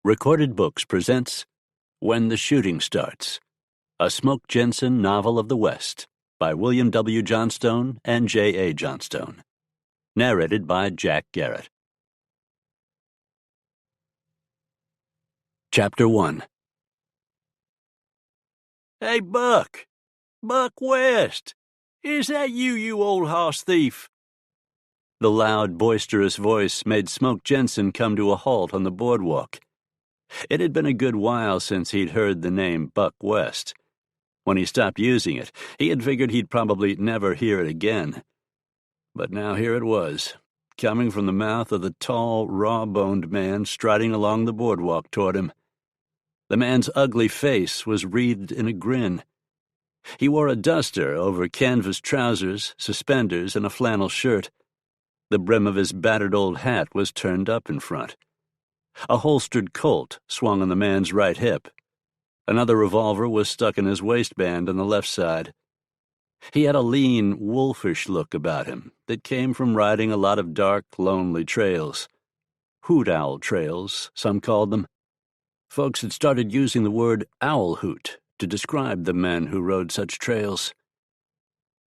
Recorded Books presents When the Shooting Starts, a Smoke Jenson novel of the West by William W. Johnstone and J. A. Johnstone. Narrated by Jack Garrett. Chapter 1. "Hey, Buck! Buck West! Is that you old hoss thief?" The loud, boisterous voice made Smoke Jenson come to a halt on the boardwalk. It had been a good while since he'd heard the name Buck West. When he stopped using it, he had figured he'd probably never hear it again. But now here it was, coming from the mouth of the tall, raw-boned man striding along the boardwalk toward him. The man's ugly face was wreathed in a grin. He wore a duster over canvas trousers, suspenders, and a flannel shirt. The brim of his battered old hat was turned up in front. A holstered Colt swung on the man's right hip. Another revolver was stuck in his waistband on the left side. He had a lean, wolfish look about him that came from riding a lot of dark, lonely trails. Hoot owl trails, some called them. Folks had started using the word owl hoot to describe the men who rode such trails.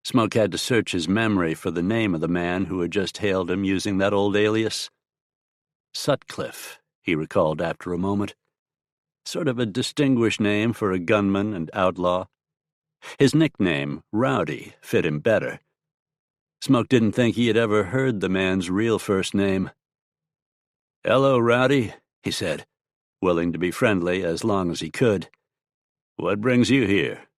Smoke had to search his memory for the name of the man who had just hailed him using that old alias. Sutcliffe, he recalled after a moment. Sort of a distinguished name for a gunman and outlaw. His nickname, Rowdy, fit him better. Smoke didn't think he had ever heard the man's real first name. "Hello, Rowdy," he said, willing to be friendly as long as he could. "What brings you here?"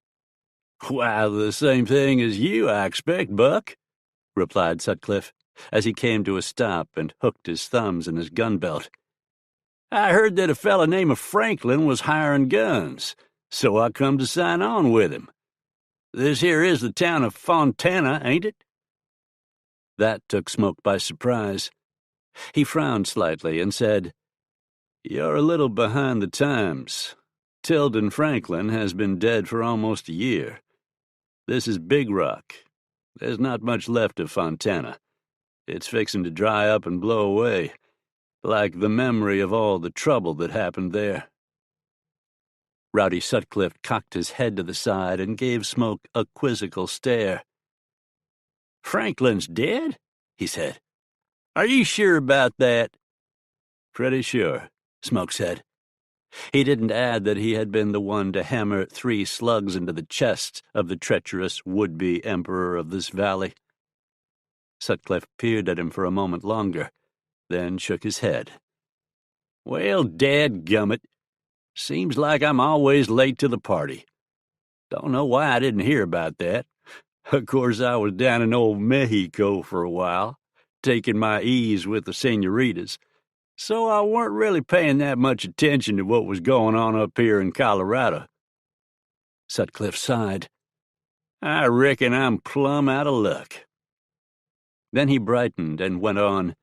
"Why, the same thing as you, I expect, Buck," replied Sutcliffe, as he came to a stop and hooked his thumbs in his gun belt. "I heard that a fella named Franklin was hiring guns, so I come to sign on with him. This here is the town of Fontana, ain't it?" That took Smoke by surprise. He frowned slightly and said, "You're a little behind the times. Tilden Franklin has been dead for almost a year. This is Big Rock. There's not much left of Fontana. It's fixing to dry up and blow away, like the memory of all the trouble that happened there." Rowdy Sutcliffe cocked his head to the side and gave Smoke a quizzical stare. "Franklin's dead?" he said. "Are you sure about that?" "Pretty sure," Smoke said. He didn't add that he had been the one to hammer 3 slugs into the chest of the treacherous would-be emperor of this valley. Sutcliffe peered at him for a moment longer, then shook his head. "Well, dadgummit, seems like I'm always late to the party. Don't know why I didn't hear about that. Of course, I was down in old Mexico for a while, taking my ease with the senoritas, so I weren't really paying that much attention to what was going on up here in Colorado." Sutcliffe sighed. "I reckon I'm plumb out of luck." Then he brightened and went on,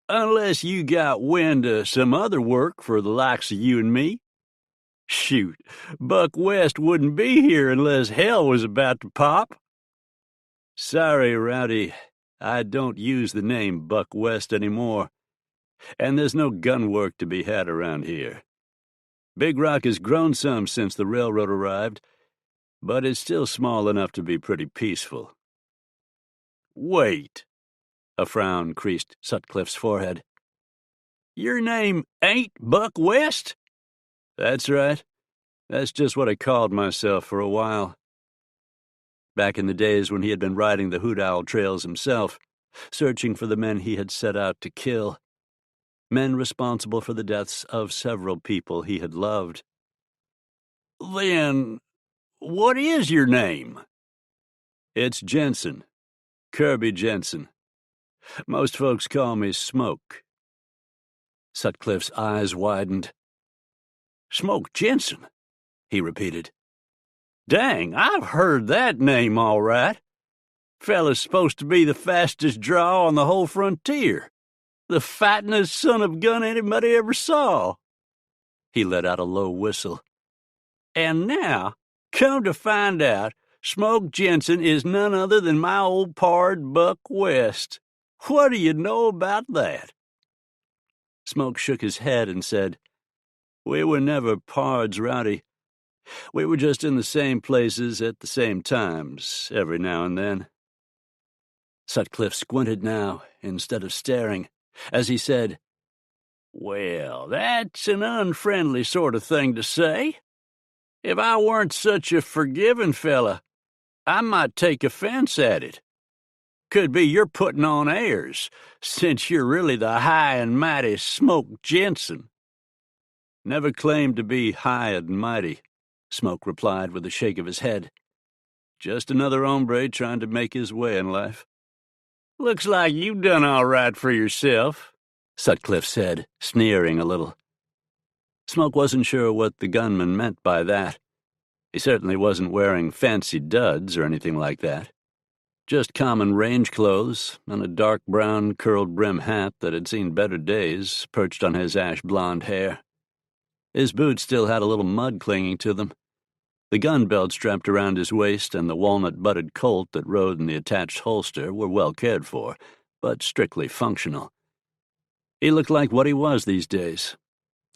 "Unless you got wind of some other work for the likes of you and me. Shoot, Buck West wouldn't be here unless hell was about to pop." "Sorry, Rowdy, I don't use the name Buck West anymore, and there's no gun work to be had around here. Big Rock has grown some since the railroad arrived, but it's still small enough to be pretty peaceful." "Wait," a frown creased Sutcliffe's forehead. "Your name ain't Buck West?" "That's right. That's just what I called myself for a while. Back in the days when he had been riding the hoot owl trails himself, searching for the men he had set out to kill. Men responsible for the deaths of several people he had loved." "Then, what is your name?" "It's Jenson. Kirby Jenson. Most folks call me Smoke." Sutcliffe's eyes widened. "Smoke Jenson," he repeated. "Dang, I've heard that name all right. Fella's supposed to be the fastest draw on the whole frontier. The fightingest son of a gun anybody ever saw." He let out a low whistle. "And now, come to find out, Smoke Jenson is none other than my old pard Buck West. What do you know about that?" Smoke shook his head and said, We were never pards, Rowdy. We were just in the same places at the same times, every now and then." Sutcliffe squinted now, instead of staring, as he said, "Well, that's an unfriendly sort of thing to say. If I weren't such a forgiving fella, I might take offense at it. Could be you're putting on airs, since you're really the high and mighty Smoke Jenson." "Never claimed to be high and mighty," Smoke replied with a shake of his head. "Just another hombre trying to make his way in life." "Looks like you've done all right for yourself," Sutcliffe said, sneering a little. Smoke wasn't sure what the gunman meant by that. He certainly wasn't wearing fancy duds or anything like that. Just common range clothes and a dark brown curled-brim hat that had seen better days perched on his ash-blonde hair. His boots still had a little mud clinging to them. The gun belt strapped around his waist and the walnut-butted Colt that rode in the attached holster were well cared for, but strictly functional. He looked like what he was these days,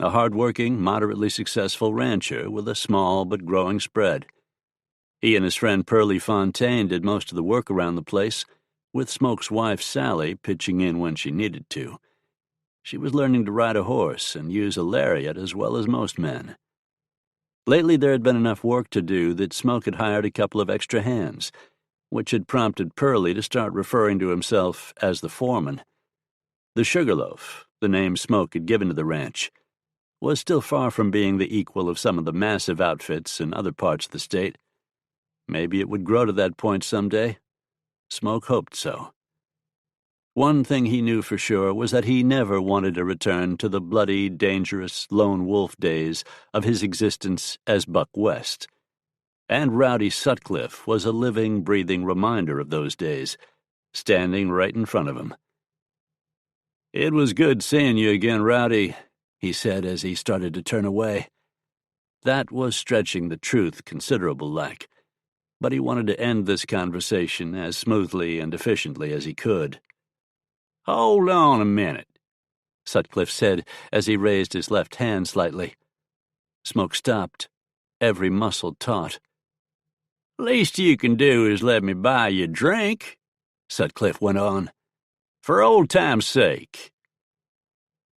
a hard-working, moderately successful rancher with a small but growing spread. He and his friend Pearlie Fontaine did most of the work around the place, with Smoke's wife Sally pitching in when she needed to. She was learning to ride a horse and use a lariat as well as most men. Lately there had been enough work to do that Smoke had hired a couple of extra hands, which had prompted Pearlie to start referring to himself as the foreman. The Sugarloaf, the name Smoke had given to the ranch, was still far from being the equal of some of the massive outfits in other parts of the state. Maybe it would grow to that point someday. Smoke hoped so. One thing he knew for sure was that he never wanted to return to the bloody, dangerous, lone wolf days of his existence as Buck West. And Rowdy Sutcliffe was a living, breathing reminder of those days, standing right in front of him. "It was good seeing you again, Rowdy," he said as he started to turn away. That was stretching the truth considerable-like, but he wanted to end this conversation as smoothly and efficiently as he could. "Hold on a minute," Sutcliffe said as he raised his left hand slightly. Smoke stopped, every muscle taut. "Least you can do is let me buy you a drink," Sutcliffe went on. "For old time's sake."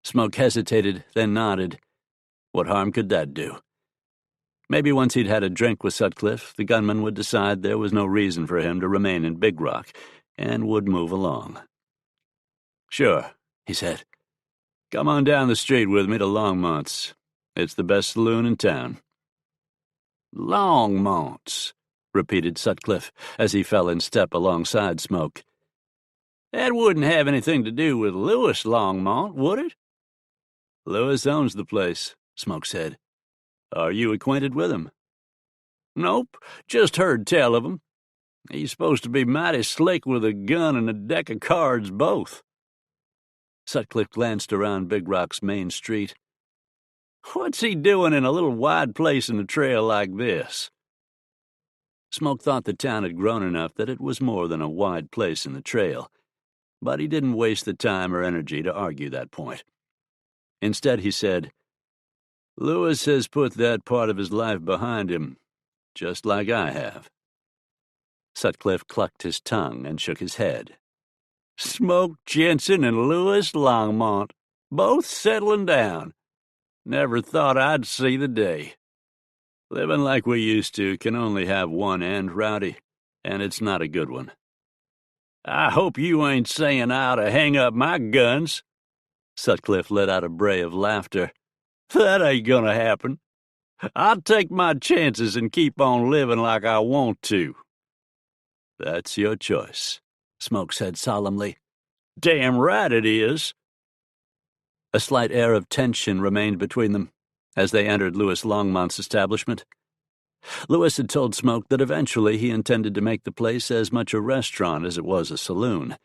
Smoke hesitated, then nodded. What harm could that do? Maybe once he'd had a drink with Sutcliffe, the gunman would decide there was no reason for him to remain in Big Rock, and would move along. "Sure," he said. "Come on down the street with me to Longmont's. It's the best saloon in town." "Longmont's," repeated Sutcliffe as he fell in step alongside Smoke. "That wouldn't have anything to do with Louis Longmont, would it?" "Louis owns the place," Smoke said. "Are you acquainted with him?" "Nope, just heard tell of him. He's supposed to be mighty slick with a gun and a deck of cards both." Sutcliffe glanced around Big Rock's main street. "What's he doing in a little wide place in the trail like this?" Smoke thought the town had grown enough that it was more than a wide place in the trail, but he didn't waste the time or energy to argue that point. Instead, he said, "Louis has put that part of his life behind him, just like I have." Sutcliffe clucked his tongue and shook his head. "Smoke Jenson and Louis Longmont, both settling down. Never thought I'd see the day. Living like we used to can only have one end, Rowdy, and it's not a good one." "I hope you ain't saying I ought to hang up my guns." Sutcliffe let out a bray of laughter. "That ain't gonna happen. I'll take my chances and keep on living like I want to." "That's your choice," Smoke said solemnly. "Damn right it is." A slight air of tension remained between them as they entered Louis Longmont's establishment. Louis had told Smoke that eventually he intended to make the place as much a restaurant as it was a saloon,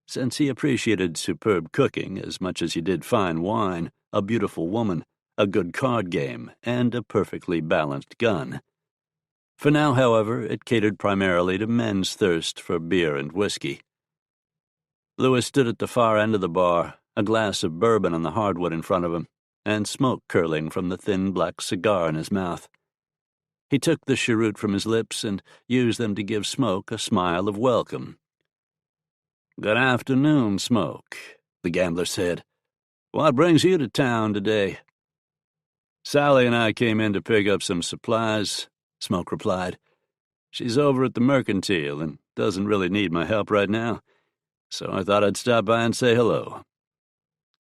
since he appreciated superb cooking as much as he did fine wine, a beautiful woman, a good card game, and a perfectly balanced gun. For now, however, it catered primarily to men's thirst for beer and whiskey. Louis stood at the far end of the bar, a glass of bourbon on the hardwood in front of him, and smoke curling from the thin black cigar in his mouth. He took the cheroot from his lips and used them to give Smoke a smile of welcome. "Good afternoon, Smoke," the gambler said. "What brings you to town today?" "Sally and I came in to pick up some supplies," Smoke replied. "She's over at the Mercantile and doesn't really need my help right now, so I thought I'd stop by and say hello."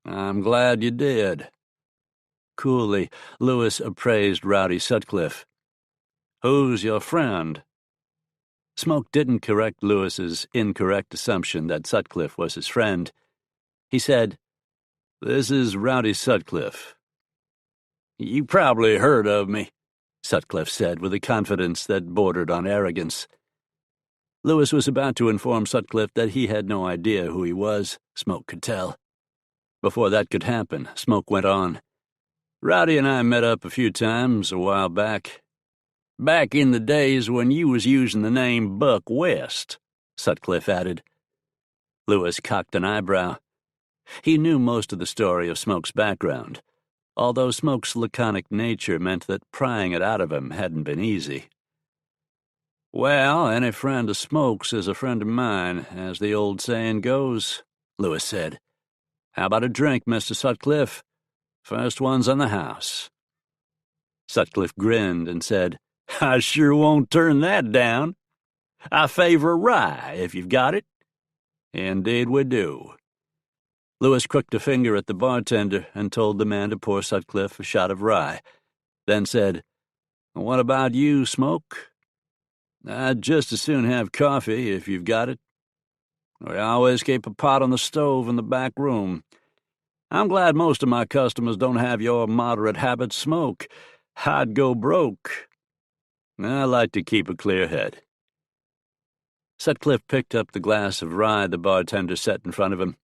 "I'm glad you did." Coolly, Lewis appraised Rowdy Sutcliffe. "Who's your friend?" Smoke didn't correct Lewis's incorrect assumption that Sutcliffe was his friend. He said, "This is Rowdy Sutcliffe." "You probably heard of me," Sutcliffe said with a confidence that bordered on arrogance. Lewis was about to inform Sutcliffe that he had no idea who he was, Smoke could tell. Before that could happen, Smoke went on. "Rowdy and I met up a few times a while back. Back in the days when you was using the name Buck West," Sutcliffe added. Lewis cocked an eyebrow. He knew most of the story of Smoke's background, although Smoke's laconic nature meant that prying it out of him hadn't been easy. "Well, any friend of Smoke's is a friend of mine, as the old saying goes," Lewis said. "How about a drink, Mr. Sutcliffe? First one's on the house." Sutcliffe grinned and said, "I sure won't turn that down. I favor rye, if you've got it." "Indeed we do." Lewis crooked a finger at the bartender and told the man to pour Sutcliffe a shot of rye, then said, "What about you, Smoke?" "I'd just as soon have coffee, if you've got it. We always keep a pot on the stove in the back room. I'm glad most of my customers don't have your moderate habit, Smoke. I'd go broke. I like to keep a clear head." Sutcliffe picked up the glass of rye the bartender set in front of him.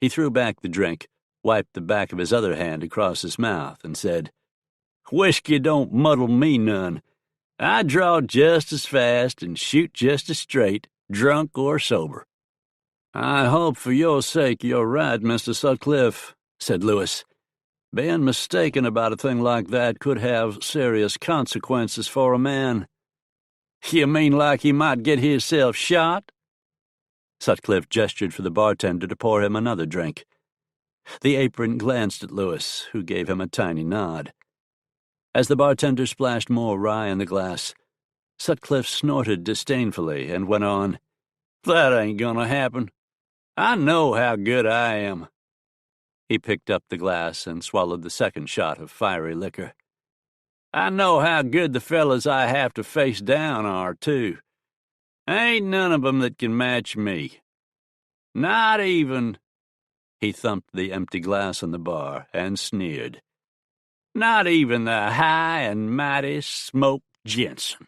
He threw back the drink, wiped the back of his other hand across his mouth, and said, "Whiskey don't muddle me none. I draw just as fast and shoot just as straight, drunk or sober." "I hope for your sake you're right, Mr. Sutcliffe," said Lewis. "Being mistaken about a thing like that could have serious consequences for a man." "You mean like he might get hisself shot?" Sutcliffe gestured for the bartender to pour him another drink. The apron glanced at Lewis, who gave him a tiny nod. As the bartender splashed more rye in the glass, Sutcliffe snorted disdainfully and went on, "That ain't gonna happen. I know how good I am." He picked up the glass and swallowed the second shot of fiery liquor. "I know how good the fellas I have to face down are, too. Ain't none of 'em that can match me. Not even—" He thumped the empty glass on the bar and sneered. "Not even the high and mighty Smoke Jenson."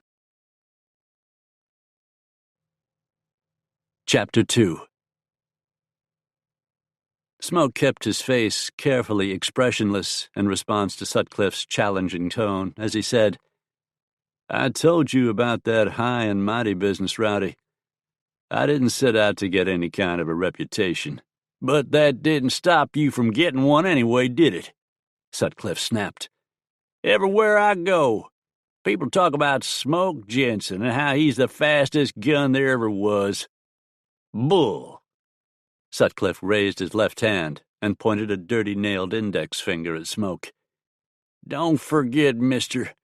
Chapter 2. Smoke kept his face carefully expressionless in response to Sutcliffe's challenging tone as he said, "I told you about that high and mighty business, Rowdy. I didn't set out to get any kind of a reputation." "But that didn't stop you from getting one anyway, did it?" Sutcliffe snapped. "Everywhere I go, people talk about Smoke Jenson and how he's the fastest gun there ever was. Bull." Sutcliffe raised his left hand and pointed a dirty nailed index finger at Smoke. "Don't forget, mister,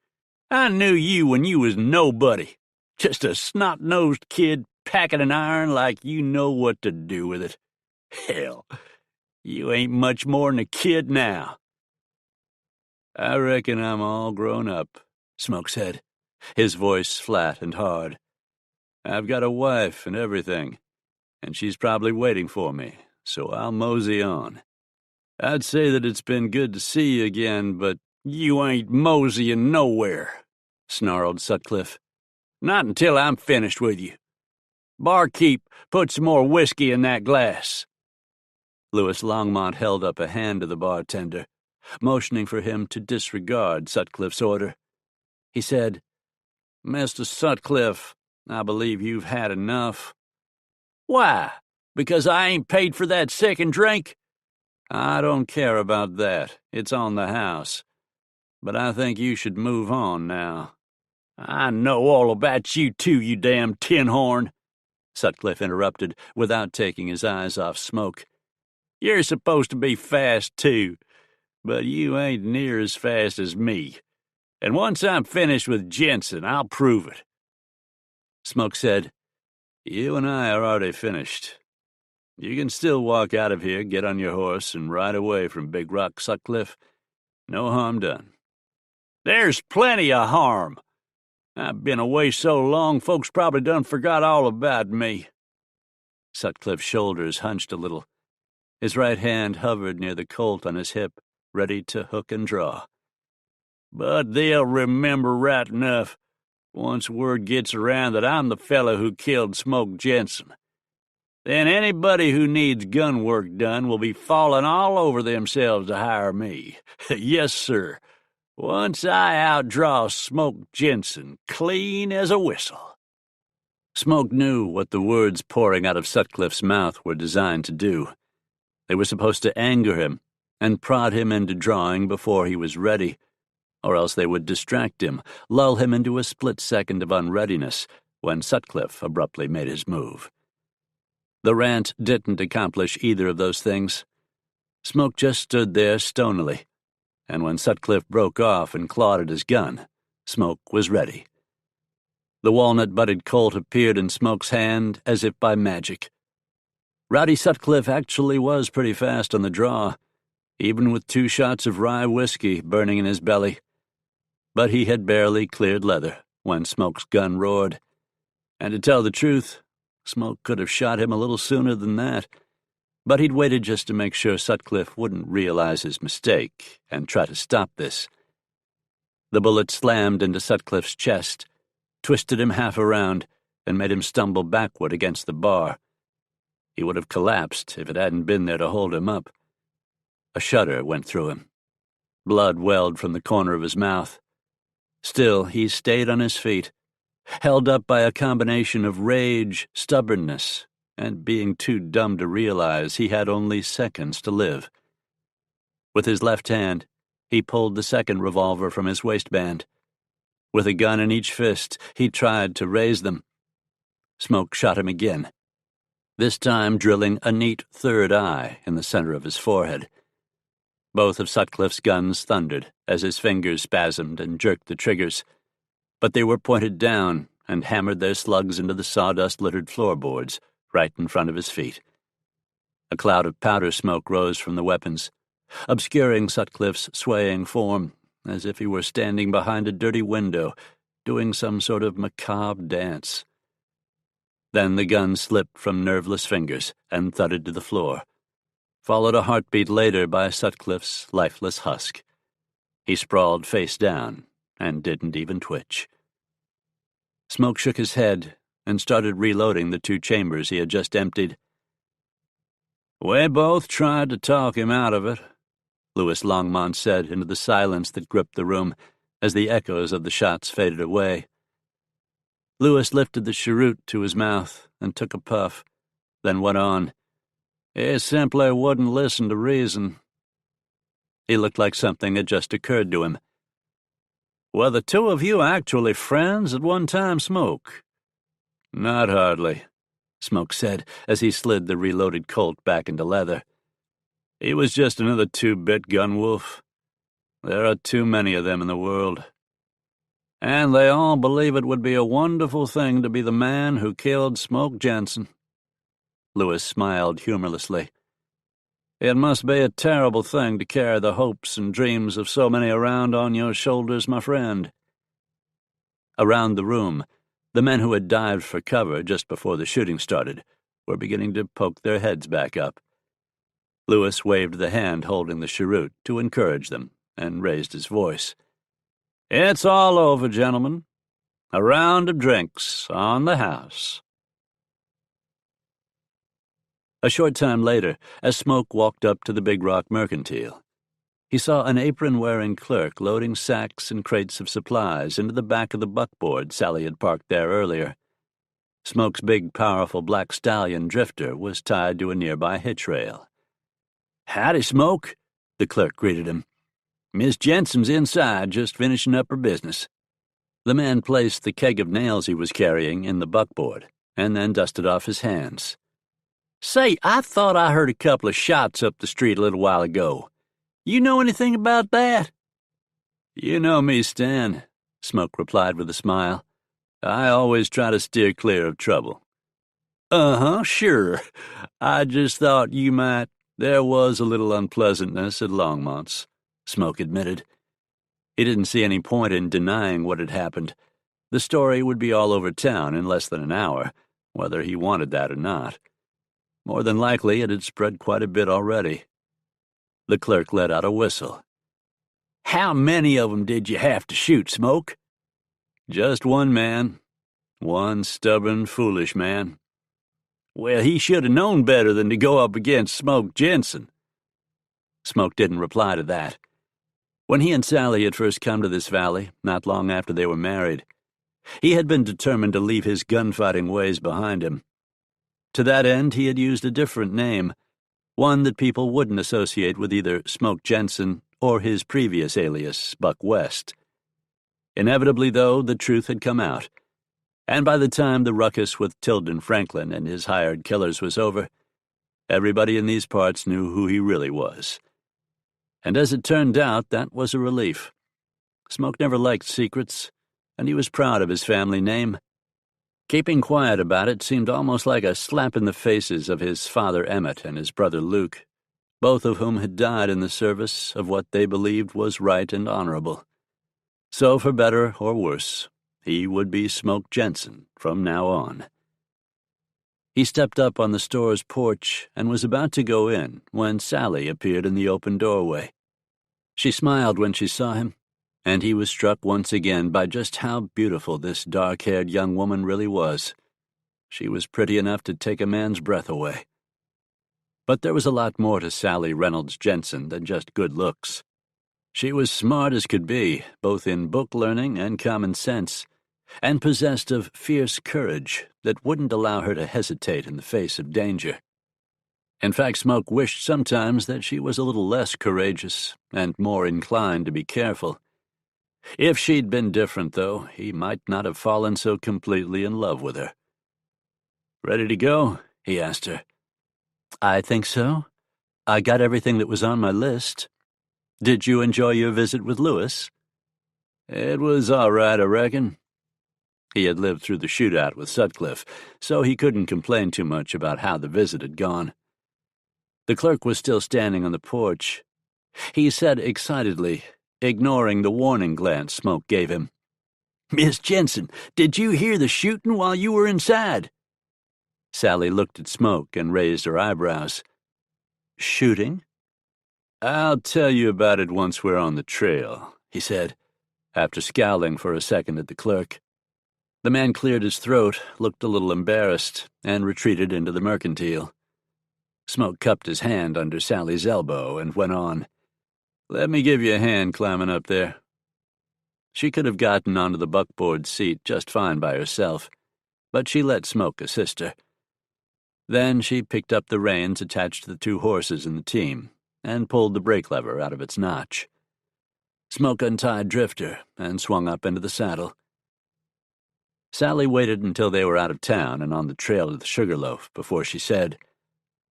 I knew you when you was nobody. Just a snot-nosed kid packing an iron like you know what to do with it. Hell, you ain't much more'n a kid now." "I reckon I'm all grown up," Smoke said, his voice flat and hard. "I've got a wife and everything, and she's probably waiting for me, so I'll mosey on. I'd say that it's been good to see you again, but—" "You ain't moseying nowhere," snarled Sutcliffe. "Not until I'm finished with you. Barkeep, put some more whiskey in that glass." Louis Longmont held up a hand to the bartender, motioning for him to disregard Sutcliffe's order. He said, "Mr. Sutcliffe, I believe you've had enough." "Why? Because I ain't paid for that second drink?" I don't care about that. It's on the house. But I think you should move on now. I know all about you too, you damn tin horn, Sutcliffe interrupted without taking his eyes off Smoke. You're supposed to be fast too, but you ain't near as fast as me. And once I'm finished with Jenson, I'll prove it. Smoke said, You and I are already finished. You can still walk out of here, get on your horse, and ride away from Big Rock, Sutcliffe. No harm done. There's plenty of harm. I've been away so long, folks probably done forgot all about me. Sutcliffe's shoulders hunched a little. His right hand hovered near the Colt on his hip, ready to hook and draw. But they'll remember right enough once word gets around that I'm the fellow who killed Smoke Jenson. Then anybody who needs gun work done will be falling all over themselves to hire me. Yes, sir. Once I outdraw Smoke Jenson clean as a whistle. Smoke knew what the words pouring out of Sutcliffe's mouth were designed to do. They were supposed to anger him and prod him into drawing before he was ready, or else they would distract him, lull him into a split second of unreadiness when Sutcliffe abruptly made his move. The rant didn't accomplish either of those things. Smoke just stood there stonily, and when Sutcliffe broke off and clawed at his gun, Smoke was ready. The walnut-butted Colt appeared in Smoke's hand as if by magic. Rowdy Sutcliffe actually was pretty fast on the draw, even with 2 shots of rye whiskey burning in his belly. But he had barely cleared leather when Smoke's gun roared. And to tell the truth, Smoke could have shot him a little sooner than that, but he'd waited just to make sure Sutcliffe wouldn't realize his mistake and try to stop this. The bullet slammed into Sutcliffe's chest, twisted him half around, and made him stumble backward against the bar. He would have collapsed if it hadn't been there to hold him up. A shudder went through him. Blood welled from the corner of his mouth. Still, he stayed on his feet, held up by a combination of rage, stubbornness, and being too dumb to realize he had only seconds to live. With his left hand, he pulled the second revolver from his waistband. With a gun in each fist, he tried to raise them. Smoke shot him again, this time drilling a neat third eye in the center of his forehead. Both of Sutcliffe's guns thundered as his fingers spasmed and jerked the triggers, but they were pointed down and hammered their slugs into the sawdust-littered floorboards right in front of his feet. A cloud of powder smoke rose from the weapons, obscuring Sutcliffe's swaying form as if he were standing behind a dirty window, doing some sort of macabre dance. Then the gun slipped from nerveless fingers and thudded to the floor, followed a heartbeat later by Sutcliffe's lifeless husk. He sprawled face down and didn't even twitch. Smoke shook his head and started reloading the 2 chambers he had just emptied. "We both tried to talk him out of it," Louis Longmont said into the silence that gripped the room as the echoes of the shots faded away. Louis lifted the cheroot to his mouth and took a puff, then went on. "He simply wouldn't listen to reason." He looked like something had just occurred to him. "Were the 2 of you actually friends at one time, Smoke?" "Not hardly," Smoke said as he slid the reloaded Colt back into leather. "He was just another 2-bit gun wolf. There are too many of them in the world. And they all believe it would be a wonderful thing to be the man who killed Smoke Jenson." Louis smiled humorlessly. "It must be a terrible thing to carry the hopes and dreams of so many around on your shoulders, my friend." Around the room, the men who had dived for cover just before the shooting started were beginning to poke their heads back up. Louis waved the hand holding the cheroot to encourage them and raised his voice. "It's all over, gentlemen. A round of drinks on the house." A short time later, as Smoke walked up to the Big Rock Mercantile, he saw an apron-wearing clerk loading sacks and crates of supplies into the back of the buckboard Sally had parked there earlier. Smoke's big, powerful black stallion Drifter was tied to a nearby hitch rail. "Howdy, Smoke," the clerk greeted him. "Miss Jenson's inside, just finishing up her business." The man placed the keg of nails he was carrying in the buckboard and then dusted off his hands. "Say, I thought I heard a couple of shots up the street a little while ago. You know anything about that?" "You know me, Stan," Smoke replied with a smile. "I always try to steer clear of trouble." "Uh-huh, sure. I just thought you might—" "There was a little unpleasantness at Longmont's," Smoke admitted. He didn't see any point in denying what had happened. The story would be all over town in less than an hour, whether he wanted that or not. More than likely, it had spread quite a bit already. The clerk let out a whistle. "How many of 'em did you have to shoot, Smoke?" "Just one man. One stubborn, foolish man." "Well, he should have known better than to go up against Smoke Jenson." Smoke didn't reply to that. When he and Sally had first come to this valley, not long after they were married, he had been determined to leave his gunfighting ways behind him. To that end, he had used a different name, one that people wouldn't associate with either Smoke Jenson or his previous alias, Buck West. Inevitably, though, the truth had come out, and by the time the ruckus with Tilden Franklin and his hired killers was over, everybody in these parts knew who he really was. And as it turned out, that was a relief. Smoke never liked secrets, and he was proud of his family name. Keeping quiet about it seemed almost like a slap in the faces of his father Emmett and his brother Luke, both of whom had died in the service of what they believed was right and honorable. So, for better or worse, he would be Smoke Jenson from now on. He stepped up on the store's porch and was about to go in when Sally appeared in the open doorway. She smiled when she saw him, and he was struck once again by just how beautiful this dark-haired young woman really was. She was pretty enough to take a man's breath away. But there was a lot more to Sally Reynolds Jenson than just good looks. She was smart as could be, both in book learning and common sense, and possessed of fierce courage that wouldn't allow her to hesitate in the face of danger. In fact, Smoke wished sometimes that she was a little less courageous and more inclined to be careful. If she'd been different, though, he might not have fallen so completely in love with her. "Ready to go?" he asked her. "I think so. I got everything that was on my list. Did you enjoy your visit with Lewis?" "It was all right, I reckon." He had lived through the shootout with Sutcliffe, so he couldn't complain too much about how the visit had gone. The clerk was still standing on the porch. He said excitedly, ignoring the warning glance Smoke gave him, "Miss Jenson, did you hear the shooting while you were inside?" Sally looked at Smoke and raised her eyebrows. "Shooting?" "I'll tell you about it once we're on the trail," he said, after scowling for a second at the clerk. The man cleared his throat, looked a little embarrassed, and retreated into the mercantile. Smoke cupped his hand under Sally's elbow and went on, "Let me give you a hand climbing up there." She could have gotten onto the buckboard seat just fine by herself, but she let Smoke assist her. Then she picked up the reins attached to the two horses in the team and pulled the brake lever out of its notch. Smoke untied Drifter and swung up into the saddle. Sally waited until they were out of town and on the trail to the Sugarloaf before she said,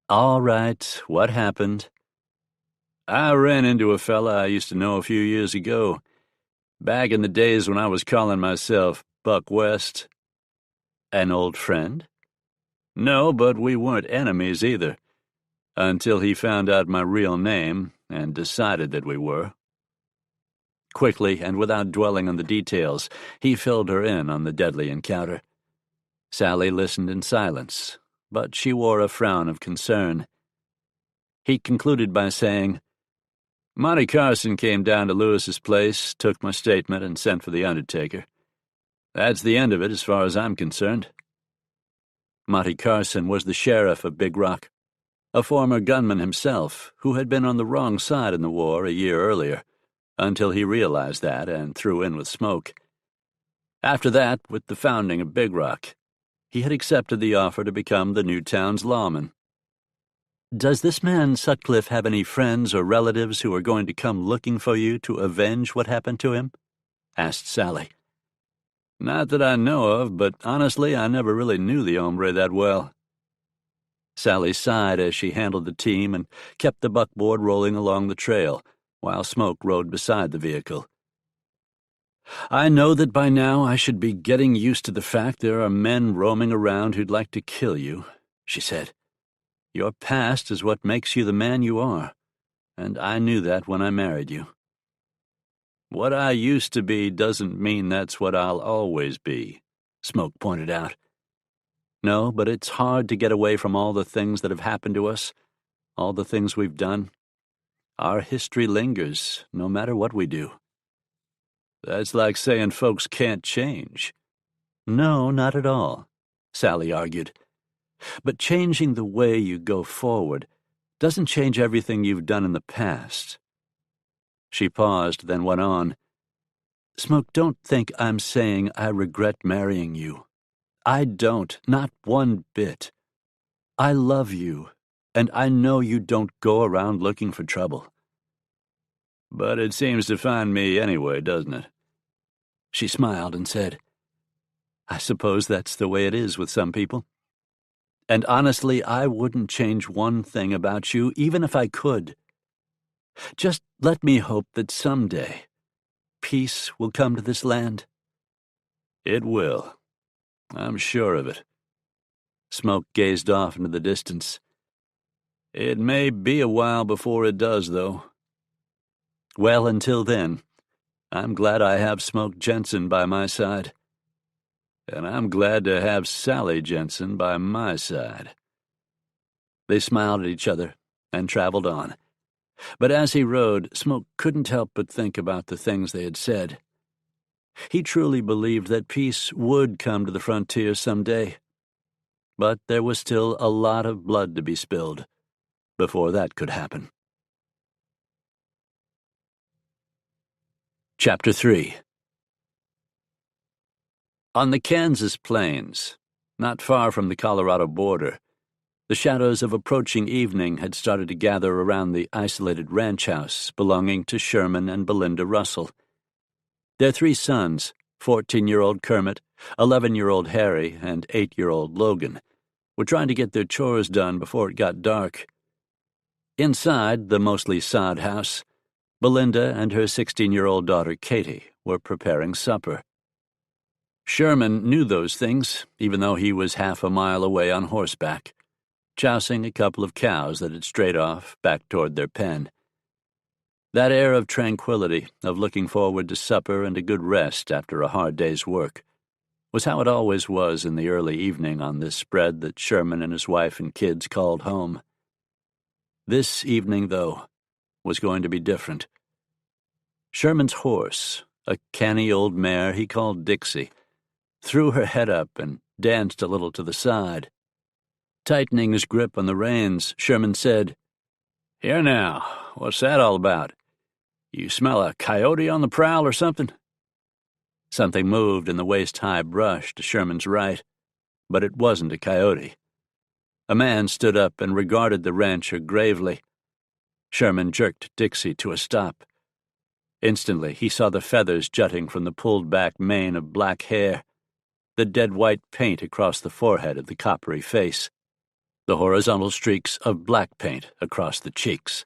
"All right, what happened?" "I ran into a fella I used to know a few years ago, back in the days when I was calling myself Buck West." "An old friend?" "No, but we weren't enemies either, until he found out my real name and decided that we were." Quickly, and without dwelling on the details, he filled her in on the deadly encounter. Sally listened in silence, but she wore a frown of concern. He concluded by saying, "Monty Carson came down to Lewis's place, took my statement, and sent for the undertaker. That's the end of it as far as I'm concerned." Monty Carson was the sheriff of Big Rock, a former gunman himself who had been on the wrong side in the war a year earlier, until he realized that and threw in with Smoke. After that, with the founding of Big Rock, he had accepted the offer to become the new town's lawman. Does this man Sutcliffe have any friends or relatives who are going to come looking for you to avenge what happened to him?" asked Sally. "Not that I know of, but honestly, I never really knew the hombre that well." Sally sighed as she handled the team and kept the buckboard rolling along the trail, while Smoke rode beside the vehicle. "I know that by now I should be getting used to the fact there are men roaming around who'd like to kill you," she said. "Your past is what makes you the man you are, and I knew that when I married you." "What I used to be doesn't mean that's what I'll always be," Smoke pointed out. "No, but it's hard to get away from all the things that have happened to us, all the things we've done. Our history lingers, no matter what we do." "That's like saying folks can't change." "No, not at all," Sally argued. "But changing the way you go forward doesn't change everything you've done in the past." She paused, then went on. "Smoke, don't think I'm saying I regret marrying you. I don't, not one bit. I love you, and I know you don't go around looking for trouble." "But it seems to find me anyway, doesn't it?" She smiled and said, "I suppose that's the way it is with some people. And honestly, I wouldn't change one thing about you, even if I could. Just let me hope that someday peace will come to this land." "It will. I'm sure of it." Smoke gazed off into the distance. "It may be a while before it does, though." "Well, until then, I'm glad I have Smoke Jenson by my side." "And I'm glad to have Sally Jenson by my side." They smiled at each other and traveled on. But as he rode, Smoke couldn't help but think about the things they had said. He truly believed that peace would come to the frontier someday. But there was still a lot of blood to be spilled before that could happen. Chapter 3. On the Kansas plains, not far from the Colorado border, the shadows of approaching evening had started to gather around the isolated ranch house belonging to Sherman and Belinda Russell. Their 3 sons, 14-year-old Kermit, 11-year-old Harry, and 8-year-old Logan, were trying to get their chores done before it got dark. Inside the mostly sod house, Belinda and her 16-year-old daughter Katie were preparing supper. Sherman knew those things, even though he was half a mile away on horseback, chousing a couple of cows that had strayed off back toward their pen. That air of tranquility, of looking forward to supper and a good rest after a hard day's work, was how it always was in the early evening on this spread that Sherman and his wife and kids called home. This evening, though, was going to be different. Sherman's horse, a canny old mare he called Dixie, threw her head up and danced a little to the side. Tightening his grip on the reins, Sherman said, "Here now, what's that all about? You smell a coyote on the prowl or something?" Something moved in the waist-high brush to Sherman's right, but it wasn't a coyote. A man stood up and regarded the rancher gravely. Sherman jerked Dixie to a stop. Instantly, he saw the feathers jutting from the pulled-back mane of black hair, the dead-white paint across the forehead of the coppery face, the horizontal streaks of black paint across the cheeks.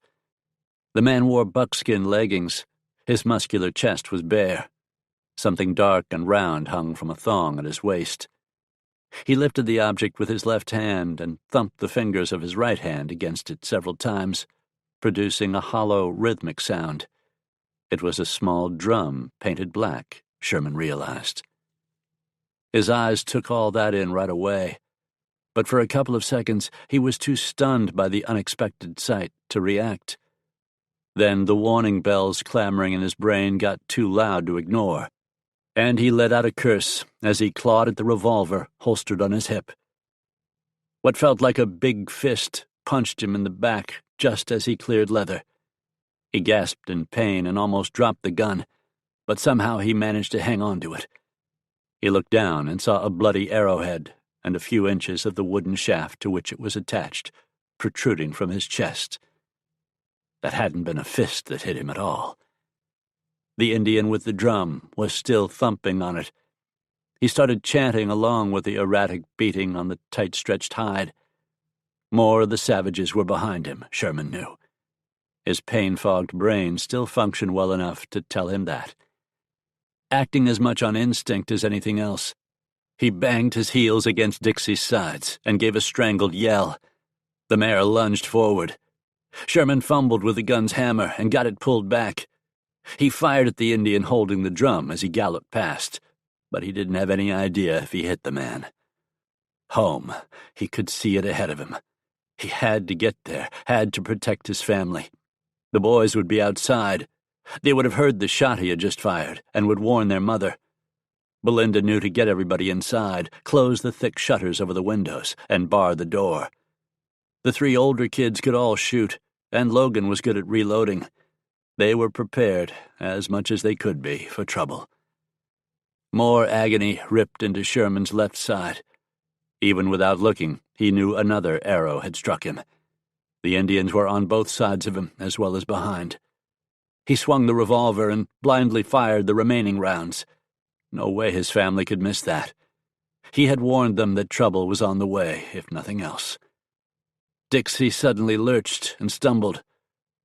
The man wore buckskin leggings. His muscular chest was bare. Something dark and round hung from a thong at his waist. He lifted the object with his left hand and thumped the fingers of his right hand against it several times, producing a hollow, rhythmic sound. It was a small drum painted black, Sherman realized. His eyes took all that in right away, but for a couple of seconds he was too stunned by the unexpected sight to react. Then the warning bells clamoring in his brain got too loud to ignore, and he let out a curse as he clawed at the revolver holstered on his hip. What felt like a big fist punched him in the back just as he cleared leather. He gasped in pain and almost dropped the gun, but somehow he managed to hang on to it. He looked down and saw a bloody arrowhead and a few inches of the wooden shaft to which it was attached, protruding from his chest. That hadn't been a fist that hit him at all. The Indian with the drum was still thumping on it. He started chanting along with the erratic beating on the tight-stretched hide. More of the savages were behind him, Sherman knew. His pain-fogged brain still functioned well enough to tell him that. Acting as much on instinct as anything else, he banged his heels against Dixie's sides and gave a strangled yell. The mare lunged forward. Sherman fumbled with the gun's hammer and got it pulled back. He fired at the Indian holding the drum as he galloped past, but he didn't have any idea if he hit the man. Home. He could see it ahead of him. He had to get there, had to protect his family. The boys would be outside. They would have heard the shot he had just fired and would warn their mother. Belinda knew to get everybody inside, close the thick shutters over the windows, and bar the door. The 3 older kids could all shoot, and Logan was good at reloading. They were prepared, as much as they could be, for trouble. More agony ripped into Sherman's left side. Even without looking, he knew another arrow had struck him. The Indians were on both sides of him, as well as behind. He swung the revolver and blindly fired the remaining rounds. No way his family could miss that. He had warned them that trouble was on the way, if nothing else. Dixie suddenly lurched and stumbled.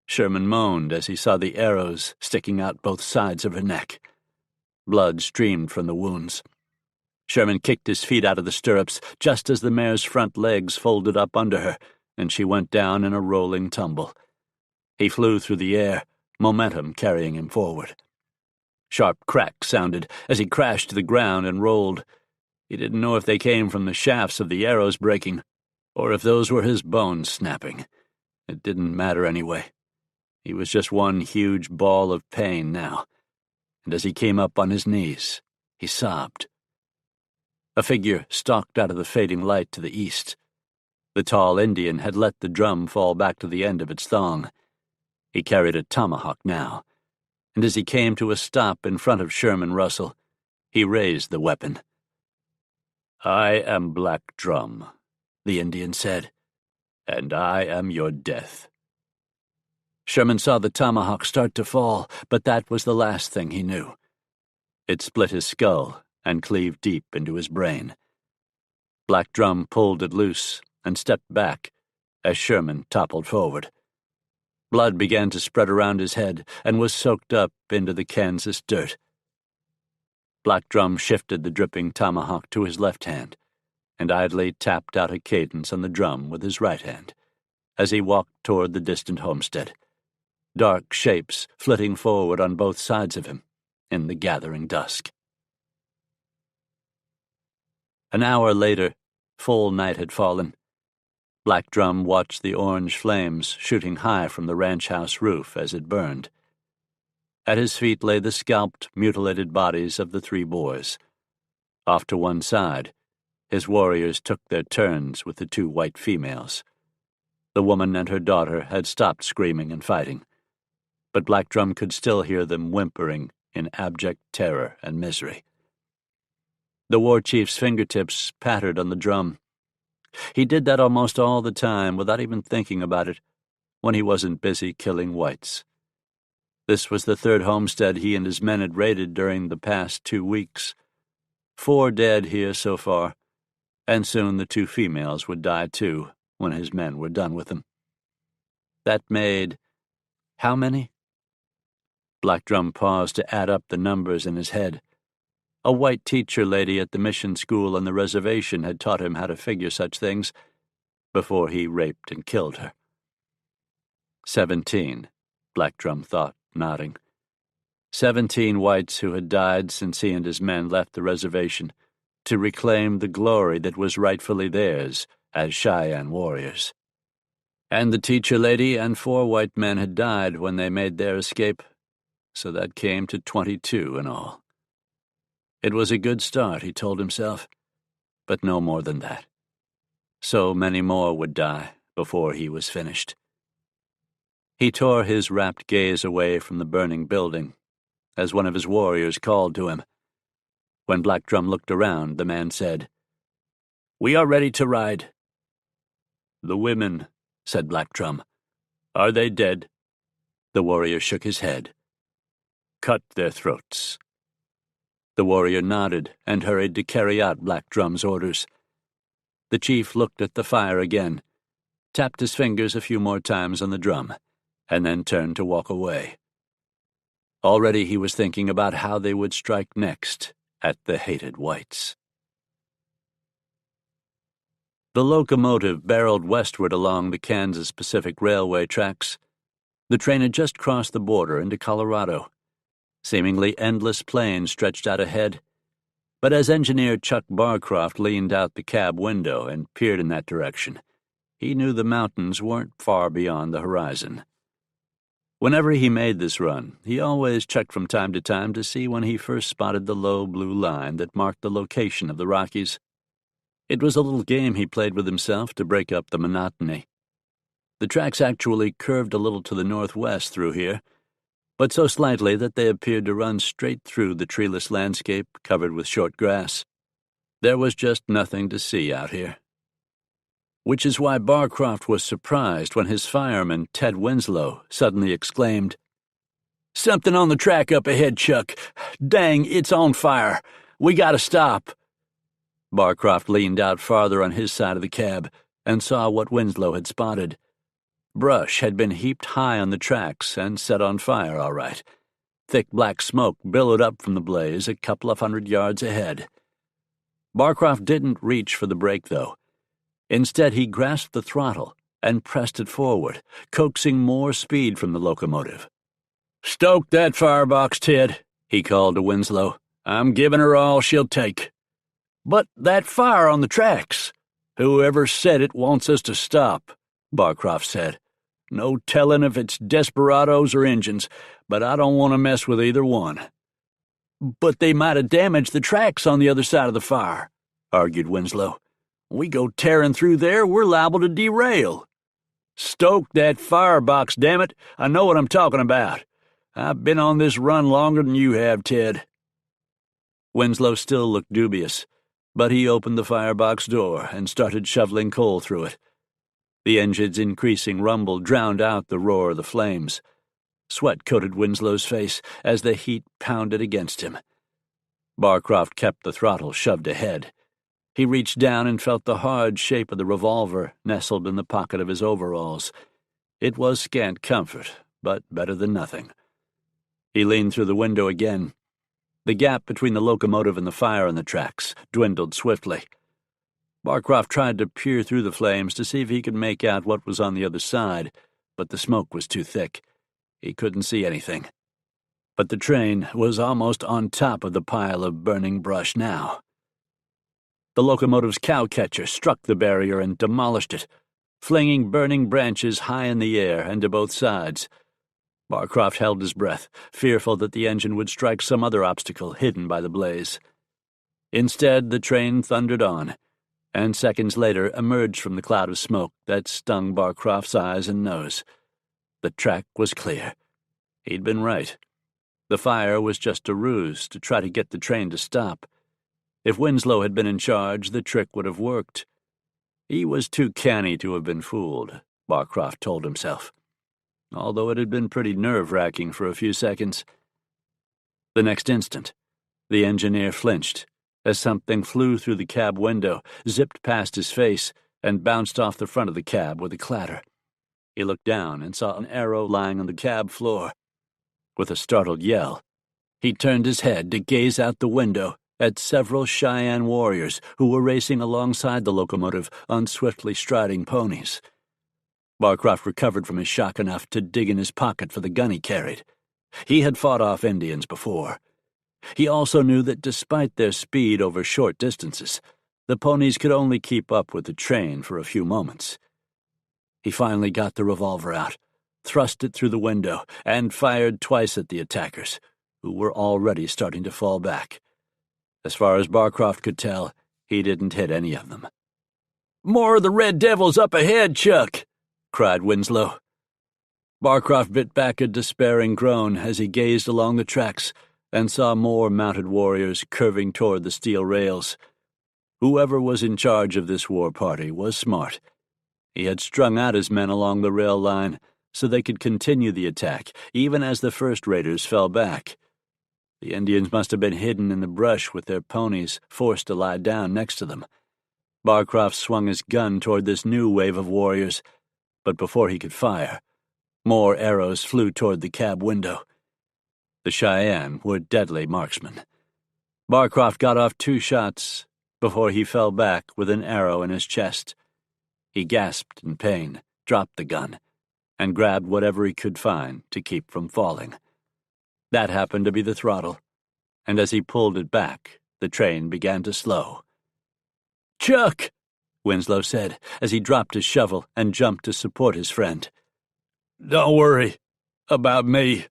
Sherman moaned as he saw the arrows sticking out both sides of her neck. Blood streamed from the wounds. Sherman kicked his feet out of the stirrups just as the mare's front legs folded up under her, and she went down in a rolling tumble. He flew through the air, momentum carrying him forward. Sharp cracks sounded as he crashed to the ground and rolled. He didn't know if they came from the shafts of the arrows breaking, or if those were his bones snapping. It didn't matter anyway. He was just one huge ball of pain now, and as he came up on his knees, he sobbed. A figure stalked out of the fading light to the east. The tall Indian had let the drum fall back to the end of its thong. He carried a tomahawk now, and as he came to a stop in front of Sherman Russell, he raised the weapon. "I am Black Drum," the Indian said, "and I am your death." Sherman saw the tomahawk start to fall, but that was the last thing he knew. It split his skull and cleaved deep into his brain. Black Drum pulled it loose and stepped back as Sherman toppled forward. Blood began to spread around his head and was soaked up into the Kansas dirt. Black Drum shifted the dripping tomahawk to his left hand and idly tapped out a cadence on the drum with his right hand as he walked toward the distant homestead, dark shapes flitting forward on both sides of him in the gathering dusk. An hour later, full night had fallen. Black Drum watched the orange flames shooting high from the ranch house roof as it burned. At his feet lay the scalped, mutilated bodies of the 3 boys. Off to one side, his warriors took their turns with the 2 white females. The woman and her daughter had stopped screaming and fighting, but Black Drum could still hear them whimpering in abject terror and misery. The war chief's fingertips pattered on the drum. He did that almost all the time without even thinking about it when he wasn't busy killing whites. This was the 3rd homestead he and his men had raided during the past 2 weeks. 4 dead here so far, and soon the 2 females would die too when his men were done with them. That made how many? Black Drum paused to add up the numbers in his head. A white teacher lady at the mission school on the reservation had taught him how to figure such things before he raped and killed her. 17, Black Drum thought, nodding. 17 whites who had died since he and his men left the reservation to reclaim the glory that was rightfully theirs as Cheyenne warriors. And the teacher lady and 4 white men had died when they made their escape, so that came to 22 in all. It was a good start, he told himself, but no more than that. So many more would die before he was finished. He tore his rapt gaze away from the burning building as one of his warriors called to him. When Black Drum looked around, the man said, "We are ready to ride." "The women," said Black Drum. "Are they dead?" The warrior shook his head. "Cut their throats." The warrior nodded and hurried to carry out Black Drum's orders. The chief looked at the fire again, tapped his fingers a few more times on the drum, and then turned to walk away. Already he was thinking about how they would strike next at the hated whites. The locomotive barreled westward along the Kansas Pacific Railway tracks. The train had just crossed the border into Colorado. Seemingly endless plains stretched out ahead, but as engineer Chuck Barcroft leaned out the cab window and peered in that direction, he knew the mountains weren't far beyond the horizon. Whenever he made this run, he always checked from time to time to see when he first spotted the low blue line that marked the location of the Rockies. It was a little game he played with himself to break up the monotony. The tracks actually curved a little to the northwest through here, but so slightly that they appeared to run straight through the treeless landscape covered with short grass. There was just nothing to see out here. Which is why Barcroft was surprised when his fireman, Ted Winslow, suddenly exclaimed, "Something on the track up ahead, Chuck. Dang, it's on fire. We gotta stop." Barcroft leaned out farther on his side of the cab and saw what Winslow had spotted. Brush had been heaped high on the tracks and set on fire all right. Thick black smoke billowed up from the blaze a couple of 100 yards ahead. Barcroft didn't reach for the brake, though. Instead, he grasped the throttle and pressed it forward, coaxing more speed from the locomotive. "Stoke that firebox, Ted," he called to Winslow. "I'm giving her all she'll take." "But that fire on the tracks." "Whoever said it wants us to stop," Barcroft said. "No telling if it's desperados or Injuns, but I don't want to mess with either one." "But they might have damaged the tracks on the other side of the fire," argued Winslow. "We go tearing through there, we're liable to derail." "Stoke that firebox, damn it! I know what I'm talking about. I've been on this run longer than you have, Ted." Winslow still looked dubious, but he opened the firebox door and started shoveling coal through it. The engine's increasing rumble drowned out the roar of the flames. Sweat coated Winslow's face as the heat pounded against him. Barcroft kept the throttle shoved ahead. He reached down and felt the hard shape of the revolver nestled in the pocket of his overalls. It was scant comfort, but better than nothing. He leaned through the window again. The gap between the locomotive and the fire on the tracks dwindled swiftly. Barcroft tried to peer through the flames to see if he could make out what was on the other side, but the smoke was too thick. He couldn't see anything. But the train was almost on top of the pile of burning brush now. The locomotive's cowcatcher struck the barrier and demolished it, flinging burning branches high in the air and to both sides. Barcroft held his breath, fearful that the engine would strike some other obstacle hidden by the blaze. Instead, the train thundered on, and seconds later emerged from the cloud of smoke that stung Barcroft's eyes and nose. The track was clear. He'd been right. The fire was just a ruse to try to get the train to stop. If Winslow had been in charge, the trick would have worked. He was too canny to have been fooled, Barcroft told himself, although it had been pretty nerve-wracking for a few seconds. The next instant, the engineer flinched as something flew through the cab window, zipped past his face, and bounced off the front of the cab with a clatter. He looked down and saw an arrow lying on the cab floor. With a startled yell, he turned his head to gaze out the window at several Cheyenne warriors who were racing alongside the locomotive on swiftly striding ponies. Barcroft recovered from his shock enough to dig in his pocket for the gun he carried. He had fought off Indians before. He also knew that despite their speed over short distances, the ponies could only keep up with the train for a few moments. He finally got the revolver out, thrust it through the window, and fired twice at the attackers, who were already starting to fall back. As far as Barcroft could tell, he didn't hit any of them. "More of the Red Devils up ahead, Chuck!" cried Winslow. Barcroft bit back a despairing groan as he gazed along the tracks and saw more mounted warriors curving toward the steel rails. Whoever was in charge of this war party was smart. He had strung out his men along the rail line so they could continue the attack, even as the first raiders fell back. The Indians must have been hidden in the brush with their ponies forced to lie down next to them. Barcroft swung his gun toward this new wave of warriors, but before he could fire, more arrows flew toward the cab window. The Cheyenne were deadly marksmen. Barcroft got off 2 shots before he fell back with an arrow in his chest. He gasped in pain, dropped the gun, and grabbed whatever he could find to keep from falling. That happened to be the throttle, and as he pulled it back, the train began to slow. "Chuck!" Winslow said, as he dropped his shovel and jumped to support his friend. "Don't worry about me,"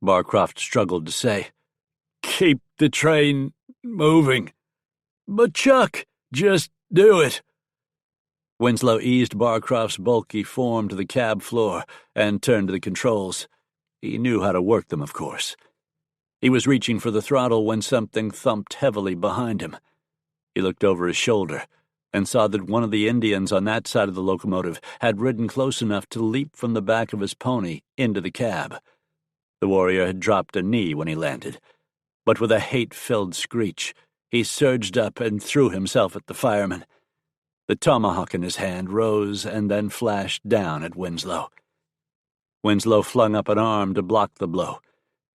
Barcroft struggled to say. "Keep the train moving." "But Chuck, just do it." Winslow eased Barcroft's bulky form to the cab floor and turned to the controls. He knew how to work them, of course. He was reaching for the throttle when something thumped heavily behind him. He looked over his shoulder and saw that one of the Indians on that side of the locomotive had ridden close enough to leap from the back of his pony into the cab. The warrior had dropped a knee when he landed, but with a hate-filled screech, he surged up and threw himself at the fireman. The tomahawk in his hand rose and then flashed down at Winslow. Winslow flung up an arm to block the blow.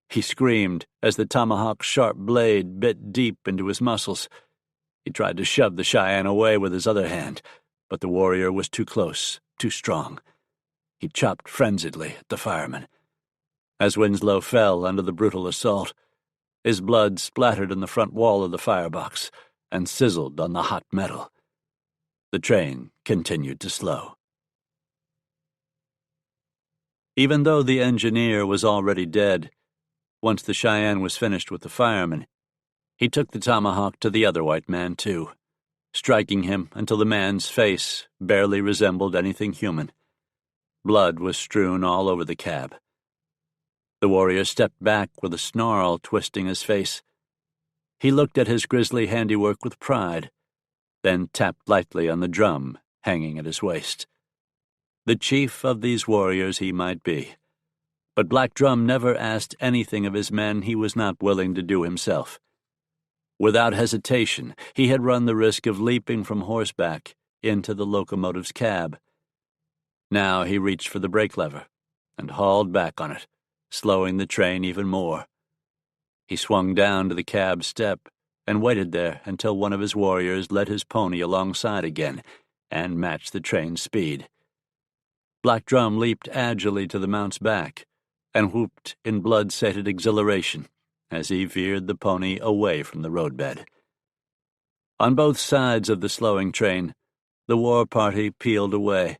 He screamed as the tomahawk's sharp blade bit deep into his muscles. He tried to shove the Cheyenne away with his other hand, but the warrior was too close, too strong. He chopped frenziedly at the fireman. As Winslow fell under the brutal assault, his blood splattered on the front wall of the firebox and sizzled on the hot metal. The train continued to slow. Even though the engineer was already dead, once the Cheyenne was finished with the fireman, he took the tomahawk to the other white man, too, striking him until the man's face barely resembled anything human. Blood was strewn all over the cab. The warrior stepped back with a snarl twisting his face. He looked at his grisly handiwork with pride, then tapped lightly on the drum hanging at his waist. The chief of these warriors he might be, but Black Drum never asked anything of his men he was not willing to do himself. Without hesitation, he had run the risk of leaping from horseback into the locomotive's cab. Now he reached for the brake lever and hauled back on it, slowing the train even more. He swung down to the cab step and waited there until one of his warriors led his pony alongside again and matched the train's speed. Black Drum leaped agilely to the mount's back and whooped in blood-sated exhilaration as he veered the pony away from the roadbed. On both sides of the slowing train, the war party peeled away.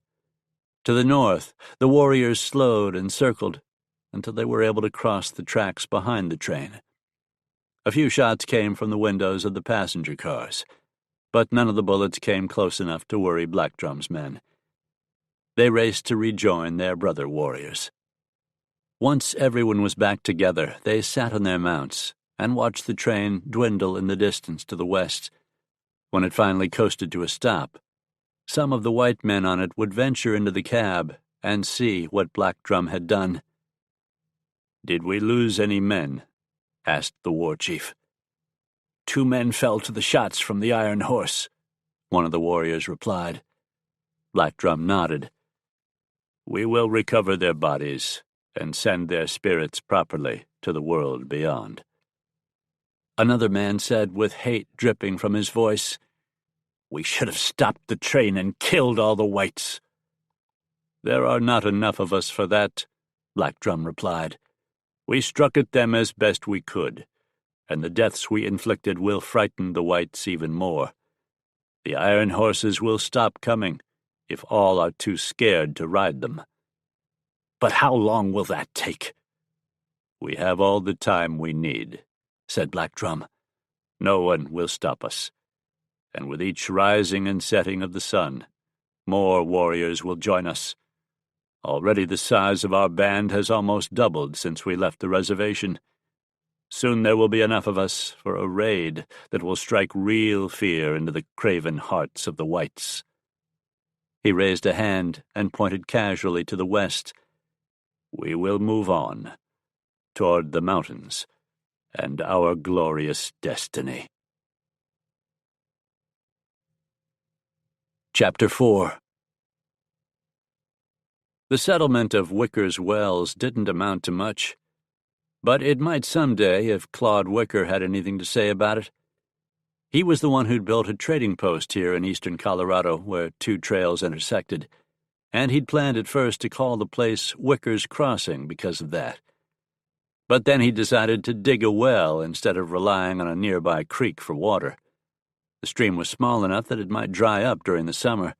To the north, the warriors slowed and circled until they were able to cross the tracks behind the train. A few shots came from the windows of the passenger cars, but none of the bullets came close enough to worry Black Drum's men. They raced to rejoin their brother warriors. Once everyone was back together, they sat on their mounts and watched the train dwindle in the distance to the west. When it finally coasted to a stop, some of the white men on it would venture into the cab and see what Black Drum had done. "Did we lose any men?" asked the war chief. "2 men fell to the shots from the Iron Horse," one of the warriors replied. Black Drum nodded. "We will recover their bodies and send their spirits properly to the world beyond." Another man said with hate dripping from his voice, "We should have stopped the train and killed all the whites." "There are not enough of us for that," Black Drum replied. "We struck at them as best we could, and the deaths we inflicted will frighten the whites even more. The Iron Horses will stop coming if all are too scared to ride them." "But how long will that take?" "We have all the time we need," said Black Drum. "No one will stop us. And with each rising and setting of the sun, more warriors will join us. Already the size of our band has almost doubled since we left the reservation. Soon there will be enough of us for a raid that will strike real fear into the craven hearts of the whites." He raised a hand and pointed casually to the west. "We will move on, toward the mountains, and our glorious destiny." Chapter 4. The settlement of Wicker's Wells didn't amount to much, but it might someday if Claude Wicker had anything to say about it. He was the one who'd built a trading post here in eastern Colorado where two trails intersected, and he'd planned at first to call the place Wicker's Crossing because of that. But then he decided to dig a well instead of relying on a nearby creek for water. The stream was small enough that it might dry up during the summer,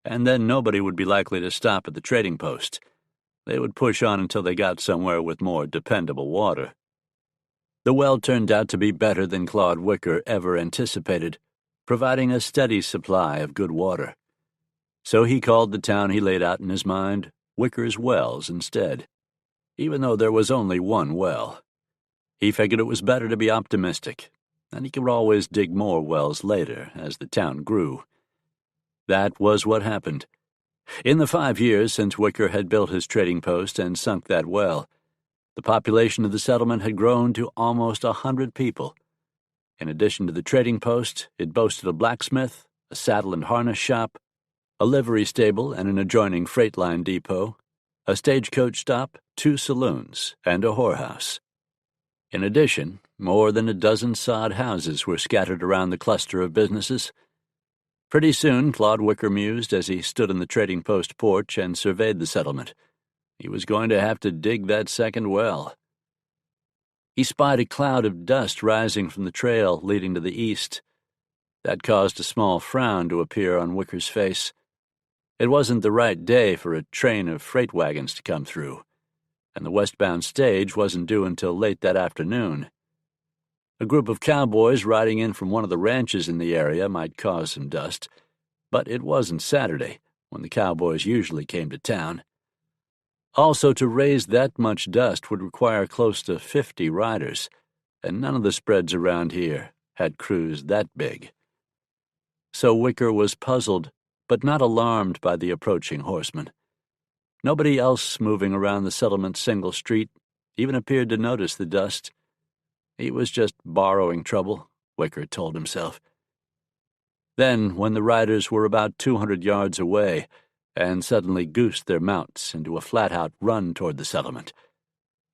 and then nobody would be likely to stop at the trading post. They would push on until they got somewhere with more dependable water. The well turned out to be better than Claude Wicker ever anticipated, providing a steady supply of good water. So he called the town he laid out in his mind Wicker's Wells instead, even though there was only one well. He figured it was better to be optimistic, and he could always dig more wells later as the town grew. That was what happened. In the 5 years since Wicker had built his trading post and sunk that well, the population of the settlement had grown to almost 100 people. In addition to the trading post, it boasted a blacksmith, a saddle and harness shop, a livery stable and an adjoining freight line depot, a stagecoach stop, 2 saloons, and a whorehouse. In addition, more than a dozen sod houses were scattered around the cluster of businesses. Pretty soon, Claude Wicker mused as he stood on the trading post porch and surveyed the settlement. He was going to have to dig that second well. He spied a cloud of dust rising from the trail leading to the east. That caused a small frown to appear on Wicker's face. It wasn't the right day for a train of freight wagons to come through, and the westbound stage wasn't due until late that afternoon. A group of cowboys riding in from one of the ranches in the area might cause some dust, but it wasn't Saturday, when the cowboys usually came to town. Also, to raise that much dust would require close to 50 riders, and none of the spreads around here had crews that big. So Wicker was puzzled, but not alarmed by the approaching horsemen. Nobody else moving around the settlement's single street even appeared to notice the dust. He was just borrowing trouble, Wicker told himself. Then, when the riders were about 200 yards away and suddenly goosed their mounts into a flat-out run toward the settlement,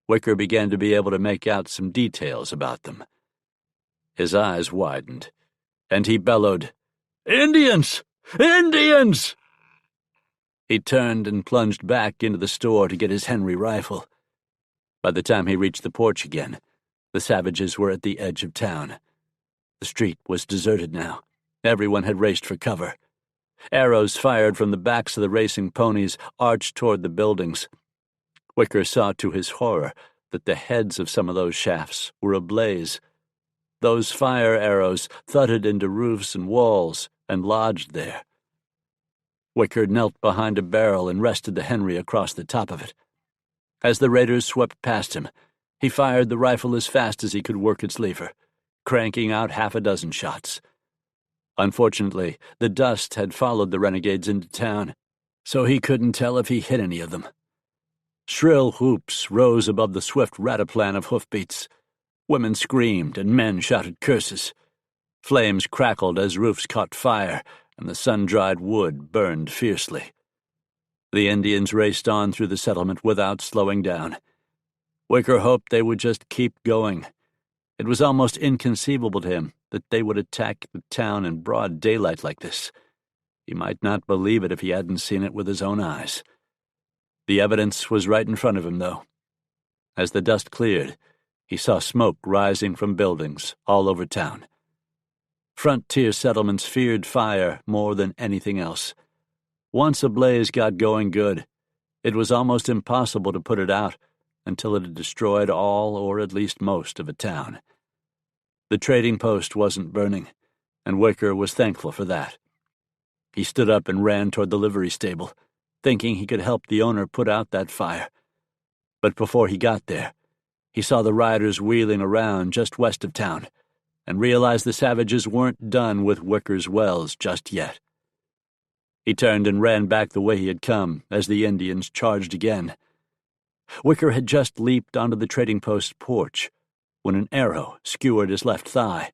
Wicker began to be able to make out some details about them. His eyes widened, and he bellowed, "Indians! Indians!" He turned and plunged back into the store to get his Henry rifle. By the time he reached the porch again, the savages were at the edge of town. The street was deserted now. Everyone had raced for cover. Arrows fired from the backs of the racing ponies arched toward the buildings. Wicker saw to his horror that the heads of some of those shafts were ablaze. Those fire arrows thudded into roofs and walls and lodged there. Wicker knelt behind a barrel and rested the Henry across the top of it. As the raiders swept past him, he fired the rifle as fast as he could work its lever, cranking out 6 shots. Unfortunately, the dust had followed the renegades into town, so he couldn't tell if he hit any of them. Shrill whoops rose above the swift rataplan of hoofbeats. Women screamed and men shouted curses. Flames crackled as roofs caught fire, and the sun-dried wood burned fiercely. The Indians raced on through the settlement without slowing down. Wicker hoped they would just keep going. It was almost inconceivable to him that they would attack the town in broad daylight like this. He might not believe it if he hadn't seen it with his own eyes. The evidence was right in front of him, though. As the dust cleared, he saw smoke rising from buildings all over town. Frontier settlements feared fire more than anything else. Once a blaze got going good, it was almost impossible to put it out until it had destroyed all or at least most of a town. The trading post wasn't burning, and Wicker was thankful for that. He stood up and ran toward the livery stable, thinking he could help the owner put out that fire. But before he got there, he saw the riders wheeling around just west of town and realized the savages weren't done with Wicker's Wells just yet. He turned and ran back the way he had come as the Indians charged again. Wicker had just leaped onto the trading post's porch when an arrow skewered his left thigh.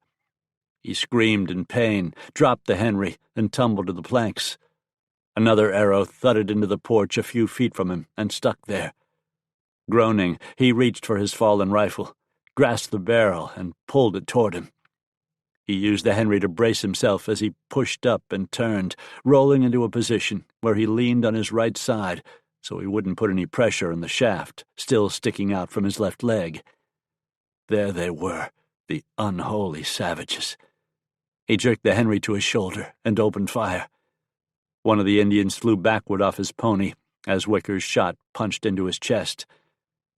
He screamed in pain, dropped the Henry, and tumbled to the planks. Another arrow thudded into the porch a few feet from him and stuck there. Groaning, he reached for his fallen rifle, grasped the barrel, and pulled it toward him. He used the Henry to brace himself as he pushed up and turned, rolling into a position where he leaned on his right side so he wouldn't put any pressure on the shaft, still sticking out from his left leg. There they were, the unholy savages. He jerked the Henry to his shoulder and opened fire. One of the Indians flew backward off his pony as Wicker's shot punched into his chest.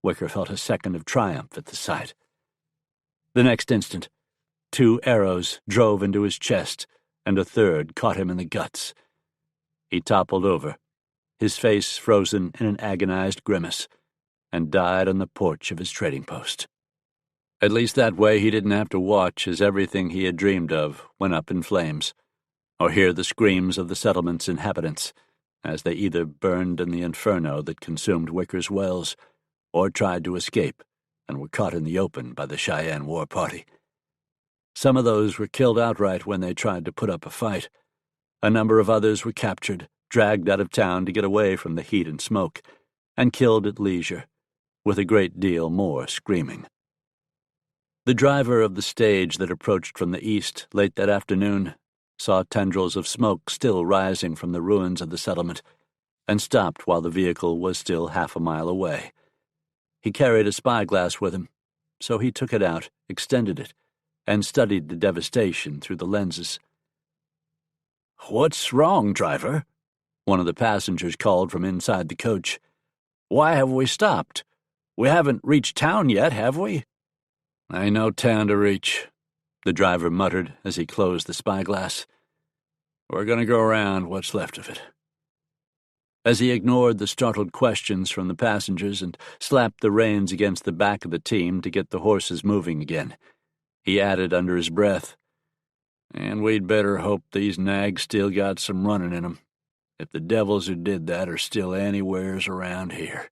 Wicker felt a second of triumph at the sight. The next instant, 2 arrows drove into his chest, and a third caught him in the guts. He toppled over, his face frozen in an agonized grimace, and died on the porch of his trading post. At least that way he didn't have to watch as everything he had dreamed of went up in flames, or hear the screams of the settlement's inhabitants as they either burned in the inferno that consumed Wicker's wells or tried to escape and were caught in the open by the Cheyenne war party. Some of those were killed outright when they tried to put up a fight. A number of others were captured, dragged out of town to get away from the heat and smoke, and killed at leisure, with a great deal more screaming. The driver of the stage that approached from the east late that afternoon saw tendrils of smoke still rising from the ruins of the settlement, and stopped while the vehicle was still half a mile away. He carried a spyglass with him, so he took it out, extended it, and studied the devastation through the lenses. "What's wrong, driver?" one of the passengers called from inside the coach. "Why have we stopped? We haven't reached town yet, have we?" "Ain't no town to reach," the driver muttered as he closed the spyglass. "We're going to go around what's left of it." As he ignored the startled questions from the passengers and slapped the reins against the back of the team to get the horses moving again, he added under his breath, "And we'd better hope these nags still got some running in 'em, if the devils who did that are still anywheres around here."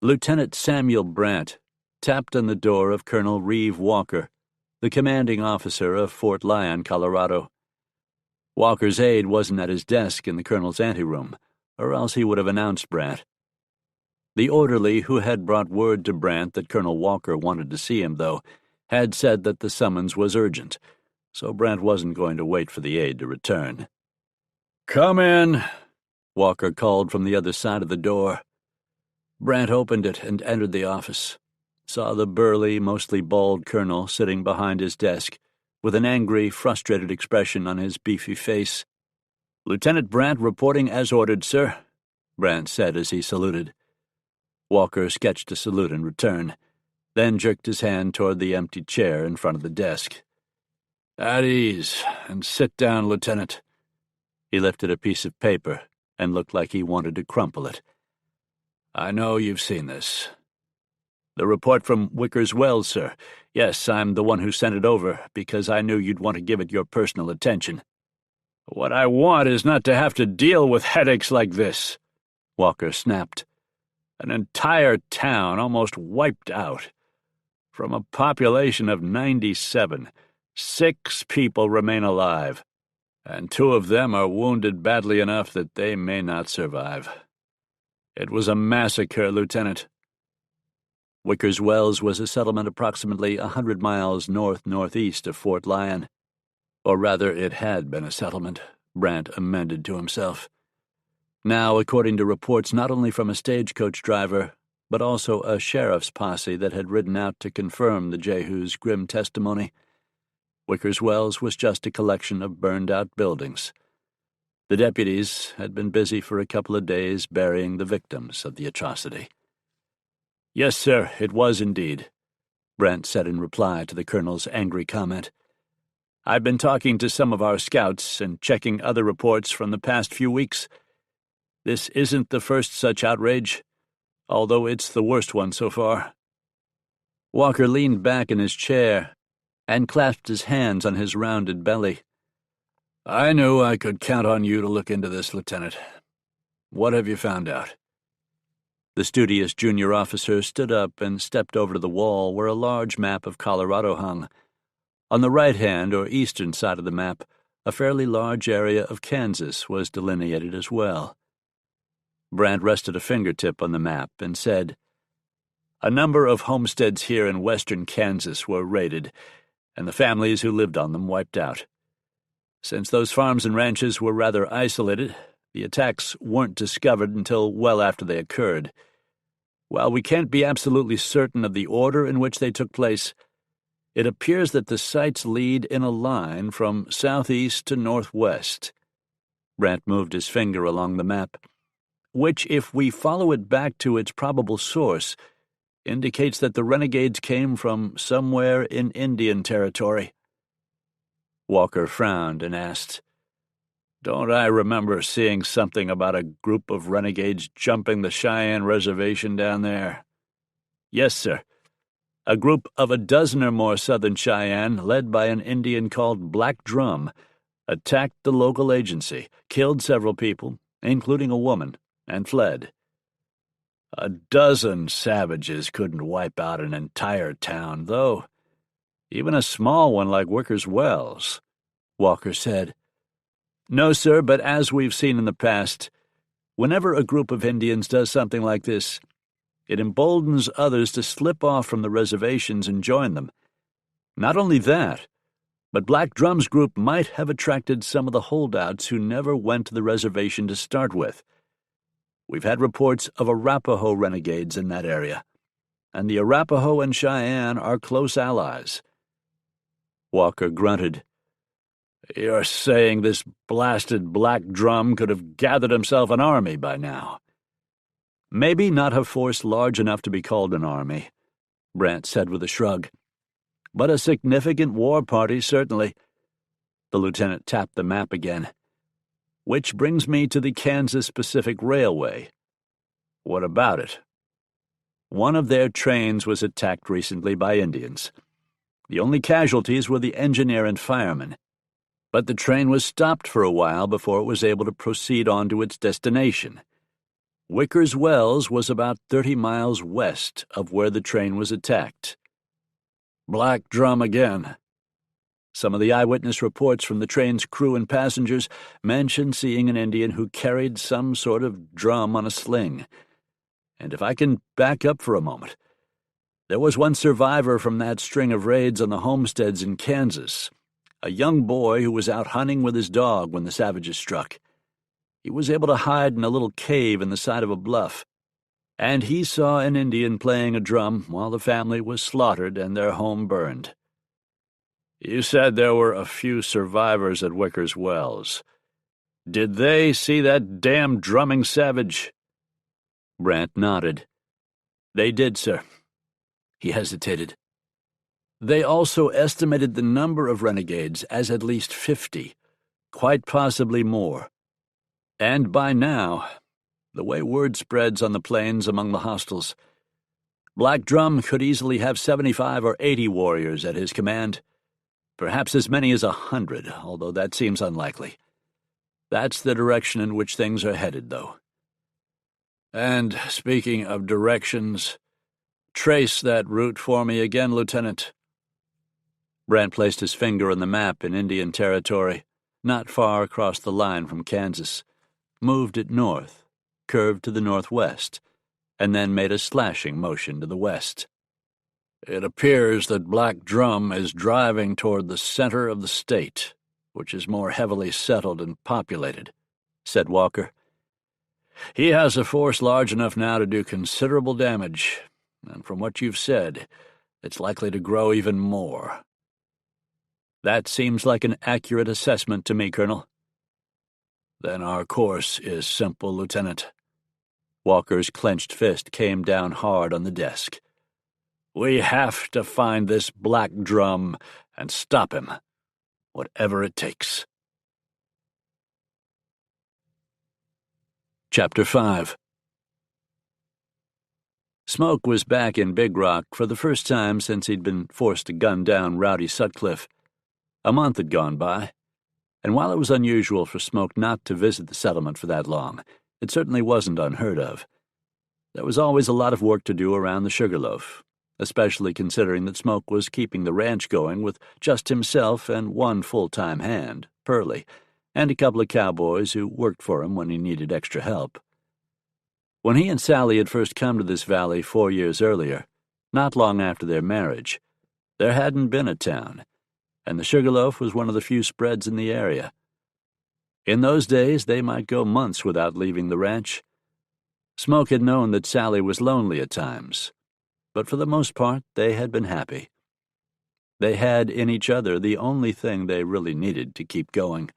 Lieutenant Samuel Brant tapped on the door of Colonel Reeve Walker, the commanding officer of Fort Lyon, Colorado. Walker's aide wasn't at his desk in the colonel's anteroom, or else he would have announced Brant. The orderly who had brought word to Brant that Colonel Walker wanted to see him, though, had said that the summons was urgent, so Brant wasn't going to wait for the aide to return. "Come in," Walker called from the other side of the door. Brant opened it and entered the office, saw the burly, mostly bald colonel sitting behind his desk, with an angry, frustrated expression on his beefy face. "Lieutenant Brant reporting as ordered, sir," Brant said as he saluted. Walker sketched a salute in return, then jerked his hand toward the empty chair in front of the desk. "At ease, and sit down, Lieutenant." He lifted a piece of paper and looked like he wanted to crumple it. "I know you've seen this." "The report from Wicker's Wells, sir. Yes, I'm the one who sent it over, because I knew you'd want to give it your personal attention." "What I want is not to have to deal with headaches like this," Walker snapped. "An entire town almost wiped out. From a population of 97, 6 people remain alive, and 2 of them are wounded badly enough that they may not survive. It was a massacre, Lieutenant." Wicker's Wells was a settlement approximately 100 miles north-northeast of Fort Lyon. Or rather, it had been a settlement, Brant amended to himself. Now, according to reports not only from a stagecoach driver, but also a sheriff's posse that had ridden out to confirm the Jehu's grim testimony, Wicker's Wells was just a collection of burned-out buildings. The deputies had been busy for a couple of days burying the victims of the atrocity. "Yes, sir, it was indeed," Brant said in reply to the colonel's angry comment. "I've been talking to some of our scouts and checking other reports from the past few weeks. This isn't the first such outrage, although it's the worst one so far." Walker leaned back in his chair and clasped his hands on his rounded belly. I knew I could count on you to look into this, Lieutenant. What have you found out? The studious junior officer stood up and stepped over to the wall where a large map of Colorado hung. On the right-hand or eastern side of the map, a fairly large area of Kansas was delineated as well. Brandt rested a fingertip on the map and said, "A number of homesteads here in western Kansas were raided, and the families who lived on them wiped out. Since those farms and ranches were rather isolated, the attacks weren't discovered until well after they occurred. While we can't be absolutely certain of the order in which they took place, it appears that the sites lead in a line from southeast to northwest." Brandt moved his finger along the map, "which, if we follow it back to its probable source, indicates that the renegades came from somewhere in Indian Territory." Walker frowned and asked, "Don't I remember seeing something about a group of renegades jumping the Cheyenne Reservation down there?" "Yes, sir. A group of a dozen or more Southern Cheyenne, led by an Indian called Black Drum, attacked the local agency, killed several people, including a woman, and fled." "A dozen savages couldn't wipe out an entire town, though. Even a small one like Wicker's Wells," Walker said. "No, sir, but as we've seen in the past, whenever a group of Indians does something like this, it emboldens others to slip off from the reservations and join them. Not only that, but Black Drum's group might have attracted some of the holdouts who never went to the reservation to start with. We've had reports of Arapaho renegades in that area, and the Arapaho and Cheyenne are close allies." Walker grunted. "You're saying this blasted Black Drum could have gathered himself an army by now?" "Maybe not a force large enough to be called an army," Brandt said with a shrug. "But a significant war party, certainly." The lieutenant tapped the map again. "Which brings me to the Kansas Pacific Railway." "What about it?" "One of their trains was attacked recently by Indians. The only casualties were the engineer and fireman. But the train was stopped for a while before it was able to proceed on to its destination. Wicker's Wells was about 30 miles west of where the train was attacked." "Black Drum again." Some of the eyewitness reports from the train's crew and passengers mentioned seeing an Indian who carried some sort of drum on a sling. And if I can back up for a moment, there was one survivor from that string of raids on the homesteads in Kansas, a young boy who was out hunting with his dog when the savages struck. He was able to hide in a little cave in the side of a bluff, and he saw an Indian playing a drum while the family was slaughtered and their home burned. "You said there were a few survivors at Wicker's Wells. Did they see that damn drumming savage?" Brandt nodded. "They did, sir." He hesitated. "They also estimated the number of renegades as at least 50, quite possibly more. And by now, the way word spreads on the plains among the hostiles, Black Drum could easily have 75 or 80 warriors at his command, perhaps as many as 100, although that seems unlikely. That's the direction in which things are headed, though." "And speaking of directions, trace that route for me again, Lieutenant." Brandt placed his finger on the map in Indian Territory, not far across the line from Kansas, moved it north, curved to the northwest, and then made a slashing motion to the west. "It appears that Black Drum is driving toward the center of the state, which is more heavily settled and populated," said Walker. "He has a force large enough now to do considerable damage, and from what you've said, it's likely to grow even more." "That seems like an accurate assessment to me, Colonel." "Then our course is simple, Lieutenant." Walker's clenched fist came down hard on the desk. "We have to find this Black Drum and stop him, whatever it takes." Chapter 5. Smoke was back in Big Rock for the first time since he'd been forced to gun down Rowdy Sutcliffe. A month had gone by. And while it was unusual for Smoke not to visit the settlement for that long, it certainly wasn't unheard of. There was always a lot of work to do around the Sugarloaf, especially considering that Smoke was keeping the ranch going with just himself and one full-time hand, Pearlie, and a couple of cowboys who worked for him when he needed extra help. When he and Sally had first come to this valley 4 years earlier, not long after their marriage, there hadn't been a town, and the Sugarloaf was one of the few spreads in the area. In those days, they might go months without leaving the ranch. Smoke had known that Sally was lonely at times, but for the most part, they had been happy. They had in each other the only thing they really needed to keep going.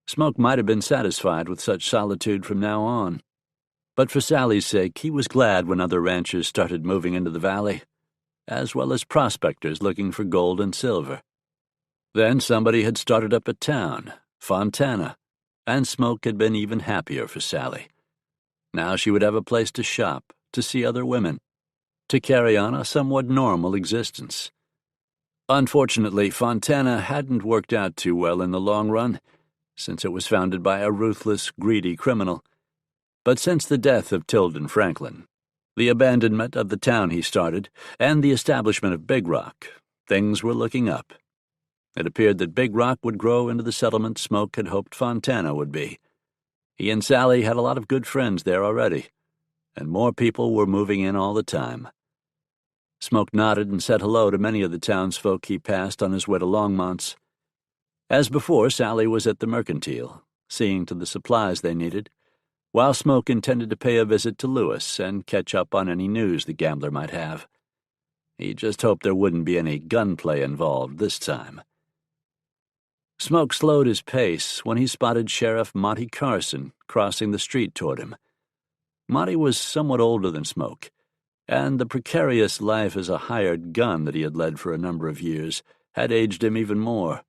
Smoke might have been satisfied with such solitude from now on, but for Sally's sake, he was glad when other ranchers started moving into the valley, as well as prospectors looking for gold and silver. Then somebody had started up a town, Fontana, and Smoke had been even happier for Sally. Now she would have a place to shop, to see other women, to carry on a somewhat normal existence. Unfortunately, Fontana hadn't worked out too well in the long run, since it was founded by a ruthless, greedy criminal. But since the death of Tilden Franklin, the abandonment of the town he started, and the establishment of Big Rock, things were looking up. It appeared that Big Rock would grow into the settlement Smoke had hoped Fontana would be. He and Sally had a lot of good friends there already, and more people were moving in all the time. Smoke nodded and said hello to many of the townsfolk he passed on his way to Longmont's. As before, Sally was at the mercantile, seeing to the supplies they needed, while Smoke intended to pay a visit to Lewis and catch up on any news the gambler might have. He just hoped there wouldn't be any gunplay involved this time. Smoke slowed his pace when he spotted Sheriff Monty Carson crossing the street toward him. Monty was somewhat older than Smoke, and the precarious life as a hired gun that he had led for a number of years had aged him even more.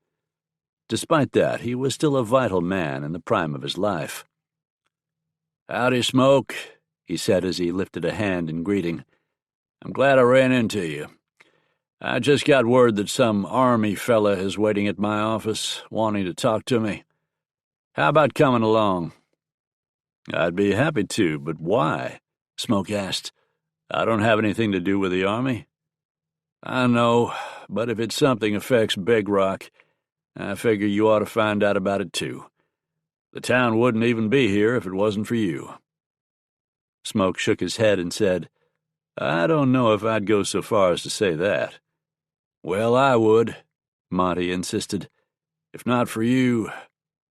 Despite that, he was still a vital man in the prime of his life. "Howdy, Smoke," he said as he lifted a hand in greeting. "I'm glad I ran into you. I just got word that some Army fella is waiting at my office, wanting to talk to me. How about coming along?" "I'd be happy to, but why?" Smoke asked. "I don't have anything to do with the Army." "I know, but if it's something affects Big Rock, I figure you ought to find out about it too. The town wouldn't even be here if it wasn't for you." Smoke shook his head and said, "I don't know if I'd go so far as to say that." "Well, I would," Monty insisted. "If not for you,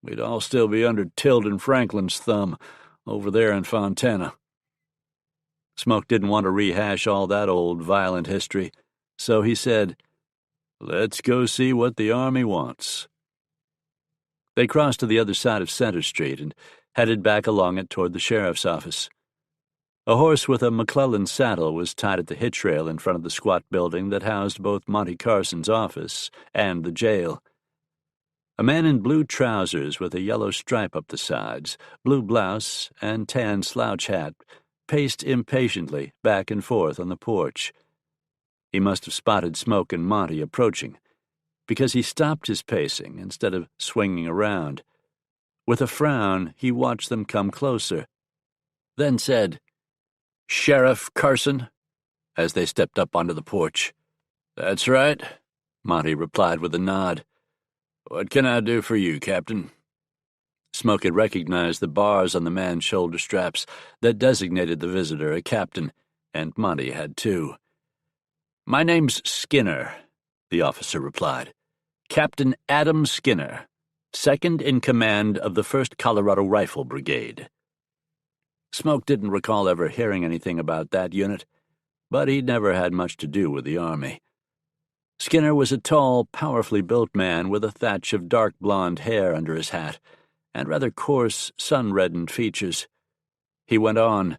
we'd all still be under Tilden Franklin's thumb over there in Fontana." Smoke didn't want to rehash all that old violent history, so he said, "Let's go see what the Army wants." They crossed to the other side of Center Street and headed back along it toward the sheriff's office. A horse with a McClellan saddle was tied at the hitch rail in front of the squat building that housed both Monty Carson's office and the jail. A man in blue trousers with a yellow stripe up the sides, blue blouse, and tan slouch hat paced impatiently back and forth on the porch. He must have spotted Smoke and Monty approaching, because he stopped his pacing instead of swinging around. With a frown, he watched them come closer, then said, "Sheriff Carson," as they stepped up onto the porch. "That's right," Monty replied with a nod. "What can I do for you, Captain?" Smoke had recognized the bars on the man's shoulder straps that designated the visitor a captain, and Monty had too. "My name's Skinner," the officer replied. "Captain Adam Skinner, second in command of the 1st Colorado Rifle Brigade." Smoke didn't recall ever hearing anything about that unit, but he'd never had much to do with the Army. Skinner was a tall, powerfully built man with a thatch of dark blonde hair under his hat and rather coarse, sun-reddened features. He went on,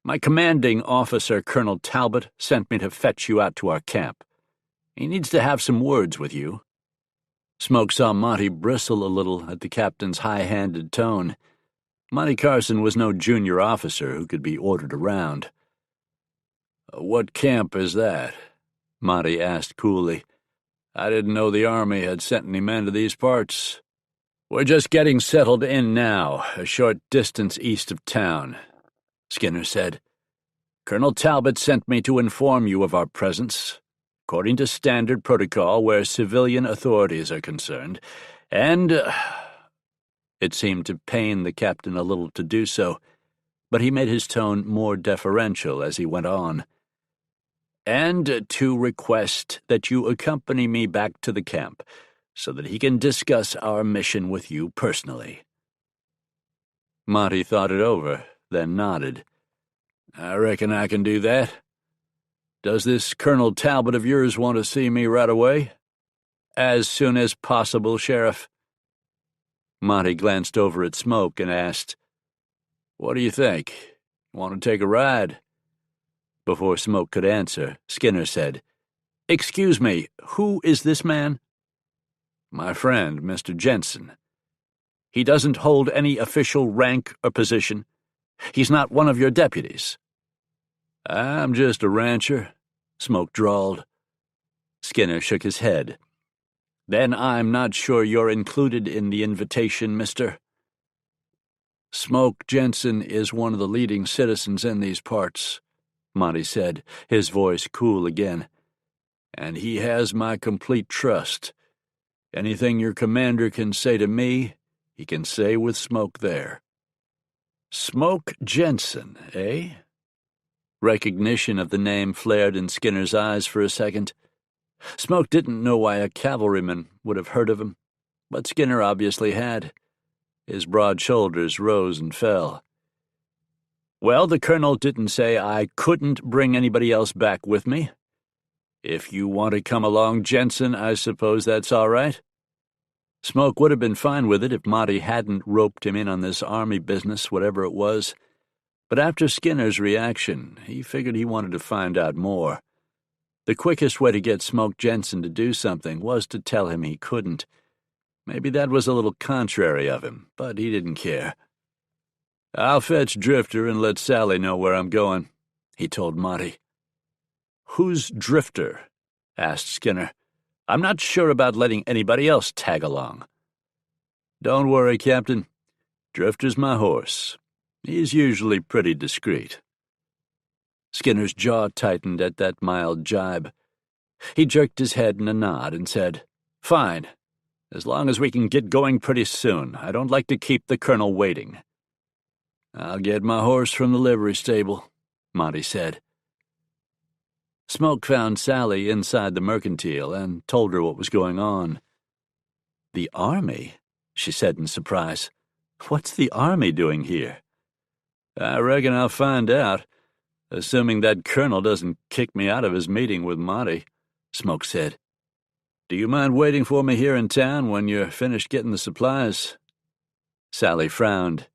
"My commanding officer, Colonel Talbot, sent me to fetch you out to our camp. He needs to have some words with you." Smoke saw Monty bristle a little at the captain's high-handed tone. Monty Carson was no junior officer who could be ordered around. "What camp is that?" Monty asked coolly. I didn't know the Army had sent any men to these parts. We're just getting settled in now, a short distance east of town," Skinner said. "Colonel Talbot sent me to inform you of our presence, according to standard protocol where civilian authorities are concerned, and—" It seemed to pain the captain a little to do so, but he made his tone more deferential as he went on. "And to request that you accompany me back to the camp, so that he can discuss our mission with you personally." Monty thought it over, then nodded. "I reckon I can do that. Does this Colonel Talbot of yours want to see me right away?" "As soon as possible, Sheriff." Monty glanced over at Smoke and asked, "What do you think? Want to take a ride?" Before Smoke could answer, Skinner said, "Excuse me, who is this man?" "My friend, Mr. Jenson. He doesn't hold any official rank or position. He's not one of your deputies." "I'm just a rancher," Smoke drawled. Skinner shook his head. "Then I'm not sure you're included in the invitation, mister." "Smoke Jenson is one of the leading citizens in these parts," Monty said, his voice cool again. "And he has my complete trust. Anything your commander can say to me, he can say with Smoke there." "Smoke Jenson, eh?" Recognition of the name flared in Skinner's eyes for a second. Smoke didn't know why a cavalryman would have heard of him, but Skinner obviously had. His broad shoulders rose and fell. "Well, the colonel didn't say I couldn't bring anybody else back with me. If you want to come along, Jenson, I suppose that's all right." Smoke would have been fine with it if Monty hadn't roped him in on this army business, whatever it was. But after Skinner's reaction, he figured he wanted to find out more. The quickest way to get Smoke Jenson to do something was to tell him he couldn't. Maybe that was a little contrary of him, but he didn't care. "I'll fetch Drifter and let Sally know where I'm going," he told Monty. "Who's Drifter?" asked Skinner. "I'm not sure about letting anybody else tag along." "Don't worry, Captain. Drifter's my horse. He's usually pretty discreet." Skinner's jaw tightened at that mild jibe. He jerked his head in a nod and said, "Fine. As long as we can get going pretty soon. I don't like to keep the colonel waiting." "I'll get my horse from the livery stable," Monty said. Smoke found Sally inside the mercantile and told her what was going on. "The Army?" she said in surprise. "What's the Army doing here?" "I reckon I'll find out, assuming that colonel doesn't kick me out of his meeting with Monty," Smoke said. "Do you mind waiting for me here in town when you're finished getting the supplies?" Sally frowned.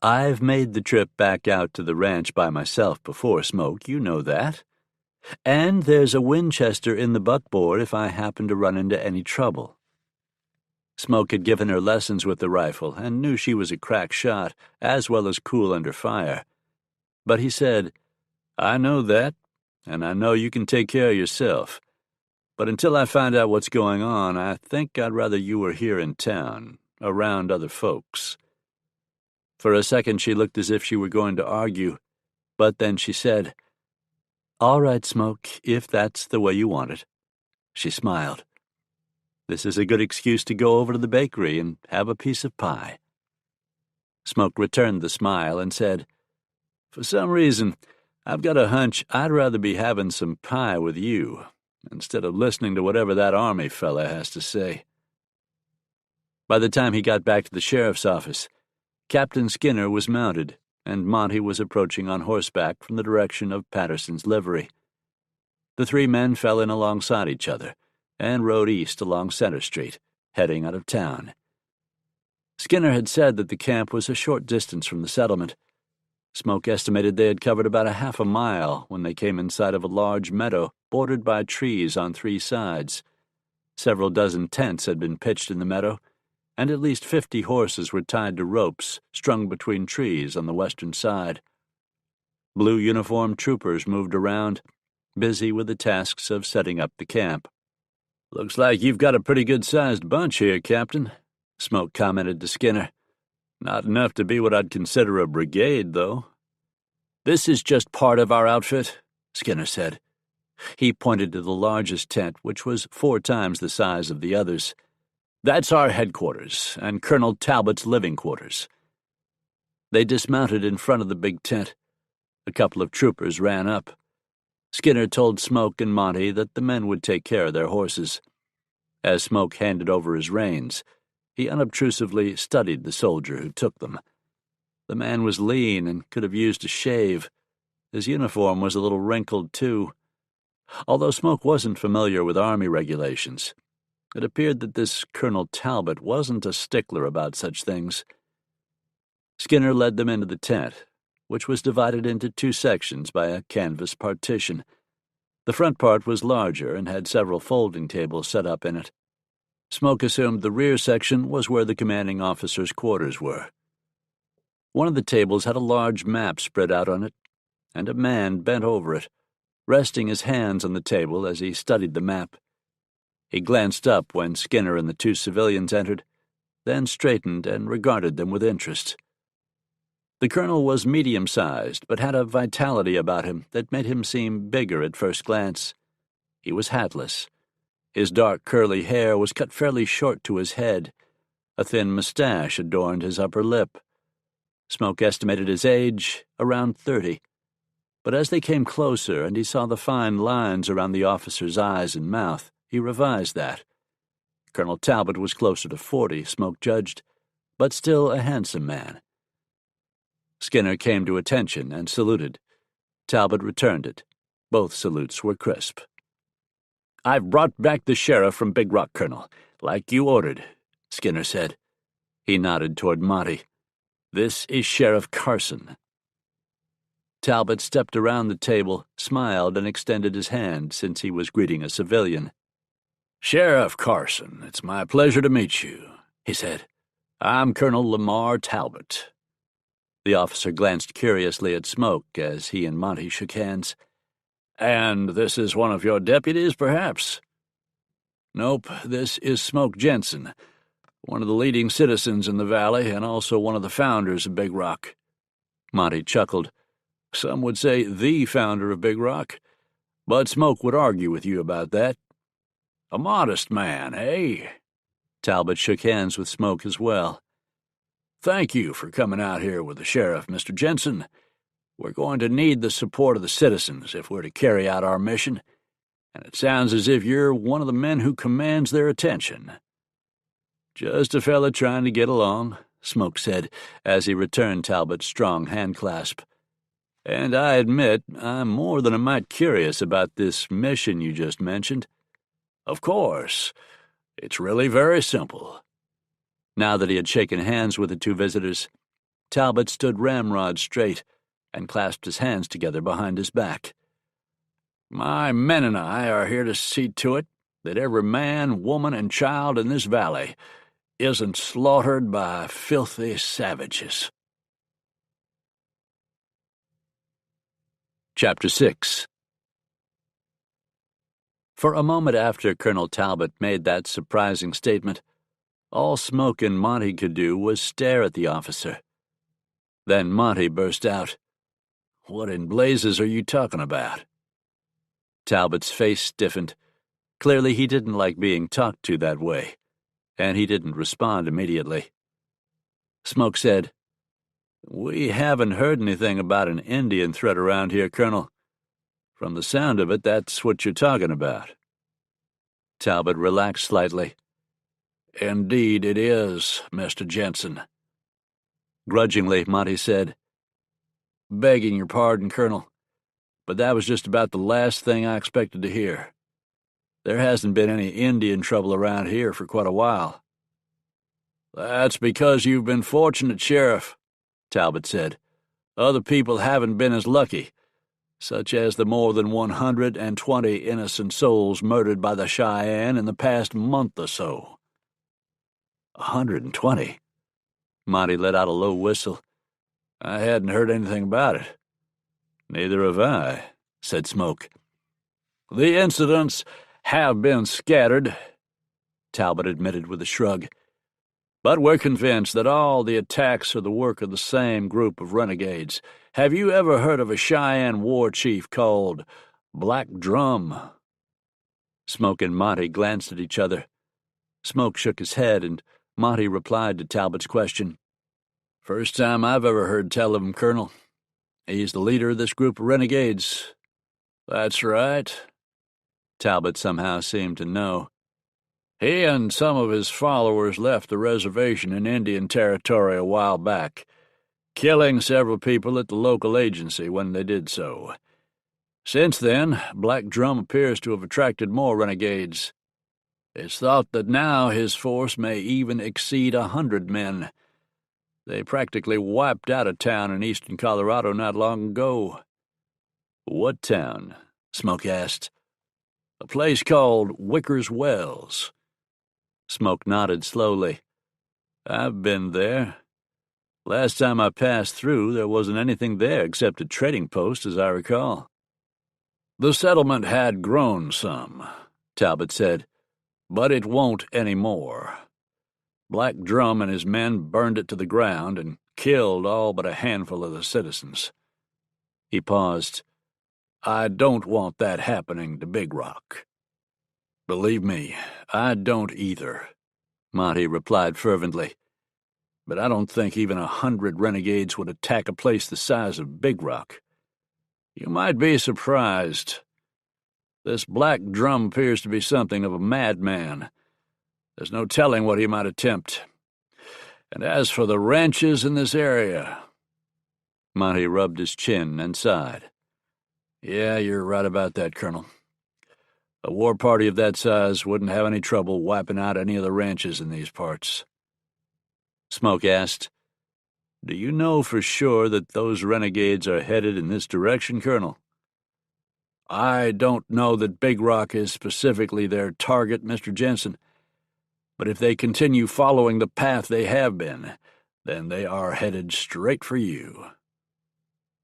"I've made the trip back out to the ranch by myself before, Smoke, you know that. And there's a Winchester in the buckboard if I happen to run into any trouble." Smoke had given her lessons with the rifle and knew she was a crack shot, as well as cool under fire. But he said, "I know that, and I know you can take care of yourself. But until I find out what's going on, I think I'd rather you were here in town, around other folks." For a second she looked as if she were going to argue, but then she said, "All right, Smoke, if that's the way you want it." She smiled. "This is a good excuse to go over to the bakery and have a piece of pie." Smoke returned the smile and said, "For some reason, I've got a hunch I'd rather be having some pie with you, instead of listening to whatever that Army fella has to say." By the time he got back to the sheriff's office, Captain Skinner was mounted, and Monty was approaching on horseback from the direction of Patterson's livery. The three men fell in alongside each other and rode east along Center Street, heading out of town. Skinner had said that the camp was a short distance from the settlement. Smoke estimated they had covered about a half a mile when they came in sight of a large meadow bordered by trees on three sides. Several dozen tents had been pitched in the meadow, and at least 50 horses were tied to ropes strung between trees on the western side. Blue uniformed troopers moved around, busy with the tasks of setting up the camp. Looks like you've got a pretty good-sized bunch here, Captain, Smoke commented to Skinner. Not enough to be what I'd consider a brigade, though. This is just part of our outfit, Skinner said. He pointed to the largest tent, which was 4 times the size of the others. That's our headquarters, and Colonel Talbot's living quarters. They dismounted in front of the big tent. A couple of troopers ran up. Skinner told Smoke and Monty that the men would take care of their horses. As Smoke handed over his reins, he unobtrusively studied the soldier who took them. The man was lean and could have used a shave. His uniform was a little wrinkled, too. Although Smoke wasn't familiar with Army regulations, it appeared that this Colonel Talbot wasn't a stickler about such things. Skinner led them into the tent, which was divided into 2 sections by a canvas partition. The front part was larger and had several folding tables set up in it. Smoke assumed the rear section was where the commanding officer's quarters were. One of the tables had a large map spread out on it, and a man bent over it, resting his hands on the table as he studied the map. He glanced up when Skinner and the 2 civilians entered, then straightened and regarded them with interest. The colonel was medium-sized, but had a vitality about him that made him seem bigger at first glance. He was hatless. His dark curly hair was cut fairly short to his head. A thin mustache adorned his upper lip. Smoke estimated his age around 30. But as they came closer and he saw the fine lines around the officer's eyes and mouth, he revised that. Colonel Talbot was closer to 40, Smoke judged, but still a handsome man. Skinner came to attention and saluted. Talbot returned it. Both salutes were crisp. "I've brought back the sheriff from Big Rock, Colonel, like you ordered," Skinner said. He nodded toward Monty. "This is Sheriff Carson." Talbot stepped around the table, smiled, and extended his hand since he was greeting a civilian. "Sheriff Carson, it's my pleasure to meet you," he said. "I'm Colonel Lamar Talbot." The officer glanced curiously at Smoke as he and Monty shook hands. "And this is one of your deputies, perhaps?" "Nope, this is Smoke Jenson, one of the leading citizens in the valley and also one of the founders of Big Rock." Monty chuckled. "Some would say the founder of Big Rock, but Smoke would argue with you about that. A modest man, eh?" Talbot shook hands with Smoke as well. "Thank you for coming out here with the sheriff, Mr. Jenson. We're going to need the support of the citizens if we're to carry out our mission, and it sounds as if you're one of the men who commands their attention." "Just a fella trying to get along," Smoke said as he returned Talbot's strong handclasp. "And I admit I'm more than a mite curious about this mission you just mentioned." "Of course. It's really very simple." Now that he had shaken hands with the 2 visitors, Talbot stood ramrod straight and clasped his hands together behind his back. "My men and I are here to see to it that every man, woman, and child in this valley isn't slaughtered by filthy savages." Chapter 6. For a moment after Colonel Talbot made that surprising statement, all Smoke and Monty could do was stare at the officer. Then Monty burst out, "What in blazes are you talking about?" Talbot's face stiffened. Clearly he didn't like being talked to that way, and he didn't respond immediately. Smoke said, "We haven't heard anything about an Indian threat around here, Colonel. From the sound of it, that's what you're talking about." Talbot relaxed slightly. "Indeed it is, Mr. Jenson." Grudgingly, Monty said, "Begging your pardon, Colonel, but that was just about the last thing I expected to hear. There hasn't been any Indian trouble around here for quite a while." "That's because you've been fortunate, Sheriff," Talbot said. "Other people haven't been as lucky, such as the more than 120 innocent souls murdered by the Cheyenne in the past month or so." 120? Monty let out a low whistle. "I hadn't heard anything about it." "Neither have I," said Smoke. "The incidents have been scattered," Talbot admitted with a shrug. "But we're convinced that all the attacks are the work of the same group of renegades. Have you ever heard of a Cheyenne war chief called Black Drum?" Smoke and Monty glanced at each other. Smoke shook his head, and Monty replied to Talbot's question. "First time I've ever heard tell of him, Colonel. He's the leader of this group of renegades." "That's right." Talbot somehow seemed to know. "He and some of his followers left the reservation in Indian Territory a while back, killing several people at the local agency when they did so. Since then, Black Drum appears to have attracted more renegades. It's thought that now his force may even exceed 100 men. They practically wiped out a town in eastern Colorado not long ago." "What town?" Smoke asked. "A place called Wicker's Wells." Smoke nodded slowly. "I've been there. Last time I passed through, there wasn't anything there except a trading post, as I recall." "The settlement had grown some," Talbot said, "but it won't any more. Black Drum and his men burned it to the ground and killed all but a handful of the citizens." He paused. "I don't want that happening to Big Rock." "Believe me, I don't either," Monty replied fervently. "But I don't think even 100 renegades would attack a place the size of Big Rock. You might be surprised. This Black Drum appears to be something of a madman. There's no telling what he might attempt. And as for the ranches in this area—" Monty rubbed his chin and sighed. "Yeah, you're right about that, Colonel. A war party of that size wouldn't have any trouble wiping out any of the ranches in these parts." Smoke asked, "Do you know for sure that those renegades are headed in this direction, Colonel?" "I don't know that Big Rock is specifically their target, Mr. Jensen. But if they continue following the path they have been, then they are headed straight for you."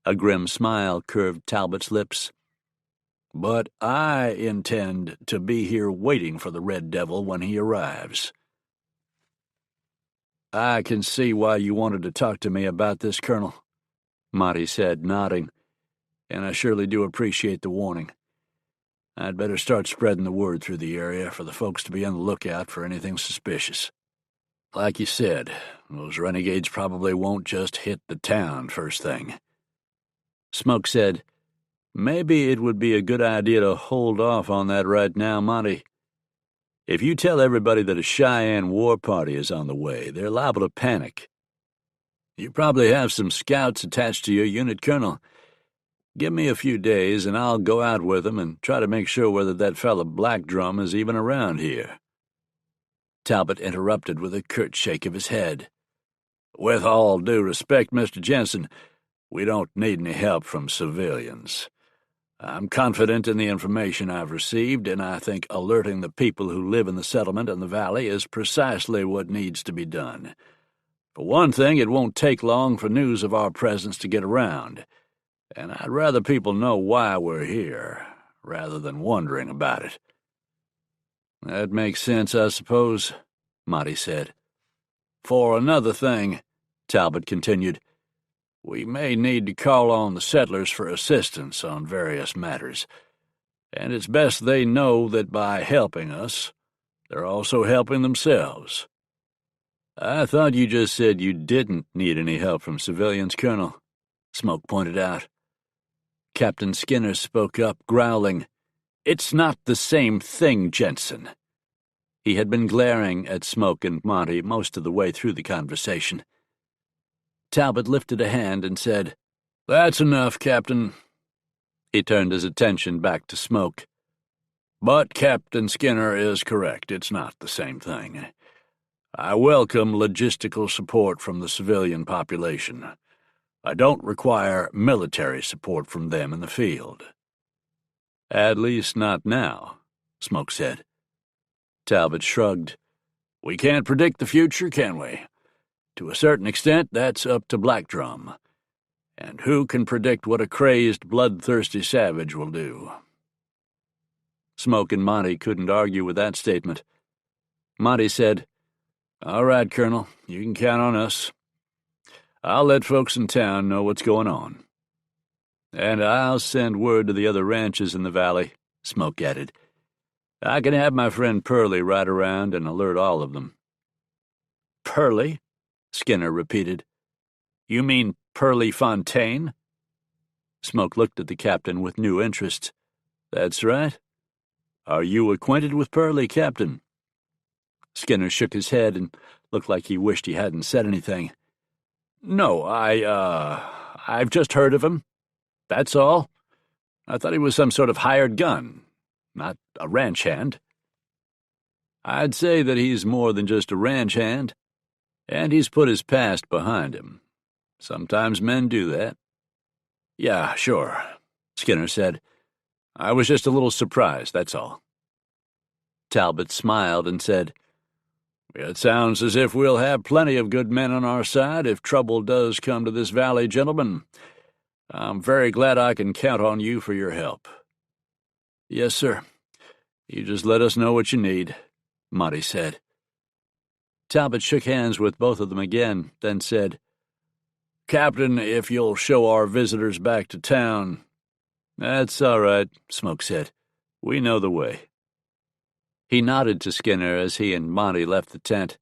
A grim smile curved Talbot's lips. "But I intend to be here waiting for the Red Devil when he arrives." "I can see why you wanted to talk to me about this, Colonel," Monty said, nodding, "and I surely do appreciate the warning. I'd better start spreading the word through the area for the folks to be on the lookout for anything suspicious. Like you said, those renegades probably won't just hit the town first thing." Smoke said, "Maybe it would be a good idea to hold off on that right now, Monty. If you tell everybody that a Cheyenne war party is on the way, they're liable to panic. You probably have some scouts attached to your unit, Colonel. Give me a few days, and I'll go out with them and try to make sure whether that fellow Black Drum is even around here." Talbot interrupted with a curt shake of his head. "With all due respect, Mr. Jensen, we don't need any help from civilians. I'm confident in the information I've received, and I think alerting the people who live in the settlement and the valley is precisely what needs to be done. For one thing, it won't take long for news of our presence to get around, and I'd rather people know why we're here, rather than wondering about it." "That makes sense, I suppose," Monty said. "For another thing," Talbot continued, "we may need to call on the settlers for assistance on various matters, and it's best they know that by helping us, they're also helping themselves." "I thought you just said you didn't need any help from civilians, Colonel," Smoke pointed out. Captain Skinner spoke up, growling, "It's not the same thing, Jensen." He had been glaring at Smoke and Monty most of the way through the conversation. Talbot lifted a hand and said, "That's enough, Captain." He turned his attention back to Smoke. "But Captain Skinner is correct. It's not the same thing. I welcome logistical support from the civilian population. I don't require military support from them in the field." "At least not now," Smoke said. Talbot shrugged. "We can't predict the future, can we? To a certain extent, that's up to Black Drum. And who can predict what a crazed, bloodthirsty savage will do?" Smoke and Monty couldn't argue with that statement. Monty said, "All right, Colonel, you can count on us. I'll let folks in town know what's going on." "And I'll send word to the other ranches in the valley," Smoke added. "I can have my friend Pearlie ride around and alert all of them." "Pearlie?" Skinner repeated. "You mean Pearlie Fontaine?" Smoke looked at the captain with new interest. "That's right. Are you acquainted with Pearlie, Captain?" Skinner shook his head and looked like he wished he hadn't said anything. "No, I've just heard of him. That's all. I thought he was some sort of hired gun, not a ranch hand." "I'd say that he's more than just a ranch hand, and he's put his past behind him. Sometimes men do that." "Yeah, sure," Skinner said. "I was just a little surprised, that's all." Talbot smiled and said, "It sounds as if we'll have plenty of good men on our side if trouble does come to this valley, gentlemen. I'm very glad I can count on you for your help." "Yes, sir. You just let us know what you need," Monty said. Talbot shook hands with both of them again, then said, "Captain, if you'll show our visitors back to town—" "That's all right," Smoke said. "We know the way." He nodded to Skinner as he and Monty left the tent.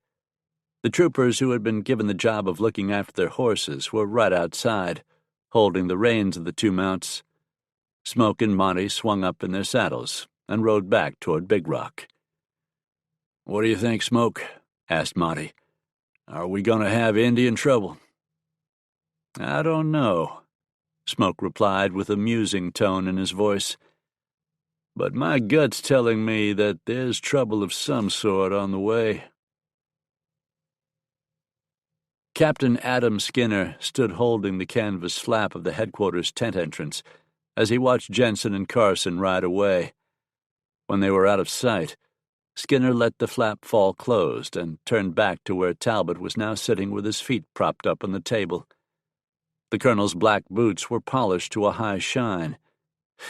The troopers who had been given the job of looking after their horses were right outside, holding the reins of the two mounts. Smoke and Monty swung up in their saddles and rode back toward Big Rock. "What do you think, Smoke?" asked Monty. "Are we going to have Indian trouble?" "I don't know," Smoke replied with a musing tone in his voice. "But my gut's telling me that there's trouble of some sort on the way." Captain Adam Skinner stood holding the canvas flap of the headquarters tent entrance as he watched Jenson and Carson ride away. When they were out of sight, Skinner let the flap fall closed and turned back to where Talbot was now sitting with his feet propped up on the table. The colonel's black boots were polished to a high shine.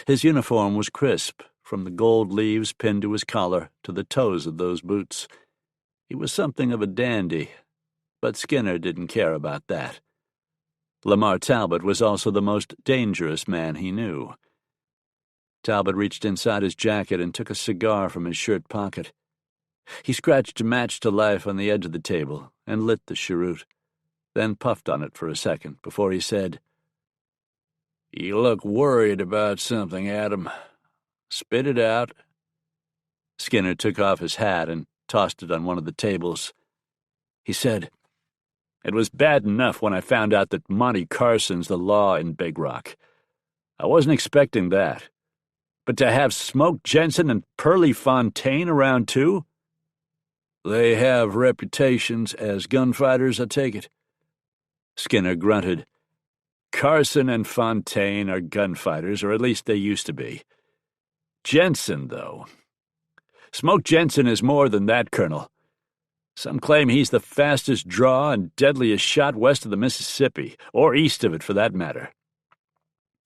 His uniform was crisp, from the gold leaves pinned to his collar to the toes of those boots. He was something of a dandy, but Skinner didn't care about that. Lamar Talbot was also the most dangerous man he knew. Talbot reached inside his jacket and took a cigar from his shirt pocket. He scratched a match to life on the edge of the table and lit the cheroot, then puffed on it for a second before he said, "You look worried about something, Adam. Spit it out." Skinner took off his hat and tossed it on one of the tables. He said, "It was bad enough when I found out that Monty Carson's the law in Big Rock. I wasn't expecting that. But to have Smoke Jenson and Pearlie Fontaine around, too?" "They have reputations as gunfighters, I take it." Skinner grunted. "Carson and Fontaine are gunfighters, or at least they used to be. Jenson, though. Smoke Jenson is more than that, Colonel. Some claim he's the fastest draw and deadliest shot west of the Mississippi, or east of it for that matter."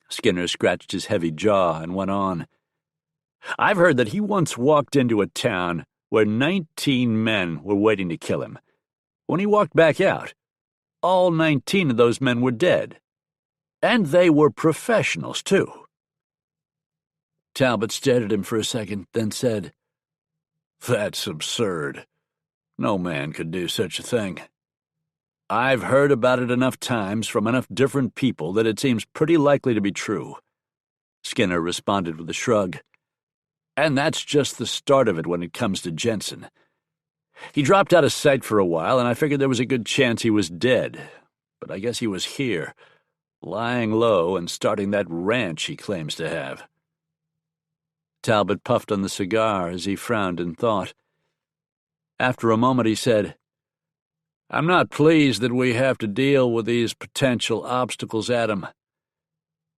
Skinner scratched his heavy jaw and went on. "I've heard that he once walked into a town where 19 men were waiting to kill him. When he walked back out, all 19 of those men were dead. And they were professionals, too." Talbot stared at him for a second, then said, "That's absurd. No man could do such a thing." "I've heard about it enough times from enough different people that it seems pretty likely to be true," Skinner responded with a shrug. "And that's just the start of it when it comes to Jenson. He dropped out of sight for a while, and I figured there was a good chance he was dead. But I guess he was here, lying low and starting that ranch he claims to have." Talbot puffed on the cigar as he frowned in thought. After a moment he said, "I'm not pleased that we have to deal with these potential obstacles, Adam.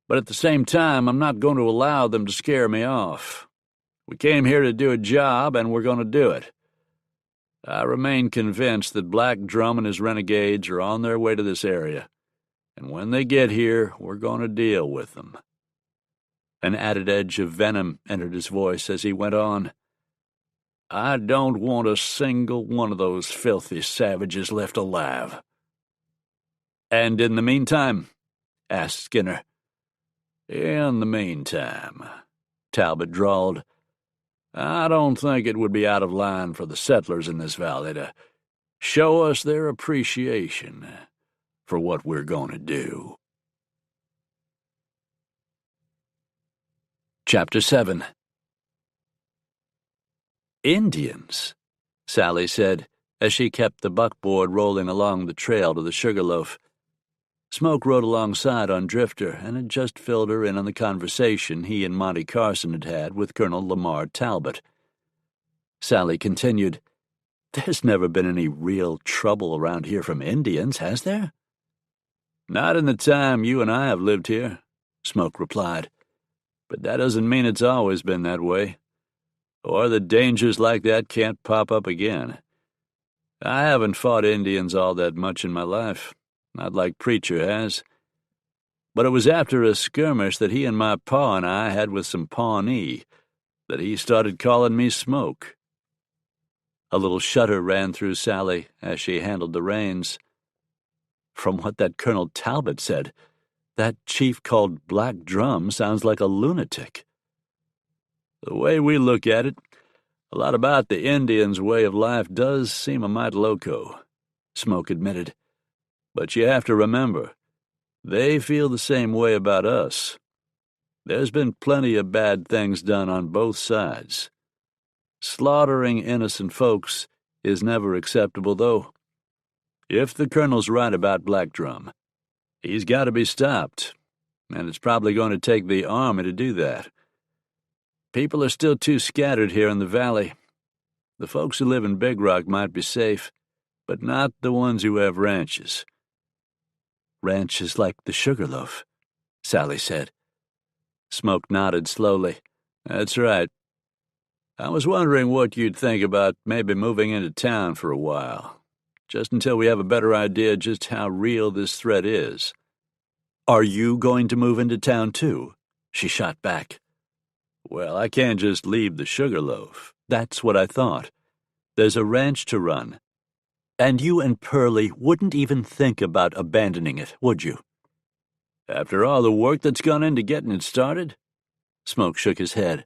But at the same time, I'm not going to allow them to scare me off. We came here to do a job, and we're going to do it. I remain convinced that Black Drum and his renegades are on their way to this area, and when they get here, we're going to deal with them." An added edge of venom entered his voice as he went on. I don't want a single one of those filthy savages left alive. And in the meantime? Asked Skinner. In the meantime, Talbot drawled, I don't think it would be out of line for the settlers in this valley to show us their appreciation for what we're going to do. Chapter 7. Indians, Sally said, as she kept the buckboard rolling along the trail to the Sugarloaf. Smoke rode alongside on Drifter and had just filled her in on the conversation he and Monty Carson had had with Colonel Lamar Talbot. Sally continued, There's never been any real trouble around here from Indians, has there? Not in the time you and I have lived here, Smoke replied. But that doesn't mean it's always been that way, or that dangers like that can't pop up again. I haven't fought Indians all that much in my life, not like Preacher has. But it was after a skirmish that he and my pa and I had with some Pawnee that he started calling me Smoke. A little shudder ran through Sally as she handled the reins. From what that Colonel Talbot said, that chief called Black Drum sounds like a lunatic. The way we look at it, a lot about the Indians' way of life does seem a mite loco, Smoke admitted. But you have to remember, they feel the same way about us. There's been plenty of bad things done on both sides. Slaughtering innocent folks is never acceptable, though. If the Colonel's right about Black Drum, he's got to be stopped, and it's probably going to take the army to do that. People are still too scattered here in the valley. The folks who live in Big Rock might be safe, but not the ones who have ranches. Ranches like the Sugarloaf, Sally said. Smoke nodded slowly. That's right. I was wondering what you'd think about maybe moving into town for a while, just until we have a better idea just how real this threat is. Are you going to move into town too? She shot back. Well, I can't just leave the Sugarloaf. That's what I thought. There's a ranch to run. And you and Pearlie wouldn't even think about abandoning it, would you? After all the work that's gone into getting it started? Smoke shook his head.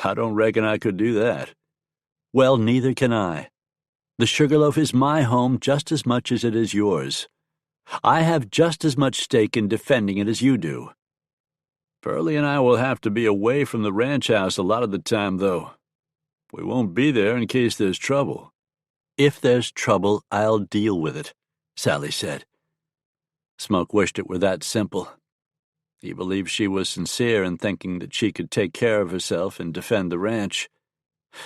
I don't reckon I could do that. Well, neither can I. The Sugarloaf is my home just as much as it is yours. I have just as much stake in defending it as you do. Pearlie and I will have to be away from the ranch house a lot of the time, though. We won't be there in case there's trouble. If there's trouble, I'll deal with it, Sally said. Smoke wished it were that simple. He believed she was sincere in thinking that she could take care of herself and defend the ranch.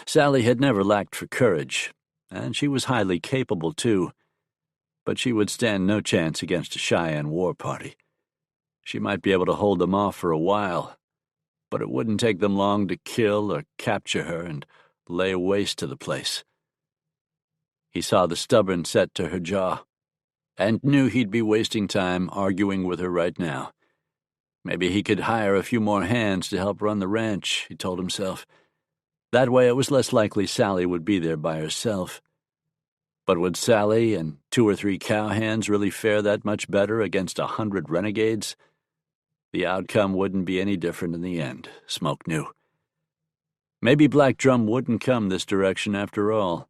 Sally had never lacked for courage, and she was highly capable, too. But she would stand no chance against a Cheyenne war party. She might be able to hold them off for a while, but it wouldn't take them long to kill or capture her and lay waste to the place. He saw the stubborn set to her jaw, and knew he'd be wasting time arguing with her right now. Maybe he could hire a few more hands to help run the ranch, he told himself. That way it was less likely Sally would be there by herself. But would Sally and 2 or 3 cowhands really fare that much better against 100 renegades? The outcome wouldn't be any different in the end, Smoke knew. Maybe Black Drum wouldn't come this direction after all.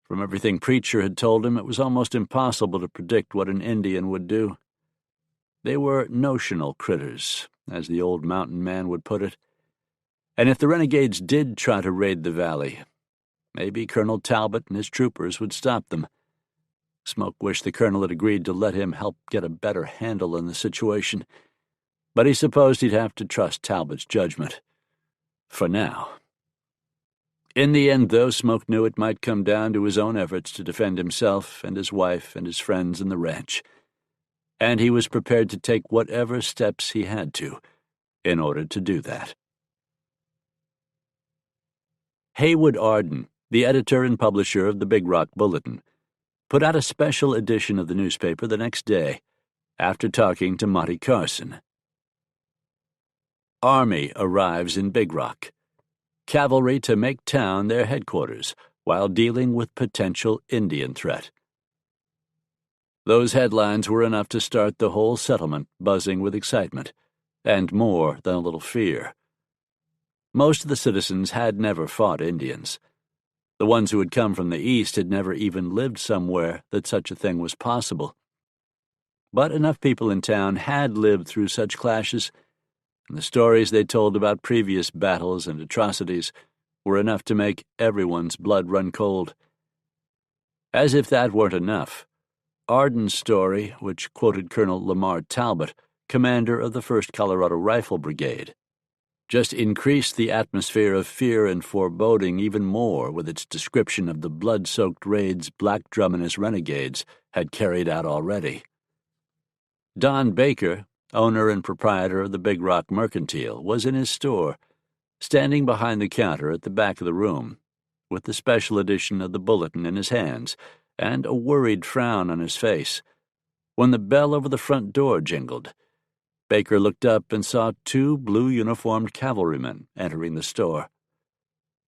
From everything Preacher had told him, it was almost impossible to predict what an Indian would do. They were notional critters, as the old mountain man would put it. And if the renegades did try to raid the valley, maybe Colonel Talbot and his troopers would stop them. Smoke wished the colonel had agreed to let him help get a better handle on the situation, but he supposed he'd have to trust Talbot's judgment. For now. In the end, though, Smoke knew it might come down to his own efforts to defend himself and his wife and his friends in the ranch, and he was prepared to take whatever steps he had to in order to do that. Haywood Arden, the editor and publisher of the Big Rock Bulletin, put out a special edition of the newspaper the next day, after talking to Monty Carson. Army arrives in Big Rock. Cavalry to make town their headquarters while dealing with potential Indian threat. Those headlines were enough to start the whole settlement buzzing with excitement, and more than a little fear. Most of the citizens had never fought Indians. The ones who had come from the east had never even lived somewhere that such a thing was possible. But enough people in town had lived through such clashes, and the stories they told about previous battles and atrocities were enough to make everyone's blood run cold. As if that weren't enough, Arden's story, which quoted Colonel Lamar Talbot, commander of the 1st Colorado Rifle Brigade, just increased the atmosphere of fear and foreboding even more with its description of the blood-soaked raids Black Drum and his renegades had carried out already. Don Baker, owner and proprietor of the Big Rock Mercantile, was in his store, standing behind the counter at the back of the room, with the special edition of the Bulletin in his hands and a worried frown on his face, when the bell over the front door jingled. Baker looked up and saw 2 blue-uniformed cavalrymen entering the store.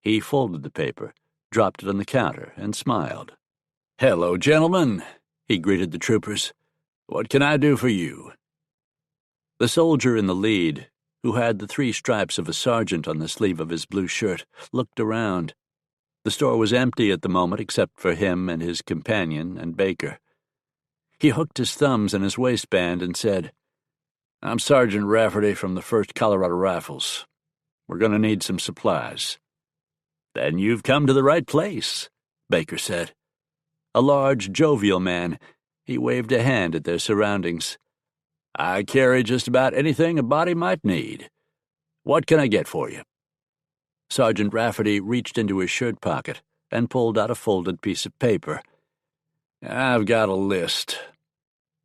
He folded the paper, dropped it on the counter, and smiled. "Hello, gentlemen," he greeted the troopers. "What can I do for you?" The soldier in the lead, who had the 3 stripes of a sergeant on the sleeve of his blue shirt, looked around. The store was empty at the moment except for him and his companion and Baker. He hooked his thumbs in his waistband and said, "I'm Sergeant Rafferty from the 1st Colorado Rifles. We're going to need some supplies." "Then you've come to the right place," Baker said. A large, jovial man, he waved a hand at their surroundings. "I carry just about anything a body might need. What can I get for you?" Sergeant Rafferty reached into his shirt pocket and pulled out a folded piece of paper. "I've got a list."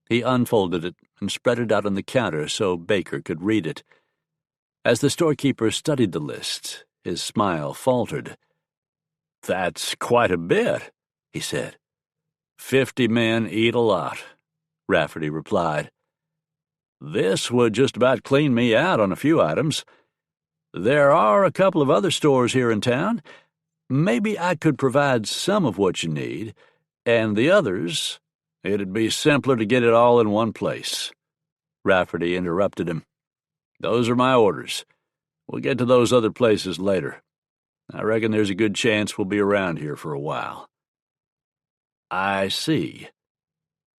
He unfolded it and spread it out on the counter so Baker could read it. As the storekeeper studied the list, his smile faltered. "That's quite a bit," he said. "50 men eat a lot," Rafferty replied. "This would just about clean me out on a few items. There are a couple of other stores here in town. Maybe I could provide some of what you need, and the others, it'd be simpler to get it all in one place." Rafferty interrupted him. "Those are my orders. We'll get to those other places later. I reckon there's a good chance we'll be around here for a while." "I see."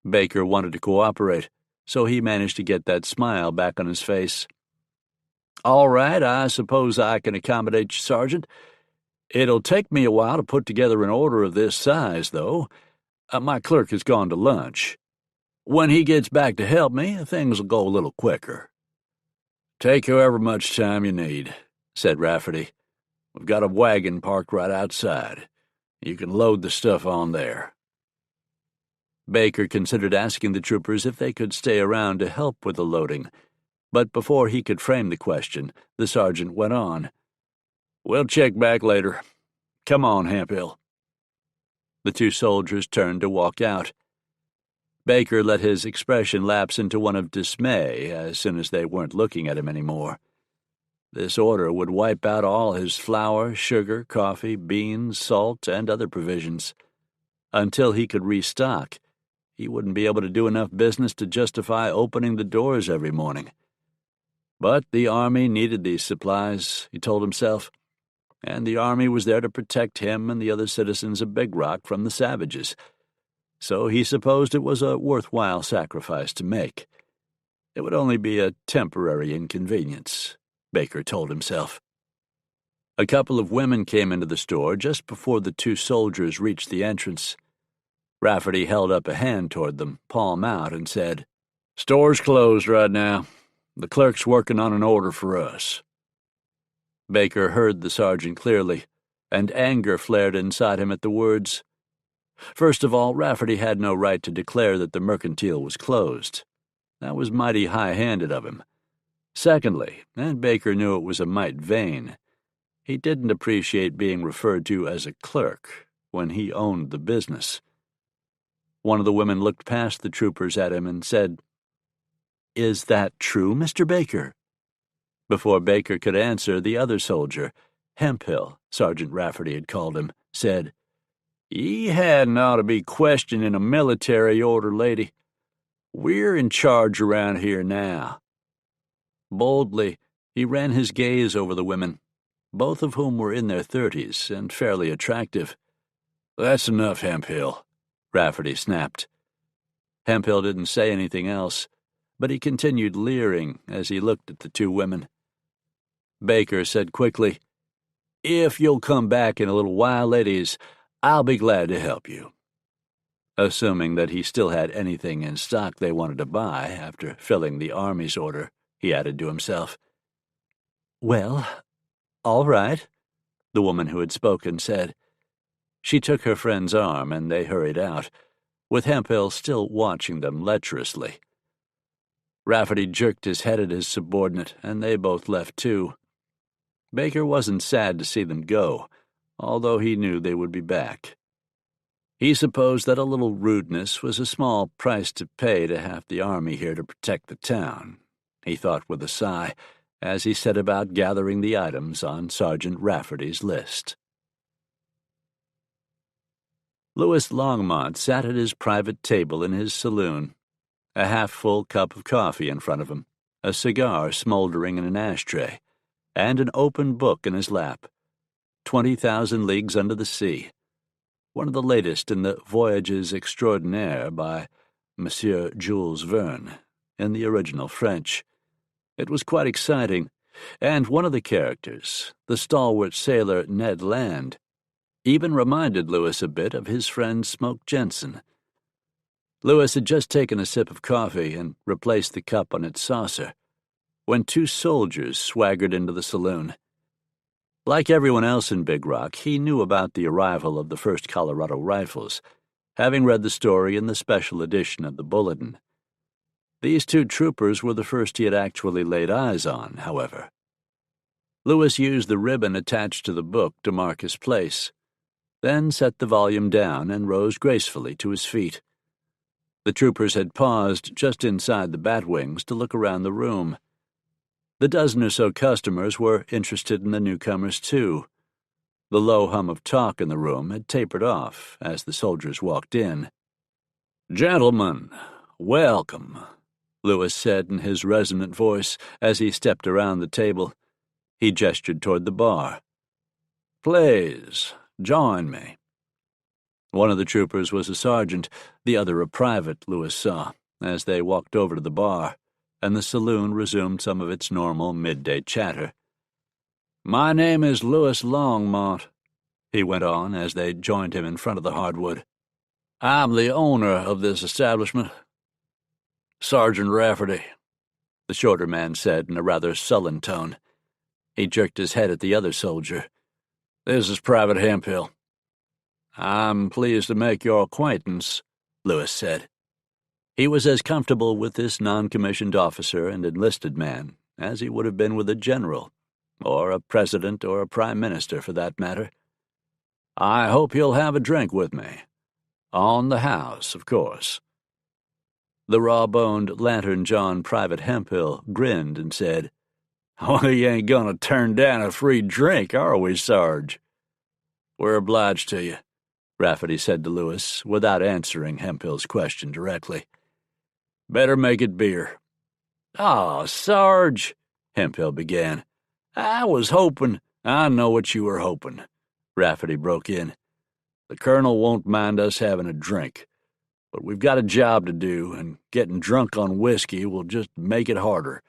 Baker wanted to cooperate, so he managed to get that smile back on his face. "All right, I suppose I can accommodate you, Sergeant. It'll take me a while to put together an order of this size, though. My clerk has gone to lunch. When he gets back to help me, things will go a little quicker." "Take however much time you need," said Rafferty. "We've got a wagon parked right outside. You can load the stuff on there." Baker considered asking the troopers if they could stay around to help with the loading, but before he could frame the question, the sergeant went on. "We'll check back later. Come on, Hemphill." The 2 soldiers turned to walk out. Baker let his expression lapse into one of dismay as soon as they weren't looking at him anymore. This order would wipe out all his flour, sugar, coffee, beans, salt, and other provisions. Until he could restock, he wouldn't be able to do enough business to justify opening the doors every morning. But the Army needed these supplies, he told himself, and the Army was there to protect him and the other citizens of Big Rock from the savages. So he supposed it was a worthwhile sacrifice to make. It would only be a temporary inconvenience, Baker told himself. A couple of women came into the store just before the 2 soldiers reached the entrance. Rafferty held up a hand toward them, palm out, and said, "Store's closed right now. The clerk's working on an order for us." Baker heard the sergeant clearly, and anger flared inside him at the words. First of all, Rafferty had no right to declare that the mercantile was closed. That was mighty high-handed of him. Secondly, and Baker knew it was a mite vain, he didn't appreciate being referred to as a clerk when he owned the business. One of the women looked past the troopers at him and said, "Is that true, Mr. Baker?" Before Baker could answer, the other soldier, Hemphill, Sergeant Rafferty had called him, said, "Ye hadn't ought to be questioning a military order, lady. We're in charge around here now." Boldly, he ran his gaze over the women, both of whom were in their 30s and fairly attractive. "That's enough, Hemphill," Rafferty snapped. Hemphill didn't say anything else, but he continued leering as he looked at the two women. Baker said quickly, "If you'll come back in a little while, ladies, I'll be glad to help you." Assuming that he still had anything in stock they wanted to buy after filling the Army's order, he added to himself. "Well, all right," the woman who had spoken said. She took her friend's arm, and they hurried out, with Hemphill still watching them lecherously. Rafferty jerked his head at his subordinate, and they both left too. Baker wasn't sad to see them go, although he knew they would be back. He supposed that a little rudeness was a small price to pay to have the Army here to protect the town, he thought with a sigh, as he set about gathering the items on Sergeant Rafferty's list. Louis Longmont sat at his private table in his saloon, a half-full cup of coffee in front of him, a cigar smoldering in an ashtray, and an open book in his lap. 20,000 Leagues Under the Sea, one of the latest in the Voyages Extraordinaires by Monsieur Jules Verne, in the original French. It was quite exciting, and one of the characters, the stalwart sailor Ned Land, even reminded Louis a bit of his friend Smoke Jenson. Louis had just taken a sip of coffee and replaced the cup on its saucer when two soldiers swaggered into the saloon. Like everyone else in Big Rock, he knew about the arrival of the 1st Colorado Rifles, having read the story in the special edition of the Bulletin. These two troopers were the first he had actually laid eyes on, however. Louis used the ribbon attached to the book to mark his place, then set the volume down and rose gracefully to his feet. The troopers had paused just inside the batwings to look around the room. The dozen or so customers were interested in the newcomers, too. The low hum of talk in the room had tapered off as the soldiers walked in. "Gentlemen, welcome," Louis said in his resonant voice as he stepped around the table. He gestured toward the bar. "Please, join me." One of the troopers was a sergeant, the other a private, Louis saw, as they walked over to the bar, and the saloon resumed some of its normal midday chatter. "My name is Louis Longmont," he went on as they joined him in front of the hardwood. "I'm the owner of this establishment." "Sergeant Rafferty," the shorter man said in a rather sullen tone. He jerked his head at the other soldier. "This is Private Hemphill." "I'm pleased to make your acquaintance," Louis said. He was as comfortable with this non-commissioned officer and enlisted man as he would have been with a general, or a president or a prime minister for that matter. "I hope you'll have a drink with me. On the house, of course." The raw-boned, lantern-jawed Private Hemphill grinned and said, "We ain't gonna turn down a free drink, are we, Sarge?" "We're obliged to you," Rafferty said to Louis, without answering Hemphill's question directly. "Better make it beer." "Aw, Sarge," Hemphill began. "I was hoping—" "I know what you were hoping," Rafferty broke in. "The colonel won't mind us having a drink, but we've got a job to do, and getting drunk on whiskey will just make it harder.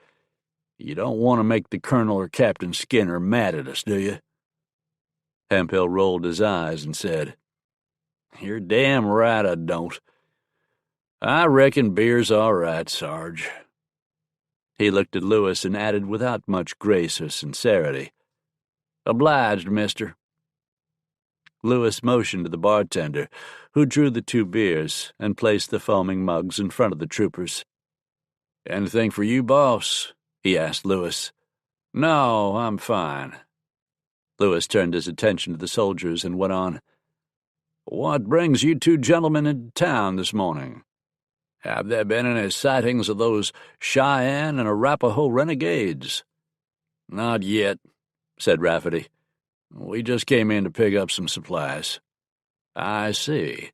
You don't want to make the colonel or Captain Skinner mad at us, do you?" Hemphill rolled his eyes and said, "You're damn right I don't. I reckon beer's all right, Sarge." He looked at Louis and added without much grace or sincerity, "Obliged, mister." Louis motioned to the bartender, who drew the two beers and placed the foaming mugs in front of the troopers. "Anything for you, boss?" he asked Louis. "No, I'm fine." Louis turned his attention to the soldiers and went on, "What brings you two gentlemen into town this morning? Have there been any sightings of those Cheyenne and Arapaho renegades?" "Not yet," said Rafferty. "We just came in to pick up some supplies." "I see.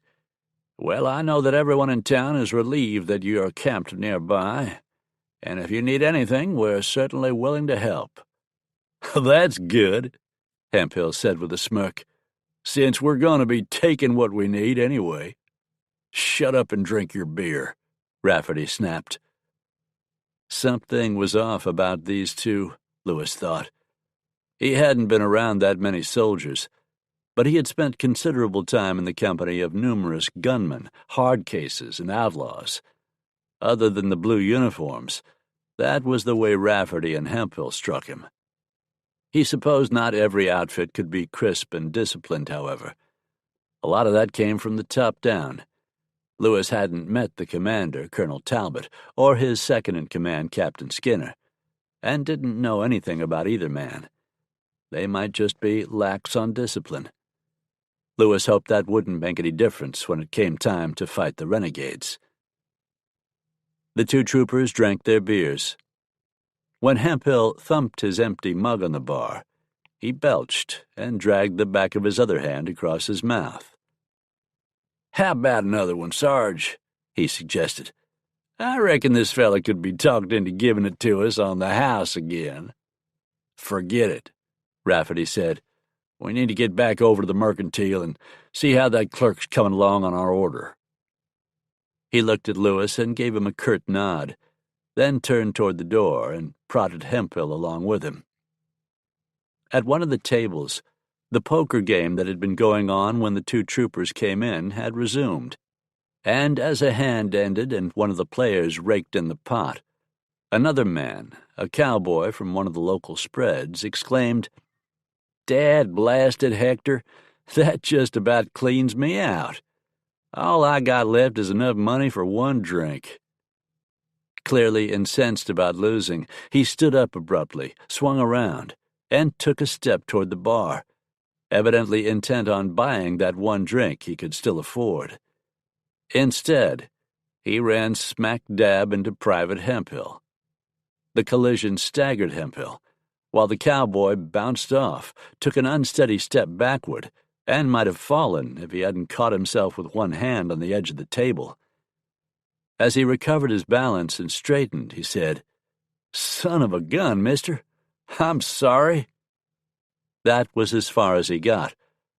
Well, I know that everyone in town is relieved that you are camped nearby, and if you need anything, we're certainly willing to help." "That's good," Hemphill said with a smirk, "since we're going to be taking what we need anyway." "Shut up and drink your beer," Rafferty snapped. Something was off about these two, Lewis thought. He hadn't been around that many soldiers, but he had spent considerable time in the company of numerous gunmen, hard cases, and outlaws. Other than the blue uniforms, that was the way Rafferty and Hemphill struck him. He supposed not every outfit could be crisp and disciplined, however. A lot of that came from the top down. Lewis hadn't met the commander, Colonel Talbot, or his second-in-command, Captain Skinner, and didn't know anything about either man. They might just be lax on discipline. Lewis hoped that wouldn't make any difference when it came time to fight the renegades. The two troopers drank their beers. When Hemphill thumped his empty mug on the bar, he belched and dragged the back of his other hand across his mouth. "How about another one, Sarge?" he suggested. "I reckon this fella could be talked into giving it to us on the house again." "Forget it," Rafferty said. "We need to get back over to the mercantile and see how that clerk's coming along on our order." He looked at Lewis and gave him a curt nod, then turned toward the door and prodded Hemphill along with him. At one of the tables, the poker game that had been going on when the two troopers came in had resumed, and as a hand ended and one of the players raked in the pot, another man, a cowboy from one of the local spreads, exclaimed, "Dad blasted, Hector, that just about cleans me out. All I got left is enough money for one drink." Clearly incensed about losing, he stood up abruptly, swung around, and took a step toward the bar, evidently intent on buying that one drink he could still afford. Instead, he ran smack dab into Private Hemphill. The collision staggered Hemphill, while the cowboy bounced off, took an unsteady step backward, and might have fallen if he hadn't caught himself with one hand on the edge of the table. As he recovered his balance and straightened, he said, "Son of a gun, mister. I'm sorry." That was as far as he got,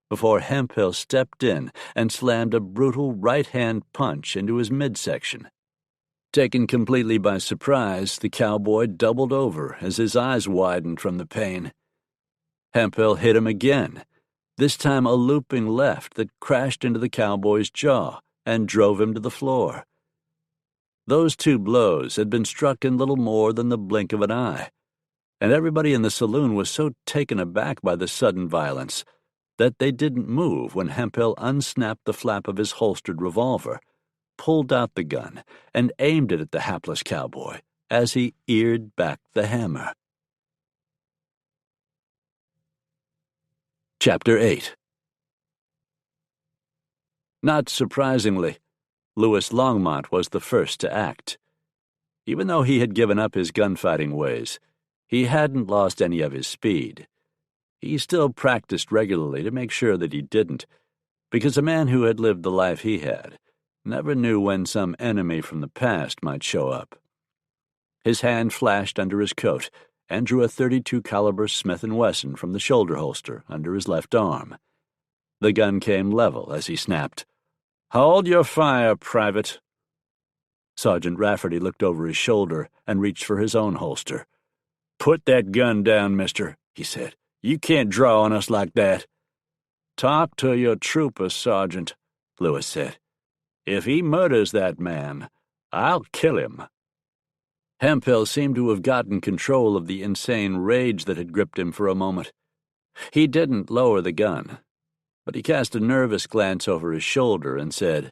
before Hemphill stepped in and slammed a brutal right-hand punch into his midsection. Taken completely by surprise, the cowboy doubled over as his eyes widened from the pain. Hemphill hit him again, this time a looping left that crashed into the cowboy's jaw and drove him to the floor. Those two blows had been struck in little more than the blink of an eye, and everybody in the saloon was so taken aback by the sudden violence that they didn't move when Hemphill unsnapped the flap of his holstered revolver, pulled out the gun, and aimed it at the hapless cowboy as he eared back the hammer. Chapter 8. Not surprisingly, Louis Longmont was the first to act. Even though he had given up his gunfighting ways, he hadn't lost any of his speed. He still practiced regularly to make sure that he didn't, because a man who had lived the life he had never knew when some enemy from the past might show up. His hand flashed under his coat and drew a .32 caliber Smith & Wesson from the shoulder holster under his left arm. The gun came level as he snapped, "Hold your fire, Private." Sergeant Rafferty looked over his shoulder and reached for his own holster. "Put that gun down, mister," he said. "You can't draw on us like that." "Talk to your trooper, Sergeant," Lewis said. "If he murders that man, I'll kill him." Hemphill seemed to have gotten control of the insane rage that had gripped him for a moment. He didn't lower the gun, but he cast a nervous glance over his shoulder and said,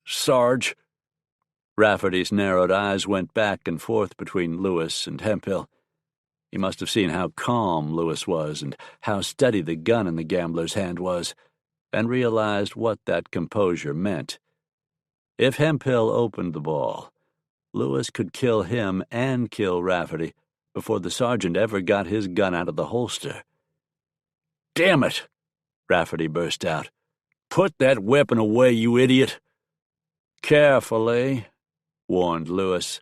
"Sarge." Rafferty's narrowed eyes went back and forth between Lewis and Hemphill. He must have seen how calm Lewis was and how steady the gun in the gambler's hand was, and realized what that composure meant. If Hemphill opened the ball, Lewis could kill him and kill Rafferty before the sergeant ever got his gun out of the holster. "Damn it!" Rafferty burst out. "Put that weapon away, you idiot!" "Carefully," warned Lewis.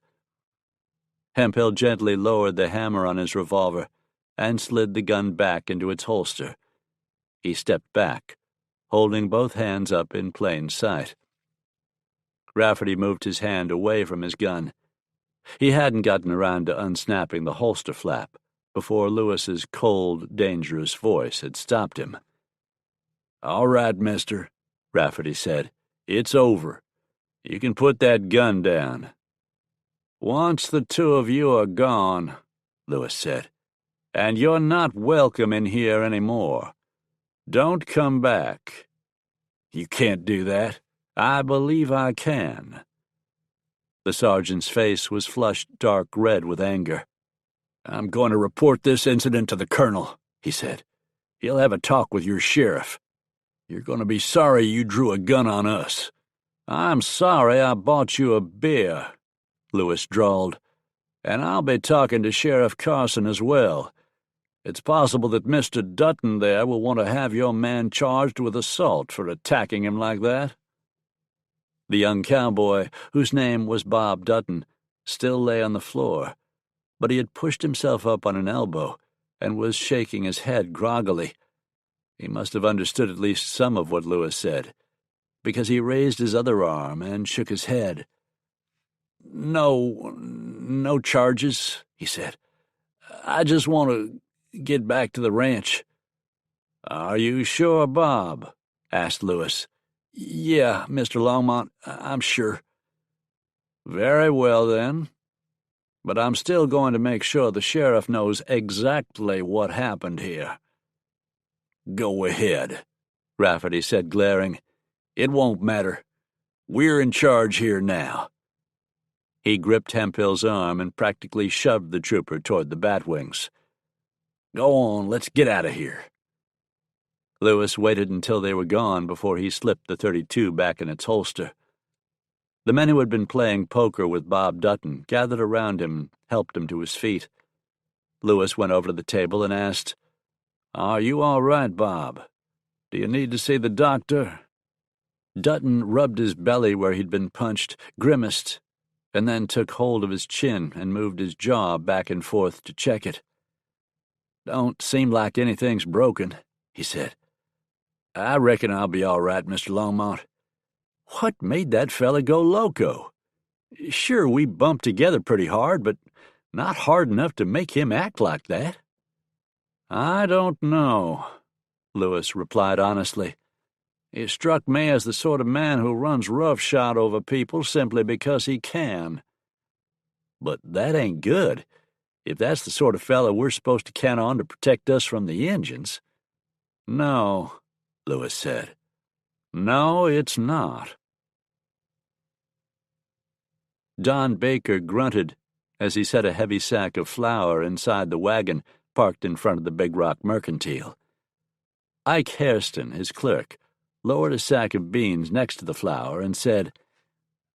Hemphill gently lowered the hammer on his revolver and slid the gun back into its holster. He stepped back, holding both hands up in plain sight. Rafferty moved his hand away from his gun. He hadn't gotten around to unsnapping the holster flap before Lewis's cold, dangerous voice had stopped him. "All right, mister," Rafferty said. "It's over. You can put that gun down." "Once the two of you are gone," Lewis said, "and you're not welcome in here any more. Don't come back." "You can't do that." "I believe I can." The sergeant's face was flushed dark red with anger. "I'm going to report this incident to the colonel," he said. "He'll have a talk with your sheriff. You're going to be sorry you drew a gun on us." "I'm sorry I bought you a beer," Lewis drawled. "And I'll be talking to Sheriff Carson as well. It's possible that Mr. Dutton there will want to have your man charged with assault for attacking him like that." The young cowboy, whose name was Bob Dutton, still lay on the floor, but he had pushed himself up on an elbow and was shaking his head groggily. He must have understood at least some of what Lewis said, because he raised his other arm and shook his head. No charges," he said. "I just want to get back to the ranch." "Are you sure, Bob?" asked Lewis. "Yeah, Mr. Longmont, I'm sure." "Very well, then. But I'm still going to make sure the sheriff knows exactly what happened here." "Go ahead," Rafferty said, glaring. "It won't matter. We're in charge here now." He gripped Hemphill's arm and practically shoved the trooper toward the batwings. "Go on, let's get out of here." Lewis waited until they were gone before he slipped the .32 back in its holster. The men who had been playing poker with Bob Dutton gathered around him and helped him to his feet. Lewis went over to the table and asked, "Are you all right, Bob? Do you need to see the doctor?" Dutton rubbed his belly where he'd been punched, grimaced, and then took hold of his chin and moved his jaw back and forth to check it. "Don't seem like anything's broken," he said. "I reckon I'll be all right, Mr. Longmont." "What made that fella go loco? Sure, we bumped together pretty hard, but not hard enough to make him act like that." "I don't know," Lewis replied honestly. "He struck me as the sort of man who runs roughshod over people simply because he can." "But that ain't good, if that's the sort of fella we're supposed to count on to protect us from the Injuns." "No," Lewis said. "No, it's not." Don Baker grunted as he set a heavy sack of flour inside the wagon parked in front of the Big Rock Mercantile. Ike Hairston, his clerk, lowered a sack of beans next to the flour and said,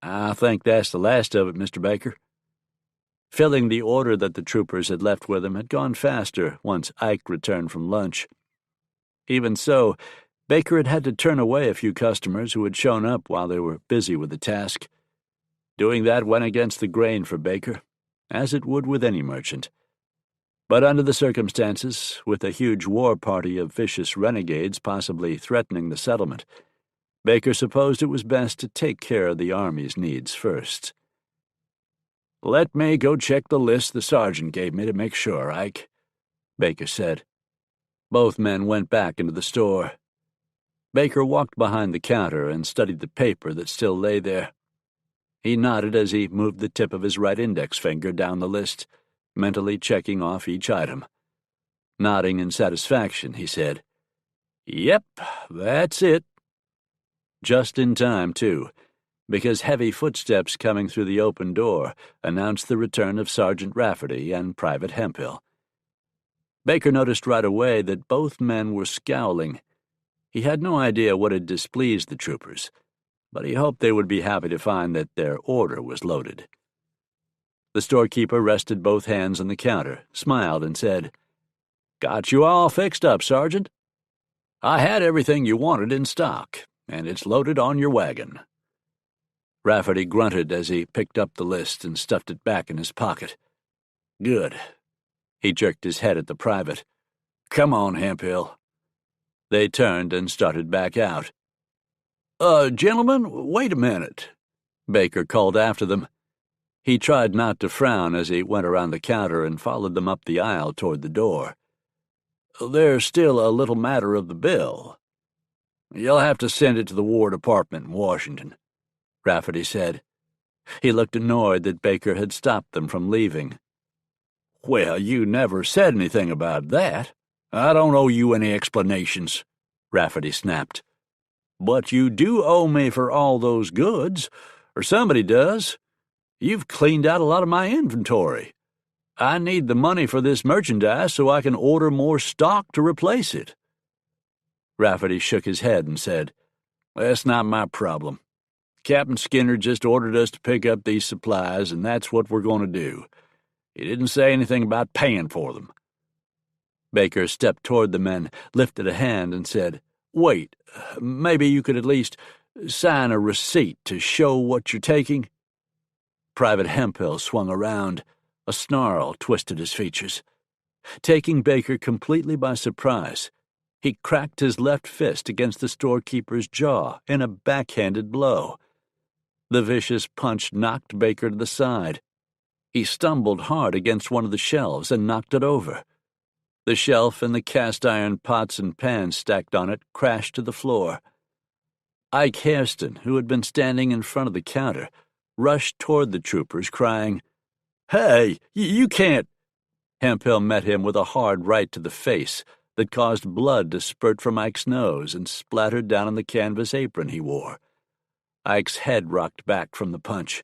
"I think that's the last of it, Mr. Baker." Filling the order that the troopers had left with him had gone faster once Ike returned from lunch. Even so, Baker had had to turn away a few customers who had shown up while they were busy with the task. Doing that went against the grain for Baker, as it would with any merchant. But under the circumstances, with a huge war party of vicious renegades possibly threatening the settlement, Baker supposed it was best to take care of the Army's needs first. "Let me go check the list the sergeant gave me to make sure, Ike," Baker said. Both men went back into the store. Baker walked behind the counter and studied the paper that still lay there. He nodded as he moved the tip of his right index finger down the list, mentally checking off each item. Nodding in satisfaction, he said, "Yep, that's it." Just in time, too, because heavy footsteps coming through the open door announced the return of Sergeant Rafferty and Private Hemphill. Baker noticed right away that both men were scowling. He had no idea what had displeased the troopers, but he hoped they would be happy to find that their order was loaded. The storekeeper rested both hands on the counter, smiled, and said, "Got you all fixed up, Sergeant. I had everything you wanted in stock, and it's loaded on your wagon." Rafferty grunted as he picked up the list and stuffed it back in his pocket. "Good." He jerked his head at the private. "Come on, Hemphill." They turned and started back out. Gentlemen, wait a minute," Baker called after them. He tried not to frown as he went around the counter and followed them up the aisle toward the door. "There's still a little matter of the bill. You'll have to send it to the War Department in Washington," Rafferty said. He looked annoyed that Baker had stopped them from leaving. "Well, you never said anything about that. I don't owe you any explanations," Rafferty snapped. "But you do owe me for all those goods, or somebody does. You've cleaned out a lot of my inventory. I need the money for this merchandise so I can order more stock to replace it." Rafferty shook his head and said, "That's not my problem. Captain Skinner just ordered us to pick up these supplies, and that's what we're going to do. He didn't say anything about paying for them." Baker stepped toward the men, lifted a hand, and said, "Wait, maybe you could at least sign a receipt to show what you're taking." Private Hemphill swung around. A snarl twisted his features. Taking Baker completely by surprise, he cracked his left fist against the storekeeper's jaw in a backhanded blow. The vicious punch knocked Baker to the side. He stumbled hard against one of the shelves and knocked it over. The shelf and the cast-iron pots and pans stacked on it crashed to the floor. Ike Hairston, who had been standing in front of the counter, rushed toward the troopers, crying, "Hey, you can't—" Hemphill met him with a hard right to the face that caused blood to spurt from Ike's nose and splattered down on the canvas apron he wore. Ike's head rocked back from the punch.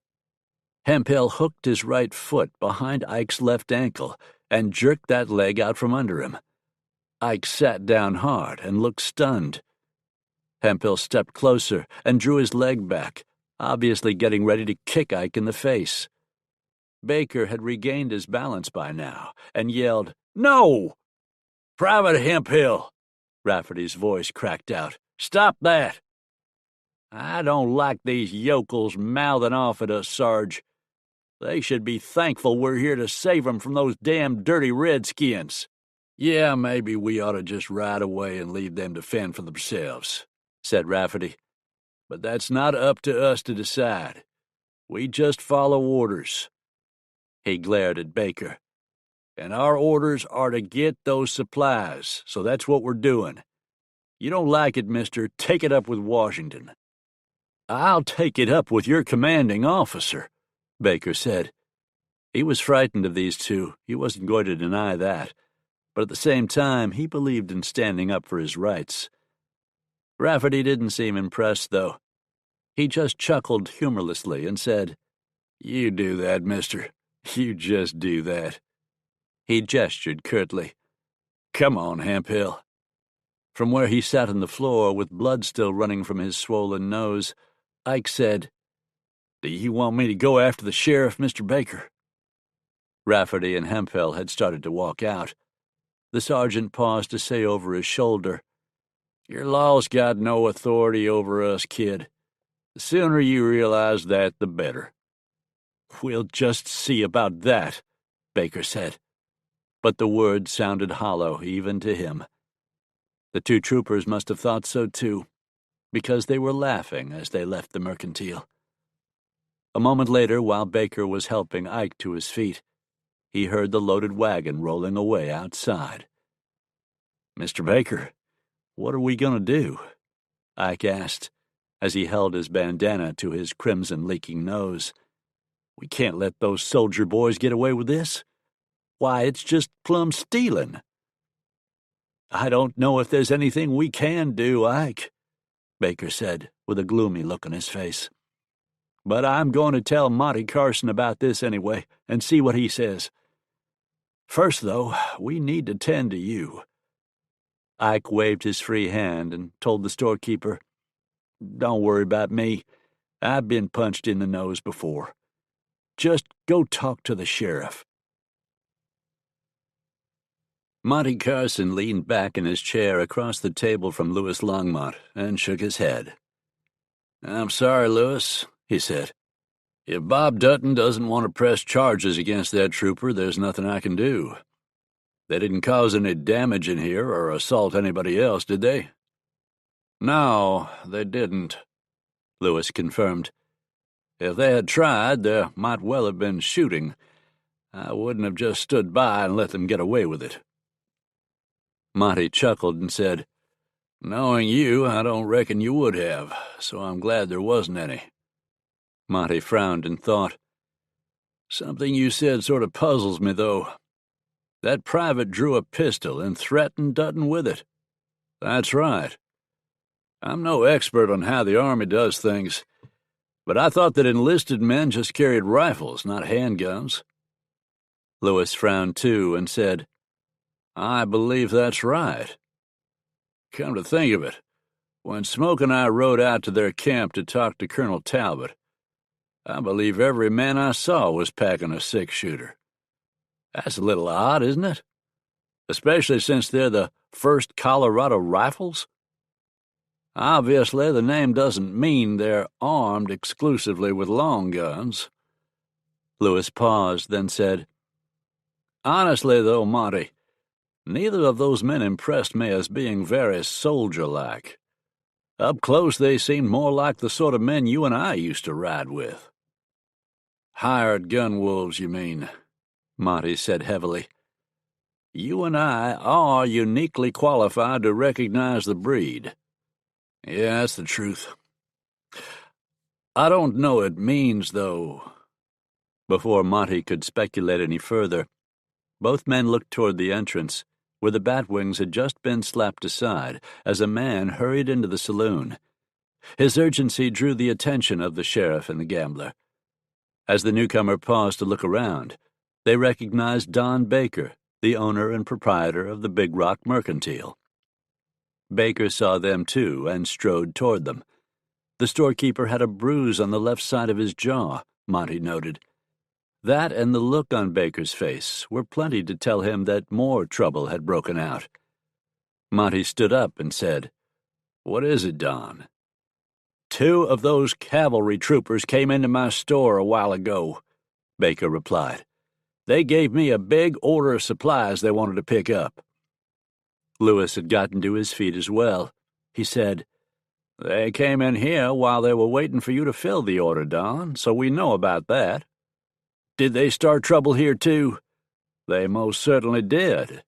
Hemphill hooked his right foot behind Ike's left ankle and jerked that leg out from under him. Ike sat down hard and looked stunned. Hemphill stepped closer and drew his leg back, obviously getting ready to kick Ike in the face. Baker had regained his balance by now and yelled, "No!" "Private Hemphill," Rafferty's voice cracked out. "Stop that!" "I don't like these yokels mouthing off at us, Sarge. They should be thankful we're here to save 'em from those damn dirty redskins." "Yeah, maybe we ought to just ride away and leave them to fend for themselves," said Rafferty. "But that's not up to us to decide. We just follow orders." He glared at Baker. "And our orders are to get those supplies, so that's what we're doing. You don't like it, mister, take it up with Washington." "I'll take it up with your commanding officer," Baker said. He was frightened of these two, he wasn't going to deny that, but at the same time he believed in standing up for his rights. Rafferty didn't seem impressed, though. He just chuckled humorlessly and said, "You do that, mister. You just do that." He gestured curtly. "Come on, Hemphill." From where he sat on the floor, with blood still running from his swollen nose, Ike said, "Do you want me to go after the sheriff, Mr. Baker?" Rafferty and Hemphill had started to walk out. The sergeant paused to say over his shoulder, "Your law's got no authority over us, kid. The sooner you realize that, the better." "We'll just see about that," Baker said. But the words sounded hollow even to him. The two troopers must have thought so too, because they were laughing as they left the mercantile. A moment later, while Baker was helping Ike to his feet, he heard the loaded wagon rolling away outside. "Mr. Baker, what are we going to do?" Ike asked, as he held his bandana to his crimson-leaking nose. "We can't let those soldier boys get away with this. Why, it's just plumb stealing." "I don't know if there's anything we can do, Ike," Baker said, with a gloomy look on his face. "But I'm going to tell Monty Carson about this anyway, and see what he says. First, though, we need to tend to you." Ike waved his free hand and told the storekeeper, "Don't worry about me. I've been punched in the nose before." Just go talk to the sheriff." Monty Carson leaned back in his chair across the table from Louis Longmont and shook his head. "I'm sorry, Louis," he said. "If Bob Dutton doesn't want to press charges against that trooper, there's nothing I can do. They didn't cause any damage in here or assault anybody else, did they?" "No, they didn't," Louis confirmed. "If they had tried, there might well have been shooting. I wouldn't have just stood by and let them get away with it." Monty chuckled and said, "Knowing you, I don't reckon you would have, so I'm glad there wasn't any." Monty frowned and thought. "Something you said sort of puzzles me, though. That private drew a pistol and threatened Dutton with it." "That's right. I'm no expert on how the Army does things, but I thought that enlisted men just carried rifles, not handguns." Louis frowned too and said, "I believe that's right. Come to think of it, when Smoke and I rode out to their camp to talk to Colonel Talbot, I believe every man I saw was packing a six-shooter. That's a little odd, isn't it? Especially since they're the first Colorado Rifles. Obviously, the name doesn't mean they're armed exclusively with long guns." Louis paused, then said, "Honestly, though, Monty, neither of those men impressed me as being very soldier-like. Up close, they seemed more like the sort of men you and I used to ride with." "Hired gun wolves, you mean," Monty said heavily. "You and I are uniquely qualified to recognize the breed." "Yeah, that's the truth. I don't know what it means, though." Before Monty could speculate any further, both men looked toward the entrance, where the batwings had just been slapped aside as a man hurried into the saloon. His urgency drew the attention of the sheriff and the gambler. As the newcomer paused to look around, they recognized Don Baker, the owner and proprietor of the Big Rock Mercantile. Baker saw them too and strode toward them. The storekeeper had a bruise on the left side of his jaw, Monty noted. That and the look on Baker's face were plenty to tell him that more trouble had broken out. Monty stood up and said, "What is it, Don?" "Two of those cavalry troopers came into my store a while ago," Baker replied. "They gave me a big order of supplies they wanted to pick up." Louis had gotten to his feet as well. He said, "They came in here while they were waiting for you to fill the order, Don, so we know about that." "Did they start trouble here, too?" "They most certainly did."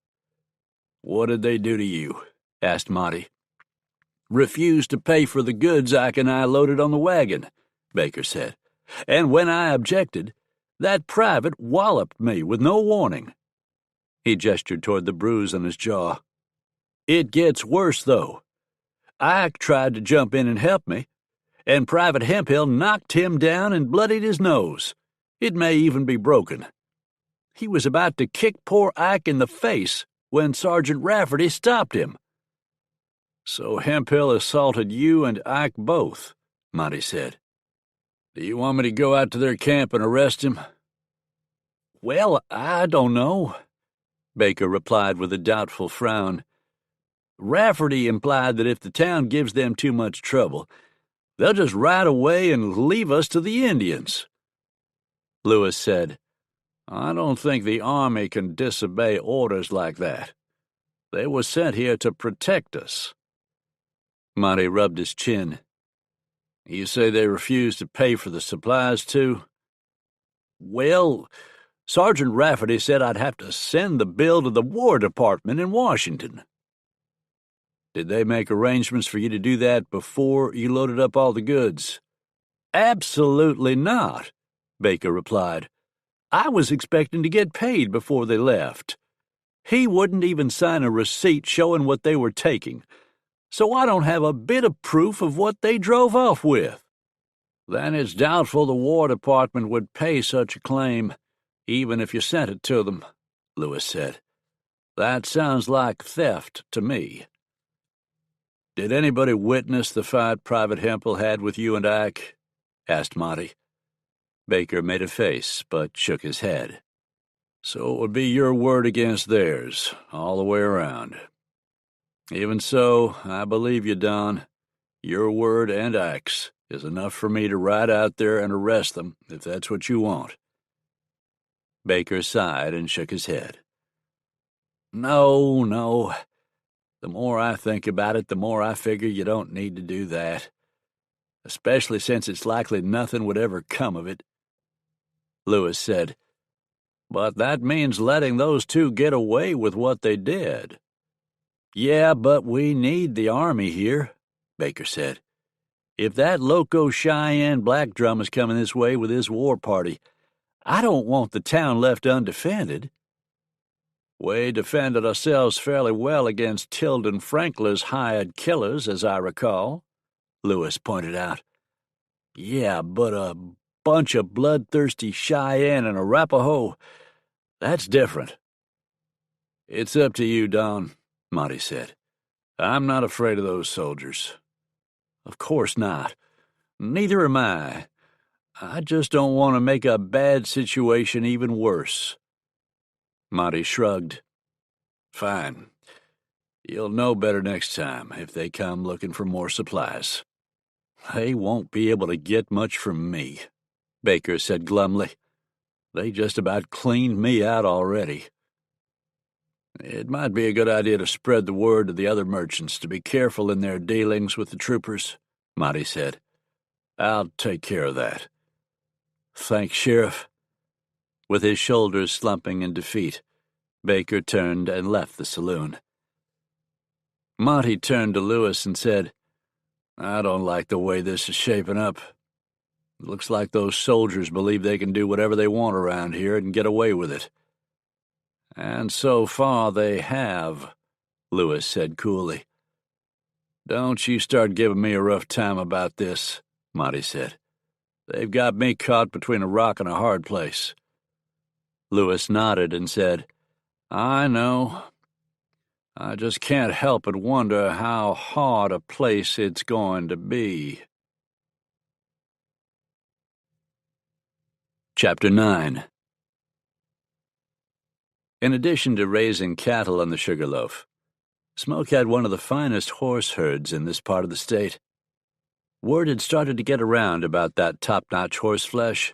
"What did they do to you?" asked Monty. "Refused to pay for the goods Ike and I loaded on the wagon," Baker said. "And when I objected, that private walloped me with no warning." He gestured toward the bruise on his jaw. "It gets worse, though. Ike tried to jump in and help me, and Private Hemphill knocked him down and bloodied his nose. It may even be broken. He was about to kick poor Ike in the face when Sergeant Rafferty stopped him." "So Hemphill assaulted you and Ike both," Monty said. "Do you want me to go out to their camp and arrest him?" "Well, I don't know," Baker replied with a doubtful frown. "Rafferty implied that if the town gives them too much trouble, they'll just ride away and leave us to the Indians." Louis said, "I don't think the Army can disobey orders like that. They were sent here to protect us." Monty rubbed his chin. "You say they refused to pay for the supplies, too?" "Well, Sergeant Rafferty said I'd have to send the bill to the War Department in Washington." "Did they make arrangements for you to do that before you loaded up all the goods?" "Absolutely not," Baker replied. "I was expecting to get paid before they left. He wouldn't even sign a receipt showing what they were taking, so I don't have a bit of proof of what they drove off with." "Then it's doubtful the War Department would pay such a claim, even if you sent it to them," Louis said. "That sounds like theft to me." "Did anybody witness the fight Private Hemphill had with you and Ike?" asked Monty. Baker made a face, but shook his head. So it would be your word against theirs, all the way around. Even so, I believe you, Don. Your word and acts is enough for me to ride out there and arrest them, if that's what you want. Baker sighed and shook his head. No. The more I think about it, the more I figure you don't need to do that. Especially since it's likely nothing would ever come of it. Lewis said, But that means letting those two get away with what they did. Yeah, but we need the army here, Baker said. If that loco Cheyenne Black Drum is coming this way with his war party, I don't want the town left undefended. We defended ourselves fairly well against Tilden Franklin's hired killers, as I recall, Lewis pointed out. Yeah, but a bunch of bloodthirsty Cheyenne and Arapaho, that's different. It's up to you, Don, Monty said. I'm not afraid of those soldiers. Of course not. Neither am I. I just don't want to make a bad situation even worse. Monty shrugged. Fine. You'll know better next time if they come looking for more supplies. They won't be able to get much from me, Baker said glumly. They just about cleaned me out already. It might be a good idea to spread the word to the other merchants to be careful in their dealings with the troopers, Monty said. I'll take care of that. Thanks, Sheriff. With his shoulders slumping in defeat, Baker turned and left the saloon. Monty turned to Lewis and said, I don't like the way this is shaping up. It looks like those soldiers believe they can do whatever they want around here and get away with it. And so far they have, Lewis said coolly. Don't you start giving me a rough time about this, Monty said. They've got me caught between a rock and a hard place. Lewis nodded and said, I know. I just can't help but wonder how hard a place it's going to be. Chapter 9. In addition to raising cattle on the Sugarloaf, Smoke had one of the finest horse herds in this part of the state. Word had started to get around about that top-notch horse flesh,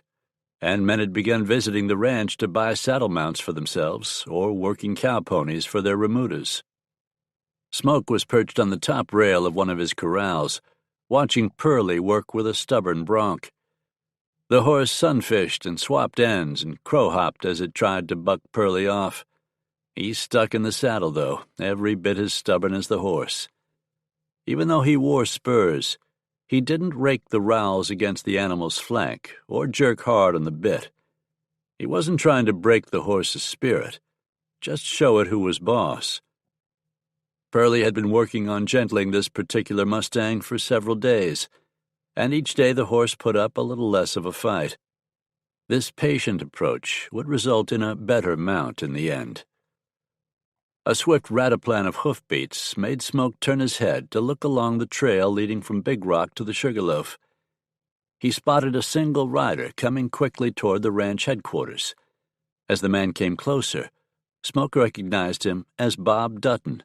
and men had begun visiting the ranch to buy saddle mounts for themselves or working cow ponies for their remudas. Smoke was perched on the top rail of one of his corrals, watching Pearlie work with a stubborn bronc. The horse sunfished and swapped ends and crow-hopped as it tried to buck Pearlie off. He stuck in the saddle, though, every bit as stubborn as the horse. Even though he wore spurs, he didn't rake the rowels against the animal's flank or jerk hard on the bit. He wasn't trying to break the horse's spirit, just show it who was boss. Pearlie had been working on gentling this particular Mustang for several days, and each day the horse put up a little less of a fight. This patient approach would result in a better mount in the end. A swift rataplan of hoofbeats made Smoke turn his head to look along the trail leading from Big Rock to the Sugarloaf. He spotted a single rider coming quickly toward the ranch headquarters. As the man came closer, Smoke recognized him as Bob Dutton.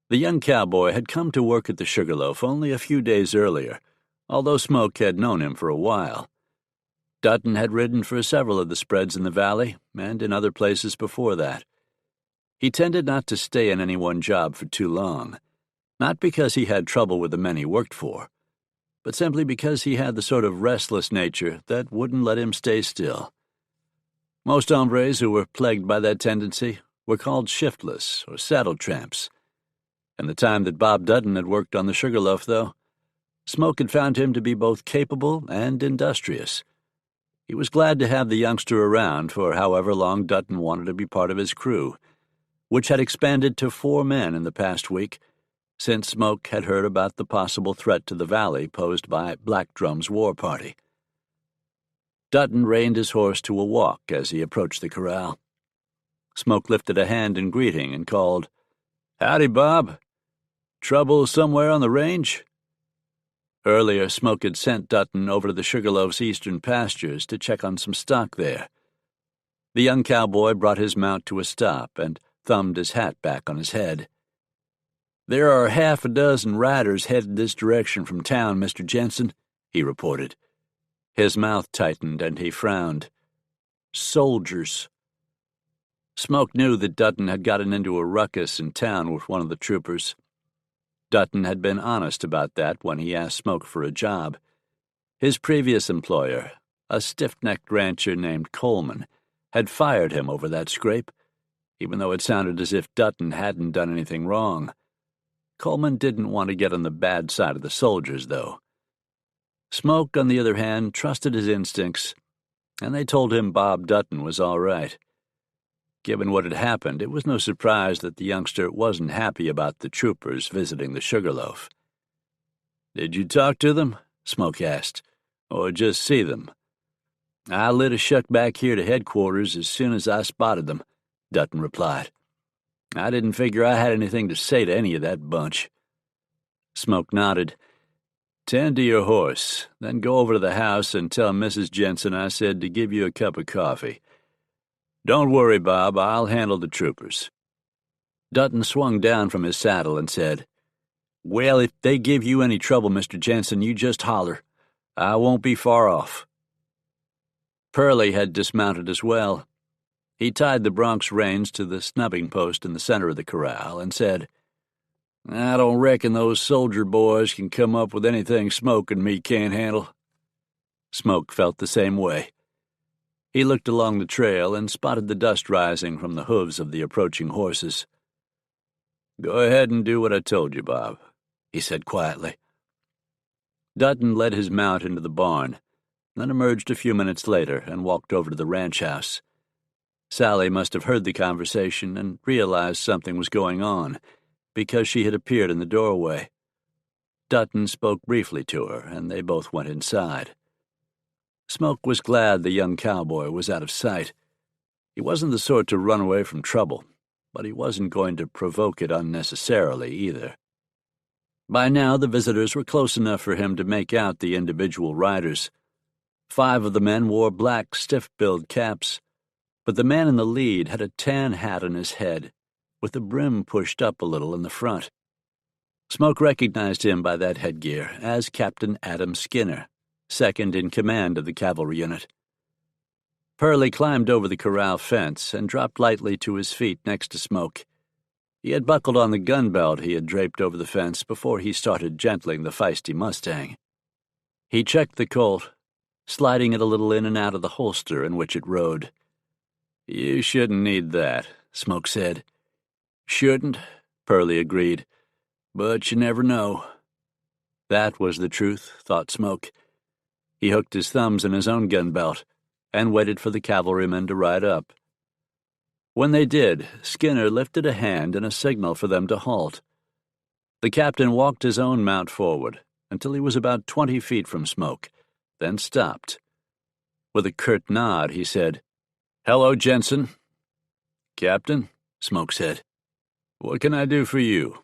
The young cowboy had come to work at the Sugarloaf only a few days earlier, although Smoke had known him for a while. Dutton had ridden for several of the spreads in the valley and in other places before that. He tended not to stay in any one job for too long, not because he had trouble with the men he worked for, but simply because he had the sort of restless nature that wouldn't let him stay still. Most hombres who were plagued by that tendency were called shiftless or saddle tramps. And the time that Bob Dutton had worked on the Sugarloaf, though, Smoke had found him to be both capable and industrious. He was glad to have the youngster around for however long Dutton wanted to be part of his crew, which had expanded to 4 men in the past week, since Smoke had heard about the possible threat to the valley posed by Black Drum's war party. Dutton reined his horse to a walk as he approached the corral. Smoke lifted a hand in greeting and called, "Howdy, Bob. Trouble somewhere on the range?" Earlier, Smoke had sent Dutton over to the Sugarloaf's eastern pastures to check on some stock there. The young cowboy brought his mount to a stop and thumbed his hat back on his head. "There are half a dozen riders headed this direction from town, Mr. Jenson," he reported. His mouth tightened and he frowned. "Soldiers." Smoke knew that Dutton had gotten into a ruckus in town with one of the troopers. Dutton had been honest about that when he asked Smoke for a job. His previous employer, a stiff-necked rancher named Coleman, had fired him over that scrape, even though it sounded as if Dutton hadn't done anything wrong. Coleman didn't want to get on the bad side of the soldiers, though. Smoke, on the other hand, trusted his instincts, and they told him Bob Dutton was all right. Given what had happened, it was no surprise that the youngster wasn't happy about the troopers visiting the Sugarloaf. "Did you talk to them?" Smoke asked. "Or just see them?" "I lit a shuck back here to headquarters as soon as I spotted them," Dutton replied. "I didn't figure I had anything to say to any of that bunch." Smoke nodded. "Tend to your horse, then go over to the house and tell Mrs. Jenson I said to give you a cup of coffee. Don't worry, Bob, I'll handle the troopers." Dutton swung down from his saddle and said, "Well, if they give you any trouble, Mr. Jenson, you just holler. I won't be far off." Pearlie had dismounted as well. He tied the bronc's reins to the snubbing post in the center of the corral and said, "I don't reckon those soldier boys can come up with anything Smoke and me can't handle." Smoke felt the same way. He looked along the trail and spotted the dust rising from the hooves of the approaching horses. "Go ahead and do what I told you, Bob," he said quietly. Dutton led his mount into the barn, then emerged a few minutes later and walked over to the ranch house. Sally must have heard the conversation and realized something was going on, because she had appeared in the doorway. Dutton spoke briefly to her, and they both went inside. Smoke was glad the young cowboy was out of sight. He wasn't the sort to run away from trouble, but he wasn't going to provoke it unnecessarily either. By now, the visitors were close enough for him to make out the individual riders. 5 of the men wore black, stiff-billed caps, but the man in the lead had a tan hat on his head, with the brim pushed up a little in the front. Smoke recognized him by that headgear as Captain Adam Skinner, second in command of the cavalry unit. Pearlie climbed over the corral fence and dropped lightly to his feet next to Smoke. He had buckled on the gun belt he had draped over the fence before he started gentling the feisty Mustang. He checked the colt, sliding it a little in and out of the holster in which it rode. "You shouldn't need that," Smoke said. "Shouldn't," Pearlie agreed, "but you never know." That was the truth, thought Smoke. He hooked his thumbs in his own gun belt and waited for the cavalrymen to ride up. When they did, Skinner lifted a hand in a signal for them to halt. The captain walked his own mount forward until he was about 20 feet from Smoke, then stopped. With a curt nod, he said, "Hello, Jenson." "Captain," Smoke said, "what can I do for you?"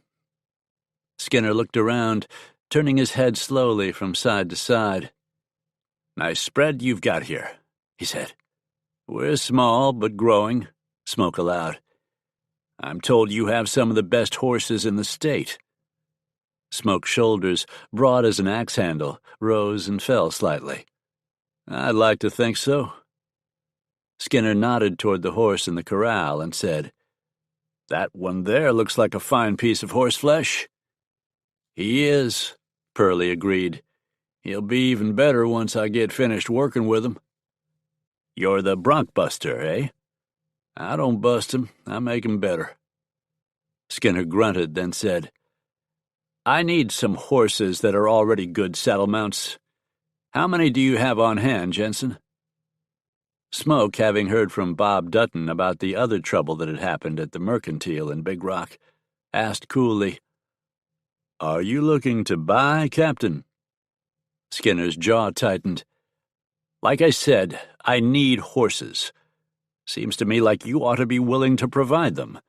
Skinner looked around, turning his head slowly from side to side. "Nice spread you've got here," he said. "We're small, but growing," Smoke allowed. "I'm told you have some of the best horses in the state." Smoke's shoulders, broad as an axe handle, rose and fell slightly. "I'd like to think so." Skinner nodded toward the horse in the corral and said, "That one there looks like a fine piece of horseflesh." "He is," Pearlie agreed. "He'll be even better once I get finished working with him." "You're the bronc buster, eh?" "I don't bust him, I make him better." Skinner grunted, then said, "I need some horses that are already good saddle mounts. How many do you have on hand, Jenson?" Smoke, having heard from Bob Dutton about the other trouble that had happened at the Mercantile in Big Rock, asked coolly, "Are you looking to buy, Captain?" Skinner's jaw tightened. "Like I said, I need horses. Seems to me like you ought to be willing to provide them,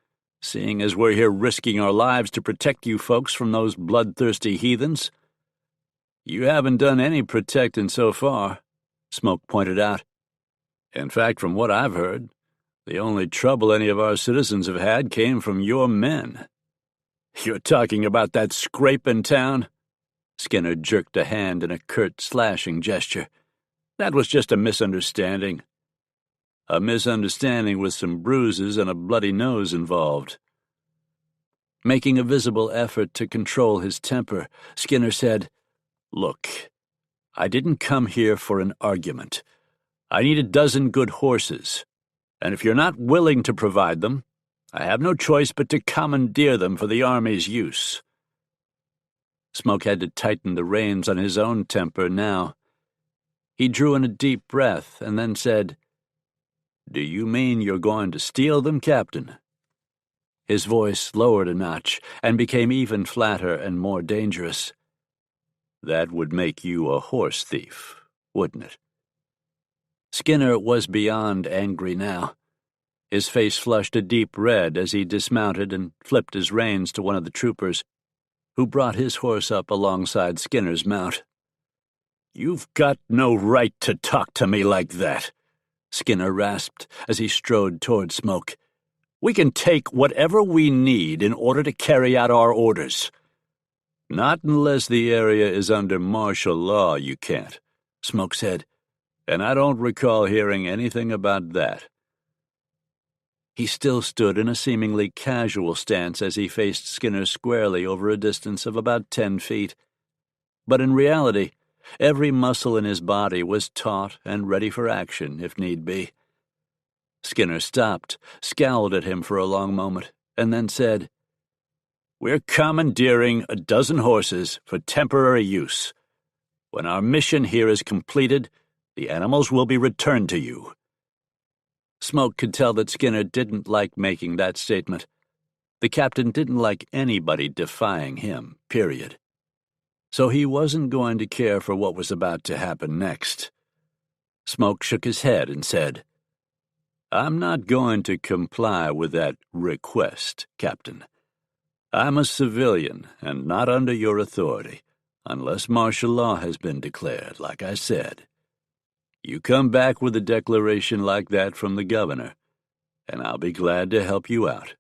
seeing as we're here risking our lives to protect you folks from those bloodthirsty heathens." You haven't done any protecting so far, Smoke pointed out. In fact, from what I've heard, the only trouble any of our citizens have had came from your men. You're talking about that scrape in town? Skinner jerked a hand in a curt, slashing gesture. That was just a misunderstanding. A misunderstanding with some bruises and a bloody nose involved. Making a visible effort to control his temper, Skinner said, "Look, I didn't come here for an argument. I need a dozen good horses, and if you're not willing to provide them, I have no choice but to commandeer them for the army's use." Smoke had to tighten the reins on his own temper now. He drew in a deep breath and then said, "Do you mean you're going to steal them, Captain?" His voice lowered a notch and became even flatter and more dangerous. "That would make you a horse thief, wouldn't it?" Skinner was beyond angry now. His face flushed a deep red as he dismounted and flipped his reins to one of the troopers, who brought his horse up alongside Skinner's mount. "You've got no right to talk to me like that," Skinner rasped as he strode toward Smoke. "We can take whatever we need in order to carry out our orders." "Not unless the area is under martial law, you can't," Smoke said, "and I don't recall hearing anything about that." He still stood in a seemingly casual stance as he faced Skinner squarely over a distance of about 10 feet. But in reality, every muscle in his body was taut and ready for action if need be. Skinner stopped, scowled at him for a long moment, and then said, "We're commandeering a dozen horses for temporary use. When our mission here is completed, the animals will be returned to you." Smoke could tell that Skinner didn't like making that statement. The captain didn't like anybody defying him, period. So he wasn't going to care for what was about to happen next. Smoke shook his head and said, "I'm not going to comply with that request, Captain. I'm a civilian and not under your authority, unless martial law has been declared, like I said. You come back with a declaration like that from the governor, and I'll be glad to help you out."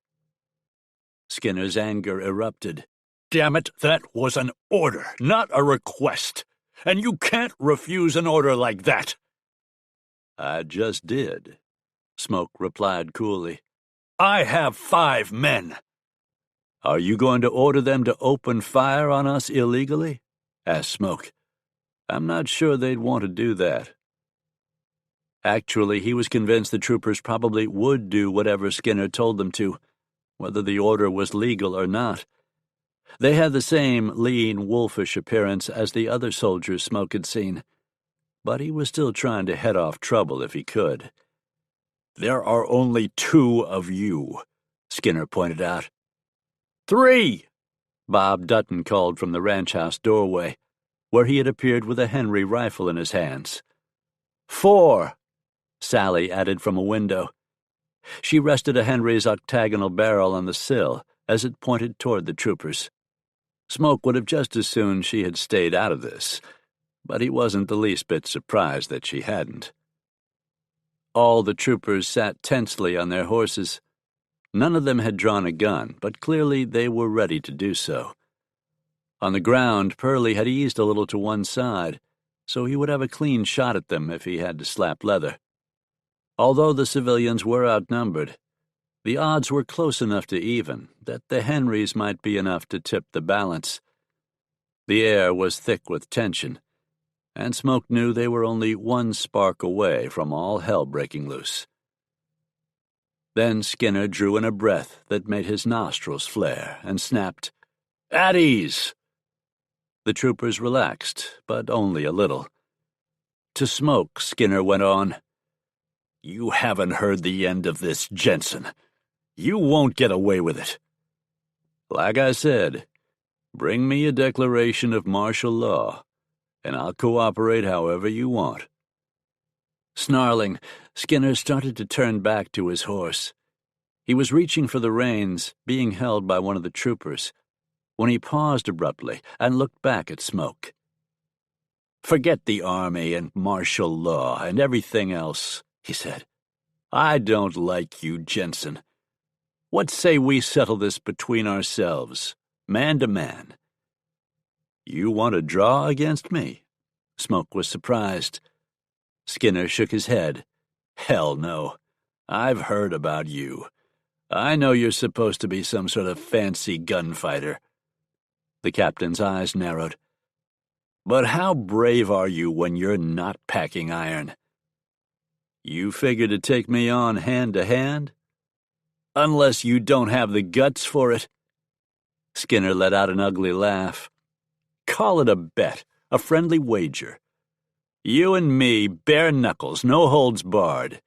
Skinner's anger erupted. "Damn it, that was an order, not a request, and you can't refuse an order like that." "I just did," Smoke replied coolly. "I have 5 men." "Are you going to order them to open fire on us illegally?" asked Smoke. "I'm not sure they'd want to do that." Actually, he was convinced the troopers probably would do whatever Skinner told them to, whether the order was legal or not. They had the same lean, wolfish appearance as the other soldiers Smoke had seen, but he was still trying to head off trouble if he could. "There are only 2 of you," Skinner pointed out. "3," Bob Dutton called from the ranch house doorway, where he had appeared with a Henry rifle in his hands. "4," Sally added from a window. She rested a Henry's octagonal barrel on the sill as it pointed toward the troopers. Smoke would have just as soon she had stayed out of this, but he wasn't the least bit surprised that she hadn't. All the troopers sat tensely on their horses. None of them had drawn a gun, but clearly they were ready to do so. On the ground, Pearlie had eased a little to one side, so he would have a clean shot at them if he had to slap leather. Although the civilians were outnumbered, the odds were close enough to even that the Henrys might be enough to tip the balance. The air was thick with tension, and Smoke knew they were only one spark away from all hell breaking loose. Then Skinner drew in a breath that made his nostrils flare and snapped, "At ease!" The troopers relaxed, but only a little. To Smoke, Skinner went on, "You haven't heard the end of this, Jenson. You won't get away with it. Like I said, bring me a declaration of martial law, and I'll cooperate however you want." Snarling, Skinner started to turn back to his horse. He was reaching for the reins, being held by one of the troopers, when he paused abruptly and looked back at Smoke. Forget the army and martial law and everything else, he said. I don't like you, Jenson. What say we settle this between ourselves, man to man? You want to draw against me? Smoke was surprised. Skinner shook his head. Hell no. I've heard about you. I know you're supposed to be some sort of fancy gunfighter. The captain's eyes narrowed. But how brave are you when you're not packing iron? You figure to take me on hand to hand? Unless you don't have the guts for it. Skinner let out an ugly laugh. Call it a bet, a friendly wager. You and me, bare knuckles, no holds barred.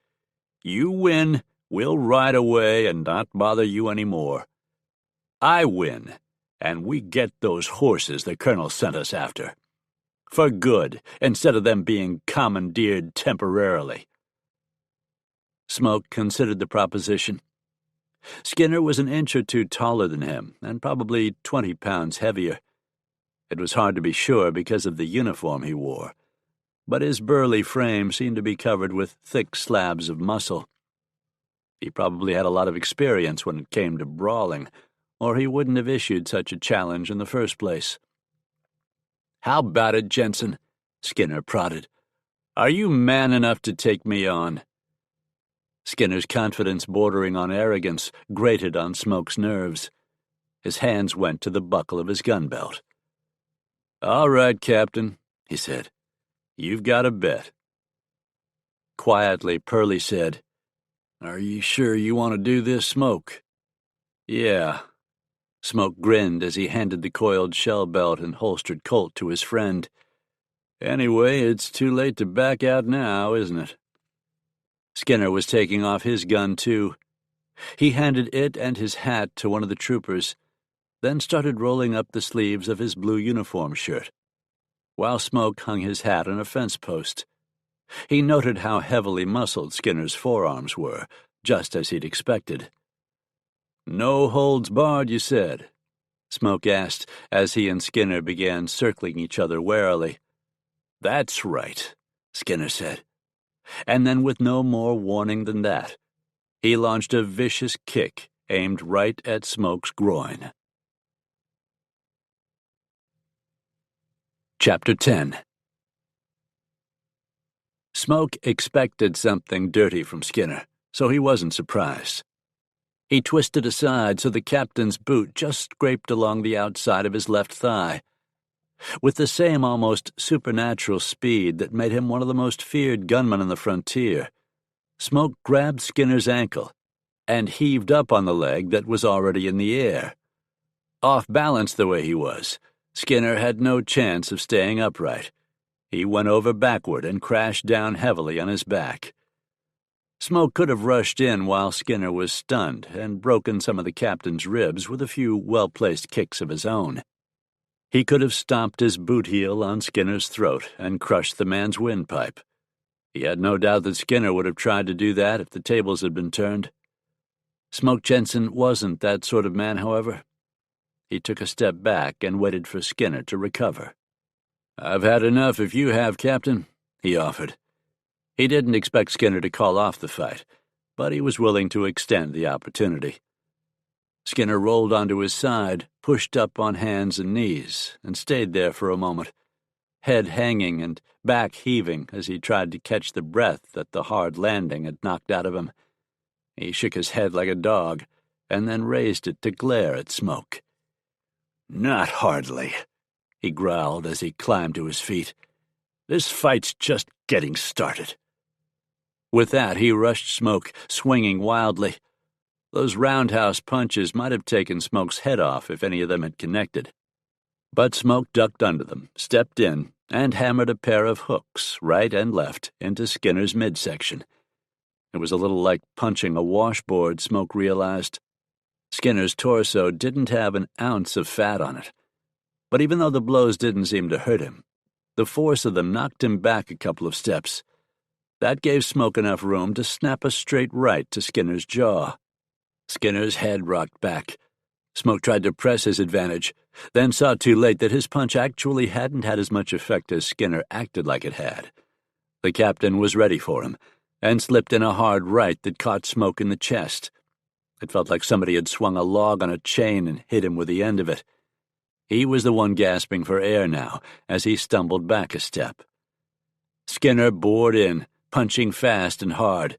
You win, we'll ride away and not bother you any more. I win, and we get those horses the colonel sent us after. For good, instead of them being commandeered temporarily. Smoke considered the proposition. Skinner was an inch or two taller than him, and probably 20 pounds heavier. It was hard to be sure because of the uniform he wore, but his burly frame seemed to be covered with thick slabs of muscle. He probably had a lot of experience when it came to brawling, or he wouldn't have issued such a challenge in the first place. How about it, Jenson? Skinner prodded. Are you man enough to take me on? Skinner's confidence bordering on arrogance grated on Smoke's nerves. His hands went to the buckle of his gun belt. All right, Captain, he said. You've got a bet. Quietly, Pearlie said, Are you sure you want to do this, Smoke? Yeah. Smoke grinned as he handed the coiled shell belt and holstered Colt to his friend. Anyway, it's too late to back out now, isn't it? Skinner was taking off his gun, too. He handed it and his hat to one of the troopers, then started rolling up the sleeves of his blue uniform shirt, while Smoke hung his hat on a fence post. He noted how heavily muscled Skinner's forearms were, just as he'd expected. No holds barred, you said? Smoke asked as he and Skinner began circling each other warily. That's right, Skinner said. And then with no more warning than that, he launched a vicious kick aimed right at Smoke's groin. Chapter 10. Smoke expected something dirty from Skinner, so he wasn't surprised. He twisted aside so the captain's boot just scraped along the outside of his left thigh. With the same almost supernatural speed that made him one of the most feared gunmen on the frontier, Smoke grabbed Skinner's ankle and heaved up on the leg that was already in the air. Off balance the way he was, Skinner had no chance of staying upright. He went over backward and crashed down heavily on his back. Smoke could have rushed in while Skinner was stunned and broken some of the captain's ribs with a few well-placed kicks of his own. He could have stomped his boot heel on Skinner's throat and crushed the man's windpipe. He had no doubt that Skinner would have tried to do that if the tables had been turned. Smoke Jenson wasn't that sort of man, however. He took a step back and waited for Skinner to recover. I've had enough if you have, Captain, he offered. He didn't expect Skinner to call off the fight, but he was willing to extend the opportunity. Skinner rolled onto his side, pushed up on hands and knees, and stayed there for a moment, head hanging and back heaving as he tried to catch the breath that the hard landing had knocked out of him. He shook his head like a dog, and then raised it to glare at Smoke. Not hardly, he growled as he climbed to his feet. This fight's just getting started. With that, he rushed Smoke, swinging wildly. Those roundhouse punches might have taken Smoke's head off if any of them had connected. But Smoke ducked under them, stepped in, and hammered a pair of hooks, right and left, into Skinner's midsection. It was a little like punching a washboard, Smoke realized. Skinner's torso didn't have an ounce of fat on it. But even though the blows didn't seem to hurt him, the force of them knocked him back a couple of steps. That gave Smoke enough room to snap a straight right to Skinner's jaw. Skinner's head rocked back. Smoke tried to press his advantage, then saw too late that his punch actually hadn't had as much effect as Skinner acted like it had. The captain was ready for him, and slipped in a hard right that caught Smoke in the chest. It felt like somebody had swung a log on a chain and hit him with the end of it. He was the one gasping for air now, as he stumbled back a step. Skinner bored in, punching fast and hard.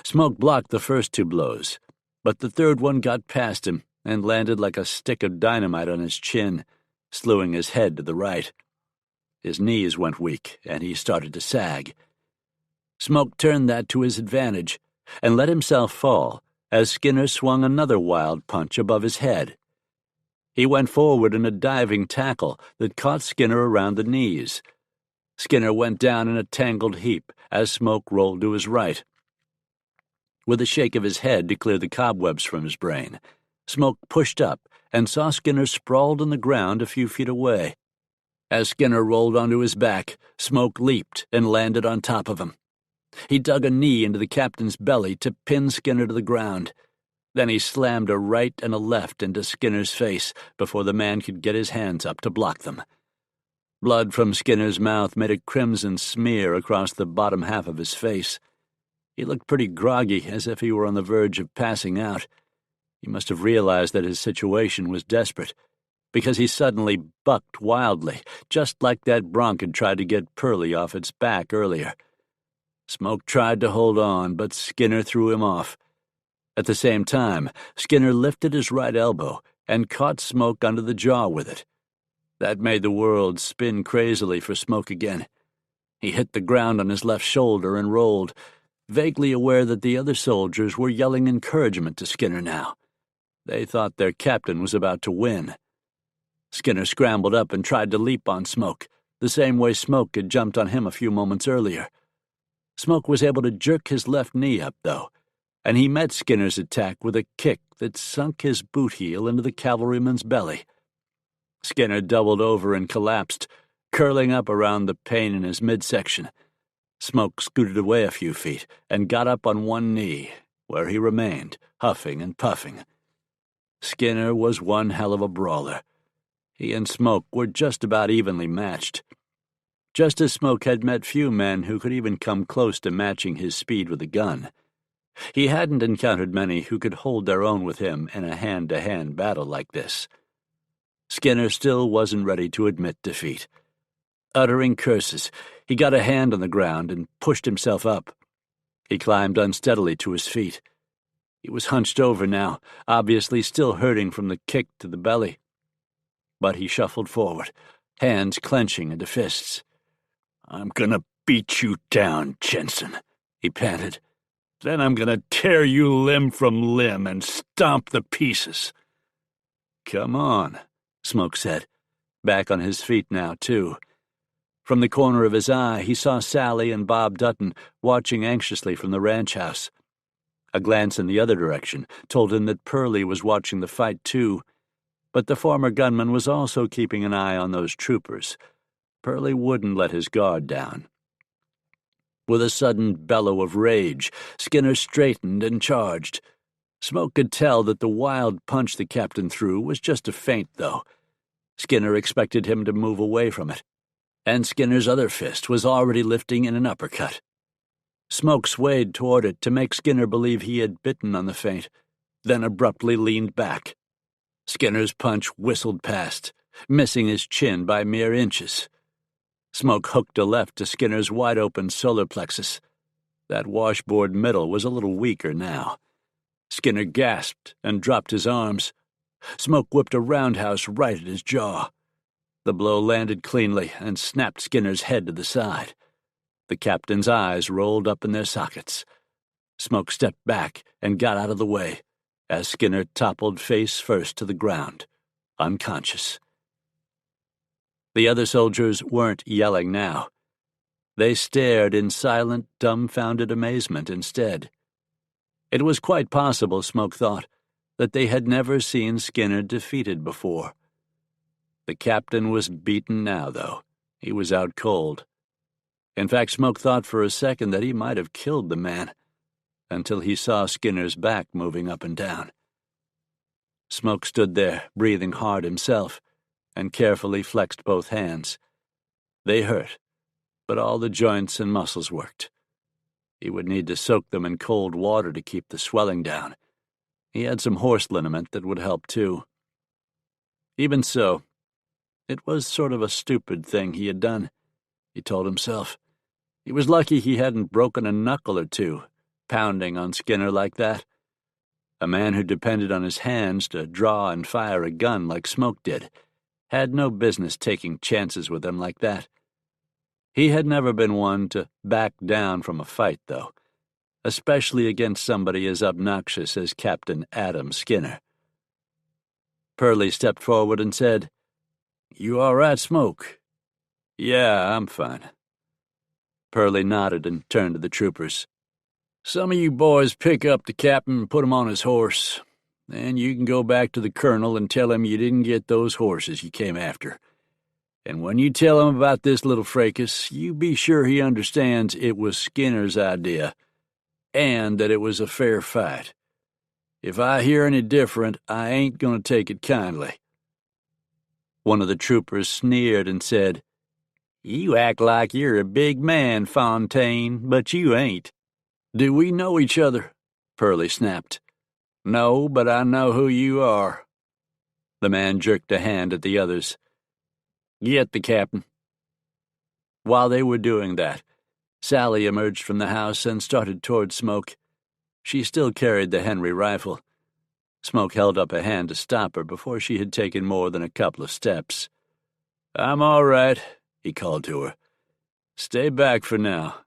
Smoke blocked the first two blows, but the third one got past him and landed like a stick of dynamite on his chin, slewing his head to the right. His knees went weak, and he started to sag. Smoke turned that to his advantage and let himself fall as Skinner swung another wild punch above his head. He went forward in a diving tackle that caught Skinner around the knees. Skinner went down in a tangled heap as Smoke rolled to his right. With a shake of his head to clear the cobwebs from his brain, Smoke pushed up and saw Skinner sprawled on the ground a few feet away. As Skinner rolled onto his back, Smoke leaped and landed on top of him. He dug a knee into the captain's belly to pin Skinner to the ground. Then he slammed a right and a left into Skinner's face before the man could get his hands up to block them. Blood from Skinner's mouth made a crimson smear across the bottom half of his face. He looked pretty groggy, as if he were on the verge of passing out. He must have realized that his situation was desperate, because he suddenly bucked wildly, just like that bronc had tried to get Pearlie off its back earlier. Smoke tried to hold on, but Skinner threw him off. At the same time, Skinner lifted his right elbow and caught Smoke under the jaw with it. That made the world spin crazily for Smoke again. He hit the ground on his left shoulder and rolled, vaguely aware that the other soldiers were yelling encouragement to Skinner now. They thought their captain was about to win. Skinner scrambled up and tried to leap on Smoke, the same way Smoke had jumped on him a few moments earlier. Smoke was able to jerk his left knee up, though, and he met Skinner's attack with a kick that sunk his boot heel into the cavalryman's belly. Skinner doubled over and collapsed, curling up around the pain in his midsection. Smoke scooted away a few feet and got up on one knee, where he remained, huffing and puffing. Skinner was one hell of a brawler. He and Smoke were just about evenly matched. Just as Smoke had met few men who could even come close to matching his speed with a gun, he hadn't encountered many who could hold their own with him in a hand-to-hand battle like this. Skinner still wasn't ready to admit defeat. Uttering curses, he got a hand on the ground and pushed himself up. He climbed unsteadily to his feet. He was hunched over now, obviously still hurting from the kick to the belly. But he shuffled forward, hands clenching into fists. "I'm gonna beat you down, Jenson," he panted. "Then I'm gonna tear you limb from limb and stomp the pieces." "Come on," Smoke said, back on his feet now, too. From the corner of his eye, he saw Sally and Bob Dutton watching anxiously from the ranch house. A glance in the other direction told him that Pearlie was watching the fight, too, but the former gunman was also keeping an eye on those troopers. Pearlie wouldn't let his guard down. With a sudden bellow of rage, Skinner straightened and charged. Smoke could tell that the wild punch the captain threw was just a feint, though. Skinner expected him to move away from it, and Skinner's other fist was already lifting in an uppercut. Smoke swayed toward it to make Skinner believe he had bitten on the feint, then abruptly leaned back. Skinner's punch whistled past, missing his chin by mere inches. Smoke hooked a left to Skinner's wide-open solar plexus. That washboard middle was a little weaker now. Skinner gasped and dropped his arms. Smoke whipped a roundhouse right at his jaw. The blow landed cleanly and snapped Skinner's head to the side. The captain's eyes rolled up in their sockets. Smoke stepped back and got out of the way as Skinner toppled face first to the ground, unconscious. The other soldiers weren't yelling now. They stared in silent, dumbfounded amazement instead. It was quite possible, Smoke thought, that they had never seen Skinner defeated before. The captain was beaten now, though. He was out cold. In fact, Smoke thought for a second that he might have killed the man, until he saw Skinner's back moving up and down. Smoke stood there, breathing hard himself, and carefully flexed both hands. They hurt, but all the joints and muscles worked. He would need to soak them in cold water to keep the swelling down. He had some horse liniment that would help, too. Even so, it was sort of a stupid thing he had done, he told himself. He was lucky he hadn't broken a knuckle or two, pounding on Skinner like that. A man who depended on his hands to draw and fire a gun like Smoke did had no business taking chances with him like that. He had never been one to back down from a fight, though, especially against somebody as obnoxious as Captain Adam Skinner. Purley stepped forward and said, "You all right, Smoke?" "Yeah, I'm fine." Purley nodded and turned to the troopers. "Some of you boys pick up the captain and put him on his horse. Then you can go back to the colonel and tell him you didn't get those horses you came after. And when you tell him about this little fracas, you be sure he understands it was Skinner's idea, and that it was a fair fight. If I hear any different, I ain't gonna take it kindly." One of the troopers sneered and said, "You act like you're a big man, Fontaine, but you ain't." "Do we know each other?" Purley snapped. "No, but I know who you are." The man jerked a hand at the others. "Get the captain." While they were doing that, Sally emerged from the house and started toward Smoke. She still carried the Henry rifle. Smoke held up a hand to stop her before she had taken more than a couple of steps. "I'm all right," he called to her. "Stay back for now."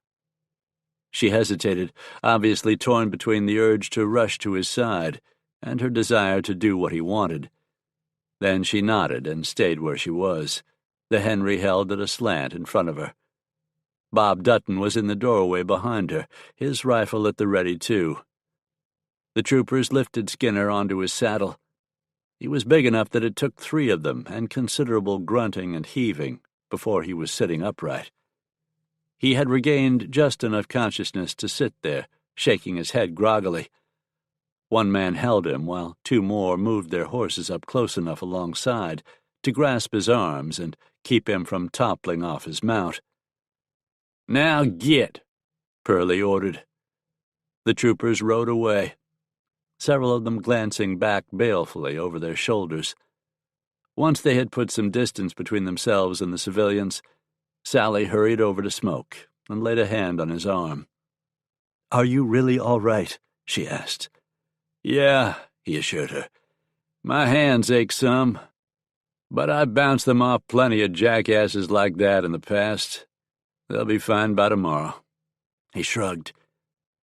She hesitated, obviously torn between the urge to rush to his side and her desire to do what he wanted. Then she nodded and stayed where she was, the Henry held at a slant in front of her. Bob Dutton was in the doorway behind her, his rifle at the ready, too. The troopers lifted Skinner onto his saddle. He was big enough that it took 3 of them and considerable grunting and heaving before he was sitting upright. He had regained just enough consciousness to sit there, shaking his head groggily. One man held him while 2 more moved their horses up close enough alongside to grasp his arms and keep him from toppling off his mount. "Now get," Purley ordered. The troopers rode away, several of them glancing back balefully over their shoulders. Once they had put some distance between themselves and the civilians, Sally hurried over to Smoke and laid a hand on his arm. "Are you really all right?" she asked. "Yeah," he assured her. "My hands ache some, but I've bounced them off plenty of jackasses like that in the past. They'll be fine by tomorrow." He shrugged.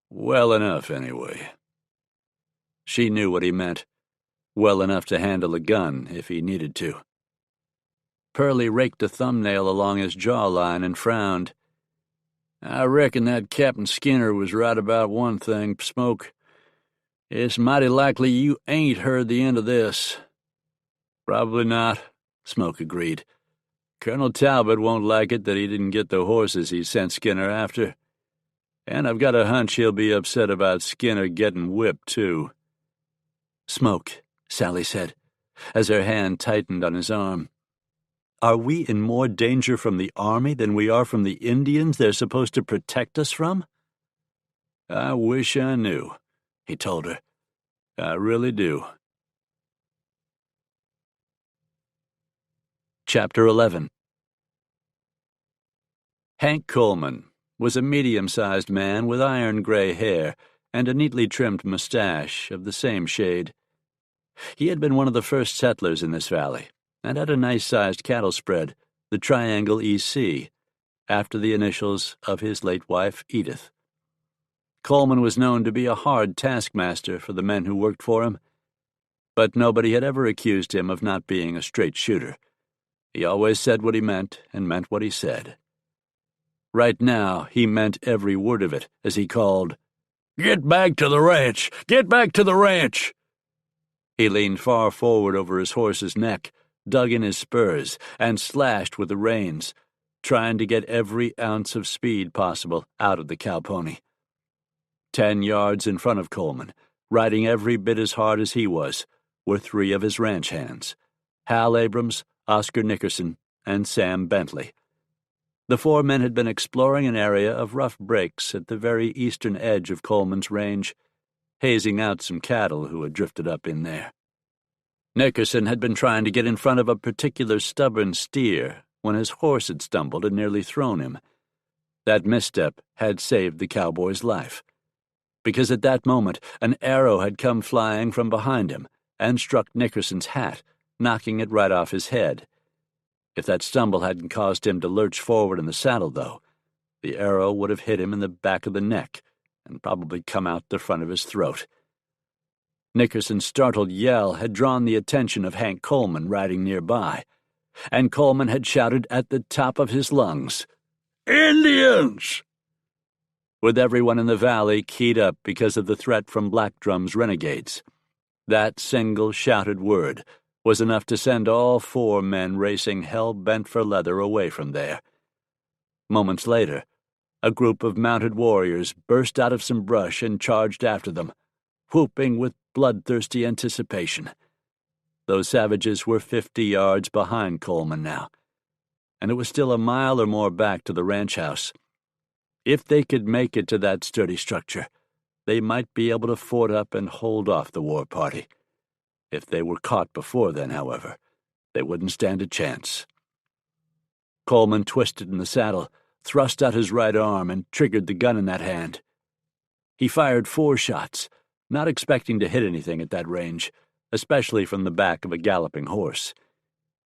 "Well enough, anyway." She knew what he meant. Well enough to handle a gun if he needed to. Purley raked a thumbnail along his jawline and frowned. "I reckon that Captain Skinner was right about one thing, Smoke. It's mighty likely you ain't heard the end of this." "Probably not," Smoke agreed. "Colonel Talbot won't like it that he didn't get the horses he sent Skinner after. And I've got a hunch he'll be upset about Skinner getting whipped, too." "Smoke," Sally said, as her hand tightened on his arm. "Are we in more danger from the army than we are from the Indians they're supposed to protect us from?" "I wish I knew," he told her. "I really do." Chapter 11. Hank Coleman was a medium-sized man with iron-gray hair and a neatly trimmed mustache of the same shade. He had been one of the first settlers in this valley and had a nice-sized cattle spread, the Triangle EC, after the initials of his late wife, Edith. Coleman was known to be a hard taskmaster for the men who worked for him, but nobody had ever accused him of not being a straight shooter. He always said what he meant and meant what he said. Right now, he meant every word of it as he called, "Get back to the ranch! Get back to the ranch!" He leaned far forward over his horse's neck, dug in his spurs, and slashed with the reins, trying to get every ounce of speed possible out of the cowpony. 10 yards in front of Coleman, riding every bit as hard as he was, were 3 of his ranch hands, Hal Abrams, Oscar Nickerson, and Sam Bentley. The 4 men had been exploring an area of rough breaks at the very eastern edge of Coleman's range, hazing out some cattle who had drifted up in there. Nickerson had been trying to get in front of a particular stubborn steer when his horse had stumbled and nearly thrown him. That misstep had saved the cowboy's life, because at that moment an arrow had come flying from behind him and struck Nickerson's hat, knocking it right off his head. If that stumble hadn't caused him to lurch forward in the saddle, though, the arrow would have hit him in the back of the neck and probably come out the front of his throat. Nickerson's startled yell had drawn the attention of Hank Coleman riding nearby, and Coleman had shouted at the top of his lungs, "Indians!" With everyone in the valley keyed up because of the threat from Black Drum's renegades, that single shouted word was enough to send all 4 men racing hell-bent for leather away from there. Moments later, a group of mounted warriors burst out of some brush and charged after them, whooping with bloodthirsty anticipation. Those savages were 50 yards behind Coleman now, and it was still a mile or more back to the ranch house. If they could make it to that sturdy structure, they might be able to fort up and hold off the war party. If they were caught before then, however, they wouldn't stand a chance. Coleman twisted in the saddle, thrust out his right arm, and triggered the gun in that hand. He fired 4 shots, not expecting to hit anything at that range, especially from the back of a galloping horse.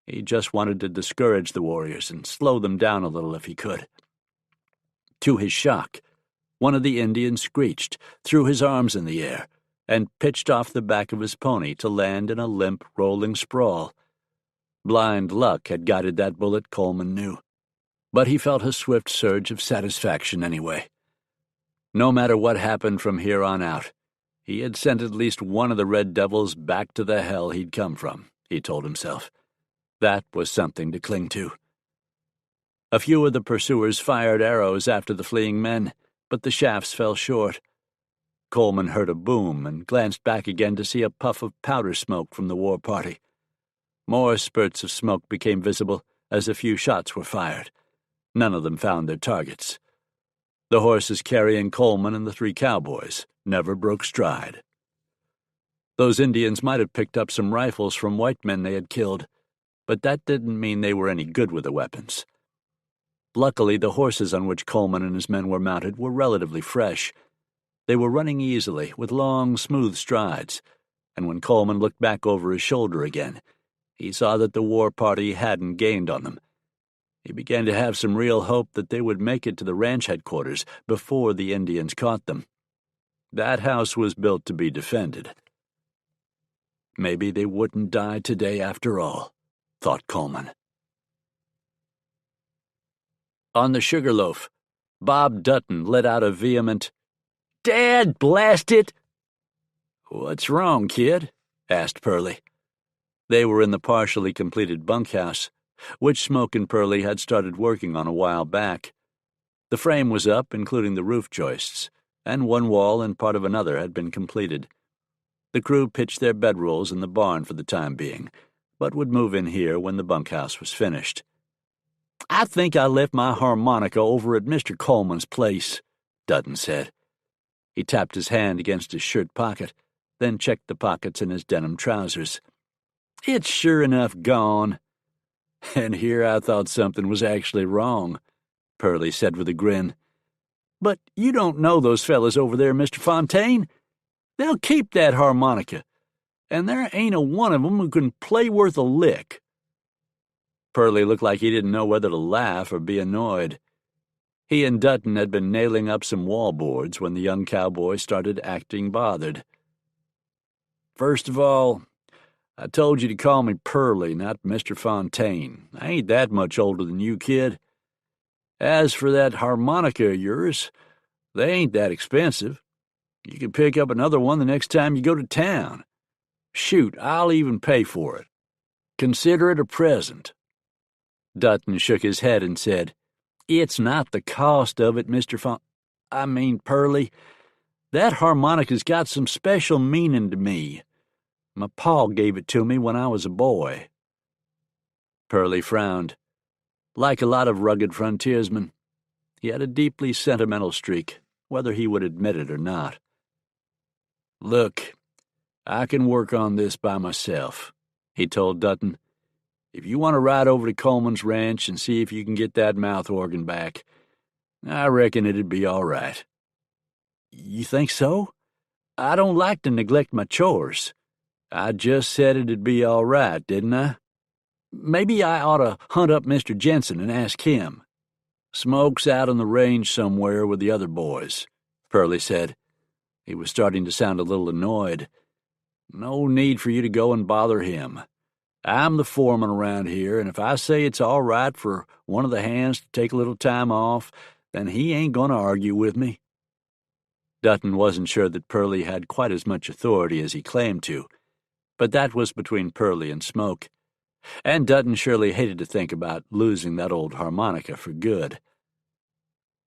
He just wanted to discourage the warriors and slow them down a little if he could. To his shock, one of the Indians screeched, threw his arms in the air, and pitched off the back of his pony to land in a limp, rolling sprawl. Blind luck had guided that bullet, Coleman knew, but he felt a swift surge of satisfaction anyway. No matter what happened from here on out, he had sent at least one of the Red Devils back to the hell he'd come from, he told himself. That was something to cling to. A few of the pursuers fired arrows after the fleeing men, but the shafts fell short. Coleman heard a boom and glanced back again to see a puff of powder smoke from the war party. More spurts of smoke became visible as a few shots were fired. None of them found their targets. The horses carrying Coleman and the 3 cowboys never broke stride. Those Indians might have picked up some rifles from white men they had killed, but that didn't mean they were any good with the weapons. Luckily, the horses on which Coleman and his men were mounted were relatively fresh. They were running easily, with long, smooth strides, and when Coleman looked back over his shoulder again, he saw that the war party hadn't gained on them. He began to have some real hope that they would make it to the ranch headquarters before the Indians caught them. That house was built to be defended. Maybe they wouldn't die today after all, thought Coleman. On the Sugarloaf, Bob Dutton let out a vehement, "Dad, blast it!" "What's wrong, kid?" asked Pearlie. They were in the partially completed bunkhouse, which Smoke and Pearlie had started working on a while back. The frame was up, including the roof joists, and one wall and part of another had been completed. The crew pitched their bedrolls in the barn for the time being, but would move in here when the bunkhouse was finished. "I think I left my harmonica over at Mr. Coleman's place," Dutton said. He tapped his hand against his shirt pocket, then checked the pockets in his denim trousers. "It's sure enough gone." "And here I thought something was actually wrong," Pearlie said with a grin. "But you don't know those fellas over there, Mr. Fontaine. They'll keep that harmonica, and there ain't a one of 'em who can play worth a lick." Pearlie looked like he didn't know whether to laugh or be annoyed. He and Dutton had been nailing up some wall boards when the young cowboy started acting bothered. "First of all, I told you to call me Pearlie, not Mr. Fontaine. I ain't that much older than you, kid. As for that harmonica of yours, they ain't that expensive. You can pick up another one the next time you go to town. Shoot, I'll even pay for it. Consider it a present." Dutton shook his head and said, "It's not the cost of it, Pearlie. That harmonica's got some special meaning to me. My pa gave it to me when I was a boy." Pearlie frowned. Like a lot of rugged frontiersmen, he had a deeply sentimental streak, whether he would admit it or not. "Look, I can work on this by myself," he told Dutton. "If you want to ride over to Coleman's ranch and see if you can get that mouth organ back, I reckon it'd be all right." "You think so? I don't like to neglect my chores. I just said it'd be all right, didn't I? Maybe I ought to hunt up Mr. Jenson and ask him." "Smoke's out on the range somewhere with the other boys," Pearlie said. He was starting to sound a little annoyed. "No need for you to go and bother him. I'm the foreman around here, and if I say it's all right for one of the hands to take a little time off, then he ain't going to argue with me." Dutton wasn't sure that Pearlie had quite as much authority as he claimed to, but that was between Pearlie and Smoke, and Dutton surely hated to think about losing that old harmonica for good.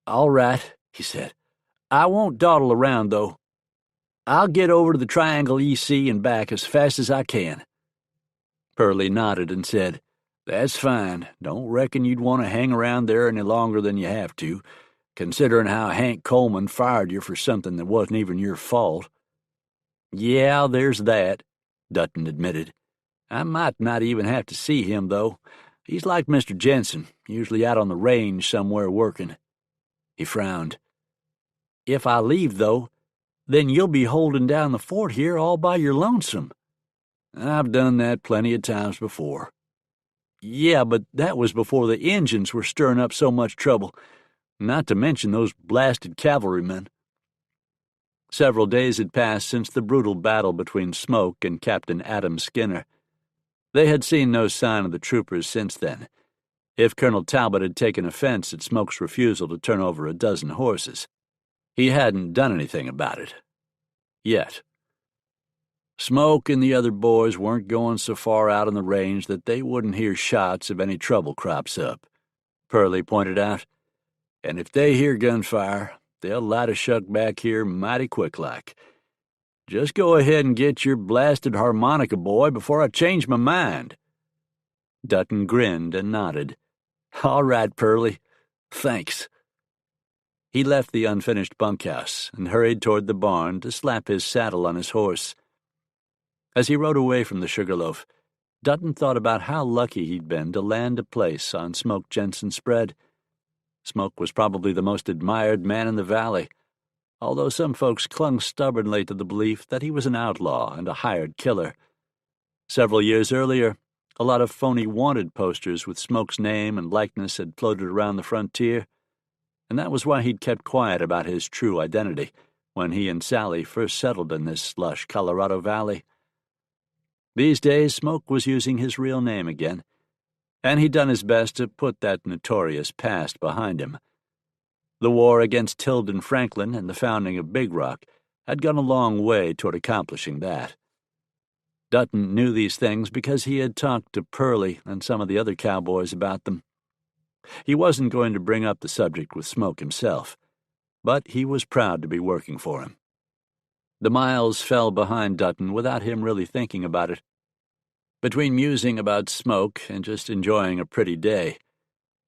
"All right," he said. "I won't dawdle around, though. I'll get over to the Triangle EC and back as fast as I can." Pearlie nodded and said, "That's fine. Don't reckon you'd want to hang around there any longer than you have to, considering how Hank Coleman fired you for something that wasn't even your fault." "Yeah, there's that," Dutton admitted. "I might not even have to see him, though. He's like Mr. Jenson, usually out on the range somewhere working." He frowned. "If I leave, though, then you'll be holding down the fort here all by your lonesome." "I've done that plenty of times before." "Yeah, but that was before the Injuns were stirring up so much trouble, not to mention those blasted cavalrymen." Several days had passed since the brutal battle between Smoke and Captain Adam Skinner. They had seen no sign of the troopers since then, if Colonel Talbot had taken offense at Smoke's refusal to turn over a dozen horses. He hadn't done anything about it. Yet. Smoke and the other boys weren't going so far out on the range that they wouldn't hear shots if any trouble crops up, Pearlie pointed out. "And if they hear gunfire, they'll light a shuck back here mighty quick-like. Just go ahead and get your blasted harmonica, boy, before I change my mind." Dutton grinned and nodded. "All right, Pearlie. Thanks." He left the unfinished bunkhouse and hurried toward the barn to slap his saddle on his horse. As he rode away from the Sugarloaf, Dutton thought about how lucky he'd been to land a place on Smoke Jenson's spread. Smoke was probably the most admired man in the valley, although some folks clung stubbornly to the belief that he was an outlaw and a hired killer. Several years earlier, a lot of phony wanted posters with Smoke's name and likeness had floated around the frontier, and that was why he'd kept quiet about his true identity when he and Sally first settled in this lush Colorado valley. These days, Smoke was using his real name again, and he'd done his best to put that notorious past behind him. The war against Tilden Franklin and the founding of Big Rock had gone a long way toward accomplishing that. Dutton knew these things because he had talked to Pearlie and some of the other cowboys about them. He wasn't going to bring up the subject with Smoke himself, but he was proud to be working for him. The miles fell behind Dutton without him really thinking about it. Between musing about Smoke and just enjoying a pretty day,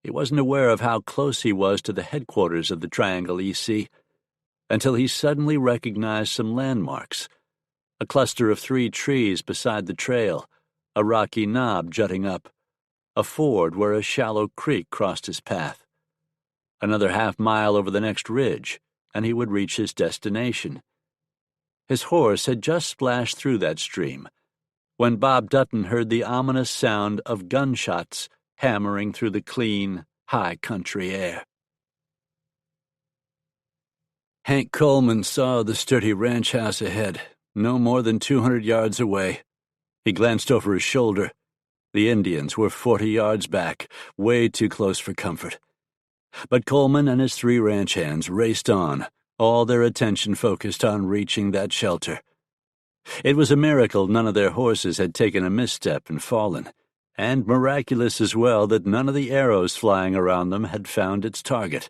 he wasn't aware of how close he was to the headquarters of the Triangle EC until he suddenly recognized some landmarks. A cluster of 3 trees beside the trail, a rocky knob jutting up, a ford where a shallow creek crossed his path. Another half-mile over the next ridge, and he would reach his destination. His horse had just splashed through that stream when Bob Dutton heard the ominous sound of gunshots hammering through the clean, high country air. Hank Coleman saw the sturdy ranch house ahead, no more than 200 yards away. He glanced over his shoulder. The Indians were 40 yards back, way too close for comfort. But Coleman and his 3 ranch hands raced on, all their attention focused on reaching that shelter. It was a miracle none of their horses had taken a misstep and fallen, and miraculous as well that none of the arrows flying around them had found its target.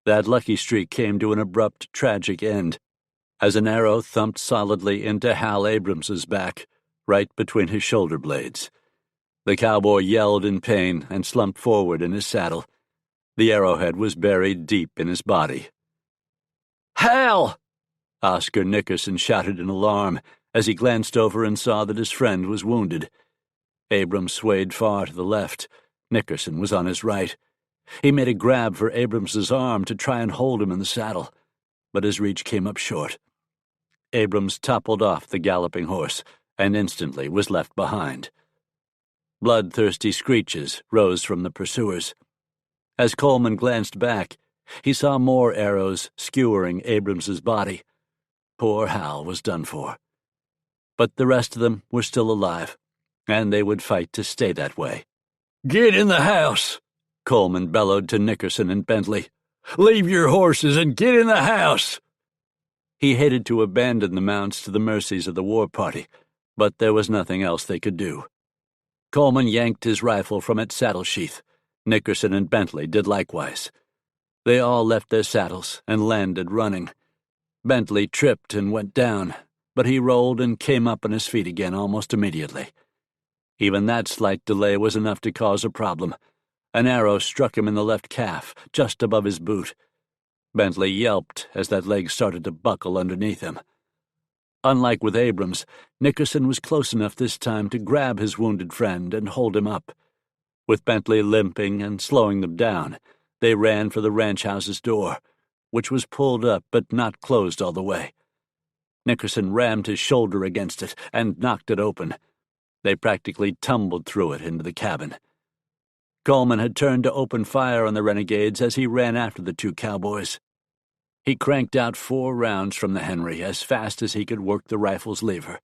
That lucky streak came to an abrupt, tragic end, as an arrow thumped solidly into Hal Abrams's back, right between his shoulder blades. The cowboy yelled in pain and slumped forward in his saddle. The arrowhead was buried deep in his body. "Hal!" Oscar Nickerson shouted in alarm as he glanced over and saw that his friend was wounded. Abrams swayed far to the left. Nickerson was on his right. He made a grab for Abrams's arm to try and hold him in the saddle, but his reach came up short. Abrams toppled off the galloping horse and instantly was left behind. Bloodthirsty screeches rose from the pursuers. As Coleman glanced back, he saw more arrows skewering Abrams's body. Poor Hal was done for. But the rest of them were still alive, and they would fight to stay that way. "Get in the house!" Coleman bellowed to Nickerson and Bentley. "Leave your horses and get in the house!" He hated to abandon the mounts to the mercies of the war party, but there was nothing else they could do. Coleman yanked his rifle from its saddle sheath. Nickerson and Bentley did likewise. They all left their saddles and landed running. Bentley tripped and went down, but he rolled and came up on his feet again almost immediately. Even that slight delay was enough to cause a problem. An arrow struck him in the left calf, just above his boot. Bentley yelped as that leg started to buckle underneath him. Unlike with Abrams, Nickerson was close enough this time to grab his wounded friend and hold him up. With Bentley limping and slowing them down, they ran for the ranch house's door, which was pulled up but not closed all the way. Nickerson rammed his shoulder against it and knocked it open. They practically tumbled through it into the cabin. Coleman had turned to open fire on the renegades as he ran after the two cowboys. He cranked out 4 rounds from the Henry as fast as he could work the rifle's lever.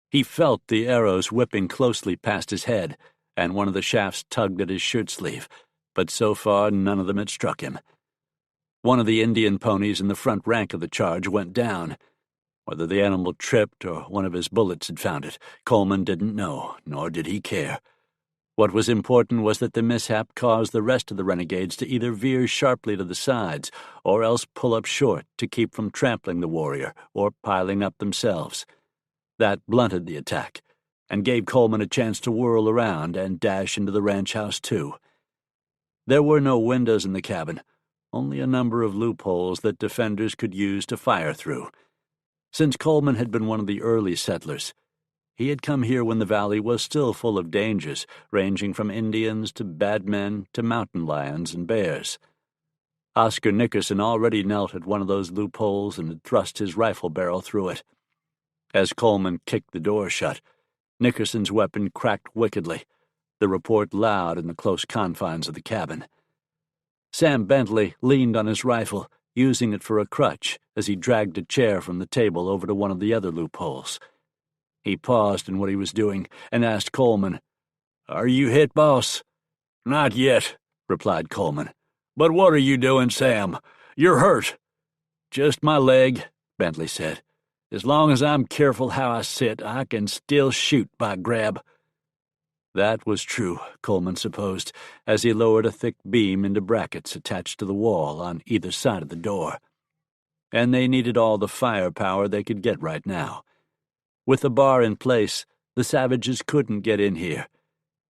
He felt the arrows whipping closely past his head, and one of the shafts tugged at his shirt sleeve, but so far none of them had struck him. One of the Indian ponies in the front rank of the charge went down. Whether the animal tripped or one of his bullets had found it, Coleman didn't know, nor did he care. What was important was that the mishap caused the rest of the renegades to either veer sharply to the sides or else pull up short to keep from trampling the warrior or piling up themselves. That blunted the attack and gave Coleman a chance to whirl around and dash into the ranch house, too. There were no windows in the cabin, only a number of loopholes that defenders could use to fire through. Since Coleman had been one of the early settlers, he had come here when the valley was still full of dangers, ranging from Indians to bad men to mountain lions and bears. Oscar Nickerson already knelt at one of those loopholes and had thrust his rifle barrel through it. As Coleman kicked the door shut, Nickerson's weapon cracked wickedly, the report loud in the close confines of the cabin. Sam Bentley leaned on his rifle, using it for a crutch as he dragged a chair from the table over to one of the other loopholes. He paused in what he was doing and asked Coleman, "Are you hit, boss?" "Not yet," replied Coleman. "But what are you doing, Sam? You're hurt." "Just my leg," Bentley said. "As long as I'm careful how I sit, I can still shoot by grab." That was true, Coleman supposed, as he lowered a thick beam into brackets attached to the wall on either side of the door. And they needed all the firepower they could get right now. With the bar in place, the savages couldn't get in here.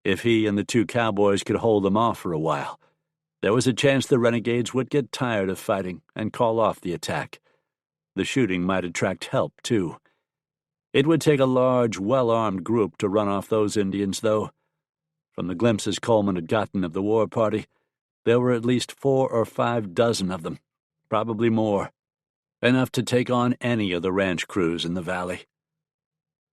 If he and the two cowboys could hold them off for a while, there was a chance the renegades would get tired of fighting and call off the attack. The shooting might attract help, too. It would take a large, well-armed group to run off those Indians, though. From the glimpses Coleman had gotten of the war party, there were at least 4 or 5 dozen of them, probably more, enough to take on any of the ranch crews in the valley.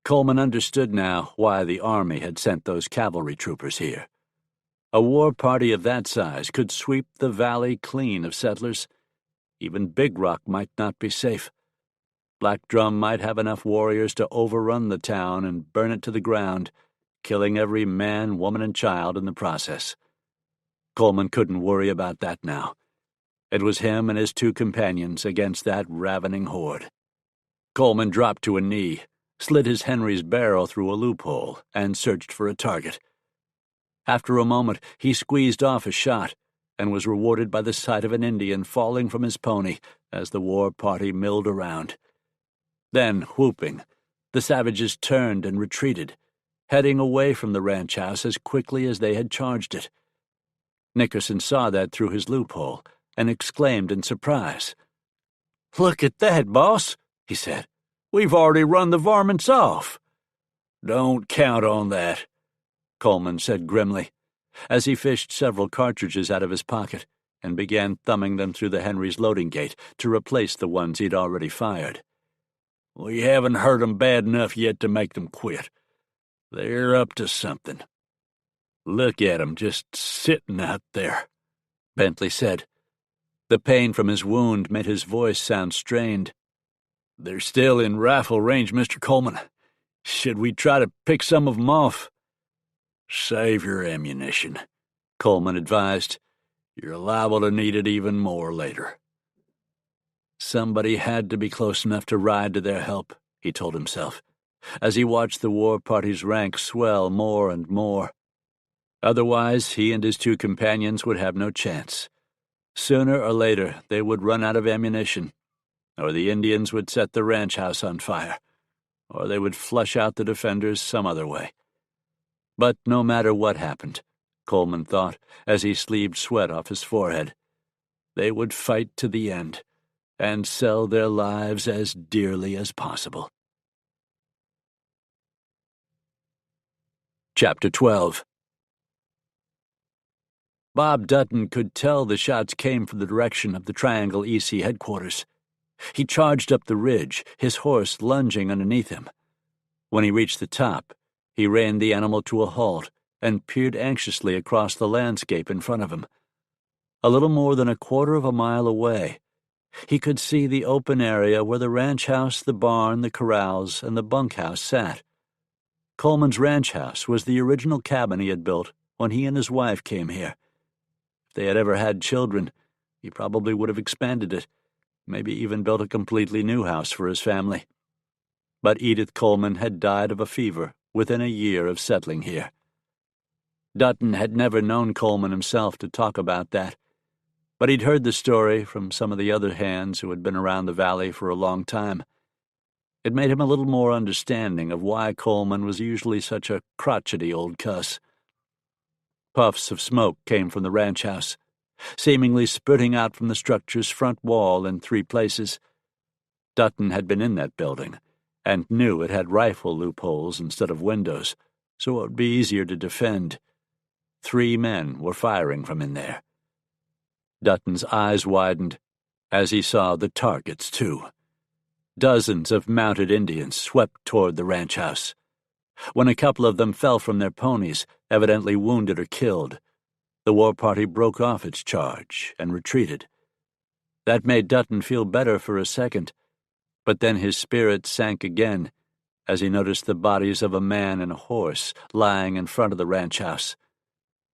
Coleman understood now why the Army had sent those cavalry troopers here. A war party of that size could sweep the valley clean of settlers. Even Big Rock might not be safe. Black Drum might have enough warriors to overrun the town and burn it to the ground, killing every man, woman, and child in the process. Coleman couldn't worry about that now. It was him and his 2 companions against that ravening horde. Coleman dropped to a knee, slid his Henry's barrel through a loophole, and searched for a target. After a moment, he squeezed off a shot and was rewarded by the sight of an Indian falling from his pony as the war party milled around. Then, whooping, the savages turned and retreated, heading away from the ranch house as quickly as they had charged it. Nickerson saw that through his loophole and exclaimed in surprise. "Look at that, boss," he said. "We've already run the varmints off." "Don't count on that," Coleman said grimly, as he fished several cartridges out of his pocket and began thumbing them through the Henry's loading gate to replace the ones he'd already fired. "We haven't hurt 'em bad enough yet to make them quit. They're up to something. Look at 'em just sitting out there," Bentley said. The pain from his wound made his voice sound strained. "They're still in rifle range, Mr. Coleman. Should we try to pick some of 'em off?" "Save your ammunition," Coleman advised. "You're liable to need it even more later." Somebody had to be close enough to ride to their help, he told himself, as he watched the war party's ranks swell more and more. Otherwise, he and his two companions would have no chance. Sooner or later, they would run out of ammunition, or the Indians would set the ranch house on fire, or they would flush out the defenders some other way. But no matter what happened, Coleman thought, as he sleeved sweat off his forehead, they would fight to the end and sell their lives as dearly as possible. Chapter 12. Bob Dutton could tell the shots came from the direction of the Triangle EC headquarters. He charged up the ridge, his horse lunging underneath him. When he reached the top, he reined the animal to a halt and peered anxiously across the landscape in front of him. A little more than a quarter of a mile away, he could see the open area where the ranch house, the barn, the corrals, and the bunkhouse sat. Coleman's ranch house was the original cabin he had built when he and his wife came here. If they had ever had children, he probably would have expanded it, maybe even built a completely new house for his family. But Edith Coleman had died of a fever within a year of settling here. Dutton had never known Coleman himself to talk about that, but he'd heard the story from some of the other hands who had been around the valley for a long time. It made him a little more understanding of why Coleman was usually such a crotchety old cuss. Puffs of smoke came from the ranch house, seemingly spurting out from the structure's front wall in 3 places. Dutton had been in that building and knew it had rifle loopholes instead of windows, so it would be easier to defend. 3 men were firing from in there. Dutton's eyes widened as he saw the targets, too. Dozens of mounted Indians swept toward the ranch house. When a couple of them fell from their ponies, evidently wounded or killed, the war party broke off its charge and retreated. That made Dutton feel better for a second, but then his spirits sank again as he noticed the bodies of a man and a horse lying in front of the ranch house.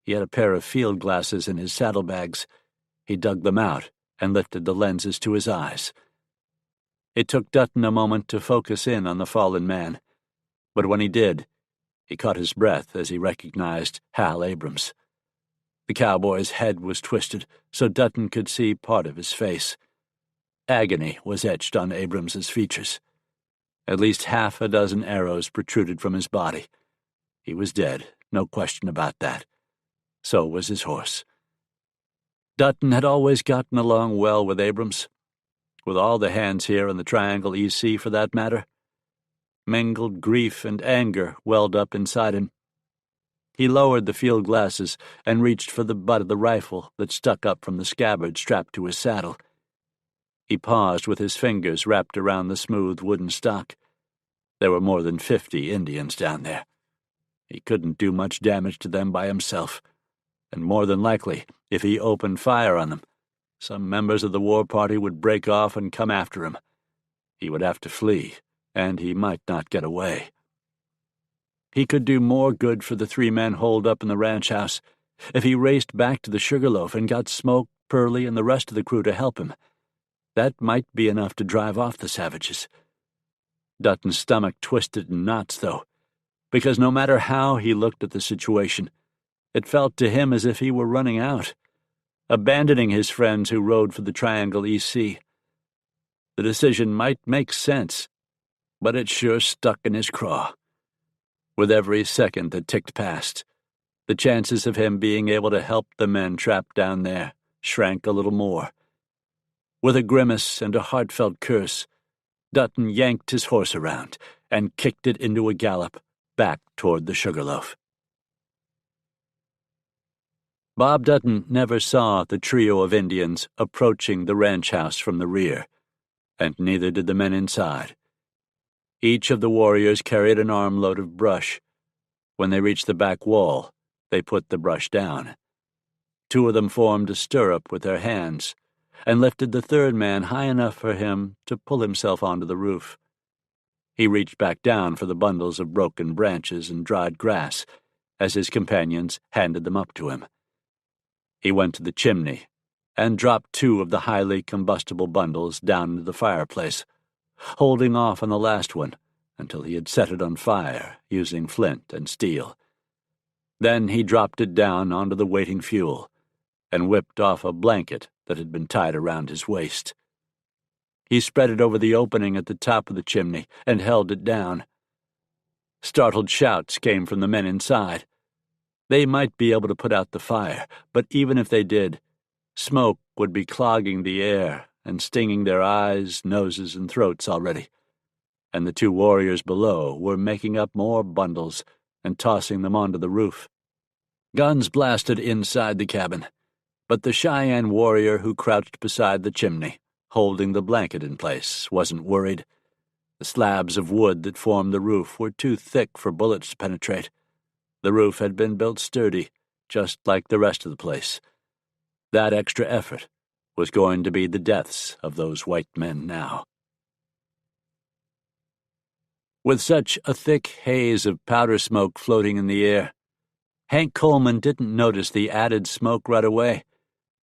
He had a pair of field glasses in his saddlebags. He dug them out and lifted the lenses to his eyes. It took Dutton a moment to focus in on the fallen man, but when he did, he caught his breath as he recognized Hal Abrams. The cowboy's head was twisted so Dutton could see part of his face. Agony was etched on Abrams's features. At least half a dozen arrows protruded from his body. He was dead, no question about that. So was his horse. Dutton had always gotten along well with Abrams, with all the hands here in the Triangle EC for that matter. Mingled grief and anger welled up inside him. He lowered the field glasses and reached for the butt of the rifle that stuck up from the scabbard strapped to his saddle. He paused with his fingers wrapped around the smooth wooden stock. There were more than 50 Indians down there. He couldn't do much damage to them by himself, and more than likely, if he opened fire on them, some members of the war party would break off and come after him. He would have to flee, and he might not get away. He could do more good for the 3 men holed up in the ranch house if he raced back to the Sugarloaf and got Smoke, Pearlie, and the rest of the crew to help him. That might be enough to drive off the savages. Dutton's stomach twisted in knots, though, because no matter how he looked at the situation, it felt to him as if he were running out, abandoning his friends who rode for the Triangle EC. The decision might make sense, but it sure stuck in his craw. With every second that ticked past, the chances of him being able to help the men trapped down there shrank a little more. With a grimace and a heartfelt curse, Dutton yanked his horse around and kicked it into a gallop back toward the Sugarloaf. Bob Dutton never saw the trio of Indians approaching the ranch house from the rear, and neither did the men inside. Each of the warriors carried an armload of brush. When they reached the back wall, they put the brush down. Two of them formed a stirrup with their hands and lifted the third man high enough for him to pull himself onto the roof. He reached back down for the bundles of broken branches and dried grass as his companions handed them up to him. He went to the chimney and dropped two of the highly combustible bundles down into the fireplace, holding off on the last one until he had set it on fire using flint and steel. Then he dropped it down onto the waiting fuel and whipped off a blanket that had been tied around his waist. He spread it over the opening at the top of the chimney and held it down. Startled shouts came from the men inside. They might be able to put out the fire, but even if they did, smoke would be clogging the air and stinging their eyes, noses, and throats already. And the two warriors below were making up more bundles and tossing them onto the roof. Guns blasted inside the cabin, but the Cheyenne warrior who crouched beside the chimney, holding the blanket in place, wasn't worried. The slabs of wood that formed the roof were too thick for bullets to penetrate. The roof had been built sturdy, just like the rest of the place. That extra effort was going to be the deaths of those white men now. With such a thick haze of powder smoke floating in the air, Hank Coleman didn't notice the added smoke right away,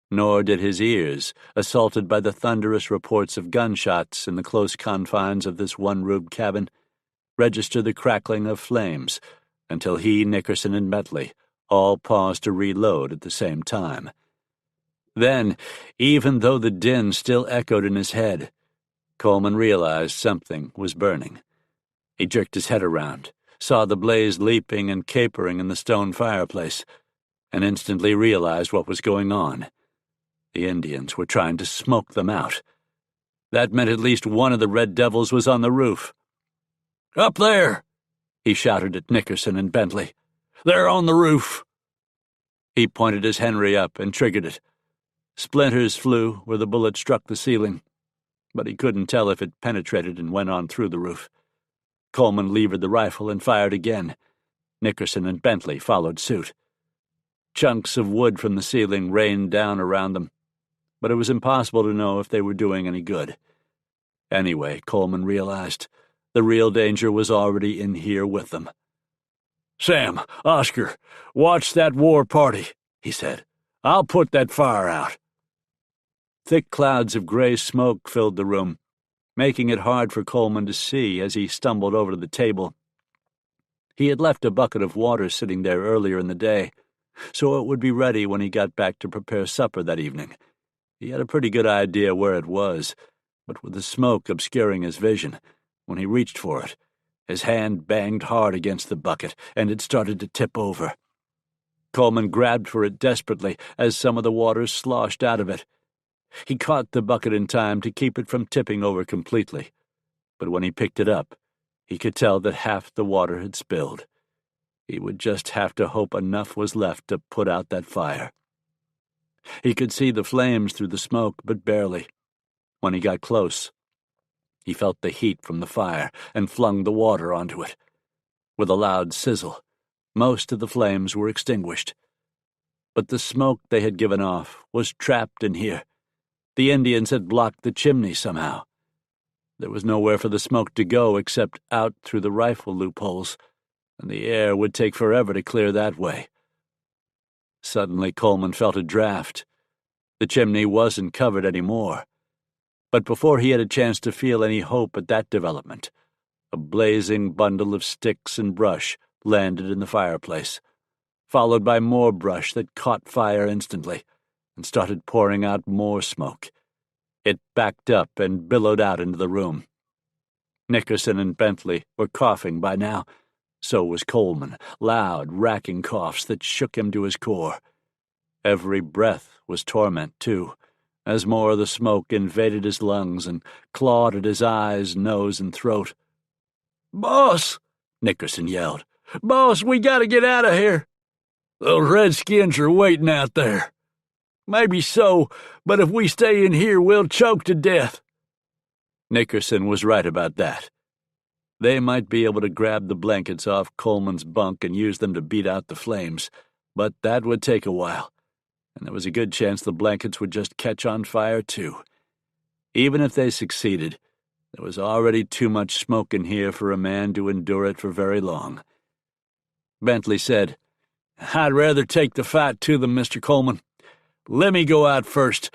nor did his ears, assaulted by the thunderous reports of gunshots in the close confines of this one-room cabin, register the crackling of flames until he, Nickerson, and Bentley all paused to reload at the same time. Then, even though the din still echoed in his head, Coleman realized something was burning. He jerked his head around, saw the blaze leaping and capering in the stone fireplace, and instantly realized what was going on. The Indians were trying to smoke them out. That meant at least one of the Red Devils was on the roof. "Up there!" he shouted at Nickerson and Bentley. "They're on the roof!" He pointed his Henry up and triggered it. Splinters flew where the bullet struck the ceiling, but he couldn't tell if it penetrated and went on through the roof. Coleman levered the rifle and fired again. Nickerson and Bentley followed suit. Chunks of wood from the ceiling rained down around them, but it was impossible to know if they were doing any good. Anyway, Coleman realized, the real danger was already in here with them. "Sam, Oscar, watch that war party," he said. "I'll put that fire out." Thick clouds of gray smoke filled the room, making it hard for Coleman to see as he stumbled over to the table. He had left a bucket of water sitting there earlier in the day, so it would be ready when he got back to prepare supper that evening. He had a pretty good idea where it was, but with the smoke obscuring his vision, when he reached for it, his hand banged hard against the bucket, and it started to tip over. Coleman grabbed for it desperately as some of the water sloshed out of it. He caught the bucket in time to keep it from tipping over completely, but when he picked it up, he could tell that half the water had spilled. He would just have to hope enough was left to put out that fire. He could see the flames through the smoke, but barely. When he got close, he felt the heat from the fire and flung the water onto it. With a loud sizzle, most of the flames were extinguished. But the smoke they had given off was trapped in here. The Indians had blocked the chimney somehow. There was nowhere for the smoke to go except out through the rifle loopholes, and the air would take forever to clear that way. Suddenly Coleman felt a draft. The chimney wasn't covered anymore. But before he had a chance to feel any hope at that development, a blazing bundle of sticks and brush landed in the fireplace, followed by more brush that caught fire instantly and started pouring out more smoke. It backed up and billowed out into the room. Nickerson and Bentley were coughing by now, So was Coleman, loud, racking coughs that shook him to his core. Every breath was torment, too, as more of the smoke invaded his lungs and clawed at his eyes, nose, and throat. "Boss!" Nickerson yelled. "Boss, we gotta get out of here! Those redskins are waiting out there. Maybe so, but if we stay in here, we'll choke to death." Nickerson was right about that. They might be able to grab the blankets off Coleman's bunk and use them to beat out the flames, but that would take a while, and there was a good chance the blankets would just catch on fire, too. Even if they succeeded, there was already too much smoke in here for a man to endure it for very long. Bentley said, "I'd rather take the fight to them, Mr. Coleman. Let me go out first.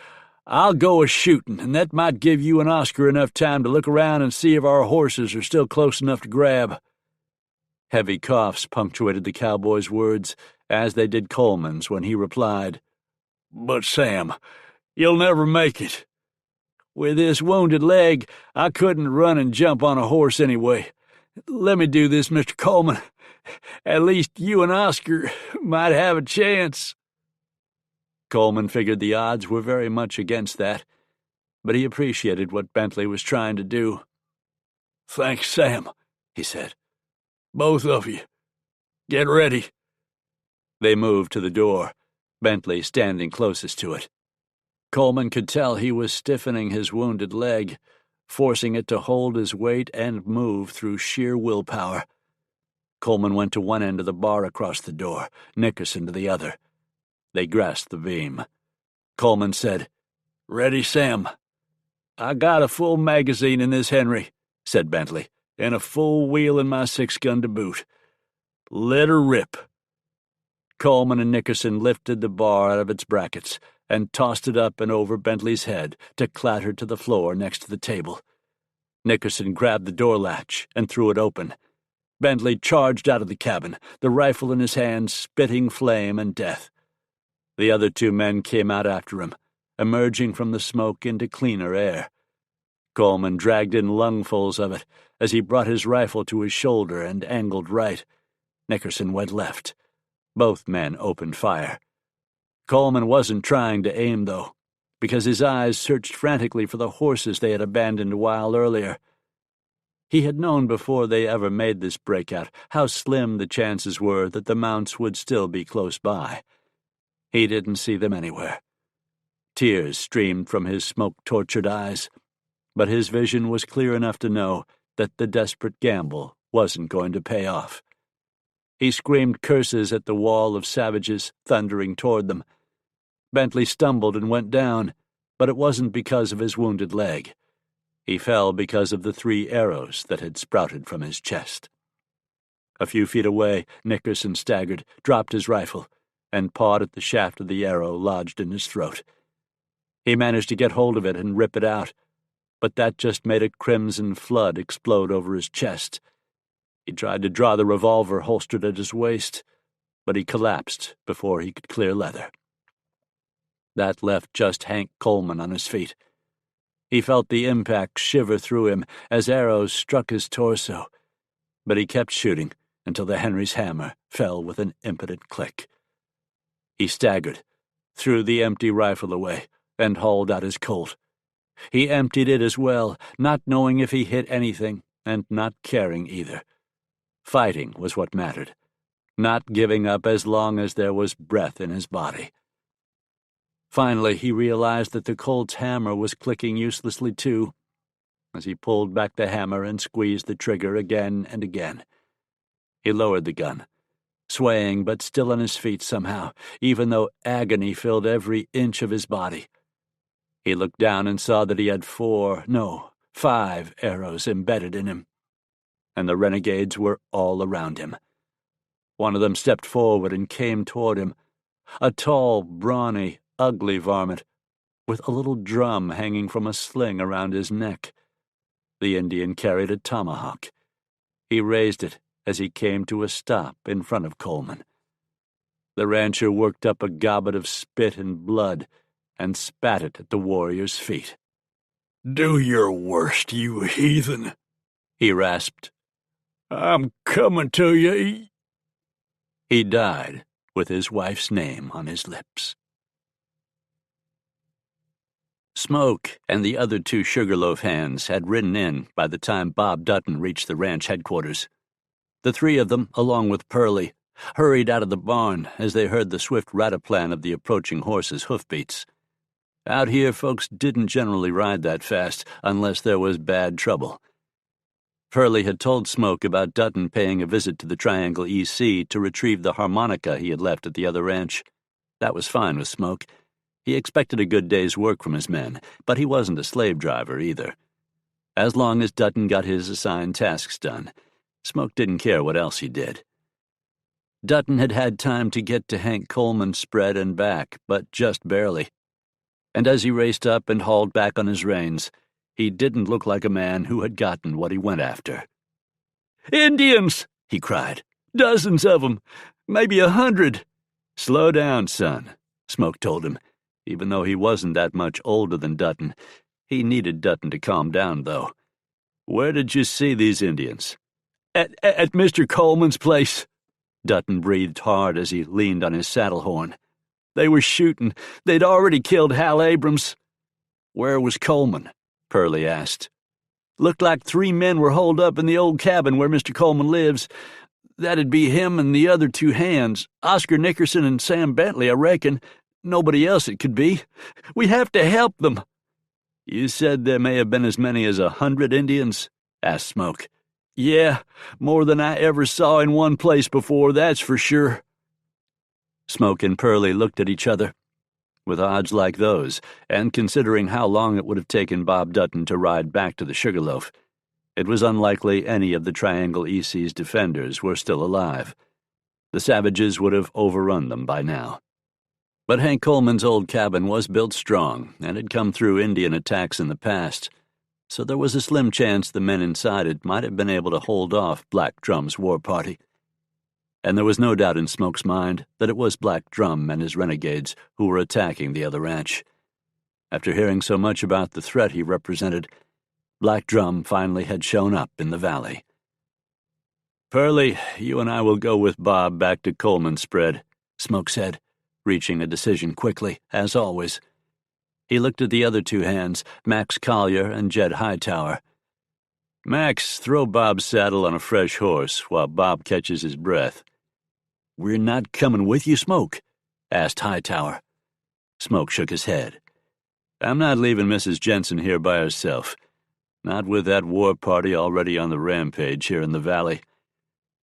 I'll go a-shooting, and that might give you and Oscar enough time to look around and see if our horses are still close enough to grab." Heavy coughs punctuated the cowboy's words, as they did Coleman's when he replied, "But, Sam, you'll never make it. With this wounded leg, I couldn't run and jump on a horse anyway. Let me do this, Mr. Coleman. At least you and Oscar might have a chance." Coleman figured the odds were very much against that, but he appreciated what Bentley was trying to do. "Thanks, Sam," he said. "Both of you. Get ready." They moved to the door, Bentley standing closest to it. Coleman could tell he was stiffening his wounded leg, forcing it to hold his weight and move through sheer willpower. Coleman went to one end of the bar across the door, Nickerson to the other. They grasped the beam. Coleman said, "Ready, Sam?" "I got a full magazine in this Henry," said Bentley, "and a full wheel in my 6-gun to boot. Let her rip." Coleman and Nickerson lifted the bar out of its brackets and tossed it up and over Bentley's head to clatter to the floor next to the table. Nickerson grabbed the door latch and threw it open. Bentley charged out of the cabin, the rifle in his hand, spitting flame and death. The other 2 men came out after him, emerging from the smoke into cleaner air. Coleman dragged in lungfuls of it as he brought his rifle to his shoulder and angled right. Nickerson went left. Both men opened fire. Coleman wasn't trying to aim, though, because his eyes searched frantically for the horses they had abandoned a while earlier. He had known before they ever made this breakout how slim the chances were that the mounts would still be close by. He didn't see them anywhere. Tears streamed from his smoke-tortured eyes, but his vision was clear enough to know that the desperate gamble wasn't going to pay off. He screamed curses at the wall of savages thundering toward them. Bentley stumbled and went down, but it wasn't because of his wounded leg. He fell because of the 3 arrows that had sprouted from his chest. A few feet away, Nickerson staggered, dropped his rifle, and pawed at the shaft of the arrow lodged in his throat. He managed to get hold of it and rip it out, but that just made a crimson flood explode over his chest. He tried to draw the revolver holstered at his waist, but he collapsed before he could clear leather. That left just Hank Coleman on his feet. He felt the impact shiver through him as arrows struck his torso, but he kept shooting until the Henry's hammer fell with an impotent click. He staggered, threw the empty rifle away, and hauled out his Colt. He emptied it as well, not knowing if he hit anything, and not caring either. Fighting was what mattered, not giving up as long as there was breath in his body. Finally, he realized that the Colt's hammer was clicking uselessly too, as he pulled back the hammer and squeezed the trigger again and again. He lowered the gun, swaying but still on his feet somehow, even though agony filled every inch of his body. He looked down and saw that he had 5 arrows embedded in him, and the renegades were all around him. One of them stepped forward and came toward him, a tall, brawny, ugly varmint, with a little drum hanging from a sling around his neck. The Indian carried a tomahawk. He raised it as he came to a stop in front of Coleman. The rancher worked up a gobbet of spit and blood and spat it at the warrior's feet. "Do your worst, you heathen," he rasped. I'm coming to you. He died with his wife's name on his lips. Smoke and the other two Sugarloaf hands had ridden in by the time Bob Dutton reached the ranch headquarters. The three of them, along with Pearlie, hurried out of the barn as they heard the swift rataplan of the approaching horses' hoofbeats. Out here, folks didn't generally ride that fast unless there was bad trouble. Pearlie had told Smoke about Dutton paying a visit to the Triangle EC to retrieve the harmonica he had left at the other ranch. That was fine with Smoke. He expected a good day's work from his men, but he wasn't a slave driver either. As long as Dutton got his assigned tasks done, Smoke didn't care what else he did. Dutton had had time to get to Hank Coleman's spread and back, but just barely. And as he raced up and hauled back on his reins, he didn't look like a man who had gotten what he went after. "Indians!" he cried. "Dozens of them. Maybe 100. "Slow down, son," Smoke told him. Even though he wasn't that much older than Dutton, he needed Dutton to calm down, though. "Where did you see these Indians?" At Mr. Coleman's place." Dutton breathed hard as he leaned on his saddle horn. "They were shooting. They'd already killed Hal Abrams." "Where was Coleman?" Pearlie asked. "Looked like 3 men were holed up in the old cabin where Mr. Coleman lives. That'd be him and the other 2 hands, Oscar Nickerson and Sam Bentley, I reckon. Nobody else it could be. We have to help them." "You said there may have been as many as 100 Indians?" asked Smoke. "Yeah, more than I ever saw in one place before, that's for sure." Smoke and Pearlie looked at each other. With odds like those, and considering how long it would have taken Bob Dutton to ride back to the Sugarloaf, it was unlikely any of the Triangle EC's defenders were still alive. The savages would have overrun them by now. But Hank Coleman's old cabin was built strong and had come through Indian attacks in the past, so there was a slim chance the men inside it might have been able to hold off Black Drum's war party. And there was no doubt in Smoke's mind that it was Black Drum and his renegades who were attacking the other ranch. After hearing so much about the threat he represented, Black Drum finally had shown up in the valley. "Pearlie, you and I will go with Bob back to Coleman's spread," Smoke said, reaching a decision quickly, as always. He looked at the other 2 hands, Max Collier and Jed Hightower. "Max, throw Bob's saddle on a fresh horse while Bob catches his breath." "We're not coming with you, Smoke?" asked Hightower. Smoke shook his head. "I'm not leaving Mrs. Jenson here by herself. Not with that war party already on the rampage here in the valley.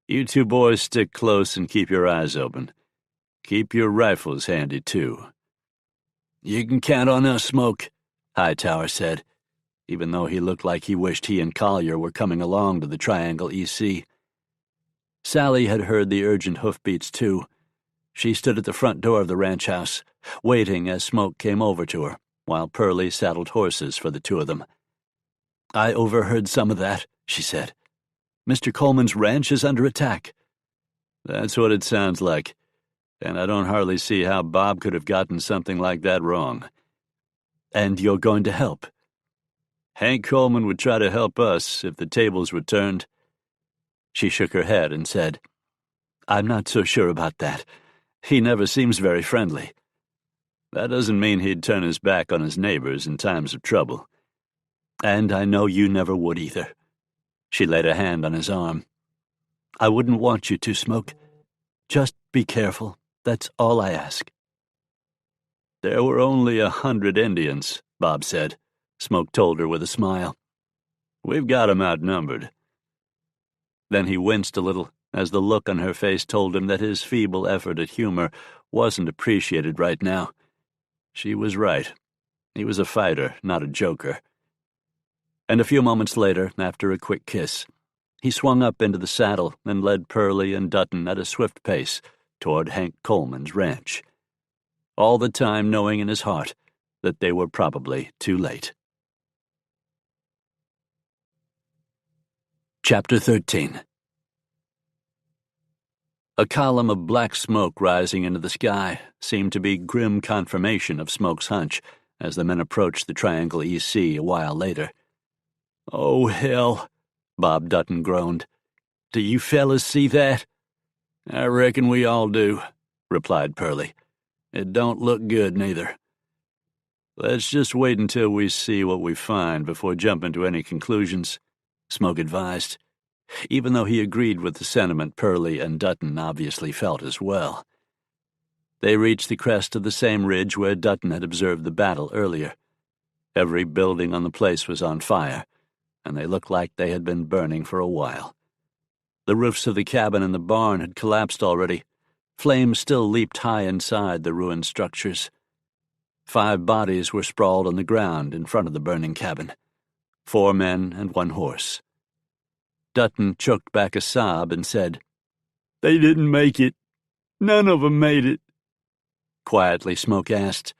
You 2 boys stick close and keep your eyes open. Keep your rifles handy, too." "You can count on us, Smoke," Hightower said, even though he looked like he wished he and Collier were coming along to the Triangle EC. Sally had heard the urgent hoofbeats, too. She stood at the front door of the ranch house, waiting as Smoke came over to her, while Pearlie saddled horses for the 2 of them. "I overheard some of that," she said. "Mr. Coleman's ranch is under attack." "That's what it sounds like. And I don't hardly see how Bob could have gotten something like that wrong." "And you're going to help?" "Hank Coleman would try to help us if the tables were turned." She shook her head and said, "I'm not so sure about that. He never seems very friendly." "That doesn't mean he'd turn his back on his neighbors in times of trouble." "And I know you never would either." She laid a hand on his arm. "I wouldn't want you to, Smoke. Just be careful. That's all I ask." "There were only 100 Indians," Bob said. Smoke told her with a smile. "We've got 'em outnumbered." Then he winced a little, as the look on her face told him that his feeble effort at humor wasn't appreciated right now. She was right. He was a fighter, not a joker. And a few moments later, after a quick kiss, he swung up into the saddle and led Pearlie and Dutton at a swift pace toward Hank Coleman's ranch, all the time knowing in his heart that they were probably too late. Chapter 13. A column of black smoke rising into the sky seemed to be grim confirmation of Smoke's hunch as the men approached the Triangle EC a while later. "Oh, hell," Bob Dutton groaned. Do you fellas see that?" "I reckon we all do," replied Pearlie. "It don't look good, neither." "Let's just wait until we see what we find before jumping to any conclusions," Smoke advised, even though he agreed with the sentiment Pearlie and Dutton obviously felt as well. They reached the crest of the same ridge where Dutton had observed the battle earlier. Every building on the place was on fire, and they looked like they had been burning for a while. The roofs of the cabin and the barn had collapsed already. Flames still leaped high inside the ruined structures. 5 bodies were sprawled on the ground in front of the burning cabin. 4 men and 1 horse. Dutton choked back a sob and said, "They didn't make it. None of 'em made it." Quietly, Smoke asked,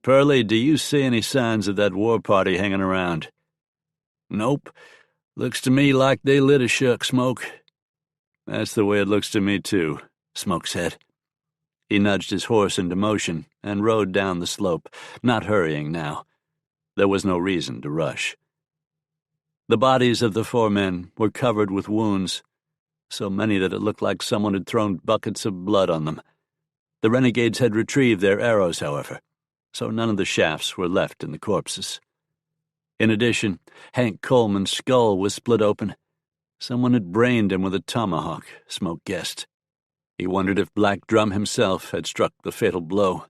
"Pearlie, do you see any signs of that war party hanging around?" "Nope. Looks to me like they lit a shuck, Smoke." "That's the way it looks to me, too," Smoke said. He nudged his horse into motion and rode down the slope, not hurrying now. There was no reason to rush. The bodies of the 4 men were covered with wounds, so many that it looked like someone had thrown buckets of blood on them. The renegades had retrieved their arrows, however, so none of the shafts were left in the corpses. In addition, Hank Coleman's skull was split open. Someone had brained him with a tomahawk, Smoke guessed. He wondered if Black Drum himself had struck the fatal blow.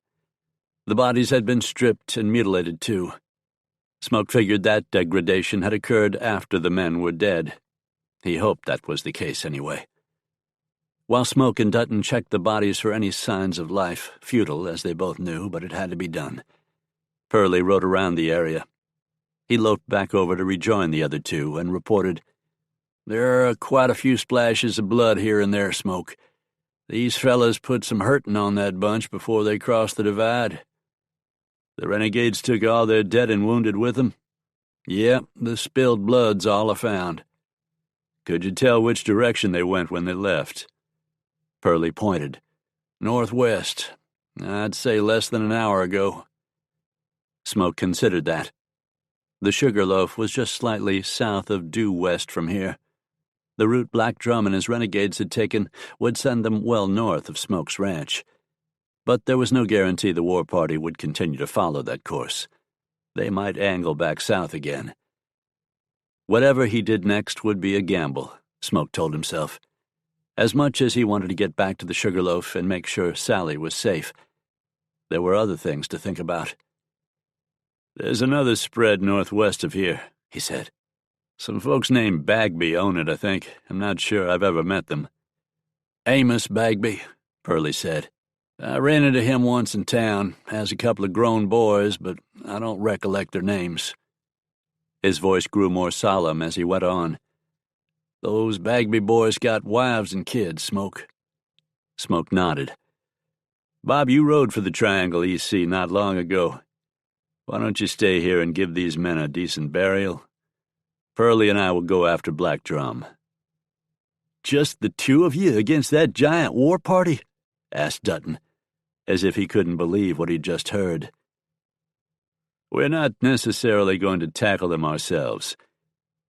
The bodies had been stripped and mutilated, too. Smoke figured that degradation had occurred after the men were dead. He hoped that was the case anyway. While Smoke and Dutton checked the bodies for any signs of life, futile as they both knew, but it had to be done, Pearlie rode around the area. He loped back over to rejoin the other 2 and reported, "There are quite a few splashes of blood here and there, Smoke. These fellas put some hurtin' on that bunch before they crossed the divide." "The renegades took all their dead and wounded with them?" "Yep, the spilled blood's all I found." "Could you tell which direction they went when they left?" Pearlie pointed. "Northwest. I'd say less than an hour ago." Smoke considered that. The Sugarloaf was just slightly south of due west from here. The route Black Drum and his renegades had taken would send them well north of Smoke's ranch. But there was no guarantee the war party would continue to follow that course. They might angle back south again. Whatever he did next would be a gamble, Smoke told himself. As much as he wanted to get back to the Sugarloaf and make sure Sally was safe, there were other things to think about. "There's another spread northwest of here," he said. "Some folks named Bagby own it, I think. I'm not sure I've ever met them." "Amos Bagby," Pearlie said. "I ran into him once in town. Has a couple of grown boys, but I don't recollect their names." His voice grew more solemn as he went on. "Those Bagby boys got wives and kids, Smoke." Smoke nodded. "Bob, you rode for the Triangle EC not long ago. Why don't you stay here and give these men a decent burial? Pearlie and I will go after Black Drum." "Just the 2 of you against that giant war party?" asked Dutton, as if he couldn't believe what he'd just heard. "We're not necessarily going to tackle them ourselves,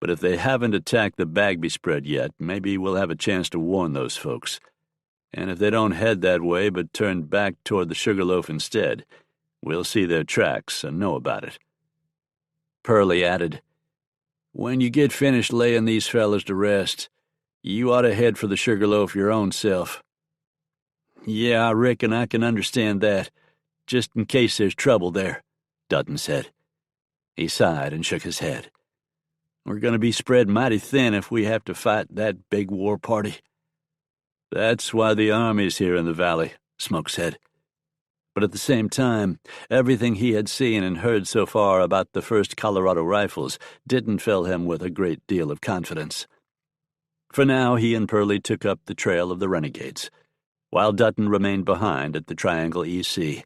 but if they haven't attacked the Bagby spread yet, maybe we'll have a chance to warn those folks. And if they don't head that way but turn back toward the Sugarloaf instead, we'll see their tracks and know about it." Pearlie added, "When you get finished laying these fellas to rest, you ought to head for the Sugarloaf your own self." "Yeah, I reckon I can understand that, just in case there's trouble there," Dutton said. He sighed and shook his head. "We're going to be spread mighty thin if we have to fight that big war party." "That's why the army's here in the valley," Smoke said. But at the same time, everything he had seen and heard so far about the 1st Colorado Rifles didn't fill him with a great deal of confidence. For now, he and Pearlie took up the trail of the renegades, while Dutton remained behind at the Triangle EC,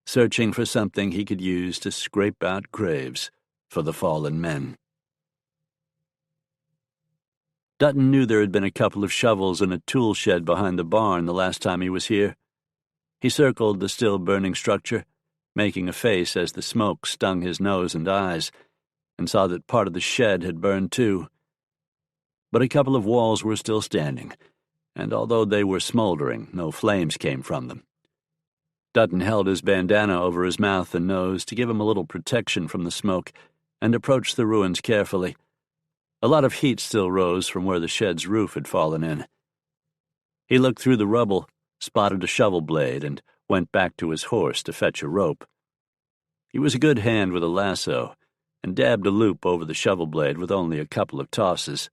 searching for something he could use to scrape out graves for the fallen men. Dutton knew there had been a couple of shovels in a tool shed behind the barn the last time he was here. He circled the still-burning structure, making a face as the smoke stung his nose and eyes, and saw that part of the shed had burned too. but a couple of walls were still standing, and although they were smoldering, no flames came from them. Dutton held his bandana over his mouth and nose to give him a little protection from the smoke, and approached the ruins carefully. A lot of heat still rose from where the shed's roof had fallen in. He looked through the rubble, spotted a shovel blade, and went back to his horse to fetch a rope. He was a good hand with a lasso, and dabbed a loop over the shovel blade with only a couple of tosses.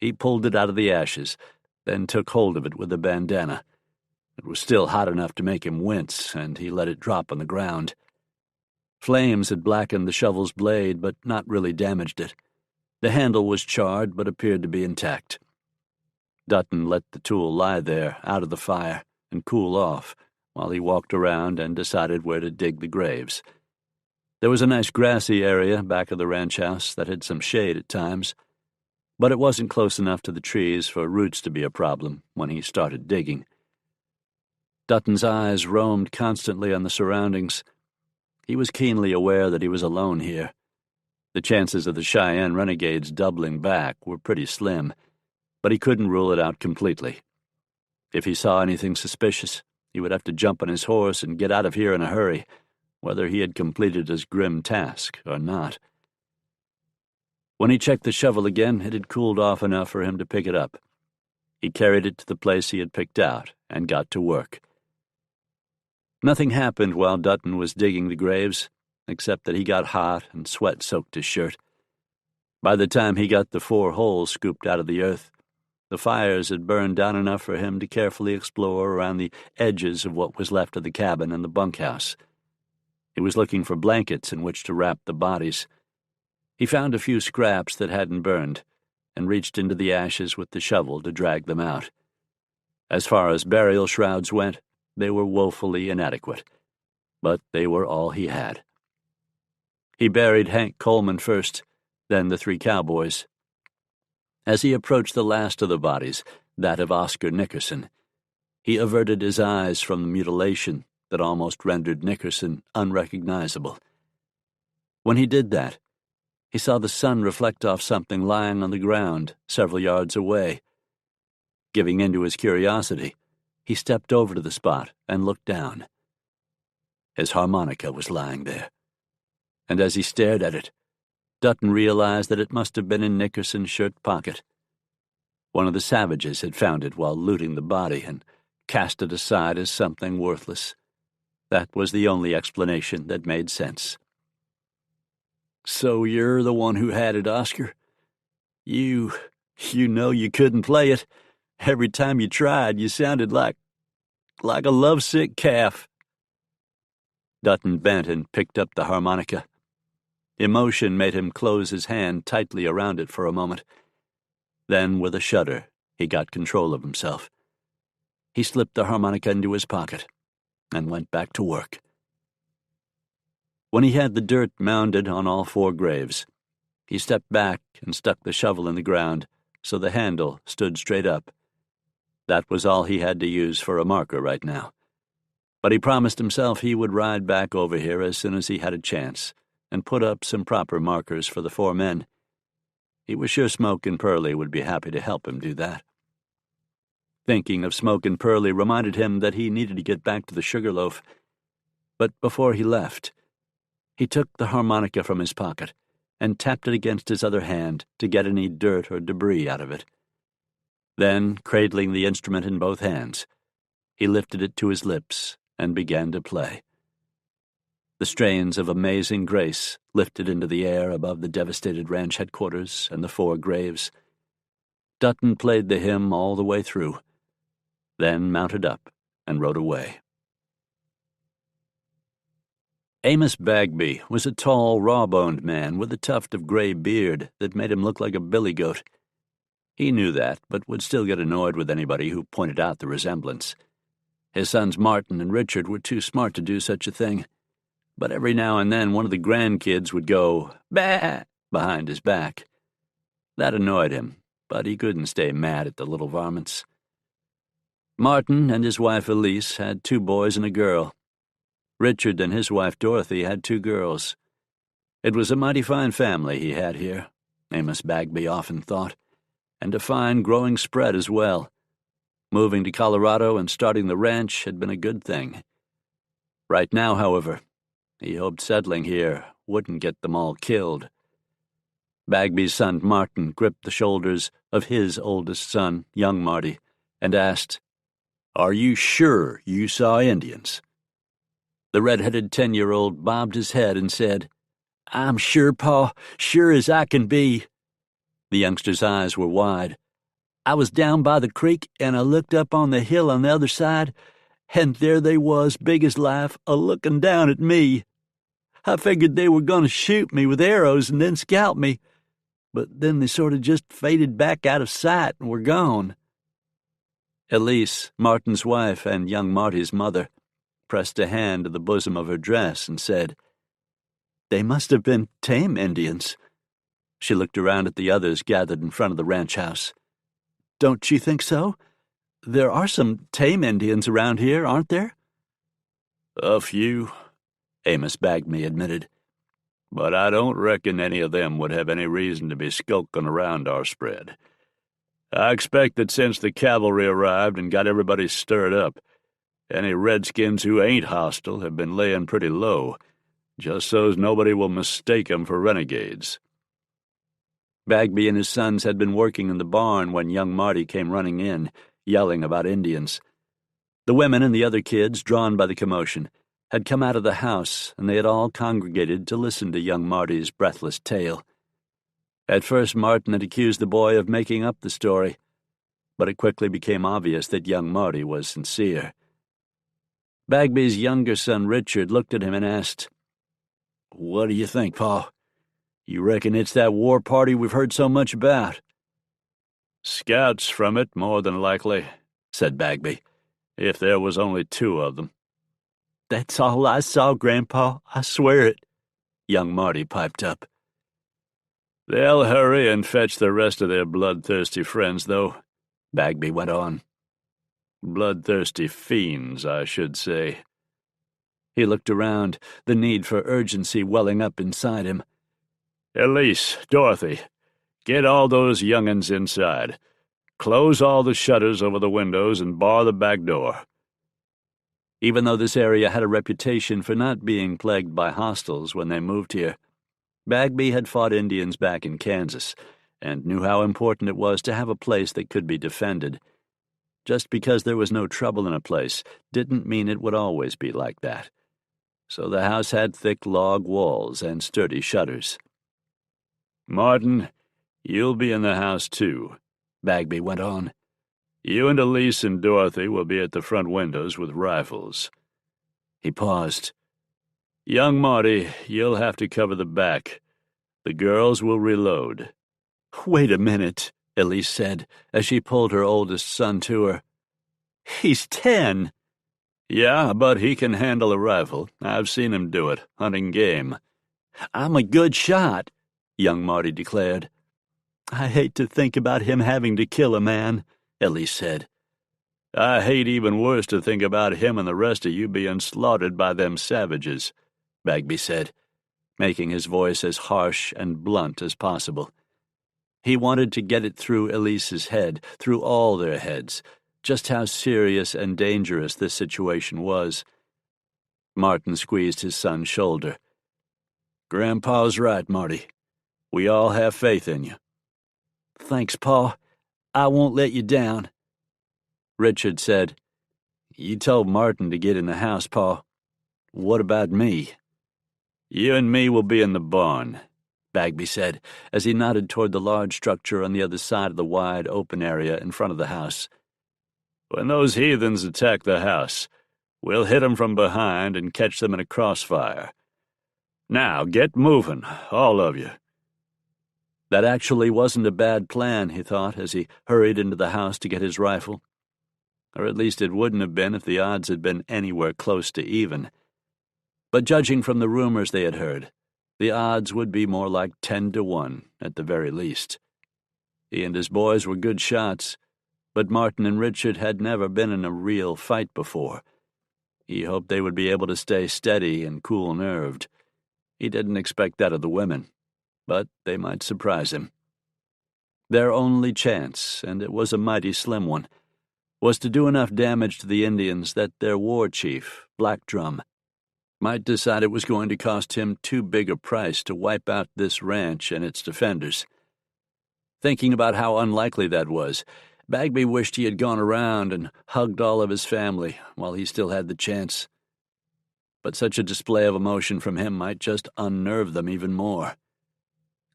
He pulled it out of the ashes, then took hold of it with a bandana. It was still hot enough to make him wince, and he let it drop on the ground. Flames had blackened the shovel's blade, but not really damaged it. The handle was charred, but appeared to be intact. Dutton let the tool lie there, out of the fire, and cool off, while he walked around and decided where to dig the graves. There was a nice grassy area back of the ranch house that had some shade at times, but it wasn't close enough to the trees for roots to be a problem when he started digging. Dutton's eyes roamed constantly on the surroundings. He was keenly aware that he was alone here. The chances of the Cheyenne renegades doubling back were pretty slim, but he couldn't rule it out completely. If he saw anything suspicious, he would have to jump on his horse and get out of here in a hurry, whether he had completed his grim task or not. When he checked the shovel again, it had cooled off enough for him to pick it up. He carried it to the place he had picked out and got to work. Nothing happened while Dutton was digging the graves, except that he got hot and sweat soaked his shirt. By the time he got the 4 holes scooped out of the earth, the fires had burned down enough for him to carefully explore around the edges of what was left of the cabin and the bunkhouse. He was looking for blankets in which to wrap the bodies. He found a few scraps that hadn't burned, and reached into the ashes with the shovel to drag them out. As far as burial shrouds went, they were woefully inadequate, but they were all he had. He buried Hank Coleman first, then the 3 cowboys. As he approached the last of the bodies, that of Oscar Nickerson, he averted his eyes from the mutilation that almost rendered Nickerson unrecognizable. When he did that, he saw the sun reflect off something lying on the ground several yards away. Giving in to his curiosity, he stepped over to the spot and looked down. His harmonica was lying there, and as he stared at it, Dutton realized that it must have been in Nickerson's shirt pocket. One of the savages had found it while looting the body and cast it aside as something worthless. That was the only explanation that made sense. "So you're the one who had it, Oscar? You know you couldn't play it. Every time you tried, you sounded like a lovesick calf." Dutton bent and picked up the harmonica. Emotion made him close his hand tightly around it for a moment. Then, with a shudder, he got control of himself. He slipped the harmonica into his pocket and went back to work. When he had the dirt mounded on all 4 graves, he stepped back and stuck the shovel in the ground so the handle stood straight up. That was all he had to use for a marker right now. But he promised himself he would ride back over here as soon as he had a chance and put up some proper markers for the 4 men. He was sure Smoke and Pearlie would be happy to help him do that. Thinking of Smoke and Pearlie reminded him that he needed to get back to the Sugarloaf. But before he left, he took the harmonica from his pocket and tapped it against his other hand to get any dirt or debris out of it. Then, cradling the instrument in both hands, he lifted it to his lips and began to play. The strains of Amazing Grace lifted into the air above the devastated ranch headquarters and the 4 graves. Dutton played the hymn all the way through, then mounted up and rode away. Amos Bagby was a tall, raw-boned man with a tuft of gray beard that made him look like a billy goat. He knew that, but would still get annoyed with anybody who pointed out the resemblance. His sons Martin and Richard were too smart to do such a thing, but every now and then one of the grandkids would go, "Bah!" behind his back. That annoyed him, but he couldn't stay mad at the little varmints. Martin and his wife Elise had 2 boys and a girl. Richard and his wife Dorothy had 2 girls. It was a mighty fine family he had here, Amos Bagby often thought, and a fine growing spread as well. Moving to Colorado and starting the ranch had been a good thing. Right now, however, he hoped settling here wouldn't get them all killed. Bagby's son Martin gripped the shoulders of his oldest son, young Marty, and asked, "Are you sure you saw Indians?" The red-headed 10-year-old bobbed his head and said, "I'm sure, Pa, sure as I can be." The youngster's eyes were wide. "I was down by the creek, and I looked up on the hill on the other side, and there they was, big as life, a-lookin' down at me. I figured they were going to shoot me with arrows and then scalp me, but then they sort of just faded back out of sight and were gone." Elise, Martin's wife and young Marty's mother, pressed a hand to the bosom of her dress and said, "They must have been tame Indians." She looked around at the others gathered in front of the ranch house. "Don't you think so? There are some tame Indians around here, aren't there?" "A few," Amos Bagby admitted. "But I don't reckon any of them would have any reason to be skulking around our spread. I expect that since the cavalry arrived and got everybody stirred up, any redskins who ain't hostile have been laying pretty low, just so's nobody will mistake 'em for renegades." Bagby and his sons had been working in the barn when young Marty came running in, yelling about Indians. The women and the other kids, drawn by the commotion, had come out of the house, and they had all congregated to listen to young Marty's breathless tale. At first Martin had accused the boy of making up the story, but it quickly became obvious that young Marty was sincere. Bagby's younger son Richard looked at him and asked, "What do you think, Pa? You reckon it's that war party we've heard so much about?" "Scouts from it, more than likely," said Bagby, "if there was only 2 of them." "That's all I saw, Grandpa, I swear it," young Marty piped up. "They'll hurry and fetch the rest of their bloodthirsty friends, though," Bagby went on. "Bloodthirsty fiends, I should say." He looked around, the need for urgency welling up inside him. "Elise, Dorothy, get all those young'uns inside. Close all the shutters over the windows and bar the back door." Even though this area had a reputation for not being plagued by hostiles when they moved here, Bagby had fought Indians back in Kansas and knew how important it was to have a place that could be defended. Just because there was no trouble in a place didn't mean it would always be like that. So the house had thick log walls and sturdy shutters. "Martin, you'll be in the house too," Bagby went on. "You and Elise and Dorothy will be at the front windows with rifles." He paused. "Young Marty, you'll have to cover the back. The girls will reload." "Wait a minute," Elise said, as she pulled her oldest son to her. "He's 10. "Yeah, but he can handle a rifle. I've seen him do it, hunting game." "I'm a good shot," young Marty declared. "I hate to think about him having to kill a man," Elise said. "I hate even worse to think about him and the rest of you being slaughtered by them savages," Bagby said, making his voice as harsh and blunt as possible. He wanted to get it through Elise's head, through all their heads, just how serious and dangerous this situation was. Martin squeezed his son's shoulder. "Grandpa's right, Marty. We all have faith in you." "Thanks, Pa. I won't let you down." Richard said, "You told Martin to get in the house, Pa. What about me?" "You and me will be in the barn," Bagby said, as he nodded toward the large structure on the other side of the wide open area in front of the house. "When those heathens attack the house, we'll hit 'em from behind and catch them in a crossfire. Now, get moving, all of you." That actually wasn't a bad plan, he thought, as he hurried into the house to get his rifle. Or at least it wouldn't have been if the odds had been anywhere close to even. But judging from the rumors they had heard, the odds would be more like 10-1 at the very least. He and his boys were good shots, but Martin and Richard had never been in a real fight before. He hoped they would be able to stay steady and cool-nerved. He didn't expect that of the women, but they might surprise him. Their only chance, and it was a mighty slim one, was to do enough damage to the Indians that their war chief, Black Drum, might decide it was going to cost him too big a price to wipe out this ranch and its defenders. Thinking about how unlikely that was, Bagby wished he had gone around and hugged all of his family while he still had the chance. But such a display of emotion from him might just unnerve them even more.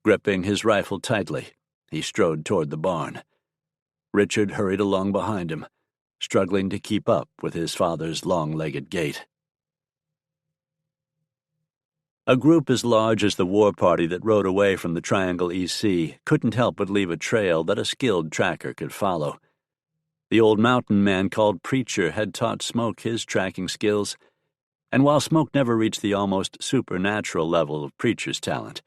Gripping his rifle tightly, he strode toward the barn. Richard hurried along behind him, struggling to keep up with his father's long-legged gait. A group as large as the war party that rode away from the Triangle EC couldn't help but leave a trail that a skilled tracker could follow. The old mountain man called Preacher had taught Smoke his tracking skills, and while Smoke never reached the almost supernatural level of Preacher's talent,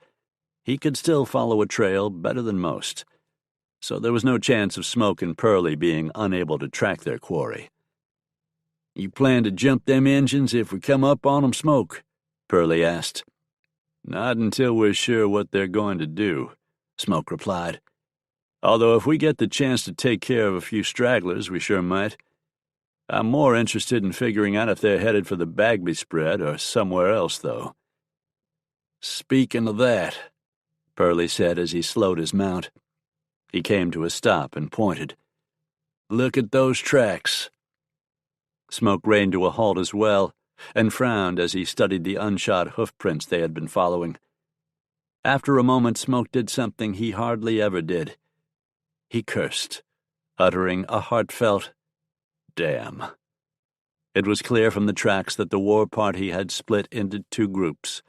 he could still follow a trail better than most, so there was no chance of Smoke and Pearlie being unable to track their quarry. "You plan to jump them engines if we come up on 'em, Smoke?" Pearlie asked. "Not until we're sure what they're going to do," Smoke replied. "Although if we get the chance to take care of a few stragglers, we sure might. I'm more interested in figuring out if they're headed for the Bagby spread or somewhere else, though." "Speaking of that," Pearlie said as he slowed his mount. He came to a stop and pointed. "Look at those tracks." Smoke reined to a halt as well, and frowned as he studied the unshod hoofprints they had been following. After a moment, Smoke did something he hardly ever did. He cursed, uttering a heartfelt, "Damn." It was clear from the tracks that the war party had split into two groups.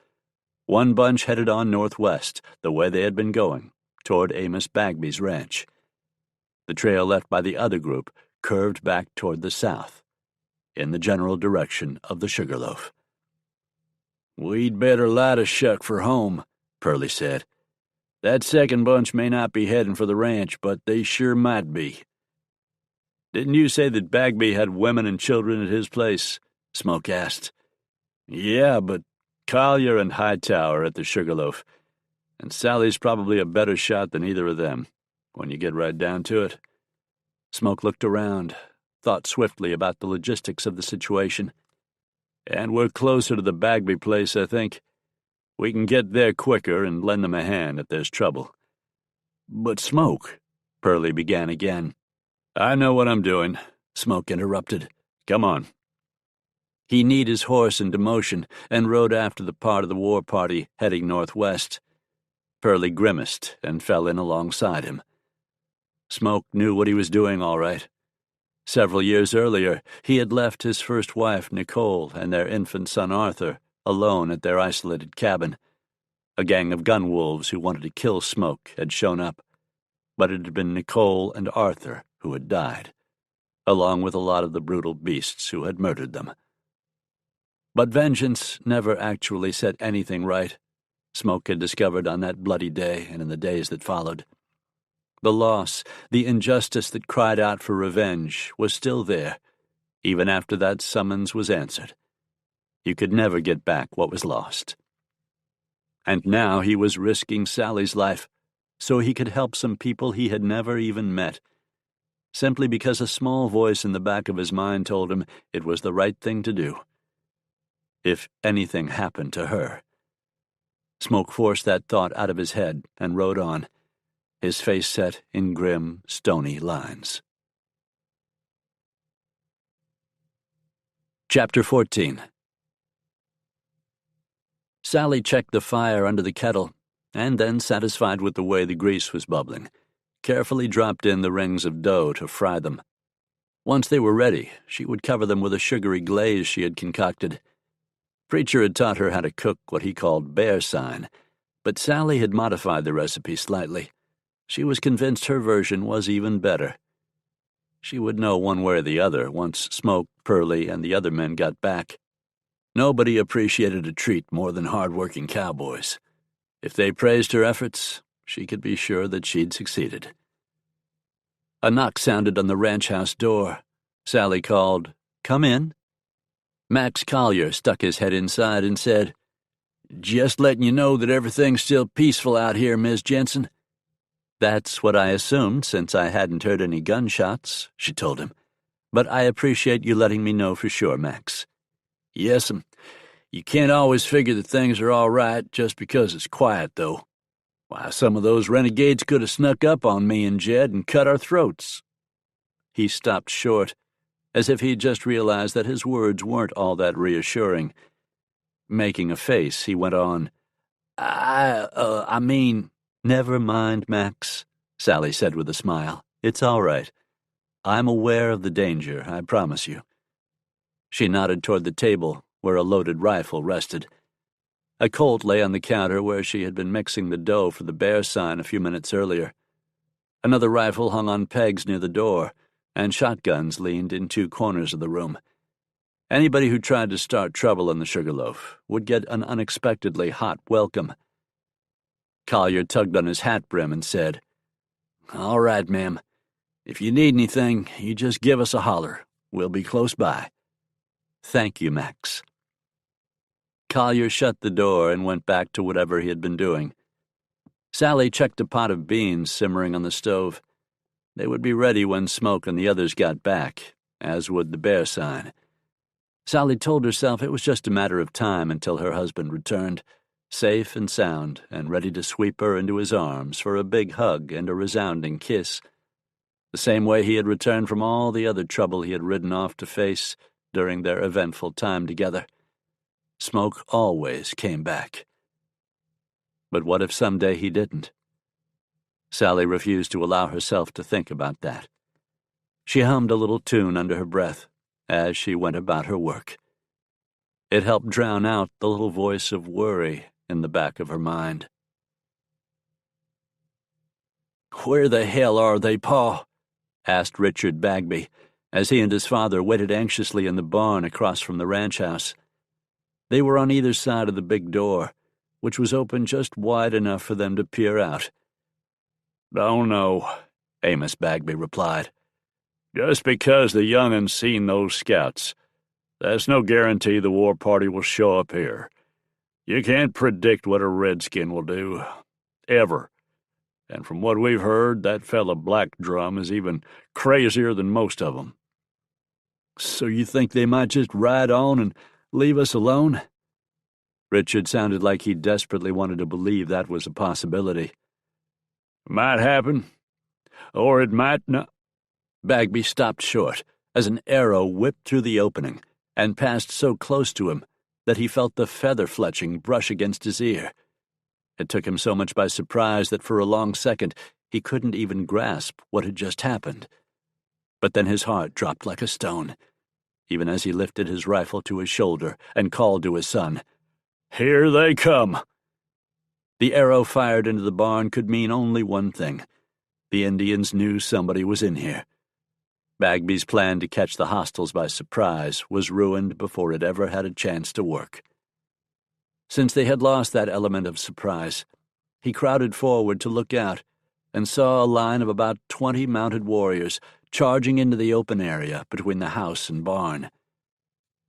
One bunch headed on northwest, the way they had been going, toward Amos Bagby's ranch. The trail left by the other group curved back toward the south, in the general direction of the Sugarloaf. "We'd better light a shuck for home," Pearlie said. "That second bunch may not be heading for the ranch, but they sure might be." "Didn't you say that Bagby had women and children at his place?" Smoke asked. "Yeah, but Collier and Hightower at the Sugarloaf, and Sally's probably a better shot than either of them, when you get right down to it." Smoke looked around, thought swiftly about the logistics of the situation. "And we're closer to the Bagby place, I think. We can get there quicker and lend them a hand if there's trouble." "But Smoke," Pearlie began again. "I know what I'm doing," Smoke interrupted. "Come on." He kneed his horse into motion and rode after the part of the war party heading northwest. Pearlie grimaced and fell in alongside him. Smoke knew what he was doing all right. Several years earlier, he had left his first wife, Nicole, and their infant son, Arthur, alone at their isolated cabin. A gang of gun wolves who wanted to kill Smoke had shown up, but it had been Nicole and Arthur who had died, along with a lot of the brutal beasts who had murdered them. But vengeance never actually set anything right, Smoke had discovered on that bloody day and in the days that followed. The loss, the injustice that cried out for revenge, was still there, even after that summons was answered. You could never get back what was lost. And now he was risking Sally's life so he could help some people he had never even met, simply because a small voice in the back of his mind told him it was the right thing to do. If anything happened to her. Smoke forced that thought out of his head and rode on, his face set in grim, stony lines. Chapter 14. Sally checked the fire under the kettle, and then, satisfied with the way the grease was bubbling, carefully dropped in the rings of dough to fry them. Once they were ready, she would cover them with a sugary glaze she had concocted. Preacher had taught her how to cook what he called bear sign, but Sally had modified the recipe slightly. She was convinced her version was even better. She would know one way or the other once Smoke, Pearlie, and the other men got back. Nobody appreciated a treat more than hard-working cowboys. If they praised her efforts, she could be sure that she'd succeeded. A knock sounded on the ranch house door. Sally called, "Come in." Max Collier stuck his head inside and said, "Just letting you know that everything's still peaceful out here, Miss Jenson." "That's what I assumed since I hadn't heard any gunshots," she told him. "But I appreciate you letting me know for sure, Max." "Yes'm. You can't always figure that things are all right just because it's quiet, though. Why, some of those renegades could have snuck up on me and Jed and cut our throats." He stopped short, as if he'd just realized that his words weren't all that reassuring. Making a face, he went on, I mean—" "Never mind, Max," Sally said with a smile. "It's all right. I'm aware of the danger, I promise you." She nodded toward the table, where a loaded rifle rested. A Colt lay on the counter where she had been mixing the dough for the bear sign a few minutes earlier. Another rifle hung on pegs near the door, and shotguns leaned in two corners of the room. Anybody who tried to start trouble in the Sugarloaf would get an unexpectedly hot welcome. Collier tugged on his hat brim and said, "All right, ma'am. If you need anything, you just give us a holler. We'll be close by." "Thank you, Max." Collier shut the door and went back to whatever he had been doing. Sally checked a pot of beans simmering on the stove. They would be ready when Smoke and the others got back, as would the bear sign. Sally told herself it was just a matter of time until her husband returned, safe and sound, and ready to sweep her into his arms for a big hug and a resounding kiss, the same way he had returned from all the other trouble he had ridden off to face during their eventful time together. Smoke always came back. But what if someday he didn't? Sally refused to allow herself to think about that. She hummed a little tune under her breath as she went about her work. It helped drown out the little voice of worry in the back of her mind. "Where the hell are they, Pa?" asked Richard Bagby, as he and his father waited anxiously in the barn across from the ranch house. They were on either side of the big door, which was open just wide enough for them to peer out. "Don't know," Amos Bagby replied. "Just because the young'un's seen those scouts, that's no guarantee the war party will show up here. You can't predict what a redskin will do. Ever. And from what we've heard, that fella Black Drum is even crazier than most of 'em." "So you think they might just ride on and leave us alone?" Richard sounded like he desperately wanted to believe that was a possibility. "Might happen. Or it might not." Bagby stopped short as an arrow whipped through the opening and passed so close to him that he felt the feather fletching brush against his ear. It took him so much by surprise that for a long second he couldn't even grasp what had just happened. But then his heart dropped like a stone, even as he lifted his rifle to his shoulder and called to his son, "Here they come." The arrow fired into the barn could mean only one thing. The Indians knew somebody was in here. Bagby's plan to catch the hostiles by surprise was ruined before it ever had a chance to work. Since they had lost that element of surprise, he crowded forward to look out and saw a line of about 20 mounted warriors charging into the open area between the house and barn.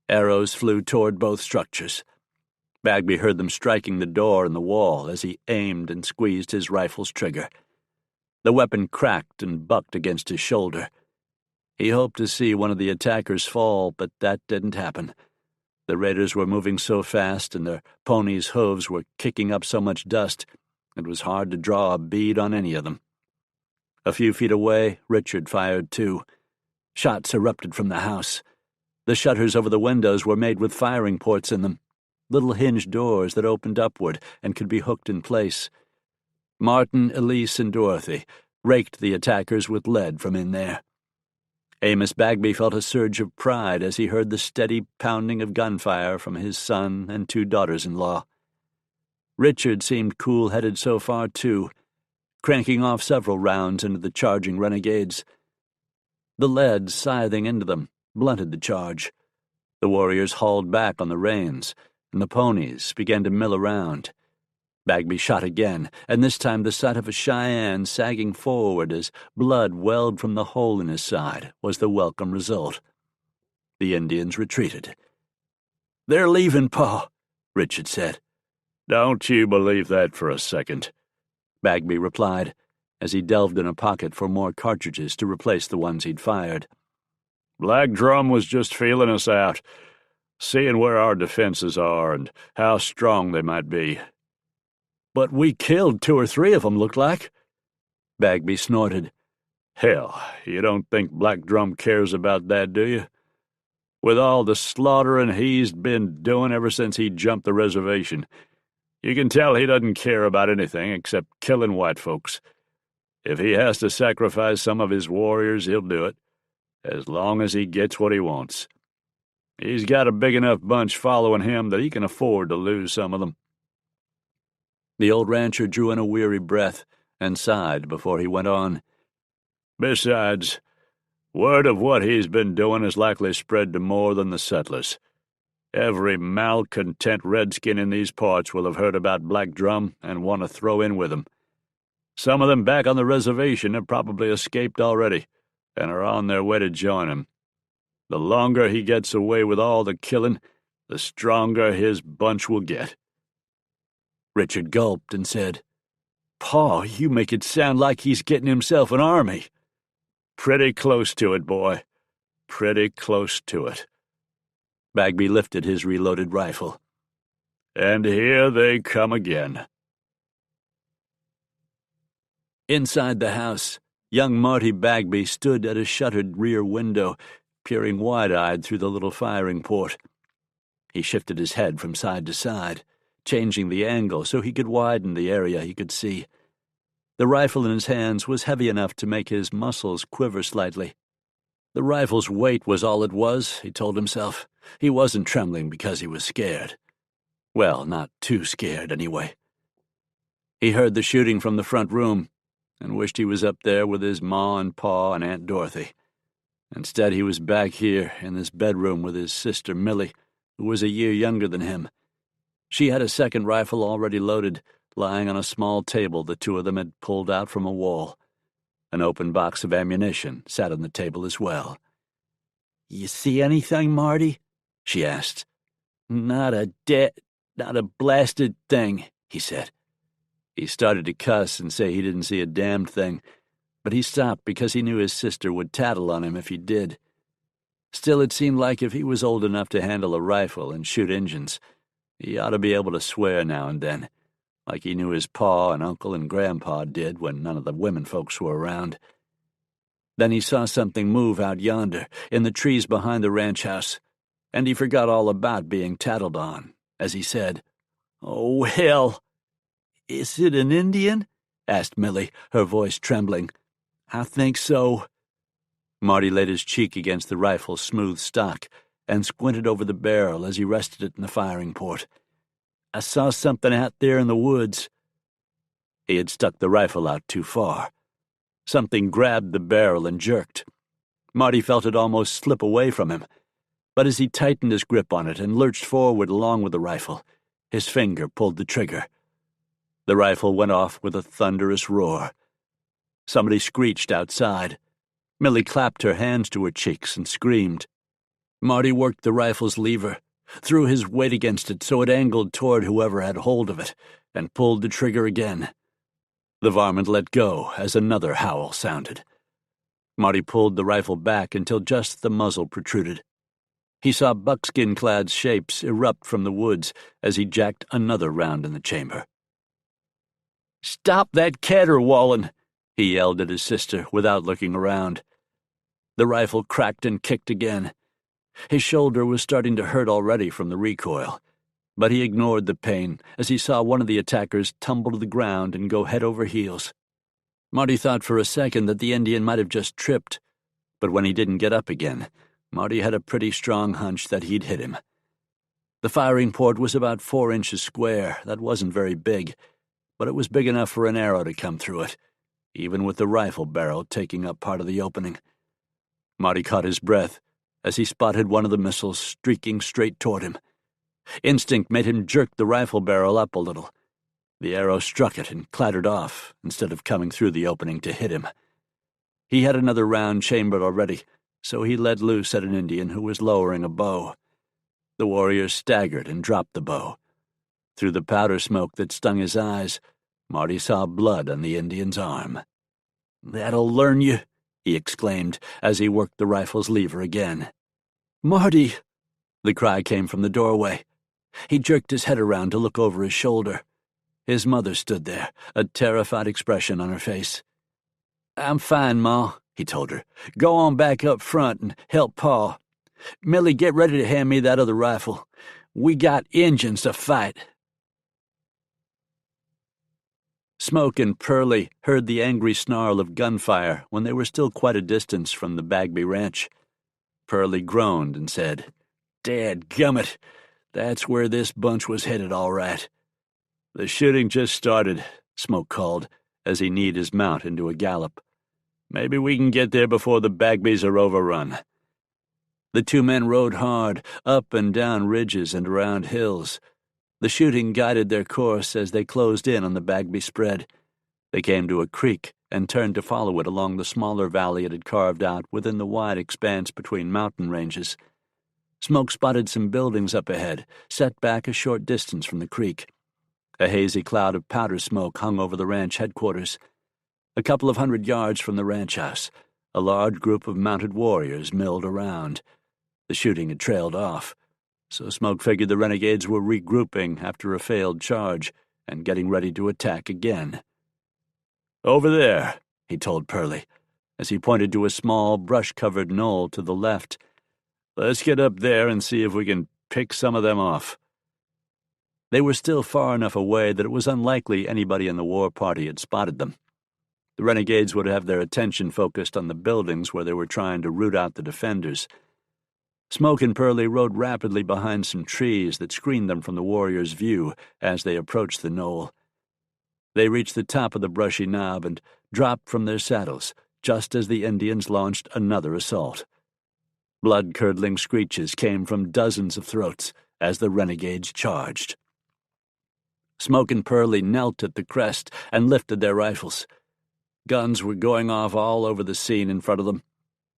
Arrows flew toward both structures. Bagby heard them striking the door and the wall as he aimed and squeezed his rifle's trigger. The weapon cracked and bucked against his shoulder. He hoped to see one of the attackers fall, but that didn't happen. The raiders were moving so fast and their ponies' hooves were kicking up so much dust, it was hard to draw a bead on any of them. A few feet away, Richard fired too. Shots erupted from the house. The shutters over the windows were made with firing ports in them, little hinged doors that opened upward and could be hooked in place. Martin, Elise, and Dorothy raked the attackers with lead from in there. Amos Bagby felt a surge of pride as he heard the steady pounding of gunfire from his son and 2 daughters-in-law. Richard seemed cool-headed so far, too, cranking off several rounds into the charging renegades. The lead scything into them blunted the charge. The warriors hauled back on the reins, and the ponies began to mill around. Bagby shot again, and this time the sight of a Cheyenne sagging forward as blood welled from the hole in his side was the welcome result. The Indians retreated. "They're leaving, Pa," Richard said. "Don't you believe that for a second," Bagby replied, as he delved in a pocket for more cartridges to replace the ones he'd fired. Black Drum was just feeling us out, seeing where our defenses are and how strong they might be. But we killed 2 or 3 of them, looked like. Bagby snorted. Hell, you don't think Black Drum cares about that, do you? With all the slaughtering he's been doing ever since he jumped the reservation, you can tell he doesn't care about anything except killing white folks. If he has to sacrifice some of his warriors, he'll do it, as long as he gets what he wants. He's got a big enough bunch following him that he can afford to lose some of them. The old rancher drew in a weary breath and sighed before he went on. Besides, word of what he's been doing is likely spread to more than the settlers. Every malcontent redskin in these parts will have heard about Black Drum and want to throw in with him. Some of them back on the reservation have probably escaped already and are on their way to join him. The longer he gets away with all the killing, the stronger his bunch will get. Richard gulped and said, Pa, you make it sound like he's getting himself an army. Pretty close to it, boy. Pretty close to it. Bagby lifted his reloaded rifle. And here they come again. Inside the house, young Marty Bagby stood at a shuttered rear window, peering wide-eyed through the little firing port. He shifted his head from side to side, changing the angle so he could widen the area he could see. The rifle in his hands was heavy enough to make his muscles quiver slightly. The rifle's weight was all it was, he told himself. He wasn't trembling because he was scared. Well, not too scared, anyway. He heard the shooting from the front room and wished he was up there with his ma and pa and Aunt Dorothy. Instead, he was back here in this bedroom with his sister Millie, who was a year younger than him. She had a second rifle already loaded, lying on a small table the two of them had pulled out from a wall. An open box of ammunition sat on the table as well. "You see anything, Marty?" she asked. Not a blasted thing," he said. He started to cuss and say he didn't see a damned thing, but he stopped because he knew his sister would tattle on him if he did. Still, it seemed like if he was old enough to handle a rifle and shoot Injuns, he ought to be able to swear now and then, like he knew his pa and uncle and grandpa did when none of the women folks were around. Then he saw something move out yonder, in the trees behind the ranch house, and he forgot all about being tattled on, as he said, "Oh, hell! Is it an Indian?" asked Millie, her voice trembling. "I think so." Marty laid his cheek against the rifle's smooth stock and squinted over the barrel as he rested it in the firing port. "I saw something out there in the woods." He had stuck the rifle out too far. Something grabbed the barrel and jerked. Marty felt it almost slip away from him, but as he tightened his grip on it and lurched forward along with the rifle, his finger pulled the trigger. The rifle went off with a thunderous roar. Somebody screeched outside. Millie clapped her hands to her cheeks and screamed. Marty worked the rifle's lever, threw his weight against it so it angled toward whoever had hold of it, and pulled the trigger again. The varmint let go as another howl sounded. Marty pulled the rifle back until just the muzzle protruded. He saw buckskin-clad shapes erupt from the woods as he jacked another round in the chamber. "Stop that caterwauling!" he yelled at his sister without looking around. The rifle cracked and kicked again. His shoulder was starting to hurt already from the recoil, but he ignored the pain as he saw one of the attackers tumble to the ground and go head over heels. Marty thought for a second that the Indian might have just tripped, but when he didn't get up again, Marty had a pretty strong hunch that he'd hit him. The firing port was about 4 inches square. That wasn't very big, but it was big enough for an arrow to come through it, even with the rifle barrel taking up part of the opening. Marty caught his breath as he spotted one of the missiles streaking straight toward him. Instinct made him jerk the rifle barrel up a little. The arrow struck it and clattered off instead of coming through the opening to hit him. He had another round chambered already, so he let loose at an Indian who was lowering a bow. The warrior staggered and dropped the bow. Through the powder smoke that stung his eyes, Marty saw blood on the Indian's arm. "That'll learn you," he exclaimed as he worked the rifle's lever again. "Marty!" The cry came from the doorway. He jerked his head around to look over his shoulder. His mother stood there, a terrified expression on her face. "I'm fine, Ma," he told her. "Go on back up front and help Pa. Millie, get ready to hand me that other rifle. We got Injuns to fight." Smoke and Pearlie heard the angry snarl of gunfire when they were still quite a distance from the Bagby ranch. Pearlie groaned and said, "Dadgummit, that's where this bunch was headed all right." "The shooting just started," Smoke called, as he kneed his mount into a gallop. "Maybe we can get there before the Bagbys are overrun." The two men rode hard, up and down ridges and around hills. The shooting guided their course as they closed in on the Bagby spread. They came to a creek and turned to follow it along the smaller valley it had carved out within the wide expanse between mountain ranges. Smoke spotted some buildings up ahead, set back a short distance from the creek. A hazy cloud of powder smoke hung over the ranch headquarters. A couple of 100 yards from the ranch house, a large group of mounted warriors milled around. The shooting had trailed off, so Smoke figured the renegades were regrouping after a failed charge and getting ready to attack again. "Over there," he told Pearlie, as he pointed to a small, brush-covered knoll to the left. "Let's get up there and see if we can pick some of them off." They were still far enough away that it was unlikely anybody in the war party had spotted them. The renegades would have their attention focused on the buildings where they were trying to root out the defenders. Smoke and Pearlie rode rapidly behind some trees that screened them from the warriors' view as they approached the knoll. They reached the top of the brushy knob and dropped from their saddles just as the Indians launched another assault. Blood-curdling screeches came from dozens of throats as the renegades charged. Smoke and Pearlie knelt at the crest and lifted their rifles. Guns were going off all over the scene in front of them.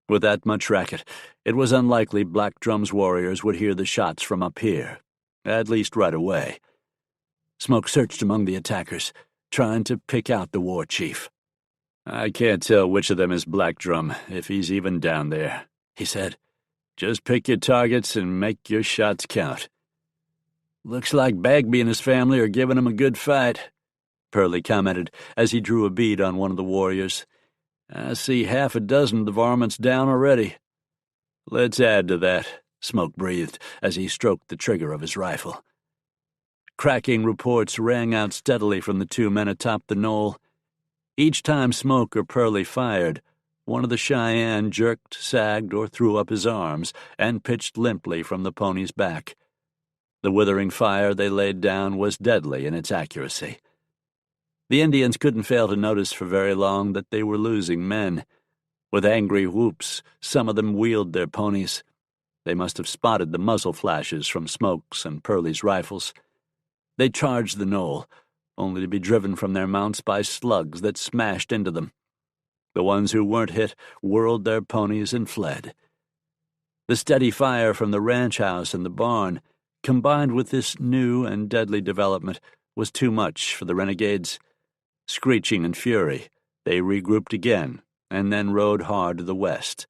With that much racket, it was unlikely Black Drum's warriors would hear the shots from up here, at least right away. Smoke searched among the attackers, trying to pick out the war chief. "I can't tell which of them is Black Drum, if he's even down there," he said. "Just pick your targets and make your shots count." "Looks like Bagby and his family are giving him a good fight," Pearlie commented as he drew a bead on one of the warriors. "I see half a dozen of the varmints down already." "Let's add to that," Smoke breathed as he stroked the trigger of his rifle. Cracking reports rang out steadily from the two men atop the knoll. Each time Smoke or Pearlie fired, one of the Cheyenne jerked, sagged, or threw up his arms and pitched limply from the pony's back. The withering fire they laid down was deadly in its accuracy. The Indians couldn't fail to notice for very long that they were losing men. With angry whoops, some of them wheeled their ponies. They must have spotted the muzzle flashes from Smoke's and Pearlie's rifles. They charged the knoll, only to be driven from their mounts by slugs that smashed into them. The ones who weren't hit whirled their ponies and fled. The steady fire from the ranch house and the barn, combined with this new and deadly development, was too much for the renegades. Screeching in fury, they regrouped again and then rode hard to the west,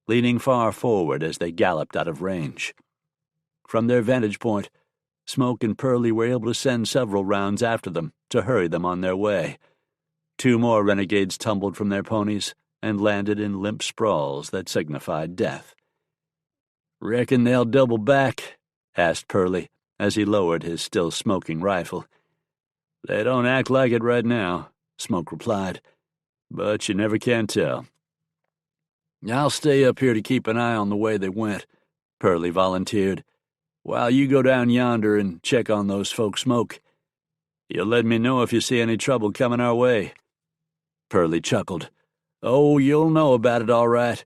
leaning far forward as they galloped out of range. From their vantage point, Smoke and Pearlie were able to send several rounds after them to hurry them on their way. 2 more renegades tumbled from their ponies and landed in limp sprawls that signified death. "Reckon they'll double back?" asked Pearlie as he lowered his still smoking rifle. "They don't act like it right now," Smoke replied, "but you never can tell." "I'll stay up here to keep an eye on the way they went," Pearlie volunteered, "while you go down yonder and check on those folks, Smoke. You'll let me know if you see any trouble coming our way." Pearlie chuckled. "Oh, you'll know about it all right.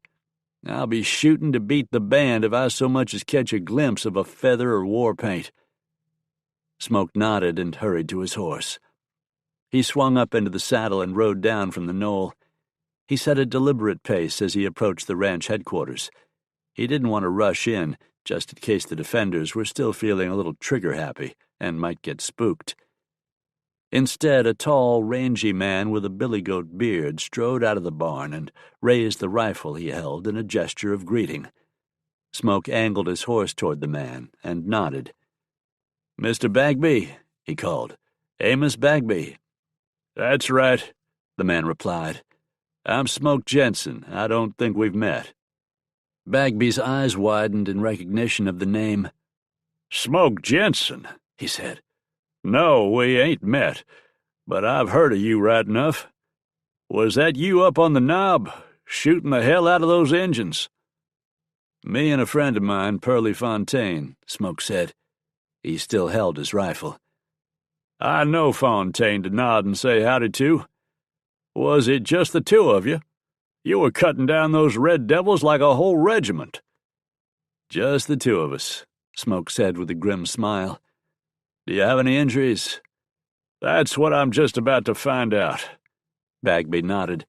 I'll be shooting to beat the band if I so much as catch a glimpse of a feather or war paint." Smoke nodded and hurried to his horse. He swung up into the saddle and rode down from the knoll. He set a deliberate pace as he approached the ranch headquarters. He didn't want to rush in, just in case the defenders were still feeling a little trigger-happy and might get spooked. Instead, a tall, rangy man with a billy-goat beard strode out of the barn and raised the rifle he held in a gesture of greeting. Smoke angled his horse toward the man and nodded. "Mr. Bagby," he called. "Amos Bagby." "That's right," the man replied. "I'm Smoke Jenson. I don't think we've met." Bagby's eyes widened in recognition of the name. "Smoke Jenson," he said. "No, we ain't met, but I've heard of you right enough. Was that you up on the knob, shooting the hell out of those engines?" "Me and a friend of mine, Pearlie Fontaine," Smoke said. He still held his rifle. "I know Fontaine to nod and say howdy to. Was it just the two of you? You were cutting down those red devils like a whole regiment." "Just the two of us," Smoke said with a grim smile. "Do you have any injuries?" "That's what I'm just about to find out." Bagby nodded.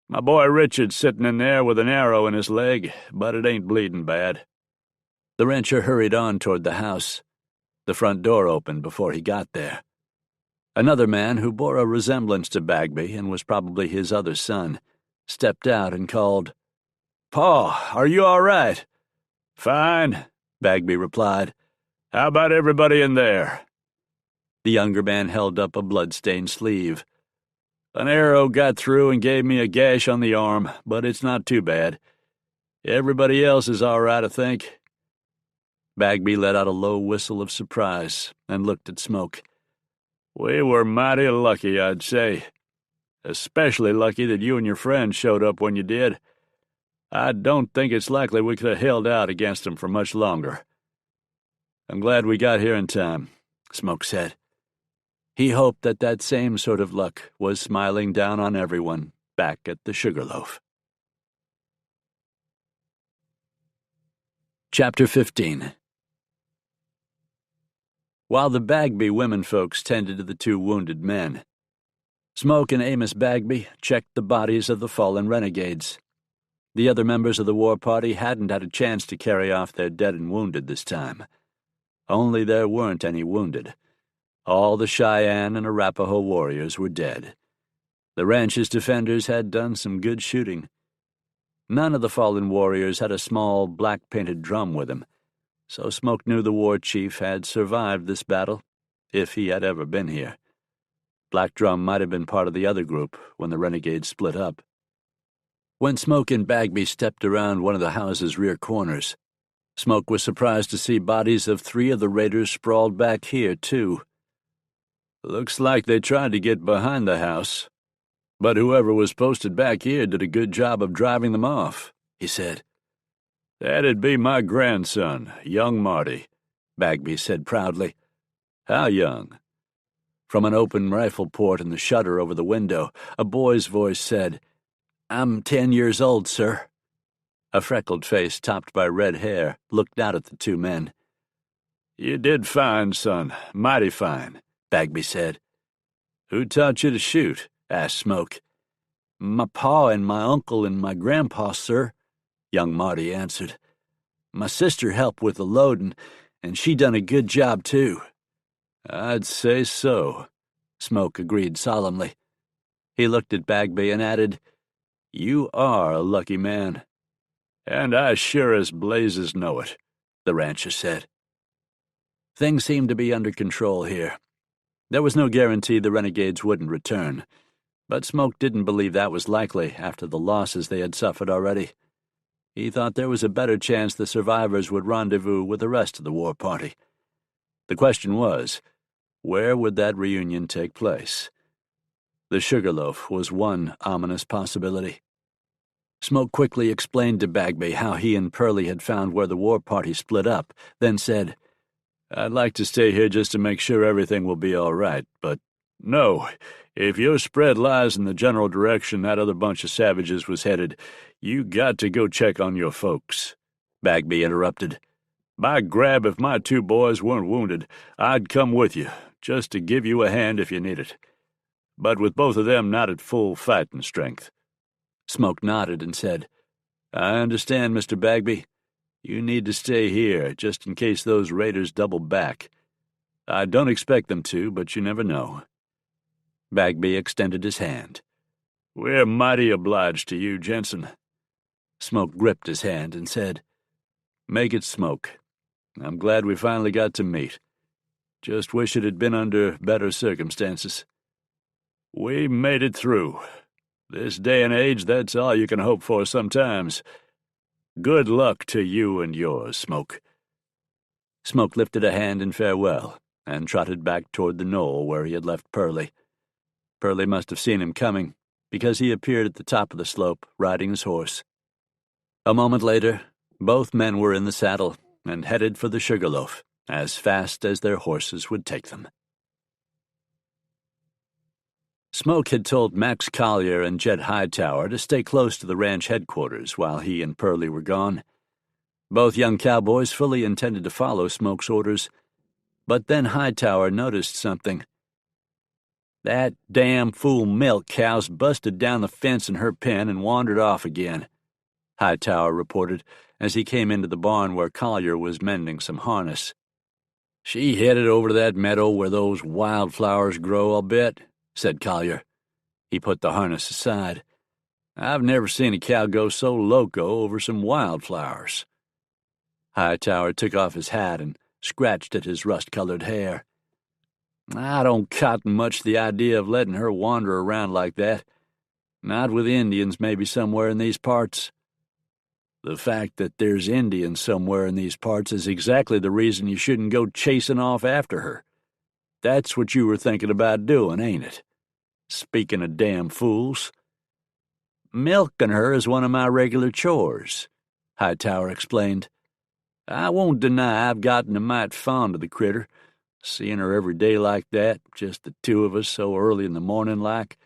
"My boy Richard's sitting in there with an arrow in his leg, but it ain't bleeding bad." The rancher hurried on toward the house. The front door opened before he got there. Another man, who bore a resemblance to Bagby and was probably his other son, stepped out and called, "Pa, are you all right?" "Fine," Bagby replied. "How about everybody in there?" The younger man held up a blood-stained sleeve. "An arrow got through and gave me a gash on the arm, but it's not too bad. Everybody else is all right, I think." Bagby let out a low whistle of surprise and looked at Smoke. "We were mighty lucky, I'd say. Especially lucky that you and your friend showed up when you did. I don't think it's likely we could have held out against them for much longer." "I'm glad we got here in time," Smoke said. He hoped that that same sort of luck was smiling down on everyone back at the Sugarloaf. Chapter 15. While the Bagby womenfolks tended to the two wounded men, Smoke and Amos Bagby checked the bodies of the fallen renegades. The other members of the war party hadn't had a chance to carry off their dead and wounded this time. Only there weren't any wounded. All the Cheyenne and Arapaho warriors were dead. The ranch's defenders had done some good shooting. None of the fallen warriors had a small, black-painted drum with them, so Smoke knew the war chief had survived this battle, if he had ever been here. Black Drum might have been part of the other group when the renegades split up. When Smoke and Bagby stepped around one of the house's rear corners, Smoke was surprised to see bodies of 3 of the raiders sprawled back here, too. "Looks like they tried to get behind the house, but whoever was posted back here did a good job of driving them off," he said. "That'd be my grandson, young Marty," Bagby said proudly. "How young?" From an open rifle port in the shutter over the window, a boy's voice said, "I'm 10 years old, sir." A freckled face topped by red hair looked out at the two men. "You did fine, son, mighty fine," Bagby said. "Who taught you to shoot?" asked Smoke. "My pa and my uncle and my grandpa, sir," young Marty answered. "My sister helped with the loading, and she done a good job, too." "I'd say so," Smoke agreed solemnly. He looked at Bagby and added, "You are a lucky man." "And I sure as blazes know it," the rancher said. Things seemed to be under control here. There was no guarantee the renegades wouldn't return, but Smoke didn't believe that was likely after the losses they had suffered already. He thought there was a better chance the survivors would rendezvous with the rest of the war party. The question was, where would that reunion take place? The Sugarloaf was one ominous possibility. Smoke quickly explained to Bagby how he and Pearlie had found where the war party split up, then said, "I'd like to stay here just to make sure everything will be all right, but no, if your spread lies in the general direction that other bunch of savages was headed, you got to go check on your folks," Bagby interrupted. "By grab, if my 2 boys weren't wounded, I'd come with you, just to give you a hand if you need it. But with both of them not at full fighting strength." Smoke nodded and said, "I understand, Mr. Bagby. You need to stay here, just in case those raiders double back. I don't expect them to, but you never know." Bagby extended his hand. "We're mighty obliged to you, Jenson." Smoke gripped his hand and said, "Make it Smoke. I'm glad we finally got to meet. Just wish it had been under better circumstances." "We made it through. This day and age, that's all you can hope for sometimes. Good luck to you and yours, Smoke." Smoke lifted a hand in farewell and trotted back toward the knoll where he had left Pearlie. Pearlie must have seen him coming, because he appeared at the top of the slope, riding his horse. A moment later, both men were in the saddle and headed for the Sugarloaf as fast as their horses would take them. Smoke had told Max Collier and Jed Hightower to stay close to the ranch headquarters while he and Pearlie were gone. Both young cowboys fully intended to follow Smoke's orders, but then Hightower noticed something. "That damn fool milk cow's busted down the fence in her pen and wandered off again," Hightower reported as he came into the barn where Collier was mending some harness. "She headed over to that meadow where those wildflowers grow, I'll bet," said Collier. He put the harness aside. "I've never seen a cow go so loco over some wildflowers." Hightower took off his hat and scratched at his rust-colored hair. "I don't cotton much to the idea of letting her wander around like that. Not with Indians maybe somewhere in these parts." "The fact that there's Indians somewhere in these parts is exactly the reason you shouldn't go chasing off after her. That's what you were thinking about doing, ain't it? Speaking of damn fools." "Milking her is one of my regular chores," Hightower explained. "I won't deny I've gotten a mite fond of the critter, seeing her every day like that, just the two of us so early in the morning like.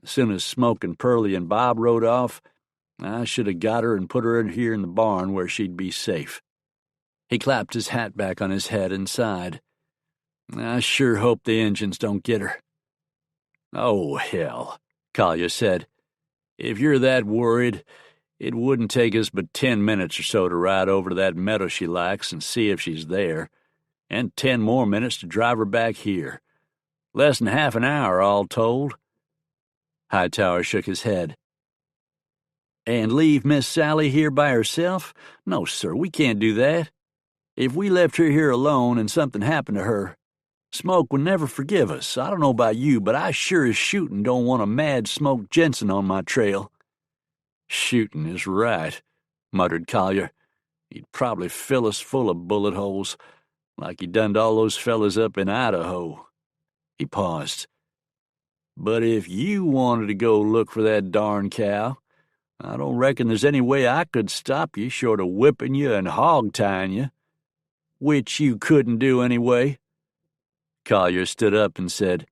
As soon as Smoke and Pearlie and Bob rode off, I should have got her and put her in here in the barn where she'd be safe." He clapped his hat back on his head and sighed. "I sure hope the Injuns don't get her." "Oh, hell," Collier said. "If you're that worried, it wouldn't take us but 10 minutes or so to ride over to that meadow she likes and see if she's there, and 10 more minutes to drive her back here. Less than half an hour, all told." Hightower shook his head. "And leave Miss Sally here by herself? No, sir, we can't do that. If we left her here alone and something happened to her, Smoke would never forgive us. I don't know about you, but I sure as shootin' don't want a mad Smoke Jenson on my trail." "Shootin' is right," muttered Collier. "He'd probably fill us full of bullet holes, like he done to all those fellas up in Idaho." He paused. "But if you wanted to go look for that darn cow, I don't reckon there's any way I could stop you short of whipping you and hog-tying you. Which you couldn't do anyway." Collier stood up and said,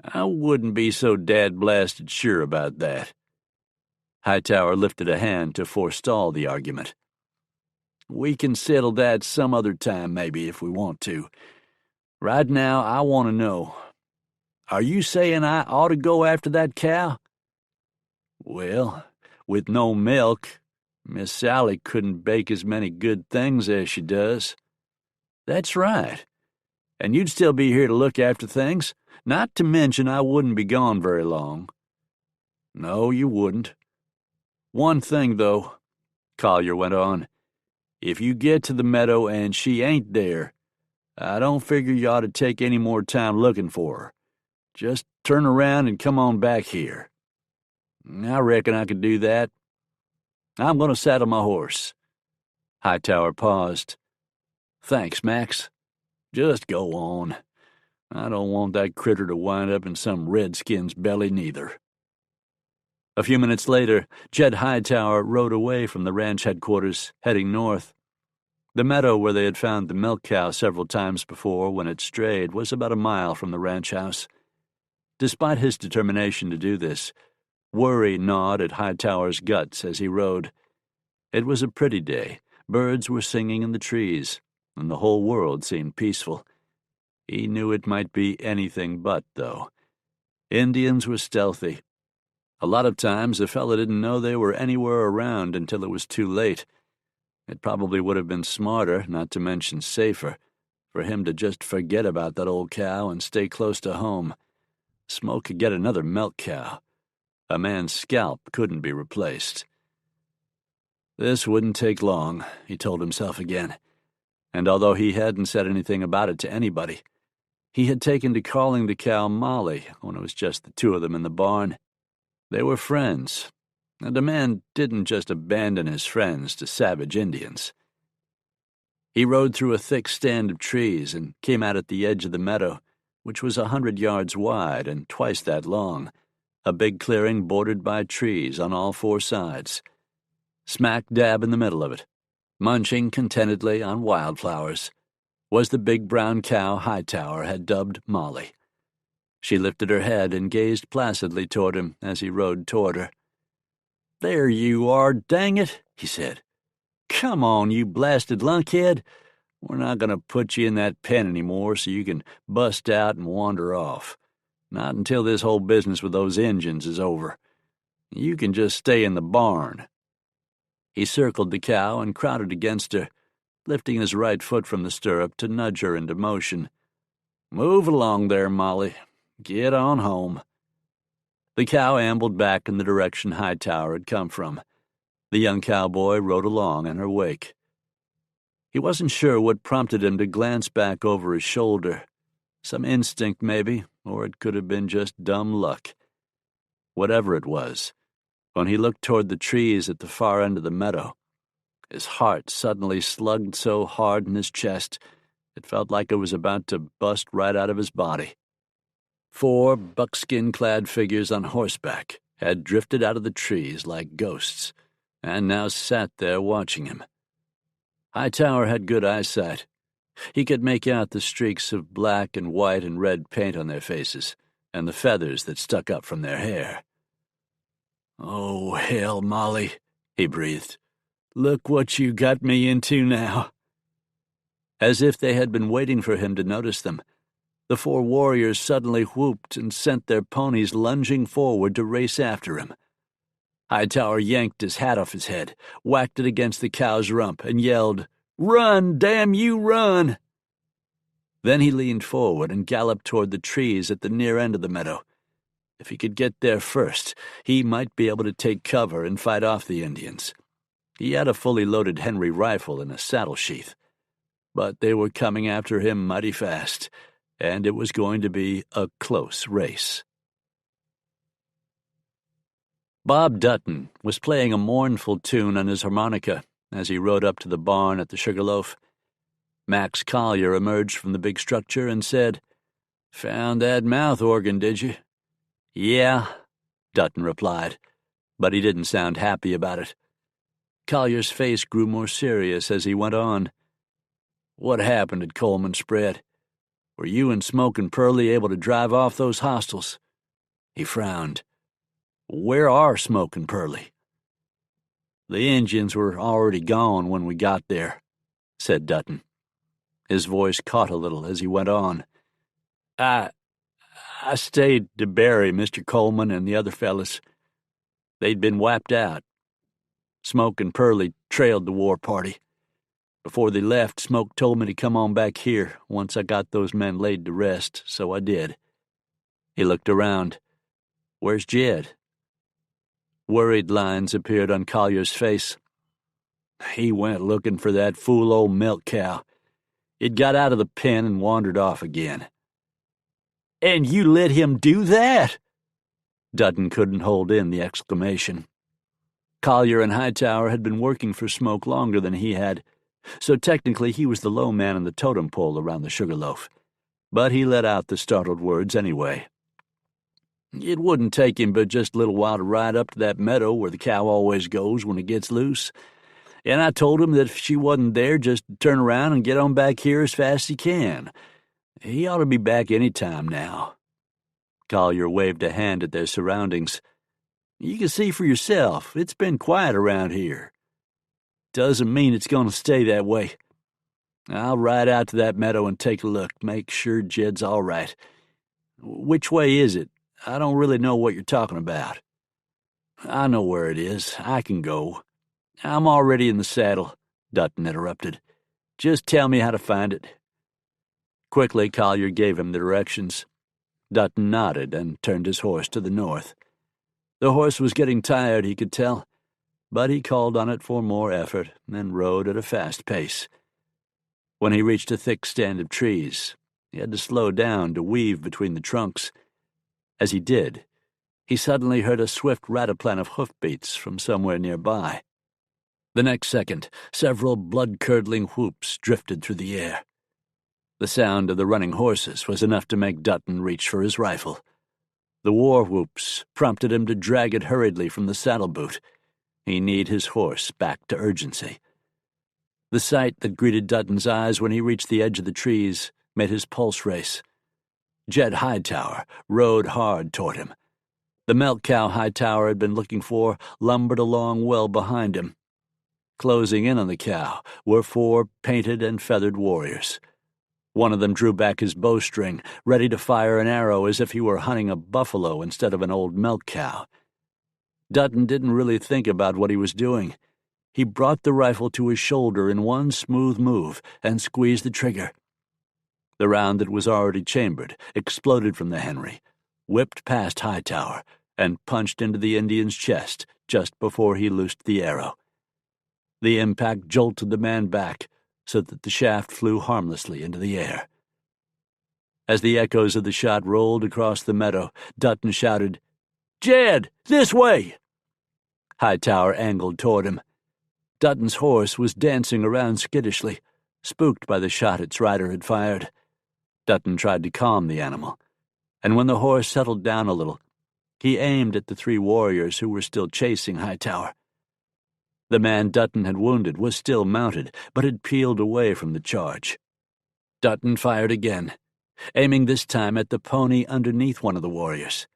"I wouldn't be so dad-blasted sure about that." Hightower lifted a hand to forestall the argument. "We can settle that some other time, maybe, if we want to. Right now, I want to know, are you saying I ought to go after that cow?" "Well, with no milk, Miss Sally couldn't bake as many good things as she does." "That's right. And you'd still be here to look after things, not to mention I wouldn't be gone very long." "No, you wouldn't. One thing, though," Collier went on. "If you get to the meadow and she ain't there, I don't figure you ought to take any more time looking for her. Just turn around and come on back here." "I reckon I could do that. I'm going to saddle my horse." Hightower paused. "Thanks, Max. Just go on. I don't want that critter to wind up in some redskin's belly, neither." A few minutes later, Jed Hightower rode away from the ranch headquarters, heading north. The meadow where they had found the milk cow several times before when it strayed was about a mile from the ranch house. Despite his determination to do this, worry gnawed at Hightower's guts as he rode. It was a pretty day. Birds were singing in the trees, and the whole world seemed peaceful. He knew it might be anything but, though. Indians were stealthy. A lot of times a fella didn't know they were anywhere around until it was too late. It probably would have been smarter, not to mention safer, for him to just forget about that old cow and stay close to home. Smoke could get another milk cow. A man's scalp couldn't be replaced. This wouldn't take long, he told himself again, and although he hadn't said anything about it to anybody, he had taken to calling the cow Molly when it was just the two of them in the barn. They were friends, and a man didn't just abandon his friends to savage Indians. He rode through a thick stand of trees and came out at the edge of the meadow, which was 100 yards wide and twice that long, a big clearing bordered by trees on all four sides. Smack dab in the middle of it, munching contentedly on wildflowers, was the big brown cow Hightower had dubbed Molly. She lifted her head and gazed placidly toward him as he rode toward her. "There you are, dang it," he said. "Come on, you blasted lunkhead. We're not going to put you in that pen anymore so you can bust out and wander off. Not until this whole business with those Injuns is over. You can just stay in the barn." He circled the cow and crowded against her, lifting his right foot from the stirrup to nudge her into motion. "Move along there, Molly. Get on home." The cow ambled back in the direction Hightower had come from. The young cowboy rode along in her wake. He wasn't sure what prompted him to glance back over his shoulder. Some instinct, maybe, or it could have been just dumb luck. Whatever it was, when he looked toward the trees at the far end of the meadow, his heart suddenly slugged so hard in his chest it felt like it was about to bust right out of his body. 4 buckskin-clad figures on horseback had drifted out of the trees like ghosts, and now sat there watching him. Hightower had good eyesight. He could make out the streaks of black and white and red paint on their faces, and the feathers that stuck up from their hair. "Oh, hell, Molly," he breathed. "Look what you got me into now." As if they had been waiting for him to notice them, the 4 warriors suddenly whooped and sent their ponies lunging forward to race after him. Hightower yanked his hat off his head, whacked it against the cow's rump, and yelled, "Run, damn you, run!" Then he leaned forward and galloped toward the trees at the near end of the meadow. If he could get there first, he might be able to take cover and fight off the Indians. He had a fully loaded Henry rifle in a saddle sheath. But they were coming after him mighty fast, and it was going to be a close race. Bob Dutton was playing a mournful tune on his harmonica as he rode up to the barn at the Sugarloaf. Max Collier emerged from the big structure and said, "Found that mouth organ, did you?" "Yeah," Dutton replied, but he didn't sound happy about it. Collier's face grew more serious as he went on. "What happened at Coleman Spread? Were you and Smoke and Pearlie able to drive off those hostiles?" He frowned. "Where are Smoke and Pearlie?" "The Indians were already gone when we got there," said Dutton. His voice caught a little as he went on. I stayed to bury Mr. Coleman and the other fellas. They'd been wiped out. Smoke and Pearlie trailed the war party. Before they left, Smoke told me to come on back here once I got those men laid to rest, so I did." He looked around. "Where's Jed?" Worried lines appeared on Collier's face. "He went looking for that fool old milk cow. It got out of the pen and wandered off again." "And you let him do that?" Dutton couldn't hold in the exclamation. Collier and Hightower had been working for Smoke longer than he had, so technically he was the low man on the totem pole around the Sugarloaf. But he let out the startled words anyway. "It wouldn't take him but just a little while to ride up to that meadow where the cow always goes when it gets loose. And I told him that if she wasn't there, just turn around and get on back here as fast as he can. He ought to be back any time now." Collier waved a hand at their surroundings. "You can see for yourself. It's been quiet around here. Doesn't mean it's going to stay that way. I'll ride out to that meadow and take a look, make sure Jed's all right. Which way is it? I don't really know what you're talking about." "I know where it is. I can go." "I'm already in the saddle," Dutton interrupted. "Just tell me how to find it." Quickly, Collier gave him the directions. Dutton nodded and turned his horse to the north. The horse was getting tired, he could tell, but he called on it for more effort and rode at a fast pace. When he reached a thick stand of trees, he had to slow down to weave between the trunks. As he did, he suddenly heard a swift rataplan of hoofbeats from somewhere nearby. The next second, several blood-curdling whoops drifted through the air. The sound of the running horses was enough to make Dutton reach for his rifle. The war whoops prompted him to drag it hurriedly from the saddle boot. He kneed his horse back to urgency. The sight that greeted Dutton's eyes when he reached the edge of the trees made his pulse race. Jed Hightower rode hard toward him. The milk cow Hightower had been looking for lumbered along well behind him. Closing in on the cow were 4 painted and feathered warriors. One of them drew back his bowstring, ready to fire an arrow as if he were hunting a buffalo instead of an old milk cow. Dutton didn't really think about what he was doing. He brought the rifle to his shoulder in one smooth move and squeezed the trigger. The round that was already chambered exploded from the Henry, whipped past Hightower, and punched into the Indian's chest just before he loosed the arrow. The impact jolted the man back, so that the shaft flew harmlessly into the air. As the echoes of the shot rolled across the meadow, Dutton shouted, "Jed, this way!" Hightower angled toward him. Dutton's horse was dancing around skittishly, spooked by the shot its rider had fired. Dutton tried to calm the animal, and when the horse settled down a little, he aimed at the 3 warriors who were still chasing Hightower. The man Dutton had wounded was still mounted, but had peeled away from the charge. Dutton fired again, aiming this time at the pony underneath one of the warriors.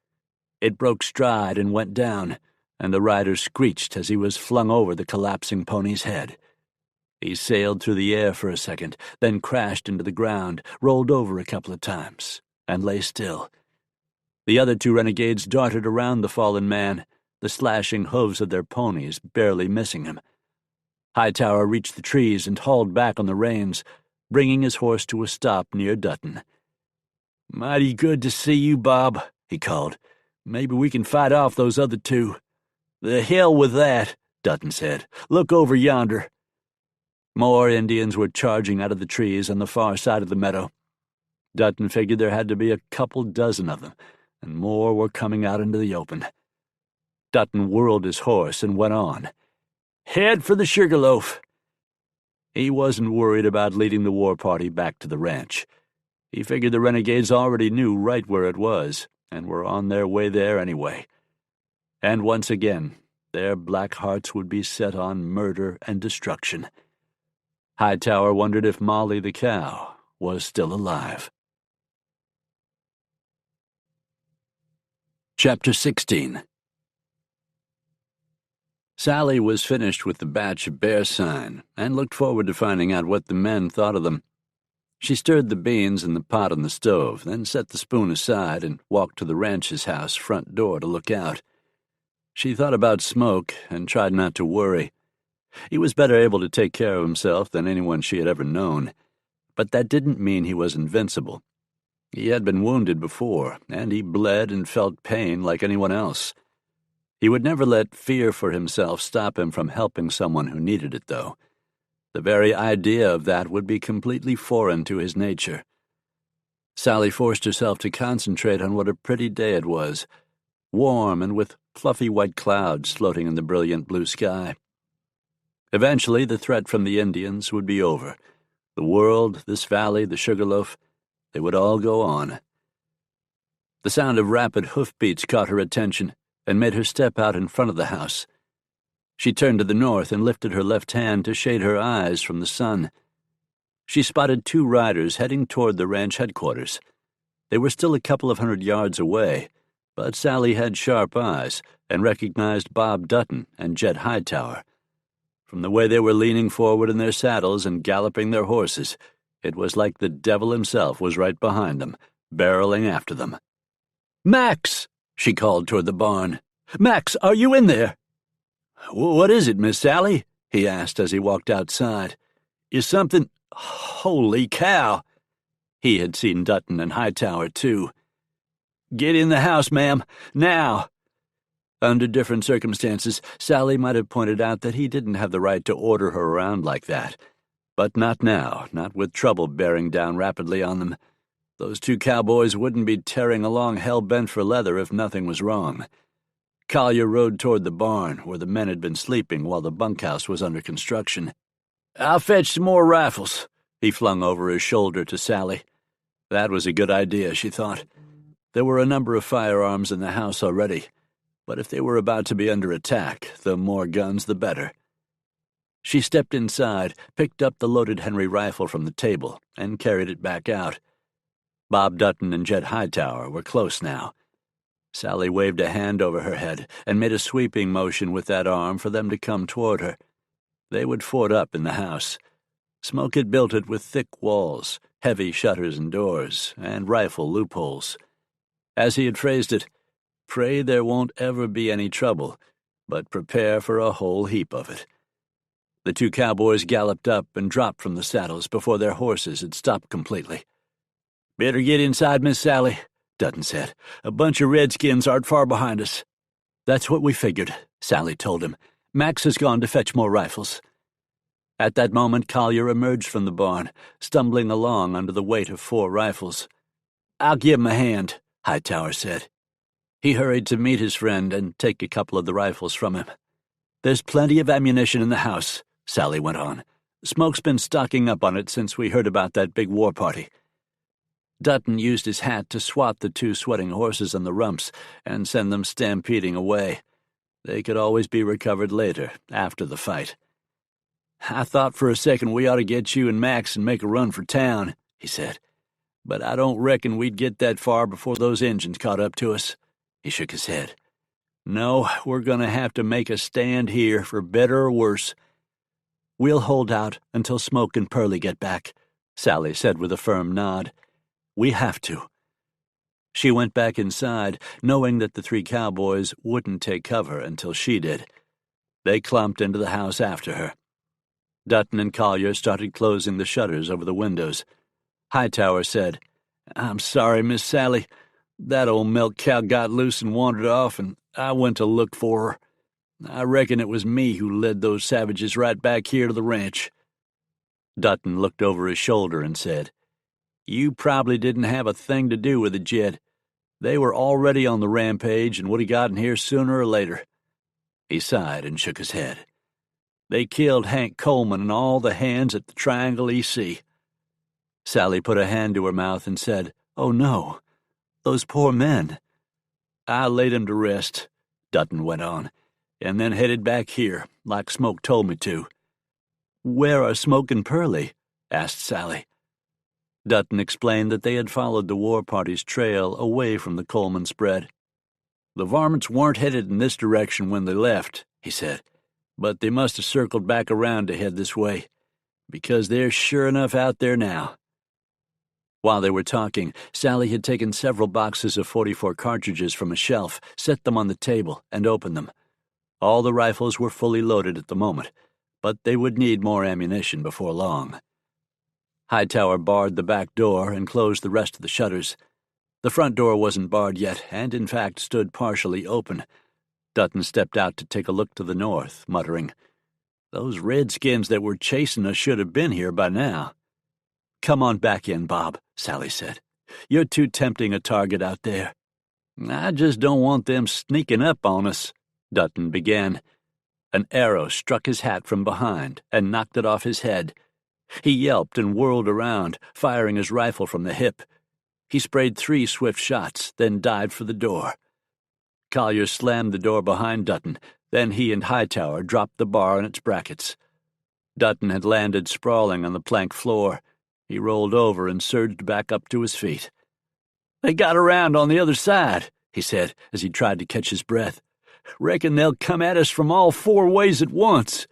It broke stride and went down, and the rider screeched as he was flung over the collapsing pony's head. He sailed through the air for a second, then crashed into the ground, rolled over a couple of times, and lay still. The other 2 renegades darted around the fallen man, the slashing hooves of their ponies barely missing him. Hightower reached the trees and hauled back on the reins, bringing his horse to a stop near Dutton. "Mighty good to see you, Bob," he called. "Maybe we can fight off those other 2. "The hell with that," Dutton said. "Look over yonder." More Indians were charging out of the trees on the far side of the meadow. Dutton figured there had to be a couple dozen of them, and more were coming out into the open. Dutton whirled his horse and went on. "Head for the Sugarloaf." He wasn't worried about leading the war party back to the ranch. He figured the renegades already knew right where it was, and were on their way there anyway. And once again, their black hearts would be set on murder and destruction. Hightower wondered if Molly the cow was still alive. Chapter 16. Sally was finished with the batch of bear sign and looked forward to finding out what the men thought of them. She stirred the beans in the pot on the stove, then set the spoon aside and walked to the ranch's house front door to look out. She thought about Smoke and tried not to worry. He was better able to take care of himself than anyone she had ever known, but that didn't mean he was invincible. He had been wounded before, and he bled and felt pain like anyone else. He would never let fear for himself stop him from helping someone who needed it, though. The very idea of that would be completely foreign to his nature. Sally forced herself to concentrate on what a pretty day it was, warm and with fluffy white clouds floating in the brilliant blue sky. Eventually, the threat from the Indians would be over. The world, this valley, the Sugarloaf, they would all go on. The sound of rapid hoofbeats caught her attention and made her step out in front of the house. She turned to the north and lifted her left hand to shade her eyes from the sun. She spotted 2 riders heading toward the ranch headquarters. They were still a couple of 100 yards away, but Sally had sharp eyes and recognized Bob Dutton and Jed Hightower. From the way they were leaning forward in their saddles and galloping their horses, it was like the devil himself was right behind them, barreling after them. "Max!" she called toward the barn. "Max, are you in there?" "What is it, Miss Sally?" he asked as he walked outside. "Is something— Holy cow!" He had seen Dutton and Hightower, too. Get in the house, ma'am. Now! Under different circumstances, Sally might have pointed out that he didn't have the right to order her around like that. But not now, not with trouble bearing down rapidly on them. Those two cowboys wouldn't be tearing along hell-bent for leather if nothing was wrong. Collier rode toward the barn, where the men had been sleeping while the bunkhouse was under construction. "I'll fetch some more rifles," he flung over his shoulder to Sally. That was a good idea, she thought. There were a number of firearms in the house already, but if they were about to be under attack, the more guns the better. She stepped inside, picked up the loaded Henry rifle from the table, and carried it back out. Bob Dutton and Jed Hightower were close now. Sally waved a hand over her head and made a sweeping motion with that arm for them to come toward her. They would fort up in the house. Smoke had built it with thick walls, heavy shutters and doors, and rifle loopholes. As he had phrased it, "Pray there won't ever be any trouble, but prepare for a whole heap of it." The two cowboys galloped up and dropped from the saddles before their horses had stopped completely. "Better get inside, Miss Sally," Dutton said. "A bunch of redskins aren't far behind us." "That's what we figured," Sally told him. "Max has gone to fetch more rifles." At that moment, Collier emerged from the barn, stumbling along under the weight of 4 rifles. "I'll give him a hand," Hightower said. He hurried to meet his friend and take a couple of the rifles from him. "There's plenty of ammunition in the house," Sally went on. "Smoke's been stocking up on it since we heard about that big war party." Dutton used his hat to swat the 2 sweating horses on the rumps and send them stampeding away. They could always be recovered later, after the fight. "I thought for a second we ought to get you and Max and make a run for town," he said. "But I don't reckon we'd get that far before those Injuns caught up to us." He shook his head. "No, we're going to have to make a stand here, for better or worse." "We'll hold out until Smoke and Pearlie get back," Sally said with a firm nod. "We have to." She went back inside, knowing that the 3 cowboys wouldn't take cover until she did. They clumped into the house after her. Dutton and Collier started closing the shutters over the windows. Hightower said, "I'm sorry, Miss Sally. That old milk cow got loose and wandered off, and I went to look for her. I reckon it was me who led those savages right back here to the ranch." Dutton looked over his shoulder and said, "You probably didn't have a thing to do with it, Jed. They were already on the rampage and would have gotten here sooner or later." He sighed and shook his head. "They killed Hank Coleman and all the hands at the Triangle E.C." Sally put a hand to her mouth and said, "Oh, no. Those poor men." "I laid 'em to rest," Dutton went on, "and then headed back here, like Smoke told me to." "Where are Smoke and Pearlie?" asked Sally. Dutton explained that they had followed the war party's trail away from the Coleman spread. "The varmints weren't headed in this direction when they left," he said, "but they must have circled back around to head this way, because they're sure enough out there now." While they were talking, Sally had taken several boxes of .44 cartridges from a shelf, set them on the table, and opened them. All the rifles were fully loaded at the moment, but they would need more ammunition before long. Hightower barred the back door and closed the rest of the shutters. The front door wasn't barred yet, and in fact stood partially open. Dutton stepped out to take a look to the north, muttering, "Those redskins that were chasing us should have been here by now." "Come on back in, Bob," Sally said. "You're too tempting a target out there." "I just don't want them sneaking up on us," Dutton began. An arrow struck his hat from behind and knocked it off his head. He yelped and whirled around, firing his rifle from the hip. He sprayed 3 swift shots, then dived for the door. Collier slammed the door behind Dutton, then he and Hightower dropped the bar in its brackets. Dutton had landed sprawling on the plank floor. He rolled over and surged back up to his feet. "They got around on the other side," he said as he tried to catch his breath. "Reckon they'll come at us from all 4 ways at once."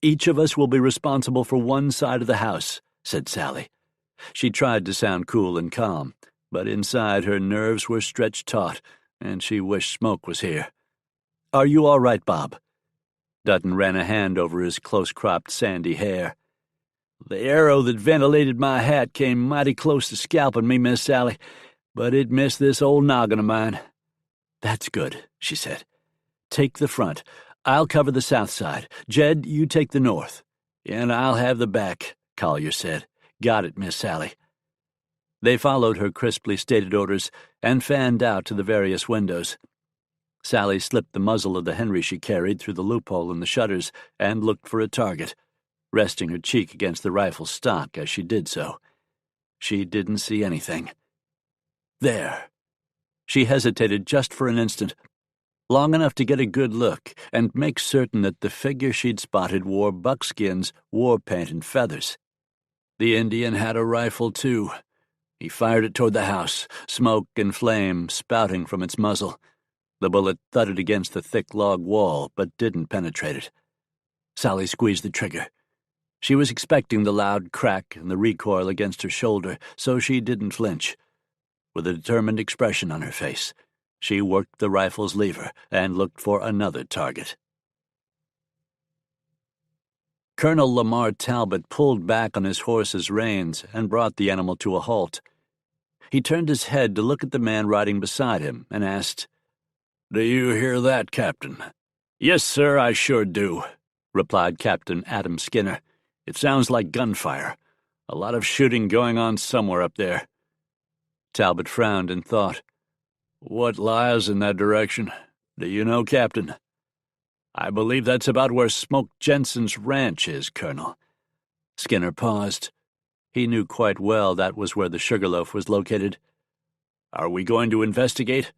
"Each of us will be responsible for one side of the house," said Sally. She tried to sound cool and calm, but inside her nerves were stretched taut, and she wished Smoke was here. "Are you all right, Bob?" Dutton ran a hand over his close-cropped sandy hair. "The arrow that ventilated my hat came mighty close to scalping me, Miss Sally. but it missed this old noggin of mine." "That's good," she said. "Take the front. I'll cover the south side. Jed, you take the north." "And I'll have the back," Collier said. "Got it, Miss Sally." They followed her crisply stated orders and fanned out to the various windows. Sally slipped the muzzle of the Henry she carried through the loophole in the shutters and looked for a target, resting her cheek against the rifle's stock as she did so. She didn't see anything. There. She hesitated just for an instant, long enough to get a good look and make certain that the figure she'd spotted wore buckskins, war paint, and feathers. The Indian had a rifle, too. He fired it toward the house, smoke and flame spouting from its muzzle. The bullet thudded against the thick log wall, but didn't penetrate it. Sally squeezed the trigger. She was expecting the loud crack and the recoil against her shoulder, so she didn't flinch. With a determined expression on her face, she worked the rifle's lever and looked for another target. Colonel Lamar Talbot pulled back on his horse's reins and brought the animal to a halt. He turned his head to look at the man riding beside him and asked, "Do you hear that, Captain?" "Yes, sir, I sure do," replied Captain Adam Skinner. "It sounds like gunfire. A lot of shooting going on somewhere up there." Talbot frowned and thought. "What lies in that direction? Do you know, Captain?" "I believe that's about where Smoke Jenson's ranch is, Colonel." Skinner paused. He knew quite well that was where the Sugarloaf was located. "Are we going to investigate?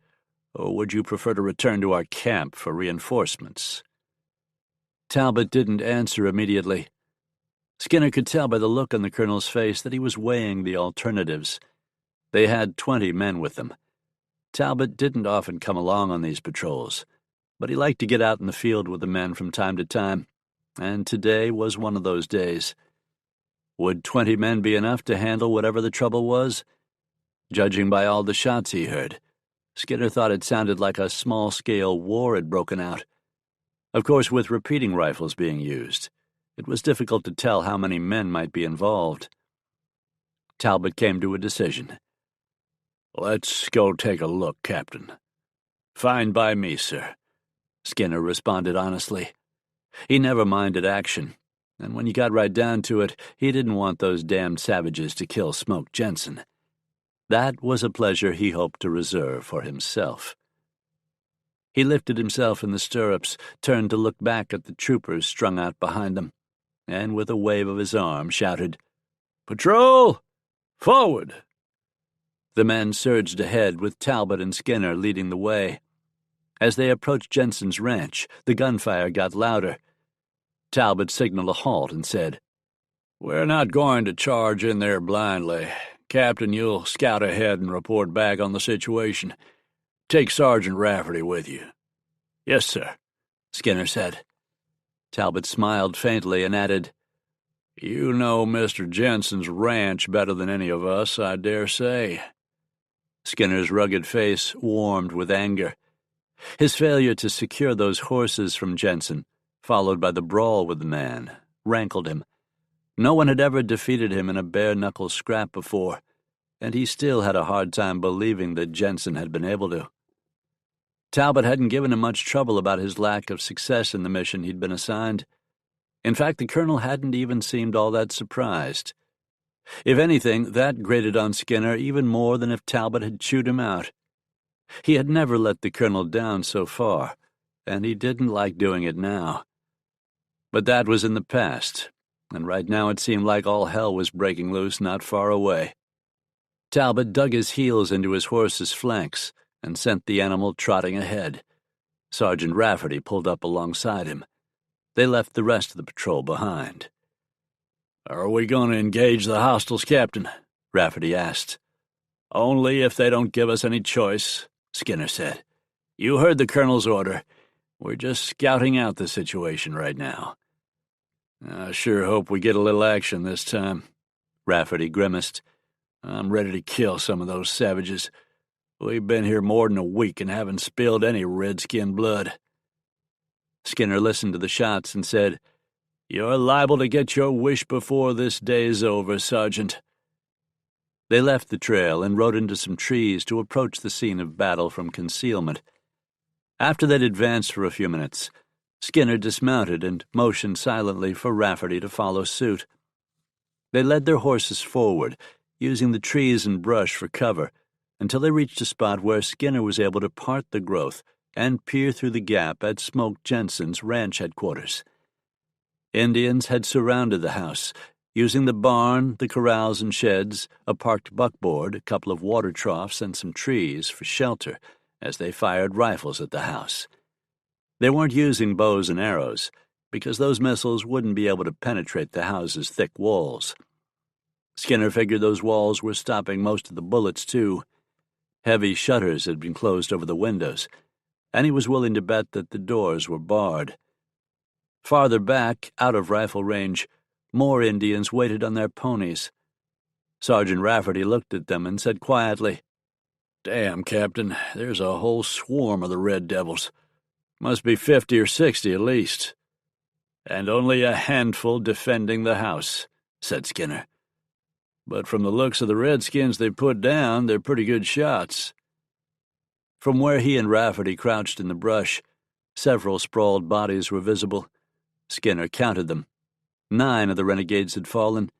Or would you prefer to return to our camp for reinforcements?" Talbot didn't answer immediately. Skinner could tell by the look on the colonel's face that he was weighing the alternatives. They had 20 men with them. Talbot didn't often come along on these patrols, but he liked to get out in the field with the men from time to time, and today was one of those days. Would 20 men be enough to handle whatever the trouble was? Judging by all the shots he heard, Skinner thought it sounded like a small-scale war had broken out. Of course, with repeating rifles being used, it was difficult to tell how many men might be involved. Talbot came to a decision. "Let's go take a look, Captain." "Fine by me, sir," Skinner responded honestly. He never minded action, and when you got right down to it, he didn't want those damned savages to kill Smoke Jenson. That was a pleasure he hoped to reserve for himself. He lifted himself in the stirrups, turned to look back at the troopers strung out behind them, and with a wave of his arm shouted, "Patrol! Forward!" The men surged ahead, with Talbot and Skinner leading the way. As they approached Jenson's ranch, the gunfire got louder. Talbot signaled a halt and said, "We're not going to charge in there blindly. Captain, you'll scout ahead and report back on the situation. Take Sergeant Rafferty with you." "Yes, sir," Skinner said. Talbot smiled faintly and added, "You know Mr. Jenson's ranch better than any of us, I dare say." Skinner's rugged face warmed with anger. His failure to secure those horses from Jenson, followed by the brawl with the man, rankled him. No one had ever defeated him in a bare-knuckle scrap before, and he still had a hard time believing that Jenson had been able to. Talbot hadn't given him much trouble about his lack of success in the mission he'd been assigned. In fact, the colonel hadn't even seemed all that surprised. If anything, that grated on Skinner even more than if Talbot had chewed him out. He had never let the colonel down so far, and he didn't like doing it now. But that was in the past, and right now it seemed like all hell was breaking loose not far away. Talbot dug his heels into his horse's flanks and sent the animal trotting ahead. Sergeant Rafferty pulled up alongside him. They left the rest of the patrol behind. "Are we going to engage the hostiles, Captain?" Rafferty asked. "Only if they don't give us any choice," Skinner said. "You heard the colonel's order. We're just scouting out the situation right now." "I sure hope we get a little action this time," Rafferty grimaced. "I'm ready to kill some of those savages. We've been here more than a week and haven't spilled any redskin blood." Skinner listened to the shots and said, "You're liable to get your wish before this day's over, Sergeant." They left the trail and rode into some trees to approach the scene of battle from concealment. After they'd advanced for a few minutes, Skinner dismounted and motioned silently for Rafferty to follow suit. They led their horses forward, using the trees and brush for cover, until they reached a spot where Skinner was able to part the growth and peer through the gap at Smoke Jenson's ranch headquarters. Indians had surrounded the house, using the barn, the corrals and sheds, a parked buckboard, a couple of water troughs, and some trees for shelter as they fired rifles at the house. They weren't using bows and arrows, because those missiles wouldn't be able to penetrate the house's thick walls. Skinner figured those walls were stopping most of the bullets, too. Heavy shutters had been closed over the windows, and he was willing to bet that the doors were barred. Farther back, out of rifle range, more Indians waited on their ponies. Sergeant Rafferty looked at them and said quietly, "Damn, Captain, there's a whole swarm of the Red Devils. Must be 50 or 60 at least. And only a handful defending the house," said Skinner. "But from the looks of the Redskins they put down, they're pretty good shots." From where he and Rafferty crouched in the brush, several sprawled bodies were visible. Skinner counted them. 9 of the renegades had fallen,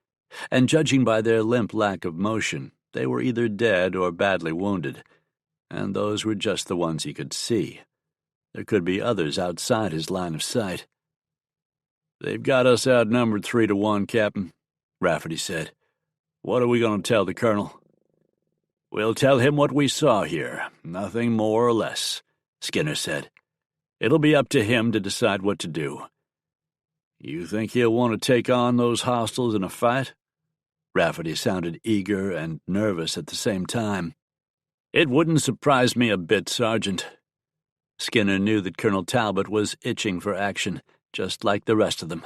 and judging by their limp lack of motion, they were either dead or badly wounded, and those were just the ones he could see. There could be others outside his line of sight. "They've got us outnumbered 3-1, Captain," Rafferty said. "What are we going to tell the Colonel?" "We'll tell him what we saw here, nothing more or less," Skinner said. "It'll be up to him to decide what to do." "You think he'll want to take on those hostiles in a fight?" Rafferty sounded eager and nervous at the same time. "It wouldn't surprise me a bit, Sergeant." Skinner knew that Colonel Talbot was itching for action, just like the rest of them.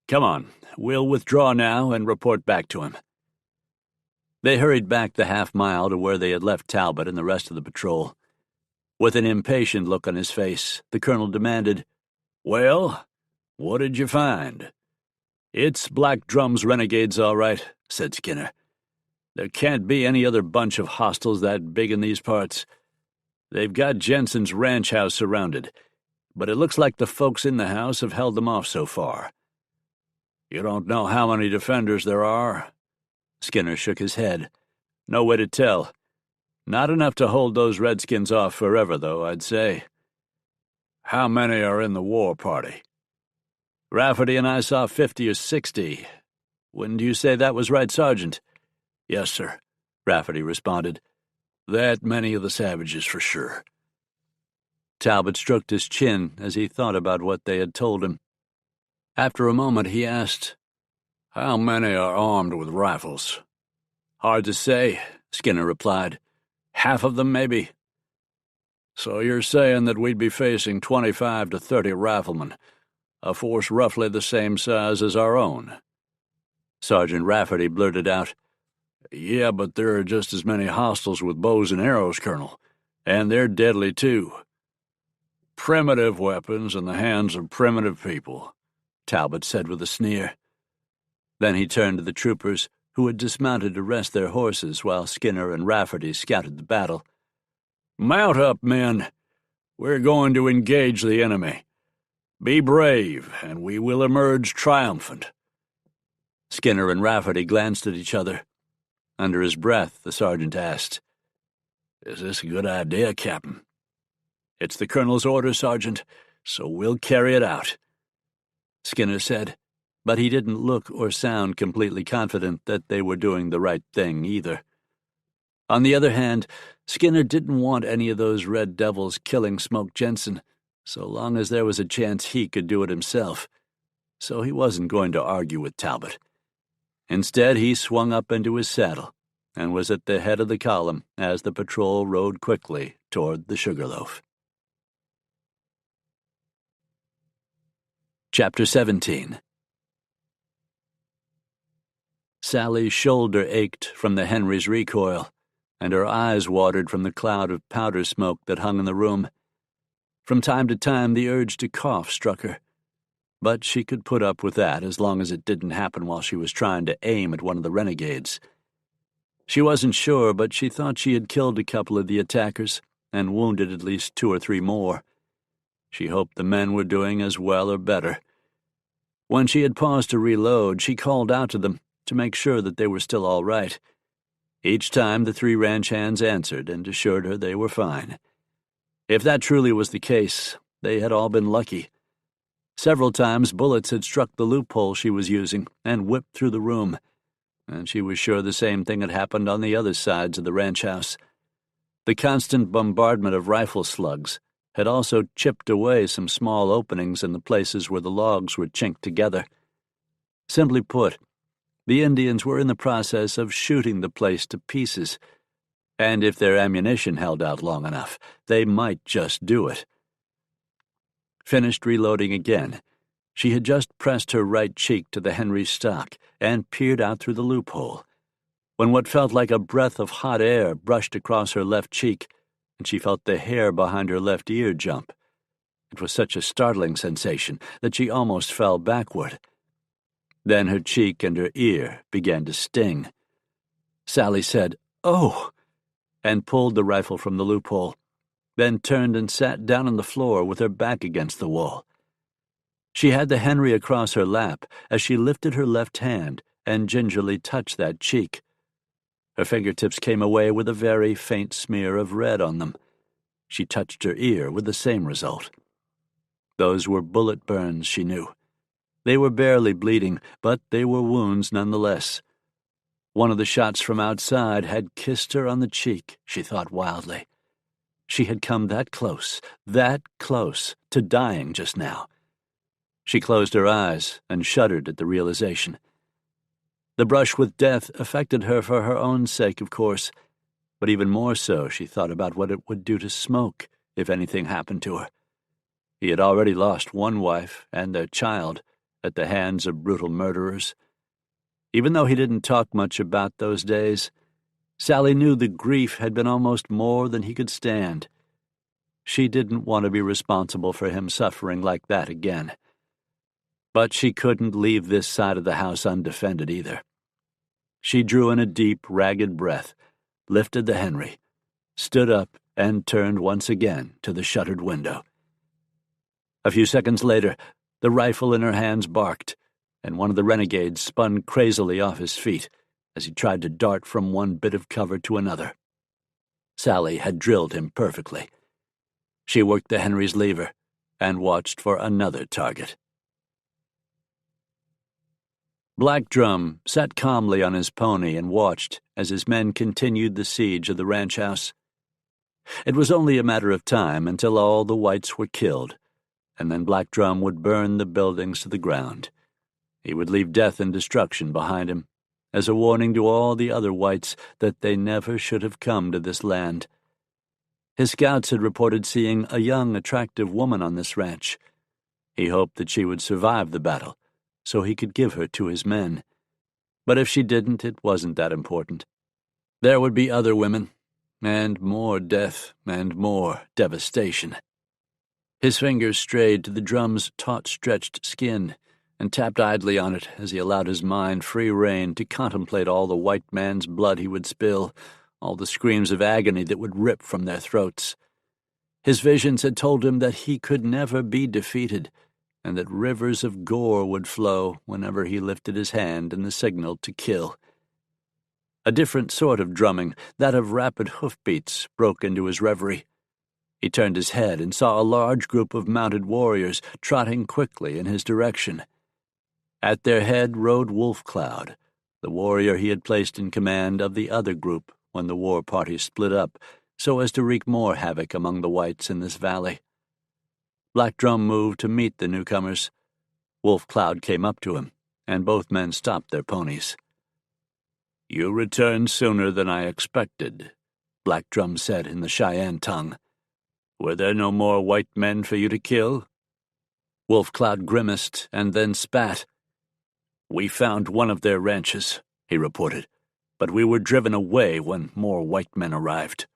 "Come on, we'll withdraw now and report back to him." They hurried back the half-mile to where they had left Talbot and the rest of the patrol. With an impatient look on his face, the colonel demanded, "Well, what did you find?" "It's Black Drum's renegades, all right," said Skinner. "There can't be any other bunch of hostiles that big in these parts. They've got Jenson's ranch house surrounded, but it looks like the folks in the house have held them off so far." "You don't know how many defenders there are?" Skinner shook his head. "No way to tell. Not enough to hold those Redskins off forever, though, I'd say." "How many are in the war party?" "Rafferty and I saw 50 or 60. Wouldn't you say that was right, Sergeant?" "Yes, sir," Rafferty responded. "That many of the savages for sure." Talbot stroked his chin as he thought about what they had told him. After a moment, he asked, "How many are armed with rifles?" "Hard to say," Skinner replied. "Half of them, maybe." "So you're saying that we'd be facing 25 to 30 riflemen, a force roughly the same size as our own?" Sergeant Rafferty blurted out, "Yeah, but there are just as many hostiles with bows and arrows, Colonel, and they're deadly, too." "Primitive weapons in the hands of primitive people," Talbot said with a sneer. Then he turned to the troopers, who had dismounted to rest their horses while Skinner and Rafferty scouted the battle. "Mount up, men. We're going to engage the enemy. Be brave, and we will emerge triumphant." Skinner and Rafferty glanced at each other. Under his breath, the sergeant asked, "Is this a good idea, Captain?" "It's the colonel's order, Sergeant, so we'll carry it out," Skinner said, but he didn't look or sound completely confident that they were doing the right thing either. On the other hand, Skinner didn't want any of those Red Devils killing Smoke Jenson, so long as there was a chance he could do it himself. So he wasn't going to argue with Talbot. Instead, he swung up into his saddle and was at the head of the column as the patrol rode quickly toward the Sugarloaf. Chapter 17. Sally's shoulder ached from the Henry's recoil, and her eyes watered from the cloud of powder smoke that hung in the room. From time to time, the urge to cough struck her, but she could put up with that as long as it didn't happen while she was trying to aim at one of the renegades. She wasn't sure, but she thought she had killed a couple of the attackers and wounded at least 2 or 3 more. She hoped the men were doing as well or better. When she had paused to reload, she called out to them to make sure that they were still all right. Each time the 3 ranch hands answered and assured her they were fine. If that truly was the case, they had all been lucky. Several times bullets had struck the loophole she was using and whipped through the room, and she was sure the same thing had happened on the other sides of the ranch house. The constant bombardment of rifle slugs had also chipped away some small openings in the places where the logs were chinked together. Simply put, the Indians were in the process of shooting the place to pieces, and if their ammunition held out long enough, they might just do it. Finished reloading again, she had just pressed her right cheek to the Henry's stock and peered out through the loophole, when what felt like a breath of hot air brushed across her left cheek, and she felt the hair behind her left ear jump. It was such a startling sensation that she almost fell backward. Then her cheek and her ear began to sting. Sally said, "Oh!" and pulled the rifle from the loophole, then turned and sat down on the floor with her back against the wall. She had the Henry across her lap as she lifted her left hand and gingerly touched that cheek. Her fingertips came away with a very faint smear of red on them. She touched her ear with the same result. Those were bullet burns, she knew. They were barely bleeding, but they were wounds nonetheless. One of the shots from outside had kissed her on the cheek, she thought wildly. She had come that close to dying just now. She closed her eyes and shuddered at the realization. The brush with death affected her for her own sake, of course, but even more so she thought about what it would do to Smoke if anything happened to her. He had already lost one wife and their child at the hands of brutal murderers. Even though he didn't talk much about those days, Sally knew the grief had been almost more than he could stand. She didn't want to be responsible for him suffering like that again. But she couldn't leave this side of the house undefended either. She drew in a deep, ragged breath, lifted the Henry, stood up, and turned once again to the shuttered window. A few seconds later, the rifle in her hands barked, and one of the renegades spun crazily off his feet as he tried to dart from one bit of cover to another. Sally had drilled him perfectly. She worked the Henry's lever and watched for another target. Black Drum sat calmly on his pony and watched as his men continued the siege of the ranch house. It was only a matter of time until all the whites were killed, and then Black Drum would burn the buildings to the ground. He would leave death and destruction behind him, as a warning to all the other whites that they never should have come to this land. His scouts had reported seeing a young, attractive woman on this ranch. He hoped that she would survive the battle, so he could give her to his men. But if she didn't, it wasn't that important. There would be other women, and more death, and more devastation. His fingers strayed to the drum's taut-stretched skin and tapped idly on it as he allowed his mind free rein to contemplate all the white man's blood he would spill, all the screams of agony that would rip from their throats. His visions had told him that he could never be defeated, and that rivers of gore would flow whenever he lifted his hand in the signal to kill. A different sort of drumming, that of rapid hoofbeats, broke into his reverie. He turned his head and saw a large group of mounted warriors trotting quickly in his direction. At their head rode Wolf Cloud, the warrior he had placed in command of the other group when the war party split up so as to wreak more havoc among the whites in this valley. Black Drum moved to meet the newcomers. Wolf Cloud came up to him, and both men stopped their ponies. "You returned sooner than I expected," Black Drum said in the Cheyenne tongue. "Were there no more white men for you to kill?" Wolf Cloud grimaced and then spat. "We found one of their ranches," he reported, "but we were driven away when more white men arrived."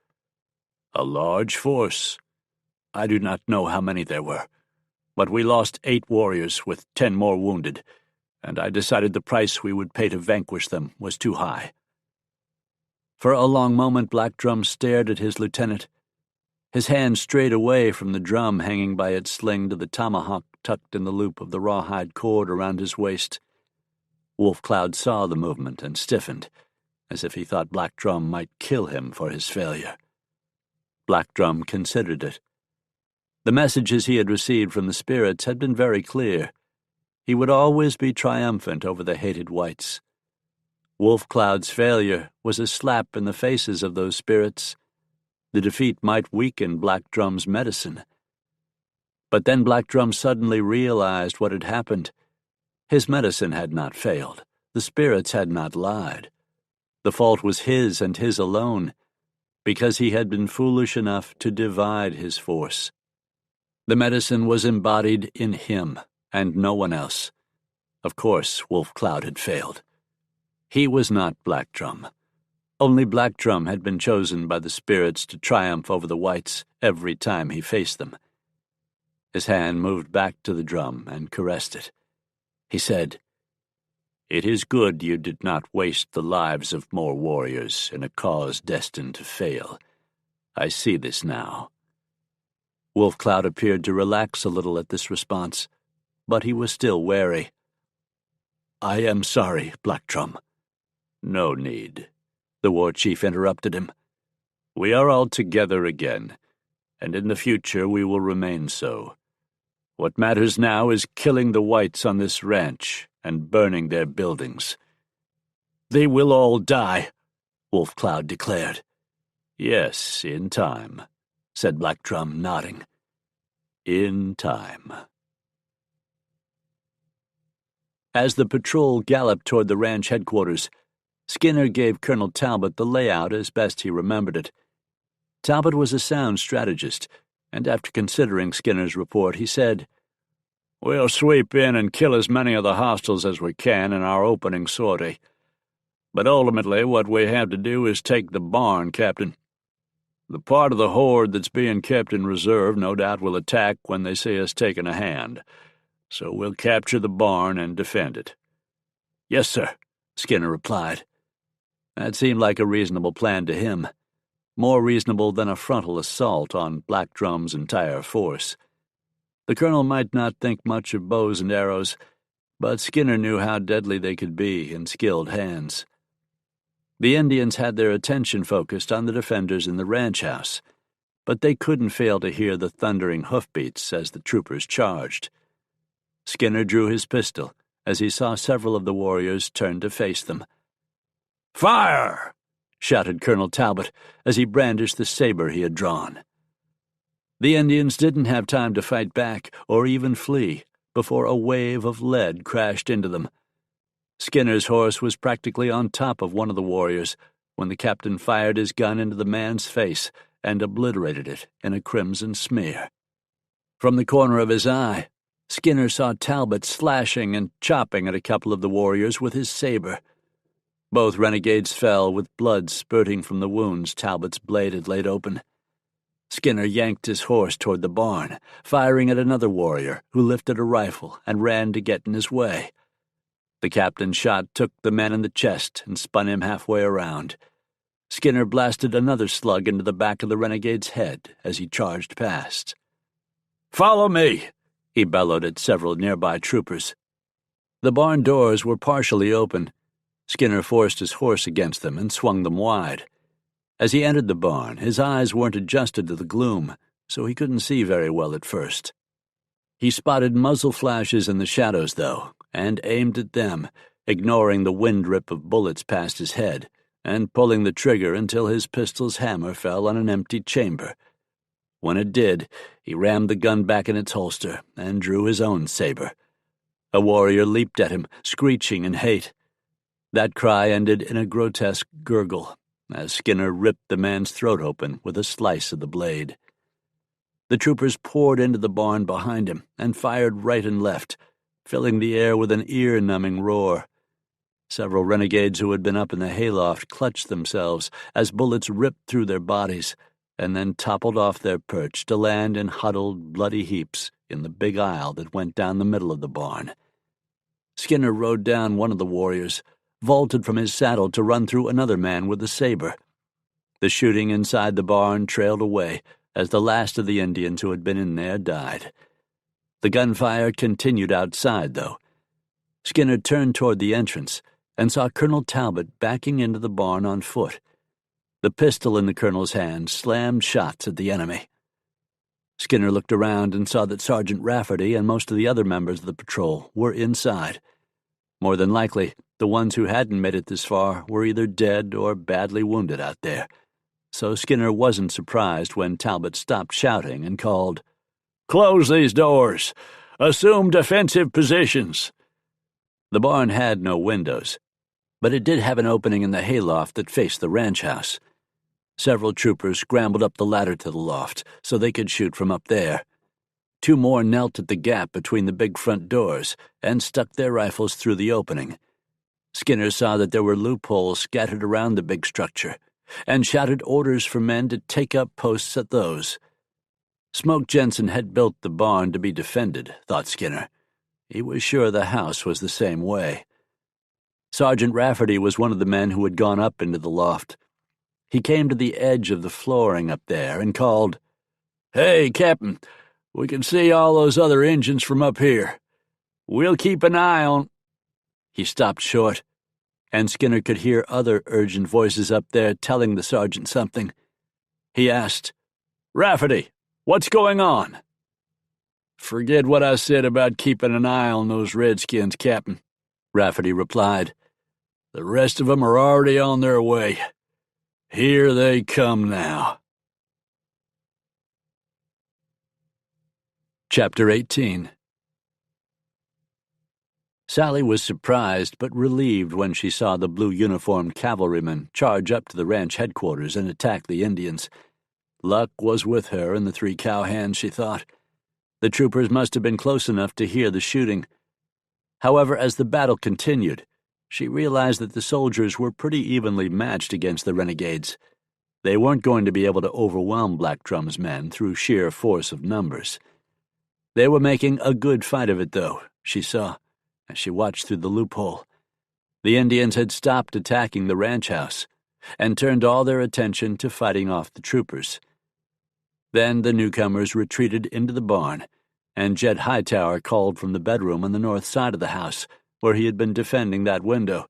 "A large force. I do not know how many there were, but we lost 8 warriors with 10 more wounded, and I decided the price we would pay to vanquish them was too high." For a long moment, Black Drum stared at his lieutenant. His hand strayed away from the drum hanging by its sling to the tomahawk tucked in the loop of the rawhide cord around his waist. Wolf Cloud saw the movement and stiffened, as if he thought Black Drum might kill him for his failure. Black Drum considered it. The messages he had received from the spirits had been very clear. He would always be triumphant over the hated whites. Wolf Cloud's failure was a slap in the faces of those spirits. The defeat might weaken Black Drum's medicine. But then Black Drum suddenly realized what had happened. His medicine had not failed. The spirits had not lied. The fault was his and his alone, because he had been foolish enough to divide his force. The medicine was embodied in him, and no one else. Of course, Wolf Cloud had failed. He was not Black Drum. Only Black Drum had been chosen by the spirits to triumph over the whites every time he faced them. His hand moved back to the drum and caressed it. He said, "It is good you did not waste the lives of more warriors in a cause destined to fail. I see this now." Wolf Cloud appeared to relax a little at this response, but he was still wary. "I am sorry, Black Drum." "No need," the war chief interrupted him. "We are all together again, and in the future we will remain so. What matters now is killing the whites on this ranch and burning their buildings." "They will all die," Wolf Cloud declared. "Yes, in time," said Black Drum, nodding. "In time." As the patrol galloped toward the ranch headquarters, Skinner gave Colonel Talbot the layout as best he remembered it. Talbot was a sound strategist, and after considering Skinner's report, he said, "We'll sweep in and kill as many of the hostiles as we can in our opening sortie. But ultimately what we have to do is take the barn, Captain. The part of the horde that's being kept in reserve no doubt will attack when they see us taking a hand, so we'll capture the barn and defend it." "Yes, sir," Skinner replied. That seemed like a reasonable plan to him, more reasonable than a frontal assault on Black Drum's entire force. The colonel might not think much of bows and arrows, but Skinner knew how deadly they could be in skilled hands. The Indians had their attention focused on the defenders in the ranch house, but they couldn't fail to hear the thundering hoofbeats as the troopers charged. Skinner drew his pistol as he saw several of the warriors turn to face them. "Fire!" shouted Colonel Talbot as he brandished the saber he had drawn. The Indians didn't have time to fight back or even flee before a wave of lead crashed into them. Skinner's horse was practically on top of one of the warriors when the captain fired his gun into the man's face and obliterated it in a crimson smear. From the corner of his eye, Skinner saw Talbot slashing and chopping at a couple of the warriors with his saber. Both renegades fell with blood spurting from the wounds Talbot's blade had laid open. Skinner yanked his horse toward the barn, firing at another warrior who lifted a rifle and ran to get in his way. The captain's shot took the man in the chest and spun him halfway around. Skinner blasted another slug into the back of the renegade's head as he charged past. "Follow me!" he bellowed at several nearby troopers. The barn doors were partially open. Skinner forced his horse against them and swung them wide. As he entered the barn, his eyes weren't adjusted to the gloom, so he couldn't see very well at first. He spotted muzzle flashes in the shadows, though, and aimed at them, ignoring the wind rip of bullets past his head, and pulling the trigger until his pistol's hammer fell on an empty chamber. When it did, he rammed the gun back in its holster and drew his own saber. A warrior leaped at him, screeching in hate. That cry ended in a grotesque gurgle, as Skinner ripped the man's throat open with a slice of the blade. The troopers poured into the barn behind him and fired right and left, filling the air with an ear-numbing roar. Several renegades who had been up in the hayloft clutched themselves as bullets ripped through their bodies and then toppled off their perch to land in huddled, bloody heaps in the big aisle that went down the middle of the barn. Skinner rode down one of the warriors, vaulted from his saddle to run through another man with a saber, The shooting inside the barn trailed away as the last of the Indians who had been in there died. The gunfire continued outside, though. Skinner turned toward the entrance and saw Colonel Talbot backing into the barn on foot. The pistol in the colonel's hand slammed shots at the enemy. Skinner looked around and saw that Sergeant Rafferty and most of the other members of the patrol were inside. More than likely, the ones who hadn't made it this far were either dead or badly wounded out there. So Skinner wasn't surprised when Talbot stopped shouting and called, "Close these doors! Assume defensive positions!" The barn had no windows, but it did have an opening in the hayloft that faced the ranch house. Several troopers scrambled up the ladder to the loft so they could shoot from up there. 2 more knelt at the gap between the big front doors and stuck their rifles through the opening. Skinner saw that there were loopholes scattered around the big structure and shouted orders for men to take up posts at those. Smoke Jenson had built the barn to be defended, thought Skinner. He was sure the house was the same way. Sergeant Rafferty was one of the men who had gone up into the loft. He came to the edge of the flooring up there and called, "Hey, Captain, we can see all those other engines from up here. We'll keep an eye on—" He stopped short, and Skinner could hear other urgent voices up there telling the sergeant something. He asked, "Rafferty, what's going on?" "Forget what I said about keeping an eye on those redskins, Captain," Rafferty replied. "The rest of them are already on their way. Here they come now." Chapter 18. Sally was surprised but relieved when she saw the blue-uniformed cavalrymen charge up to the ranch headquarters and attack the Indians. Luck was with her and the 3 cowhands, she thought. The troopers must have been close enough to hear the shooting. However, as the battle continued, she realized that the soldiers were pretty evenly matched against the renegades. They weren't going to be able to overwhelm Black Drum's men through sheer force of numbers. They were making a good fight of it, though, she saw, as she watched through the loophole. The Indians had stopped attacking the ranch house and turned all their attention to fighting off the troopers. Then the newcomers retreated into the barn, and Jed Hightower called from the bedroom on the north side of the house, where he had been defending that window.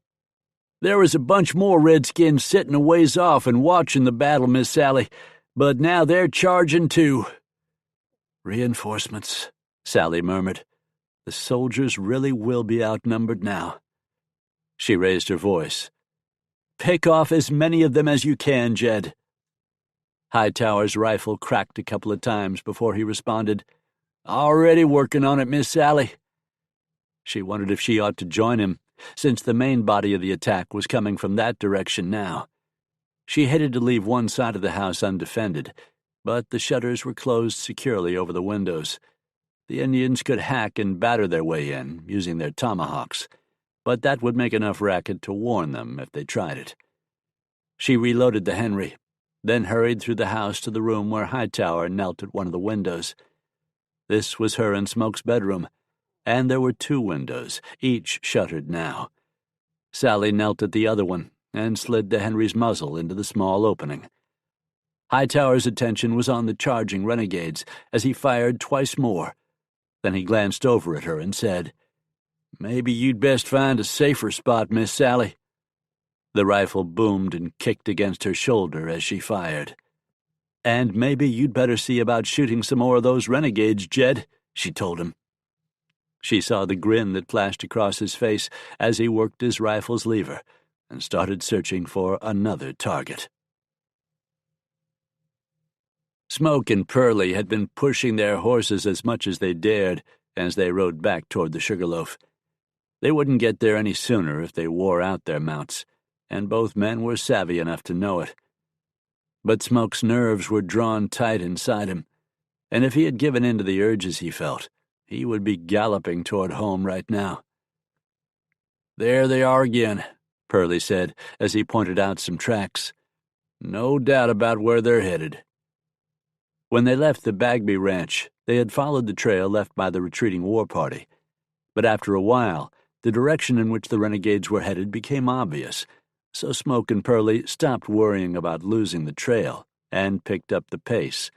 "There was a bunch more redskins sitting a ways off and watching the battle, Miss Sally, but now they're charging too." "Reinforcements," Sally murmured. "The soldiers really will be outnumbered now." She raised her voice. "Pick off as many of them as you can, Jed." Hightower's rifle cracked a couple of times before he responded, "Already working on it, Miss Sally." She wondered if she ought to join him, since the main body of the attack was coming from that direction now. She hated to leave one side of the house undefended, but the shutters were closed securely over the windows. The Indians could hack and batter their way in, using their tomahawks, but that would make enough racket to warn them if they tried it. She reloaded the Henry, then hurried through the house to the room where Hightower knelt at one of the windows. This was her and Smoke's bedroom, and there were 2 windows, each shuttered now. Sally knelt at the other one and slid the Henry's muzzle into the small opening. Hightower's attention was on the charging renegades as he fired twice more. Then he glanced over at her and said, "Maybe you'd best find a safer spot, Miss Sally." The rifle boomed and kicked against her shoulder as she fired. "And maybe you'd better see about shooting some more of those renegades, Jed," she told him. She saw the grin that flashed across his face as he worked his rifle's lever and started searching for another target. Smoke and Pearlie had been pushing their horses as much as they dared as they rode back toward the Sugarloaf. They wouldn't get there any sooner if they wore out their mounts, and both men were savvy enough to know it. But Smoke's nerves were drawn tight inside him, and if he had given in to the urges he felt, he would be galloping toward home right now. "There they are again," Pearlie said as he pointed out some tracks. "No doubt about where they're headed." When they left the Bagby ranch, they had followed the trail left by the retreating war party. But after a while, the direction in which the renegades were headed became obvious, So Smoke and Pearlie stopped worrying about losing the trail and picked up the pace.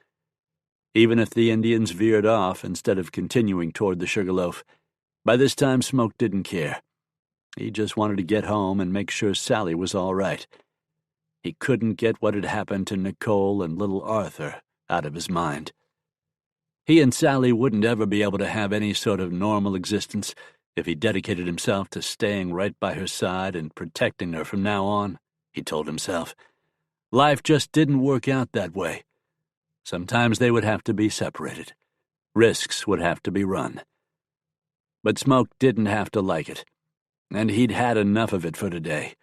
Even if the Indians veered off instead of continuing toward the Sugarloaf, by this time Smoke didn't care. He just wanted to get home and make sure Sally was all right. He couldn't get what had happened to Nicole and little Arthur out of his mind. He and Sally wouldn't ever be able to have any sort of normal existence if he dedicated himself to staying right by her side and protecting her from now on, he told himself. Life just didn't work out that way. Sometimes they would have to be separated. Risks would have to be run. But Smoke didn't have to like it, and he'd had enough of it for today.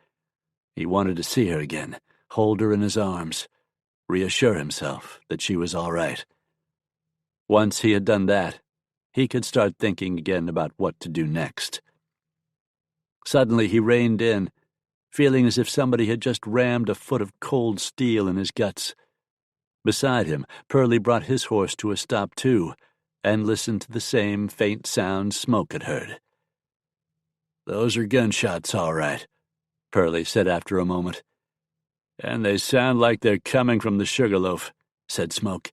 He wanted to see her again, hold her in his arms, reassure himself that she was all right. Once he had done that, he could start thinking again about what to do next. Suddenly he reined in, feeling as if somebody had just rammed a foot of cold steel in his guts. Beside him, Pearlie brought his horse to a stop too, and listened to the same faint sounds Smoke had heard. "Those are gunshots, all right," Pearlie said after a moment. "And they sound like they're coming from the Sugarloaf," said Smoke,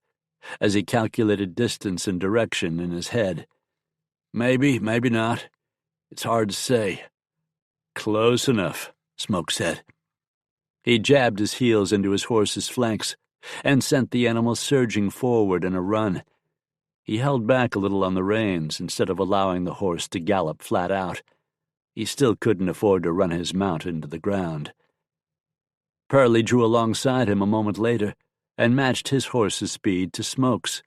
as he calculated distance and direction in his head. "Maybe, maybe not. It's hard to say." "Close enough," Smoke said. He jabbed his heels into his horse's flanks and sent the animal surging forward in a run. He held back a little on the reins instead of allowing the horse to gallop flat out. He still couldn't afford to run his mount into the ground. Pearlie drew alongside him a moment later and matched his horse's speed to Smoke's.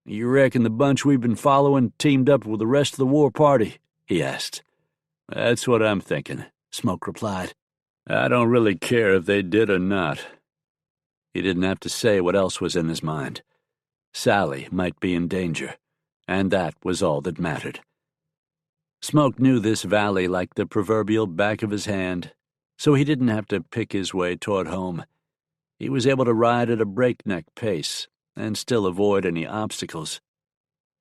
"You reckon the bunch we've been following teamed up with the rest of the war party?" he asked. "That's what I'm thinking," Smoke replied. "I don't really care if they did or not." He didn't have to say what else was in his mind. Sally might be in danger, and that was all that mattered. Smoke knew this valley like the proverbial back of his hand, so he didn't have to pick his way toward home. He was able to ride at a breakneck pace and still avoid any obstacles.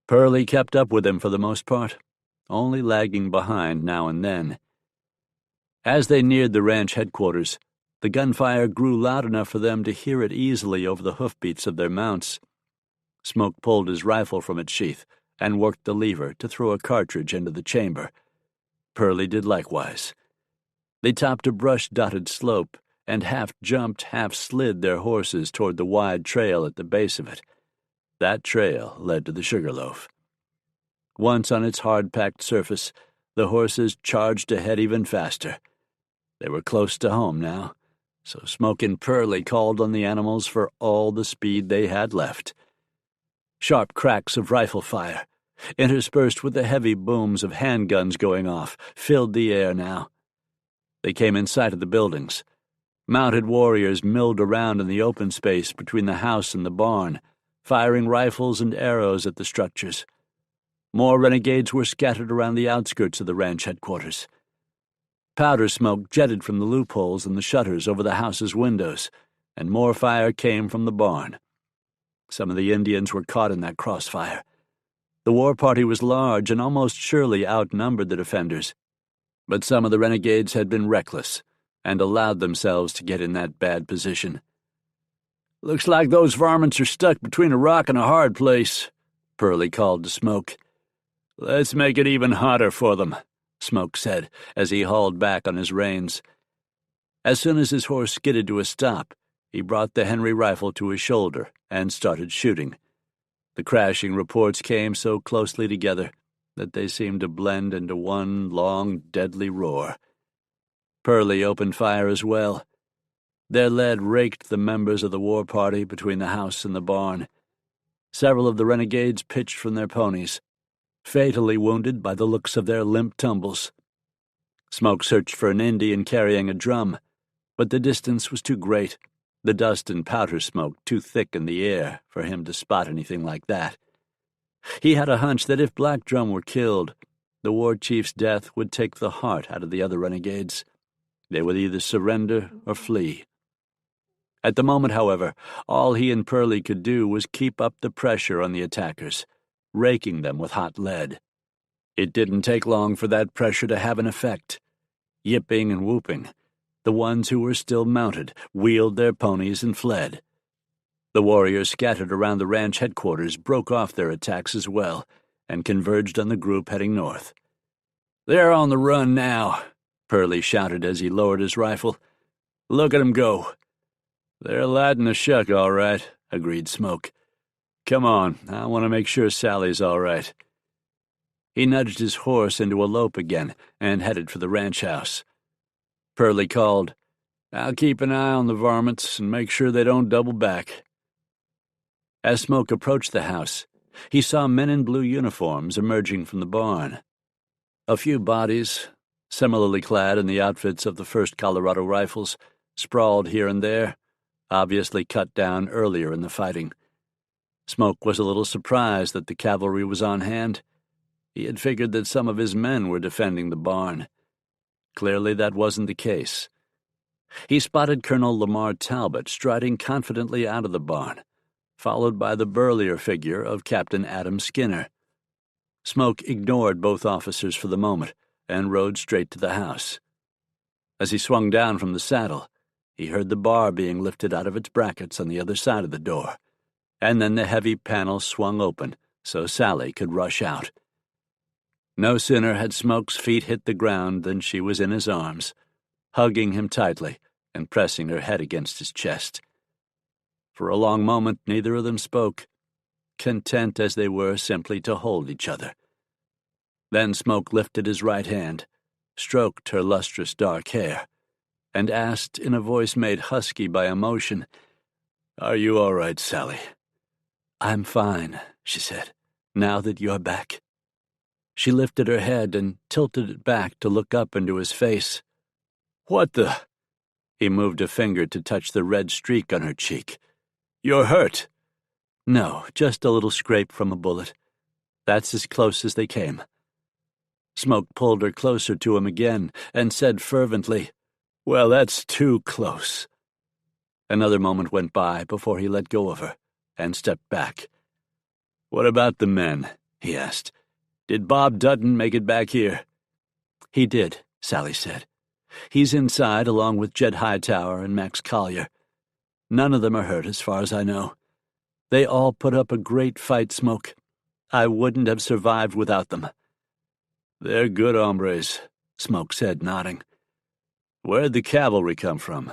Pearlie kept up with him for the most part, only lagging behind now and then. As they neared the ranch headquarters, the gunfire grew loud enough for them to hear it easily over the hoofbeats of their mounts. Smoke pulled his rifle from its sheath and worked the lever to throw a cartridge into the chamber. Pearlie did likewise. They topped a brush-dotted slope and half-jumped, half-slid their horses toward the wide trail at the base of it. That trail led to the Sugarloaf. Once on its hard-packed surface, the horses charged ahead even faster. They were close to home now, so Smoke and Pearlie called on the animals for all the speed they had left. Sharp cracks of rifle fire, interspersed with the heavy booms of handguns going off, filled the air now. They came in sight of the buildings. Mounted warriors milled around in the open space between the house and the barn, firing rifles and arrows at the structures. More renegades were scattered around the outskirts of the ranch headquarters. Powder smoke jetted from the loopholes in the shutters over the house's windows, and more fire came from the barn. Some of the Indians were caught in that crossfire. The war party was large and almost surely outnumbered the defenders, but some of the renegades had been reckless and allowed themselves to get in that bad position. "Looks like those varmints are stuck between a rock and a hard place," Pearlie called to Smoke. "Let's make it even hotter for them," Smoke said as he hauled back on his reins. As soon as his horse skidded to a stop, he brought the Henry rifle to his shoulder and started shooting. The crashing reports came so closely together that they seemed to blend into one long, deadly roar. Pearlie opened fire as well. Their lead raked the members of the war party between the house and the barn. Several of the renegades pitched from their ponies, fatally wounded by the looks of their limp tumbles. Smoke searched for an Indian carrying a drum, but the distance was too great, the dust and powder smoke too thick in the air for him to spot anything like that. He had a hunch that if Black Drum were killed, the war chief's death would take the heart out of the other renegades. They would either surrender or flee. At the moment, however, all he and Pearlie could do was keep up the pressure on the attackers, raking them with hot lead. It didn't take long for that pressure to have an effect. Yipping and whooping, The ones who were still mounted wheeled their ponies and fled. The warriors scattered around the ranch headquarters broke off their attacks as well and converged on the group heading north. "They're on the run now," Purley shouted as he lowered his rifle. "Look at 'em go." "They're lighting the shuck, all right," agreed Smoke. "Come on, I want to make sure Sally's all right." He nudged his horse into a lope again and headed for the ranch house. Purley called, "I'll keep an eye on the varmints and make sure they don't double back." As Smoke approached the house, he saw men in blue uniforms emerging from the barn. A few bodies, similarly clad in the outfits of the 1st Colorado Rifles, sprawled here and there, obviously cut down earlier in the fighting. Smoke was a little surprised that the cavalry was on hand. He had figured that some of his men were defending the barn. Clearly that wasn't the case. He spotted Colonel Lamar Talbot striding confidently out of the barn, followed by the burlier figure of Captain Adam Skinner. Smoke ignored both officers for the moment and rode straight to the house. As he swung down from the saddle, he heard the bar being lifted out of its brackets on the other side of the door, and then the heavy panel swung open so Sally could rush out. No sooner had Smoke's feet hit the ground than she was in his arms, hugging him tightly and pressing her head against his chest. For a long moment neither of them spoke, content as they were simply to hold each other. Then Smoke lifted his right hand, stroked her lustrous dark hair, and asked in a voice made husky by emotion, "Are you all right, Sally?" "I'm fine," she said, "now that you're back." She lifted her head and tilted it back to look up into his face. "What the—" He moved a finger to touch the red streak on her cheek. "You're hurt." "No, just a little scrape from a bullet. That's as close as they came." Smoke pulled her closer to him again and said fervently, "Well, that's too close." Another moment went by before he let go of her and stepped back. "What about the men?" he asked. "Did Bob Dutton make it back here?" "He did," Sally said. "He's inside along with Jed Hightower and Max Collier. None of them are hurt as far as I know. They all put up a great fight, Smoke. I wouldn't have survived without them." "They're good hombres," Smoke said, nodding. "Where'd the cavalry come from?"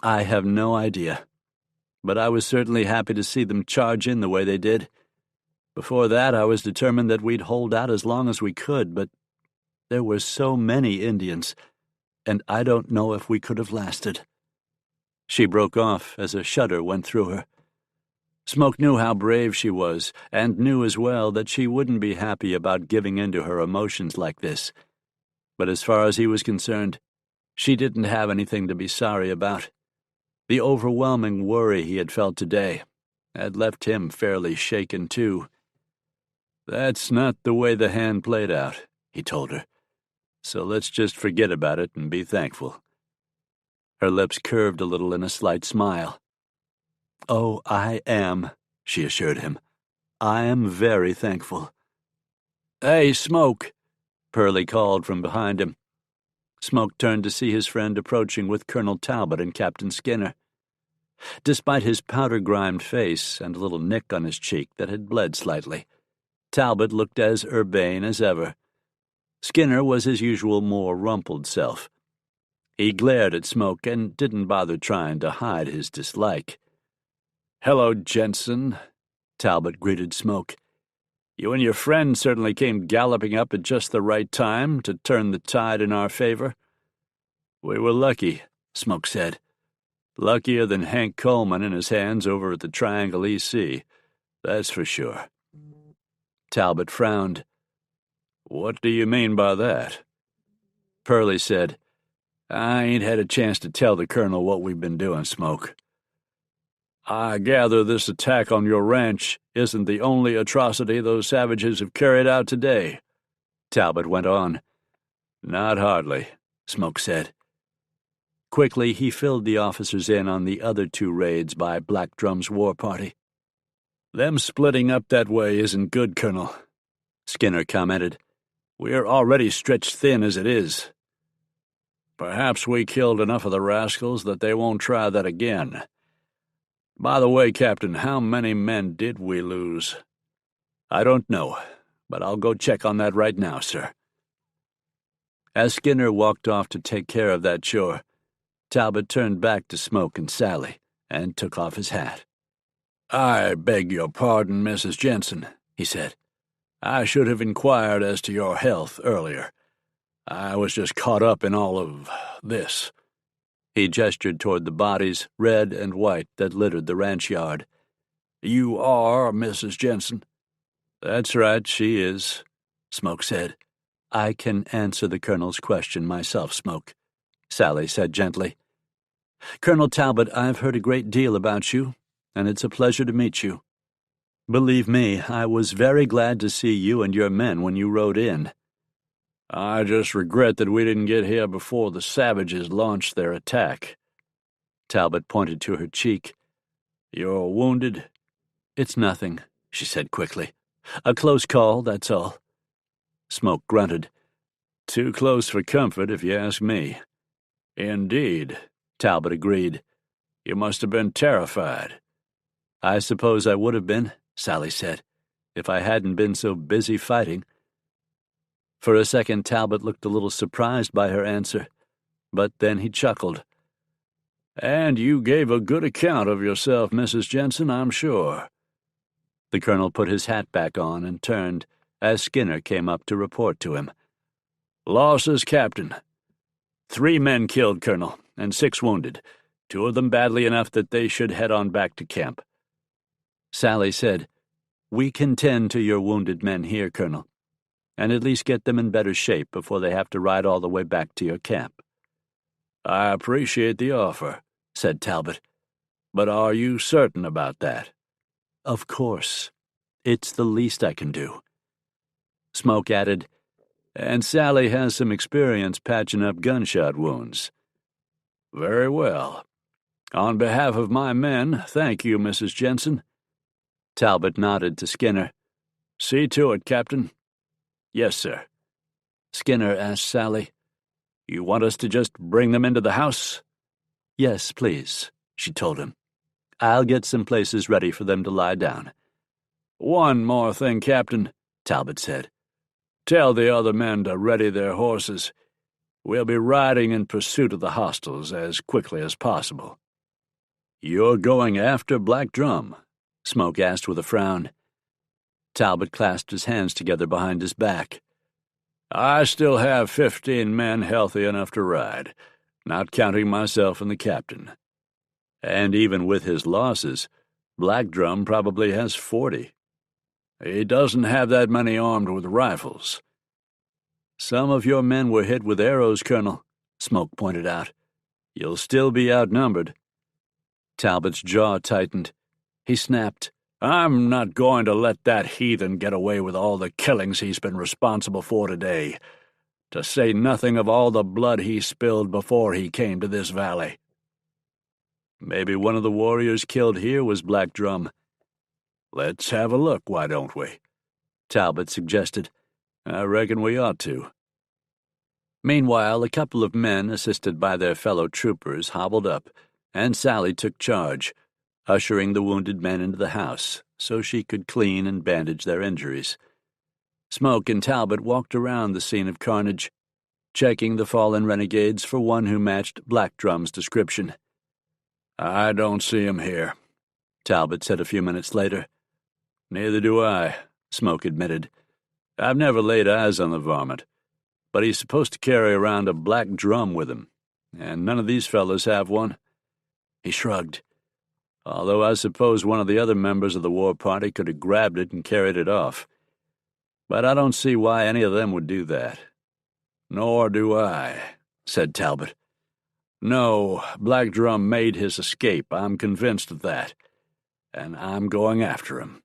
"I have no idea. But I was certainly happy to see them charge in the way they did. Before that, I was determined that we'd hold out as long as we could, but there were so many Indians, and I don't know if we could have lasted." She broke off as a shudder went through her. Smoke knew how brave she was, and knew as well that she wouldn't be happy about giving in to her emotions like this. But as far as he was concerned, she didn't have anything to be sorry about. The overwhelming worry he had felt today had left him fairly shaken too. "That's not the way the hand played out," he told her. "So let's just forget about it and be thankful." Her lips curved a little in a slight smile. "Oh, I am," she assured him. "I am very thankful." "Hey, Smoke," Purley called from behind him. Smoke turned to see his friend approaching with Colonel Talbot and Captain Skinner. Despite his powder-grimed face and a little nick on his cheek that had bled slightly, Talbot looked as urbane as ever. Skinner was his usual more rumpled self. He glared at Smoke and didn't bother trying to hide his dislike. "Hello, Jenson," Talbot greeted Smoke. "You and your friend certainly came galloping up at just the right time to turn the tide in our favor." "We were lucky," Smoke said. "Luckier than Hank Coleman and his hands over at the Triangle EC, that's for sure." Talbot frowned. "What do you mean by that?" Purley said, "I ain't had a chance to tell the Colonel what we've been doing, Smoke." "I gather this attack on your ranch isn't the only atrocity those savages have carried out today," Talbot went on. "Not hardly," Smoke said. Quickly, he filled the officers in on the other two raids by Black Drum's war party. "Them splitting up that way isn't good, Colonel," Skinner commented. "We're already stretched thin as it is." Perhaps we killed enough of the rascals that they won't try that again. By the way, Captain, how many men did we lose?" "I don't know, but I'll go check on that right now, sir." As Skinner walked off to take care of that chore, Talbot turned back to Smoke and Sally and took off his hat. "I beg your pardon, Mrs. Jenson," he said. "I should have inquired as to your health earlier. I was just caught up in all of this." He gestured toward the bodies, red and white, that littered the ranch yard. "You are Mrs. Jenson?" "That's right, she is," Smoke said. "I can answer the Colonel's question myself, Smoke," Sally said gently. "Colonel Talbot, I've heard a great deal about you, and it's a pleasure to meet you. Believe me, I was very glad to see you and your men when you rode in." "I just regret that we didn't get here before the savages launched their attack." Talbot pointed to her cheek. "You're wounded?" "It's nothing," she said quickly. "A close call, that's all." Smoke grunted. "Too close for comfort, if you ask me." "Indeed," Talbot agreed. "You must have been terrified." "I suppose I would have been," Sally said, "if I hadn't been so busy fighting." For a second, Talbot looked a little surprised by her answer, but then he chuckled. "And you gave a good account of yourself, Mrs. Jenson, I'm sure." The Colonel put his hat back on and turned as Skinner came up to report to him. "Losses, Captain. 3 men killed, Colonel, and 6 wounded, 2 of them badly enough that they should head on back to camp." Sally said, "We can tend to your wounded men here, Colonel, and at least get them in better shape before they have to ride all the way back to your camp." "I appreciate the offer," said Talbot. "But are you certain about that?" "Of course. It's the least I can do." Smoke added, "And Sally has some experience patching up gunshot wounds." "Very well. On behalf of my men, thank you, Mrs. Jenson." Talbot nodded to Skinner. "See to it, Captain." "Yes, sir." Skinner asked Sally, "You want us to just bring them into the house?" "Yes, please," she told him. "I'll get some places ready for them to lie down." "One more thing, Captain," Talbot said. "Tell the other men to ready their horses. We'll be riding in pursuit of the hostiles as quickly as possible." "You're going after Black Drum?" Smoke asked with a frown. Talbot clasped his hands together behind his back. "I still have 15 men healthy enough to ride, not counting myself and the captain." "And even with his losses, Black Drum probably has 40. "He doesn't have that many armed with rifles." "Some of your men were hit with arrows, Colonel," Smoke pointed out. "You'll still be outnumbered." Talbot's jaw tightened. He snapped, "I'm not going to let that heathen get away with all the killings he's been responsible for today, to say nothing of all the blood he spilled before he came to this valley." "Maybe one of the warriors killed here was Black Drum." "Let's have a look, why don't we?" Talbot suggested. "I reckon we ought to." Meanwhile, a couple of men, assisted by their fellow troopers, hobbled up, and Sally took charge, ushering the wounded men into the house so she could clean and bandage their injuries. Smoke and Talbot walked around the scene of carnage, checking the fallen renegades for one who matched Black Drum's description. "I don't see him here," Talbot said a few minutes later. "Neither do I," Smoke admitted. "I've never laid eyes on the varmint, but he's supposed to carry around a black drum with him, and none of these fellows have one." He shrugged. "Although I suppose one of the other members of the war party could have grabbed it and carried it off. But I don't see why any of them would do that." "Nor do I," said Talbot. "No, Black Drum made his escape, I'm convinced of that, and I'm going after him."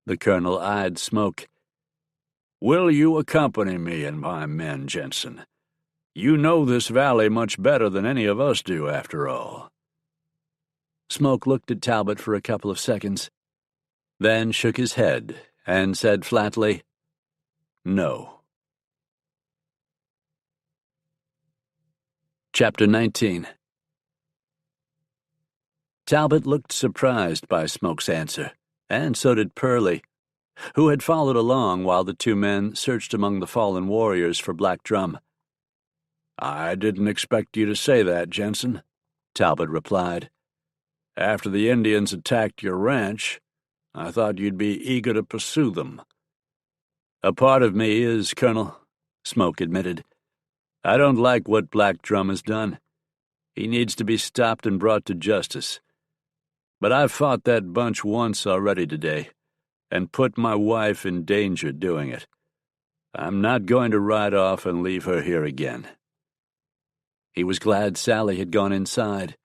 The Colonel eyed Smoke. "Will you accompany me and my men, Jenson? You know this valley much better than any of us do, after all." Smoke looked at Talbot for a couple of seconds, then shook his head and said flatly, "No." Chapter 19. Talbot looked surprised by Smoke's answer, and so did Pearlie, who had followed along while the two men searched among the fallen warriors for Black Drum. "I didn't expect you to say that, Jenson," Talbot replied. "After the Indians attacked your ranch, I thought you'd be eager to pursue them." "A part of me is, Colonel," Smoke admitted. "I don't like what Black Drum has done. He needs to be stopped and brought to justice. But I've fought that bunch once already today, and put my wife in danger doing it. I'm not going to ride off and leave her here again." He was glad Sally had gone inside.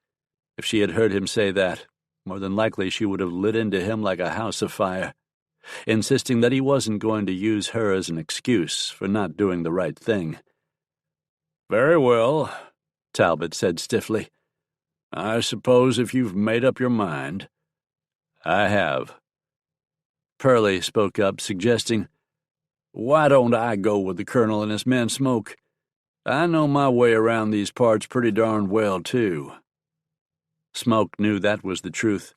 If she had heard him say that, more than likely she would have lit into him like a house afire, insisting that he wasn't going to use her as an excuse for not doing the right thing. "Very well," Talbot said stiffly. "I suppose if you've made up your mind—" "I have." Pearlie spoke up, suggesting, "Why don't I go with the Colonel and his men, Smoke? I know my way around these parts pretty darn well, too." Smoke knew that was the truth.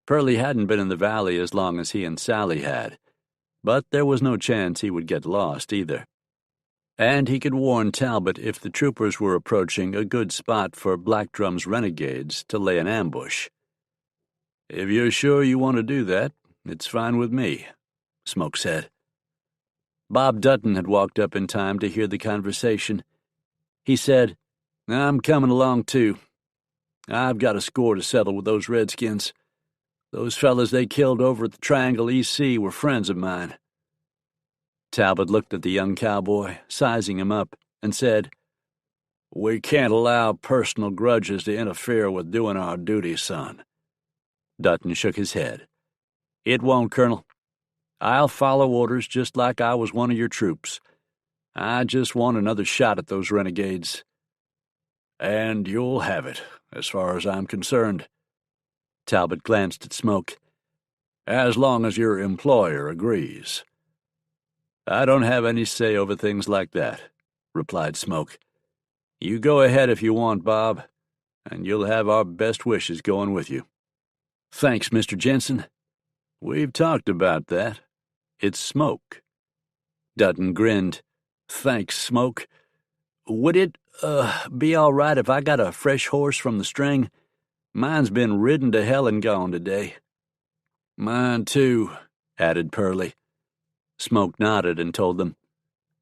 Pearlie hadn't been in the valley as long as he and Sally had, but there was no chance he would get lost either. And he could warn Talbot if the troopers were approaching a good spot for Black Drum's renegades to lay an ambush. "If you're sure you want to do that, it's fine with me," Smoke said. Bob Dutton had walked up in time to hear the conversation. He said, "I'm coming along, too. I've got a score to settle with those redskins. Those fellas they killed over at the Triangle EC were friends of mine." Talbot looked at the young cowboy, sizing him up, and said, "We can't allow personal grudges to interfere with doing our duty, son." Dutton shook his head. "It won't, Colonel. I'll follow orders just like I was one of your troops. I just want another shot at those renegades." "And you'll have it, as far as I'm concerned." Talbot glanced at Smoke. "As long as your employer agrees." "I don't have any say over things like that," replied Smoke. "You go ahead if you want, Bob, and you'll have our best wishes going with you." "Thanks, Mr. Jenson." "We've talked about that. It's Smoke." Dutton grinned. "Thanks, Smoke. Would it, be all right if I got a fresh horse from the string? Mine's been ridden to hell and gone today." "Mine, too," added Pearlie. Smoke nodded and told them,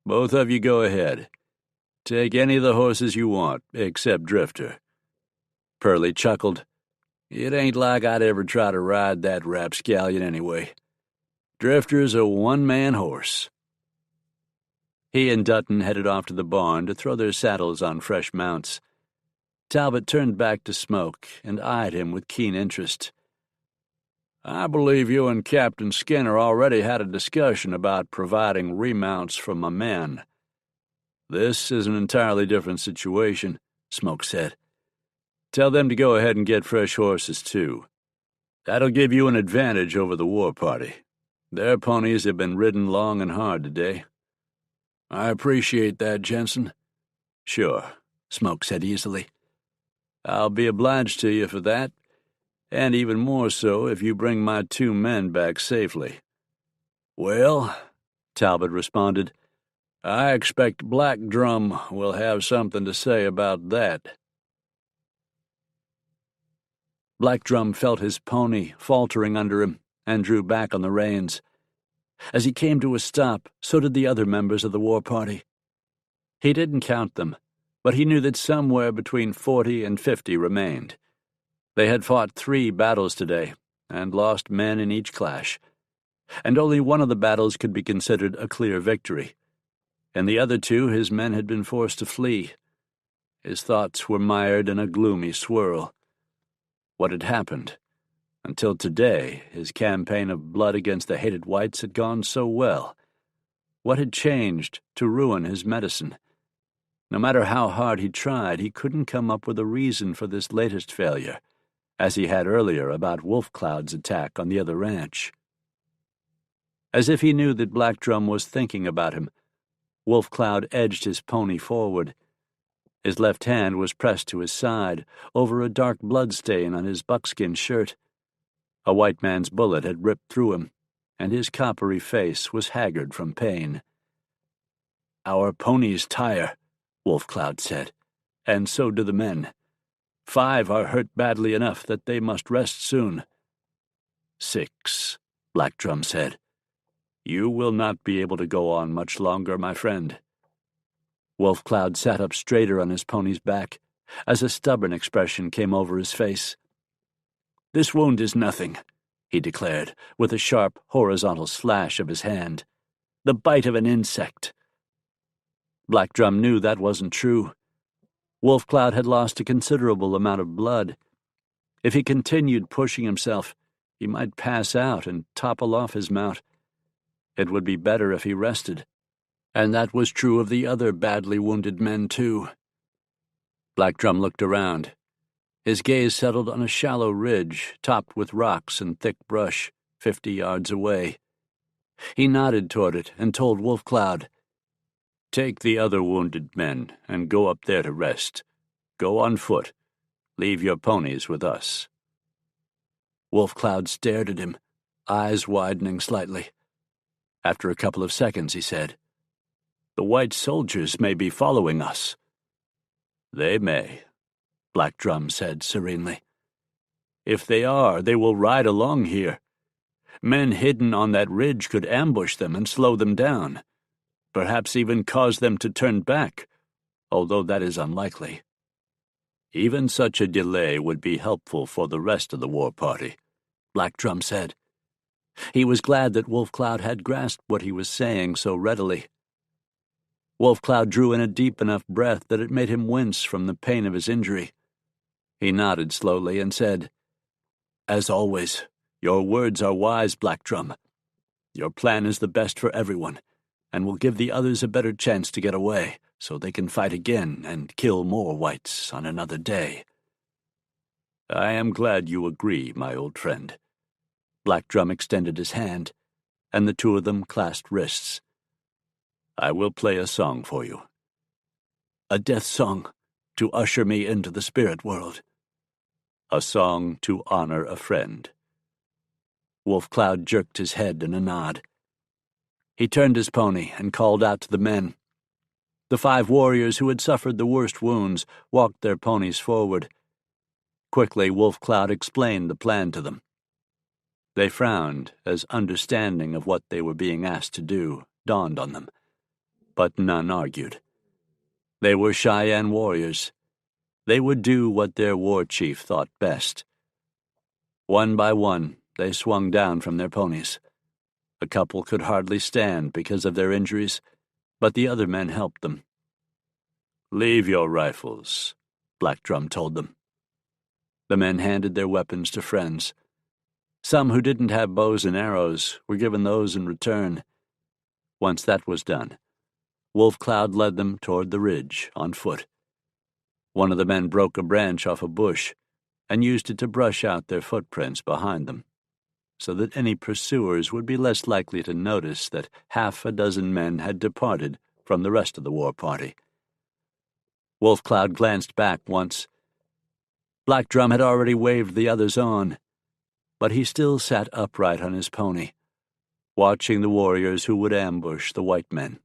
"Both of you go ahead. Take any of the horses you want, except Drifter." Pearlie chuckled. "It ain't like I'd ever try to ride that rapscallion anyway. Drifter's a one-man horse." He and Dutton headed off to the barn to throw their saddles on fresh mounts. Talbot turned back to Smoke and eyed him with keen interest. "I believe you and Captain Skinner already had a discussion about providing remounts for my men." "This is an entirely different situation," Smoke said. "Tell them to go ahead and get fresh horses, too. That'll give you an advantage over the war party. Their ponies have been ridden long and hard today." "I appreciate that, Jenson." "Sure," Smoke said easily. "I'll be obliged to you for that, and even more so if you bring my two men back safely." "Well," Talbot responded, "I expect Black Drum will have something to say about that." Black Drum felt his pony faltering under him and drew back on the reins. As he came to a stop, so did the other members of the war party. He didn't count them, but he knew that somewhere between 40 and 50 remained. They had fought 3 battles today and lost men in each clash, and only one of the battles could be considered a clear victory. In the other 2, his men had been forced to flee. His thoughts were mired in a gloomy swirl. What had happened? Until today, his campaign of blood against the hated whites had gone so well. What had changed to ruin his medicine? No matter how hard he tried, he couldn't come up with a reason for this latest failure, as he had earlier about Wolf Cloud's attack on the other ranch. As if he knew that Black Drum was thinking about him, Wolf Cloud edged his pony forward. His left hand was pressed to his side, over a dark blood stain on his buckskin shirt. A white man's bullet had ripped through him, and his coppery face was haggard from pain. "Our ponies tire," Wolf Cloud said, "and so do the men. 5 are hurt badly enough that they must rest soon." 6, Black Drum said. "You will not be able to go on much longer, my friend." Wolf Cloud sat up straighter on his pony's back, as a stubborn expression came over his face. "This wound is nothing," he declared, with a sharp, horizontal slash of his hand. "The bite of an insect." Black Drum knew that wasn't true. Wolf Cloud had lost a considerable amount of blood. If he continued pushing himself, he might pass out and topple off his mount. It would be better if he rested. And that was true of the other badly wounded men, too. Black Drum looked around. His gaze settled on a shallow ridge, topped with rocks and thick brush, 50 yards away. He nodded toward it and told Wolf Cloud, "Take the other wounded men and go up there to rest. Go on foot. Leave your ponies with us." Wolf Cloud stared at him, eyes widening slightly. After a couple of seconds, he said, "The white soldiers may be following us." "They may," Black Drum said serenely. "If they are, they will ride along here. Men hidden on that ridge could ambush them and slow them down, perhaps even cause them to turn back, although that is unlikely. Even such a delay would be helpful for the rest of the war party," Black Drum said. He was glad that Wolf Cloud had grasped what he was saying so readily. Wolf Cloud drew in a deep enough breath that it made him wince from the pain of his injury. He nodded slowly and said, "As always, your words are wise, Black Drum. Your plan is the best for everyone, and will give the others a better chance to get away, so they can fight again and kill more whites on another day." "I am glad you agree, my old friend." Black Drum extended his hand, and the two of them clasped wrists. "I will play a song for you. A death song to usher me into the spirit world. A song to honor a friend." Wolf Cloud jerked his head in a nod. He turned his pony and called out to the men. The 5 warriors who had suffered the worst wounds walked their ponies forward. Quickly, Wolf Cloud explained the plan to them. They frowned as understanding of what they were being asked to do dawned on them, but none argued. They were Cheyenne warriors. They would do what their war chief thought best. One by one, they swung down from their ponies. A couple could hardly stand because of their injuries, but the other men helped them. "Leave your rifles," Black Drum told them. The men handed their weapons to friends. Some who didn't have bows and arrows were given those in return. Once that was done, Wolf Cloud led them toward the ridge on foot. One of the men broke a branch off a bush and used it to brush out their footprints behind them, so that any pursuers would be less likely to notice that half a dozen men had departed from the rest of the war party. Wolf Cloud glanced back once. Black Drum had already waved the others on, but he still sat upright on his pony, watching the warriors who would ambush the white men.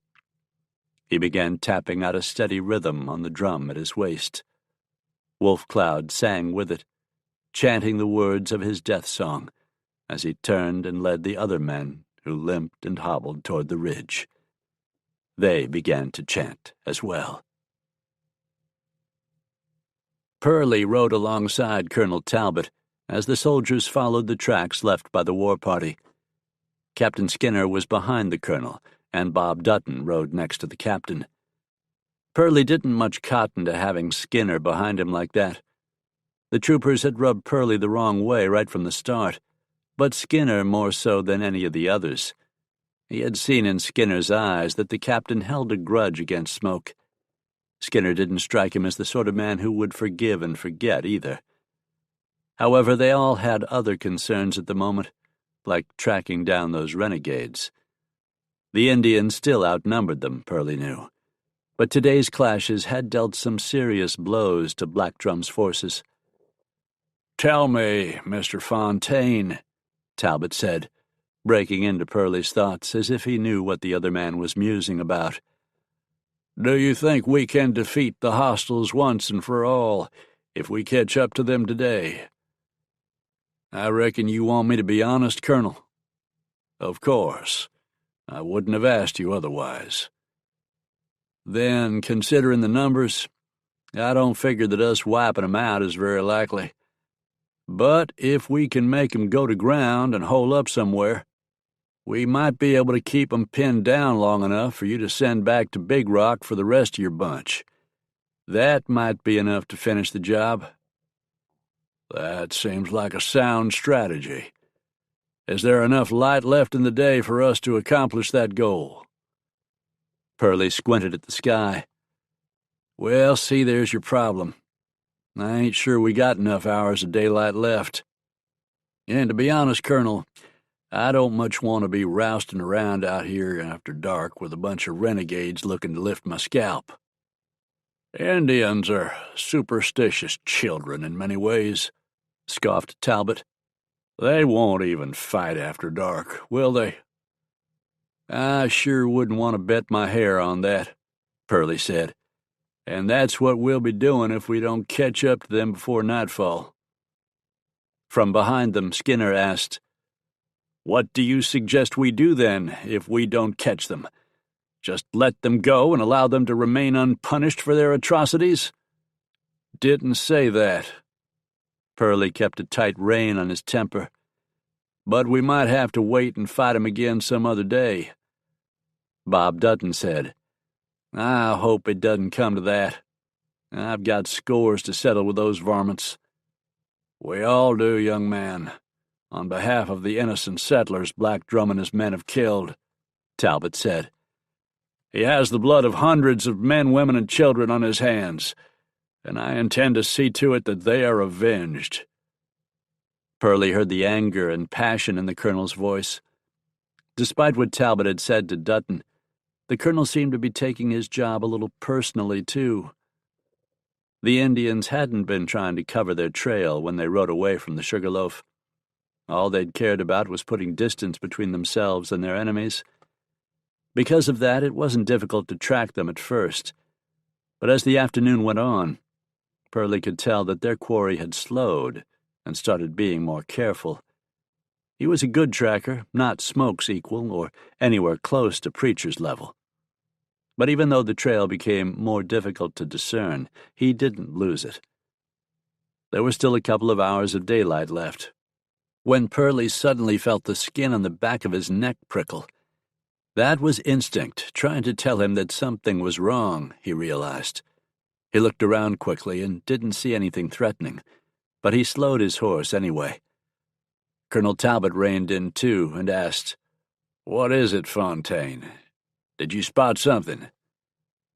He began tapping out a steady rhythm on the drum at his waist. Wolf Cloud sang with it, chanting the words of his death song, as he turned and led the other men who limped and hobbled toward the ridge. They began to chant as well. Pearlie rode alongside Colonel Talbot as the soldiers followed the tracks left by the war party. Captain Skinner was behind the colonel, and Bob Dutton rode next to the captain. Pearlie didn't much cotton to having Skinner behind him like that. The troopers had rubbed Pearlie the wrong way right from the start, but Skinner more so than any of the others. He had seen in Skinner's eyes that the captain held a grudge against Smoke. Skinner didn't strike him as the sort of man who would forgive and forget either. However, they all had other concerns at the moment, like tracking down those renegades. The Indians still outnumbered them, Pearlie knew, but today's clashes had dealt some serious blows to Black Drum's forces. "Tell me, Mr. Fontaine," Talbot said, breaking into Pearlie's thoughts as if he knew what the other man was musing about. "Do you think we can defeat the hostiles once and for all if we catch up to them today?" "I reckon you want me to be honest, Colonel?" "Of course. I wouldn't have asked you otherwise." "Then, considering the numbers, I don't figure that us wiping 'em out is very likely. But if we can make 'em go to ground and hole up somewhere, we might be able to keep 'em pinned down long enough for you to send back to Big Rock for the rest of your bunch. That might be enough to finish the job." "That seems like a sound strategy. Is there enough light left in the day for us to accomplish that goal?" Pearlie squinted at the sky. "Well, see, there's your problem. I ain't sure we got enough hours of daylight left. And to be honest, Colonel, I don't much want to be rousting around out here after dark with a bunch of renegades looking to lift my scalp." "Indians are superstitious children in many ways," scoffed Talbot. "They won't even fight after dark, will they?" "I sure wouldn't want to bet my hair on that," Pearlie said. "And that's what we'll be doing if we don't catch up to them before nightfall." From behind them, Skinner asked, "What do you suggest we do, then, if we don't catch them? Just let them go and allow them to remain unpunished for their atrocities?" "Didn't say that." Pearlie kept a tight rein on his temper. "But we might have to wait and fight 'em again some other day." Bob Dutton said, "I hope it doesn't come to that. I've got scores to settle with those varmints." "We all do, young man, on behalf of the innocent settlers Black Drum and his men have killed," Talbot said. "He has the blood of hundreds of men, women, and children on his hands, and I intend to see to it that they are avenged." Pearlie heard the anger and passion in the colonel's voice. Despite what Talbot had said to Dutton, the colonel seemed to be taking his job a little personally, too. The Indians hadn't been trying to cover their trail when they rode away from the Sugarloaf. All they'd cared about was putting distance between themselves and their enemies. Because of that, it wasn't difficult to track them at first. But as the afternoon went on, Pearlie could tell that their quarry had slowed and started being more careful. He was a good tracker, not Smoke's equal or anywhere close to Preacher's level. But even though the trail became more difficult to discern, he didn't lose it. There were still a couple of hours of daylight left, when Pearlie suddenly felt the skin on the back of his neck prickle. That was instinct, trying to tell him that something was wrong, he realized. He looked around quickly and didn't see anything threatening, but he slowed his horse anyway. Colonel Talbot reined in too and asked, "What is it, Fontaine? Did you spot something?"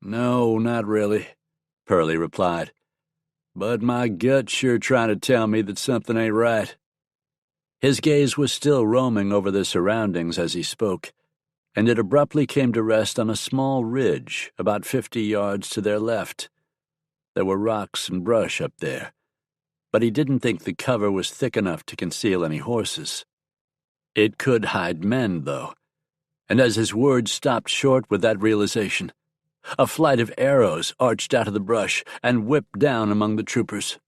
"No, not really," Pearlie replied. "But my gut's sure trying to tell me that something ain't right." His gaze was still roaming over the surroundings as he spoke, and it abruptly came to rest on a small ridge about 50 yards to their left. There were rocks and brush up there, but he didn't think the cover was thick enough to conceal any horses. It could hide men, though, and as his words stopped short with that realization, a flight of arrows arched out of the brush and whipped down among the troopers.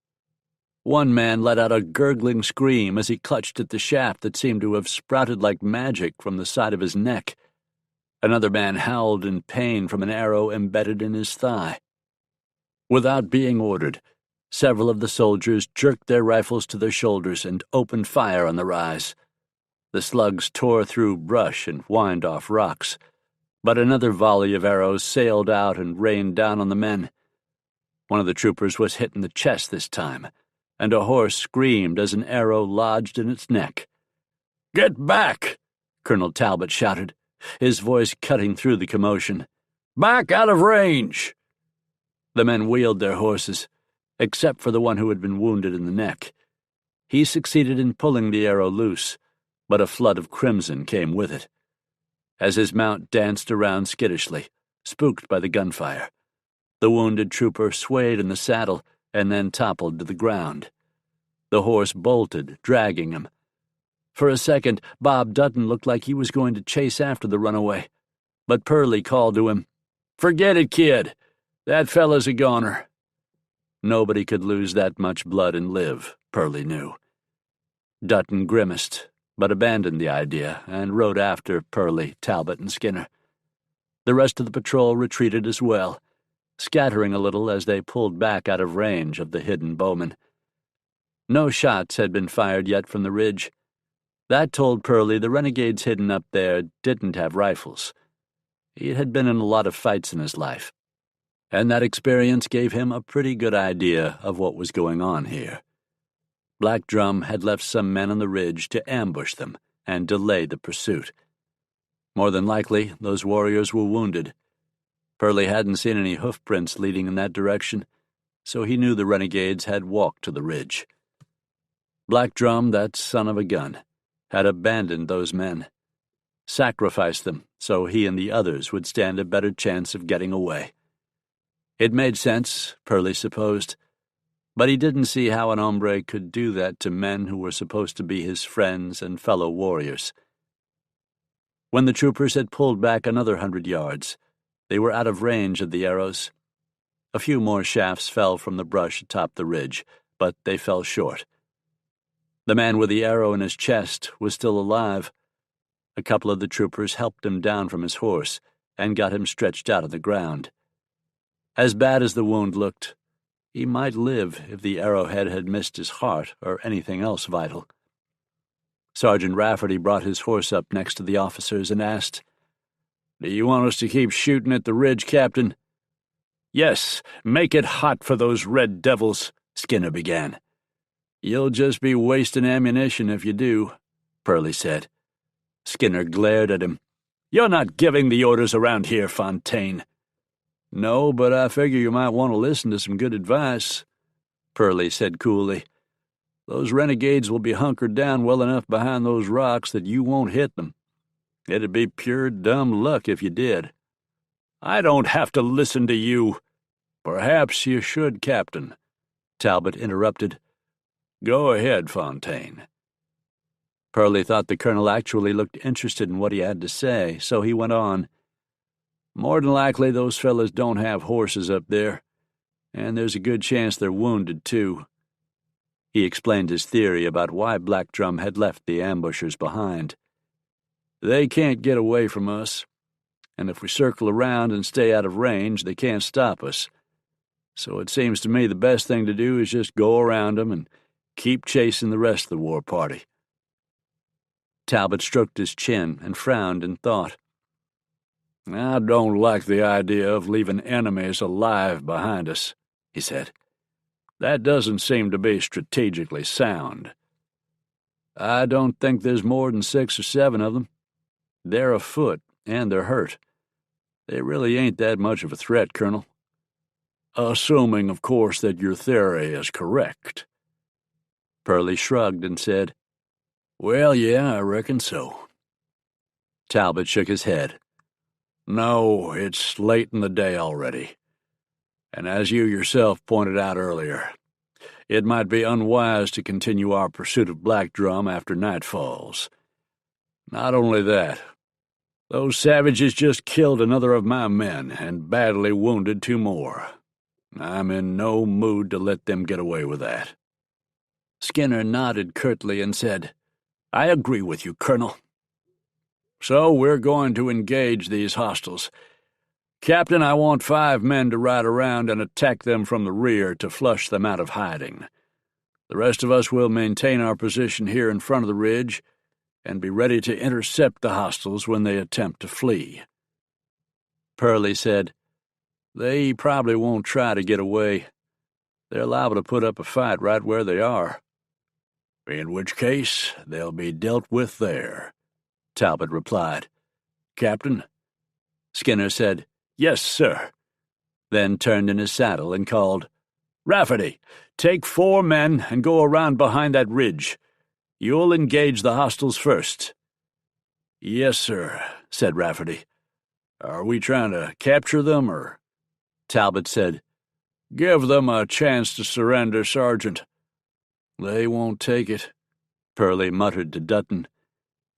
One man let out a gurgling scream as he clutched at the shaft that seemed to have sprouted like magic from the side of his neck. Another man howled in pain from an arrow embedded in his thigh. Without being ordered, several of the soldiers jerked their rifles to their shoulders and opened fire on the rise. The slugs tore through brush and whined off rocks, but another volley of arrows sailed out and rained down on the men. One of the troopers was hit in the chest this time, and a horse screamed as an arrow lodged in its neck. "Get back!" Colonel Talbot shouted, his voice cutting through the commotion. "Back out of range!" The men wheeled their horses, except for the one who had been wounded in the neck. He succeeded in pulling the arrow loose, but a flood of crimson came with it. As his mount danced around skittishly, spooked by the gunfire, The wounded trooper swayed in the saddle and then toppled to the ground. The horse bolted, dragging him. For a second, Bob Dutton looked like he was going to chase after the runaway, but Purley called to him, "Forget it, kid. That fella's a goner." Nobody could lose that much blood and live, Purley knew. Dutton grimaced, but abandoned the idea and rode after Purley, Talbot, and Skinner. The rest of the patrol retreated as well, scattering a little as they pulled back out of range of the hidden bowmen. No shots had been fired yet from the ridge. That told Purley the renegades hidden up there didn't have rifles. He had been in a lot of fights in his life, and that experience gave him a pretty good idea of what was going on here. Black Drum had left some men on the ridge to ambush them and delay the pursuit. More than likely, those warriors were wounded. Purley hadn't seen any hoofprints leading in that direction, so he knew the renegades had walked to the ridge. Black Drum, that son of a gun, had abandoned those men, sacrificed them so he and the others would stand a better chance of getting away. It made sense, Purley supposed, but he didn't see how an hombre could do that to men who were supposed to be his friends and fellow warriors. When the troopers had pulled back another 100 yards, they were out of range of the arrows. A few more shafts fell from the brush atop the ridge, but they fell short. The man with the arrow in his chest was still alive. A couple of the troopers helped him down from his horse and got him stretched out of the ground. As bad as the wound looked, he might live if the arrowhead had missed his heart or anything else vital. Sergeant Rafferty brought his horse up next to the officers and asked, "Do you want us to keep shooting at the ridge, Captain?" "Yes, make it hot for those red devils," Skinner began. "You'll just be wasting ammunition if you do," Purley said. Skinner glared at him. "You're not giving the orders around here, Fontaine." "No, but I figure you might want to listen to some good advice," Purley said coolly. "Those renegades will be hunkered down well enough behind those rocks that you won't hit them. It'd be pure dumb luck if you did." "I don't have to listen to you." "Perhaps you should, Captain," Talbot interrupted. "Go ahead, Fontaine." Purley thought the colonel actually looked interested in what he had to say, so he went on. "More than likely those fellas don't have horses up there, and there's a good chance they're wounded, too." He explained his theory about why Black Drum had left the ambushers behind. "They can't get away from us, and if we circle around and stay out of range, they can't stop us. So it seems to me the best thing to do is just go around them and keep chasing the rest of the war party." Talbot stroked his chin and frowned in thought. "I don't like the idea of leaving enemies alive behind us," he said. "That doesn't seem to be strategically sound." "I don't think there's more than 6 or 7 of them. They're afoot, and they're hurt. They really ain't that much of a threat, Colonel." "Assuming, of course, that your theory is correct." Purley shrugged and said, "Well, yeah, I reckon so." Talbot shook his head. "No, it's late in the day already. And as you yourself pointed out earlier, it might be unwise to continue our pursuit of Black Drum after night falls. Not only that, those savages just killed another of my men and badly wounded 2 more. I'm in no mood to let them get away with that." Skinner nodded curtly and said, "I agree with you, Colonel." "So we're going to engage these hostiles. Captain, I want 5 men to ride around and attack them from the rear to flush them out of hiding. The rest of us will maintain our position here in front of the ridge and be ready to intercept the hostiles when they attempt to flee." Purley said, "They probably won't try to get away. They're liable to put up a fight right where they are." "In which case, they'll be dealt with there," Talbot replied. "Captain?" Skinner said, "Yes, sir," then turned in his saddle and called, "Rafferty, take 4 men and go around behind that ridge. You'll engage the hostiles first." "Yes, sir," said Rafferty. "Are we trying to capture them, or—" Talbot said. "Give them a chance to surrender, Sergeant." "They won't take it," Purley muttered to Dutton.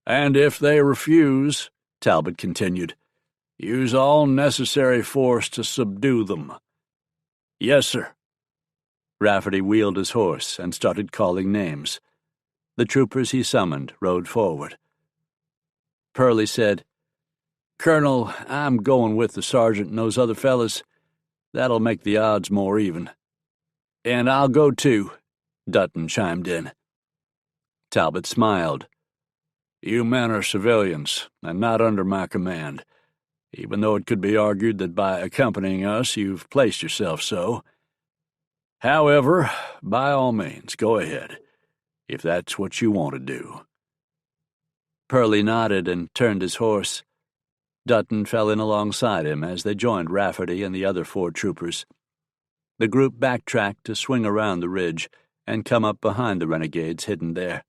"And if they refuse," Talbot continued, "use all necessary force to subdue them." "Yes, sir." Rafferty wheeled his horse and started calling names. The troopers he summoned rode forward. Purley said, "Colonel, I'm going with the sergeant and those other fellas. That'll make the odds more even." "And I'll go too," Dutton chimed in. Talbot smiled. "You men are civilians, and not under my command, even though it could be argued that by accompanying us you've placed yourself so. However, by all means, go ahead, if that's what you want to do." Purley nodded and turned his horse. Dutton fell in alongside him as they joined Rafferty and the other 4 troopers. The group backtracked to swing around the ridge and come up behind the renegades hidden there.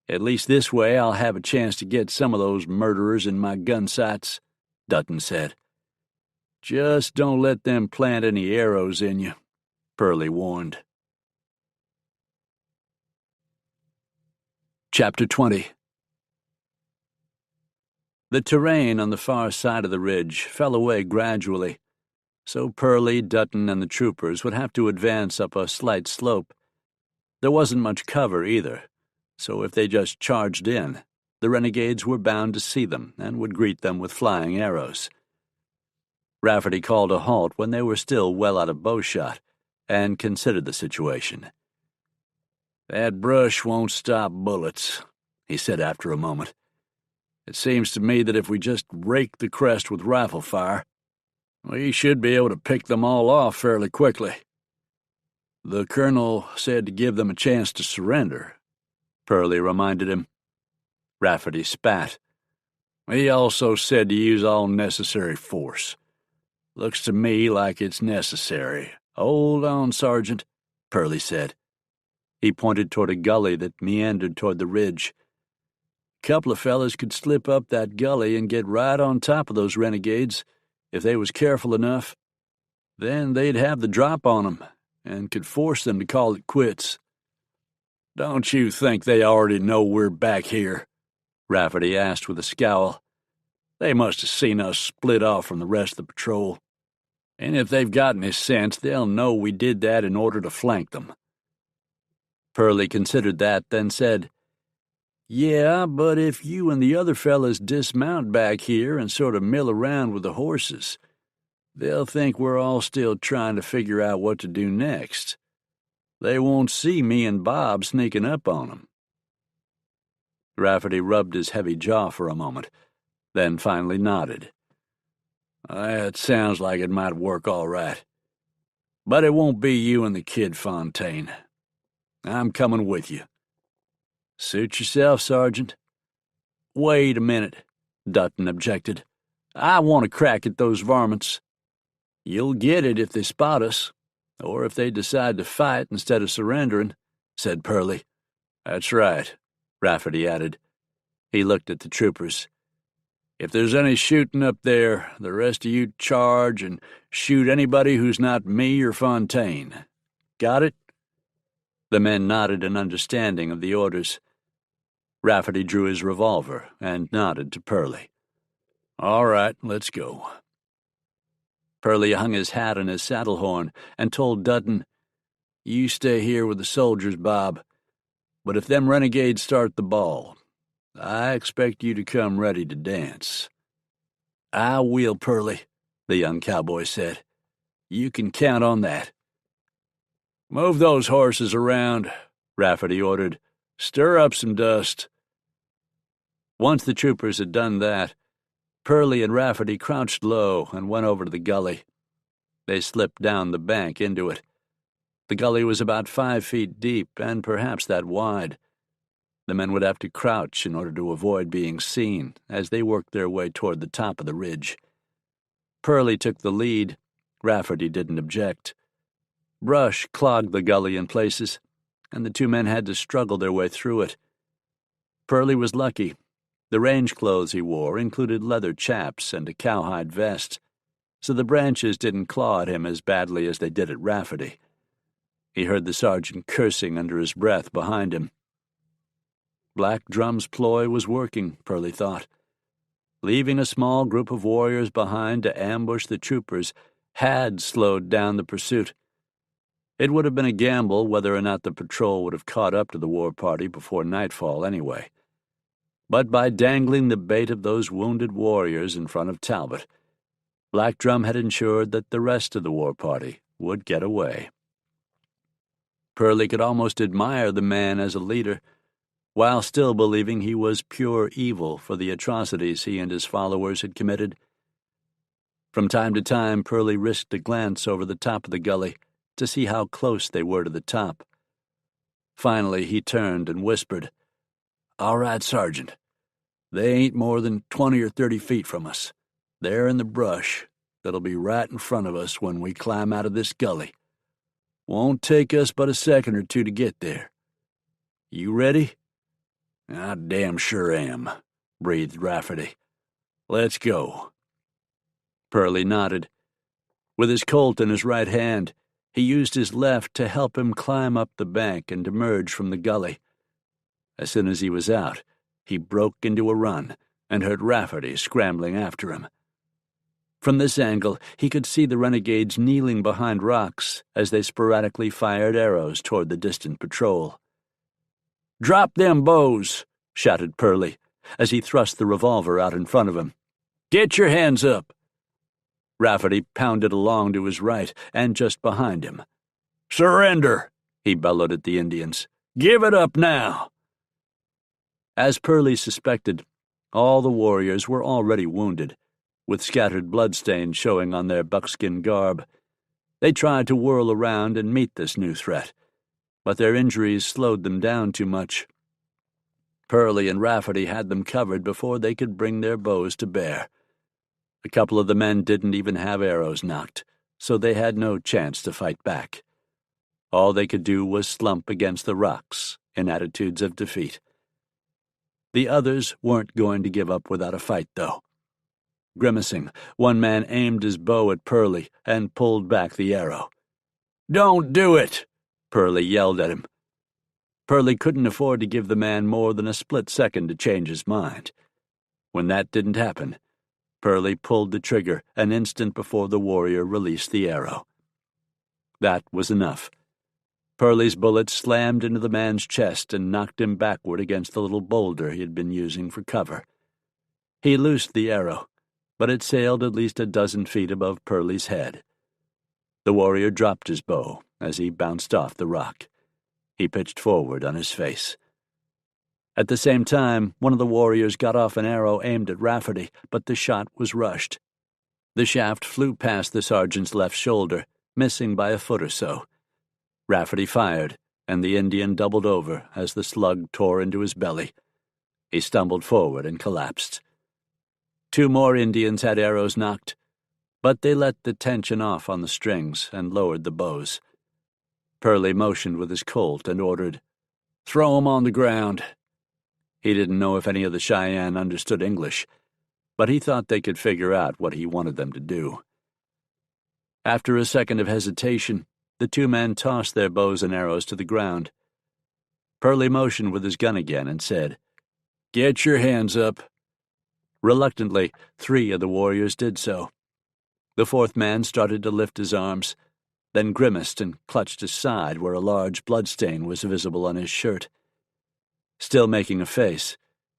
"At least this way I'll have a chance to get some of those murderers in my gun sights," Dutton said. "Just don't let them plant any arrows in you," Purley warned. Chapter 20. The terrain on the far side of the ridge fell away gradually, so Purley, Dutton, and the troopers would have to advance up a slight slope. There wasn't much cover either, so if they just charged in, the renegades were bound to see them and would greet them with flying arrows. Rafferty called a halt when they were still well out of bowshot, and considered the situation. "That brush won't stop bullets," he said after a moment. "It seems to me that if we just rake the crest with rifle fire, we should be able to pick them all off fairly quickly." "The colonel said to give them a chance to surrender," Purley reminded him. Rafferty spat. "He also said to use all necessary force. Looks to me like it's necessary." "Hold on, Sergeant," Purley said. He pointed toward a gully that meandered toward the ridge. "Couple of fellas could slip up that gully and get right on top of those renegades, if they was careful enough. Then they'd have the drop on 'em, and could force them to call it quits." "Don't you think they already know we're back here?" Rafferty asked with a scowl. "They must have seen us split off from the rest of the patrol. And if they've got any sense, they'll know we did that in order to flank them." Purley considered that, then said, "Yeah, but if you and the other fellas dismount back here and sort of mill around with the horses, they'll think we're all still trying to figure out what to do next. They won't see me and Bob sneaking up on them." Rafferty rubbed his heavy jaw for a moment, then finally nodded. "That sounds like it might work all right. But it won't be you and the kid Fontaine. I'm coming with you." "Suit yourself, Sergeant." "Wait a minute," Dutton objected. "I want a crack at those varmints." "You'll get it if they spot us, or if they decide to fight instead of surrendering," said Purley. "That's right," Rafferty added. He looked at the troopers. "If there's any shooting up there, the rest of you charge and shoot anybody who's not me or Fontaine. Got it?" The men nodded in understanding of the orders. Rafferty drew his revolver and nodded to Purley. "All right, let's go." Purley hung his hat on his saddle horn and told Dutton, "You stay here with the soldiers, Bob. But if them renegades start the ball, I expect you to come ready to dance." "I will, Purley," the young cowboy said. "You can count on that." "Move those horses around," Rafferty ordered. "Stir up some dust." Once the troopers had done that, Purley and Rafferty crouched low and went over to the gully. They slipped down the bank into it. The gully was about 5 feet deep and perhaps that wide. The men would have to crouch in order to avoid being seen as they worked their way toward the top of the ridge. Purley took the lead. Rafferty didn't object. Brush clogged the gully in places, and the 2 men had to struggle their way through it. Purley was lucky. The range clothes he wore included leather chaps and a cowhide vest, so the branches didn't claw at him as badly as they did at Rafferty. He heard the sergeant cursing under his breath behind him. Black Drum's ploy was working, Pearlie thought. Leaving a small group of warriors behind to ambush the troopers had slowed down the pursuit. It would have been a gamble whether or not the patrol would have caught up to the war party before nightfall anyway. But by dangling the bait of those wounded warriors in front of Talbot, Black Drum had ensured that the rest of the war party would get away. Pearlie could almost admire the man as a leader, while still believing he was pure evil for the atrocities he and his followers had committed. From time to time, Pearlie risked a glance over the top of the gully to see how close they were to the top. Finally, he turned and whispered, "All right, Sergeant. They ain't more than 20 or 30 feet from us. They're in the brush that'll be right in front of us when we climb out of this gully. Won't take us but a second or two to get there. You ready?" "I damn sure am," breathed Rafferty. "Let's go." Pearlie nodded. With his Colt in his right hand, he used his left to help him climb up the bank and emerge from the gully. As soon as he was out, he broke into a run and heard Rafferty scrambling after him. From this angle, he could see the renegades kneeling behind rocks as they sporadically fired arrows toward the distant patrol. "Drop them bows!" shouted Pearlie, as he thrust the revolver out in front of him. "Get your hands up!" Rafferty pounded along to his right and just behind him. "Surrender!" he bellowed at the Indians. "Give it up now!" As Pearlie suspected, all the warriors were already wounded, with scattered bloodstains showing on their buckskin garb. They tried to whirl around and meet this new threat, but their injuries slowed them down too much. Pearlie and Rafferty had them covered before they could bring their bows to bear. A couple of the men didn't even have arrows nocked, so they had no chance to fight back. All they could do was slump against the rocks in attitudes of defeat. The others weren't going to give up without a fight, though. Grimacing, one man aimed his bow at Pearlie and pulled back the arrow. "Don't do it!" Pearlie yelled at him. Pearlie couldn't afford to give the man more than a split second to change his mind. When that didn't happen, Pearlie pulled the trigger an instant before the warrior released the arrow. That was enough. Pearlie's bullet slammed into the man's chest and knocked him backward against the little boulder he had been using for cover. He loosed the arrow, but it sailed at least a dozen feet above Pearlie's head. The warrior dropped his bow as he bounced off the rock. He pitched forward on his face. At the same time, one of the warriors got off an arrow aimed at Rafferty, but the shot was rushed. The shaft flew past the sergeant's left shoulder, missing by a foot or so. Rafferty fired, and the Indian doubled over as the slug tore into his belly. He stumbled forward and collapsed. Two more Indians had arrows nocked, but they let the tension off on the strings and lowered the bows. Pearlie motioned with his Colt and ordered, "Throw 'em on the ground." He didn't know if any of the Cheyenne understood English, but he thought they could figure out what he wanted them to do. After a second of hesitation, the two men tossed their bows and arrows to the ground. Pearlie motioned with his gun again and said, "Get your hands up." Reluctantly, 3 of the warriors did so. The 4th man started to lift his arms, then grimaced and clutched his side where a large bloodstain was visible on his shirt. Still making a face,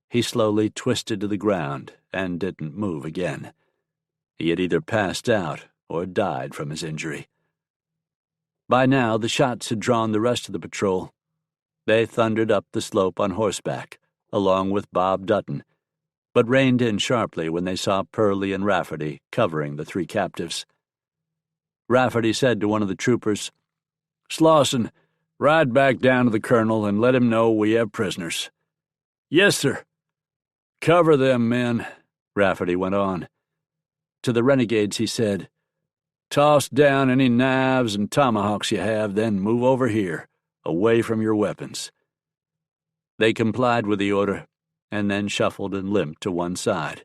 he slowly twisted to the ground and didn't move again. He had either passed out or died from his injury. By now, the shots had drawn the rest of the patrol. They thundered up the slope on horseback, along with Bob Dutton, but reined in sharply when they saw Pearlie and Rafferty covering the 3 captives. Rafferty said to one of the troopers, "Slauson, ride back down to the colonel and let him know we have prisoners." "Yes, sir." "Cover them men," Rafferty went on. To the renegades he said, "Toss down any knives and tomahawks you have, then move over here, away from your weapons." They complied with the order, and then shuffled and limped to one side.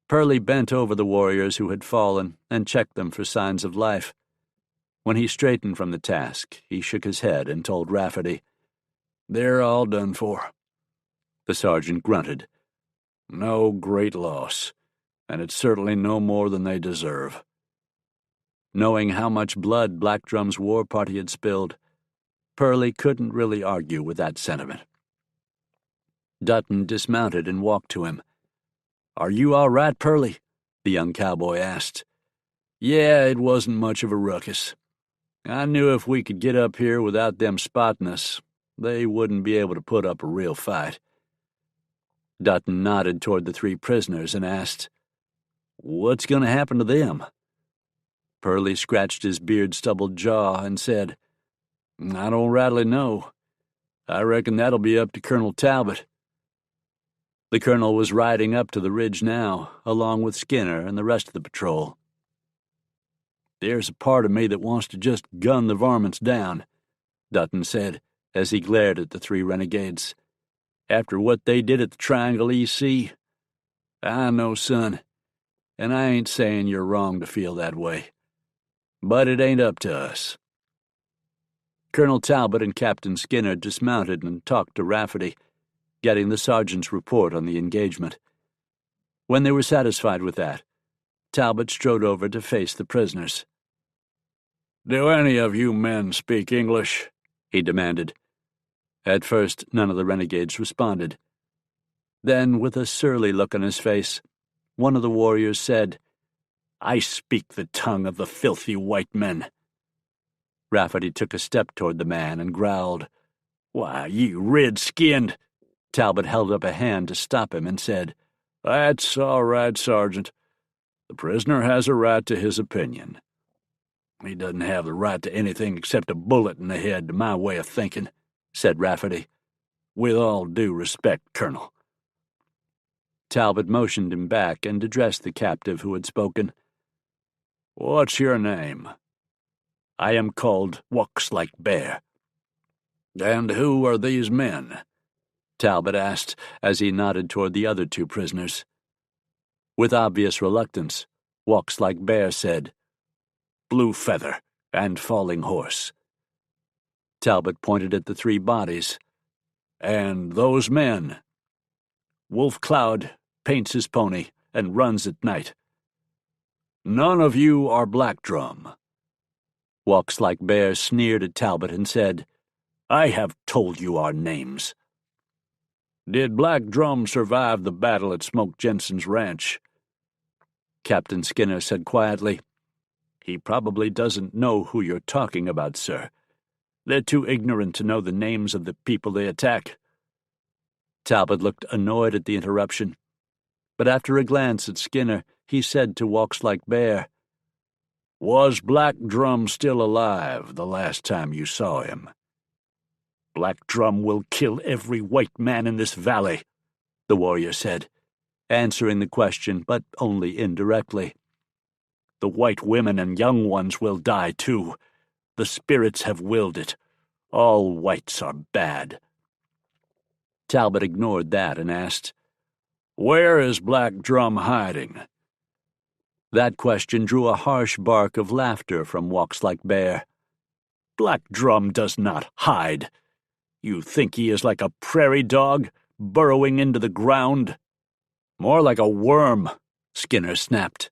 Pearlie bent over the warriors who had fallen and checked them for signs of life. When he straightened from the task, he shook his head and told Rafferty, "They're all done for." The sergeant grunted. "No great loss, and it's certainly no more than they deserve." Knowing how much blood Black Drum's war party had spilled, Pearlie couldn't really argue with that sentiment. Dutton dismounted and walked to him. "Are you all right, Pearlie?" the young cowboy asked. "Yeah, it wasn't much of a ruckus. I knew if we could get up here without them spotting us, they wouldn't be able to put up a real fight." Dutton nodded toward the 3 prisoners and asked, "What's going to happen to them?" Pearlie scratched his beard-stubbled jaw and said, "I don't rightly know. I reckon that'll be up to Colonel Talbot." The colonel was riding up to the ridge now, along with Skinner and the rest of the patrol. "There's a part of me that wants to just gun the varmints down," Dutton said, as he glared at the 3 renegades. "After what they did at the Triangle EC, I know, son, and I ain't saying you're wrong to feel that way. But it ain't up to us." Colonel Talbot and Captain Skinner dismounted and talked to Rafferty, getting the sergeant's report on the engagement. When they were satisfied with that, Talbot strode over to face the prisoners. "Do any of you men speak English?" he demanded. At first, none of the renegades responded. Then, with a surly look on his face, one of the warriors said, "I speak the tongue of the filthy white men." Rafferty took a step toward the man and growled, "Why, you red-skinned—" Talbot held up a hand to stop him and said, "That's all right, Sergeant. The prisoner has a right to his opinion. He doesn't have the right to anything except a bullet in the head, to my way of thinking," said Rafferty. "With all due respect, Colonel." Talbot motioned him back and addressed the captive who had spoken. "What's your name?" "I am called Walks-like Bear." "And who are these men?" Talbot asked as he nodded toward the other 2 prisoners. With obvious reluctance, Walks-like Bear said, "Blue Feather and Falling Horse." Talbot pointed at the 3 bodies. "And those men?" "Wolf Cloud paints his pony and runs at night." "None of you are Black Drum." Walks-like Bear sneered at Talbot and said, "I have told you our names." "Did Black Drum survive the battle at Smoke Jenson's ranch?" Captain Skinner said quietly, "He probably doesn't know who you're talking about, sir. They're too ignorant to know the names of the people they attack." Talbot looked annoyed at the interruption, but after a glance at Skinner, he said to Walks-like Bear, "Was Black Drum still alive the last time you saw him?" "Black Drum will kill every white man in this valley," the warrior said, answering the question, but only indirectly. "The white women and young ones will die, too. The spirits have willed it. All whites are bad." Talbot ignored that and asked, "Where is Black Drum hiding?" That question drew a harsh bark of laughter from Walks-like Bear. "Black Drum does not hide. You think he is like a prairie dog, burrowing into the ground?" "More like a worm," Skinner snapped.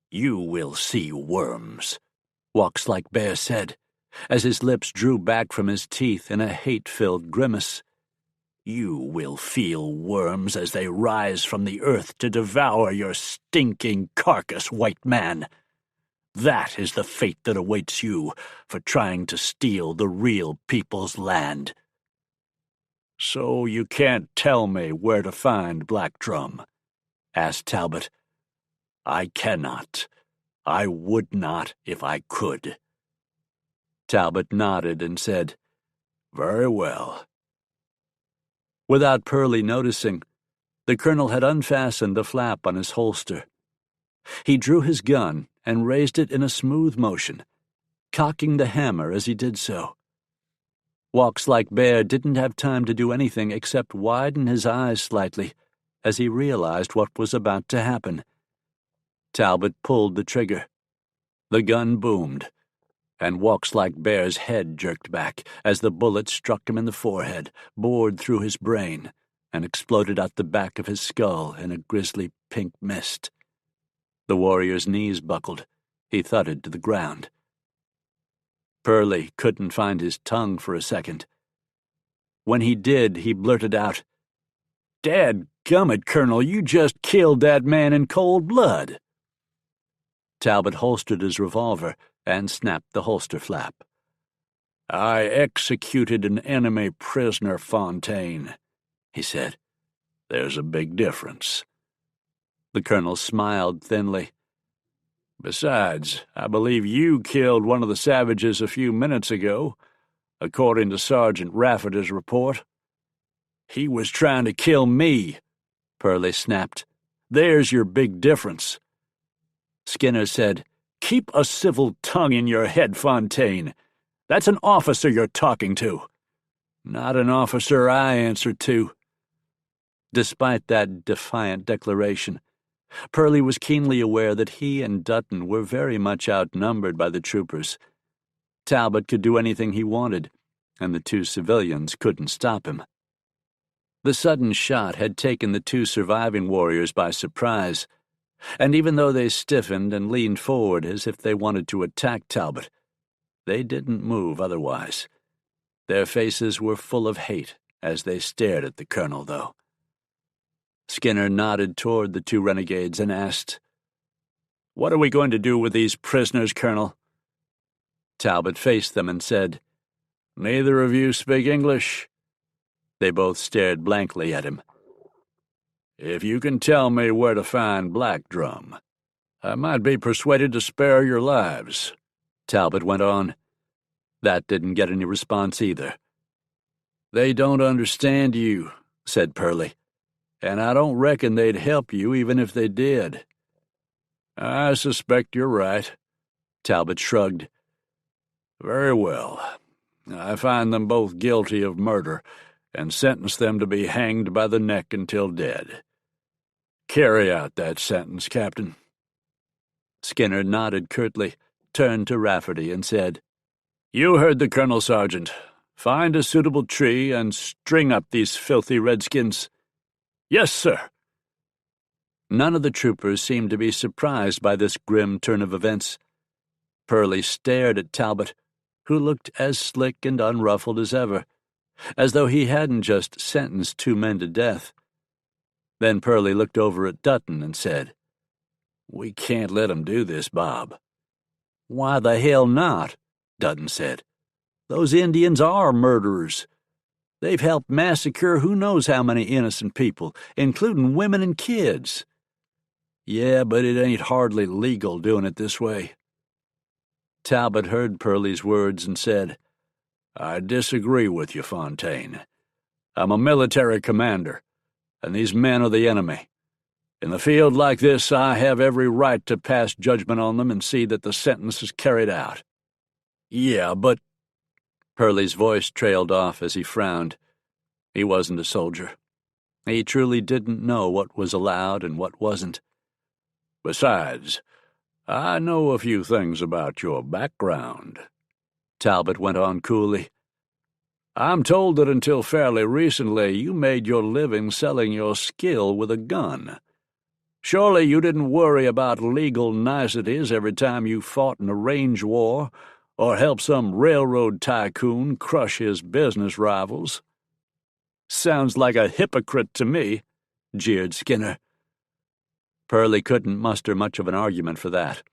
"You will see worms," Walks-like Bear said, as his lips drew back from his teeth in a hate-filled grimace. "You will feel worms as they rise from the earth to devour your stinking carcass, white man. That is the fate that awaits you for trying to steal the real people's land." "So you can't tell me where to find Black Drum?" asked Talbot. "I cannot. I would not if I could." Talbot nodded and said, "Very well." Without Pearlie noticing, the colonel had unfastened the flap on his holster. He drew his gun and raised it in a smooth motion, cocking the hammer as he did so. Walks-like Bear didn't have time to do anything except widen his eyes slightly as he realized what was about to happen. Talbot pulled the trigger. The gun boomed, and Walkslike Bear's head jerked back as the bullet struck him in the forehead, bored through his brain, and exploded out the back of his skull in a grisly pink mist. The warrior's knees buckled. He thudded to the ground. Pearlie couldn't find his tongue for a second. When he did, he blurted out, "Dadgummit, Colonel, you just killed that man in cold blood." Talbot holstered his revolver and snapped the holster flap. "I executed an enemy prisoner, Fontaine," he said. "There's a big difference." The colonel smiled thinly. "Besides, I believe you killed one of the savages a few minutes ago, according to Sergeant Rafferty's report." "He was trying to kill me," Pearlie snapped. "There's your big difference." Skinner said, "Keep a civil tongue in your head, Fontaine. That's an officer you're talking to." "Not an officer I answer to." Despite that defiant declaration, Pearlie was keenly aware that he and Dutton were very much outnumbered by the troopers. Talbot could do anything he wanted, and the two civilians couldn't stop him. The sudden shot had taken the two surviving warriors by surprise, and even though they stiffened and leaned forward as if they wanted to attack Talbot, they didn't move otherwise. Their faces were full of hate as they stared at the colonel, though. Skinner nodded toward the two renegades and asked, "What are we going to do with these prisoners, Colonel?" Talbot faced them and said, "Neither of you speak English?" They both stared blankly at him. "If you can tell me where to find Black Drum, I might be persuaded to spare your lives," Talbot went on. That didn't get any response either. "They don't understand you," said Pearlie, "and I don't reckon they'd help you even if they did." "I suspect you're right," Talbot shrugged. "Very well. I find them both guilty of murder and sentence them to be hanged by the neck until dead. Carry out that sentence, Captain." Skinner nodded curtly, turned to Rafferty, and said, "You heard the colonel, Sergeant. Find a suitable tree and string up these filthy redskins." "Yes, sir." None of the troopers seemed to be surprised by this grim turn of events. Pearlie stared at Talbot, who looked as slick and unruffled as ever, as though he hadn't just sentenced two men to death. Then Pearlie looked over at Dutton and said, "We can't let 'em do this, Bob." "Why the hell not?" Dutton said. "Those Indians are murderers. They've helped massacre who knows how many innocent people, including women and kids." "Yeah, but it ain't hardly legal doing it this way." Talbot heard Pearlie's words and said, "I disagree with you, Fontaine. I'm a military commander, and these men are the enemy. In a field like this, I have every right to pass judgment on them and see that the sentence is carried out." "Yeah, but—" Pearlie's voice trailed off as he frowned. He wasn't a soldier. He truly didn't know what was allowed and what wasn't. "Besides, I know a few things about your background," Talbot went on coolly. "I'm told that until fairly recently you made your living selling your skill with a gun. Surely you didn't worry about legal niceties every time you fought in a range war or helped some railroad tycoon crush his business rivals." "Sounds like a hypocrite to me," jeered Skinner. Pearlie couldn't muster much of an argument for that.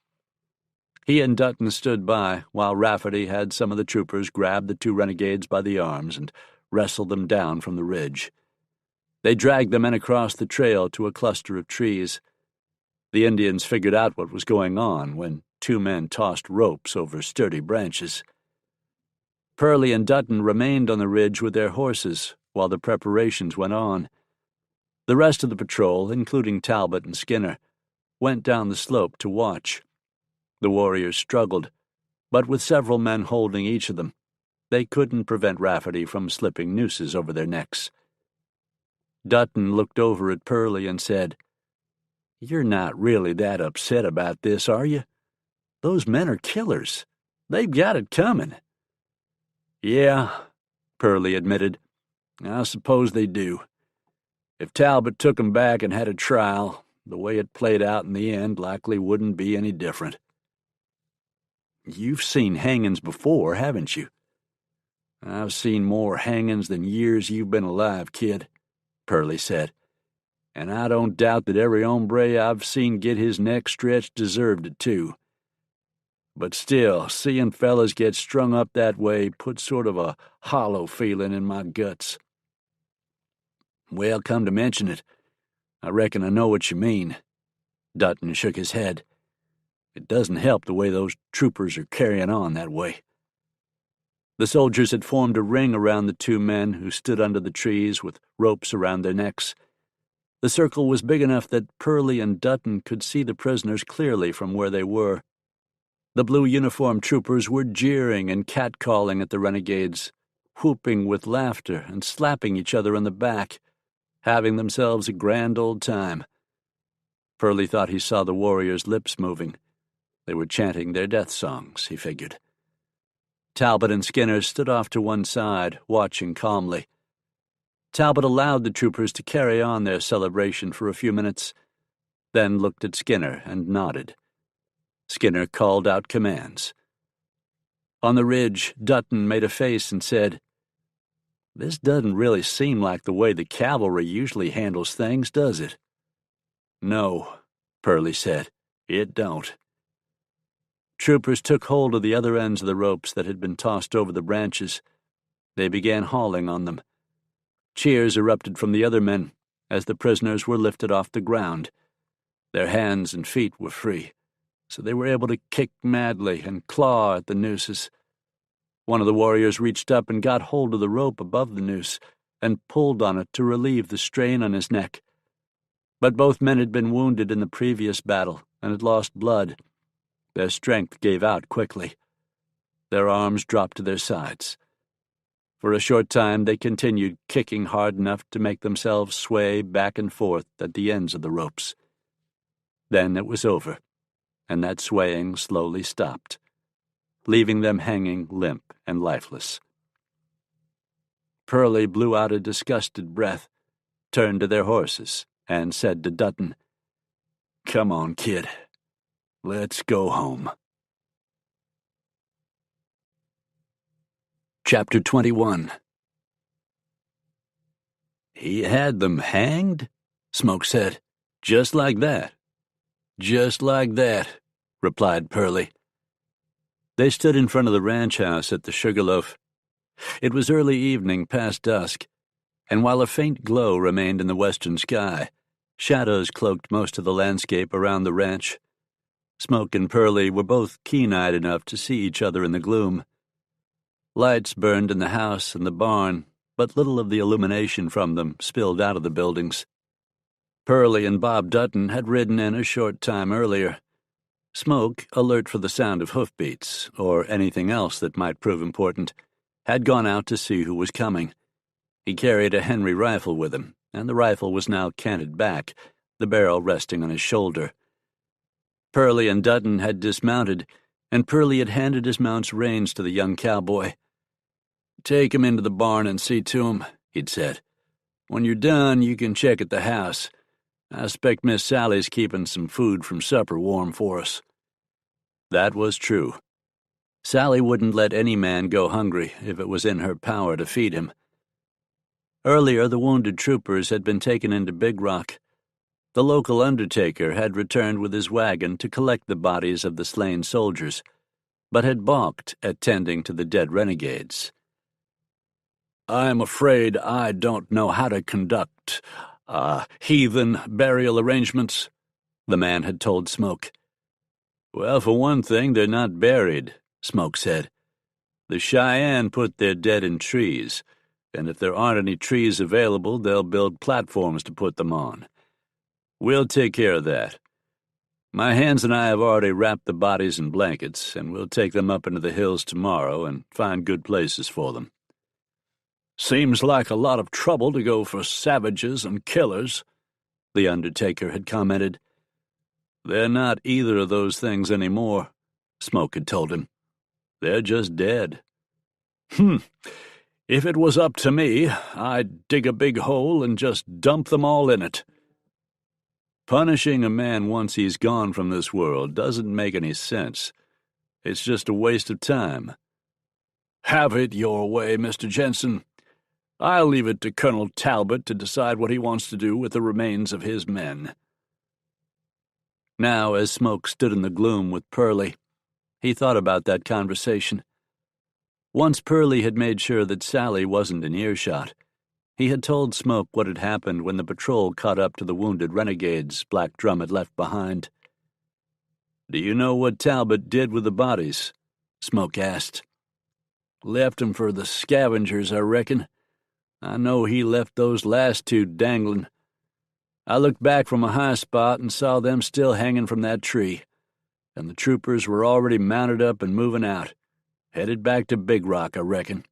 He and Dutton stood by while Rafferty had some of the troopers grab the two renegades by the arms and wrestle them down from the ridge. They dragged the men across the trail to a cluster of trees. The Indians figured out what was going on when two men tossed ropes over sturdy branches. Pearlie and Dutton remained on the ridge with their horses while the preparations went on. The rest of the patrol, including Talbot and Skinner, went down the slope to watch. The warriors struggled, but with several men holding each of them, they couldn't prevent Rafferty from slipping nooses over their necks. Dutton looked over at Pearlie and said, You're not really that upset about this, are you? Those men are killers. They've got it coming. Yeah, Pearlie admitted. I suppose they do. If Talbot took 'em back and had a trial, the way it played out in the end likely wouldn't be any different. You've seen hangings before, haven't you? I've seen more hangings than years you've been alive, kid, Pearlie said. And I don't doubt that every hombre I've seen get his neck stretched deserved it too. But still, seeing fellas get strung up that way puts sort of a hollow feeling in my guts. Well, come to mention it, I reckon I know what you mean. Dutton shook his head. It doesn't help the way those troopers are carrying on that way. The soldiers had formed a ring around the two men who stood under the trees with ropes around their necks. The circle was big enough that Pearlie and Dutton could see the prisoners clearly from where they were. The blue-uniformed troopers were jeering and catcalling at the renegades, whooping with laughter and slapping each other in the back, having themselves a grand old time. Pearlie thought he saw the warriors' lips moving. They were chanting their death songs, he figured. Talbot and Skinner stood off to one side, watching calmly. Talbot allowed the troopers to carry on their celebration for a few minutes, then looked at Skinner and nodded. Skinner called out commands. On the ridge, Dutton made a face and said, "This doesn't really seem like the way the cavalry usually handles things, does it?" "No," Pearlie said, "it don't." Troopers took hold of the other ends of the ropes that had been tossed over the branches. They began hauling on them. Cheers erupted from the other men as the prisoners were lifted off the ground. Their hands and feet were free, so they were able to kick madly and claw at the nooses. One of the warriors reached up and got hold of the rope above the noose and pulled on it to relieve the strain on his neck. But both men had been wounded in the previous battle and had lost blood. Their strength gave out quickly. Their arms dropped to their sides. For a short time they continued kicking hard enough to make themselves sway back and forth at the ends of the ropes. Then it was over, and that swaying slowly stopped, leaving them hanging limp and lifeless. Pearlie blew out a disgusted breath, turned to their horses, and said to Dutton, "Come on, kid. Let's go home." Chapter 21. "He had them hanged?" Smoke said. "Just like that?" "Just like that," replied Pearlie. They stood in front of the ranch house at the Sugarloaf. It was early evening, past dusk, and while a faint glow remained in the western sky, shadows cloaked most of the landscape around the ranch. Smoke and Pearlie were both keen-eyed enough to see each other in the gloom. Lights burned in the house and the barn, but little of the illumination from them spilled out of the buildings. Pearlie and Bob Dutton had ridden in a short time earlier. Smoke, alert for the sound of hoofbeats, or anything else that might prove important, had gone out to see who was coming. He carried a Henry rifle with him, and the rifle was now canted back, the barrel resting on his shoulder. Pearlie and Dutton had dismounted, and Pearlie had handed his mount's reins to the young cowboy. "Take him into the barn and see to him," he'd said. "When you're done, you can check at the house. I expect Miss Sally's keeping some food from supper warm for us." That was true. Sally wouldn't let any man go hungry if it was in her power to feed him. Earlier, the wounded troopers had been taken into Big Rock. The local undertaker had returned with his wagon to collect the bodies of the slain soldiers, but had balked at tending to the dead renegades. "I'm afraid I don't know how to conduct heathen burial arrangements," the man had told Smoke. "Well, for one thing, they're not buried," Smoke said. "The Cheyenne put their dead in trees, and if there aren't any trees available, they'll build platforms to put them on. We'll take care of that. My hands and I have already wrapped the bodies in blankets, and we'll take them up into the hills tomorrow and find good places for them." "Seems like a lot of trouble to go for savages and killers," the undertaker had commented. They're not either of those things anymore, Smoke had told him. They're just dead. If it was up to me, I'd dig a big hole and just dump them all in it. Punishing a man once he's gone from this world doesn't make any sense. It's just a waste of time. Have it your way, Mr. Jenson. I'll leave it to Colonel Talbot to decide what he wants to do with the remains of his men. Now, as Smoke stood in the gloom with Pearlie, he thought about that conversation. Once Pearlie had made sure that Sally wasn't in earshot, he had told Smoke what had happened when the patrol caught up to the wounded renegades Black Drum had left behind. "Do you know what Talbot did with the bodies?" Smoke asked. "Left 'em for the scavengers, I reckon. I know he left those last two dangling. I looked back from a high spot and saw them still hanging from that tree, and the troopers were already mounted up and moving out, headed back to Big Rock, I reckon."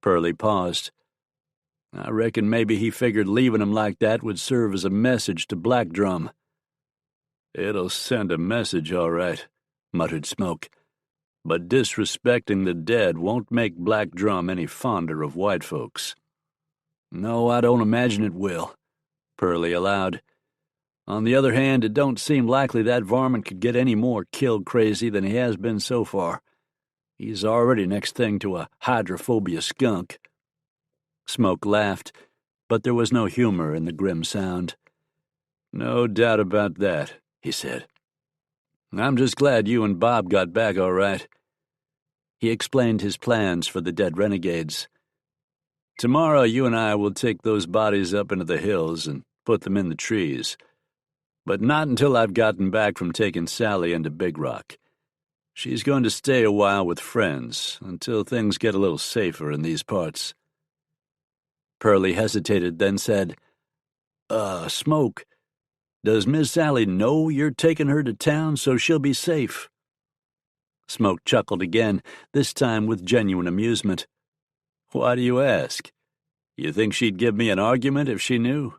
Pearlie paused. "I reckon maybe he figured leaving 'em like that would serve as a message to Black Drum." "It'll send a message, all right," muttered Smoke. "But disrespecting the dead won't make Black Drum any fonder of white folks." "No, I don't imagine it will," Pearlie allowed. "On the other hand, it don't seem likely that varmint could get any more kill-crazy than he has been so far. He's already next thing to a hydrophobia skunk." Smoke laughed, but there was no humor in the grim sound. "No doubt about that," he said. "I'm just glad you and Bob got back all right." He explained his plans for the dead renegades. "Tomorrow you and I will take those bodies up into the hills and put them in the trees. But not until I've gotten back from taking Sally into Big Rock. She's going to stay a while with friends until things get a little safer in these parts." Pearlie hesitated, then said, Smoke, does Miss Sally know you're taking her to town so she'll be safe?" Smoke chuckled again, this time with genuine amusement. "Why do you ask? You think she'd give me an argument if she knew?"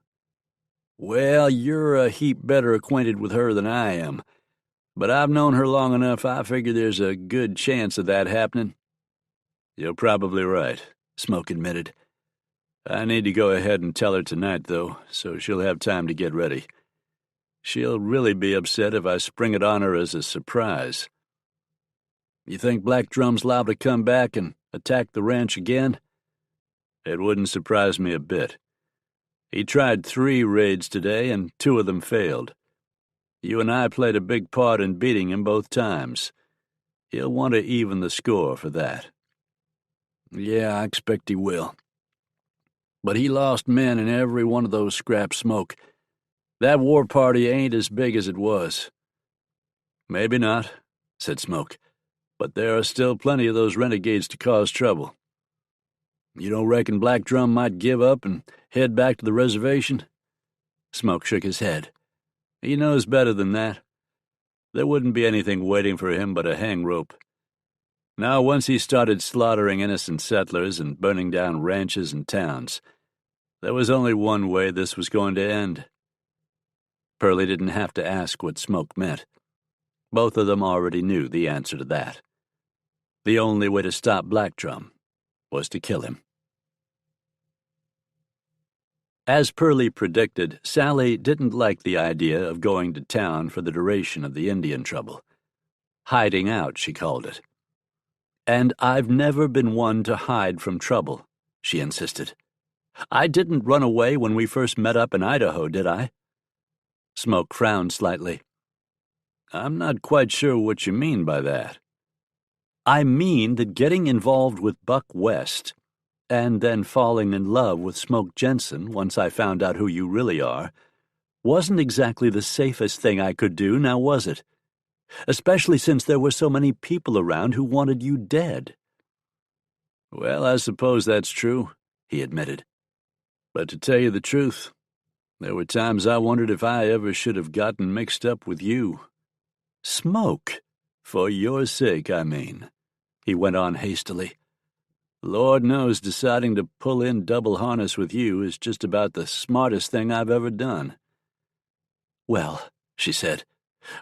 "Well, you're a heap better acquainted with her than I am, but I've known her long enough I figure there's a good chance of that happening." "You're probably right," Smoke admitted. "I need to go ahead and tell her tonight, though, so she'll have time to get ready. She'll really be upset if I spring it on her as a surprise." "You think Black Drum's liable to come back and attack the ranch again?" "It wouldn't surprise me a bit. He tried 3 raids today, and 2 of them failed. You and I played a big part in beating him both times. He'll want to even the score for that." "Yeah, I expect he will. But he lost men in every one of those scraps, Smoke. That war party ain't as big as it was." "Maybe not," said Smoke, "but there are still plenty of those renegades to cause trouble." "You don't reckon Black Drum might give up and head back to the reservation?" Smoke shook his head. "He knows better than that. There wouldn't be anything waiting for him but a hang rope. Now, once he started slaughtering innocent settlers and burning down ranches and towns, there was only one way this was going to end." Pearlie didn't have to ask what Smoke meant. Both of them already knew the answer to that. The only way to stop Black Drum was to kill him. As Pearlie predicted, Sally didn't like the idea of going to town for the duration of the Indian trouble. Hiding out, she called it. "And I've never been one to hide from trouble," she insisted. "I didn't run away when we first met up in Idaho, did I?" Smoke frowned slightly. "I'm not quite sure what you mean by that." "I mean that getting involved with Buck West, and then falling in love with Smoke Jenson once I found out who you really are, wasn't exactly the safest thing I could do, now was it? Especially since there were so many people around who wanted you dead." "Well, I suppose that's true," he admitted. "But to tell you the truth, there were times I wondered if I ever should have gotten mixed up with you." "Smoke, for your sake, I mean," he went on hastily. "Lord knows deciding to pull in double harness with you is just about the smartest thing I've ever done." "Well," she said,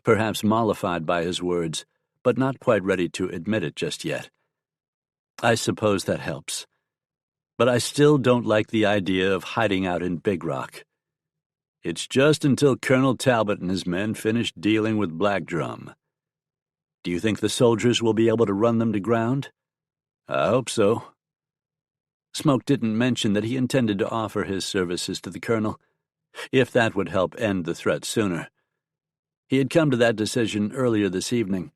perhaps mollified by his words, but not quite ready to admit it just yet. "I suppose that helps. But I still don't like the idea of hiding out in Big Rock. It's just until Colonel Talbot and his men finish dealing with Black Drum. Do you think the soldiers will be able to run them to ground?" "I hope so." Smoke didn't mention that he intended to offer his services to the colonel, if that would help end the threat sooner. He had come to that decision earlier this evening.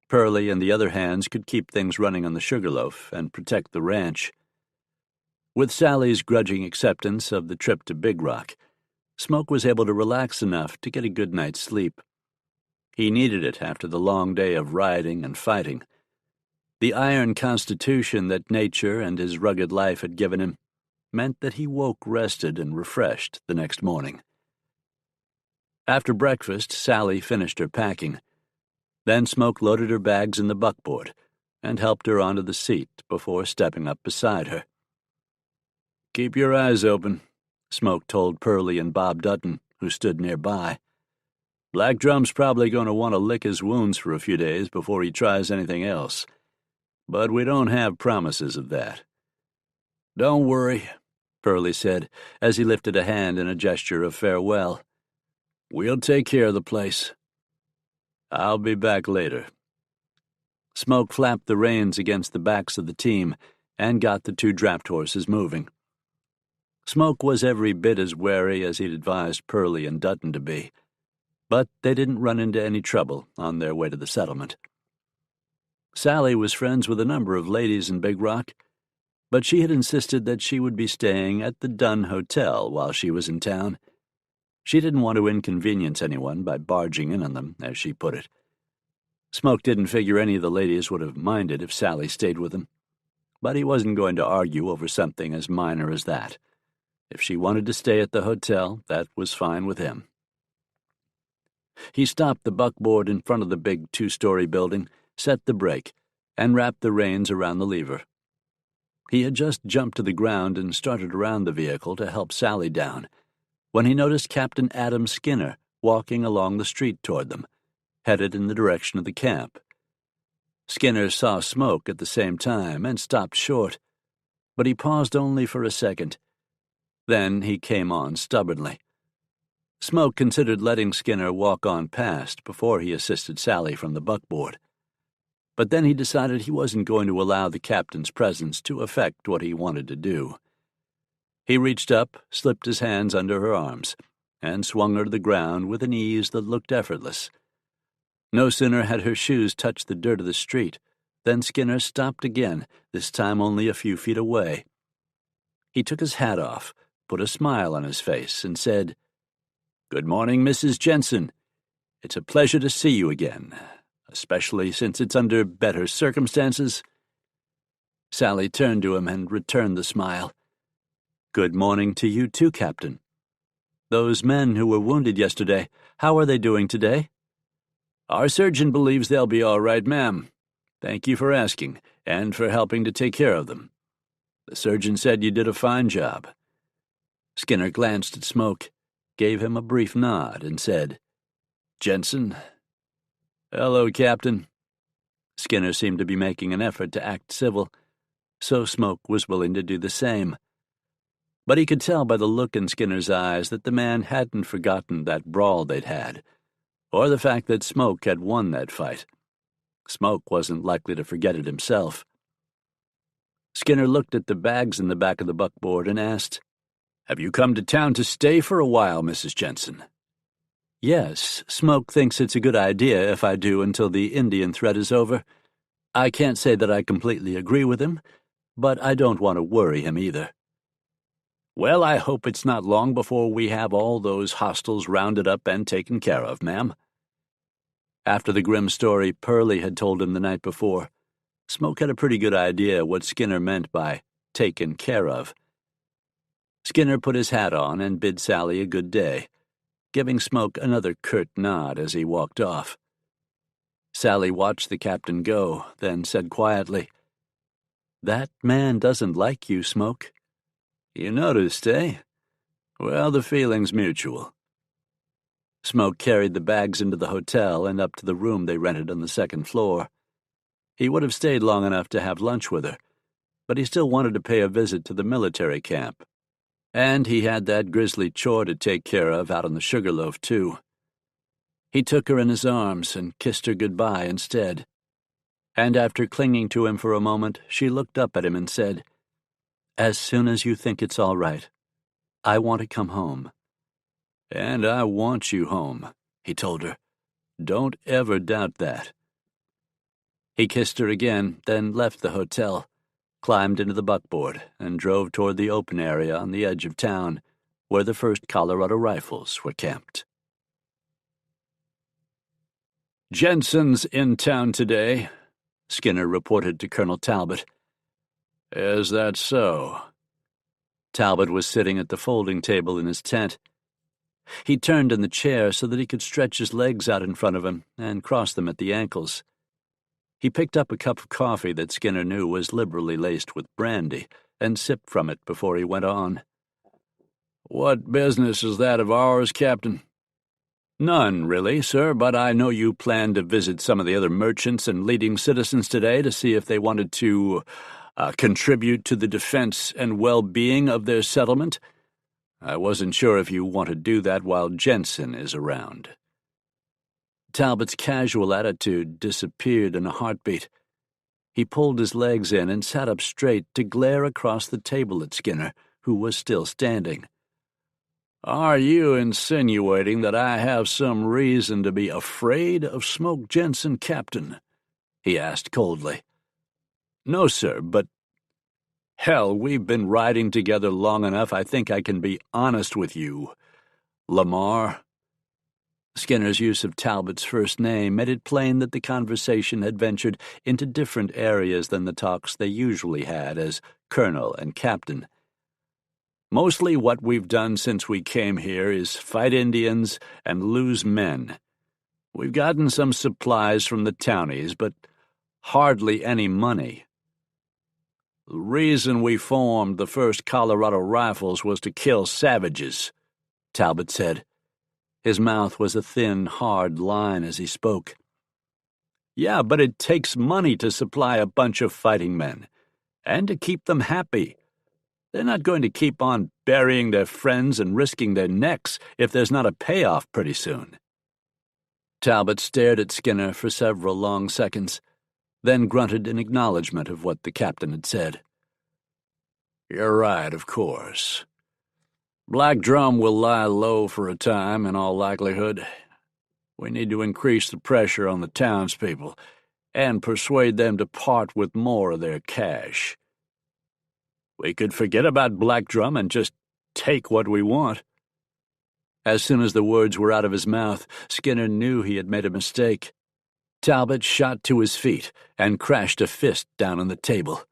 Pearlie and the other hands could keep things running on the Sugarloaf and protect the ranch. With Sally's grudging acceptance of the trip to Big Rock, Smoke was able to relax enough to get a good night's sleep. He needed it after the long day of riding and fighting. The iron constitution that nature and his rugged life had given him meant that he woke rested and refreshed the next morning. After breakfast, Sally finished her packing. Then Smoke loaded her bags in the buckboard and helped her onto the seat before stepping up beside her. "Keep your eyes open," Smoke told Pearlie and Bob Dutton, who stood nearby. "Black Drum's probably going to want to lick his wounds for a few days before he tries anything else. But we don't have promises of that." "Don't worry," Pearlie said, as he lifted a hand in a gesture of farewell. "We'll take care of the place." "I'll be back later." Smoke flapped the reins against the backs of the team and got the two draft horses moving. Smoke was every bit as wary as he'd advised Pearlie and Dutton to be, but they didn't run into any trouble on their way to the settlement. Sally was friends with a number of ladies in Big Rock, but she had insisted that she would be staying at the Dunn Hotel while she was in town. She didn't want to inconvenience anyone by barging in on them, as she put it. Smoke didn't figure any of the ladies would have minded if Sally stayed with them, but he wasn't going to argue over something as minor as that. If she wanted to stay at the hotel, that was fine with him. He stopped the buckboard in front of the big two-story building, set the brake, and wrapped the reins around the lever. He had just jumped to the ground and started around the vehicle to help Sally down, when he noticed Captain Adam Skinner walking along the street toward them, headed in the direction of the camp. Skinner saw Smoke at the same time and stopped short, but he paused only for a second. Then he came on stubbornly. Smoke considered letting Skinner walk on past before he assisted Sally from the buckboard. But then he decided he wasn't going to allow the captain's presence to affect what he wanted to do. He reached up, slipped his hands under her arms, and swung her to the ground with an ease that looked effortless. No sooner had her shoes touched the dirt of the street than Skinner stopped again, this time only a few feet away. He took his hat off, put a smile on his face, and said, "Good morning, Mrs. Jenson. It's a pleasure to see you again, especially since it's under better circumstances." Sally turned to him and returned the smile. "Good morning to you too, Captain. Those men who were wounded yesterday, how are they doing today?" "Our surgeon believes they'll be all right, ma'am. Thank you for asking, and for helping to take care of them. The surgeon said you did a fine job." Skinner glanced at Smoke, gave him a brief nod, and said, "Jenson." "Hello, Captain." Skinner seemed to be making an effort to act civil, so Smoke was willing to do the same. But he could tell by the look in Skinner's eyes that the man hadn't forgotten that brawl they'd had, or the fact that Smoke had won that fight. Smoke wasn't likely to forget it himself. Skinner looked at the bags in the back of the buckboard and asked, "Have you come to town to stay for a while, Mrs. Jenson?" "Yes, Smoke thinks it's a good idea if I do until the Indian threat is over. I can't say that I completely agree with him, but I don't want to worry him either." "Well, I hope it's not long before we have all those hostiles rounded up and taken care of, ma'am." After the grim story Pearlie had told him the night before, Smoke had a pretty good idea what Skinner meant by taken care of. Skinner put his hat on and bid Sally a good day, giving Smoke another curt nod as he walked off. Sally watched the captain go, then said quietly, "That man doesn't like you, Smoke." "You noticed, eh? Well, the feeling's mutual." Smoke carried the bags into the hotel and up to the room they rented on the second floor. He would have stayed long enough to have lunch with her, but he still wanted to pay a visit to the military camp. And he had that grisly chore to take care of out on the Sugarloaf, too. He took her in his arms and kissed her goodbye instead. And after clinging to him for a moment, she looked up at him and said, "As soon as you think it's all right, I want to come home." "And I want you home," he told her. "Don't ever doubt that." He kissed her again, then left the hotel, climbed into the buckboard, and drove toward the open area on the edge of town, where the 1st Colorado Rifles were camped. "Jenson's in town today," Skinner reported to Colonel Talbot. "Is that so?" Talbot was sitting at the folding table in his tent. He turned in the chair so that he could stretch his legs out in front of him and cross them at the ankles. He picked up a cup of coffee that Skinner knew was liberally laced with brandy and sipped from it before he went on. "What business is that of ours, Captain?" "None, really, sir, but I know you planned to visit some of the other merchants and leading citizens today to see if they wanted to contribute to the defense and well-being of their settlement. I wasn't sure if you want to do that while Jenson is around." Talbot's casual attitude disappeared in a heartbeat. He pulled his legs in and sat up straight to glare across the table at Skinner, who was still standing. "Are you insinuating that I have some reason to be afraid of Smoke Jenson, Captain?" he asked coldly. "No, sir, but—" "Hell, we've been riding together long enough. I think I can be honest with you. Lamar." Skinner's use of Talbot's first name made it plain that the conversation had ventured into different areas than the talks they usually had as colonel and captain. "Mostly what we've done since we came here is fight Indians and lose men. We've gotten some supplies from the townies, but hardly any money. The reason we formed the 1st Colorado Rifles was to kill savages," Talbot said. His mouth was a thin, hard line as he spoke. "Yeah, but it takes money to supply a bunch of fighting men, and to keep them happy. They're not going to keep on burying their friends and risking their necks if there's not a payoff pretty soon." Talbot stared at Skinner for several long seconds, then grunted in acknowledgment of what the captain had said. "You're right, of course. Black Drum will lie low for a time, in all likelihood. We need to increase the pressure on the townspeople and persuade them to part with more of their cash. We could forget about Black Drum and just take what we want." As soon as the words were out of his mouth, Skinner knew he had made a mistake. Talbot shot to his feet and crashed a fist down on the table.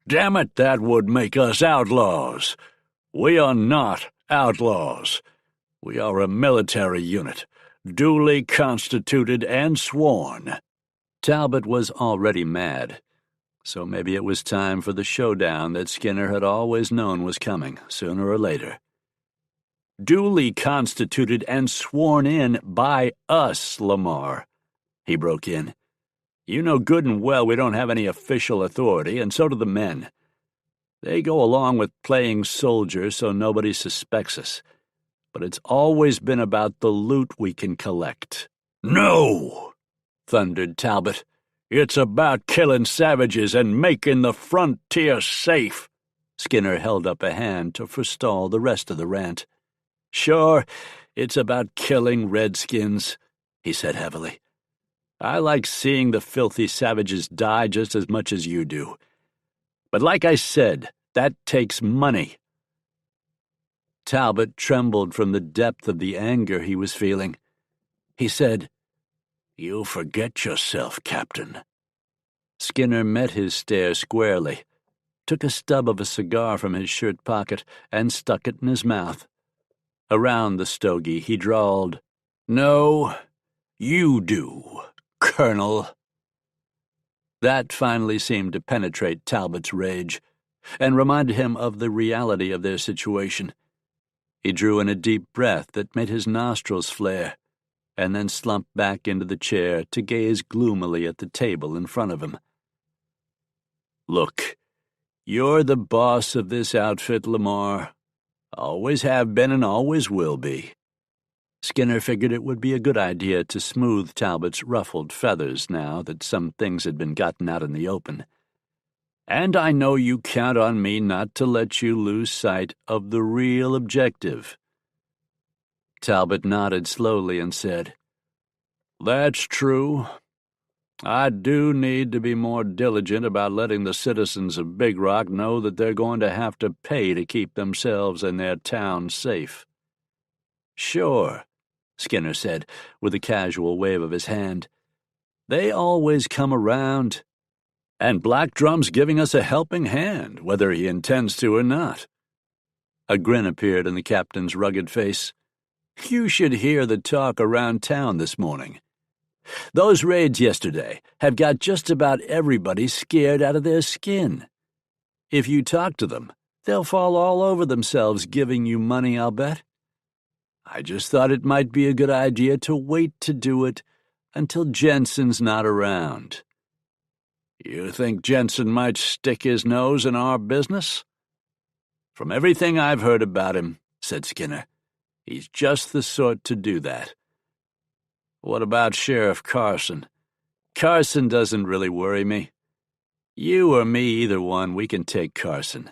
"Damn it, that would make us outlaws. We are not outlaws. We are a military unit, duly constituted and sworn." Talbot was already mad, so maybe it was time for the showdown that Skinner had always known was coming, sooner or later. "Duly constituted and sworn in by us, Lamar," he broke in. "You know good and well we don't have any official authority, and so do the men. They go along with playing soldier so nobody suspects us, but it's always been about the loot we can collect." "No!" thundered Talbot. "It's about killing savages and making the frontier safe." Skinner held up a hand to forestall the rest of the rant. "Sure, it's about killing redskins," he said heavily. "I like seeing the filthy savages die just as much as you do. But like I said, that takes money." Talbot trembled from the depth of the anger he was feeling. He said, "You forget yourself, Captain." Skinner met his stare squarely, took a stub of a cigar from his shirt pocket, and stuck it in his mouth. Around the stogie, he drawled, "No, you do, Colonel." That finally seemed to penetrate Talbot's rage, and reminded him of the reality of their situation. He drew in a deep breath that made his nostrils flare, and then slumped back into the chair to gaze gloomily at the table in front of him. Look, you're the boss of this outfit, Lamar. Always have been and always will be. Skinner figured it would be a good idea to smooth Talbot's ruffled feathers now that some things had been gotten out in the open. And I know you count on me not to let you lose sight of the real objective. Talbot nodded slowly and said, That's true. I do need to be more diligent about letting the citizens of Big Rock know that they're going to have to pay to keep themselves and their town safe. Sure, Skinner said, with a casual wave of his hand. They always come around. And Black Drum's giving us a helping hand, whether he intends to or not. A grin appeared in the captain's rugged face. You should hear the talk around town this morning. Those raids yesterday have got just about everybody scared out of their skin. If you talk to them, they'll fall all over themselves giving you money, I'll bet. I just thought it might be a good idea to wait to do it until Jenson's not around. You think Jenson might stick his nose in our business? From everything I've heard about him, said Skinner, he's just the sort to do that. What about Sheriff Carson? Carson doesn't really worry me. You or me, either one, we can take Carson.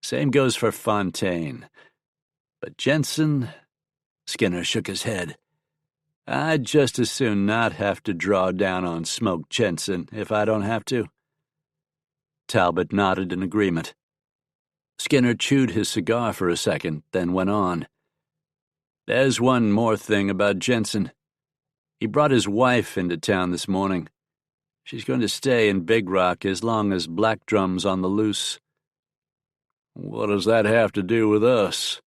Same goes for Fontaine. But Jenson, Skinner shook his head. I'd just as soon not have to draw down on Smoke Jenson if I don't have to. Talbot nodded in agreement. Skinner chewed his cigar for a second, then went on. There's one more thing about Jenson. He brought his wife into town this morning. She's going to stay in Big Rock as long as Black Drum's on the loose. What does that have to do with us?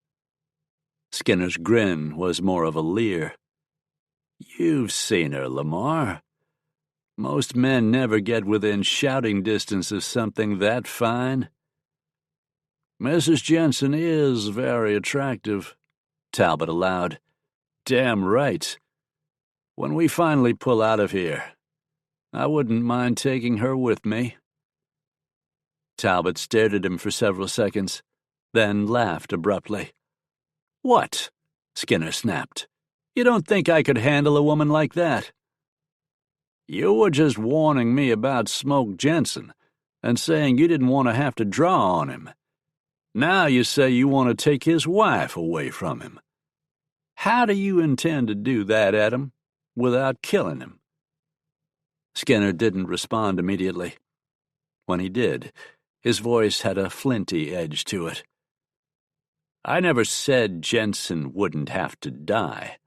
Skinner's grin was more of a leer. You've seen her, Lamar. Most men never get within shouting distance of something that fine. Mrs. Jenson is very attractive, Talbot allowed. Damn right. When we finally pull out of here, I wouldn't mind taking her with me. Talbot stared at him for several seconds, then laughed abruptly. What? Skinner snapped. You don't think I could handle a woman like that? You were just warning me about Smoke Jenson and saying you didn't want to have to draw on him. Now you say you want to take his wife away from him. How do you intend to do that, Adam, without killing him? Skinner didn't respond immediately. When he did, his voice had a flinty edge to it. I never said Jenson wouldn't have to die,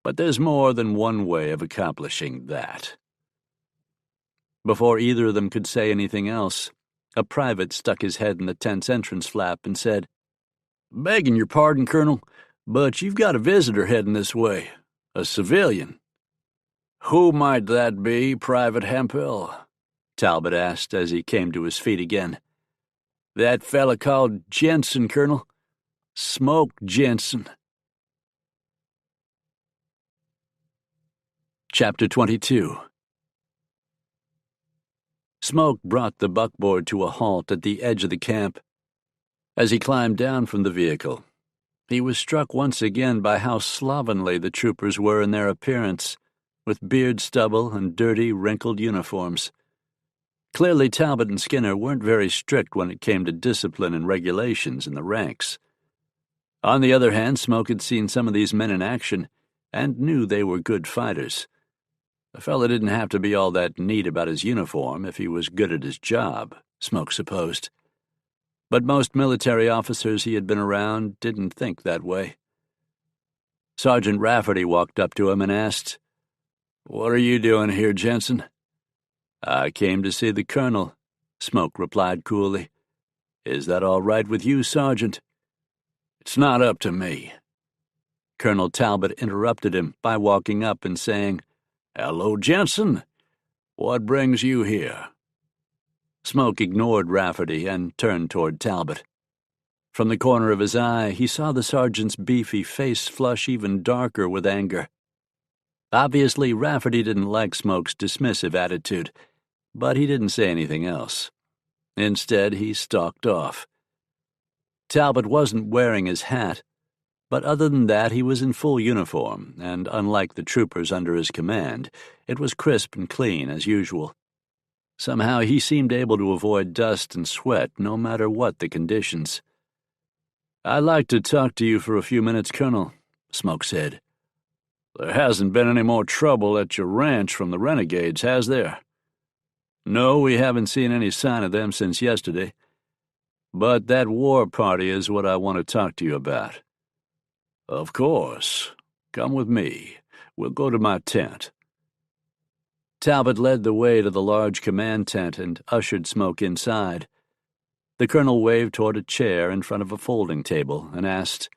but there's more than one way of accomplishing that. Before either of them could say anything else, a private stuck his head in the tent's entrance flap and said, Begging your pardon, Colonel, but you've got a visitor heading this way, a civilian. Who might that be, Private Hemphill? Talbot asked as he came to his feet again. That fella called Jenson, Colonel. Smoke Jenson. Chapter 22. Smoke brought the buckboard to a halt at the edge of the camp. As he climbed down from the vehicle, he was struck once again by how slovenly the troopers were in their appearance, with beard stubble and dirty, wrinkled uniforms. Clearly, Talbot and Skinner weren't very strict when it came to discipline and regulations in the ranks. On the other hand, Smoke had seen some of these men in action and knew they were good fighters. A fellow didn't have to be all that neat about his uniform if he was good at his job, Smoke supposed. But most military officers he had been around didn't think that way. Sergeant Rafferty walked up to him and asked, "What are you doing here, Jenson?" "I came to see the colonel," Smoke replied coolly. "Is that all right with you, Sergeant?" "It's not up to me." Colonel Talbot interrupted him by walking up and saying, "Hello, Jenson. What brings you here?" Smoke ignored Rafferty and turned toward Talbot. From the corner of his eye, he saw the sergeant's beefy face flush even darker with anger. Obviously, Rafferty didn't like Smoke's dismissive attitude, but he didn't say anything else. Instead, he stalked off. Talbot wasn't wearing his hat, but other than that, he was in full uniform, and unlike the troopers under his command, it was crisp and clean as usual. Somehow he seemed able to avoid dust and sweat no matter what the conditions. "I'd like to talk to you for a few minutes, Colonel," Smoke said. "There hasn't been any more trouble at your ranch from the renegades, has there?" "No, we haven't seen any sign of them since yesterday. But that war party is what I want to talk to you about." "Of course. Come with me. We'll go to my tent." Talbot led the way to the large command tent and ushered Smoke inside. The colonel waved toward a chair in front of a folding table and asked,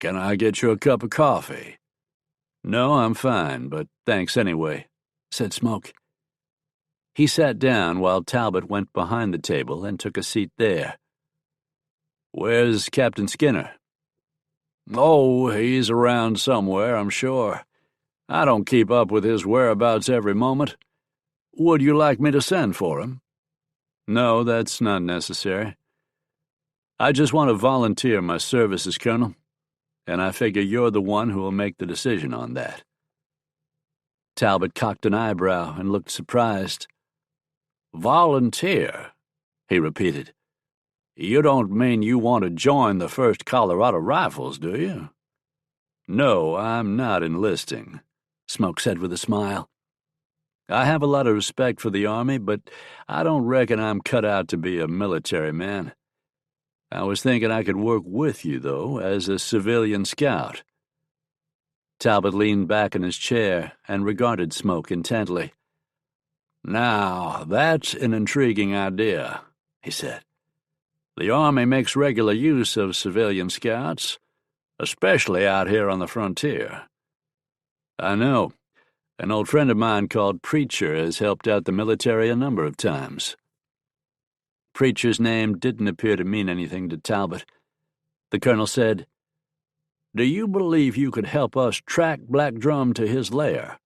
"Can I get you a cup of coffee?" "No, I'm fine, but thanks anyway," said Smoke. He sat down while Talbot went behind the table and took a seat there. "Where's Captain Skinner?" "Oh, he's around somewhere, I'm sure. I don't keep up with his whereabouts every moment. Would you like me to send for him?" "No, that's not necessary. I just want to volunteer my services, Colonel, and I figure you're the one who will make the decision on that." Talbot cocked an eyebrow and looked surprised. "Volunteer?" he repeated. "You don't mean you want to join the 1st Colorado Rifles, do you?" "No, I'm not enlisting," Smoke said with a smile. "I have a lot of respect for the Army, but I don't reckon I'm cut out to be a military man. I was thinking I could work with you, though, as a civilian scout." Talbot leaned back in his chair and regarded Smoke intently. "Now, that's an intriguing idea," he said. "The Army makes regular use of civilian scouts, especially out here on the frontier." "I know. An old friend of mine called Preacher has helped out the military a number of times." Preacher's name didn't appear to mean anything to Talbot. The colonel said, "Do you believe you could help us track Black Drum to his lair?"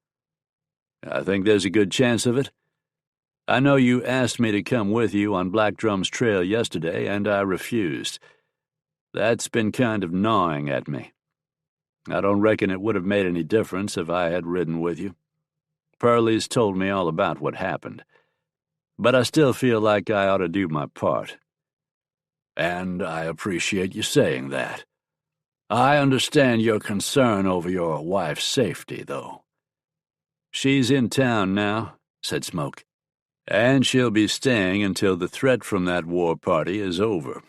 "I think there's a good chance of it. I know you asked me to come with you on Black Drum's trail yesterday, and I refused. That's been kind of gnawing at me. I don't reckon it would have made any difference if I had ridden with you. Pearlie's told me all about what happened, but I still feel like I ought to do my part." "And I appreciate you saying that. I understand your concern over your wife's safety, though." "She's in town now," said Smoke, "and she'll be staying until the threat from that war party is over."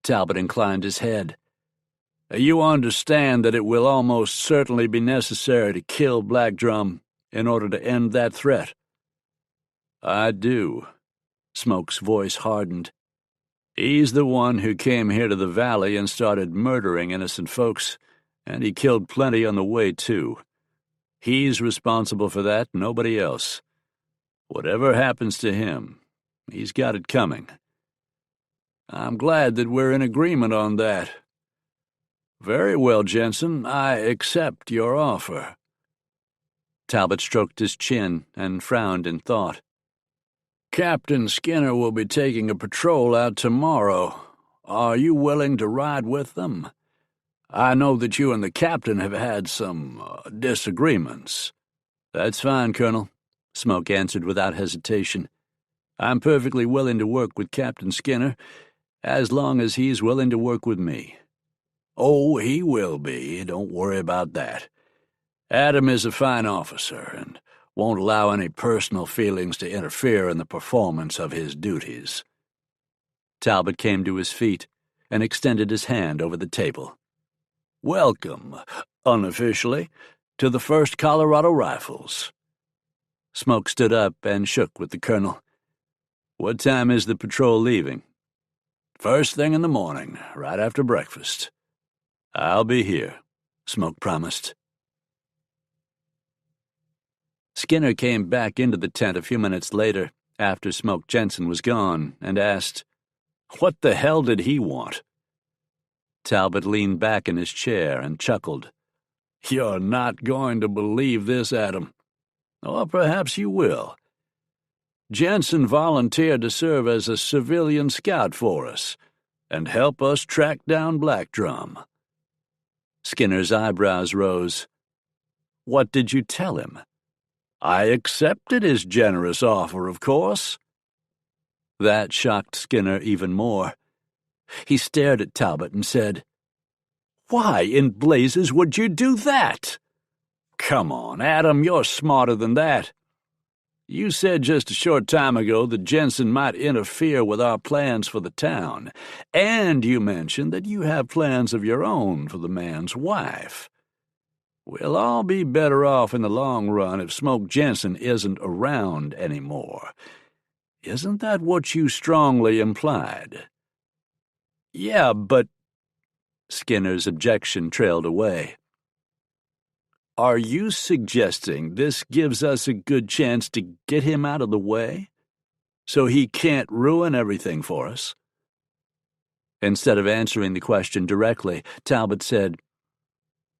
Talbot inclined his head. "You understand that it will almost certainly be necessary to kill Black Drum in order to end that threat?" "I do." Smoke's voice hardened. "He's the one who came here to the valley and started murdering innocent folks, and he killed plenty on the way, too. He's responsible for that, nobody else. Whatever happens to him, he's got it coming." "I'm glad that we're in agreement on that. Very well, Jenson, I accept your offer." Talbot stroked his chin and frowned in thought. "Captain Skinner will be taking a patrol out tomorrow. Are you willing to ride with them? I know that you and the captain have had some disagreements." "That's fine, Colonel," Smoke answered without hesitation. "I'm perfectly willing to work with Captain Skinner, as long as he's willing to work with me." "Oh, he will be. Don't worry about that. Adam is a fine officer and won't allow any personal feelings to interfere in the performance of his duties." Talbot came to his feet and extended his hand over the table. "Welcome, unofficially, to the 1st Colorado Rifles." Smoke stood up and shook with the colonel. "What time is the patrol leaving?" "First thing in the morning, right after breakfast." "I'll be here," Smoke promised. Skinner came back into the tent a few minutes later, after Smoke Jenson was gone, and asked, "What the hell did he want?" Talbot leaned back in his chair and chuckled. You're not going to believe this, Adam. Or perhaps you will. Jenson volunteered to serve as a civilian scout for us and help us track down Black Drum. Skinner's eyebrows rose. What did you tell him? I accepted his generous offer, of course. That shocked Skinner even more. He stared at Talbot and said, Why in blazes would you do that? Come on, Adam, you're smarter than that. You said just a short time ago that Jenson might interfere with our plans for the town, and you mentioned that you have plans of your own for the man's wife. We'll all be better off in the long run if Smoke Jenson isn't around anymore. Isn't that what you strongly implied? Yeah, but... Skinner's objection trailed away. Are you suggesting this gives us a good chance to get him out of the way, so he can't ruin everything for us? Instead of answering the question directly, Talbot said,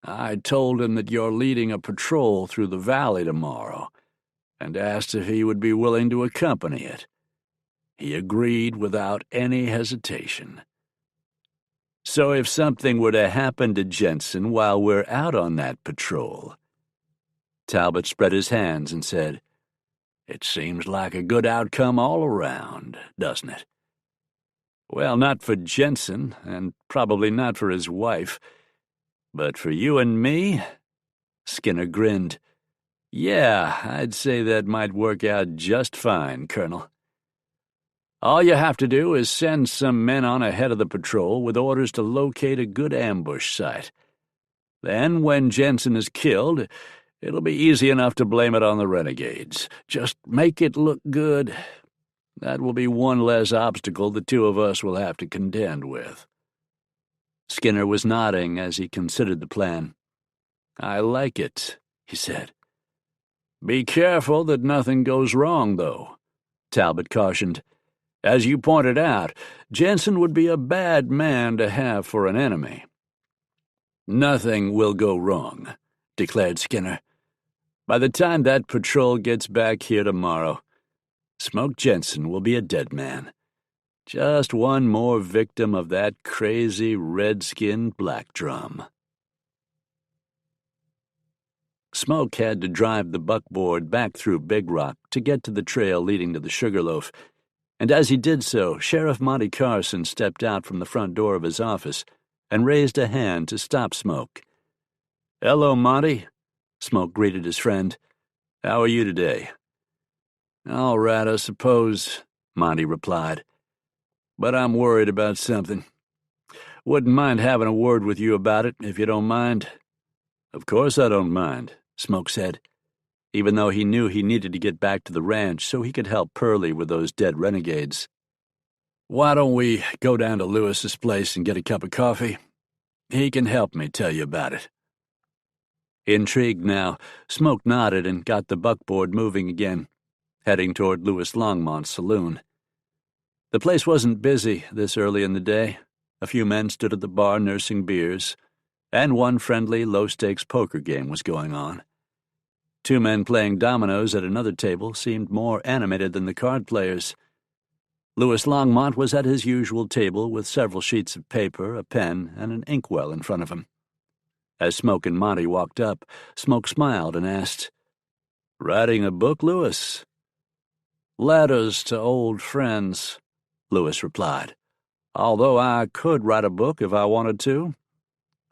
I told him that you're leading a patrol through the valley tomorrow, and asked if he would be willing to accompany it. He agreed without any hesitation. So if something were to happen to Jenson while we're out on that patrol... Talbot spread his hands and said, It seems like a good outcome all around, doesn't it? Well, not for Jenson, and probably not for his wife, but for you and me? Skinner grinned. Yeah, I'd say that might work out just fine, Colonel. All you have to do is send some men on ahead of the patrol with orders to locate a good ambush site. Then, when Jenson is killed, it'll be easy enough to blame it on the renegades. Just make it look good. That will be one less obstacle the two of us will have to contend with. Skinner was nodding as he considered the plan. I like it, he said. Be careful that nothing goes wrong, though, Talbot cautioned. As you pointed out, Jenson would be a bad man to have for an enemy. Nothing will go wrong, declared Skinner. By the time that patrol gets back here tomorrow, Smoke Jenson will be a dead man. Just one more victim of that crazy red-skinned Black Drum. Smoke had to drive the buckboard back through Big Rock to get to the trail leading to the Sugarloaf, and as he did so, Sheriff Monty Carson stepped out from the front door of his office and raised a hand to stop Smoke. "Hello, Monty," Smoke greeted his friend. "How are you today?" "All right, I suppose," Monty replied. "But I'm worried about something. Wouldn't mind having a word with you about it, if you don't mind." "Of course I don't mind," Smoke said, even though he knew he needed to get back to the ranch so he could help Pearlie with those dead renegades. "Why don't we go down to Lewis's place and get a cup of coffee? He can help me tell you about it." Intrigued now, Smoke nodded and got the buckboard moving again, heading toward Louis Longmont's saloon. The place wasn't busy this early in the day. A few men stood at the bar nursing beers, and one friendly, low-stakes poker game was going on. Two men playing dominoes at another table seemed more animated than the card players. Louis Longmont was at his usual table with several sheets of paper, a pen, and an inkwell in front of him. As Smoke and Monty walked up, Smoke smiled and asked, "Writing a book, Louis?" "Letters to old friends," Louis replied. "Although I could write a book if I wanted to.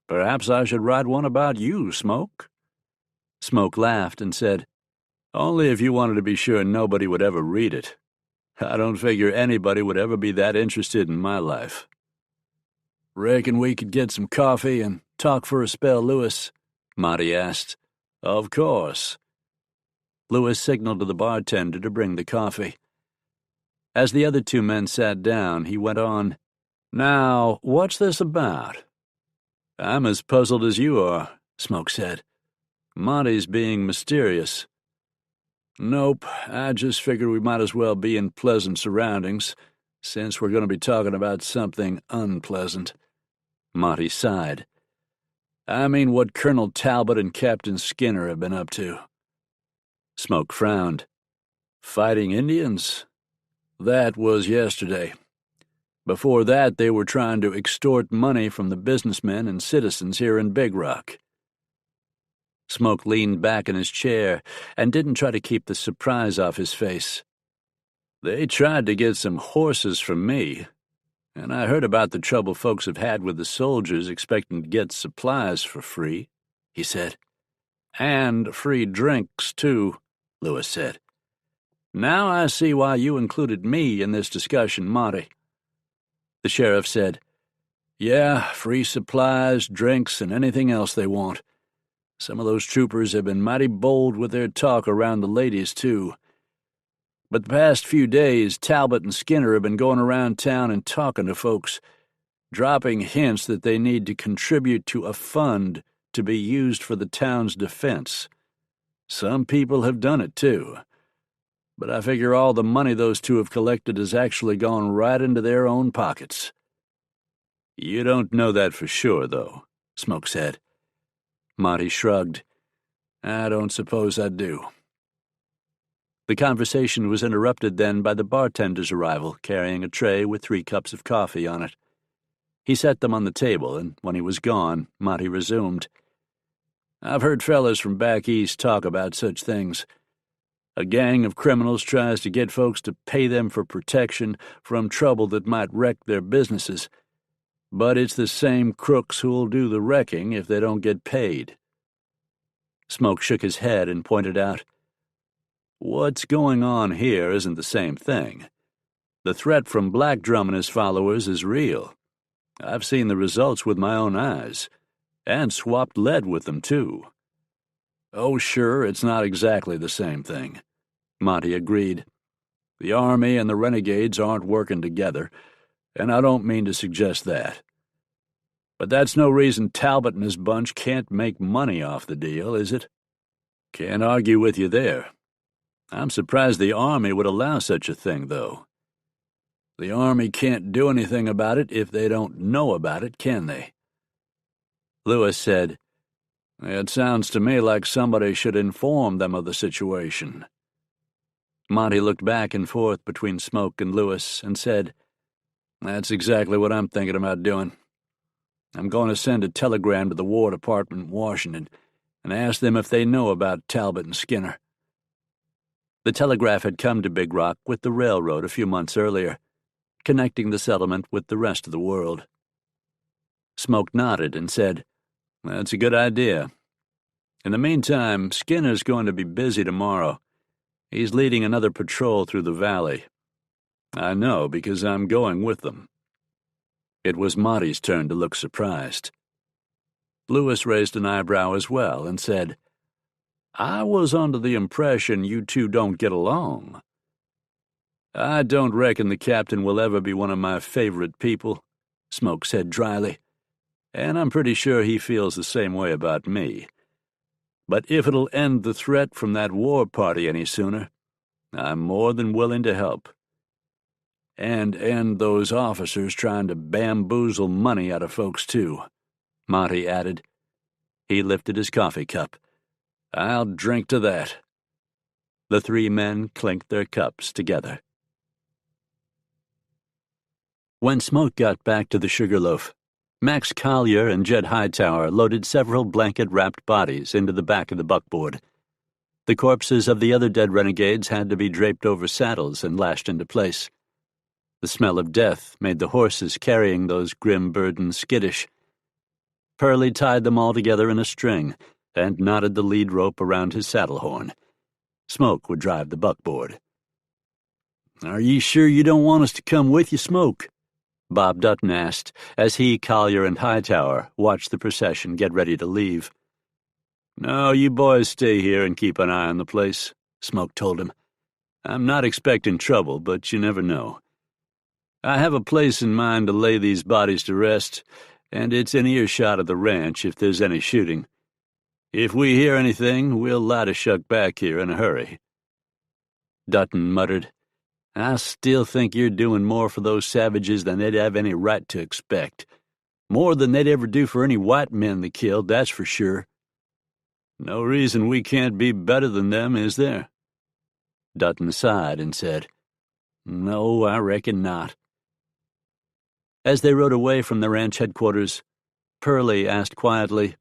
Perhaps I should write one about you, Smoke." Smoke laughed and said, "Only if you wanted to be sure nobody would ever read it. I don't figure anybody would ever be that interested in my life." "Reckon we could get some coffee and talk for a spell, Louis?" Monty asked. "Of course." Louis signaled to the bartender to bring the coffee. As the other two men sat down, he went on, "Now, what's this about?" "I'm as puzzled as you are," Smoke said. "Monty's being mysterious." "Nope, I just figured we might as well be in pleasant surroundings, since we're going to be talking about something unpleasant." Monty sighed. I mean what Colonel Talbot and Captain Skinner have been up to." Smoke frowned. "Fighting Indians? That was yesterday. Before that, they were trying to extort money from the businessmen and citizens here in Big Rock." Smoke leaned back in his chair and didn't try to keep the surprise off his face. "They tried to get some horses from me, and I heard about the trouble folks have had with the soldiers expecting to get supplies for free," he said. "And free drinks, too," Lewis said. "Now I see why you included me in this discussion, Monty." The sheriff said, "Yeah, free supplies, drinks, and anything else they want. Some of those troopers have been mighty bold with their talk around the ladies, too. But the past few days, Talbot and Skinner have been going around town and talking to folks, dropping hints that they need to contribute to a fund to be used for the town's defense. Some people have done it, too. But I figure all the money those two have collected has actually gone right into their own pockets." "You don't know that for sure, though," Smoke said. Monty shrugged. "I don't suppose I do." The conversation was interrupted then by the bartender's arrival, carrying a tray with 3 cups of coffee on it. He set them on the table, and when he was gone, Monty resumed. "I've heard fellas from back east talk about such things. A gang of criminals tries to get folks to pay them for protection from trouble that might wreck their businesses. But it's the same crooks who'll do the wrecking if they don't get paid." Smoke shook his head and pointed out, "What's going on here isn't the same thing. The threat from Black Drum and his followers is real. I've seen the results with my own eyes, and swapped lead with them, too." "Oh, sure, it's not exactly the same thing," Monty agreed. "The Army and the Renegades aren't working together, and I don't mean to suggest that. But that's no reason Talbot and his bunch can't make money off the deal, is it?" "Can't argue with you there. I'm surprised the Army would allow such a thing, though." "The Army can't do anything about it if they don't know about it, can they?" Lewis said, "It sounds to me like somebody should inform them of the situation." Monty looked back and forth between Smoke and Lewis and said, "That's exactly what I'm thinking about doing. I'm going to send a telegram to the War Department in Washington and ask them if they know about Talbot and Skinner." The telegraph had come to Big Rock with the railroad a few months earlier, connecting the settlement with the rest of the world. Smoke nodded and said, "That's a good idea. In the meantime, Skinner's going to be busy tomorrow. He's leading another patrol through the valley. I know because I'm going with them." It was Monty's turn to look surprised. Lewis raised an eyebrow as well and said, "I was under the impression you two don't get along." "I don't reckon the captain will ever be one of my favorite people," Smoke said dryly, "and I'm pretty sure he feels the same way about me. But if it'll end the threat from that war party any sooner, I'm more than willing to help. And end those officers trying to bamboozle money out of folks, too," Monty added. He lifted his coffee cup. "I'll drink to that." The 3 men clinked their cups together. When Smoke got back to the Sugarloaf, Max Collier and Jed Hightower loaded several blanket-wrapped bodies into the back of the buckboard. The corpses of the other dead renegades had to be draped over saddles and lashed into place. The smell of death made the horses carrying those grim burdens skittish. Pearlie tied them all together in a string and knotted the lead rope around his saddle horn. Smoke would drive the buckboard. "Are you sure you don't want us to come with you, Smoke?" Bob Dutton asked, as he, Collier, and Hightower watched the procession get ready to leave. "No, you boys stay here and keep an eye on the place," Smoke told him. "I'm not expecting trouble, but you never know. I have a place in mind to lay these bodies to rest, and it's in earshot of the ranch if there's any shooting. If we hear anything, we'll light a shuck back here in a hurry." Dutton muttered, "I still think you're doing more for those savages than they'd have any right to expect. More than they'd ever do for any white men they killed, that's for sure. No reason we can't be better than them, is there? Dutton sighed and said, No, I reckon not. As they rode away from the ranch headquarters, Pearlie asked quietly,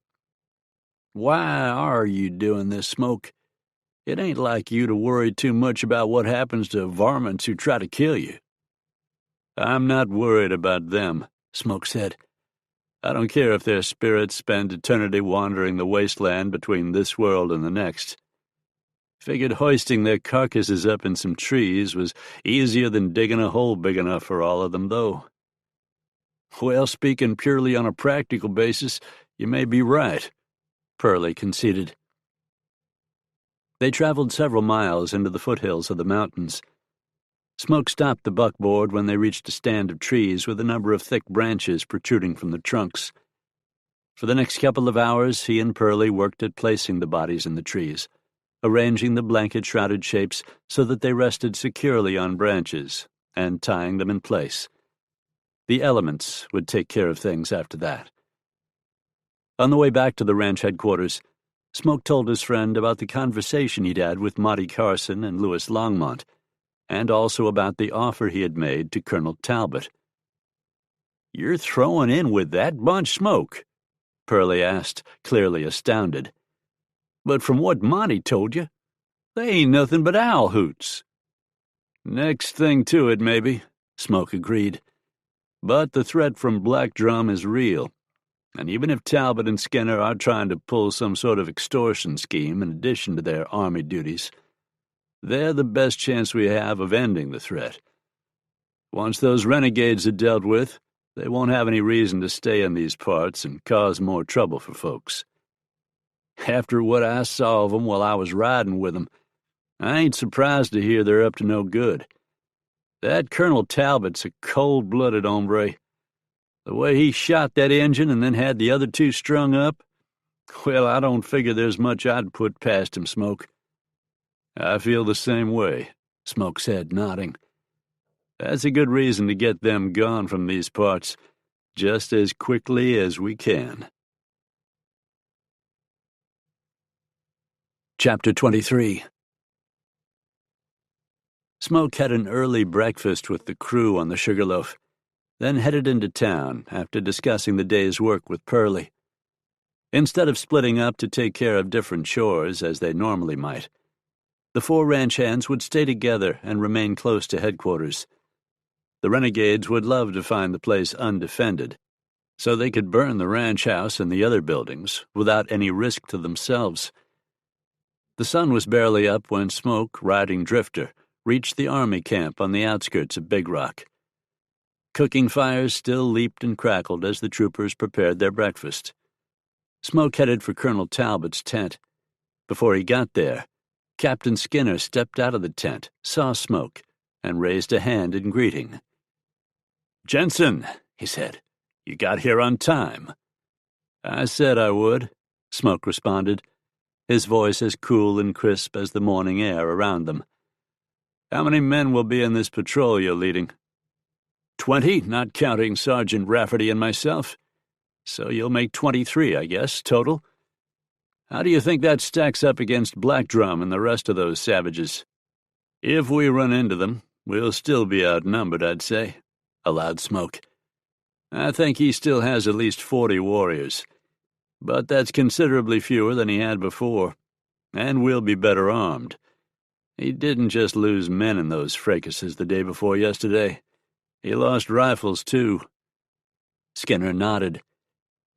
Why are you doing this, Smoke? It ain't like you to worry too much about what happens to varmints who try to kill you. I'm not worried about them, Smoke said. I don't care if their spirits spend eternity wandering the wasteland between this world and the next. Figured hoisting their carcasses up in some trees was easier than digging a hole big enough for all of them, though. Well, speaking purely on a practical basis, you may be right, Pearlie conceded. They traveled several miles into the foothills of the mountains. Smoke stopped the buckboard when they reached a stand of trees with a number of thick branches protruding from the trunks. For the next couple of hours, he and Pearlie worked at placing the bodies in the trees, arranging the blanket-shrouded shapes so that they rested securely on branches, and tying them in place. The elements would take care of things after that. On the way back to the ranch headquarters, Smoke told his friend about the conversation he'd had with Monty Carson and Louis Longmont, and also about the offer he had made to Colonel Talbot. You're throwing in with that bunch, Smoke? Pearlie asked, clearly astounded. But from what Monty told you, they ain't nothing but owl hoots. Next thing to it, maybe, Smoke agreed. But the threat from Black Drum is real, and even if Talbot and Skinner are trying to pull some sort of extortion scheme in addition to their army duties, they're the best chance we have of ending the threat. Once those renegades are dealt with, they won't have any reason to stay in these parts and cause more trouble for folks. After what I saw of 'em while I was riding with 'em, I ain't surprised to hear they're up to no good. That Colonel Talbot's a cold-blooded hombre. The way he shot that Injun and then had the other two strung up, well, I don't figure there's much I'd put past him, Smoke. I feel the same way, Smoke said, nodding. That's a good reason to get them gone from these parts just as quickly as we can. Chapter 23. Smoke had an early breakfast with the crew on the Sugarloaf, then headed into town after discussing the day's work with Pearlie. Instead of splitting up to take care of different chores as they normally might, the four ranch hands would stay together and remain close to headquarters. The renegades would love to find the place undefended, so they could burn the ranch house and the other buildings without any risk to themselves. The sun was barely up when Smoke, riding Drifter, reached the army camp on the outskirts of Big Rock. Cooking fires still leaped and crackled as the troopers prepared their breakfast. Smoke headed for Colonel Talbot's tent. Before he got there, Captain Skinner stepped out of the tent, saw Smoke, and raised a hand in greeting. "Jenson," he said, "you got here on time." "I said I would," Smoke responded, his voice as cool and crisp as the morning air around them. "How many men will be in this patrol you're leading?" 20, not counting Sergeant Rafferty and myself. So you'll make 23, I guess, total. How do you think that stacks up against Black Drum and the rest of those savages? If we run into them, we'll still be outnumbered, I'd say, allowed Smoke. I think he still has at least 40 warriors, but that's considerably fewer than he had before, and we'll be better armed. He didn't just lose men in those fracases the day before yesterday. He lost rifles, too. Skinner nodded.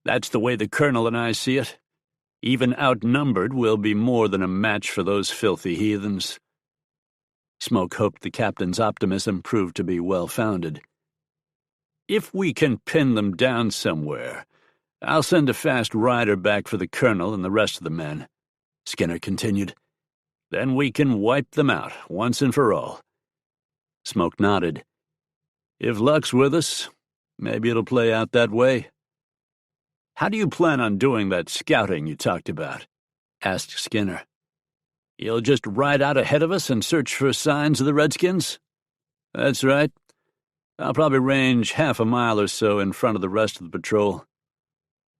That's the way the Colonel and I see it. Even outnumbered, we'll be more than a match for those filthy heathens. Smoke hoped the captain's optimism proved to be well-founded. If we can pin them down somewhere, I'll send a fast rider back for the Colonel and the rest of the men, Skinner continued. Then we can wipe them out, once and for all. Smoke nodded. If luck's with us, maybe it'll play out that way. How do you plan on doing that scouting you talked about? Asked Skinner. You'll just ride out ahead of us and search for signs of the Redskins? That's right. I'll probably range half a mile or so in front of the rest of the patrol.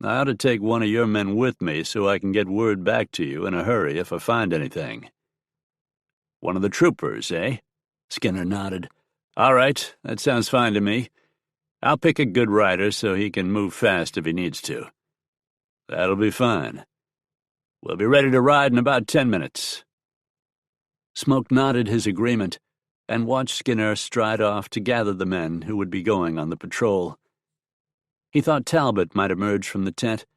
I ought to take one of your men with me so I can get word back to you in a hurry if I find anything." "One of the troopers, eh?" Skinner nodded. "All right, that sounds fine to me. I'll pick a good rider so he can move fast if he needs to." "That'll be fine. We'll be ready to ride in about 10 minutes. Smoke nodded his agreement and watched Skinner stride off to gather the men who would be going on the patrol. He thought Talbot might emerge from the tent,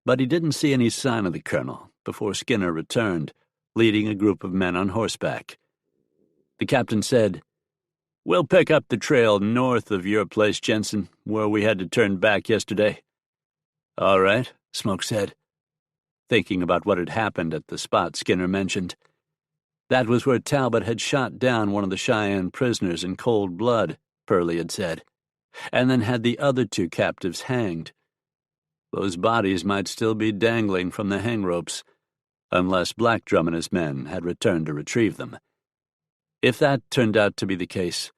but he didn't see any sign of the colonel before Skinner returned, leading a group of men on horseback. The captain said, "We'll pick up the trail north of your place, Jenson, where we had to turn back yesterday." "All right," Smoke said, thinking about what had happened at the spot Skinner mentioned. That was where Talbot had shot down one of the Cheyenne prisoners in cold blood, Purley had said, and then had the other 2 captives hanged. Those bodies might still be dangling from the hang ropes, unless Blackdrum and his men had returned to retrieve them. If that turned out to be the case,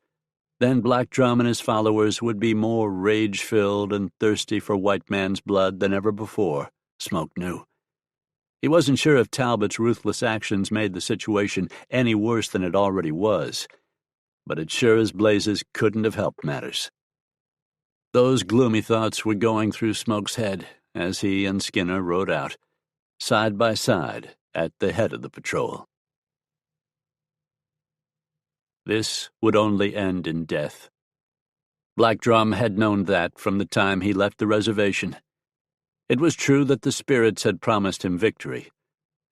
then Blackdrum and his followers would be more rage-filled and thirsty for white man's blood than ever before, Smoke knew. He wasn't sure if Talbot's ruthless actions made the situation any worse than it already was, but it sure as blazes couldn't have helped matters. Those gloomy thoughts were going through Smoke's head as he and Skinner rode out, side by side, at the head of the patrol. This would only end in death. Blackdrum had known that from the time he left the reservation. It was true that the spirits had promised him victory.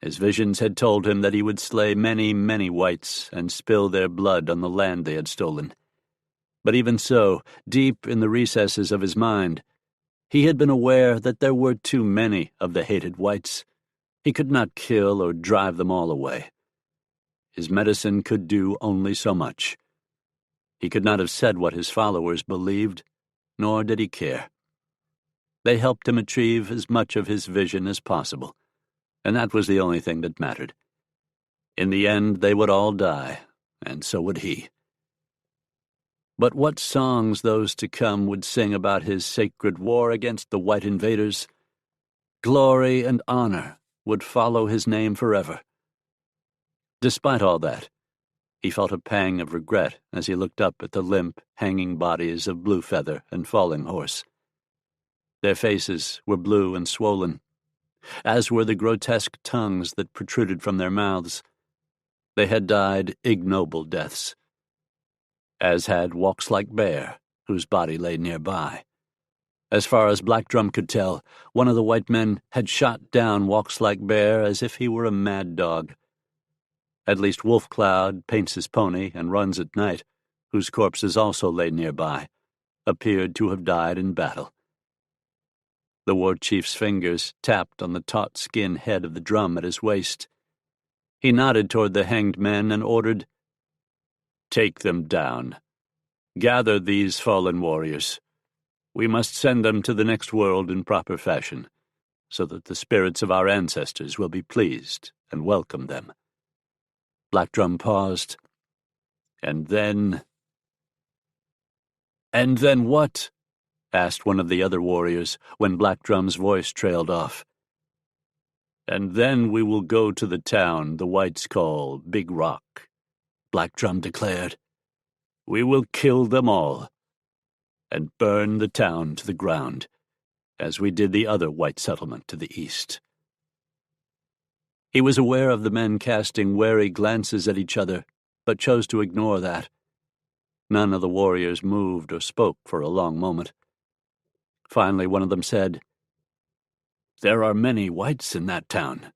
His visions had told him that he would slay many, many whites and spill their blood on the land they had stolen. But even so, deep in the recesses of his mind, he had been aware that there were too many of the hated whites. He could not kill or drive them all away. His medicine could do only so much. He could not have said what his followers believed, nor did he care. They helped him achieve as much of his vision as possible, and that was the only thing that mattered. In the end, they would all die, and so would he. But what songs those to come would sing about his sacred war against the white invaders! Glory and honor would follow his name forever. Despite all that, he felt a pang of regret as he looked up at the limp, hanging bodies of Bluefeather and Falling Horse. Their faces were blue and swollen, as were the grotesque tongues that protruded from their mouths. They had died ignoble deaths, as had Walks Like Bear, whose body lay nearby. As far as Blackdrum could tell, one of the white men had shot down Walks Like Bear as if he were a mad dog. At least Wolf Cloud paints his pony and runs at night, whose corpses also lay nearby, appeared to have died in battle. The war chief's fingers tapped on the taut skin head of the drum at his waist. He nodded toward the hanged men and ordered, "Take them down. Gather these fallen warriors. We must send them to the next world in proper fashion, so that the spirits of our ancestors will be pleased and welcome them." Blackdrum paused. And then what?" asked one of the other warriors when Blackdrum's voice trailed off. "And then we will go to the town the whites call Big Rock," Blackdrum declared. "We will kill them all and burn the town to the ground, as we did the other white settlement to the east." He was aware of the men casting wary glances at each other, but chose to ignore that. None of the warriors moved or spoke for a long moment. Finally, one of them said, "There are many whites in that town."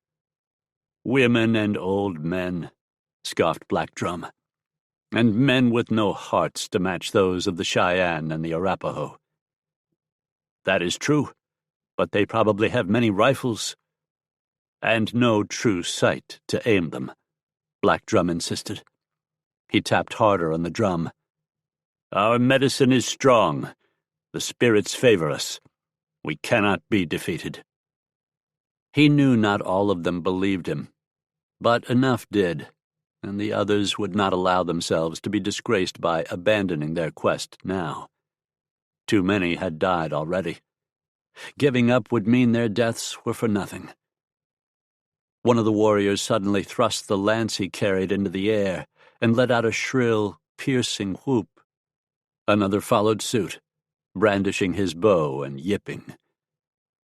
"Women and old men," scoffed Blackdrum, "and men with no hearts to match those of the Cheyenne and the Arapaho." "That is true, but they probably have many rifles." "And no true sight to aim them," Blackdrum insisted. He tapped harder on the drum. "Our medicine is strong. The spirits favor us. We cannot be defeated." He knew not all of them believed him, but enough did, and the others would not allow themselves to be disgraced by abandoning their quest now. Too many had died already. Giving up would mean their deaths were for nothing. One of the warriors suddenly thrust the lance he carried into the air and let out a shrill, piercing whoop. Another followed suit, brandishing his bow and yipping.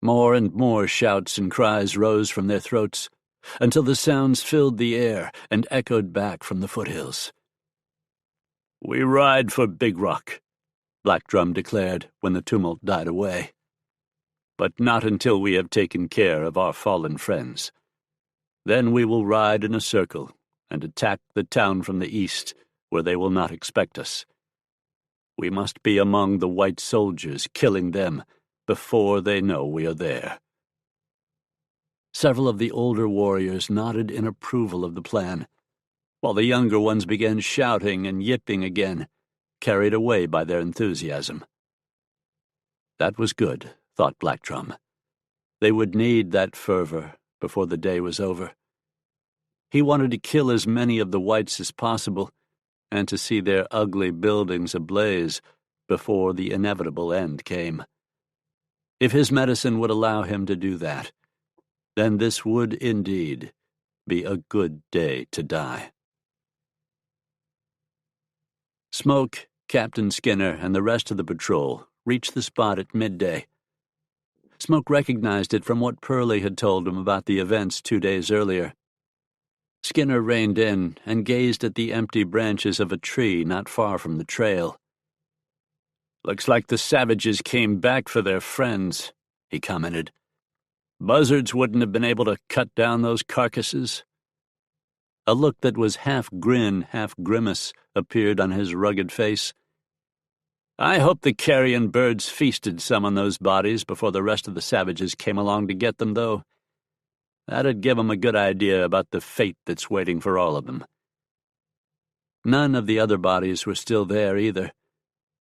More and more shouts and cries rose from their throats, until the sounds filled the air and echoed back from the foothills. "We ride for Big Rock," Black Drum declared when the tumult died away. "but not until we have taken care of our fallen friends. Then we will ride in a circle and attack the town from the east, where they will not expect us. We must be among the white soldiers, killing them before they know we are there." Several of the older warriors nodded in approval of the plan, while the younger ones began shouting and yipping again, carried away by their enthusiasm. That was good, thought Black Drum. They would need that fervor before the day was over. He wanted to kill as many of the whites as possible, and to see their ugly buildings ablaze before the inevitable end came. If his medicine would allow him to do that, then this would indeed be a good day to die. Smoke, Captain Skinner, and the rest of the patrol reached the spot at midday. Smoke recognized it from what Pearlie had told him about the events 2 days earlier. Skinner reined in and gazed at the empty branches of a tree not far from the trail. "Looks like the savages came back for their friends," he commented. "Buzzards wouldn't have been able to cut down those carcasses." A look that was half grin, half grimace appeared on his rugged face. "I hope the carrion birds feasted some on those bodies before the rest of the savages came along to get them, though. That'd give 'em a good idea about the fate that's waiting for all of them." None of the other bodies were still there either,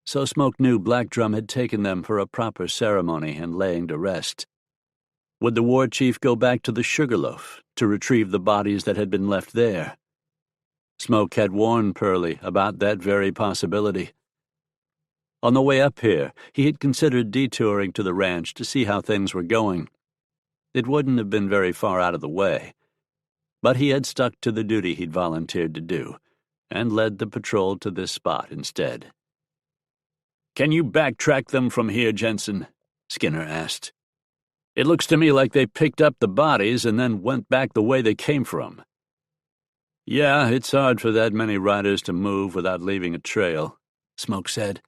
so Smoke knew Black Drum had taken them for a proper ceremony and laying to rest. Would the war chief go back to the Sugarloaf to retrieve the bodies that had been left there? Smoke had warned Pearlie about that very possibility. On the way up here, he had considered detouring to the ranch to see how things were going. It wouldn't have been very far out of the way, but he had stuck to the duty he'd volunteered to do, and led the patrol to this spot instead. "Can you backtrack them from here, Jenson?" Skinner asked. "It looks to me like they picked up the bodies and then went back the way they came from." "Yeah, it's hard for that many riders to move without leaving a trail," Smoke said.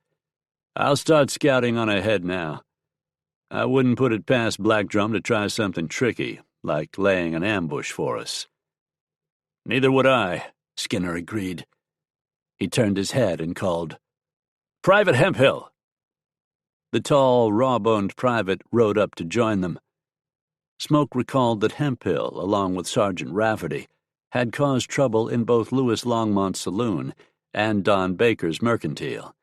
"I'll start scouting on ahead now. I wouldn't put it past Black Drum to try something tricky, like laying an ambush for us." "Neither would I," Skinner agreed. He turned his head and called, "Private Hemphill!" The tall, raw-boned private rode up to join them. Smoke recalled that Hemphill, along with Sergeant Rafferty, had caused trouble in both Louis Longmont's saloon and Don Baker's mercantile.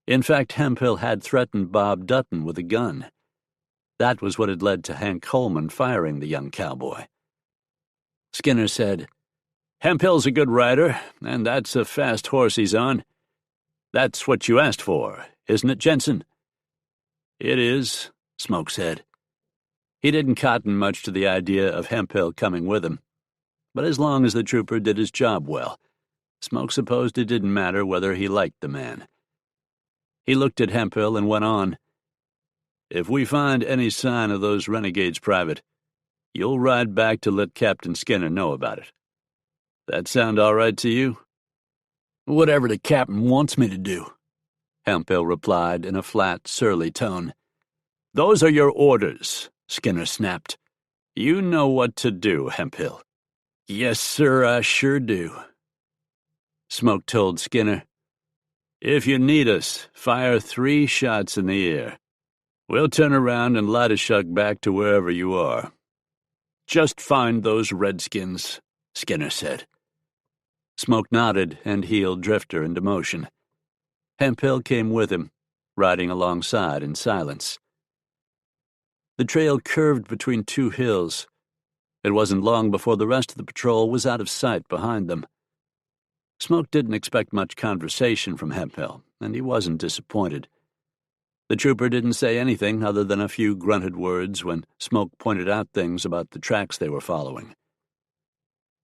In fact, Hemphill had threatened Bob Dutton with a gun. That was what had led to Hank Coleman firing the young cowboy. Skinner said, "Hemphill's a good rider, and that's a fast horse he's on. That's what you asked for, isn't it, Jenson?" "It is," Smoke said. He didn't cotton much to the idea of Hemphill coming with him, but as long as the trooper did his job well, Smoke supposed it didn't matter whether he liked the man. He looked at Hemphill and went on, "If we find any sign of those renegades, Private, you'll ride back to let Captain Skinner know about it. That sound all right to you?" "Whatever the captain wants me to do," Hemphill replied in a flat, surly tone. "Those are your orders," Skinner snapped. "You know what to do, Hemphill." "Yes, sir, I sure do." Smoke told Skinner, "If you need us, fire 3 shots in the air. We'll turn around and light a shuck back to wherever you are." "Just find those redskins," Skinner said. Smoke nodded and heeled Drifter into motion. Hemphill came with him, riding alongside in silence. The trail curved between 2 hills. It wasn't long before the rest of the patrol was out of sight behind them. Smoke didn't expect much conversation from Hemphill, and he wasn't disappointed. The trooper didn't say anything other than a few grunted words when Smoke pointed out things about the tracks they were following.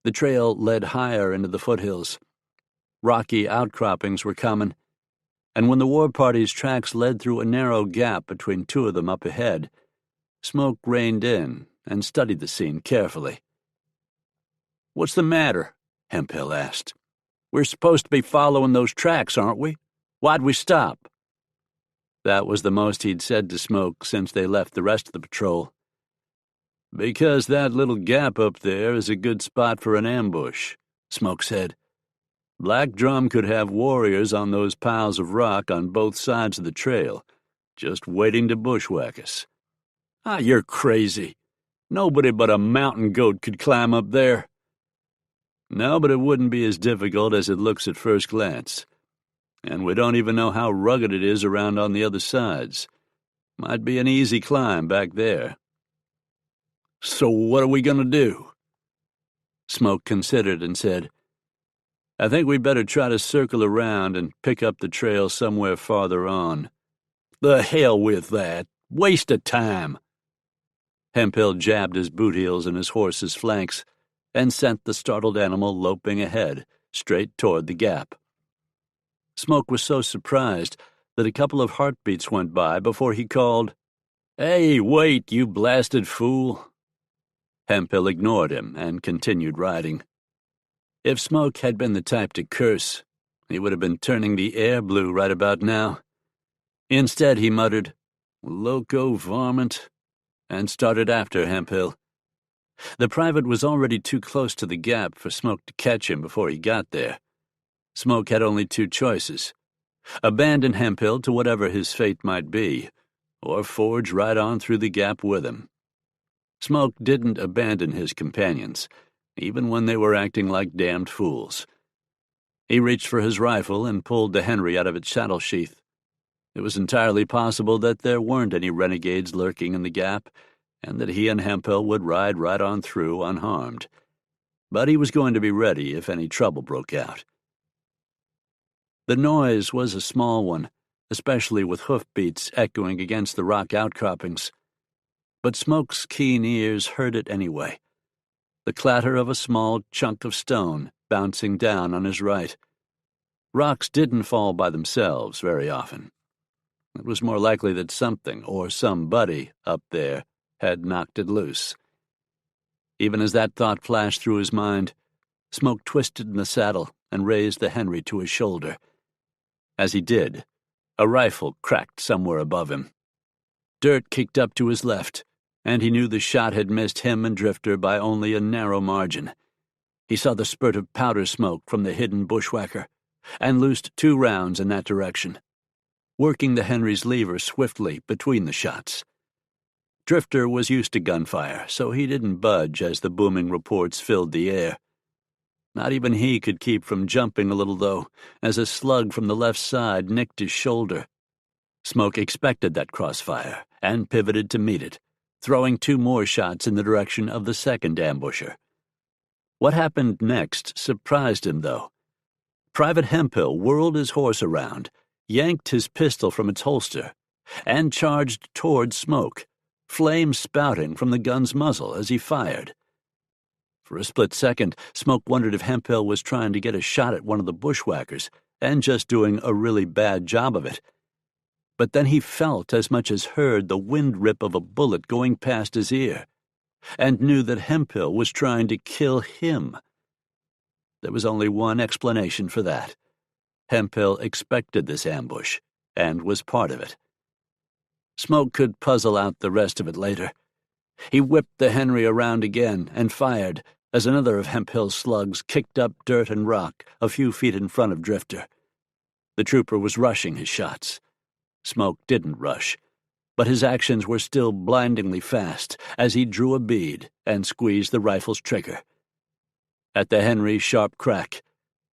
The trail led higher into the foothills. Rocky outcroppings were common, and when the war party's tracks led through a narrow gap between two of them up ahead, Smoke reined in and studied the scene carefully. "What's the matter?" Hemphill asked. "We're supposed to be following those tracks, aren't we? Why'd we stop?" That was the most he'd said to Smoke since they left the rest of the patrol. "Because that little gap up there is a good spot for an ambush," Smoke said. "Black Drum could have warriors on those piles of rock on both sides of the trail, just waiting to bushwhack us." "Ah, you're crazy. Nobody but a mountain goat could climb up there." "No, but it wouldn't be as difficult as it looks at first glance. And we don't even know how rugged it is around on the other sides. Might be an easy climb back there." "So what are we going to do?" Smoke considered and said, "I think we'd better try to circle around and pick up the trail somewhere farther on." "The hell with that. Waste of time." Hemphill jabbed his boot heels in his horse's flanks and sent the startled animal loping ahead, straight toward the gap. Smoke was so surprised that a couple of heartbeats went by before he called, "Hey, wait, you blasted fool." Hemphill ignored him and continued riding. If Smoke had been the type to curse, he would have been turning the air blue right about now. Instead, he muttered, "Loco varmint," and started after Hemphill. The private was already too close to the gap for Smoke to catch him before he got there. Smoke had only two choices: abandon Hemphill to whatever his fate might be, or forge right on through the gap with him. Smoke didn't abandon his companions, even when they were acting like damned fools. He reached for his rifle and pulled the Henry out of its saddle sheath. It was entirely possible that there weren't any renegades lurking in the gap, and that he and Hemphill would ride right on through unharmed. But he was going to be ready if any trouble broke out. The noise was a small one, especially with hoofbeats echoing against the rock outcroppings. But Smoke's keen ears heard it anyway. The clatter of a small chunk of stone bouncing down on his right. Rocks didn't fall by themselves very often. It was more likely that something or somebody up there had knocked it loose. Even as that thought flashed through his mind, Smoke twisted in the saddle and raised the Henry to his shoulder. As he did, a rifle cracked somewhere above him. Dirt kicked up to his left, and he knew the shot had missed him and Drifter by only a narrow margin. He saw the spurt of powder smoke from the hidden bushwhacker, and loosed 2 rounds in that direction, working the Henry's lever swiftly between the shots. Drifter was used to gunfire, so he didn't budge as the booming reports filled the air. Not even he could keep from jumping a little, though, as a slug from the left side nicked his shoulder. Smoke expected that crossfire and pivoted to meet it, throwing 2 more shots in the direction of the second ambusher. What happened next surprised him, though. Private Hemphill whirled his horse around, yanked his pistol from its holster, and charged toward Smoke, flames spouting from the gun's muzzle as he fired. For a split second, Smoke wondered if Hemphill was trying to get a shot at one of the bushwhackers and just doing a really bad job of it. But then he felt as much as heard the wind rip of a bullet going past his ear, and knew that Hemphill was trying to kill him. There was only one explanation for that. Hemphill expected this ambush, and was part of it. Smoke could puzzle out the rest of it later. He whipped the Henry around again and fired as another of Hemphill's slugs kicked up dirt and rock a few feet in front of Drifter. The trooper was rushing his shots. Smoke didn't rush, but his actions were still blindingly fast as he drew a bead and squeezed the rifle's trigger. At the Henry's sharp crack,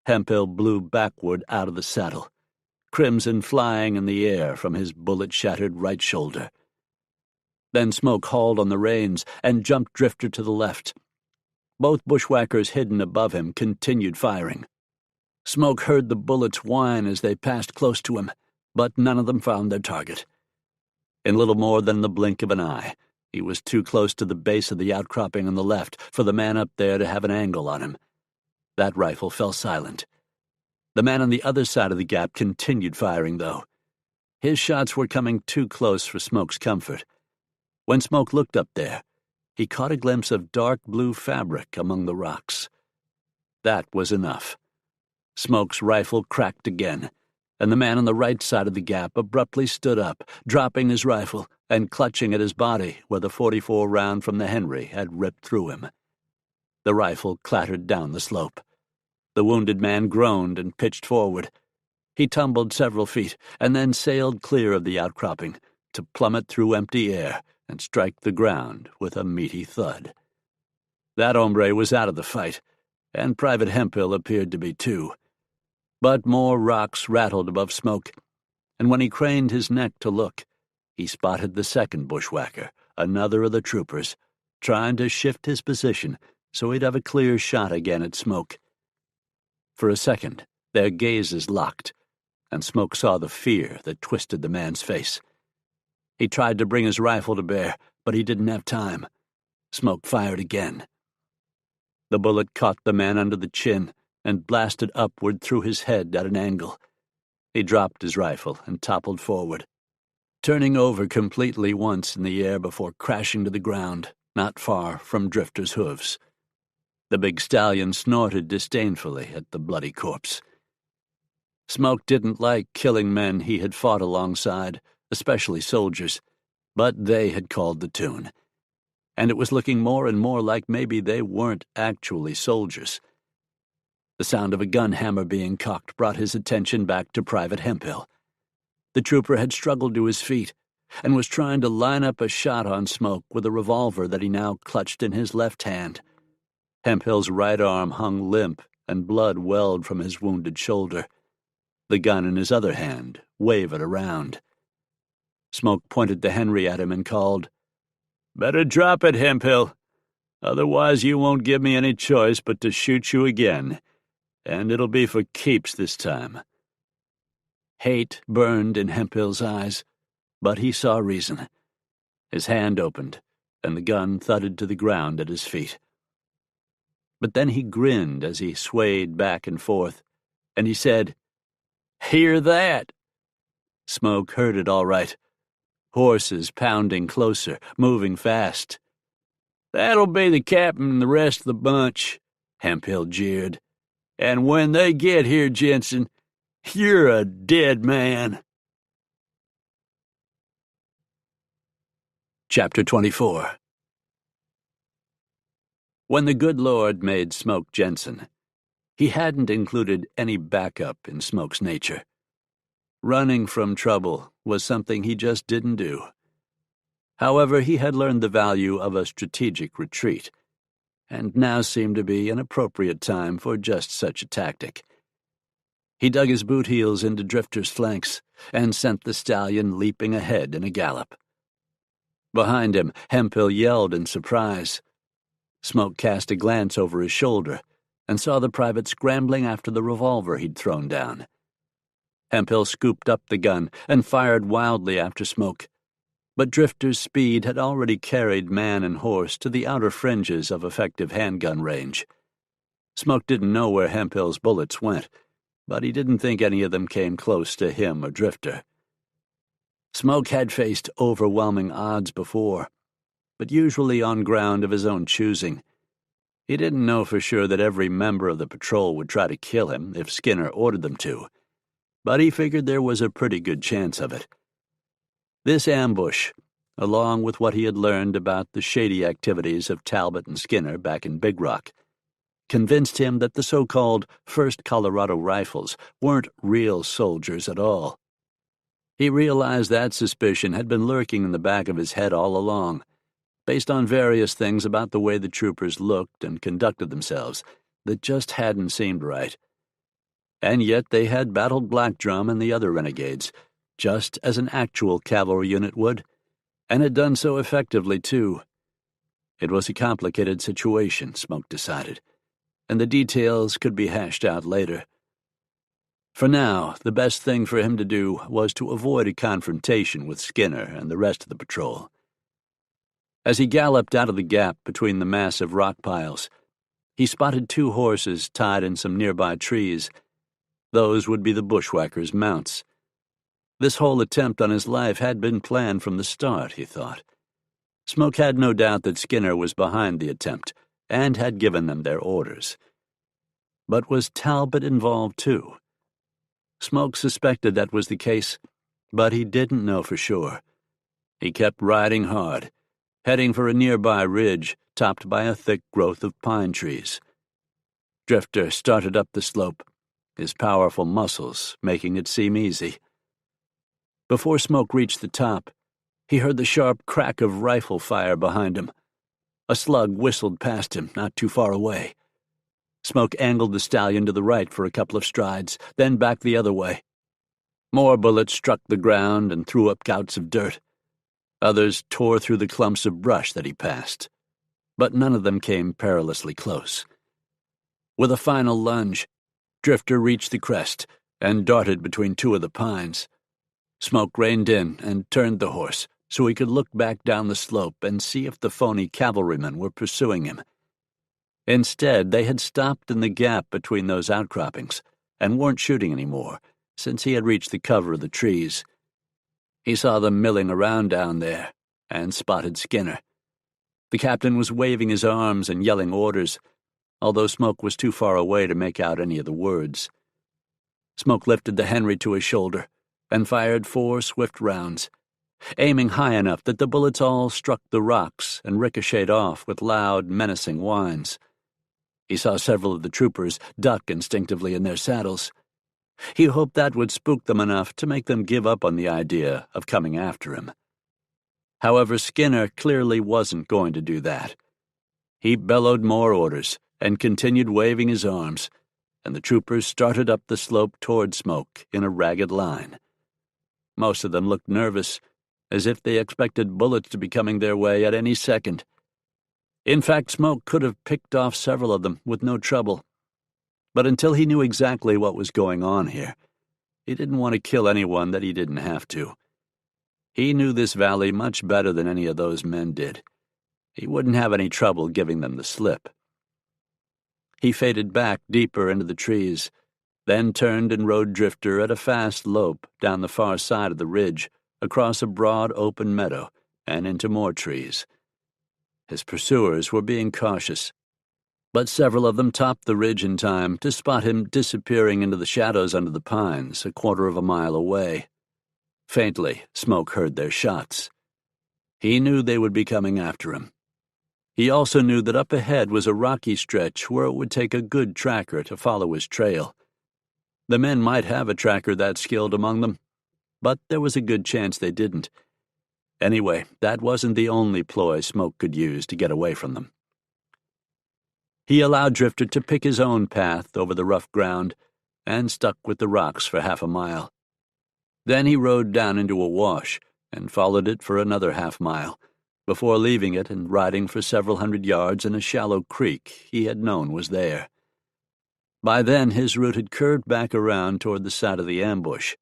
Hemphill blew backward out of the saddle, crimson flying in the air from his bullet-shattered right shoulder. Then Smoke hauled on the reins and jumped Drifter to the left. Both bushwhackers hidden above him continued firing. Smoke heard the bullets whine as they passed close to him, but none of them found their target. In little more than the blink of an eye, he was too close to the base of the outcropping on the left for the man up there to have an angle on him. That rifle fell silent. The man on the other side of the gap continued firing, though. His shots were coming too close for Smoke's comfort. When Smoke looked up there, he caught a glimpse of dark blue fabric among the rocks. That was enough. Smoke's rifle cracked again, and the man on the right side of the gap abruptly stood up, dropping his rifle and clutching at his body where the .44 round from the Henry had ripped through him. The rifle clattered down the slope. The wounded man groaned and pitched forward. He tumbled several feet and then sailed clear of the outcropping to plummet through empty air and strike the ground with a meaty thud. That hombre was out of the fight, and Private Hemphill appeared to be too. But more rocks rattled above Smoke, and when he craned his neck to look, he spotted the second bushwhacker, another of the troopers, trying to shift his position so he'd have a clear shot again at Smoke. For a second, their gazes locked, and Smoke saw the fear that twisted the man's face. He tried to bring his rifle to bear, but he didn't have time. Smoke fired again. The bullet caught the man under the chin and blasted upward through his head at an angle. He dropped his rifle and toppled forward, turning over completely once in the air before crashing to the ground, not far from Drifter's hooves. The big stallion snorted disdainfully at the bloody corpse. Smoke didn't like killing men he had fought alongside, especially soldiers, but they had called the tune, and it was looking more and more like maybe they weren't actually soldiers. The sound of a gun hammer being cocked brought his attention back to Private Hemphill. The trooper had struggled to his feet and was trying to line up a shot on Smoke with a revolver that he now clutched in his left hand. Hemphill's right arm hung limp and blood welled from his wounded shoulder. The gun in his other hand wavered around. Smoke pointed the Henry at him and called, "Better drop it, Hemphill. Otherwise you won't give me any choice but to shoot you again. And it'll be for keeps this time." Hate burned in Hemphill's eyes, but he saw reason. His hand opened, and the gun thudded to the ground at his feet. But then he grinned as he swayed back and forth, and he said, "Hear that?" Smoke heard it all right. Horses pounding closer, moving fast. "That'll be the captain and the rest of the bunch," Hemphill jeered. "And when they get here, Jenson, you're a dead man." Chapter 24. When the good Lord made Smoke Jenson, he hadn't included any backup in Smoke's nature. Running from trouble was something he just didn't do. However, he had learned the value of a strategic retreat, and now seemed to be an appropriate time for just such a tactic. He dug his boot heels into Drifter's flanks and sent the stallion leaping ahead in a gallop. Behind him, Hemphill yelled in surprise. Smoke cast a glance over his shoulder and saw the private scrambling after the revolver he'd thrown down. Hemphill scooped up the gun and fired wildly after Smoke, but Drifter's speed had already carried man and horse to the outer fringes of effective handgun range. Smoke didn't know where Hemphill's bullets went, but he didn't think any of them came close to him or Drifter. Smoke had faced overwhelming odds before, but usually on ground of his own choosing. He didn't know for sure that every member of the patrol would try to kill him if Skinner ordered them to, but he figured there was a pretty good chance of it. This ambush, along with what he had learned about the shady activities of Talbot and Skinner back in Big Rock, convinced him that the so-called 1st Colorado Rifles weren't real soldiers at all. He realized that suspicion had been lurking in the back of his head all along, based on various things about the way the troopers looked and conducted themselves that just hadn't seemed right. And yet they had battled Black Drum and the other renegades, just as an actual cavalry unit would, and had done so effectively, too. It was a complicated situation, Smoke decided, and the details could be hashed out later. For now, the best thing for him to do was to avoid a confrontation with Skinner and the rest of the patrol. As he galloped out of the gap between the massive rock piles, he spotted 2 horses tied in some nearby trees. Those would be the bushwhackers' mounts. This whole attempt on his life had been planned from the start, he thought. Smoke had no doubt that Skinner was behind the attempt and had given them their orders. But was Talbot involved too? Smoke suspected that was the case, but he didn't know for sure. He kept riding hard, heading for a nearby ridge topped by a thick growth of pine trees. Drifter started up the slope, his powerful muscles making it seem easy. Before Smoke reached the top, he heard the sharp crack of rifle fire behind him. A slug whistled past him not too far away. Smoke angled the stallion to the right for a couple of strides, then back the other way. More bullets struck the ground and threw up gouts of dirt. Others tore through the clumps of brush that he passed, but none of them came perilously close. With a final lunge, Drifter reached the crest and darted between 2 of the pines. Smoke reined in and turned the horse so he could look back down the slope and see if the phony cavalrymen were pursuing him. Instead, they had stopped in the gap between those outcroppings and weren't shooting anymore, since he had reached the cover of the trees. He saw them milling around down there and spotted Skinner. The captain was waving his arms and yelling orders, although Smoke was too far away to make out any of the words. Smoke lifted the Henry to his shoulder and fired 4 swift rounds, aiming high enough that the bullets all struck the rocks and ricocheted off with loud, menacing whines. He saw several of the troopers duck instinctively in their saddles. He hoped that would spook them enough to make them give up on the idea of coming after him. However, Skinner clearly wasn't going to do that. He bellowed more orders and continued waving his arms, and the troopers started up the slope toward Smoke in a ragged line. Most of them looked nervous, as if they expected bullets to be coming their way at any second. In fact, Smoke could have picked off several of them with no trouble. But until he knew exactly what was going on here, he didn't want to kill anyone that he didn't have to. He knew this valley much better than any of those men did. He wouldn't have any trouble giving them the slip. He faded back deeper into the trees, then turned and rode Drifter at a fast lope down the far side of the ridge, across a broad open meadow, and into more trees. His pursuers were being cautious, but several of them topped the ridge in time to spot him disappearing into the shadows under the pines 1/4 of a mile away. Faintly, Smoke heard their shots. He knew they would be coming after him. He also knew that up ahead was a rocky stretch where it would take a good tracker to follow his trail. The men might have a tracker that skilled among them, but there was a good chance they didn't. Anyway, that wasn't the only ploy Smoke could use to get away from them. He allowed Drifter to pick his own path over the rough ground and stuck with the rocks for 1/2 mile. Then he rode down into a wash and followed it for another 1/2 mile, before leaving it and riding for several hundred yards in a shallow creek he had known was there. By then his route had curved back around toward the side of the ambush.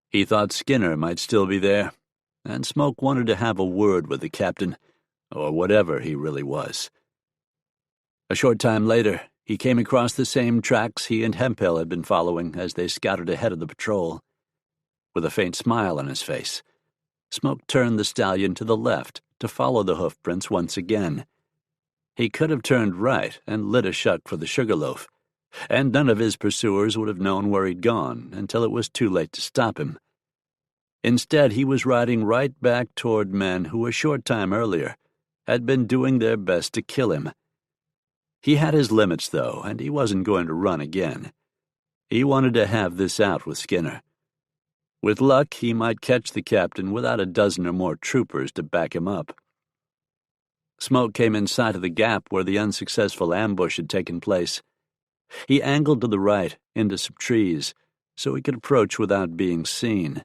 He thought Skinner might still be there, and Smoke wanted to have a word with the captain, or whatever he really was. A short time later, he came across the same tracks he and Hemphill had been following as they scouted ahead of the patrol. With a faint smile on his face, Smoke turned the stallion to the left to follow the hoofprints once again. He could have turned right and lit a shuck for the Sugarloaf, and none of his pursuers would have known where he'd gone until it was too late to stop him. Instead, he was riding right back toward men who a short time earlier had been doing their best to kill him. He had his limits, though, and he wasn't going to run again. He wanted to have this out with Skinner. With luck, he might catch the captain without a dozen or more troopers to back him up. Smoke came in sight of the gap where the unsuccessful ambush had taken place. He angled to the right into some trees so he could approach without being seen.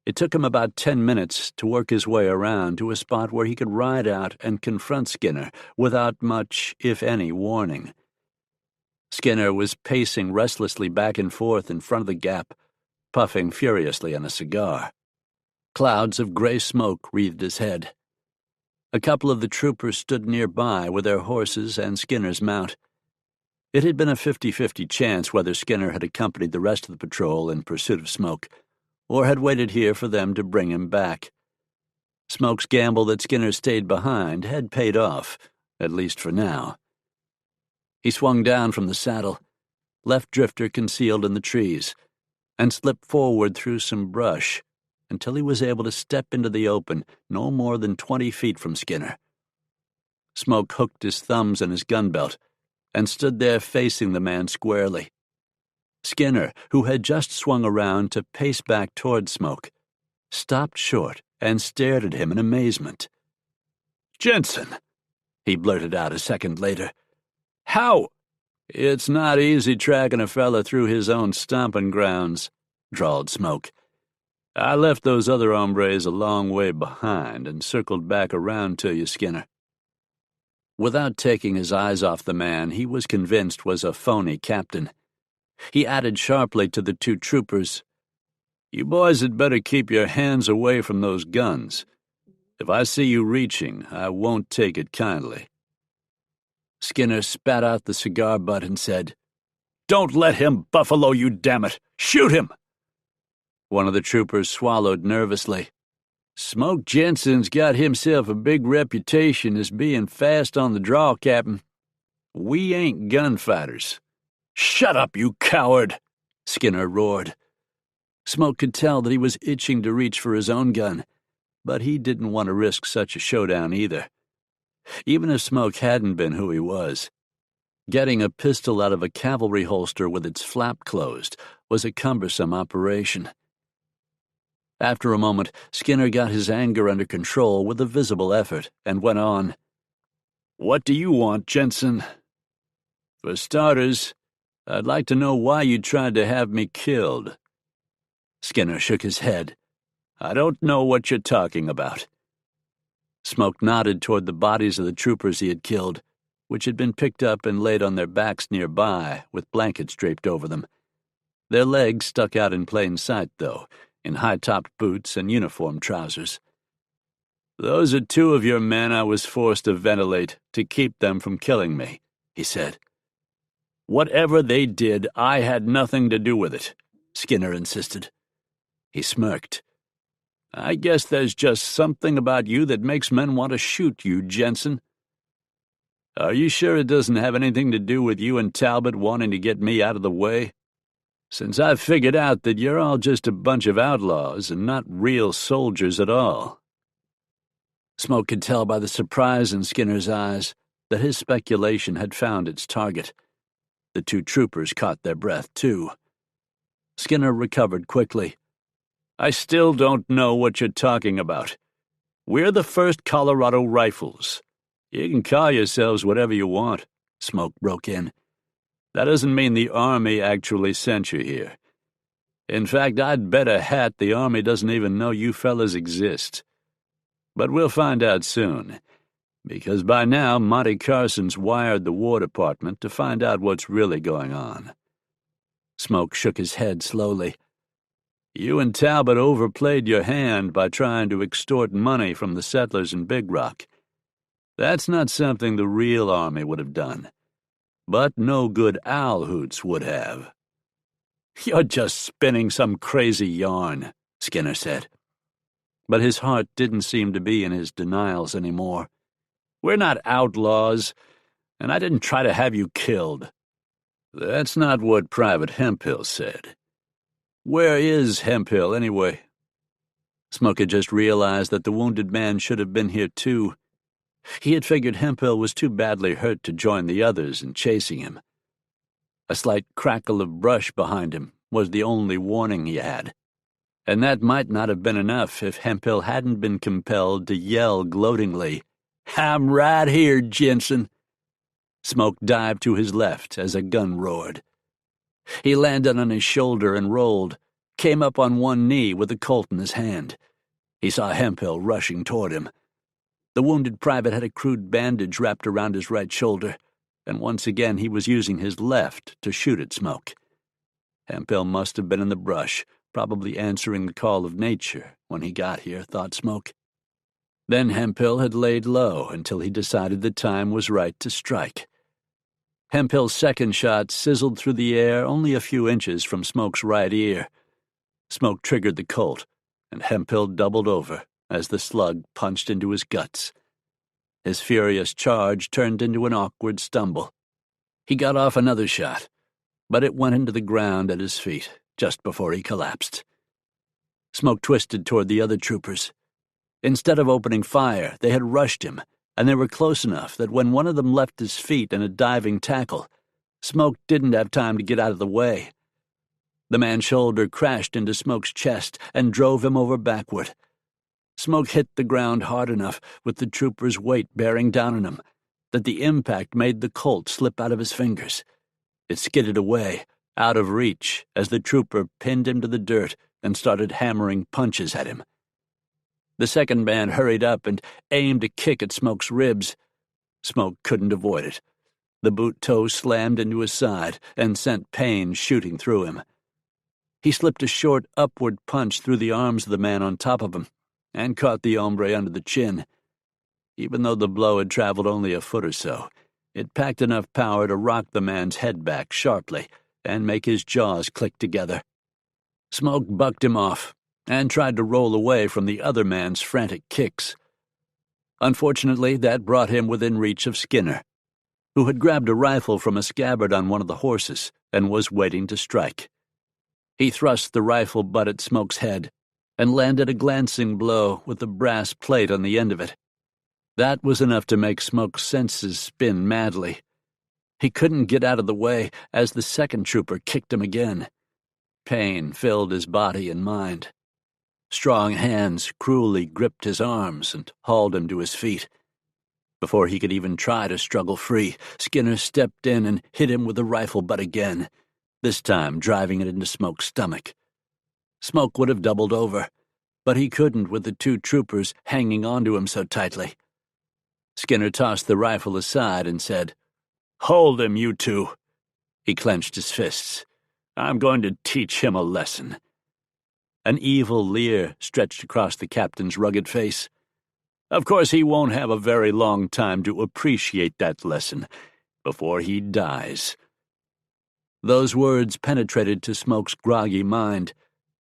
It took him about 10 minutes to work his way around to a spot where he could ride out and confront Skinner without much, if any, warning. Skinner was pacing restlessly back and forth in front of the gap, puffing furiously on a cigar. Clouds of gray smoke wreathed his head. A couple of the troopers stood nearby with their horses and Skinner's mount. It had been a 50-50 chance whether Skinner had accompanied the rest of the patrol in pursuit of Smoke, or had waited here for them to bring him back. Smoke's gamble that Skinner stayed behind had paid off, at least for now. He swung down from the saddle, left Drifter concealed in the trees, and slipped forward through some brush until he was able to step into the open no more than 20 feet from Skinner. Smoke hooked his thumbs in his gun belt and stood there facing the man squarely. Skinner, who had just swung around to pace back toward Smoke, stopped short and stared at him in amazement. "Jenson," he blurted out a second later. "How?" "It's not easy tracking a fella through his own stomping grounds," drawled Smoke. "I left those other hombres a long way behind and circled back around to you, Skinner." Without taking his eyes off the man he was convinced was a phony captain, he added sharply to the two troopers, "You boys had better keep your hands away from those guns. If I see you reaching, I won't take it kindly." Skinner spat out the cigar butt and said, "Don't let him buffalo you, damn it! Shoot him!" One of the troopers swallowed nervously. "Smoke Jenson's got himself a big reputation as being fast on the draw, Captain. We ain't gunfighters." "Shut up, you coward!" Skinner roared. Smoke could tell that he was itching to reach for his own gun, but he didn't want to risk such a showdown either. Even if Smoke hadn't been who he was, getting a pistol out of a cavalry holster with its flap closed was a cumbersome operation. After a moment, Skinner got his anger under control with a visible effort and went on. "What do you want, Jenson?" "For starters, I'd like to know why you tried to have me killed." Skinner shook his head. "I don't know what you're talking about." Smoke nodded toward the bodies of the troopers he had killed, which had been picked up and laid on their backs nearby, with blankets draped over them. Their legs stuck out in plain sight, though, in high-topped boots and uniform trousers. "Those are two of your men I was forced to ventilate to keep them from killing me," he said. "Whatever they did, I had nothing to do with it," Skinner insisted. He smirked. "I guess there's just something about you that makes men want to shoot you, Jenson." "Are you sure it doesn't have anything to do with you and Talbot wanting to get me out of the way? Since I've figured out that you're all just a bunch of outlaws and not real soldiers at all." Smoke could tell by the surprise in Skinner's eyes that his speculation had found its target. The two troopers caught their breath, too. Skinner recovered quickly. "I still don't know what you're talking about. We're the 1st Colorado Rifles. You can call yourselves whatever you want," Smoke broke in. "That doesn't mean the Army actually sent you here. In fact, I'd bet a hat the Army doesn't even know you fellas exist. But we'll find out soon, because by now Monty Carson's wired the War Department to find out what's really going on." Smoke shook his head slowly. "You and Talbot overplayed your hand by trying to extort money from the settlers in Big Rock. That's not something the real Army would have done, but no good owl hoots would have." "You're just spinning some crazy yarn," Skinner said. But his heart didn't seem to be in his denials anymore. "We're not outlaws, and I didn't try to have you killed." "That's not what Private Hemphill said. Where is Hemphill, anyway?" Smoke had just realized that the wounded man should have been here, too. He had figured Hemphill was too badly hurt to join the others in chasing him. A slight crackle of brush behind him was the only warning he had, and that might not have been enough if Hemphill hadn't been compelled to yell gloatingly, "I'm right here, Jenson." Smoke dived to his left as a gun roared. He landed on his shoulder and rolled, came up on one knee with the Colt in his hand. He saw Hemphill rushing toward him. The wounded private had a crude bandage wrapped around his right shoulder, and once again he was using his left to shoot at Smoke. Hemphill must have been in the brush, probably answering the call of nature when he got here, thought Smoke. Then Hemphill had laid low until he decided the time was right to strike. Hemphill's second shot sizzled through the air only a few inches from Smoke's right ear. Smoke triggered the Colt, and Hemphill doubled over as the slug punched into his guts. His furious charge turned into an awkward stumble. He got off another shot, but it went into the ground at his feet just before he collapsed. Smoke twisted toward the other troopers. Instead of opening fire, they had rushed him, and they were close enough that when one of them left his feet in a diving tackle, Smoke didn't have time to get out of the way. The man's shoulder crashed into Smoke's chest and drove him over backward. Smoke hit the ground hard enough, with the trooper's weight bearing down on him, that the impact made the Colt slip out of his fingers. It skidded away, out of reach, as the trooper pinned him to the dirt and started hammering punches at him. The second man hurried up and aimed a kick at Smoke's ribs. Smoke couldn't avoid it. The boot toe slammed into his side and sent pain shooting through him. He slipped a short upward punch through the arms of the man on top of him and caught the hombre under the chin. Even though the blow had traveled only a foot or so, it packed enough power to rock the man's head back sharply and make his jaws click together. Smoke bucked him off and tried to roll away from the other man's frantic kicks. Unfortunately, that brought him within reach of Skinner, who had grabbed a rifle from a scabbard on one of the horses and was waiting to strike. He thrust the rifle butt at Smoke's head and landed a glancing blow with the brass plate on the end of it. That was enough to make Smoke's senses spin madly. He couldn't get out of the way as the second trooper kicked him again. Pain filled his body and mind. Strong hands cruelly gripped his arms and hauled him to his feet. Before he could even try to struggle free, Skinner stepped in and hit him with the rifle butt again, this time driving it into Smoke's stomach. Smoke would have doubled over, but he couldn't with the two troopers hanging onto him so tightly. Skinner tossed the rifle aside and said, "Hold him, you two." He clenched his fists. "I'm going to teach him a lesson." An evil leer stretched across the captain's rugged face. "Of course he won't have a very long time to appreciate that lesson before he dies." Those words penetrated to Smoke's groggy mind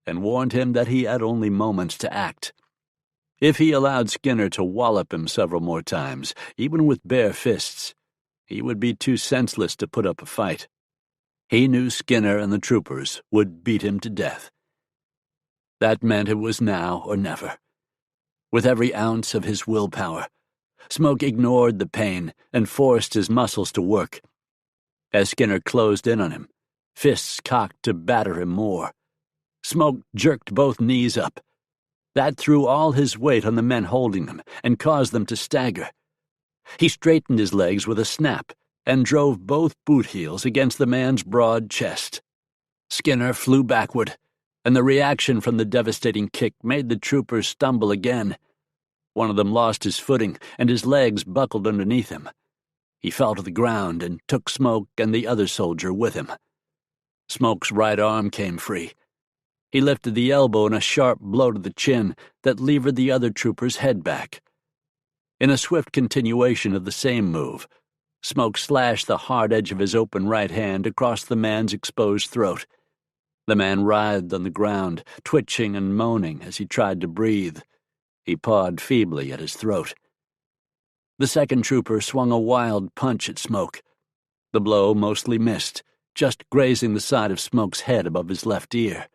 and warned him that he had only moments to act. If he allowed Skinner to wallop him several more times, even with bare fists, he would be too senseless to put up a fight. He knew Skinner and the troopers would beat him to death. That meant it was now or never. With every ounce of his willpower, Smoke ignored the pain and forced his muscles to work. As Skinner closed in on him, fists cocked to batter him more, Smoke jerked both knees up. That threw all his weight on the men holding them and caused them to stagger. He straightened his legs with a snap and drove both boot heels against the man's broad chest. Skinner flew backward, and the reaction from the devastating kick made the troopers stumble again. One of them lost his footing, and his legs buckled underneath him. He fell to the ground and took Smoke and the other soldier with him. Smoke's right arm came free. He lifted the elbow in a sharp blow to the chin that levered the other trooper's head back. In a swift continuation of the same move, Smoke slashed the hard edge of his open right hand across the man's exposed throat. The man writhed on the ground, twitching and moaning as he tried to breathe. He pawed feebly at his throat. The second trooper swung a wild punch at Smoke. The blow mostly missed, just grazing the side of Smoke's head above his left ear.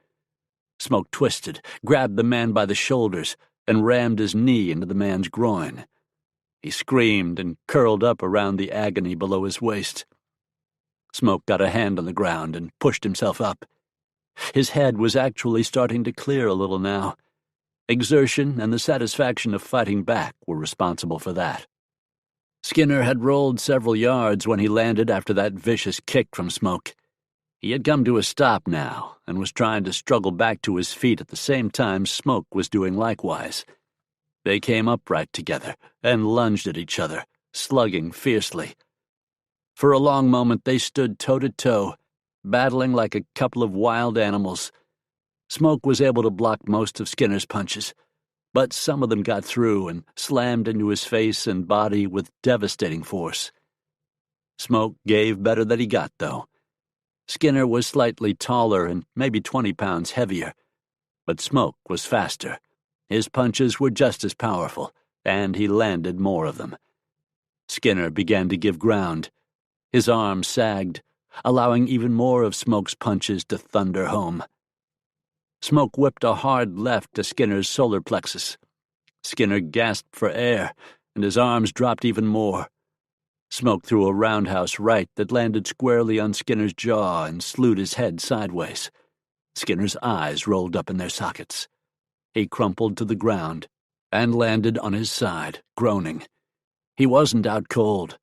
Smoke twisted, grabbed the man by the shoulders, and rammed his knee into the man's groin. He screamed and curled up around the agony below his waist. Smoke got a hand on the ground and pushed himself up. His head was actually starting to clear a little now. Exertion and the satisfaction of fighting back were responsible for that. Skinner had rolled several yards when he landed after that vicious kick from Smoke. He had come to a stop now and was trying to struggle back to his feet at the same time Smoke was doing likewise. They came upright together and lunged at each other, slugging fiercely. For a long moment they stood toe-to-toe, battling like a couple of wild animals. Smoke was able to block most of Skinner's punches, but some of them got through and slammed into his face and body with devastating force. Smoke gave better than he got, though. Skinner was slightly taller and maybe 20 pounds heavier, but Smoke was faster. His punches were just as powerful, and he landed more of them. Skinner began to give ground. His arms sagged, allowing even more of Smoke's punches to thunder home. Smoke whipped a hard left to Skinner's solar plexus. Skinner gasped for air, and his arms dropped even more. Smoke threw a roundhouse right that landed squarely on Skinner's jaw and slewed his head sideways. Skinner's eyes rolled up in their sockets. He crumpled to the ground and landed on his side, groaning. He wasn't out cold,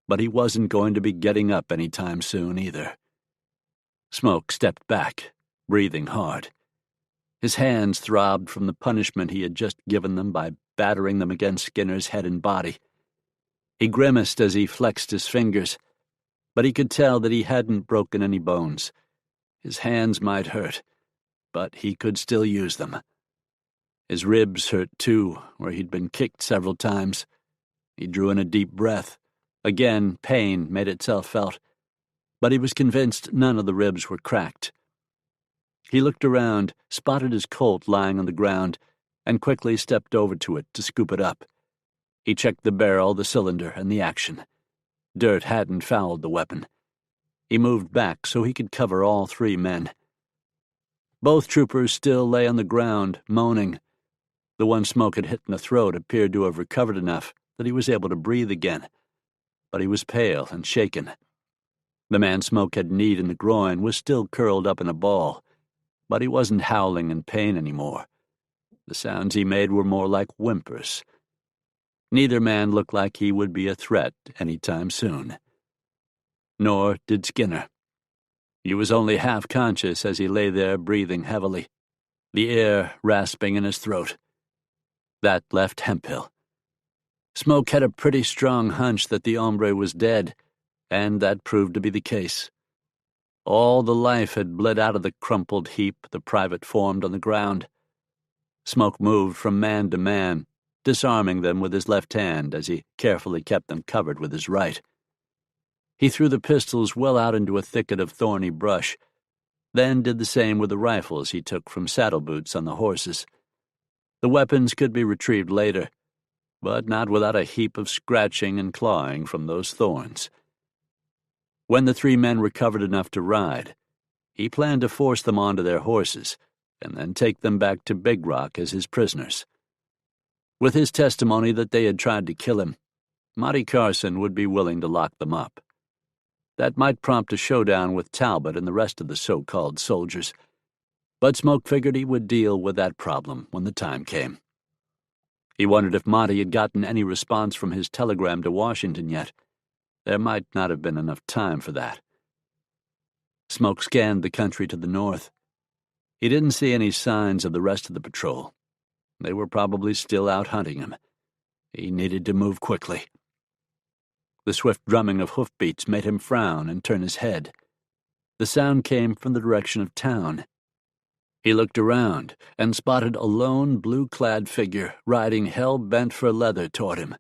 but he wasn't going to be getting up any time soon either. Smoke stepped back, breathing hard. His hands throbbed from the punishment he had just given them by battering them against Skinner's head and body. He grimaced as he flexed his fingers, but he could tell that he hadn't broken any bones. His hands might hurt, but he could still use them. His ribs hurt too, where he'd been kicked several times. He drew in a deep breath. Again, pain made itself felt, but he was convinced none of the ribs were cracked. He looked around, spotted his Colt lying on the ground, and quickly stepped over to it to scoop it up. He checked the barrel, the cylinder, and the action. Dirt hadn't fouled the weapon. He moved back so he could cover all three men. Both troopers still lay on the ground, moaning. The one Smoke had hit in the throat appeared to have recovered enough that he was able to breathe again, but he was pale and shaken. The man Smoke had kneed in the groin was still curled up in a ball, but he wasn't howling in pain anymore. The sounds he made were more like whimpers. Neither man looked like he would be a threat any time soon. Nor did Skinner. He was only half conscious as he lay there breathing heavily, the air rasping in his throat. That left Hemphill. Smoke had a pretty strong hunch that the hombre was dead, and that proved to be the case. All the life had bled out of the crumpled heap the private formed on the ground. Smoke moved from man to man, disarming them with his left hand as he carefully kept them covered with his right. He threw the pistols well out into a thicket of thorny brush, then did the same with the rifles he took from saddle boots on the horses. The weapons could be retrieved later, but not without a heap of scratching and clawing from those thorns. When the three men recovered enough to ride, he planned to force them onto their horses and then take them back to Big Rock as his prisoners. With his testimony that they had tried to kill him, Monty Carson would be willing to lock them up. That might prompt a showdown with Talbot and the rest of the so-called soldiers, but Smoke figured he would deal with that problem when the time came. He wondered if Monty had gotten any response from his telegram to Washington yet. There might not have been enough time for that. Smoke scanned the country to the north. He didn't see any signs of the rest of the patrol. They were probably still out hunting him. He needed to move quickly. The swift drumming of hoofbeats made him frown and turn his head. The sound came from the direction of town. He looked around and spotted a lone, blue-clad figure riding hell-bent for leather toward him.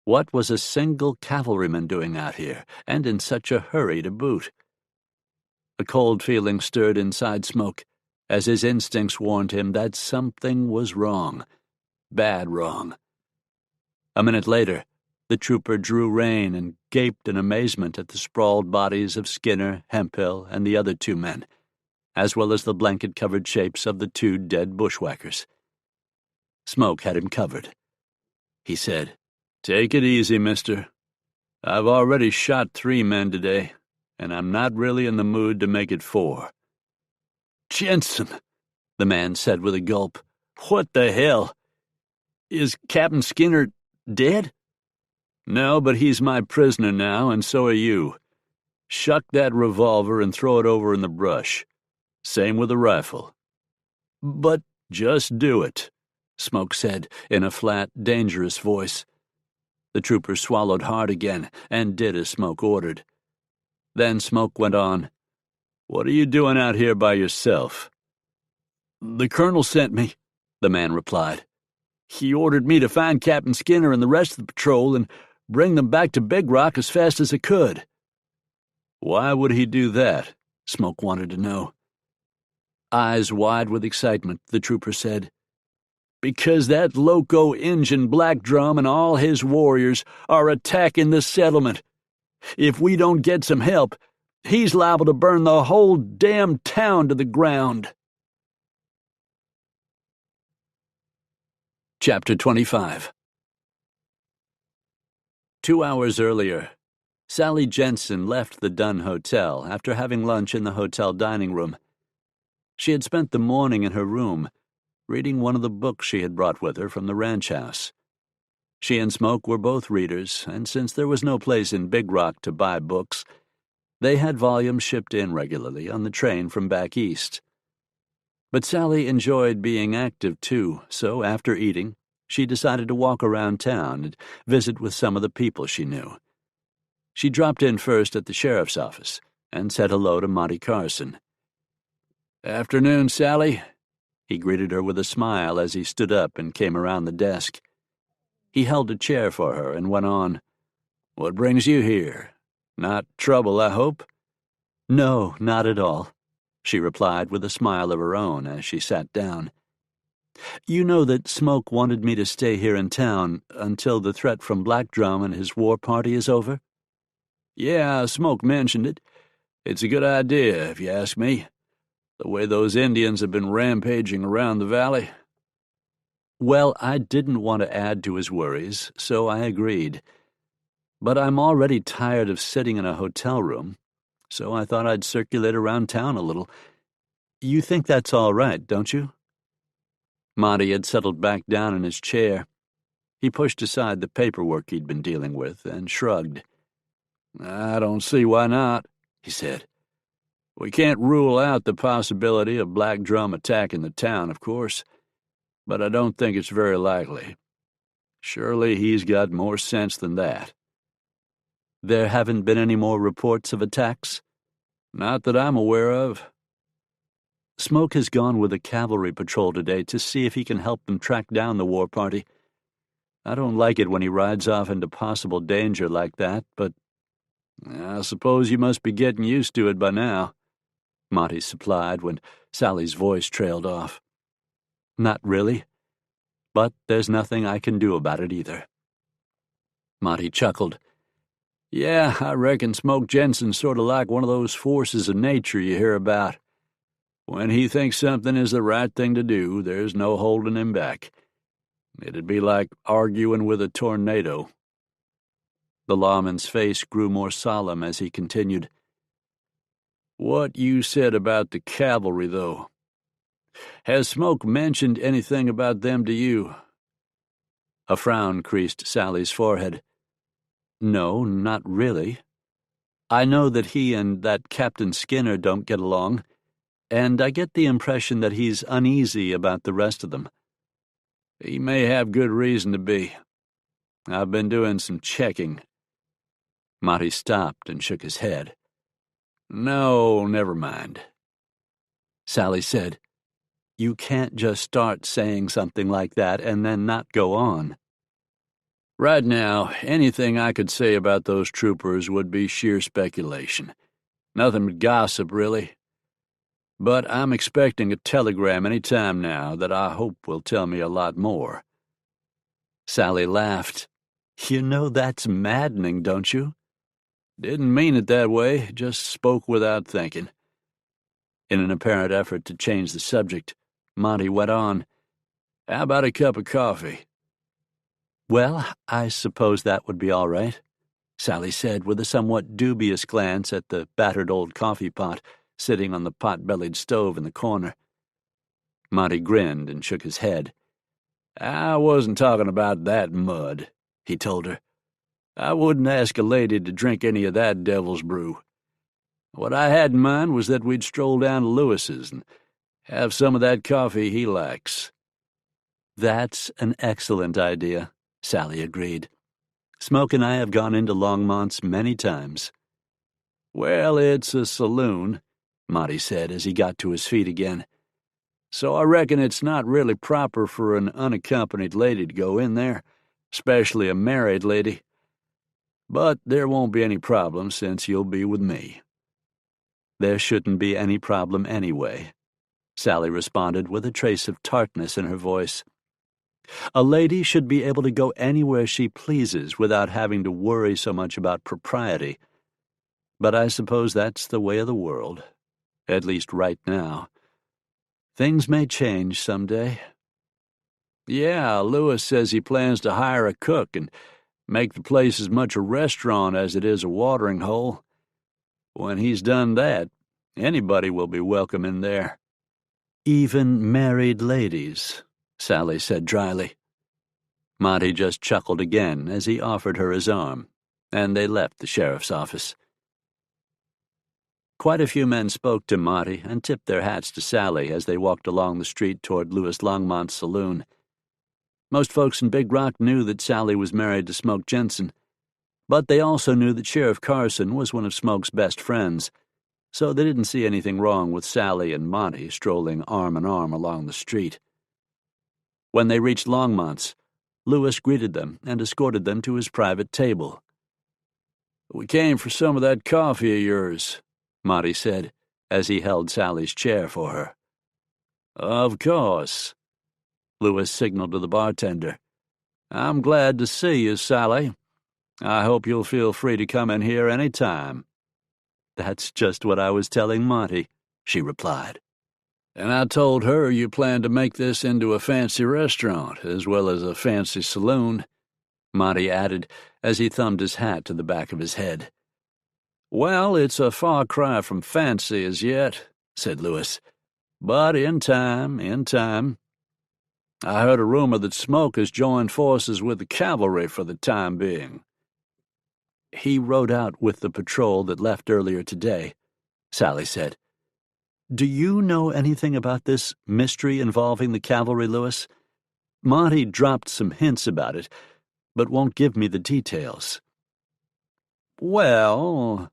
What was a single cavalryman doing out here, and in such a hurry to boot? A cold feeling stirred inside Smoke, as his instincts warned him that something was wrong. Bad wrong. A minute later, the trooper drew rein and gaped in amazement at the sprawled bodies of Skinner, Hemphill, and the other two men, as well as the blanket-covered shapes of the two dead bushwhackers. Smoke had him covered. He said, "Take it easy, mister. I've already shot 3 men today, and I'm not really in the mood to make it 4. "Jenson," the man said with a gulp. "What the hell? Is Captain Skinner dead?" "No, but he's my prisoner now, and so are you. Shuck that revolver and throw it over in the brush. Same with the rifle." "But—" "Just do it," Smoke said in a flat, dangerous voice. The trooper swallowed hard again and did as Smoke ordered. Then Smoke went on, "What are you doing out here by yourself?" "The colonel sent me," the man replied. "He ordered me to find Captain Skinner and the rest of the patrol and bring them back to Big Rock as fast as I could." "Why would he do that?" Smoke wanted to know. Eyes wide with excitement, the trooper said, "Because that loco Injun Black Drum and all his warriors are attacking the settlement. If we don't get some help, he's liable to burn the whole damn town to the ground." Chapter 25. 2 hours earlier, Sally Jenson left the Dunn Hotel after having lunch in the hotel dining room. She had spent the morning in her room, reading one of the books she had brought with her from the ranch house. She and Smoke were both readers, and since there was no place in Big Rock to buy books, they had volumes shipped in regularly on the train from back east. But Sally enjoyed being active, too, so after eating, she decided to walk around town and visit with some of the people she knew. She dropped in first at the sheriff's office and said hello to Monty Carson. "Afternoon, Sally." He greeted her with a smile as he stood up and came around the desk. He held a chair for her and went on, "What brings you here? Not trouble, I hope?" "No, not at all," she replied with a smile of her own as she sat down. "You know that Smoke wanted me to stay here in town until the threat from Black Drum and his war party is over?" "Yeah, Smoke mentioned it. It's a good idea, if you ask me. The way those Indians have been rampaging around the valley." Well, I didn't want to add to his worries, so I agreed. But I'm already tired of sitting in a hotel room, so I thought I'd circulate around town a little. You think that's all right, don't you? Monty had settled back down in his chair. He pushed aside the paperwork he'd been dealing with and shrugged. "I don't see why not," he said. "We can't rule out the possibility of Black Drum attacking the town, of course, but I don't think it's very likely. Surely he's got more sense than that." "There haven't been any more reports of attacks?" "Not that I'm aware of." "Smoke has gone with a cavalry patrol today to see if he can help them track down the war party. I don't like it when he rides off into possible danger like that, but—" "I suppose you must be getting used to it by now," Monty supplied when Sally's voice trailed off. "Not really, but there's nothing I can do about it either." Monty chuckled. "Yeah, I reckon Smoke Jenson's sort of like one of those forces of nature you hear about. When he thinks something is the right thing to do, there's no holding him back. It'd be like arguing with a tornado." The lawman's face grew more solemn as he continued. "What you said about the cavalry, though. Has Smoke mentioned anything about them to you?" A frown creased Sally's forehead. "No, not really. I know that he and that Captain Skinner don't get along, and I get the impression that he's uneasy about the rest of them." "He may have good reason to be. I've been doing some checking." Monty stopped and shook his head. "No, never mind." Sally said, "You can't just start saying something like that and then not go on." "Right now, anything I could say about those troopers would be sheer speculation. Nothing but gossip, really. But I'm expecting a telegram any time now that I hope will tell me a lot more." Sally laughed. "You know that's maddening, don't you?" "Didn't mean it that way, just spoke without thinking." In an apparent effort to change the subject, Monty went on, "How about a cup of coffee?" "Well, I suppose that would be all right," Sally said with a somewhat dubious glance at the battered old coffee pot sitting on the pot-bellied stove in the corner. Monty grinned and shook his head. "I wasn't talking about that mud," he told her. "I wouldn't ask a lady to drink any of that devil's brew. What I had in mind was that we'd stroll down to Lewis's and have some of that coffee he likes." "That's an excellent idea," Sally agreed. Smoke and I have gone into Longmont's many times." "Well, it's a saloon," Monty said as he got to his feet again. "So I reckon it's not really proper for an unaccompanied lady to go in there, especially a married lady. But there won't be any problem since you'll be with me." "There shouldn't be any problem anyway," Sally responded with a trace of tartness in her voice. "A lady should be able to go anywhere she pleases without having to worry so much about propriety. But I suppose that's the way of the world, at least right now. Things may change someday." "Yeah, Lewis says he plans to hire a cook and make the place as much a restaurant as it is a watering hole. When he's done that, anybody will be welcome in there." "Even married ladies," Sally said dryly. Monty just chuckled again as he offered her his arm, and they left the sheriff's office. Quite a few men spoke to Monty and tipped their hats to Sally as they walked along the street toward Louis Longmont's saloon. Most folks in Big Rock knew that Sally was married to Smoke Jenson, but they also knew that Sheriff Carson was one of Smoke's best friends, so they didn't see anything wrong with Sally and Monty strolling arm in arm along the street. When they reached Longmont's, Louis greeted them and escorted them to his private table. "We came for some of that coffee of yours," Monty said, as he held Sally's chair for her. "Of course," Louis signaled to the bartender. "I'm glad to see you, Sally. I hope you'll feel free to come in here any time." "That's just what I was telling Monty," she replied. "And I told her you planned to make this into a fancy restaurant as well as a fancy saloon," Monty added as he thumbed his hat to the back of his head. "Well, it's a far cry from fancy as yet," said Louis. "But in time. I heard a rumor that Smoke has joined forces with the cavalry for the time being." "He rode out with the patrol that left earlier today," Sally said. "Do you know anything about this mystery involving the cavalry, Louis? Monty dropped some hints about it, but won't give me the details." "Well,"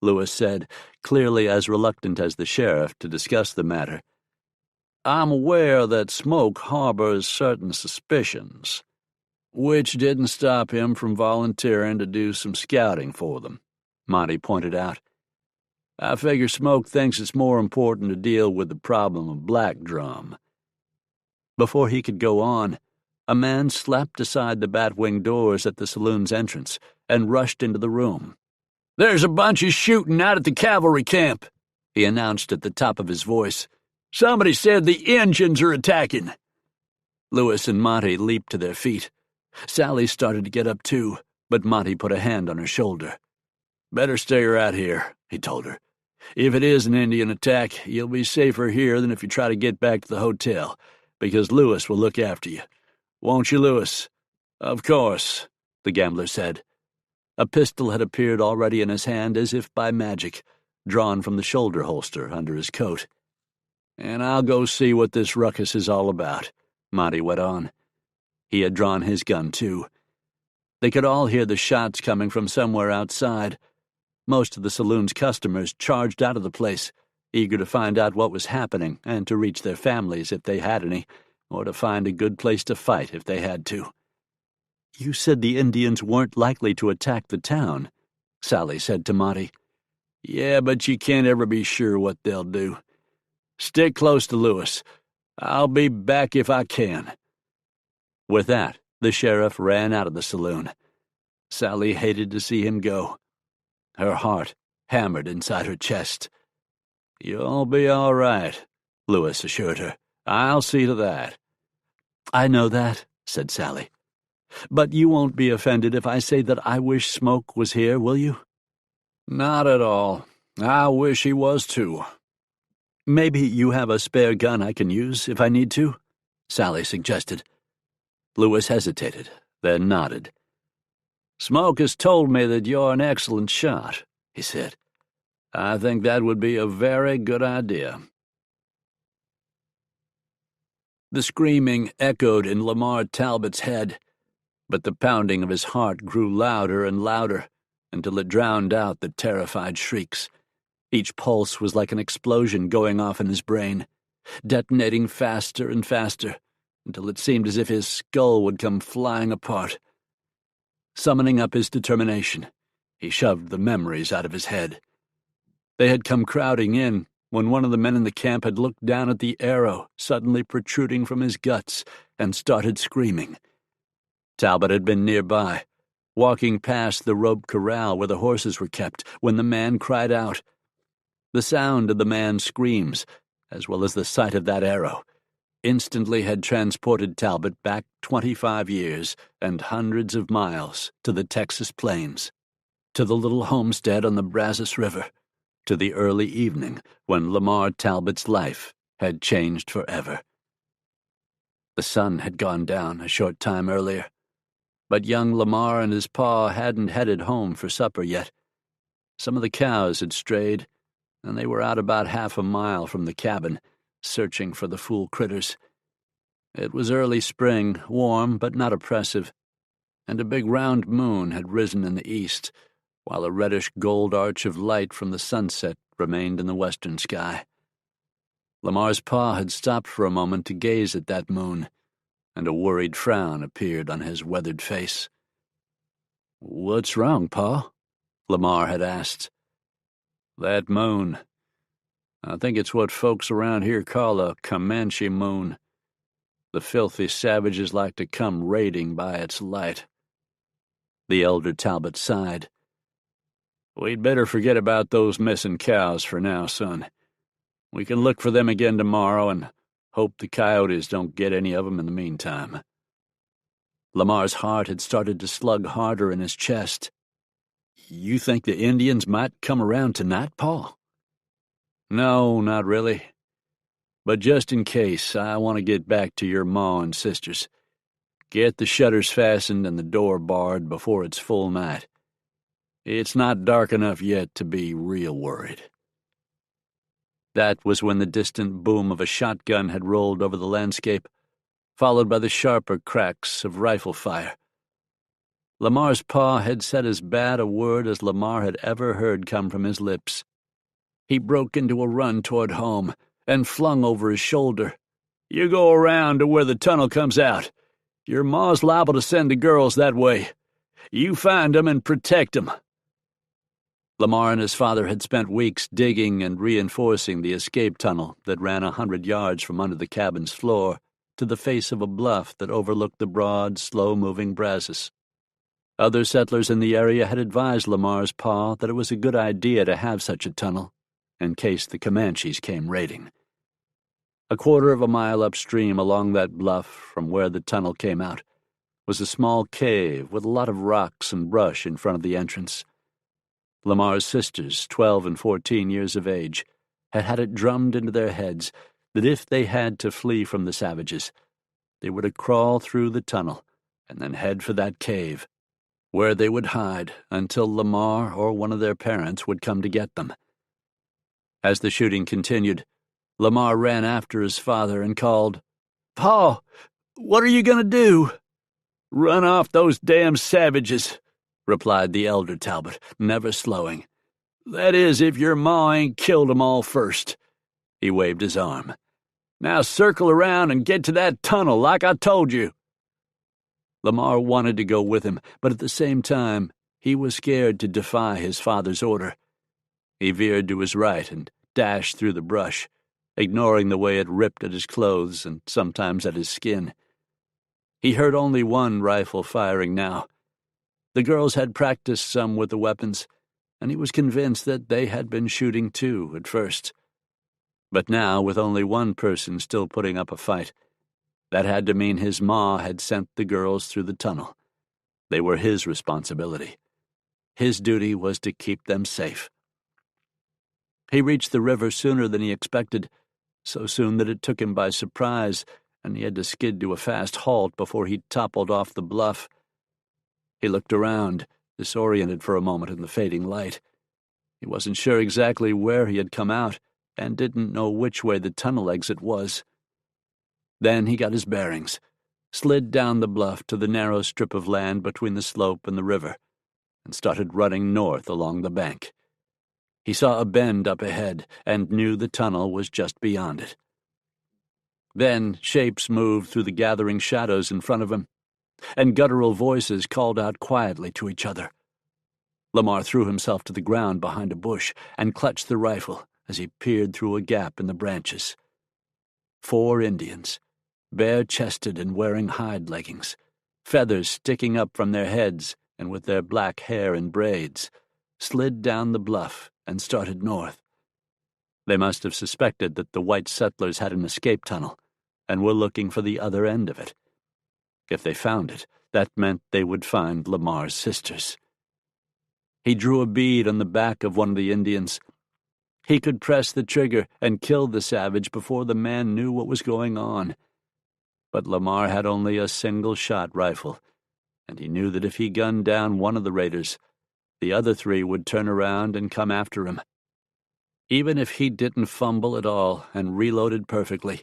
Louis said, clearly as reluctant as the sheriff to discuss the matter, "I'm aware that Smoke harbors certain suspicions, which didn't stop him from volunteering to do some scouting for them," Monty pointed out. "I figure Smoke thinks it's more important to deal with the problem of Black Drum." Before he could go on, a man slapped aside the bat-wing doors at the saloon's entrance and rushed into the room. "There's a bunch of shooting out at the cavalry camp," he announced at the top of his voice. "Somebody said the Injuns are attacking." Louis and Monty leaped to their feet. Sally started to get up too, but Monty put a hand on her shoulder. "Better stay right here," he told her. "If it is an Indian attack, you'll be safer here than if you try to get back to the hotel, because Louis will look after you. Won't you, Louis?" "Of course," the gambler said. A pistol had appeared already in his hand as if by magic, drawn from the shoulder holster under his coat. "And I'll go see what this ruckus is all about," Monty went on. He had drawn his gun, too. They could all hear the shots coming from somewhere outside. Most of the saloon's customers charged out of the place, eager to find out what was happening and to reach their families if they had any, or to find a good place to fight if they had to. "You said the Indians weren't likely to attack the town," Sally said to Monty. "Yeah, but you can't ever be sure what they'll do. Stick close to Louis. I'll be back if I can." With that, the sheriff ran out of the saloon. Sally hated to see him go. Her heart hammered inside her chest. "You'll be all right," Louis assured her. "I'll see to that." "I know that," said Sally. "But you won't be offended if I say that I wish Smoke was here, will you?" "Not at all. I wish he was too." "Maybe you have a spare gun I can use if I need to?" Sally suggested. Louis hesitated, then nodded. "Smoke has told me that you're an excellent shot," he said. "I think that would be a very good idea." The screaming echoed in Lamar Talbot's head. but the pounding of his heart grew louder and louder until it drowned out the terrified shrieks. Each pulse was like an explosion going off in his brain, detonating faster and faster until it seemed as if his skull would come flying apart. Summoning up his determination, he shoved the memories out of his head. They had come crowding in when one of the men in the camp had looked down at the arrow suddenly protruding from his guts and started screaming. Talbot had been nearby, walking past the rope corral where the horses were kept, when the man cried out. The sound of the man's screams, as well as the sight of that arrow, instantly had transported Talbot back 25 years and hundreds of miles to the Texas plains, to the little homestead on the Brazos River, to the early evening when Lamar Talbot's life had changed forever. The sun had gone down a short time earlier, but young Lamar and his pa hadn't headed home for supper yet. Some of the cows had strayed, and they were out about half a mile from the cabin, searching for the fool critters. It was early spring, warm but not oppressive, and a big round moon had risen in the east, while a reddish gold arch of light from the sunset remained in the western sky. Lamar's pa had stopped for a moment to gaze at that moon, and a worried frown appeared on his weathered face. "What's wrong, Pa?" Lamar had asked. "That moon. I think it's what folks around here call a Comanche moon. The filthy savages like to come raiding by its light." The elder Talbot sighed. "We'd better forget about those missing cows for now, son. We can look for them again tomorrow and hope the coyotes don't get any of them in the meantime." Lamar's heart had started to slug harder in his chest. "You think the Indians might come around tonight, Pa?" "No, not really. But just in case, I want to get back to your ma and sisters. Get the shutters fastened and the door barred before it's full night. It's not dark enough yet to be real worried." That was when the distant boom of a shotgun had rolled over the landscape, followed by the sharper cracks of rifle fire. Lamar's pa had said as bad a word as Lamar had ever heard come from his lips. He broke into a run toward home and flung over his shoulder, "You go around to where the tunnel comes out. Your ma's liable to send the girls that way. You find 'em and protect 'em." Lamar and his father had spent weeks digging and reinforcing the escape tunnel that ran 100 yards from under the cabin's floor to the face of a bluff that overlooked the broad, slow-moving Brazos. Other settlers in the area had advised Lamar's pa that it was a good idea to have such a tunnel, in case the Comanches came raiding. A quarter of a mile upstream along that bluff from where the tunnel came out was a small cave with a lot of rocks and brush in front of the entrance. Lamar's sisters, 12 and 14 years of age, had had it drummed into their heads that if they had to flee from the savages, they were to crawl through the tunnel and then head for that cave, where they would hide until Lamar or one of their parents would come to get them. As the shooting continued, Lamar ran after his father and called, "Pa, what are you going to do?" "Run off those damn savages," replied the elder Talbot, never slowing. "That is, if your ma ain't killed 'em all first." He waved his arm. "Now circle around and get to that tunnel like I told you." Lamar wanted to go with him, but at the same time, he was scared to defy his father's order. He veered to his right and dashed through the brush, ignoring the way it ripped at his clothes and sometimes at his skin. He heard only one rifle firing now. The girls had practiced some with the weapons, and he was convinced that they had been shooting too at first. But now, with only one person still putting up a fight, that had to mean his ma had sent the girls through the tunnel. They were his responsibility. His duty was to keep them safe. He reached the river sooner than he expected, so soon that it took him by surprise, and he had to skid to a fast halt before he toppled off the bluff. He looked around, disoriented for a moment in the fading light. He wasn't sure exactly where he had come out, and didn't know which way the tunnel exit was. Then he got his bearings. slid down the bluff to the narrow strip of land between the slope and the river, and started running north along the bank. He saw a bend up ahead and knew the tunnel was just beyond it. Then shapes moved through the gathering shadows in front of him, and guttural voices called out quietly to each other. Lamar threw himself to the ground behind a bush and clutched the rifle as he peered through a gap in the branches. 4 Indians, bare-chested and wearing hide leggings, feathers sticking up from their heads and with their black hair in braids, slid down the bluff and started north. They must have suspected that the white settlers had an escape tunnel and were looking for the other end of it. If they found it, that meant they would find Lamar's sisters. He drew a bead on the back of one of the Indians. He could press the trigger and kill the savage before the man knew what was going on. But Lamar had only a single-shot rifle, and he knew that if he gunned down one of the raiders, the other 3 would turn around and come after him. Even if he didn't fumble at all and reloaded perfectly,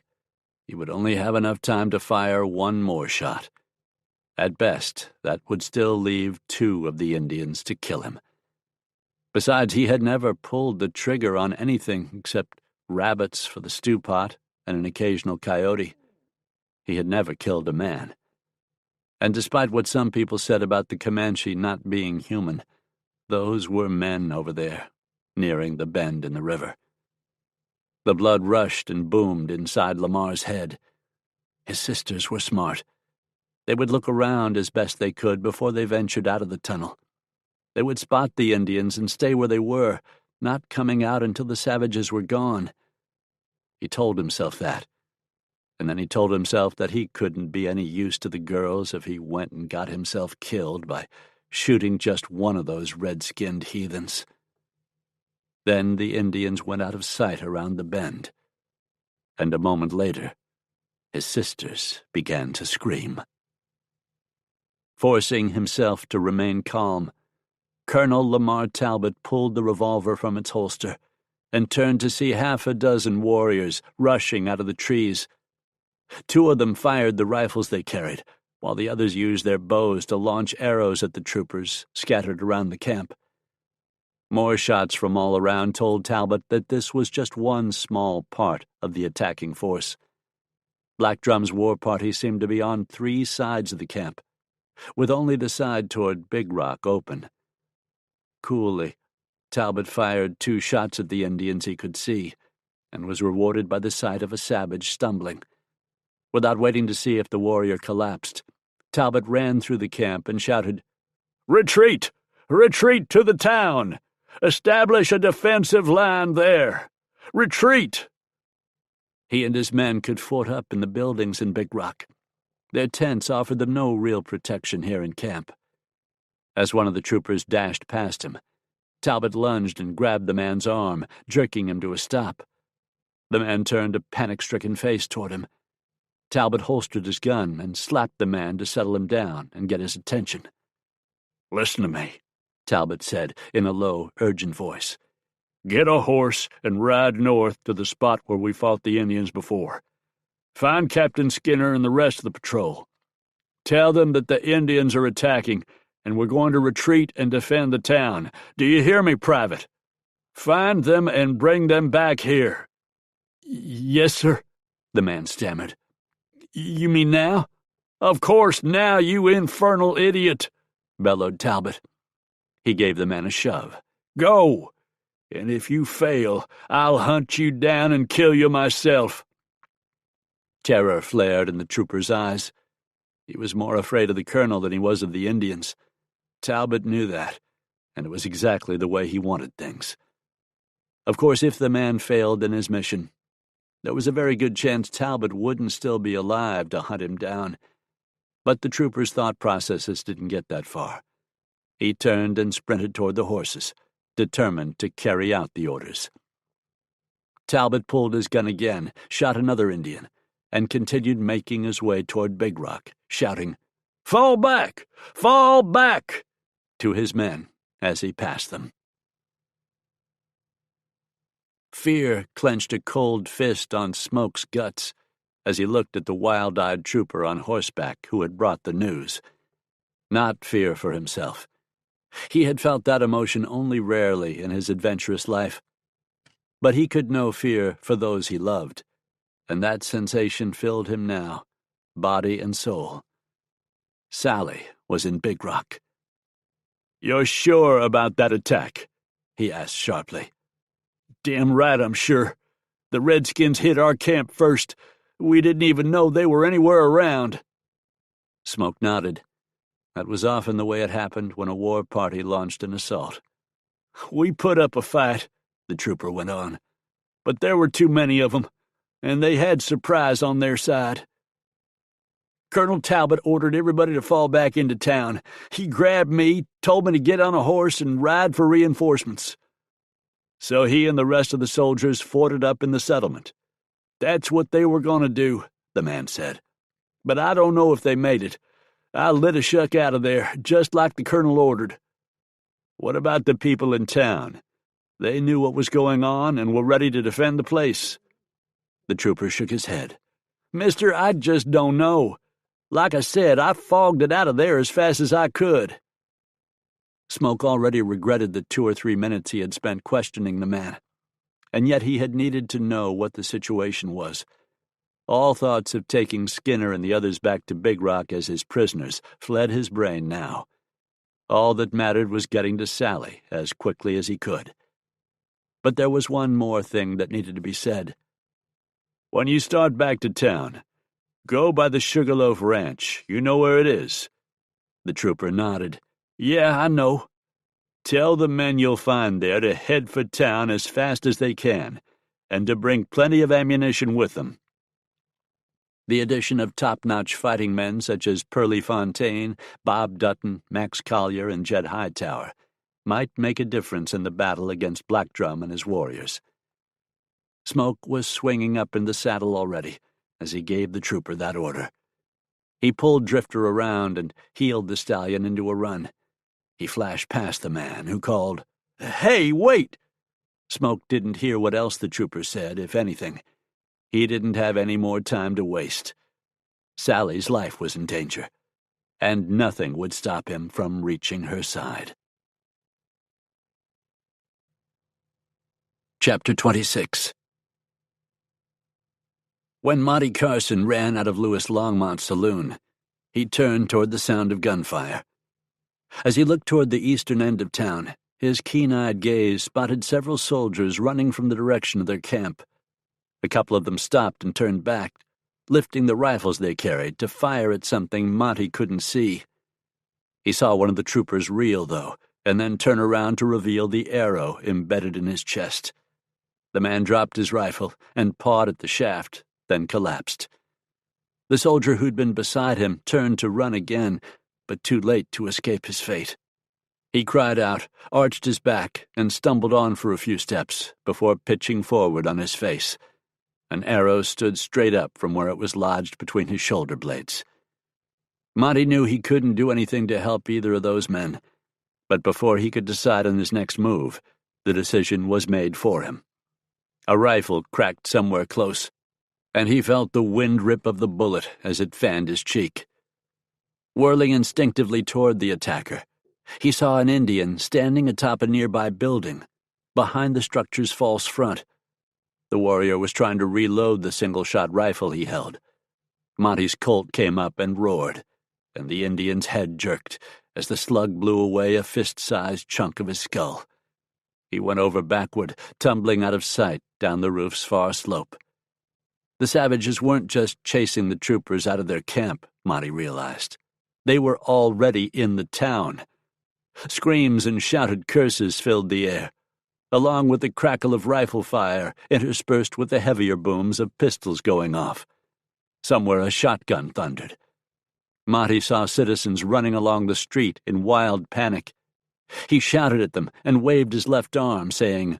he would only have enough time to fire 1 more shot. At best, that would still leave 2 of the Indians to kill him. Besides, he had never pulled the trigger on anything except rabbits for the stew pot and an occasional coyote. He had never killed a man. And despite what some people said about the Comanche not being human, those were men over there, nearing the bend in the river. The blood rushed and boomed inside Lamar's head. His sisters were smart. They would look around as best they could before they ventured out of the tunnel. They would spot the Indians and stay where they were, not coming out until the savages were gone. He told himself that. And then he told himself that he couldn't be any use to the girls if he went and got himself killed by shooting just one of those red-skinned heathens. Then the Indians went out of sight around the bend. And a moment later, his sisters began to scream. Forcing himself to remain calm, Colonel Lamar Talbot pulled the revolver from its holster and turned to see 6 warriors rushing out of the trees. 2 of them fired the rifles they carried, while the others used their bows to launch arrows at the troopers scattered around the camp. More shots from all around told Talbot that this was just one small part of the attacking force. Black Drum's war party seemed to be on 3 sides of the camp, with only the side toward Big Rock open. Coolly, Talbot fired 2 shots at the Indians he could see, and was rewarded by the sight of a savage stumbling. Without waiting to see if the warrior collapsed, Talbot ran through the camp and shouted, "Retreat! Retreat to the town! Establish a defensive line there! Retreat!" He and his men could fort up in the buildings in Big Rock. Their tents offered them no real protection here in camp. As one of the troopers dashed past him, Talbot lunged and grabbed the man's arm, jerking him to a stop. The man turned a panic-stricken face toward him. Talbot holstered his gun and slapped the man to settle him down and get his attention. "Listen to me," Talbot said in a low, urgent voice. "Get a horse and ride north to the spot where we fought the Indians before. Find Captain Skinner and the rest of the patrol. Tell them that the Indians are attacking, and we're going to retreat and defend the town. Do you hear me, Private? Find them and bring them back here." "Yes, sir," the man stammered. "You mean now?" "Of course now, you infernal idiot," bellowed Talbot. He gave the man a shove. "Go! And if you fail, I'll hunt you down and kill you myself." Terror flared in the trooper's eyes. He was more afraid of the colonel than he was of the Indians. Talbot knew that, and it was exactly the way he wanted things. Of course, if the man failed in his mission, there was a very good chance Talbot wouldn't still be alive to hunt him down. But the trooper's thought processes didn't get that far. He turned and sprinted toward the horses, determined to carry out the orders. Talbot pulled his gun again, shot another Indian, and continued making his way toward Big Rock, shouting, "Fall back! Fall back!" to his men as he passed them. Fear clenched a cold fist on Smoke's guts as he looked at the wild-eyed trooper on horseback who had brought the news. Not fear for himself. He had felt that emotion only rarely in his adventurous life. But he could know fear for those he loved, and that sensation filled him now, body and soul. Sally was in Big Rock. "You're sure about that attack?" he asked sharply. "Damn right I'm sure. The Redskins hit our camp first. We didn't even know they were anywhere around." Smoke nodded. That was often the way it happened when a war party launched an assault. "We put up a fight," the trooper went on, "but there were too many of them, and they had surprise on their side. Colonel Talbot ordered everybody to fall back into town. He grabbed me, told me to get on a horse and ride for reinforcements. So he and the rest of the soldiers fought it up in the settlement. That's what they were going to do," the man said. "But I don't know if they made it. I lit a shuck out of there, just like the colonel ordered." "What about the people in town? They knew what was going on and were ready to defend the place." The trooper shook his head. "Mister, I just don't know. Like I said, I fogged it out of there as fast as I could." Smoke already regretted the 2 or 3 minutes he had spent questioning the man, and yet he had needed to know what the situation was. All thoughts of taking Skinner and the others back to Big Rock as his prisoners fled his brain now. All that mattered was getting to Sally as quickly as he could. But there was one more thing that needed to be said. "When you start back to town, go by the Sugarloaf Ranch. You know where it is?" The trooper nodded. "Yeah, I know." "Tell the men you'll find there to head for town as fast as they can, and to bring plenty of ammunition with them." The addition of top-notch fighting men such as Pearlie Fontaine, Bob Dutton, Max Collier, and Jed Hightower might make a difference in the battle against Black Drum and his warriors. Smoke was swinging up in the saddle already as he gave the trooper that order. He pulled Drifter around and heeled the stallion into a run. He flashed past the man, who called, "Hey, wait!" Smoke didn't hear what else the trooper said, if anything. He didn't have any more time to waste. Sally's life was in danger, and nothing would stop him from reaching her side. Chapter 26. When Monty Carson ran out of Louis Longmont's saloon, he turned toward the sound of gunfire. As he looked toward the eastern end of town, his keen-eyed gaze spotted several soldiers running from the direction of their camp. A couple of them stopped and turned back, lifting the rifles they carried to fire at something Monty couldn't see. He saw one of the troopers reel, though, and then turn around to reveal the arrow embedded in his chest. The man dropped his rifle and pawed at the shaft, then collapsed. The soldier who'd been beside him turned to run again, but too late to escape his fate. He cried out, arched his back, and stumbled on for a few steps before pitching forward on his face. An arrow stood straight up from where it was lodged between his shoulder blades. Monty knew he couldn't do anything to help either of those men, but before he could decide on his next move, the decision was made for him. A rifle cracked somewhere close, and he felt the wind rip of the bullet as it fanned his cheek. Whirling instinctively toward the attacker, he saw an Indian standing atop a nearby building, behind the structure's false front. The warrior was trying to reload the single-shot rifle he held. Monty's Colt came up and roared, and the Indian's head jerked as the slug blew away a fist-sized chunk of his skull. He went over backward, tumbling out of sight down the roof's far slope. The savages weren't just chasing the troopers out of their camp, Monty realized. They were already in the town. Screams and shouted curses filled the air, along with the crackle of rifle fire interspersed with the heavier booms of pistols going off. Somewhere a shotgun thundered. Monty saw citizens running along the street in wild panic. He shouted at them and waved his left arm, saying,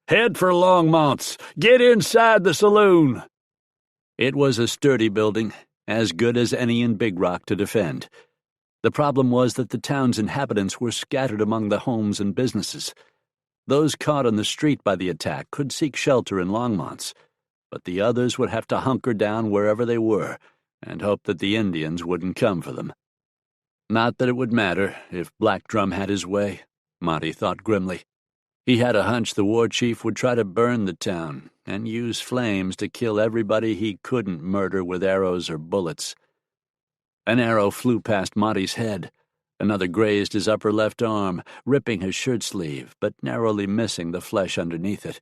"Head for Longmont's! Get inside the saloon!" It was a sturdy building, as good as any in Big Rock to defend. The problem was that the town's inhabitants were scattered among the homes and businesses. Those caught on the street by the attack could seek shelter in Longmont's, but the others would have to hunker down wherever they were and hope that the Indians wouldn't come for them. Not that it would matter if Black Drum had his way, Monty thought grimly. He had a hunch the war chief would try to burn the town and use flames to kill everybody he couldn't murder with arrows or bullets. An arrow flew past Monty's head. Another grazed his upper left arm, ripping his shirt sleeve, but narrowly missing the flesh underneath it.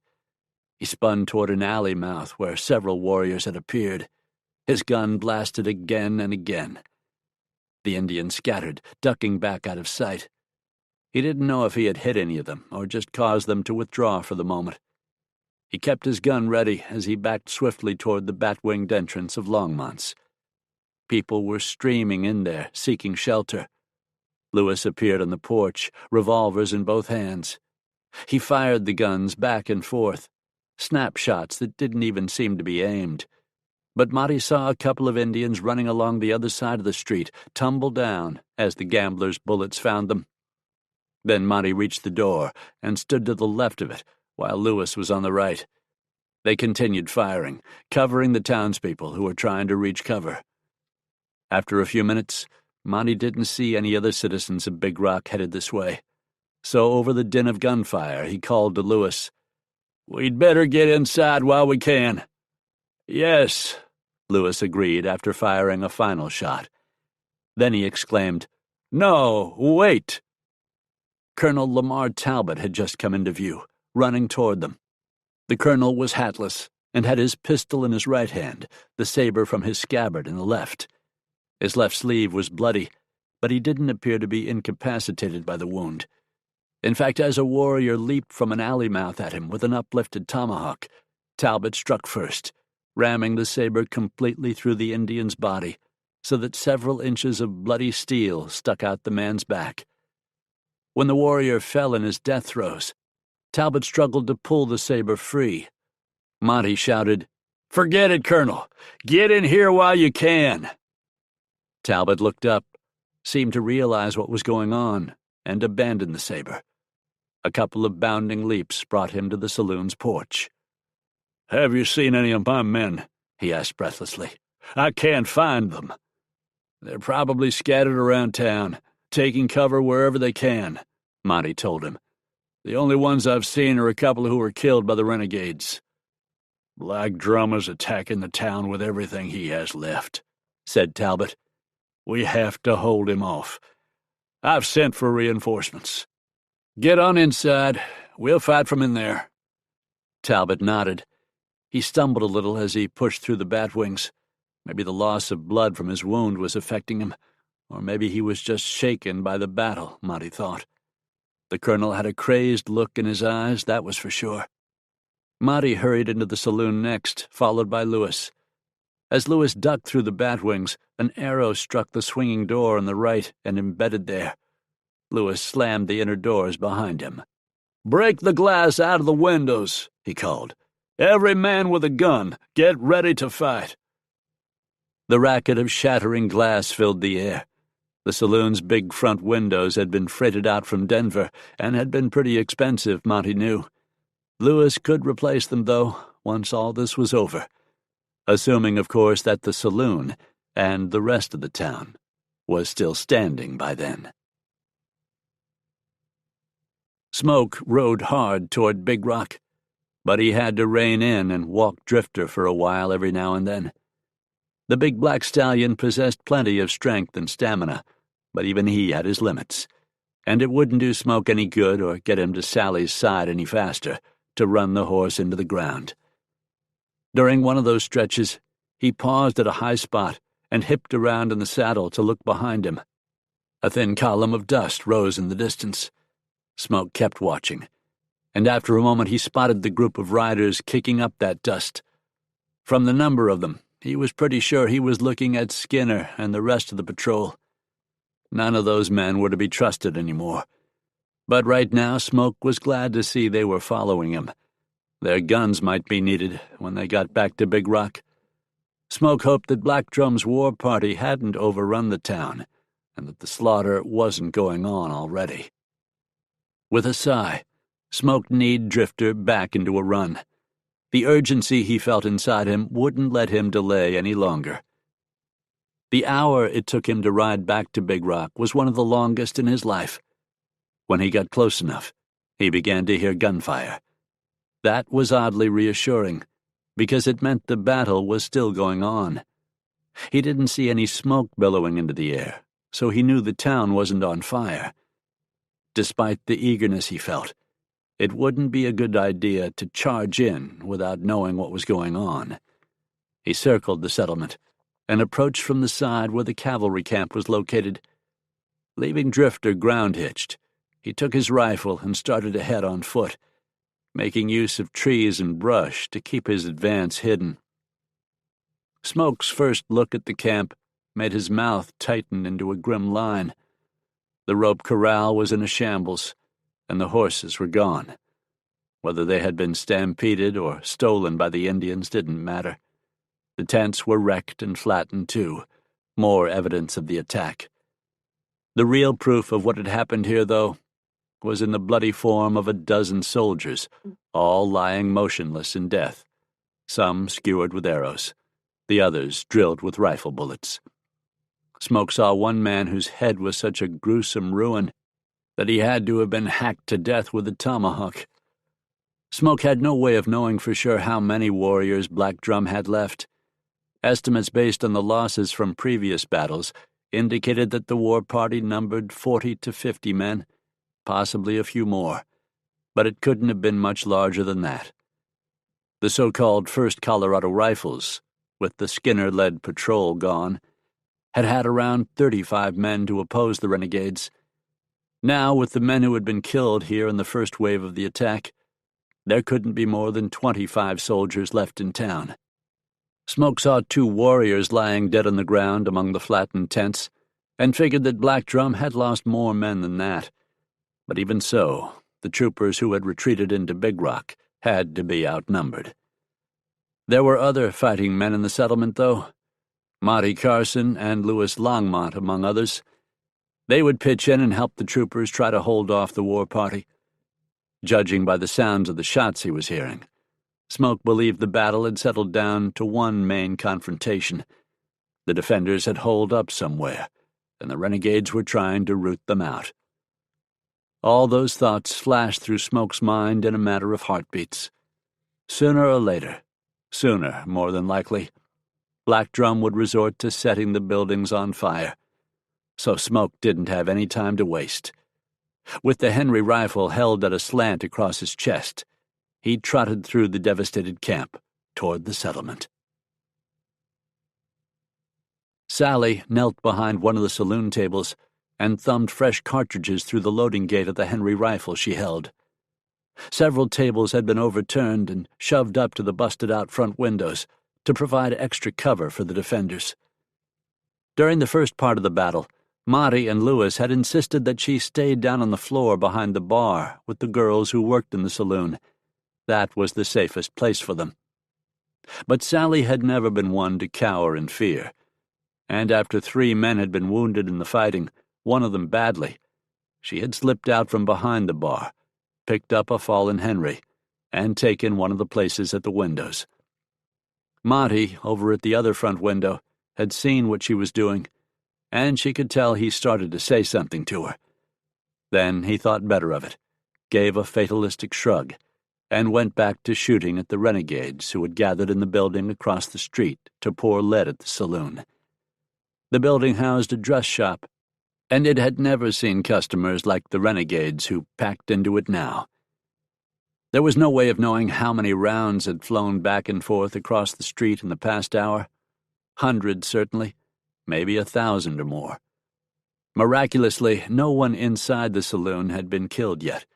He spun toward an alley mouth where several warriors had appeared. His gun blasted again and again. The Indians scattered, ducking back out of sight. He didn't know if he had hit any of them or just caused them to withdraw for the moment. He kept his gun ready as he backed swiftly toward the bat-winged entrance of Longmont's. People were streaming in there, seeking shelter. Lewis appeared on the porch, revolvers in both hands. He fired the guns back and forth, snapshots that didn't even seem to be aimed. But Monty saw a couple of Indians running along the other side of the street, tumble down as the gamblers' bullets found them. Then Monty reached the door and stood to the left of it, while Lewis was on the right. They continued firing, covering the townspeople who were trying to reach cover. After a few minutes, Monty didn't see any other citizens of Big Rock headed this way. So over the din of gunfire, he called to Lewis, "We'd better get inside while we can." "Yes," Lewis agreed after firing a final shot. Then he exclaimed, "No, wait!" Colonel Lamar Talbot had just come into view, running toward them. The colonel was hatless and had his pistol in his right hand, the saber from his scabbard in the left. His left sleeve was bloody, but he didn't appear to be incapacitated by the wound. In fact, as a warrior leaped from an alley mouth at him with an uplifted tomahawk, Talbot struck first, ramming the saber completely through the Indian's body, so that several inches of bloody steel stuck out the man's back. When the warrior fell in his death throes, Talbot struggled to pull the saber free. Monty shouted, "Forget it, Colonel! Get in here while you can!" Talbot looked up, seemed to realize what was going on, and abandoned the saber. A couple of bounding leaps brought him to the saloon's porch. "Have you seen any of my men?" he asked breathlessly. "I can't find them." "They're probably scattered around town, taking cover wherever they can," Monty told him. "The only ones I've seen are a couple who were killed by the renegades." "Black Drum is attacking the town with everything he has left," said Talbot. "We have to hold him off. I've sent for reinforcements. Get on inside. We'll fight from in there." Talbot nodded. He stumbled a little as he pushed through the batwings. Maybe the loss of blood from his wound was affecting him, or maybe he was just shaken by the battle, Monty thought. The colonel had a crazed look in his eyes, that was for sure. Monty hurried into the saloon next, followed by Lewis. As Lewis ducked through the batwings, an arrow struck the swinging door on the right and embedded there. Lewis slammed the inner doors behind him. "Break the glass out of the windows," he called. "Every man with a gun, get ready to fight." The racket of shattering glass filled the air. The saloon's big front windows had been freighted out from Denver and had been pretty expensive, Monty knew. Lewis could replace them, though, once all this was over, assuming, of course, that the saloon and the rest of the town was still standing by then. Smoke rode hard toward Big Rock, but he had to rein in and walk drifter for a while every now and then. The big black stallion possessed plenty of strength and stamina, but even he had his limits, and it wouldn't do Smoke any good or get him to Sally's side any faster to run the horse into the ground. During one of those stretches, he paused at a high spot and hipped around in the saddle to look behind him. A thin column of dust rose in the distance. Smoke kept watching, and after a moment he spotted the group of riders kicking up that dust. From the number of them, he was pretty sure he was looking at Skinner and the rest of the patrol. None of those men were to be trusted anymore. But right now Smoke was glad to see they were following him. Their guns might be needed when they got back to Big Rock. Smoke hoped that Black Drum's war party hadn't overrun the town, and that the slaughter wasn't going on already. With a sigh, Smoke kneed Drifter back into a run. The urgency he felt inside him wouldn't let him delay any longer. The hour it took him to ride back to Big Rock was one of the longest in his life. When he got close enough, he began to hear gunfire. That was oddly reassuring, because it meant the battle was still going on. He didn't see any smoke billowing into the air, so he knew the town wasn't on fire. Despite the eagerness he felt, it wouldn't be a good idea to charge in without knowing what was going on. He circled the settlement and approached from the side where the cavalry camp was located. Leaving Drifter ground-hitched, he took his rifle and started ahead on foot, making use of trees and brush to keep his advance hidden. Smoke's first look at the camp made his mouth tighten into a grim line. The rope corral was in a shambles, and the horses were gone. Whether they had been stampeded or stolen by the Indians didn't matter. The tents were wrecked and flattened, too, more evidence of the attack. The real proof of what had happened here, though, was in the bloody form of a dozen soldiers, all lying motionless in death, some skewered with arrows, the others drilled with rifle bullets. Smoke saw one man whose head was such a gruesome ruin that he had to have been hacked to death with a tomahawk. Smoke had no way of knowing for sure how many warriors Black Drum had left. Estimates based on the losses from previous battles indicated that the war party numbered 40 to 50 men, possibly a few more, but it couldn't have been much larger than that. The so-called 1st Colorado Rifles, with the Skinner-led patrol gone, had around 35 men to oppose the renegades. Now, with the men who had been killed here in the first wave of the attack, there couldn't be more than 25 soldiers left in town. Smoke saw 2 warriors lying dead on the ground among the flattened tents, and figured that Black Drum had lost more men than that. But even so, the troopers who had retreated into Big Rock had to be outnumbered. There were other fighting men in the settlement, though. Monty Carson and Louis Longmont, among others. They would pitch in and help the troopers try to hold off the war party. Judging by the sounds of the shots he was hearing, Smoke believed the battle had settled down to one main confrontation. The defenders had holed up somewhere, and the renegades were trying to root them out. All those thoughts flashed through Smoke's mind in a matter of heartbeats. Sooner or later, sooner more than likely, Black Drum would resort to setting the buildings on fire. So Smoke didn't have any time to waste. With the Henry rifle held at a slant across his chest, he trotted through the devastated camp toward the settlement. Sally knelt behind one of the saloon tables and thumbed fresh cartridges through the loading gate of the Henry rifle she held. Several tables had been overturned and shoved up to the busted-out front windows to provide extra cover for the defenders. During the first part of the battle, Monty and Louis had insisted that she stayed down on the floor behind the bar with the girls who worked in the saloon. That was the safest place for them. But Sally had never been one to cower in fear, and after 3 men had been wounded in the fighting, one of them badly, she had slipped out from behind the bar, picked up a fallen Henry, and taken one of the places at the windows. Monty, over at the other front window, had seen what she was doing, and she could tell he started to say something to her. Then he thought better of it, gave a fatalistic shrug, and went back to shooting at the renegades who had gathered in the building across the street to pour lead at the saloon. The building housed a dress shop, and it had never seen customers like the renegades who packed into it now. There was no way of knowing how many rounds had flown back and forth across the street in the past hour. Hundreds, certainly, maybe 1,000 or more. Miraculously, no one inside the saloon had been killed yet.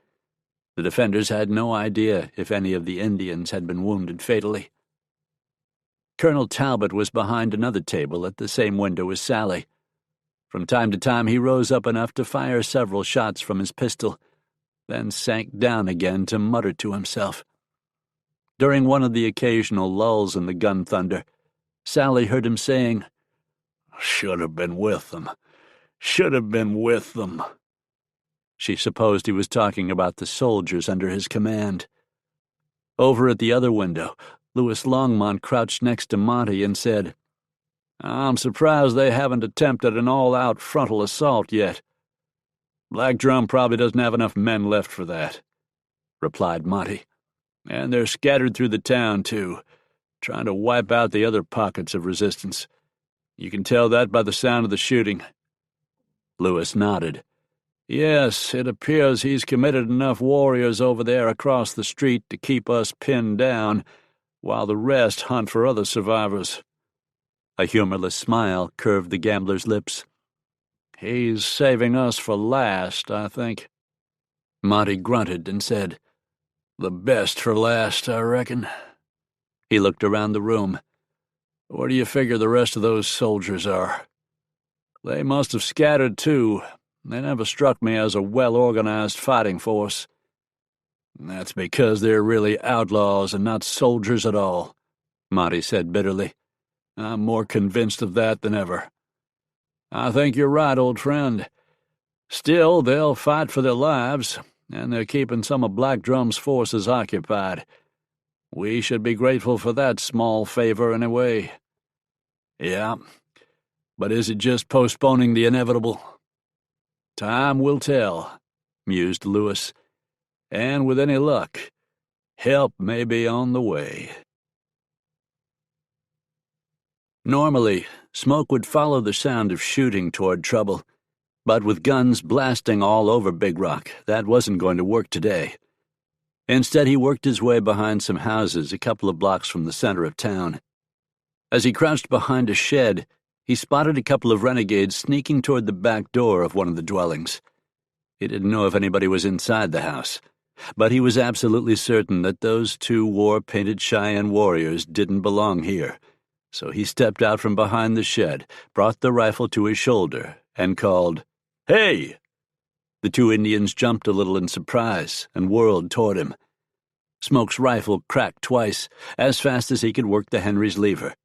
The defenders had no idea if any of the Indians had been wounded fatally. Colonel Talbot was behind another table at the same window as Sally. From time to time he rose up enough to fire several shots from his pistol, then sank down again to mutter to himself. During one of the occasional lulls in the gun thunder, Sally heard him saying, "Should have been with them. Should have been with them." She supposed he was talking about the soldiers under his command. Over at the other window, Louis Longmont crouched next to Monty and said, "I'm surprised they haven't attempted an all-out frontal assault yet. Black Drum probably doesn't have enough men left for that," replied Monty. "And they're scattered through the town, too, trying to wipe out the other pockets of resistance. You can tell that by the sound of the shooting." Louis nodded. "Yes, it appears he's committed enough warriors over there across the street to keep us pinned down, while the rest hunt for other survivors." A humorless smile curved the gambler's lips. "He's saving us for last, I think." Monty grunted and said, "The best for last, I reckon." He looked around the room. "Where do you figure the rest of those soldiers are?" "They must have scattered, too. They never struck me as a well-organized fighting force." "That's because they're really outlaws and not soldiers at all," Monty said bitterly. "I'm more convinced of that than ever." "I think you're right, old friend. Still, they'll fight for their lives, and they're keeping some of Black Drum's forces occupied. We should be grateful for that small favor anyway." "Yeah, but is it just postponing the inevitable?" "Time will tell," mused Louis. "And with any luck, help may be on the way." Normally, Smoke would follow the sound of shooting toward trouble, but with guns blasting all over Big Rock, that wasn't going to work today. Instead, he worked his way behind some houses a couple of blocks from the center of town. As he crouched behind a shed, he spotted a couple of renegades sneaking toward the back door of one of the dwellings. He didn't know if anybody was inside the house, but he was absolutely certain that those two war-painted Cheyenne warriors didn't belong here. So he stepped out from behind the shed, brought the rifle to his shoulder, and called, "Hey!" The two Indians jumped a little in surprise and whirled toward him. Smoke's rifle cracked twice, as fast as he could work the Henry's lever,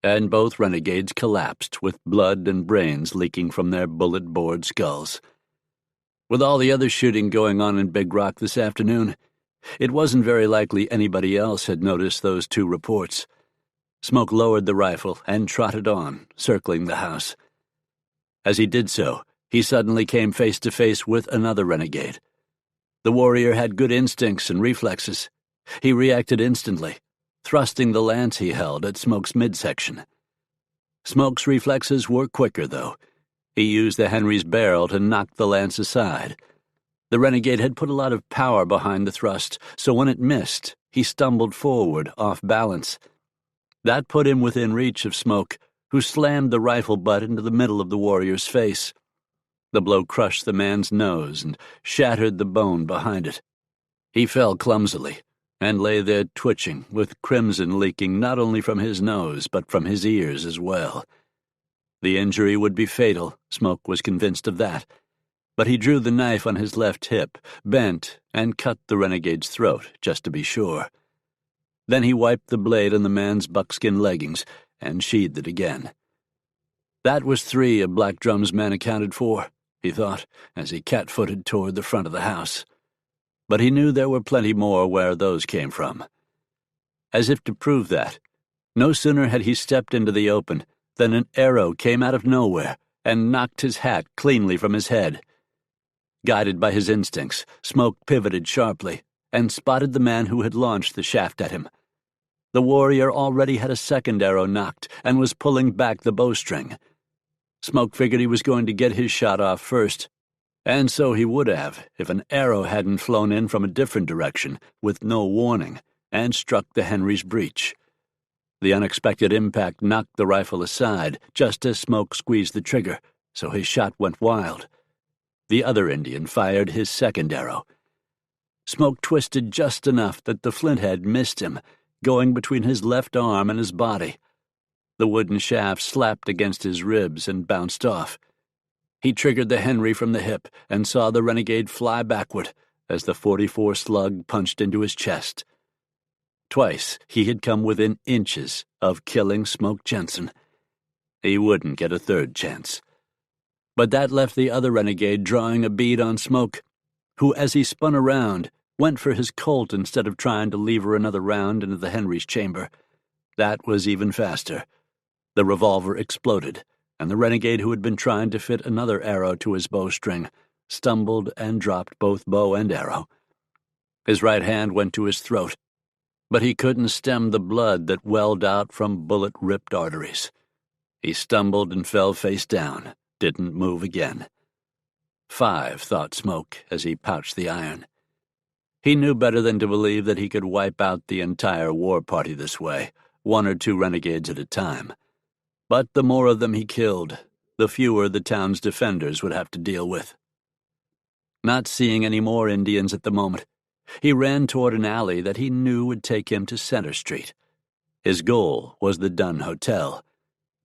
and both renegades collapsed with blood and brains leaking from their bullet-bored skulls. With all the other shooting going on in Big Rock this afternoon, it wasn't very likely anybody else had noticed those two reports. Smoke lowered the rifle and trotted on, circling the house. As he did so, he suddenly came face to face with another renegade. The warrior had good instincts and reflexes. He reacted instantly, thrusting the lance he held at Smoke's midsection. Smoke's reflexes were quicker, though. He used the Henry's barrel to knock the lance aside. The renegade had put a lot of power behind the thrust, so when it missed, he stumbled forward, off balance. That put him within reach of Smoke, who slammed the rifle butt into the middle of the warrior's face. The blow crushed the man's nose and shattered the bone behind it. He fell clumsily and lay there twitching, with crimson leaking not only from his nose but from his ears as well. The injury would be fatal, Smoke was convinced of that, but he drew the knife on his left hip, bent, and cut the renegade's throat, just to be sure. Then he wiped the blade on the man's buckskin leggings and sheathed it again. That was 3 of Black Drum's men accounted for, he thought, as he cat-footed toward the front of the house. But he knew there were plenty more where those came from. As if to prove that, no sooner had he stepped into the open than an arrow came out of nowhere and knocked his hat cleanly from his head. Guided by his instincts, Smoke pivoted sharply and spotted the man who had launched the shaft at him. The warrior already had a second arrow knocked and was pulling back the bowstring. Smoke figured he was going to get his shot off first, and so he would have if an arrow hadn't flown in from a different direction with no warning and struck the Henry's breech. The unexpected impact knocked the rifle aside just as Smoke squeezed the trigger, so his shot went wild. The other Indian fired his second arrow. Smoke twisted just enough that the flinthead missed him, going between his left arm and his body. The wooden shaft slapped against his ribs and bounced off. He triggered the Henry from the hip and saw the renegade fly backward as the .44 slug punched into his chest. Twice he had come within inches of killing Smoke Jenson. He wouldn't get a third chance. But that left the other renegade drawing a bead on Smoke, who, as he spun around, went for his Colt instead of trying to lever another round into the Henry's chamber. That was even faster. The revolver exploded, and the renegade who had been trying to fit another arrow to his bowstring stumbled and dropped both bow and arrow. His right hand went to his throat, but he couldn't stem the blood that welled out from bullet-ripped arteries. He stumbled and fell face down, didn't move again. 5, thought Smoke as he pouched the iron. He knew better than to believe that he could wipe out the entire war party this way, 1 or 2 renegades at a time. But the more of them he killed, the fewer the town's defenders would have to deal with. Not seeing any more Indians at the moment, he ran toward an alley that he knew would take him to Center Street. His goal was the Dunn Hotel,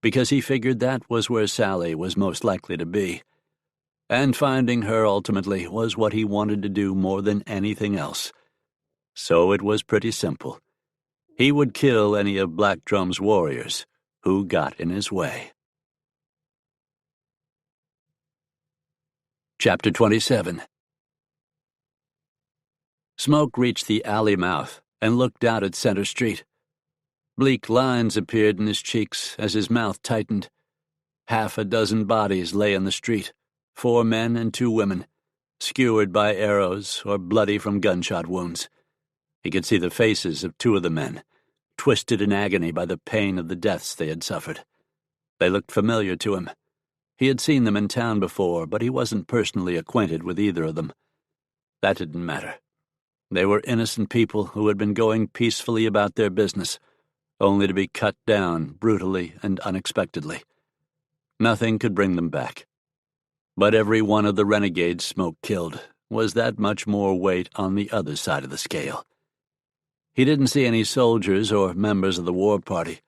because he figured that was where Sally was most likely to be. And finding her ultimately was what he wanted to do more than anything else. So it was pretty simple. He would kill any of Black Drum's warriors who got in his way. Chapter 27. Smoke reached the alley mouth and looked out at Center Street. Bleak lines appeared in his cheeks as his mouth tightened. 6 bodies lay in the street, 4 men and 2 women, skewered by arrows or bloody from gunshot wounds. He could see the faces of 2 of the men, twisted in agony by the pain of the deaths they had suffered. They looked familiar to him. He had seen them in town before, but he wasn't personally acquainted with either of them. That didn't matter. They were innocent people who had been going peacefully about their business, only to be cut down brutally and unexpectedly. Nothing could bring them back. But every one of the renegades Smoke killed was that much more weight on the other side of the scale. He didn't see any soldiers or members of the war party,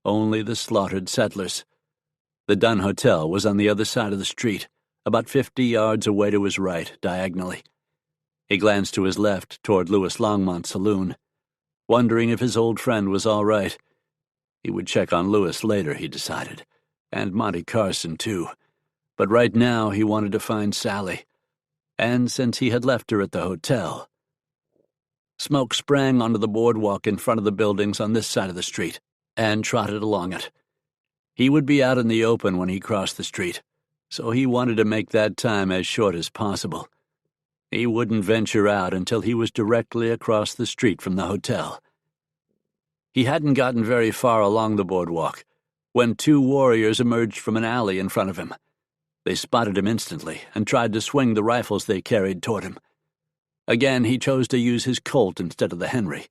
only the slaughtered settlers. The Dunn Hotel was on the other side of the street, about 50 yards away to his right, diagonally. He glanced to his left toward Louis Longmont's saloon, wondering if his old friend was all right. He would check on Louis later, he decided, and Monty Carson, too. But right now he wanted to find Sally, and since he had left her at the hotel. Smoke sprang onto the boardwalk in front of the buildings on this side of the street and trotted along it. He would be out in the open when he crossed the street, so he wanted to make that time as short as possible. He wouldn't venture out until he was directly across the street from the hotel. He hadn't gotten very far along the boardwalk when 2 warriors emerged from an alley in front of him. They spotted him instantly and tried to swing the rifles they carried toward him. Again, he chose to use his Colt instead of the Henry.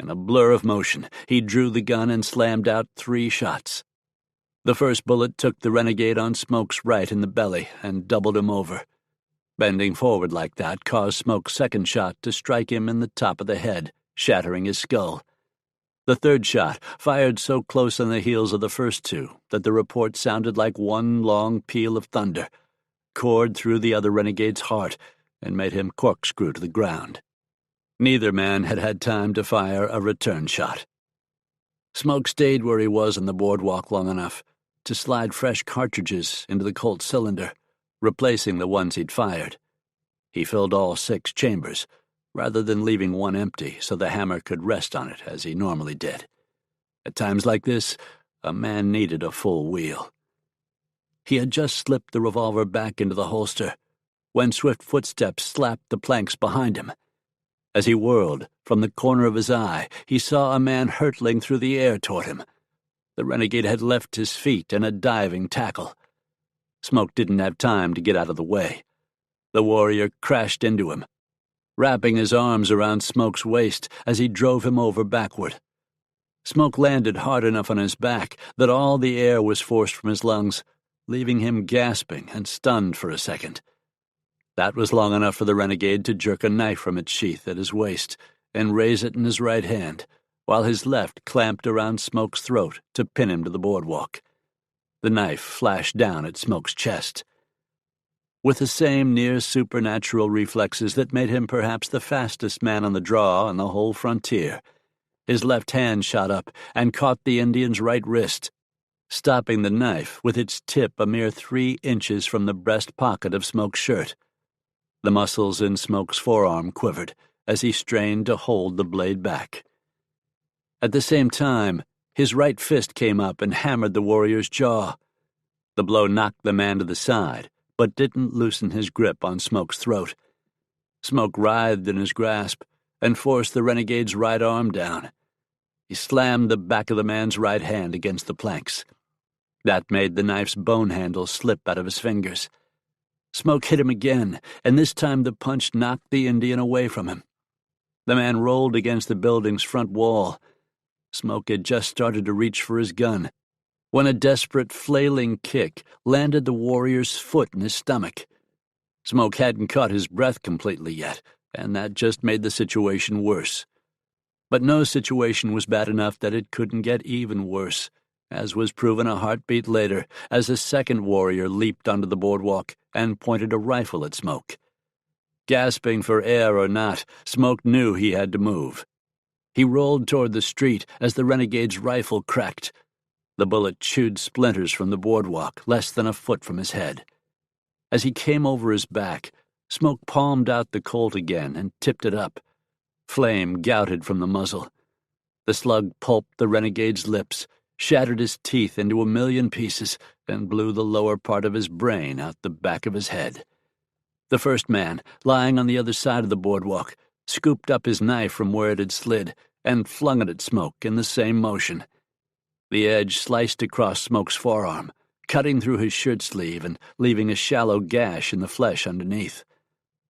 In a blur of motion, he drew the gun and slammed out 3 shots. The first bullet took the renegade on Smoke's right in the belly and doubled him over. Bending forward like that caused Smoke's second shot to strike him in the top of the head, shattering his skull. The third shot, fired so close on the heels of the first 2 that the report sounded like one long peal of thunder, cored through the other renegade's heart and made him corkscrew to the ground. Neither man had had time to fire a return shot. Smoke stayed where he was on the boardwalk long enough to slide fresh cartridges into the Colt cylinder, replacing the ones he'd fired. He filled all 6 chambers, rather than leaving one empty so the hammer could rest on it as he normally did. At times like this, a man needed a full wheel. He had just slipped the revolver back into the holster when swift footsteps slapped the planks behind him. As he whirled, from the corner of his eye, he saw a man hurtling through the air toward him. The renegade had left his feet in a diving tackle. Smoke didn't have time to get out of the way. The warrior crashed into him, wrapping his arms around Smoke's waist as he drove him over backward. Smoke landed hard enough on his back that all the air was forced from his lungs, leaving him gasping and stunned for a second. That was long enough for the renegade to jerk a knife from its sheath at his waist and raise it in his right hand, while his left clamped around Smoke's throat to pin him to the boardwalk. The knife flashed down at Smoke's chest. With the same near-supernatural reflexes that made him perhaps the fastest man on the draw on the whole frontier, his left hand shot up and caught the Indian's right wrist, stopping the knife with its tip a mere 3 inches from the breast pocket of Smoke's shirt. The muscles in Smoke's forearm quivered, as he strained to hold the blade back. At the same time, his right fist came up and hammered the warrior's jaw. The blow knocked the man to the side, but didn't loosen his grip on Smoke's throat. Smoke writhed in his grasp and forced the renegade's right arm down. He slammed the back of the man's right hand against the planks. That made the knife's bone handle slip out of his fingers. Smoke hit him again, and this time the punch knocked the Indian away from him. The man rolled against the building's front wall. Smoke had just started to reach for his gun when a desperate, flailing kick landed the warrior's foot in his stomach. Smoke hadn't caught his breath completely yet, and that just made the situation worse. But no situation was bad enough that it couldn't get even worse, as was proven a heartbeat later as a second warrior leaped onto the boardwalk and pointed a rifle at Smoke. Gasping for air or not, Smoke knew he had to move. He rolled toward the street as the renegade's rifle cracked. The bullet chewed splinters from the boardwalk, less than a foot from his head. As he came over his back, Smoke palmed out the Colt again and tipped it up. Flame gouted from the muzzle. The slug pulped the renegade's lips, shattered his teeth into a million pieces, and blew the lower part of his brain out the back of his head. The first man, lying on the other side of the boardwalk, scooped up his knife from where it had slid and flung it at Smoke in the same motion. The edge sliced across Smoke's forearm, cutting through his shirt sleeve and leaving a shallow gash in the flesh underneath.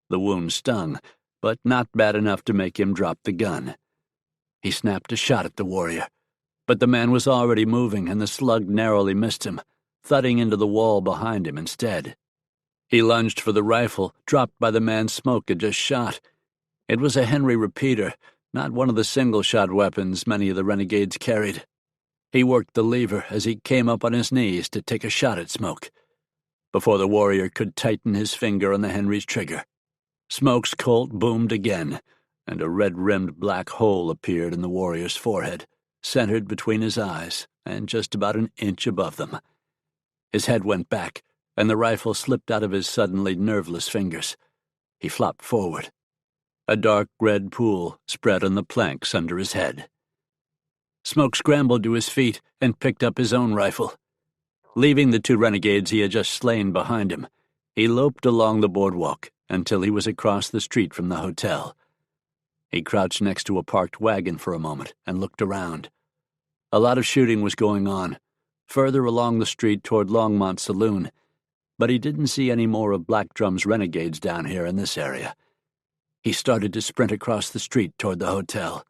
The wound stung, but not bad enough to make him drop the gun. He snapped a shot at the warrior, but the man was already moving and the slug narrowly missed him, thudding into the wall behind him instead. He lunged for the rifle, dropped by the man Smoke had just shot. It was a Henry repeater, not one of the single-shot weapons many of the renegades carried. He worked the lever as he came up on his knees to take a shot at Smoke. Before the warrior could tighten his finger on the Henry's trigger, Smoke's Colt boomed again, and a red-rimmed black hole appeared in the warrior's forehead, centered between his eyes and just about an inch above them. His head went back, and the rifle slipped out of his suddenly nerveless fingers. He flopped forward. A dark red pool spread on the planks under his head. Smoke scrambled to his feet and picked up his own rifle. Leaving the two renegades he had just slain behind him, he loped along the boardwalk until he was across the street from the hotel. He crouched next to a parked wagon for a moment and looked around. A lot of shooting was going on, further along the street toward Longmont Saloon, but he didn't see any more of Black Drum's renegades down here in this area. He started to sprint across the street toward the hotel.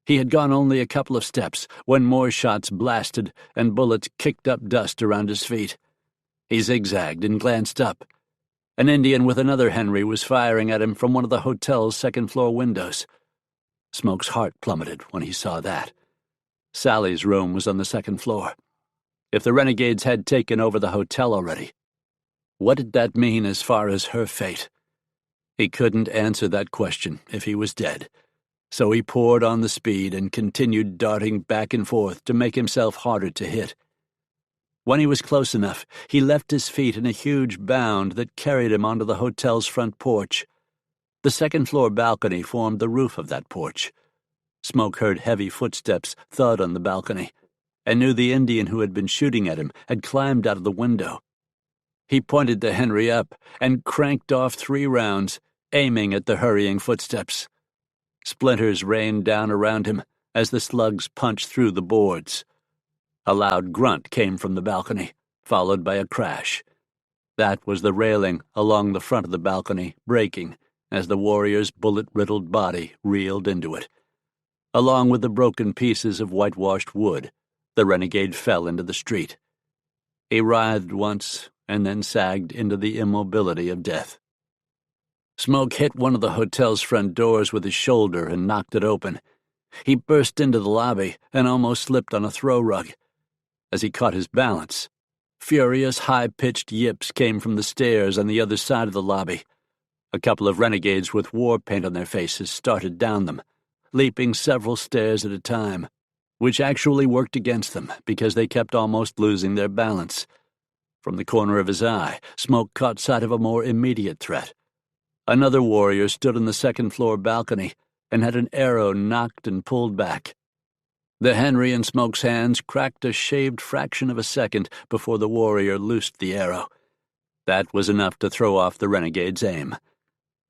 He had gone only a couple of steps when more shots blasted and bullets kicked up dust around his feet. He zigzagged and glanced up. An Indian with another Henry was firing at him from one of the hotel's second-floor windows. Smoke's heart plummeted when he saw that. Sally's room was on the second floor. If the renegades had taken over the hotel already, what did that mean as far as her fate? He couldn't answer that question if he was dead, so he poured on the speed and continued darting back and forth to make himself harder to hit. When he was close enough, he left his feet in a huge bound that carried him onto the hotel's front porch. The second-floor balcony formed the roof of that porch. Smoke heard heavy footsteps thud on the balcony and knew the Indian who had been shooting at him had climbed out of the window. He pointed the Henry up and cranked off 3 rounds, aiming at the hurrying footsteps. Splinters rained down around him as the slugs punched through the boards. A loud grunt came from the balcony, followed by a crash. That was the railing along the front of the balcony breaking as the warrior's bullet-riddled body reeled into it. Along with the broken pieces of whitewashed wood, the renegade fell into the street. He writhed once and then sagged into the immobility of death. Smoke hit one of the hotel's front doors with his shoulder and knocked it open. He burst into the lobby and almost slipped on a throw rug. As he caught his balance, furious, high-pitched yips came from the stairs on the other side of the lobby. A couple of renegades with war paint on their faces started down them, leaping several stairs at a time, which actually worked against them because they kept almost losing their balance. From the corner of his eye, Smoke caught sight of a more immediate threat. Another warrior stood on the second-floor balcony and had an arrow knocked and pulled back. The Henry in Smoke's hands cracked a shaved fraction of a second before the warrior loosed the arrow. That was enough to throw off the renegade's aim.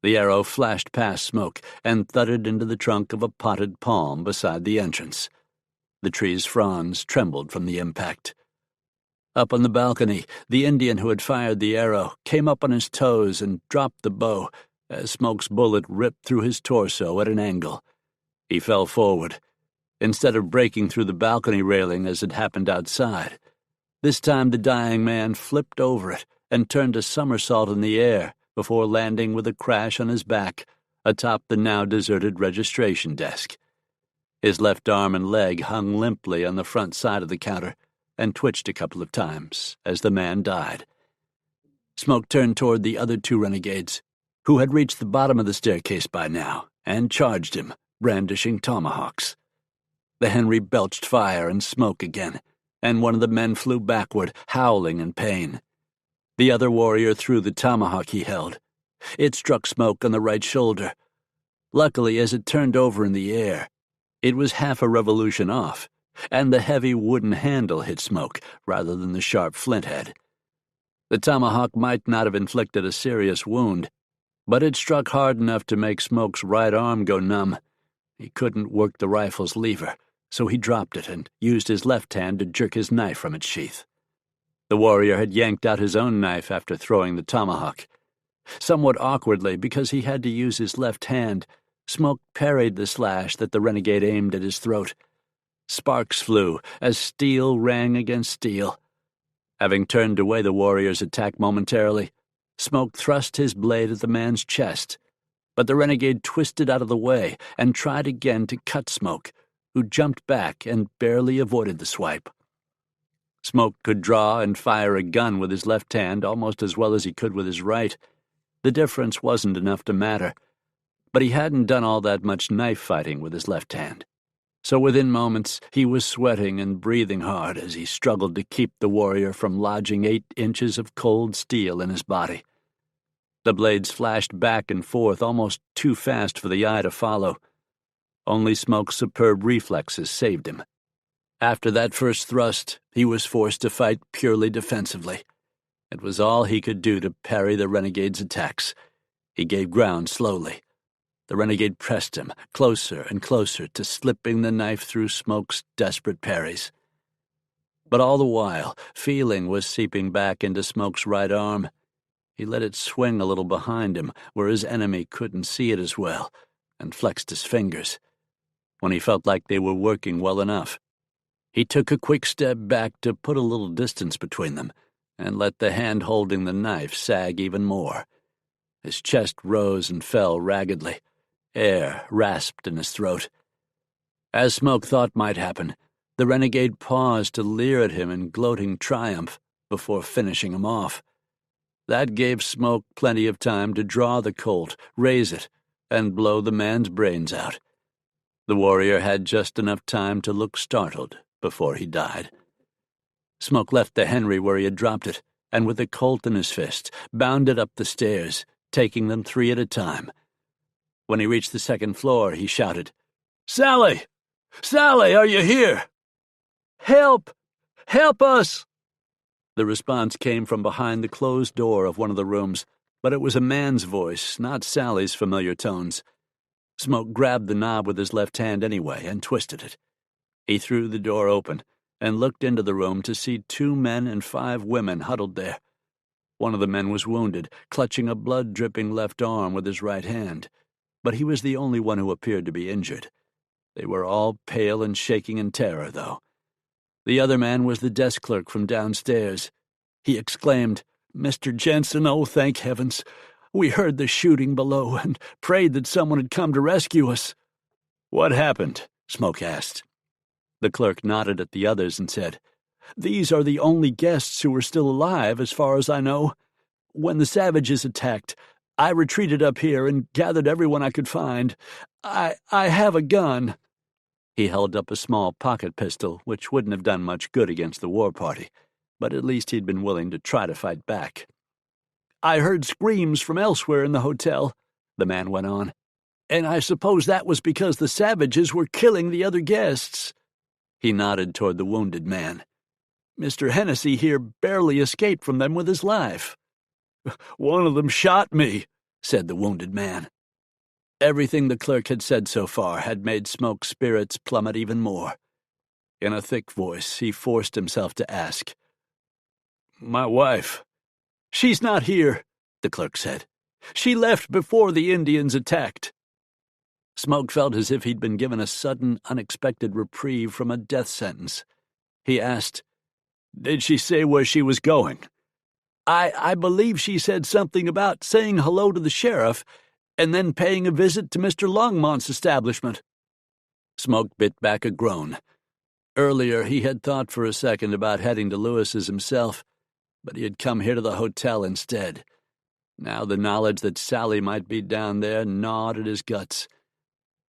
The arrow flashed past Smoke and thudded into the trunk of a potted palm beside the entrance. The tree's fronds trembled from the impact. Up on the balcony, the Indian who had fired the arrow came up on his toes and dropped the bow as Smoke's bullet ripped through his torso at an angle. He fell forward. Instead of breaking through the balcony railing as had happened outside, this time the dying man flipped over it and turned a somersault in the air before landing with a crash on his back atop the now deserted registration desk. His left arm and leg hung limply on the front side of the counter and twitched a couple of times as the man died. Smoke turned toward the other two renegades, who had reached the bottom of the staircase by now, and charged him, brandishing tomahawks. The Henry belched fire and smoke again, and one of the men flew backward, howling in pain. The other warrior threw the tomahawk he held. It struck Smoke on the right shoulder. Luckily, as it turned over in the air, it was half a revolution off, and the heavy wooden handle hit Smoke rather than the sharp flint head. The tomahawk might not have inflicted a serious wound, but it struck hard enough to make Smoke's right arm go numb. He couldn't work the rifle's lever, so he dropped it and used his left hand to jerk his knife from its sheath. The warrior had yanked out his own knife after throwing the tomahawk. Somewhat awkwardly, because he had to use his left hand, Smoke parried the slash that the renegade aimed at his throat. Sparks flew as steel rang against steel. Having turned away the warrior's attack momentarily, Smoke thrust his blade at the man's chest, but the renegade twisted out of the way and tried again to cut Smoke, who jumped back and barely avoided the swipe. Smoke could draw and fire a gun with his left hand almost as well as he could with his right. The difference wasn't enough to matter, but he hadn't done all that much knife fighting with his left hand. So within moments he was sweating and breathing hard as he struggled to keep the warrior from lodging 8 inches of cold steel in his body. The blades flashed back and forth almost too fast for the eye to follow. Only Smoke's superb reflexes saved him. After that first thrust, he was forced to fight purely defensively. It was all he could do to parry the renegade's attacks. He gave ground slowly. The renegade pressed him closer and closer to slipping the knife through Smoke's desperate parries. But all the while, feeling was seeping back into Smoke's right arm. He let it swing a little behind him where his enemy couldn't see it as well, and flexed his fingers. When he felt like they were working well enough, he took a quick step back to put a little distance between them and let the hand holding the knife sag even more. His chest rose and fell raggedly. Air rasped in his throat. As Smoke thought might happen, the renegade paused to leer at him in gloating triumph before finishing him off. That gave Smoke plenty of time to draw the Colt, raise it, and blow the man's brains out. The warrior had just enough time to look startled before he died. Smoke left the Henry where he had dropped it, and with the Colt in his fist, bounded up the stairs, taking them 3 at a time. When he reached the second floor, he shouted, "Sally! Sally, are you here? Help! Help us!" The response came from behind the closed door of one of the rooms, but it was a man's voice, not Sally's familiar tones. Smoke grabbed the knob with his left hand anyway and twisted it. He threw the door open and looked into the room to see 2 men and 5 women huddled there. One of the men was wounded, clutching a blood-dripping left arm with his right hand, but he was the only one who appeared to be injured. They were all pale and shaking in terror, though. The other man was the desk clerk from downstairs. He exclaimed, "Mr. Jenson, oh, thank heavens! We heard the shooting below and prayed that someone had come to rescue us." "What happened?" Smoke asked. The clerk nodded at the others and said, "These are the only guests who are still alive, as far as I know. When the savages attacked, I retreated up here and gathered everyone I could find. I have a gun." He held up a small pocket pistol, which wouldn't have done much good against the war party, but at least he'd been willing to try to fight back. "I heard screams from elsewhere in the hotel. the man went on. "And I suppose that was because the savages were killing the other guests." He nodded toward the wounded man. "Mr. Hennessy here barely escaped from them with his life." "One of them shot me," said the wounded man. Everything the clerk had said so far had made Smoke's spirits plummet even more. In a thick voice, he forced himself to ask, "My wife?" "She's not here," the clerk said. "She left before the Indians attacked." Smoke felt as if he'd been given a sudden, unexpected reprieve from a death sentence. He asked, "Did she say where she was going?" I believe she said something about saying hello to the sheriff and then paying a visit to Mr. Longmont's establishment." Smoke bit back a groan. Earlier, he had thought for a second about heading to Lewis's himself, but he had come here to the hotel instead. Now the knowledge that Sally might be down there gnawed at his guts.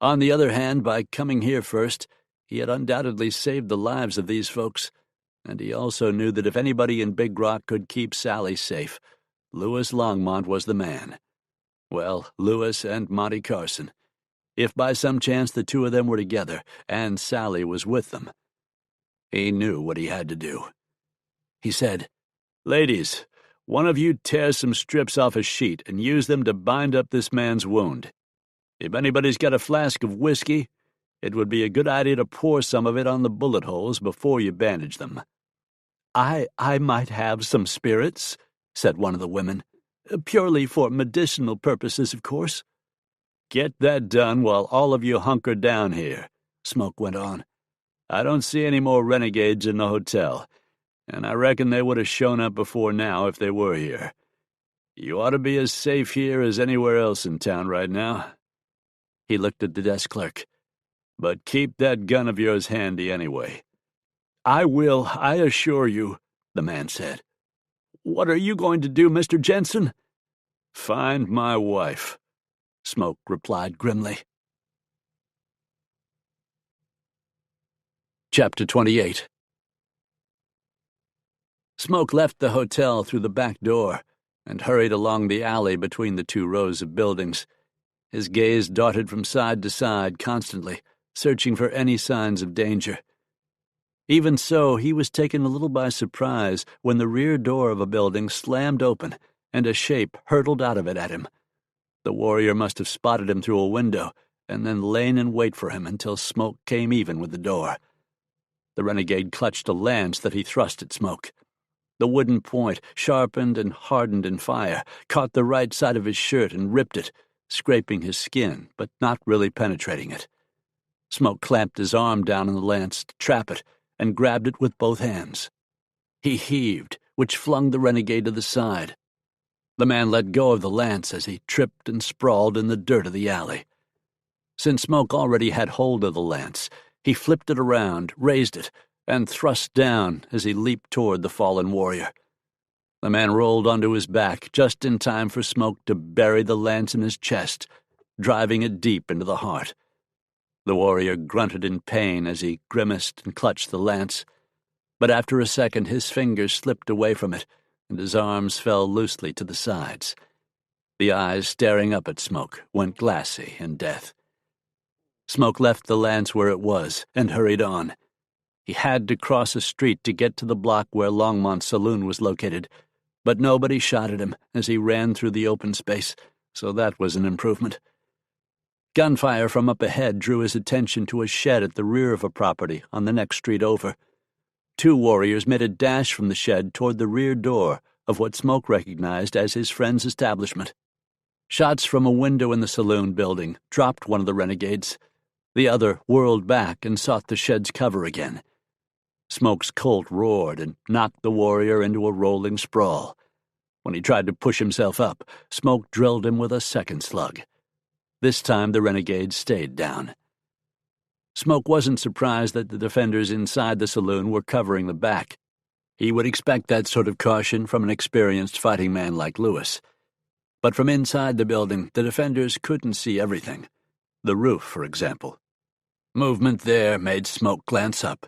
On the other hand, by coming here first, he had undoubtedly saved the lives of these folks, and he also knew that if anybody in Big Rock could keep Sally safe, Lewis Longmont was the man. Well, Lewis and Monty Carson. If by some chance the two of them were together, and Sally was with them, he knew what he had to do. He said, "Ladies, one of you tear some strips off a sheet and use them to bind up this man's wound. If anybody's got a flask of whiskey, it would be a good idea to pour some of it on the bullet holes before you bandage them." I might have some spirits," said one of the women. "Purely for medicinal purposes, of course." "Get that done while all of you hunker down here," Smoke went on. "I don't see any more renegades in the hotel, and I reckon they would have shown up before now if they were here. You ought to be as safe here as anywhere else in town right now." He looked at the desk clerk. "But keep that gun of yours handy anyway." "I will, I assure you," the man said. "What are you going to do, Mr. Jenson?" "Find my wife," Smoke replied grimly. Chapter 28. Smoke left the hotel through the back door and hurried along the alley between the two rows of buildings. His gaze darted from side to side constantly, searching for any signs of danger. Even so, he was taken a little by surprise when the rear door of a building slammed open and a shape hurtled out of it at him. The warrior must have spotted him through a window and then lain in wait for him until Smoke came even with the door. The renegade clutched a lance that he thrust at Smoke. The wooden point, sharpened and hardened in fire, caught the right side of his shirt and ripped it, scraping his skin, but not really penetrating it. Smoke clamped his arm down on the lance to trap it, and grabbed it with both hands. He heaved, which flung the renegade to the side. The man let go of the lance as he tripped and sprawled in the dirt of the alley. Since Smoke already had hold of the lance, he flipped it around, raised it, and thrust down as he leaped toward the fallen warrior. The man rolled onto his back just in time for Smoke to bury the lance in his chest, driving it deep into the heart. The warrior grunted in pain as he grimaced and clutched the lance, but after a second his fingers slipped away from it, and his arms fell loosely to the sides. The eyes staring up at Smoke went glassy in death. Smoke left the lance where it was and hurried on. He had to cross a street to get to the block where Longmont's saloon was located, but nobody shot at him as he ran through the open space, so that was an improvement. Gunfire from up ahead drew his attention to a shed at the rear of a property on the next street over. Two warriors made a dash from the shed toward the rear door of what Smoke recognized as his friend's establishment. Shots from a window in the saloon building dropped one of the renegades. The other whirled back and sought the shed's cover again. Smoke's Colt roared and knocked the warrior into a rolling sprawl. When he tried to push himself up, Smoke drilled him with a second slug. This time the renegade stayed down. Smoke wasn't surprised that the defenders inside the saloon were covering the back. He would expect that sort of caution from an experienced fighting man like Lewis. But from inside the building, the defenders couldn't see everything. The roof, for example. Movement there made Smoke glance up.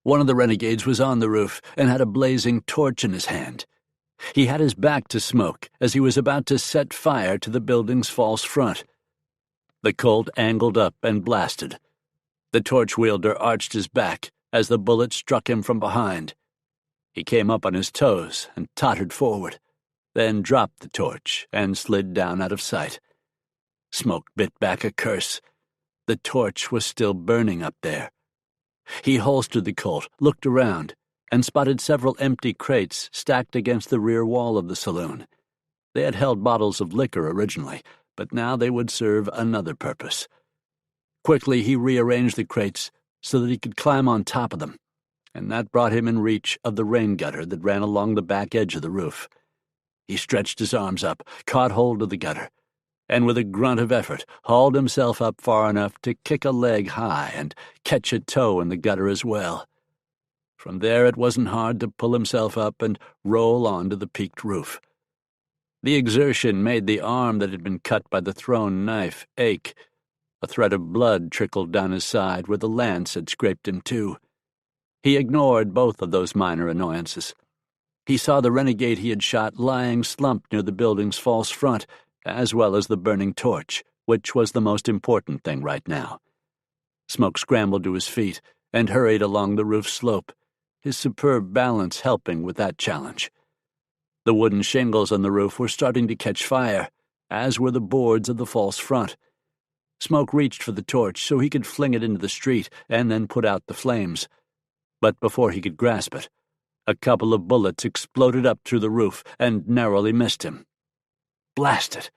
One of the renegades was on the roof and had a blazing torch in his hand. He had his back to Smoke as he was about to set fire to the building's false front. The Colt angled up and blasted. The torch wielder arched his back as the bullet struck him from behind. He came up on his toes and tottered forward, then dropped the torch and slid down out of sight. Smoke bit back a curse. The torch was still burning up there. He holstered the Colt, looked around, and spotted several empty crates stacked against the rear wall of the saloon. They had held bottles of liquor originally, but now they would serve another purpose. Quickly he rearranged the crates so that he could climb on top of them, and that brought him in reach of the rain gutter that ran along the back edge of the roof. He stretched his arms up, caught hold of the gutter, and with a grunt of effort hauled himself up far enough to kick a leg high and catch a toe in the gutter as well. From there it wasn't hard to pull himself up and roll onto the peaked roof. The exertion made the arm that had been cut by the thrown knife ache. A thread of blood trickled down his side where the lance had scraped him too. He ignored both of those minor annoyances. He saw the renegade he had shot lying slumped near the building's false front, as well as the burning torch, which was the most important thing right now. Smoke scrambled to his feet and hurried along the roof slope, his superb balance helping with that challenge. The wooden shingles on the roof were starting to catch fire, as were the boards of the false front. Smoke reached for the torch so he could fling it into the street and then put out the flames. But before he could grasp it, a couple of bullets exploded up through the roof and narrowly missed him. Blast it!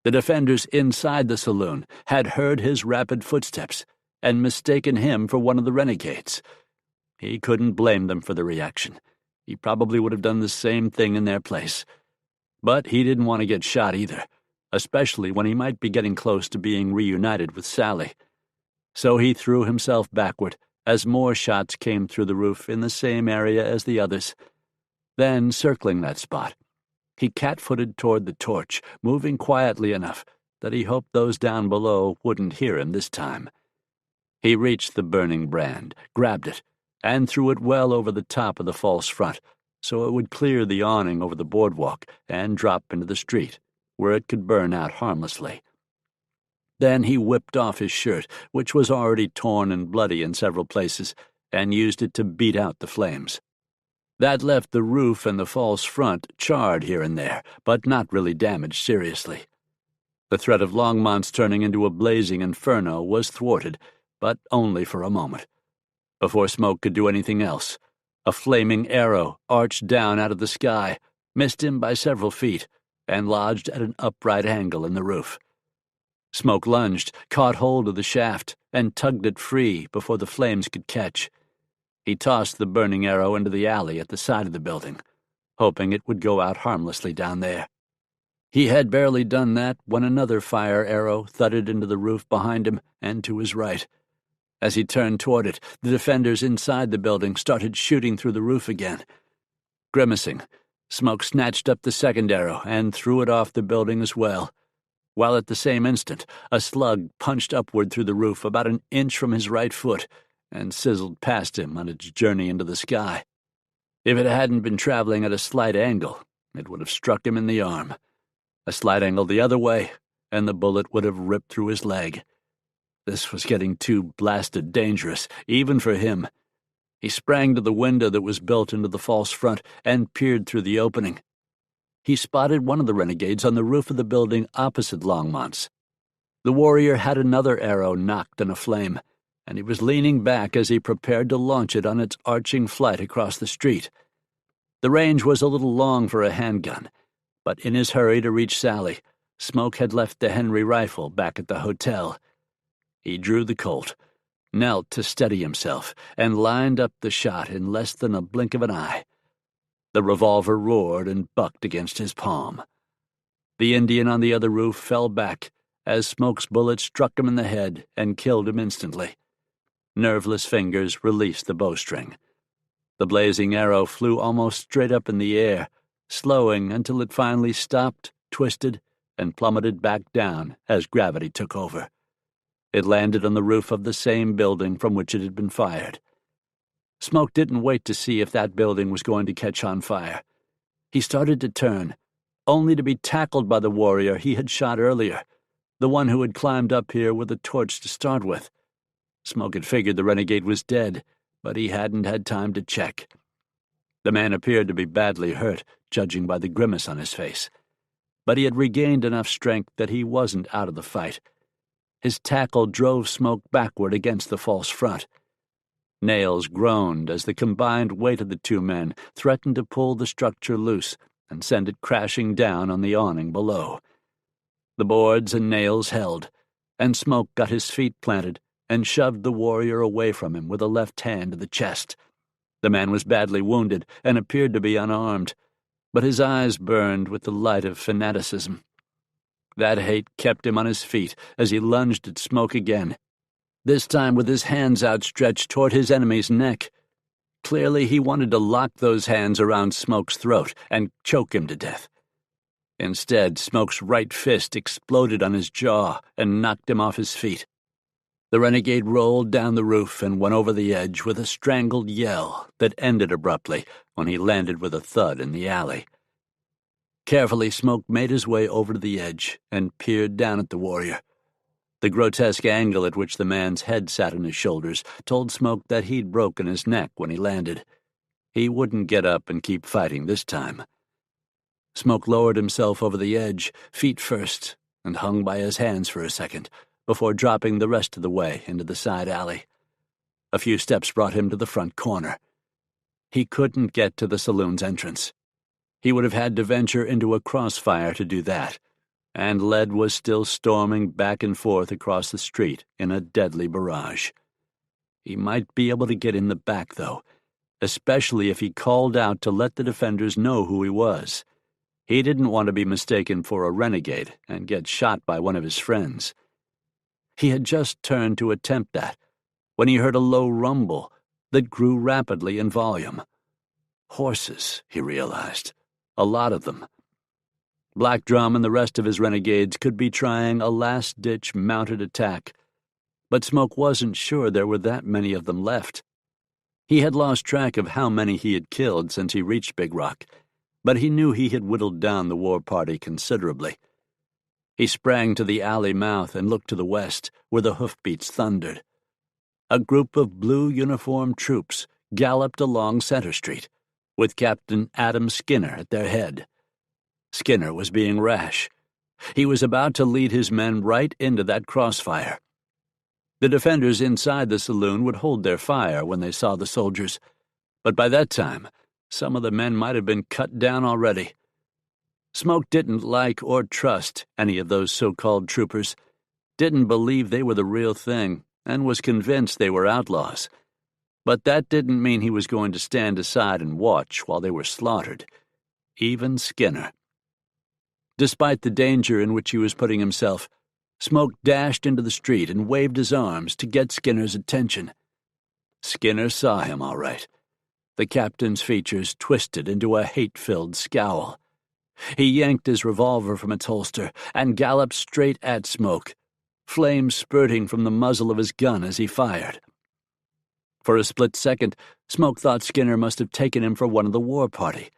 The defenders inside the saloon had heard his rapid footsteps and mistaken him for one of the renegades. He couldn't blame them for the reaction. He probably would have done the same thing in their place. But he didn't want to get shot either, especially when he might be getting close to being reunited with Sally. So he threw himself backward as more shots came through the roof in the same area as the others. Then, circling that spot, he cat-footed toward the torch, moving quietly enough that he hoped those down below wouldn't hear him this time. He reached the burning brand, grabbed it, and threw it well over the top of the false front so it would clear the awning over the boardwalk and drop into the street, where it could burn out harmlessly. Then he whipped off his shirt, which was already torn and bloody in several places, and used it to beat out the flames. That left the roof and the false front charred here and there, but not really damaged seriously. The threat of Longmont's turning into a blazing inferno was thwarted, but only for a moment. Before Smoke could do anything else, a flaming arrow arched down out of the sky, missed him by several feet, and lodged at an upright angle in the roof. Smoke lunged, caught hold of the shaft, and tugged it free before the flames could catch. He tossed the burning arrow into the alley at the side of the building, hoping it would go out harmlessly down there. He had barely done that when another fire arrow thudded into the roof behind him and to his right. As he turned toward it, the defenders inside the building started shooting through the roof again. Grimacing, Smoke snatched up the second arrow and threw it off the building as well, while at the same instant a slug punched upward through the roof about an inch from his right foot and sizzled past him on its journey into the sky. If it hadn't been traveling at a slight angle, it would have struck him in the arm. A slight angle the other way, and the bullet would have ripped through his leg. This was getting too blasted dangerous, even for him. He sprang to the window that was built into the false front and peered through the opening. He spotted one of the renegades on the roof of the building opposite Longmont's. The warrior had another arrow knocked in a flame, and he was leaning back as he prepared to launch it on its arching flight across the street. The range was a little long for a handgun, but in his hurry to reach Sally, Smoke had left the Henry rifle back at the hotel. He drew the Colt, knelt to steady himself, and lined up the shot in less than a blink of an eye. The revolver roared and bucked against his palm. The Indian on the other roof fell back as Smoke's bullet struck him in the head and killed him instantly. Nerveless fingers released the bowstring. The blazing arrow flew almost straight up in the air, slowing until it finally stopped, twisted, and plummeted back down as gravity took over. It landed on the roof of the same building from which it had been fired. Smoke didn't wait to see if that building was going to catch on fire. He started to turn, only to be tackled by the warrior he had shot earlier, the one who had climbed up here with a torch to start with. Smoke had figured the renegade was dead, but he hadn't had time to check. The man appeared to be badly hurt, judging by the grimace on his face, but he had regained enough strength that he wasn't out of the fight. His tackle drove Smoke backward against the false front. Nails groaned as the combined weight of the two men threatened to pull the structure loose and send it crashing down on the awning below. The boards and nails held, and Smoke got his feet planted and shoved the warrior away from him with a left hand to the chest. The man was badly wounded and appeared to be unarmed, but his eyes burned with the light of fanaticism. That hate kept him on his feet as he lunged at Smoke again, this time with his hands outstretched toward his enemy's neck. Clearly he wanted to lock those hands around Smoke's throat and choke him to death. Instead, Smoke's right fist exploded on his jaw and knocked him off his feet. The renegade rolled down the roof and went over the edge with a strangled yell that ended abruptly when he landed with a thud in the alley. Carefully, Smoke made his way over to the edge and peered down at the warrior. The grotesque angle at which the man's head sat on his shoulders told Smoke that he'd broken his neck when he landed. He wouldn't get up and keep fighting this time. Smoke lowered himself over the edge, feet first, and hung by his hands for a second, before dropping the rest of the way into the side alley. A few steps brought him to the front corner. He couldn't get to the saloon's entrance. He would have had to venture into a crossfire to do that, and lead was still storming back and forth across the street in a deadly barrage. He might be able to get in the back, though, especially if he called out to let the defenders know who he was. He didn't want to be mistaken for a renegade and get shot by one of his friends. He had just turned to attempt that when he heard a low rumble that grew rapidly in volume. Horses, he realized. A lot of them. Black Drum and the rest of his renegades could be trying a last-ditch mounted attack, but Smoke wasn't sure there were that many of them left. He had lost track of how many he had killed since he reached Big Rock, but he knew he had whittled down the war party considerably. He sprang to the alley mouth and looked to the west, where the hoofbeats thundered. A group of blue-uniformed troops galloped along Center Street, with Captain Adam Skinner at their head. Skinner was being rash. He was about to lead his men right into that crossfire. The defenders inside the saloon would hold their fire when they saw the soldiers, but by that time, some of the men might have been cut down already. Smoke didn't like or trust any of those so-called troopers, didn't believe they were the real thing, and was convinced they were outlaws. But that didn't mean he was going to stand aside and watch while they were slaughtered. Even Skinner. Despite the danger in which he was putting himself, Smoke dashed into the street and waved his arms to get Skinner's attention. Skinner saw him all right. The captain's features twisted into a hate-filled scowl. He yanked his revolver from its holster and galloped straight at Smoke, flames spurting from the muzzle of his gun as he fired. For a split second, Smoke thought Skinner must have taken him for one of the war party.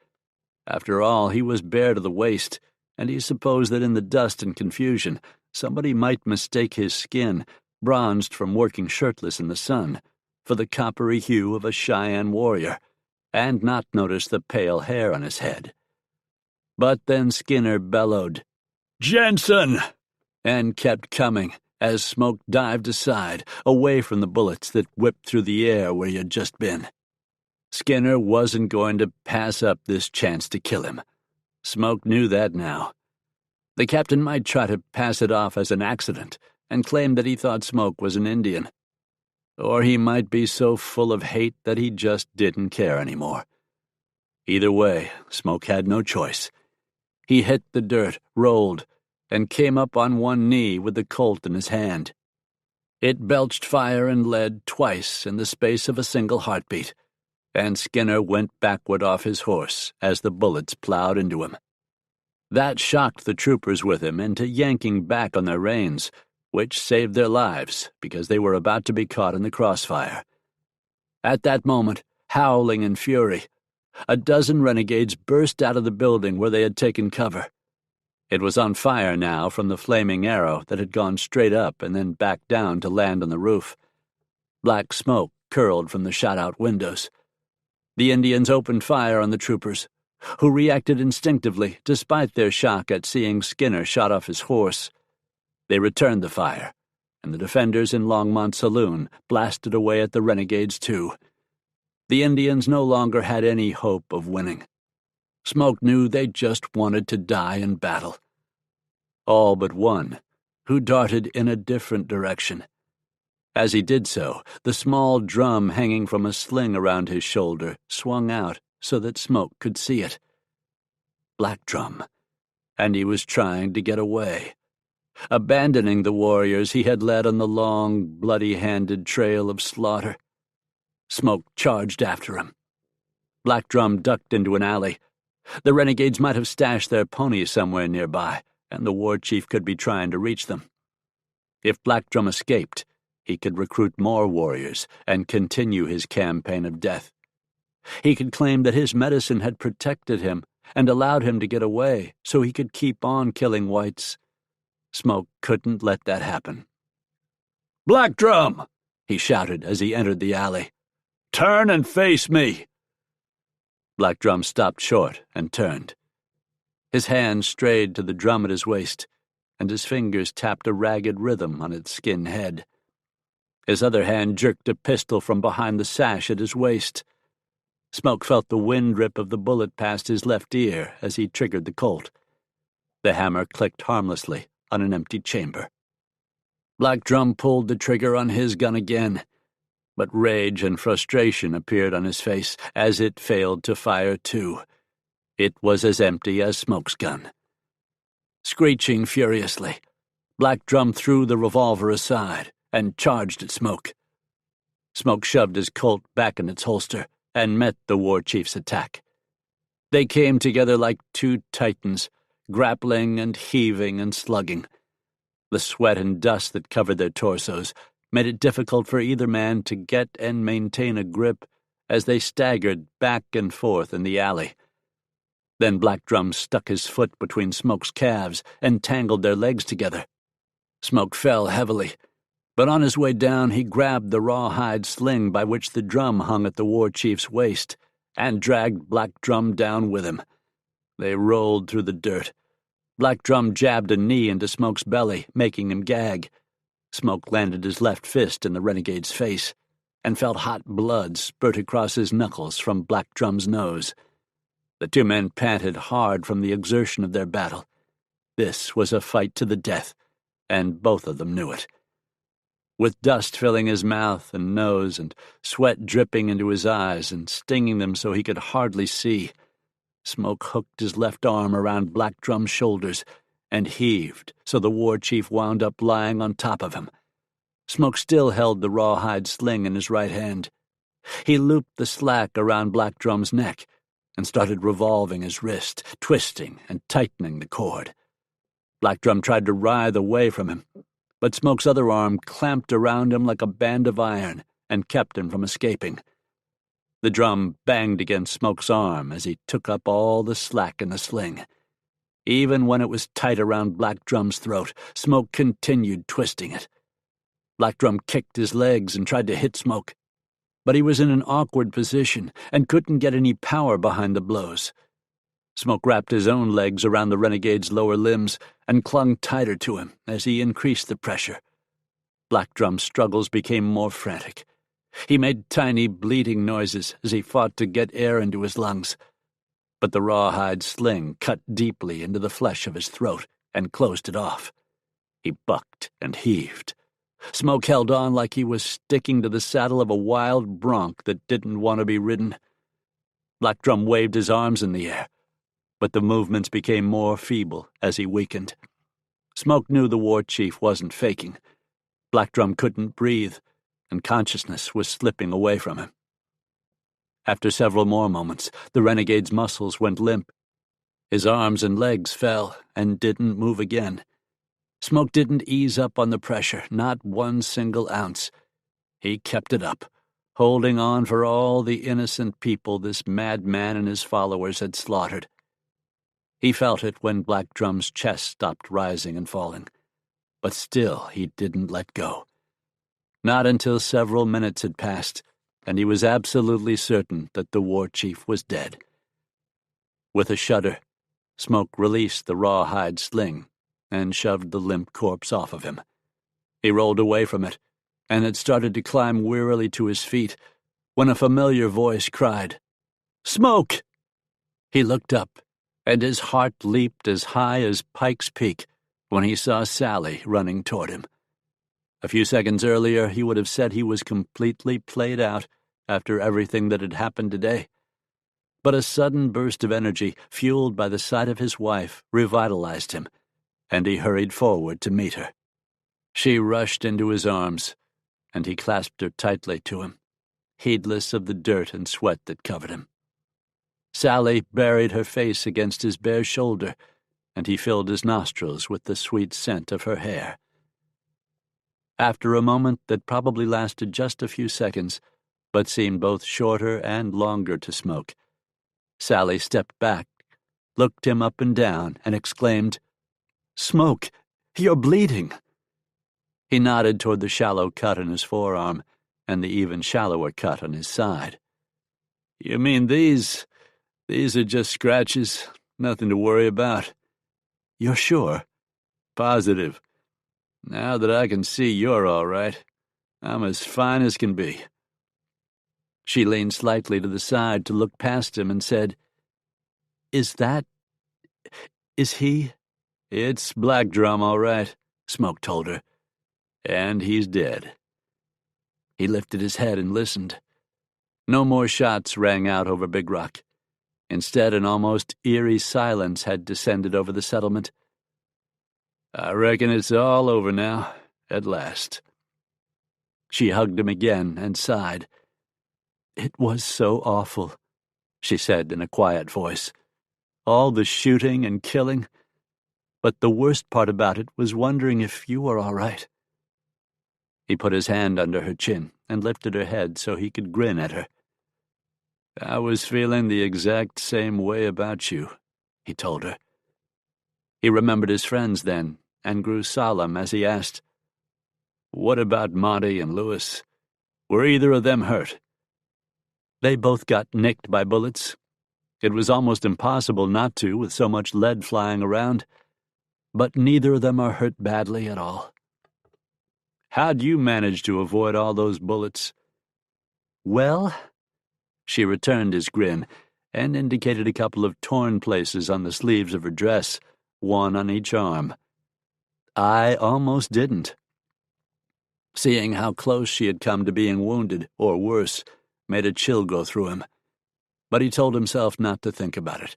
After all, he was bare to the waist, and he supposed that in the dust and confusion, somebody might mistake his skin, bronzed from working shirtless in the sun, for the coppery hue of a Cheyenne warrior, and not notice the pale hair on his head. But then Skinner bellowed, "Jenson!" and kept coming, as Smoke dived aside, away from the bullets that whipped through the air where he had just been. Skinner wasn't going to pass up this chance to kill him. Smoke knew that now. The captain might try to pass it off as an accident and claim that he thought Smoke was an Indian. Or he might be so full of hate that he just didn't care anymore. Either way, Smoke had no choice. He hit the dirt, rolled, and came up on one knee with the Colt in his hand. It belched fire and lead twice in the space of a single heartbeat, and Skinner went backward off his horse as the bullets plowed into him. That shocked the troopers with him into yanking back on their reins, which saved their lives because they were about to be caught in the crossfire. At that moment, howling in fury, A dozen renegades burst out of the building where they had taken cover. It was on fire now from the flaming arrow that had gone straight up and then back down to land on the roof. Black smoke curled from the shot-out windows. The Indians opened fire on the troopers, who reacted instinctively despite their shock at seeing Skinner shot off his horse. They returned the fire, and the defenders in Longmont Saloon blasted away at the renegades too. The Indians no longer had any hope of winning. Smoke knew they just wanted to die in battle. All but one, who darted in a different direction. As he did so, the small drum hanging from a sling around his shoulder swung out so that Smoke could see it. Black Drum, and he was trying to get away. Abandoning the warriors he had led on the long, bloody-handed trail of slaughter. Smoke charged after him. Black Drum ducked into an alley. The renegades might have stashed their ponies somewhere nearby, and the war chief could be trying to reach them. If Black Drum escaped, he could recruit more warriors and continue his campaign of death. He could claim that his medicine had protected him and allowed him to get away so he could keep on killing whites. Smoke couldn't let that happen. "Black Drum!" he shouted as he entered the alley. "Turn and face me!" Black Drum stopped short and turned. His hand strayed to the drum at his waist, and his fingers tapped a ragged rhythm on its skin head. His other hand jerked a pistol from behind the sash at his waist. Smoke felt the wind rip of the bullet past his left ear as he triggered the Colt. The hammer clicked harmlessly on an empty chamber. Black Drum pulled the trigger on his gun again, but rage and frustration appeared on his face as it failed to fire too. It was as empty as Smoke's gun. Screeching furiously, Black Drum threw the revolver aside and charged at Smoke. Smoke shoved his Colt back in its holster and met the war chief's attack. They came together like two titans, grappling and heaving and slugging. The sweat and dust that covered their torsos made it difficult for either man to get and maintain a grip as they staggered back and forth in the alley. Then Black Drum stuck his foot between Smoke's calves and tangled their legs together. Smoke fell heavily, but on his way down he grabbed the rawhide sling by which the drum hung at the war chief's waist and dragged Black Drum down with him. They rolled through the dirt. Black Drum jabbed a knee into Smoke's belly, making him gag. Smoke landed his left fist in the renegade's face and felt hot blood spurt across his knuckles from Black Drum's nose. The two men panted hard from the exertion of their battle. This was a fight to the death, and both of them knew it. With dust filling his mouth and nose and sweat dripping into his eyes and stinging them so he could hardly see, Smoke hooked his left arm around Black Drum's shoulders and heaved so the war chief wound up lying on top of him. Smoke still held the rawhide sling in his right hand. He looped the slack around Black Drum's neck and started revolving his wrist, twisting and tightening the cord. Black Drum tried to writhe away from him, but Smoke's other arm clamped around him like a band of iron and kept him from escaping. The drum banged against Smoke's arm as he took up all the slack in the sling. Even when it was tight around Black Drum's throat, Smoke continued twisting it. Black Drum kicked his legs and tried to hit Smoke, but he was in an awkward position and couldn't get any power behind the blows. Smoke wrapped his own legs around the renegade's lower limbs and clung tighter to him as he increased the pressure. Black Drum's struggles became more frantic. He made tiny bleating noises as he fought to get air into his lungs. But the rawhide sling cut deeply into the flesh of his throat and closed it off. He bucked and heaved. Smoke held on like he was sticking to the saddle of a wild bronc that didn't want to be ridden. Black Drum waved his arms in the air, but the movements became more feeble as he weakened. Smoke knew the war chief wasn't faking. Black Drum couldn't breathe, and consciousness was slipping away from him. After several more moments, the renegade's muscles went limp. His arms and legs fell and didn't move again. Smoke didn't ease up on the pressure, not one single ounce. He kept it up, holding on for all the innocent people this madman and his followers had slaughtered. He felt it when Black Drum's chest stopped rising and falling, but still he didn't let go. Not until several minutes had passed, and he was absolutely certain that the war chief was dead. With a shudder, Smoke released the rawhide sling and shoved the limp corpse off of him. He rolled away from it and had started to climb wearily to his feet when a familiar voice cried, "Smoke!" He looked up, and his heart leaped as high as Pike's Peak when he saw Sally running toward him. A few seconds earlier, he would have said he was completely played out after everything that had happened today. But a sudden burst of energy, fueled by the sight of his wife, revitalized him, and he hurried forward to meet her. She rushed into his arms, and he clasped her tightly to him, heedless of the dirt and sweat that covered him. Sally buried her face against his bare shoulder, and he filled his nostrils with the sweet scent of her hair. After a moment that probably lasted just a few seconds, but seemed both shorter and longer to Smoke, Sally stepped back, looked him up and down, and exclaimed, "Smoke, you're bleeding!" He nodded toward the shallow cut on his forearm and the even shallower cut on his side. "You mean these? These are just scratches, nothing to worry about." "You're sure?" "Positive. Now that I can see you're all right, I'm as fine as can be." She leaned slightly to the side to look past him and said, Is he?" "It's Black Drum, all right," Smoke told her. "And he's dead." He lifted his head and listened. No more shots rang out over Big Rock. Instead, an almost eerie silence had descended over the settlement. "I reckon it's all over now, at last." She hugged him again and sighed. "It was so awful," she said in a quiet voice. "All the shooting and killing. But the worst part about it was wondering if you were all right." He put his hand under her chin and lifted her head so he could grin at her. "I was feeling the exact same way about you," he told her. He remembered his friends then and grew solemn as he asked, "What about Monty and Lewis? Were either of them hurt?" "They both got nicked by bullets. It was almost impossible not to with so much lead flying around. But neither of them are hurt badly at all." "How'd you manage to avoid all those bullets?" "Well," she returned his grin and indicated a couple of torn places on the sleeves of her dress, one on each arm. "I almost didn't." Seeing how close she had come to being wounded, or worse, made a chill go through him. But he told himself not to think about it.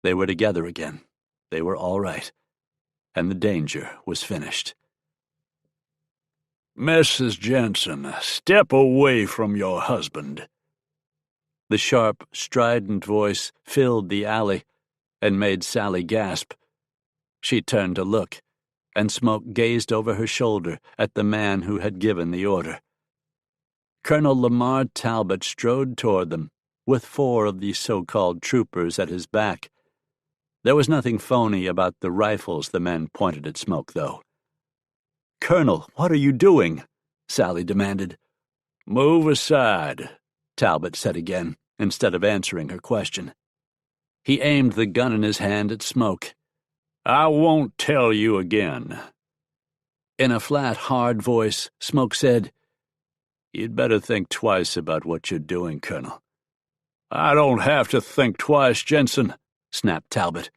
They were together again. They were all right. And the danger was finished. "Mrs. Jenson, step away from your husband." The sharp, strident voice filled the alley and made Sally gasp. She turned to look, and Smoke gazed over her shoulder at the man who had given the order. Colonel Lamar Talbot strode toward them, with 4 of the so-called troopers at his back. There was nothing phony about the rifles the men pointed at Smoke, though. "Colonel, what are you doing?" Sally demanded. "Move aside," Talbot said again, instead of answering her question. He aimed the gun in his hand at Smoke. "I won't tell you again." In a flat, hard voice, Smoke said, "You'd better think twice about what you're doing, Colonel." "I don't have to think twice, Jenson," snapped Talbot.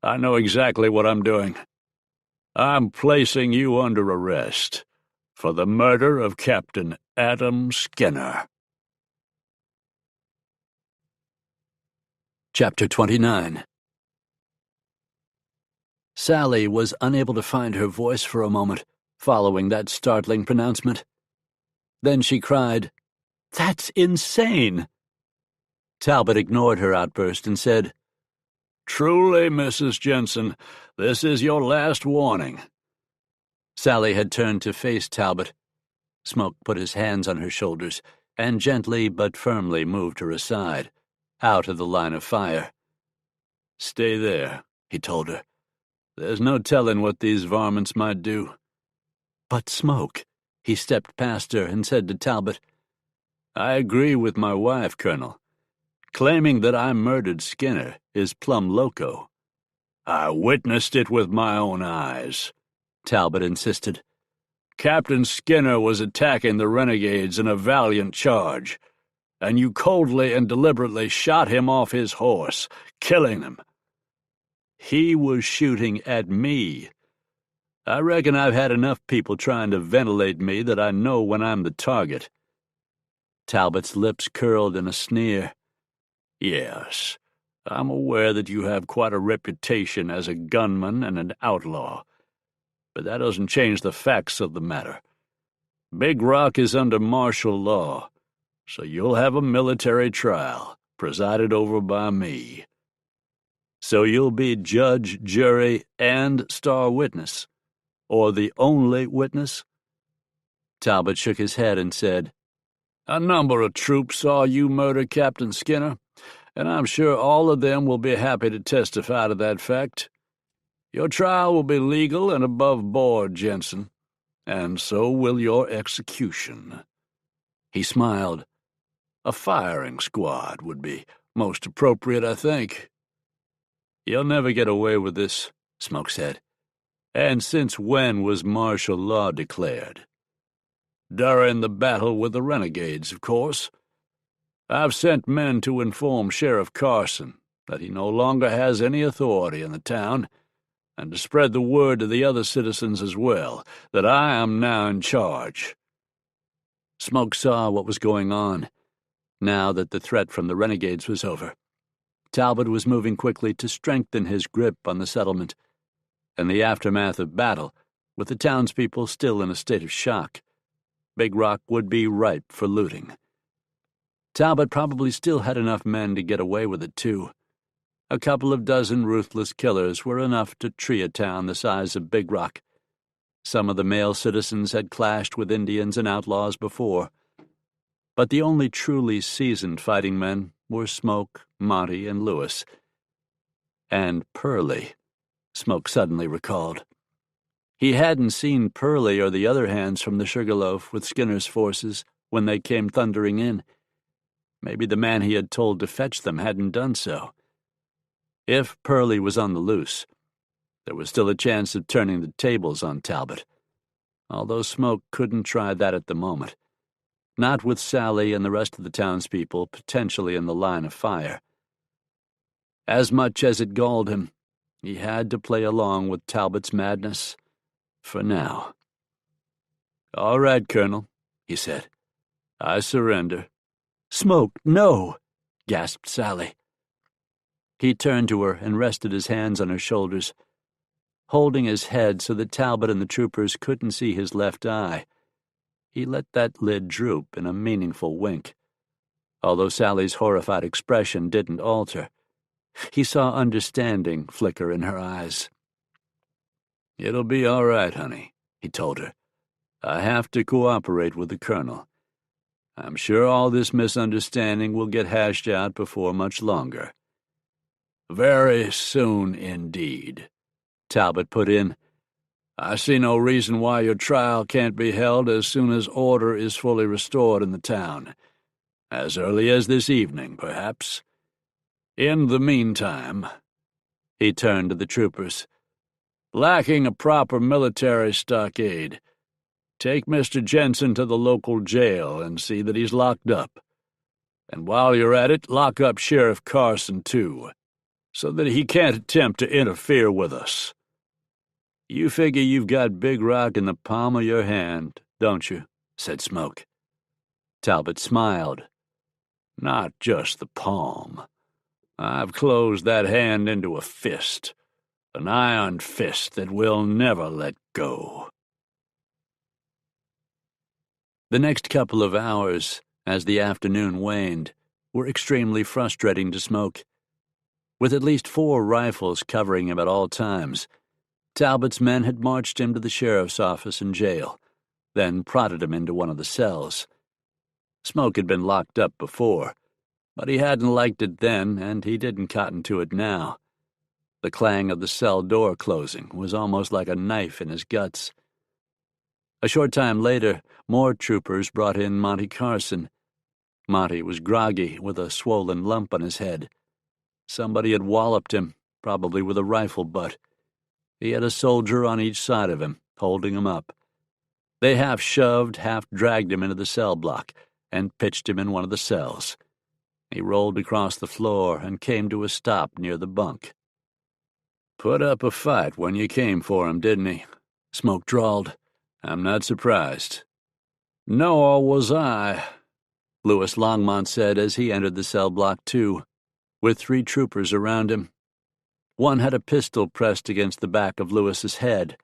"I know exactly what I'm doing. I'm placing you under arrest for the murder of Captain Adam Skinner." Chapter 29. Sally was unable to find her voice for a moment, following that startling pronouncement. Then she cried, "That's insane!" Talbot ignored her outburst and said, "Truly, Mrs. Jenson, this is your last warning." Sally had turned to face Talbot. Smoke put his hands on her shoulders and gently but firmly moved her aside, out of the line of fire. "Stay there," he told her. "There's no telling what these varmints might do." "But Smoke," he stepped past her and said to Talbot, "I agree with my wife, Colonel. Claiming that I murdered Skinner is plumb loco." "I witnessed it with my own eyes," Talbot insisted. "Captain Skinner was attacking the renegades in a valiant charge, and you coldly and deliberately shot him off his horse, killing him." "He was shooting at me. I reckon I've had enough people trying to ventilate me that I know when I'm the target." Talbot's lips curled in a sneer. "Yes, I'm aware that you have quite a reputation as a gunman and an outlaw, but that doesn't change the facts of the matter. Big Rock is under martial law, so you'll have a military trial, presided over by me." "So you'll be judge, jury, and star witness? Or the only witness?" Talbot shook his head and said, "A number of troops saw you murder Captain Skinner, and I'm sure all of them will be happy to testify to that fact. Your trial will be legal and above board, Jenson, and so will your execution." He smiled. "A firing squad would be most appropriate, I think." "You'll never get away with this," Smoke said. "And since when was martial law declared?" "During the battle with the renegades, of course. I've sent men to inform Sheriff Carson that he no longer has any authority in the town, and to spread the word to the other citizens as well, that I am now in charge." Smoke saw what was going on, now that the threat from the renegades was over. Talbot was moving quickly to strengthen his grip on the settlement. In the aftermath of battle, with the townspeople still in a state of shock, Big Rock would be ripe for looting. Talbot probably still had enough men to get away with it, too. A couple of dozen ruthless killers were enough to tree a town the size of Big Rock. Some of the male citizens had clashed with Indians and outlaws before, but the only truly seasoned fighting men were Smoke, Monty, and Lewis. And Pearlie, Smoke suddenly recalled. He hadn't seen Pearlie or the other hands from the Sugarloaf with Skinner's forces when they came thundering in. Maybe the man he had told to fetch them hadn't done so. If Pearlie was on the loose, there was still a chance of turning the tables on Talbot, although Smoke couldn't try that at the moment. Not with Sally and the rest of the townspeople potentially in the line of fire. As much as it galled him, he had to play along with Talbot's madness, for now. "All right, Colonel," he said. "I surrender." "Smoke, no!" gasped Sally. He turned to her and rested his hands on her shoulders, holding his head so that Talbot and the troopers couldn't see his left eye. He let that lid droop in a meaningful wink, although Sally's horrified expression didn't alter. He saw understanding flicker in her eyes. "It'll be all right, honey," he told her. "I have to cooperate with the Colonel. I'm sure all this misunderstanding will get hashed out before much longer." "Very soon indeed," Talbot put in. "I see no reason why your trial can't be held as soon as order is fully restored in the town. As early as this evening, perhaps. In the meantime," he turned to the troopers, "lacking a proper military stockade, take Mr. Jenson to the local jail and see that he's locked up. And while you're at it, lock up Sheriff Carson, too, so that he can't attempt to interfere with us." "You figure you've got Big Rock in the palm of your hand, don't you?" said Smoke. Talbot smiled. "Not just the palm. I've closed that hand into a fist, an iron fist that will never let go." The next couple of hours, as the afternoon waned, were extremely frustrating to Smoke. With at least 4 rifles covering him at all times, Talbot's men had marched him to the sheriff's office and jail, then prodded him into one of the cells. Smoke had been locked up before, but he hadn't liked it then, and he didn't cotton to it now. The clang of the cell door closing was almost like a knife in his guts. A short time later, more troopers brought in Monty Carson. Monty was groggy, with a swollen lump on his head. Somebody had walloped him, probably with a rifle butt. He had a soldier on each side of him, holding him up. They half shoved, half dragged him into the cell block and pitched him in one of the cells. He rolled across the floor and came to a stop near the bunk. "Put up a fight when you came for him, didn't he?" Smoke drawled. "I'm not surprised." "Nor was I," Louis Longmont said as he entered the cell block too, with 3 troopers around him. One had a pistol pressed against the back of Louis's head.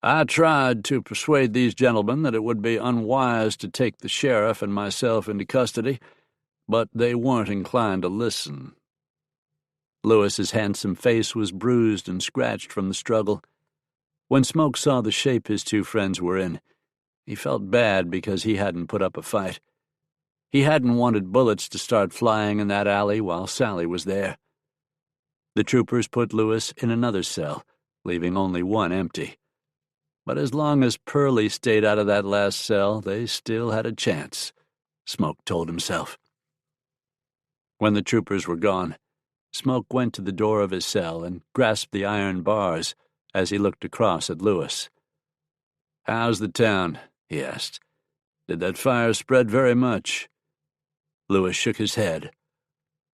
"I tried to persuade these gentlemen that it would be unwise to take the sheriff and myself into custody, but they weren't inclined to listen." Louis's handsome face was bruised and scratched from the struggle. When Smoke saw the shape his 2 friends were in, he felt bad because he hadn't put up a fight. He hadn't wanted bullets to start flying in that alley while Sally was there. The troopers put Louis in another cell, leaving only one empty. But as long as Pearlie stayed out of that last cell, they still had a chance, Smoke told himself. When the troopers were gone, Smoke went to the door of his cell and grasped the iron bars as he looked across at Louis. "How's the town?" he asked. "Did that fire spread very much?" Louis shook his head.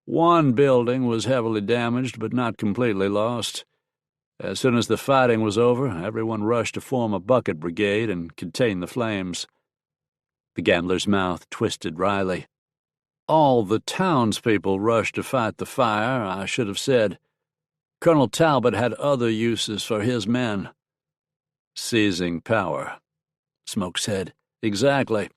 "One building was heavily damaged, but not completely lost. As soon as the fighting was over, everyone rushed to form a bucket brigade and contain the flames." The gambler's mouth twisted wryly. "All the townspeople rushed to fight the fire, I should have said. Colonel Talbot had other uses for his men." "Seizing power," Smoke said. "Exactly.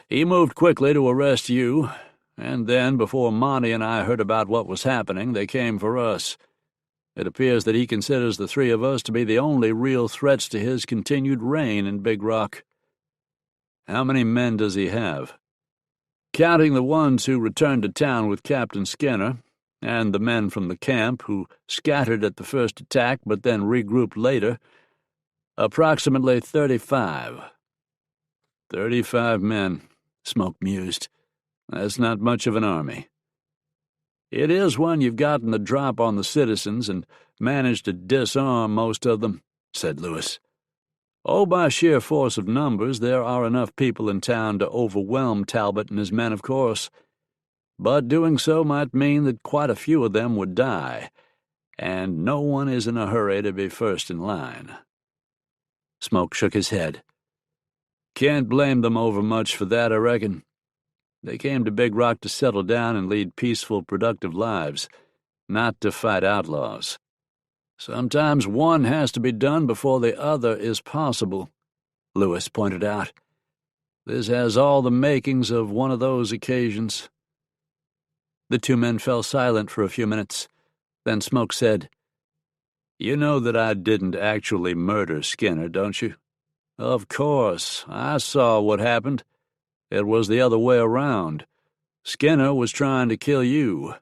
He moved quickly to arrest you, and then, before Monty and I heard about what was happening, they came for us. It appears that he considers the 3 of us to be the only real threats to his continued reign in Big Rock." "How many men does he have?" "Counting the ones who returned to town with Captain Skinner, and the men from the camp who scattered at the first attack but then regrouped later, approximately 35. 35 men, Smoke mused. That's not much of an army. It is when you've gotten the drop on the citizens and managed to disarm most of them, said Louis. Oh, by sheer force of numbers, there are enough people in town to overwhelm Talbot and his men, of course. But doing so might mean that quite a few of them would die, and no one is in a hurry to be first in line. Smoke shook his head. Can't blame them overmuch for that, I reckon. They came to Big Rock to settle down and lead peaceful, productive lives, not to fight outlaws. Sometimes one has to be done before the other is possible, Louis pointed out. This has all the makings of one of those occasions. The two men fell silent for a few minutes. Then Smoke said, You know that I didn't actually murder Skinner, don't you? Of course. I saw what happened. It was the other way around. Skinner was trying to kill you.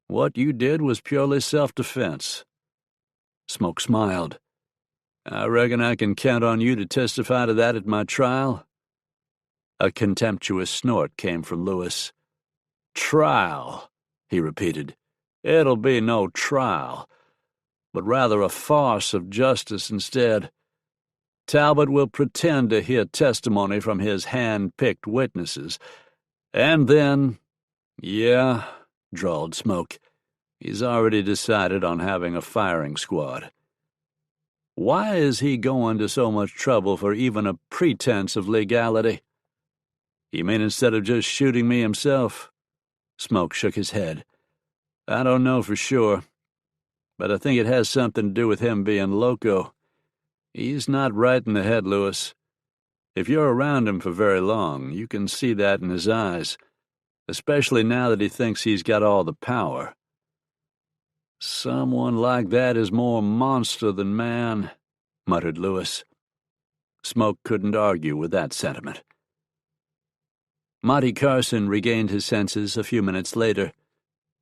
What you did was purely self-defense. Smoke smiled. I reckon I can count on you to testify to that at my trial? A contemptuous snort came from Louis. Trial, he repeated. It'll be no trial, but rather a farce of justice instead. Talbot will pretend to hear testimony from his hand-picked witnesses, and then— Yeah, drawled Smoke. He's already decided on having a firing squad. Why is he going to so much trouble for even a pretense of legality? You mean instead of just shooting me himself? Smoke shook his head. I don't know for sure, but I think it has something to do with him being loco. He's not right in the head, Louis. If you're around him for very long, you can see that in his eyes, especially now that he thinks he's got all the power. Someone like that is more monster than man, muttered Louis. Smoke couldn't argue with that sentiment. Monty Carson regained his senses a few minutes later,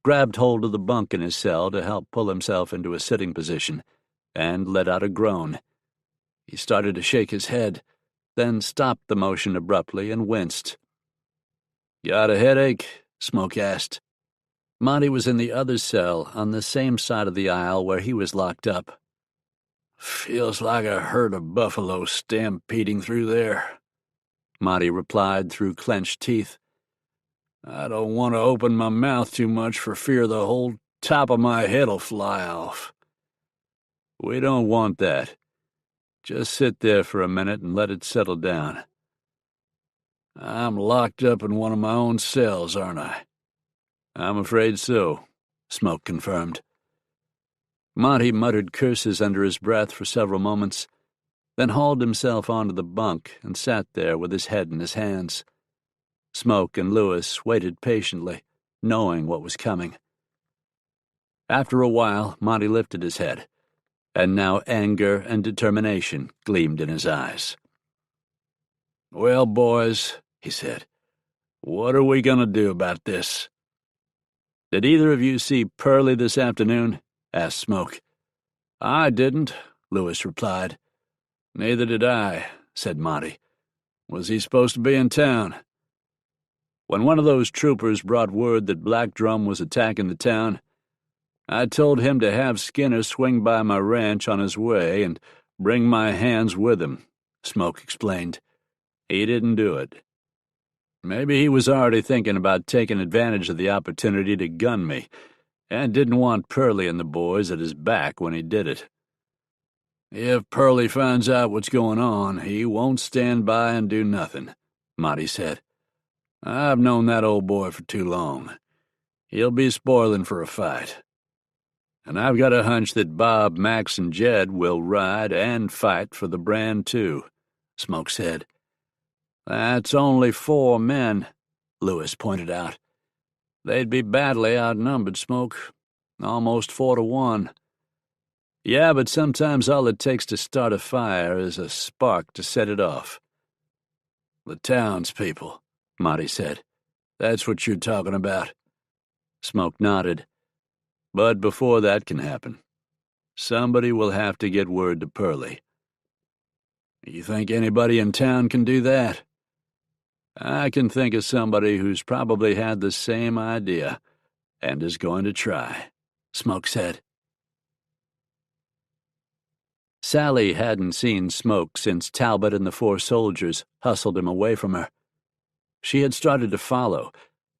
grabbed hold of the bunk in his cell to help pull himself into a sitting position, and let out a groan. He started to shake his head, then stopped the motion abruptly and winced. "Got a headache?" Smoke asked. Monty was in the other cell on the same side of the aisle where he was locked up. "Feels like a herd of buffalo stampeding through there," Monty replied through clenched teeth. "I don't want to open my mouth too much for fear the whole top of my head'll fly off." "We don't want that. Just sit there for a minute and let it settle down." "I'm locked up in one of my own cells, aren't I?" "I'm afraid so," Smoke confirmed. Monty muttered curses under his breath for several moments, then hauled himself onto the bunk and sat there with his head in his hands. Smoke and Lewis waited patiently, knowing what was coming. After a while, Monty lifted his head, and now anger and determination gleamed in his eyes. "Well, boys," he said, "what are we going to do about this?" "Did either of you see Pearlie this afternoon?" asked Smoke. "I didn't," Lewis replied. "Neither did I," said Monty. "Was he supposed to be in town?" "When one of those troopers brought word that Black Drum was attacking the town, I told him to have Skinner swing by my ranch on his way and bring my hands with him," Smoke explained. "He didn't do it. Maybe he was already thinking about taking advantage of the opportunity to gun me, and didn't want Pearlie and the boys at his back when he did it." "If Pearlie finds out what's going on, he won't stand by and do nothing," Monty said. "I've known that old boy for too long. He'll be spoiling for a fight. And I've got a hunch that Bob, Max, and Jed will ride and fight for the brand, too," Smoke said. "That's only 4 men," Lewis pointed out. "They'd be badly outnumbered, Smoke. Almost 4 to 1. "Yeah, but sometimes all it takes to start a fire is a spark to set it off." "The townspeople," Monty said. "That's what you're talking about." Smoke nodded. "But before that can happen, somebody will have to get word to Pearlie." "You think anybody in town can do that?" "I can think of somebody who's probably had the same idea and is going to try," Smoke said. Sally hadn't seen Smoke since Talbot and the 4 soldiers hustled him away from her. She had started to follow,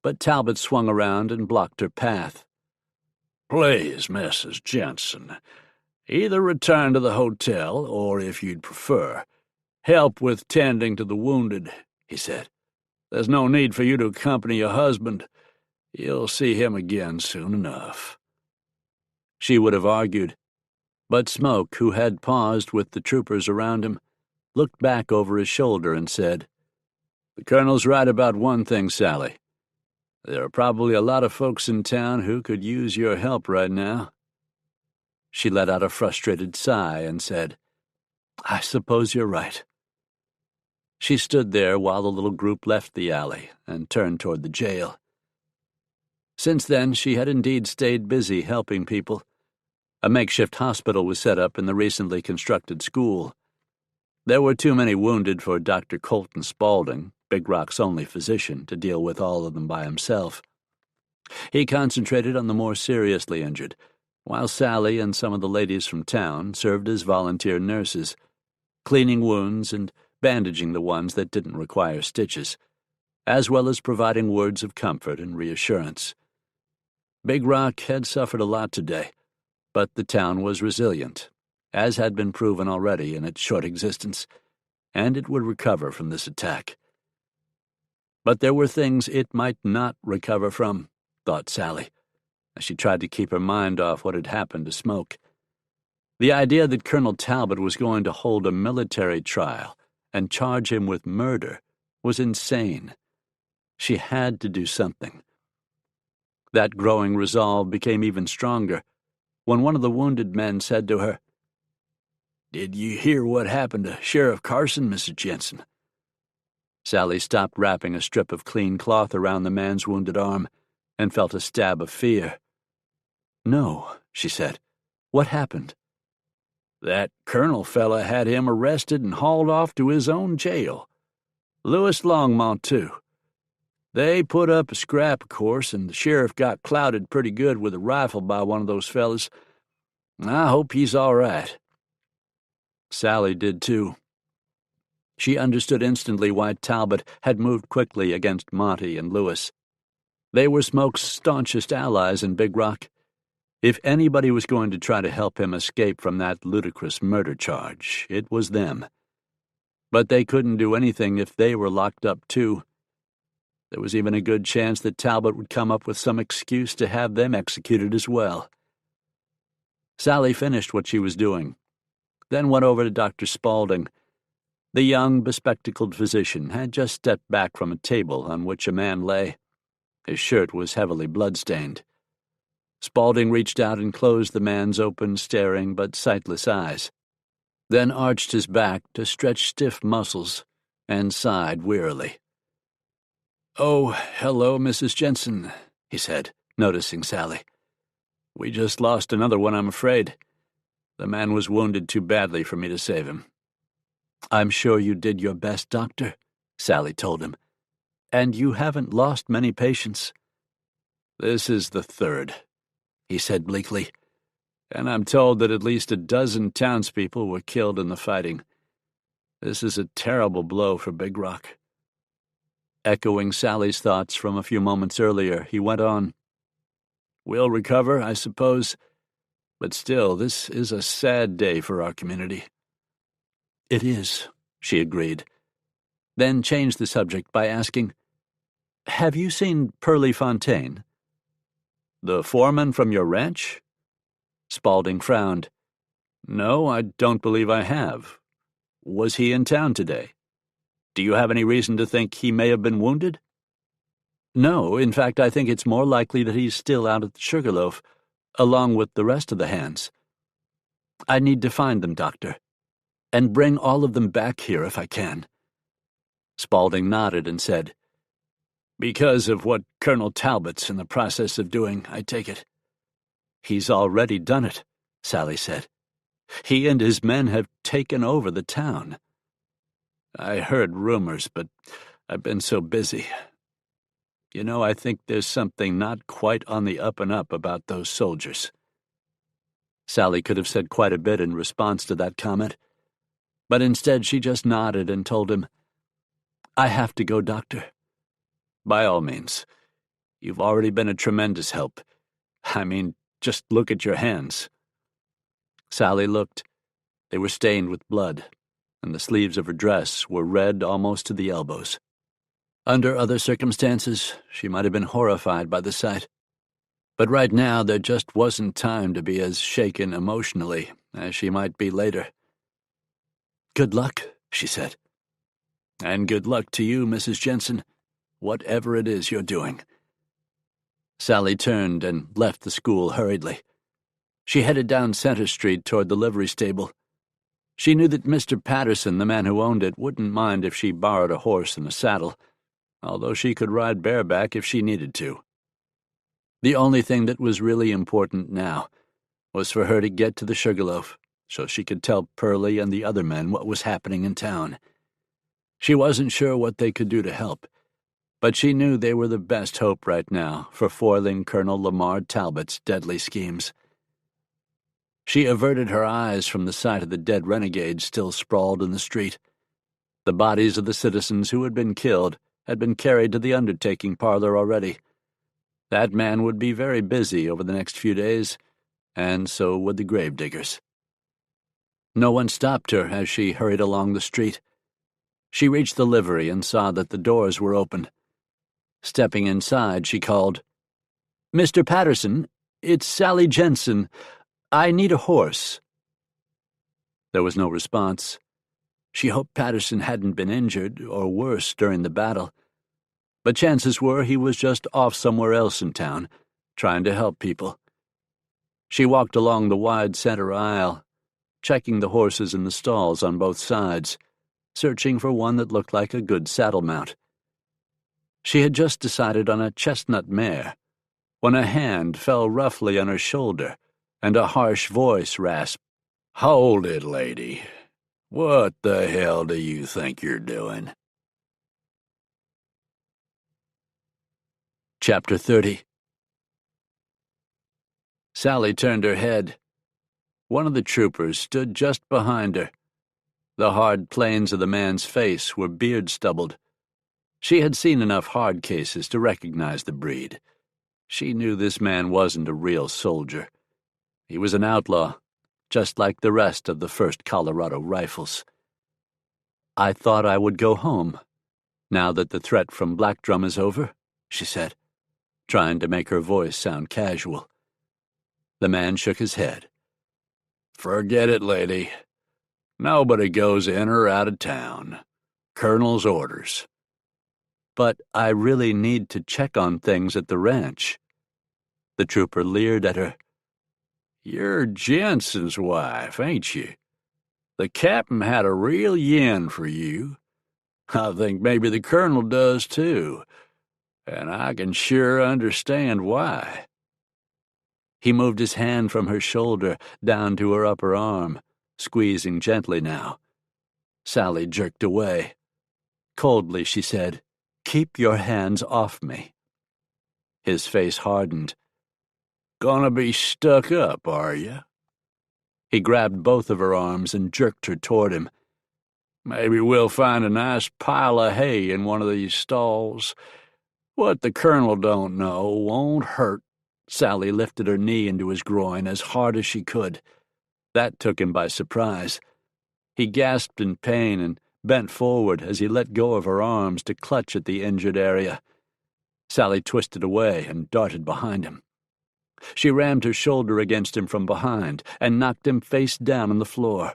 but Talbot swung around and blocked her path. "Please, Mrs. Jenson, either return to the hotel or, if you'd prefer, help with tending to the wounded," he said. "There's no need for you to accompany your husband. You'll see him again soon enough." She would have argued, but Smoke, who had paused with the troopers around him, looked back over his shoulder and said, "The Colonel's right about one thing, Sally. There are probably a lot of folks in town who could use your help right now." She let out a frustrated sigh and said, "I suppose you're right." She stood there while the little group left the alley and turned toward the jail. Since then, she had indeed stayed busy helping people. A makeshift hospital was set up in the recently constructed school. There were too many wounded for Dr. Colton Spaulding, Big Rock's only physician, to deal with all of them by himself. He concentrated on the more seriously injured, while Sally and some of the ladies from town served as volunteer nurses, cleaning wounds and bandaging the ones that didn't require stitches, as well as providing words of comfort and reassurance. Big Rock had suffered a lot today, but the town was resilient, as had been proven already in its short existence, and it would recover from this attack. But there were things it might not recover from, thought Sally, as she tried to keep her mind off what had happened to Smoke. The idea that Colonel Talbot was going to hold a military trial and charge him with murder was insane. She had to do something. That growing resolve became even stronger when one of the wounded men said to her, "Did you hear what happened to Sheriff Carson, Mr. Jensen?" Sally stopped wrapping a strip of clean cloth around the man's wounded arm and felt a stab of fear. "No," she said. "What happened?" "That colonel fella had him arrested and hauled off to his own jail. Louis Longmont, too. They put up a scrap, of course, and the sheriff got clouted pretty good with a rifle by one of those fellas. I hope he's all right." Sally did too. She understood instantly why Talbot had moved quickly against Monty and Louis. They were Smoke's staunchest allies in Big Rock. If anybody was going to try to help him escape from that ludicrous murder charge, it was them. But they couldn't do anything if they were locked up too. There was even a good chance that Talbot would come up with some excuse to have them executed as well. Sally finished what she was doing, then went over to Dr. Spaulding. The young, bespectacled physician had just stepped back from a table on which a man lay. His shirt was heavily blood-stained. Spaulding reached out and closed the man's open, staring but sightless eyes, then arched his back to stretch stiff muscles and sighed wearily. "Oh, hello, Mrs. Jenson," he said, noticing Sally. "We just lost another one, I'm afraid. The man was wounded too badly for me to save him." "I'm sure you did your best, Doctor," Sally told him. "And you haven't lost many patients." "This is the third," he said bleakly, "and I'm told that at least a dozen townspeople were killed in the fighting. This is a terrible blow for Big Rock." Echoing Sally's thoughts from a few moments earlier, he went on. "We'll recover, I suppose, but still, this is a sad day for our community." "It is," she agreed, then changed the subject by asking, "Have you seen Pearlie Fontaine?" "The foreman from your ranch?" Spaulding frowned. "No, I don't believe I have. Was he in town today? Do you have any reason to think he may have been wounded?" "No, in fact, I think it's more likely that he's still out at the Sugarloaf, along with the rest of the hands. I need to find them, Doctor, and bring all of them back here if I can." Spaulding nodded and said, "Because of what Colonel Talbot's in the process of doing, I take it." "He's already done it," Sally said. "He and his men have taken over the town." "I heard rumors, but I've been so busy. You know, I think there's something not quite on the up and up about those soldiers." Sally could have said quite a bit in response to that comment, but instead she just nodded and told him, "I have to go, Doctor." "By all means. You've already been a tremendous help. I mean, just look at your hands." Sally looked. They were stained with blood, and the sleeves of her dress were red almost to the elbows. Under other circumstances, she might have been horrified by the sight. But right now there just wasn't time to be as shaken emotionally as she might be later. "Good luck," she said. "And good luck to you, Mrs. Jenson, whatever it is you're doing." Sally turned and left the school hurriedly. She headed down Center Street toward the livery stable. She knew that Mr. Patterson, the man who owned it, wouldn't mind if she borrowed a horse and a saddle, although she could ride bareback if she needed to. The only thing that was really important now was for her to get to the Sugarloaf so she could tell Pearlie and the other men what was happening in town. She wasn't sure what they could do to help, but she knew they were the best hope right now for foiling Colonel Lamar Talbot's deadly schemes. She averted her eyes from the sight of the dead renegades still sprawled in the street. The bodies of the citizens who had been killed had been carried to the undertaking parlor already. That man would be very busy over the next few days, and so would the gravediggers. No one stopped her as she hurried along the street. She reached the livery and saw that the doors were open. Stepping inside, she called, "Mr. Patterson, it's Sally Jenson. I need a horse." There was no response. She hoped Patterson hadn't been injured, or worse, during the battle. But chances were he was just off somewhere else in town, trying to help people. She walked along the wide center aisle, checking the horses in the stalls on both sides, searching for one that looked like a good saddle mount. She had just decided on a chestnut mare when a hand fell roughly on her shoulder and a harsh voice rasped, "Hold it, lady. What the hell do you think you're doing?" Chapter 30. Sally turned her head. One of the troopers stood just behind her. The hard planes of the man's face were beard-stubbled. She had seen enough hard cases to recognize the breed. She knew this man wasn't a real soldier. He was an outlaw, just like the rest of the 1st Colorado Rifles. "I thought I would go home, now that the threat from Black Drum is over," she said, trying to make her voice sound casual. The man shook his head. "Forget it, lady. Nobody goes in or out of town. Colonel's orders." "But I really need to check on things at the ranch." The trooper leered at her. "You're Jenson's wife, ain't you? The captain had a real yen for you. I think maybe the colonel does, too, and I can sure understand why." He moved his hand from her shoulder down to her upper arm, squeezing gently now. Sally jerked away. Coldly, she said, "Keep your hands off me." His face hardened. "Gonna be stuck up, are you?" He grabbed both of her arms and jerked her toward him. "Maybe we'll find a nice pile of hay in one of these stalls. What the colonel don't know won't hurt." Sally lifted her knee into his groin as hard as she could. That took him by surprise. He gasped in pain and bent forward as he let go of her arms to clutch at the injured area. Sally twisted away and darted behind him. She rammed her shoulder against him from behind and knocked him face down on the floor.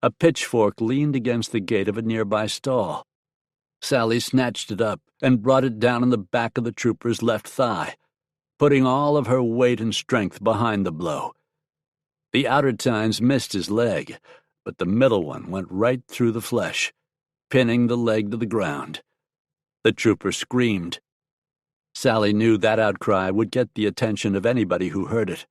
A pitchfork leaned against the gate of a nearby stall. Sally snatched it up and brought it down on the back of the trooper's left thigh, putting all of her weight and strength behind the blow. The outer tines missed his leg, but the middle one went right through the flesh, pinning the leg to the ground. The trooper screamed. Sally knew that outcry would get the attention of anybody who heard it.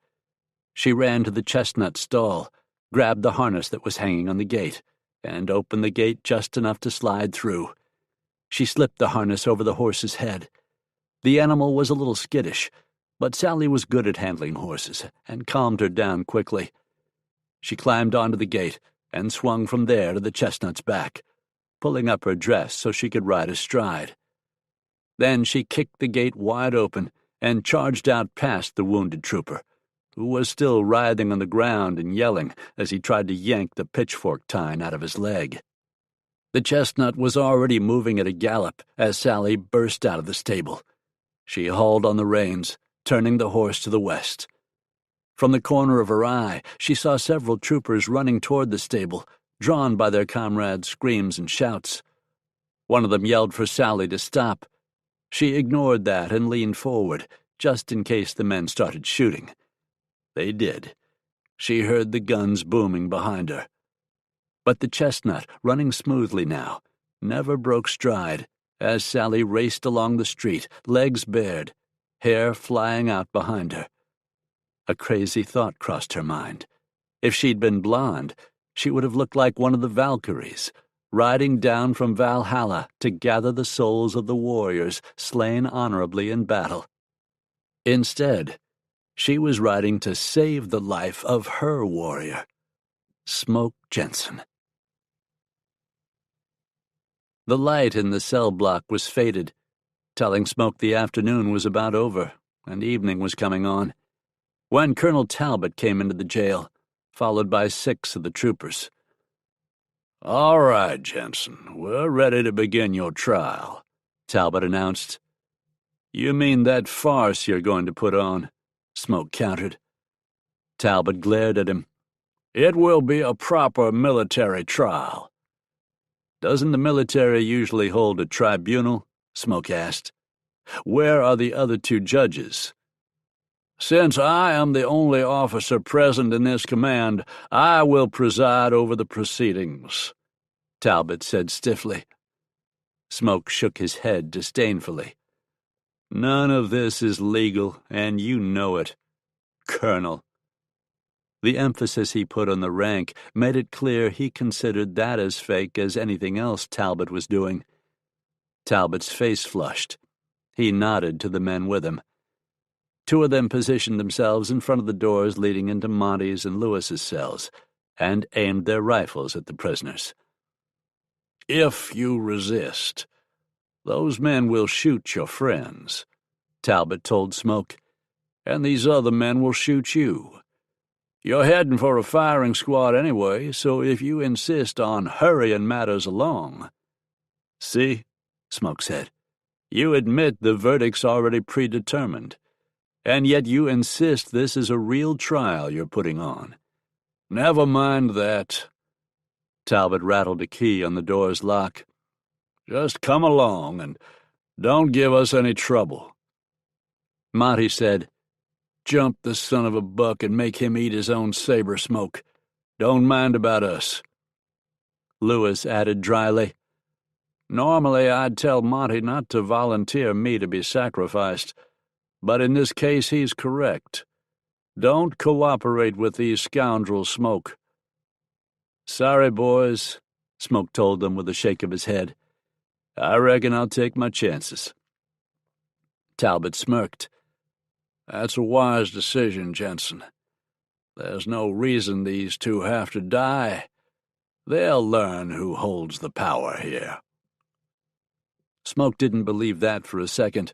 She ran to the chestnut stall, grabbed the harness that was hanging on the gate, and opened the gate just enough to slide through. She slipped the harness over the horse's head. The animal was a little skittish, but Sally was good at handling horses and calmed her down quickly. She climbed onto the gate and swung from there to the chestnut's back, pulling up her dress so she could ride astride. Then she kicked the gate wide open and charged out past the wounded trooper, who was still writhing on the ground and yelling as he tried to yank the pitchfork tine out of his leg. The chestnut was already moving at a gallop as Sally burst out of the stable. She hauled on the reins, turning the horse to the west. From the corner of her eye, she saw several troopers running toward the stable, drawn by their comrades' screams and shouts. One of them yelled for Sally to stop. She ignored that and leaned forward, just in case the men started shooting. They did. She heard the guns booming behind her. But the chestnut, running smoothly now, never broke stride as Sally raced along the street, legs bared, hair flying out behind her. A crazy thought crossed her mind. If she'd been blonde, she would have looked like one of the Valkyries, riding down from Valhalla to gather the souls of the warriors slain honorably in battle. Instead, she was riding to save the life of her warrior, Smoke Jenson. The light in the cell block was faded, telling Smoke the afternoon was about over and evening was coming on, when Colonel Talbot came into the jail, followed by 6 of the troopers. "All right, Jenson, we're ready to begin your trial," Talbot announced. "You mean that farce you're going to put on?" Smoke countered. Talbot glared at him. "It will be a proper military trial." "Doesn't the military usually hold a tribunal?" Smoke asked. "Where are the other 2 judges?" "Since I am the only officer present in this command, I will preside over the proceedings." Talbot said stiffly. Smoke shook his head disdainfully. None of this is legal, and you know it, Colonel. The emphasis he put on the rank made it clear he considered that as fake as anything else Talbot was doing. Talbot's face flushed. He nodded to the men with him. Two of them positioned themselves in front of the doors leading into Monty's and Lewis's cells, and aimed their rifles at the prisoners. If you resist, those men will shoot your friends, Talbot told Smoke, and these other men will shoot you. You're heading for a firing squad anyway, so if you insist on hurrying matters along— See, Smoke said, you admit the verdict's already predetermined, and yet you insist this is a real trial you're putting on. Never mind that. Talbot rattled a key on the door's lock. Just come along and don't give us any trouble. Monty said, Jump the son of a buck and make him eat his own saber, Smoke. Don't mind about us. Lewis added dryly, Normally I'd tell Monty not to volunteer me to be sacrificed, but in this case he's correct. Don't cooperate with these scoundrels, Smoke. Sorry, boys, Smoke told them with a shake of his head. I reckon I'll take my chances. Talbot smirked. That's a wise decision, Jenson. There's no reason these two have to die. They'll learn who holds the power here. Smoke didn't believe that for a second,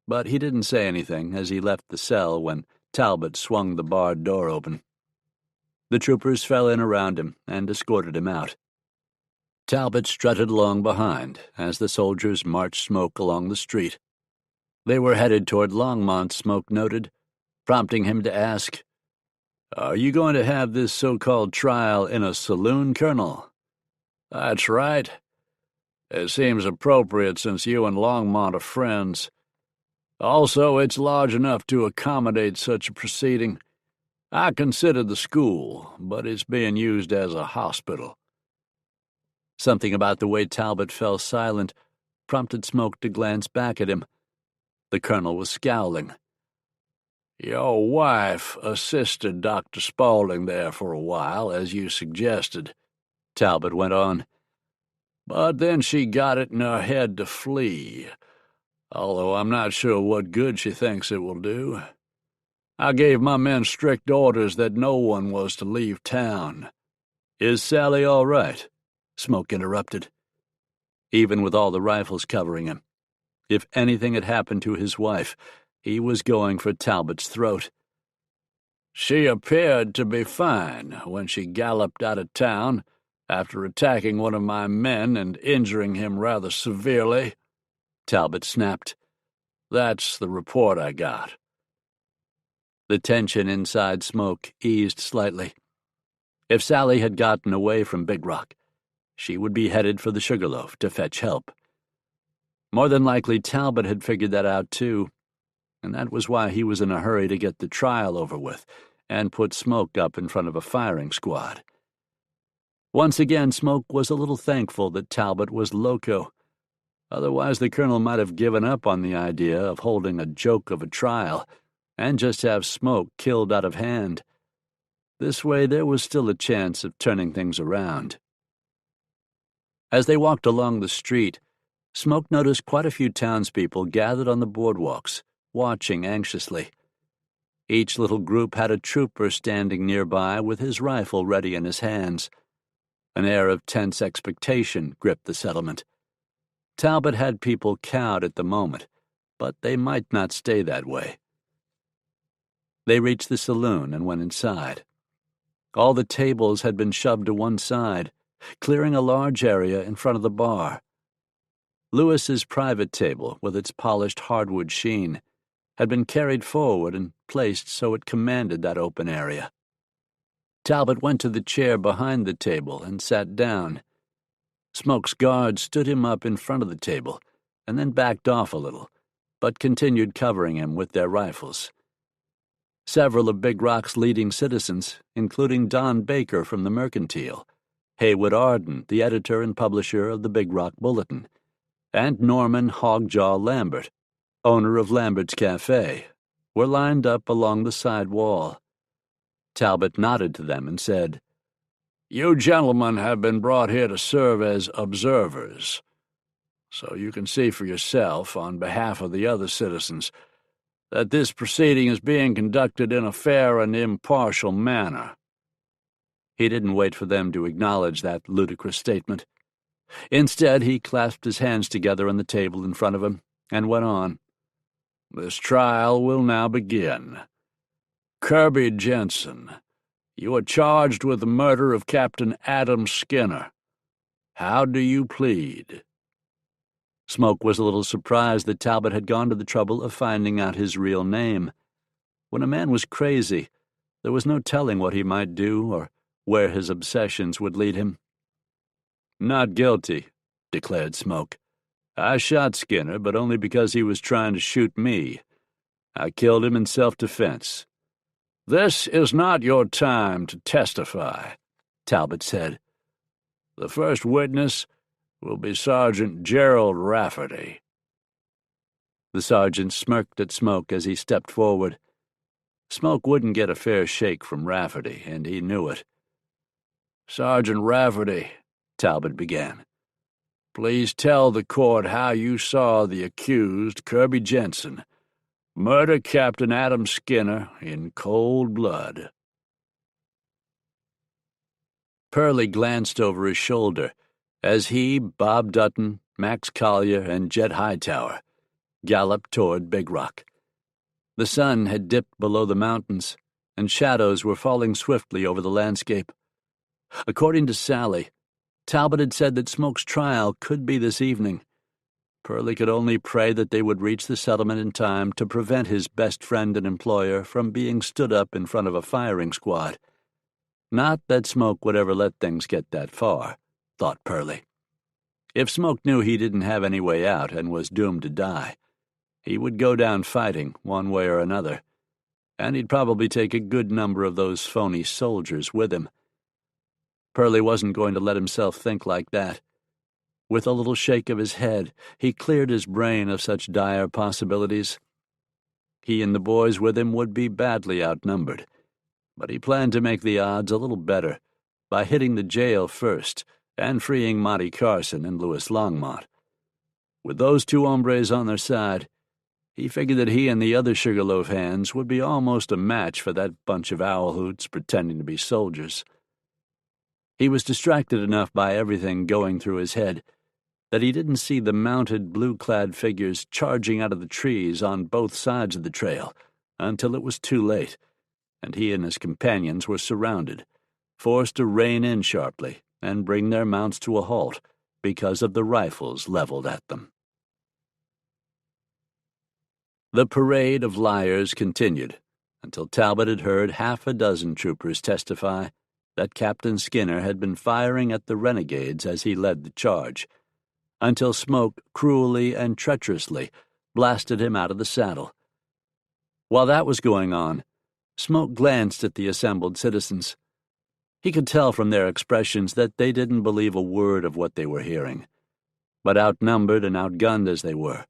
but he didn't say anything as he left the cell when Talbot swung the barred door open. The troopers fell in around him and escorted him out. Talbot strutted along behind as the soldiers marched Smoke along the street. They were headed toward Longmont, Smoke noted, prompting him to ask, Are you going to have this so-called trial in a saloon, Colonel? That's right. It seems appropriate since you and Longmont are friends. Also, it's large enough to accommodate such a proceeding. I consider the school, but it's being used as a hospital. Something about the way Talbot fell silent prompted Smoke to glance back at him. The colonel was scowling. Your wife assisted Dr. Spaulding there for a while, as you suggested, Talbot went on. But then she got it in her head to flee, although I'm not sure what good she thinks it will do. I gave my men strict orders that no one was to leave town. Is Sally all right? Smoke interrupted. Even with all the rifles covering him, if anything had happened to his wife, he was going for Talbot's throat. She appeared to be fine when she galloped out of town after attacking one of my men and injuring him rather severely, Talbot snapped. That's the report I got. The tension inside Smoke eased slightly. If Sally had gotten away from Big Rock, she would be headed for the Sugarloaf to fetch help. More than likely, Talbot had figured that out too, and that was why he was in a hurry to get the trial over with and put Smoke up in front of a firing squad. Once again, Smoke was a little thankful that Talbot was loco. Otherwise, the colonel might have given up on the idea of holding a joke of a trial and just have Smoke killed out of hand. This way, there was still a chance of turning things around. As they walked along the street, Smoke noticed quite a few townspeople gathered on the boardwalks, watching anxiously. Each little group had a trooper standing nearby with his rifle ready in his hands. An air of tense expectation gripped the settlement. Talbot had people cowed at the moment, but they might not stay that way. They reached the saloon and went inside. All the tables had been shoved to one side, clearing a large area in front of the bar. Lewis's private table, with its polished hardwood sheen, had been carried forward and placed so it commanded that open area. Talbot went to the chair behind the table and sat down. Smoke's guards stood him up in front of the table and then backed off a little, but continued covering him with their rifles. Several of Big Rock's leading citizens, including Don Baker from the Mercantile, Haywood Arden, the editor and publisher of the Big Rock Bulletin, and Norman Hogjaw Lambert, owner of Lambert's Cafe, were lined up along the side wall. Talbot nodded to them and said, "You gentlemen have been brought here to serve as observers, so you can see for yourself, on behalf of the other citizens, that this proceeding is being conducted in a fair and impartial manner." He didn't wait for them to acknowledge that ludicrous statement. Instead, he clasped his hands together on the table in front of him and went on. "This trial will now begin. Kirby Jenson, you are charged with the murder of Captain Adam Skinner. How do you plead?" Smoke was a little surprised that Talbot had gone to the trouble of finding out his real name. When a man was crazy, there was no telling what he might do or where his obsessions would lead him. "Not guilty," declared Smoke. "I shot Skinner, but only because he was trying to shoot me. I killed him in self-defense." "This is not your time to testify," Talbot said. "The first witness will be Sergeant Gerald Rafferty." The sergeant smirked at Smoke as he stepped forward. Smoke wouldn't get a fair shake from Rafferty, and he knew it. "Sergeant Rafferty," Talbot began, "please tell the court how you saw the accused, Kirby Jenson, murder Captain Adam Skinner in cold blood." Purley glanced over his shoulder as he, Bob Dutton, Max Collier, and Jet Hightower galloped toward Big Rock. The sun had dipped below the mountains, and shadows were falling swiftly over the landscape. According to Sally, Talbot had said that Smoke's trial could be this evening. Purley could only pray that they would reach the settlement in time to prevent his best friend and employer from being stood up in front of a firing squad. Not that Smoke would ever let things get that far, thought Purley. If Smoke knew he didn't have any way out and was doomed to die, he would go down fighting one way or another, and he'd probably take a good number of those phony soldiers with him. Purley wasn't going to let himself think like that. With a little shake of his head, he cleared his brain of such dire possibilities. He and the boys with him would be badly outnumbered, but he planned to make the odds a little better by hitting the jail first and freeing Monty Carson and Louis Longmont. With those two hombres on their side, he figured that he and the other Sugarloaf hands would be almost a match for that bunch of owl hoots pretending to be soldiers. He was distracted enough by everything going through his head that he didn't see the mounted, blue-clad figures charging out of the trees on both sides of the trail until it was too late, and he and his companions were surrounded, forced to rein in sharply and bring their mounts to a halt because of the rifles leveled at them. The parade of liars continued until Talbot had heard half a dozen troopers testify that Captain Skinner had been firing at the renegades as he led the charge, until Smoke cruelly and treacherously blasted him out of the saddle. While that was going on, Smoke glanced at the assembled citizens. He could tell from their expressions that they didn't believe a word of what they were hearing. But outnumbered and outgunned as they were,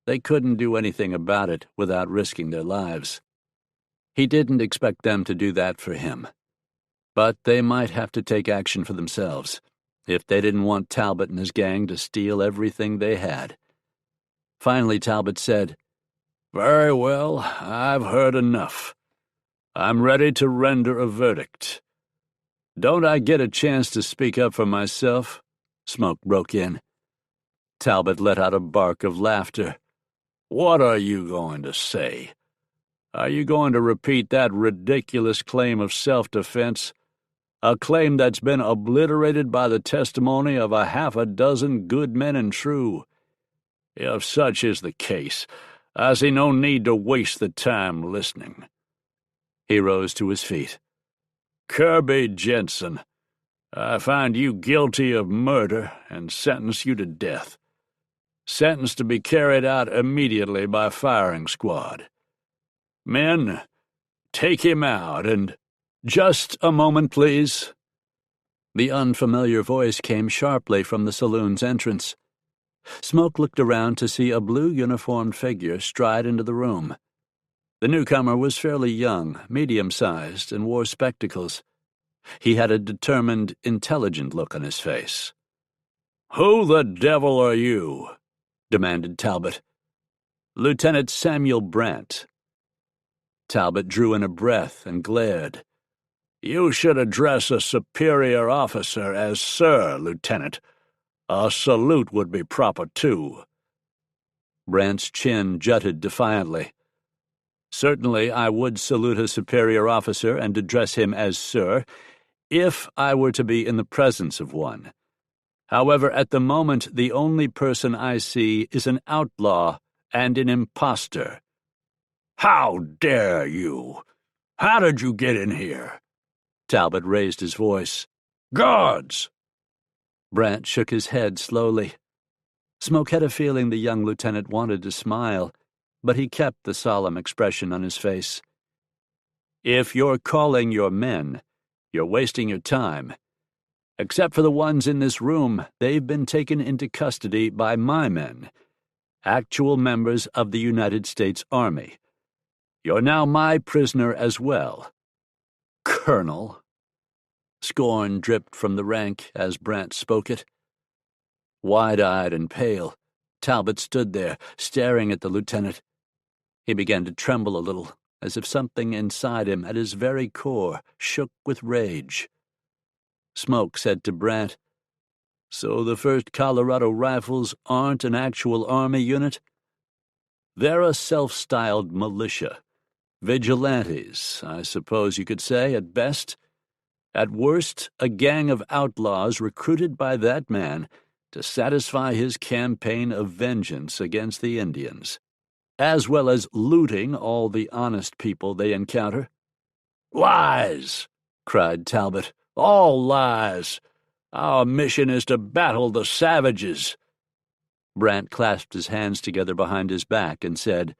they couldn't do anything about it without risking their lives. He didn't expect them to do that for him. But they might have to take action for themselves if they didn't want Talbot and his gang to steal everything they had. Finally, Talbot said, "Very well, I've heard enough. I'm ready to render a verdict." "Don't I get a chance to speak up for myself?" Smoke broke in. Talbot let out a bark of laughter. "What are you going to say? Are you going to repeat that ridiculous claim of self-defense? A claim that's been obliterated by the testimony of a half a dozen good men and true. If such is the case, I see no need to waste the time listening." He rose to his feet. "Kirby Jenson, I find you guilty of murder and sentence you to death. Sentence to be carried out immediately by firing squad. Men, take him out and—" "Just a moment, please." The unfamiliar voice came sharply from the saloon's entrance. Smoke looked around to see a blue-uniformed figure stride into the room. The newcomer was fairly young, medium-sized, and wore spectacles. He had a determined, intelligent look on his face. "Who the devil are you?" demanded Talbot. "Lieutenant Samuel Brant." Talbot drew in a breath and glared. "You should address a superior officer as Sir, Lieutenant. A salute would be proper, too." Brant's chin jutted defiantly. "Certainly I would salute a superior officer and address him as Sir, if I were to be in the presence of one. However, at the moment the only person I see is an outlaw and an impostor." "How dare you? How did you get in here?" Talbot raised his voice. "Guards!" Brant shook his head slowly. Smoke had a feeling the young lieutenant wanted to smile, but he kept the solemn expression on his face. "If you're calling your men, you're wasting your time. Except for the ones in this room, they've been taken into custody by my men, actual members of the United States Army. You're now my prisoner as well." "Colonel?" Scorn dripped from the rank as Brant spoke it. Wide-eyed and pale, Talbot stood there, staring at the lieutenant. He began to tremble a little, as if something inside him, at his very core, shook with rage. Smoke said to Brant, "So the 1st Colorado Rifles aren't an actual Army unit? They're a self-styled militia. Vigilantes, I suppose you could say, at best. At worst, a gang of outlaws recruited by that man to satisfy his campaign of vengeance against the Indians, as well as looting all the honest people they encounter." "Lies!" cried Talbot. "All lies! Our mission is to battle the savages." Brant clasped his hands together behind his back and said,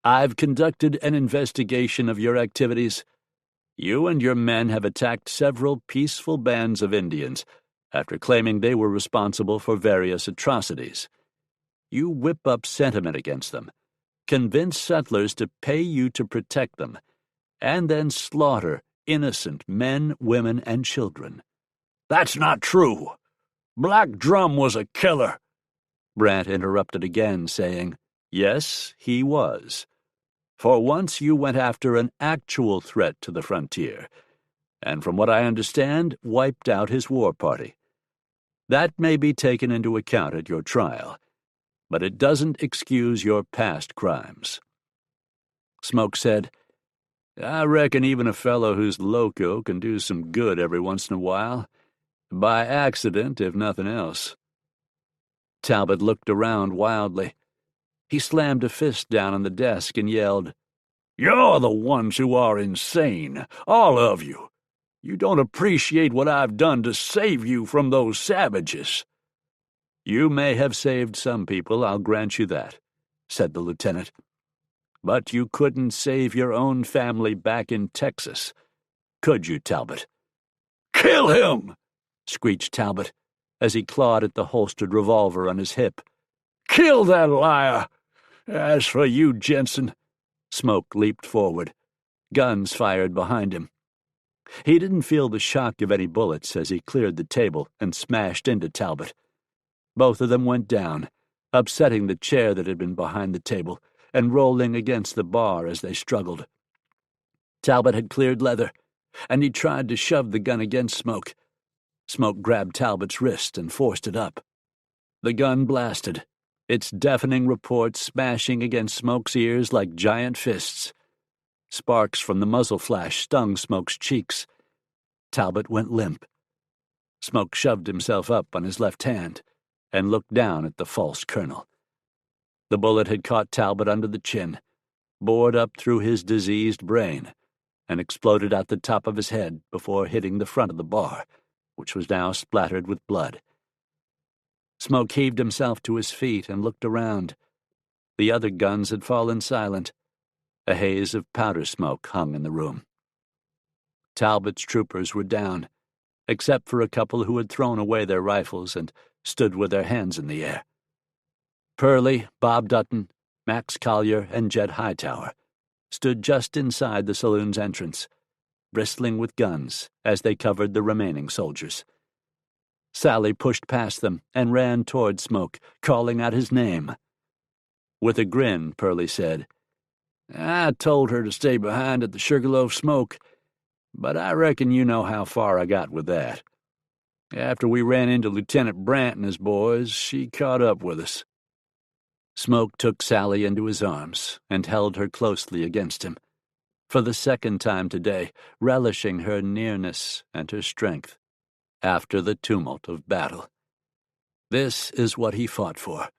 "I've conducted an investigation of your activities. You and your men have attacked several peaceful bands of Indians after claiming they were responsible for various atrocities. You whip up sentiment against them, convince settlers to pay you to protect them, and then slaughter innocent men, women, and children." "That's not true. Black Drum was a killer." Brant interrupted again, saying, "Yes, he was. For once you went after an actual threat to the frontier, and from what I understand, wiped out his war party. That may be taken into account at your trial, but it doesn't excuse your past crimes." Smoke said, "I reckon even a fellow who's loco can do some good every once in a while, by accident if nothing else." Talbot looked around wildly. He slammed a fist down on the desk and yelled, "You're the ones who are insane, all of you. You don't appreciate what I've done to save you from those savages." "You may have saved some people, I'll grant you that," said the lieutenant. "But you couldn't save your own family back in Texas. Could you, Talbot?" "Kill him!" screeched Talbot, as he clawed at the holstered revolver on his hip. "Kill that liar! As for you, Jenson—" Smoke leaped forward. Guns fired behind him. He didn't feel the shock of any bullets as he cleared the table and smashed into Talbot. Both of them went down, upsetting the chair that had been behind the table and rolling against the bar as they struggled. Talbot had cleared leather, and he tried to shove the gun against Smoke. Smoke grabbed Talbot's wrist and forced it up. The gun blasted, its deafening report smashing against Smoke's ears like giant fists. Sparks from the muzzle flash stung Smoke's cheeks. Talbot went limp. Smoke shoved himself up on his left hand and looked down at the false colonel. The bullet had caught Talbot under the chin, bored up through his diseased brain, and exploded out the top of his head before hitting the front of the bar, which was now splattered with blood. Smoke heaved himself to his feet and looked around. The other guns had fallen silent. A haze of powder smoke hung in the room. Talbot's troopers were down, except for a couple who had thrown away their rifles and stood with their hands in the air. Pearlie, Bob Dutton, Max Collier, and Jed Hightower stood just inside the saloon's entrance, bristling with guns as they covered the remaining soldiers. Sally pushed past them and ran toward Smoke, calling out his name. With a grin, Pearlie said, "I told her to stay behind at the Sugarloaf Smoke, but I reckon you know how far I got with that. After we ran into Lieutenant Brant and his boys, she caught up with us." Smoke took Sally into his arms and held her closely against him, for the second time today, relishing her nearness and her strength after the tumult of battle. This is what he fought for,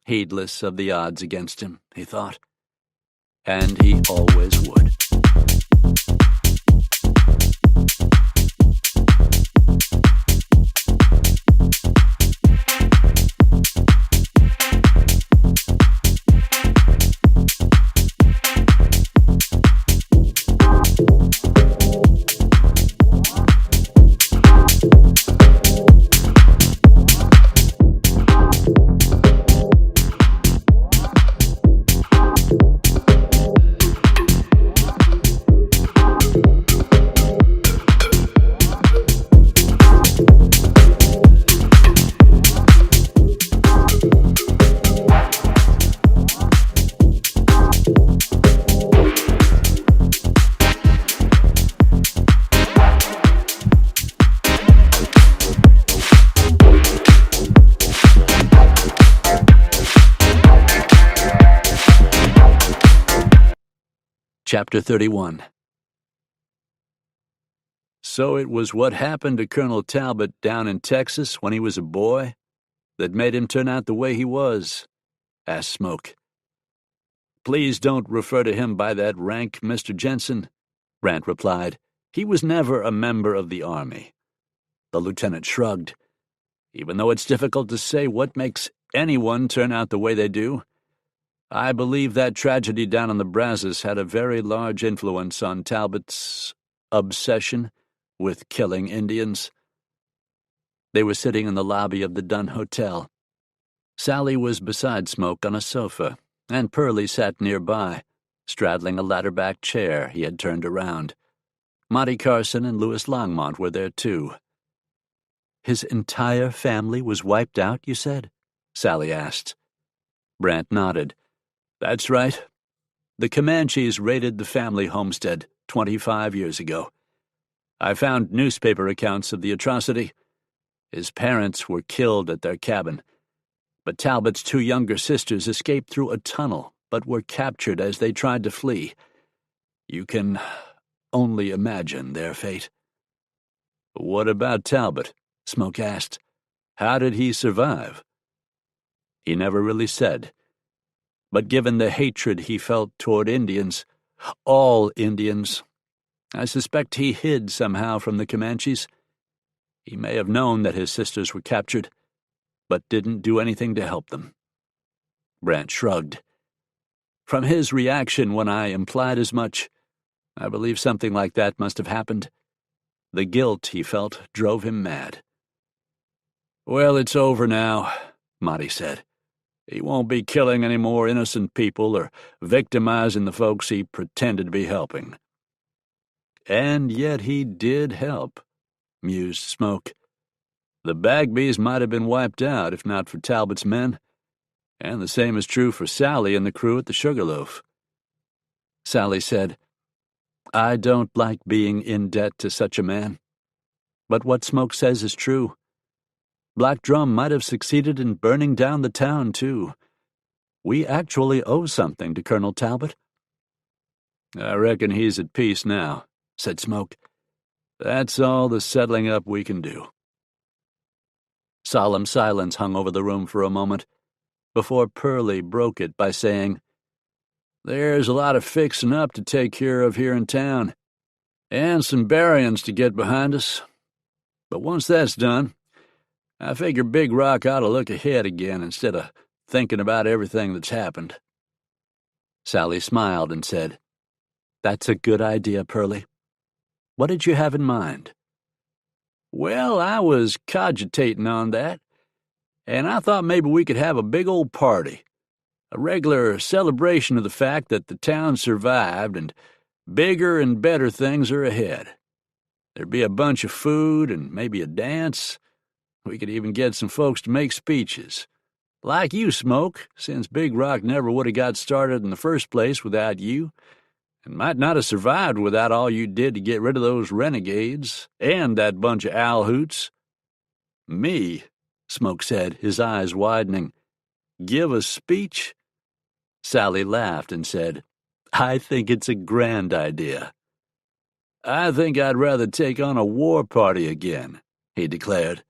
heedless of the odds against him, he thought. And he always would. Chapter 31. "So it was what happened to Colonel Talbot down in Texas when he was a boy that made him turn out the way he was?" asked Smoke. "Please don't refer to him by that rank, Mr. Jenson," Brant replied. "He was never a member of the Army." The lieutenant shrugged. "Even though it's difficult to say what makes anyone turn out the way they do, I believe that tragedy down in the Brazos had a very large influence on Talbot's obsession with killing Indians." They were sitting in the lobby of the Dunn Hotel. Sally was beside Smoke on a sofa, and Pearlie sat nearby, straddling a ladder-back chair he had turned around. Monty Carson and Louis Longmont were there too. "His entire family was wiped out, you said?" Sally asked. Brant nodded. "That's right. The Comanches raided the family homestead 25 years ago. I found newspaper accounts of the atrocity. His parents were killed at their cabin, but Talbot's two younger sisters escaped through a tunnel but were captured as they tried to flee. You can only imagine their fate." "What about Talbot?" Smoke asked. "How did he survive?" He never really said. But given the hatred he felt toward Indians, all Indians, I suspect he hid somehow from the Comanches. He may have known that his sisters were captured, but didn't do anything to help them." Brant shrugged. "From his reaction when I implied as much, I believe something like that must have happened. The guilt he felt drove him mad." "Well, it's over now," Monty said. "He won't be killing any more innocent people or victimizing the folks he pretended to be helping." "And yet he did help," mused Smoke. "The Bagbies might have been wiped out if not for Talbot's men, and the same is true for Sally and the crew at the Sugarloaf." Sally said, "I don't like being in debt to such a man. But what Smoke says is true. Black Drum might have succeeded in burning down the town, too. We actually owe something to Colonel Talbot." "I reckon he's at peace now," said Smoke. "That's all the settling up we can do." Solemn silence hung over the room for a moment, before Pearlie broke it by saying, "There's a lot of fixing up to take care of here in town, and some buryings to get behind us. But once that's done, I figure Big Rock ought to look ahead again instead of thinking about everything that's happened." Sally smiled and said, "That's a good idea, Pearlie. What did you have in mind?" Well, I was cogitating on that, and I thought maybe we could have a big old party. A regular celebration of the fact that the town survived and bigger and better things are ahead. There'd be a bunch of food and maybe a dance. We could even get some folks to make speeches. Like you, Smoke, since Big Rock never would have got started in the first place without you, and might not have survived without all you did to get rid of those renegades and that bunch of owl hoots. Me, Smoke said, his eyes widening. Give a speech? Sally laughed and said, I think it's a grand idea. I think I'd rather take on a war party again, he declared.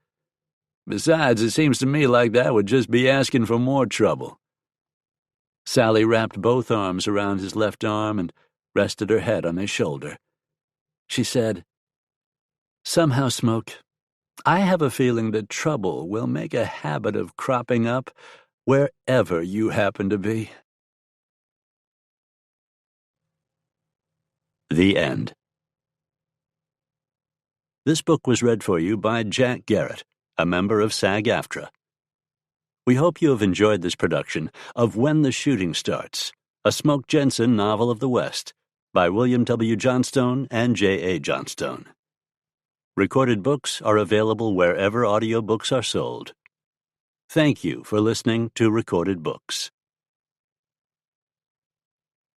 Besides, it seems to me like that would just be asking for more trouble. Sally wrapped both arms around his left arm and rested her head on his shoulder. She said, Somehow, Smoke, I have a feeling that trouble will make a habit of cropping up wherever you happen to be. The end. This book was read for you by Jack Garrett, a member of SAG-AFTRA. We hope you have enjoyed this production of When the Shooting Starts, a Smoke Jenson novel of the West, by William W. Johnstone and J.A. Johnstone. Recorded books are available wherever audiobooks are sold. Thank you for listening to Recorded Books.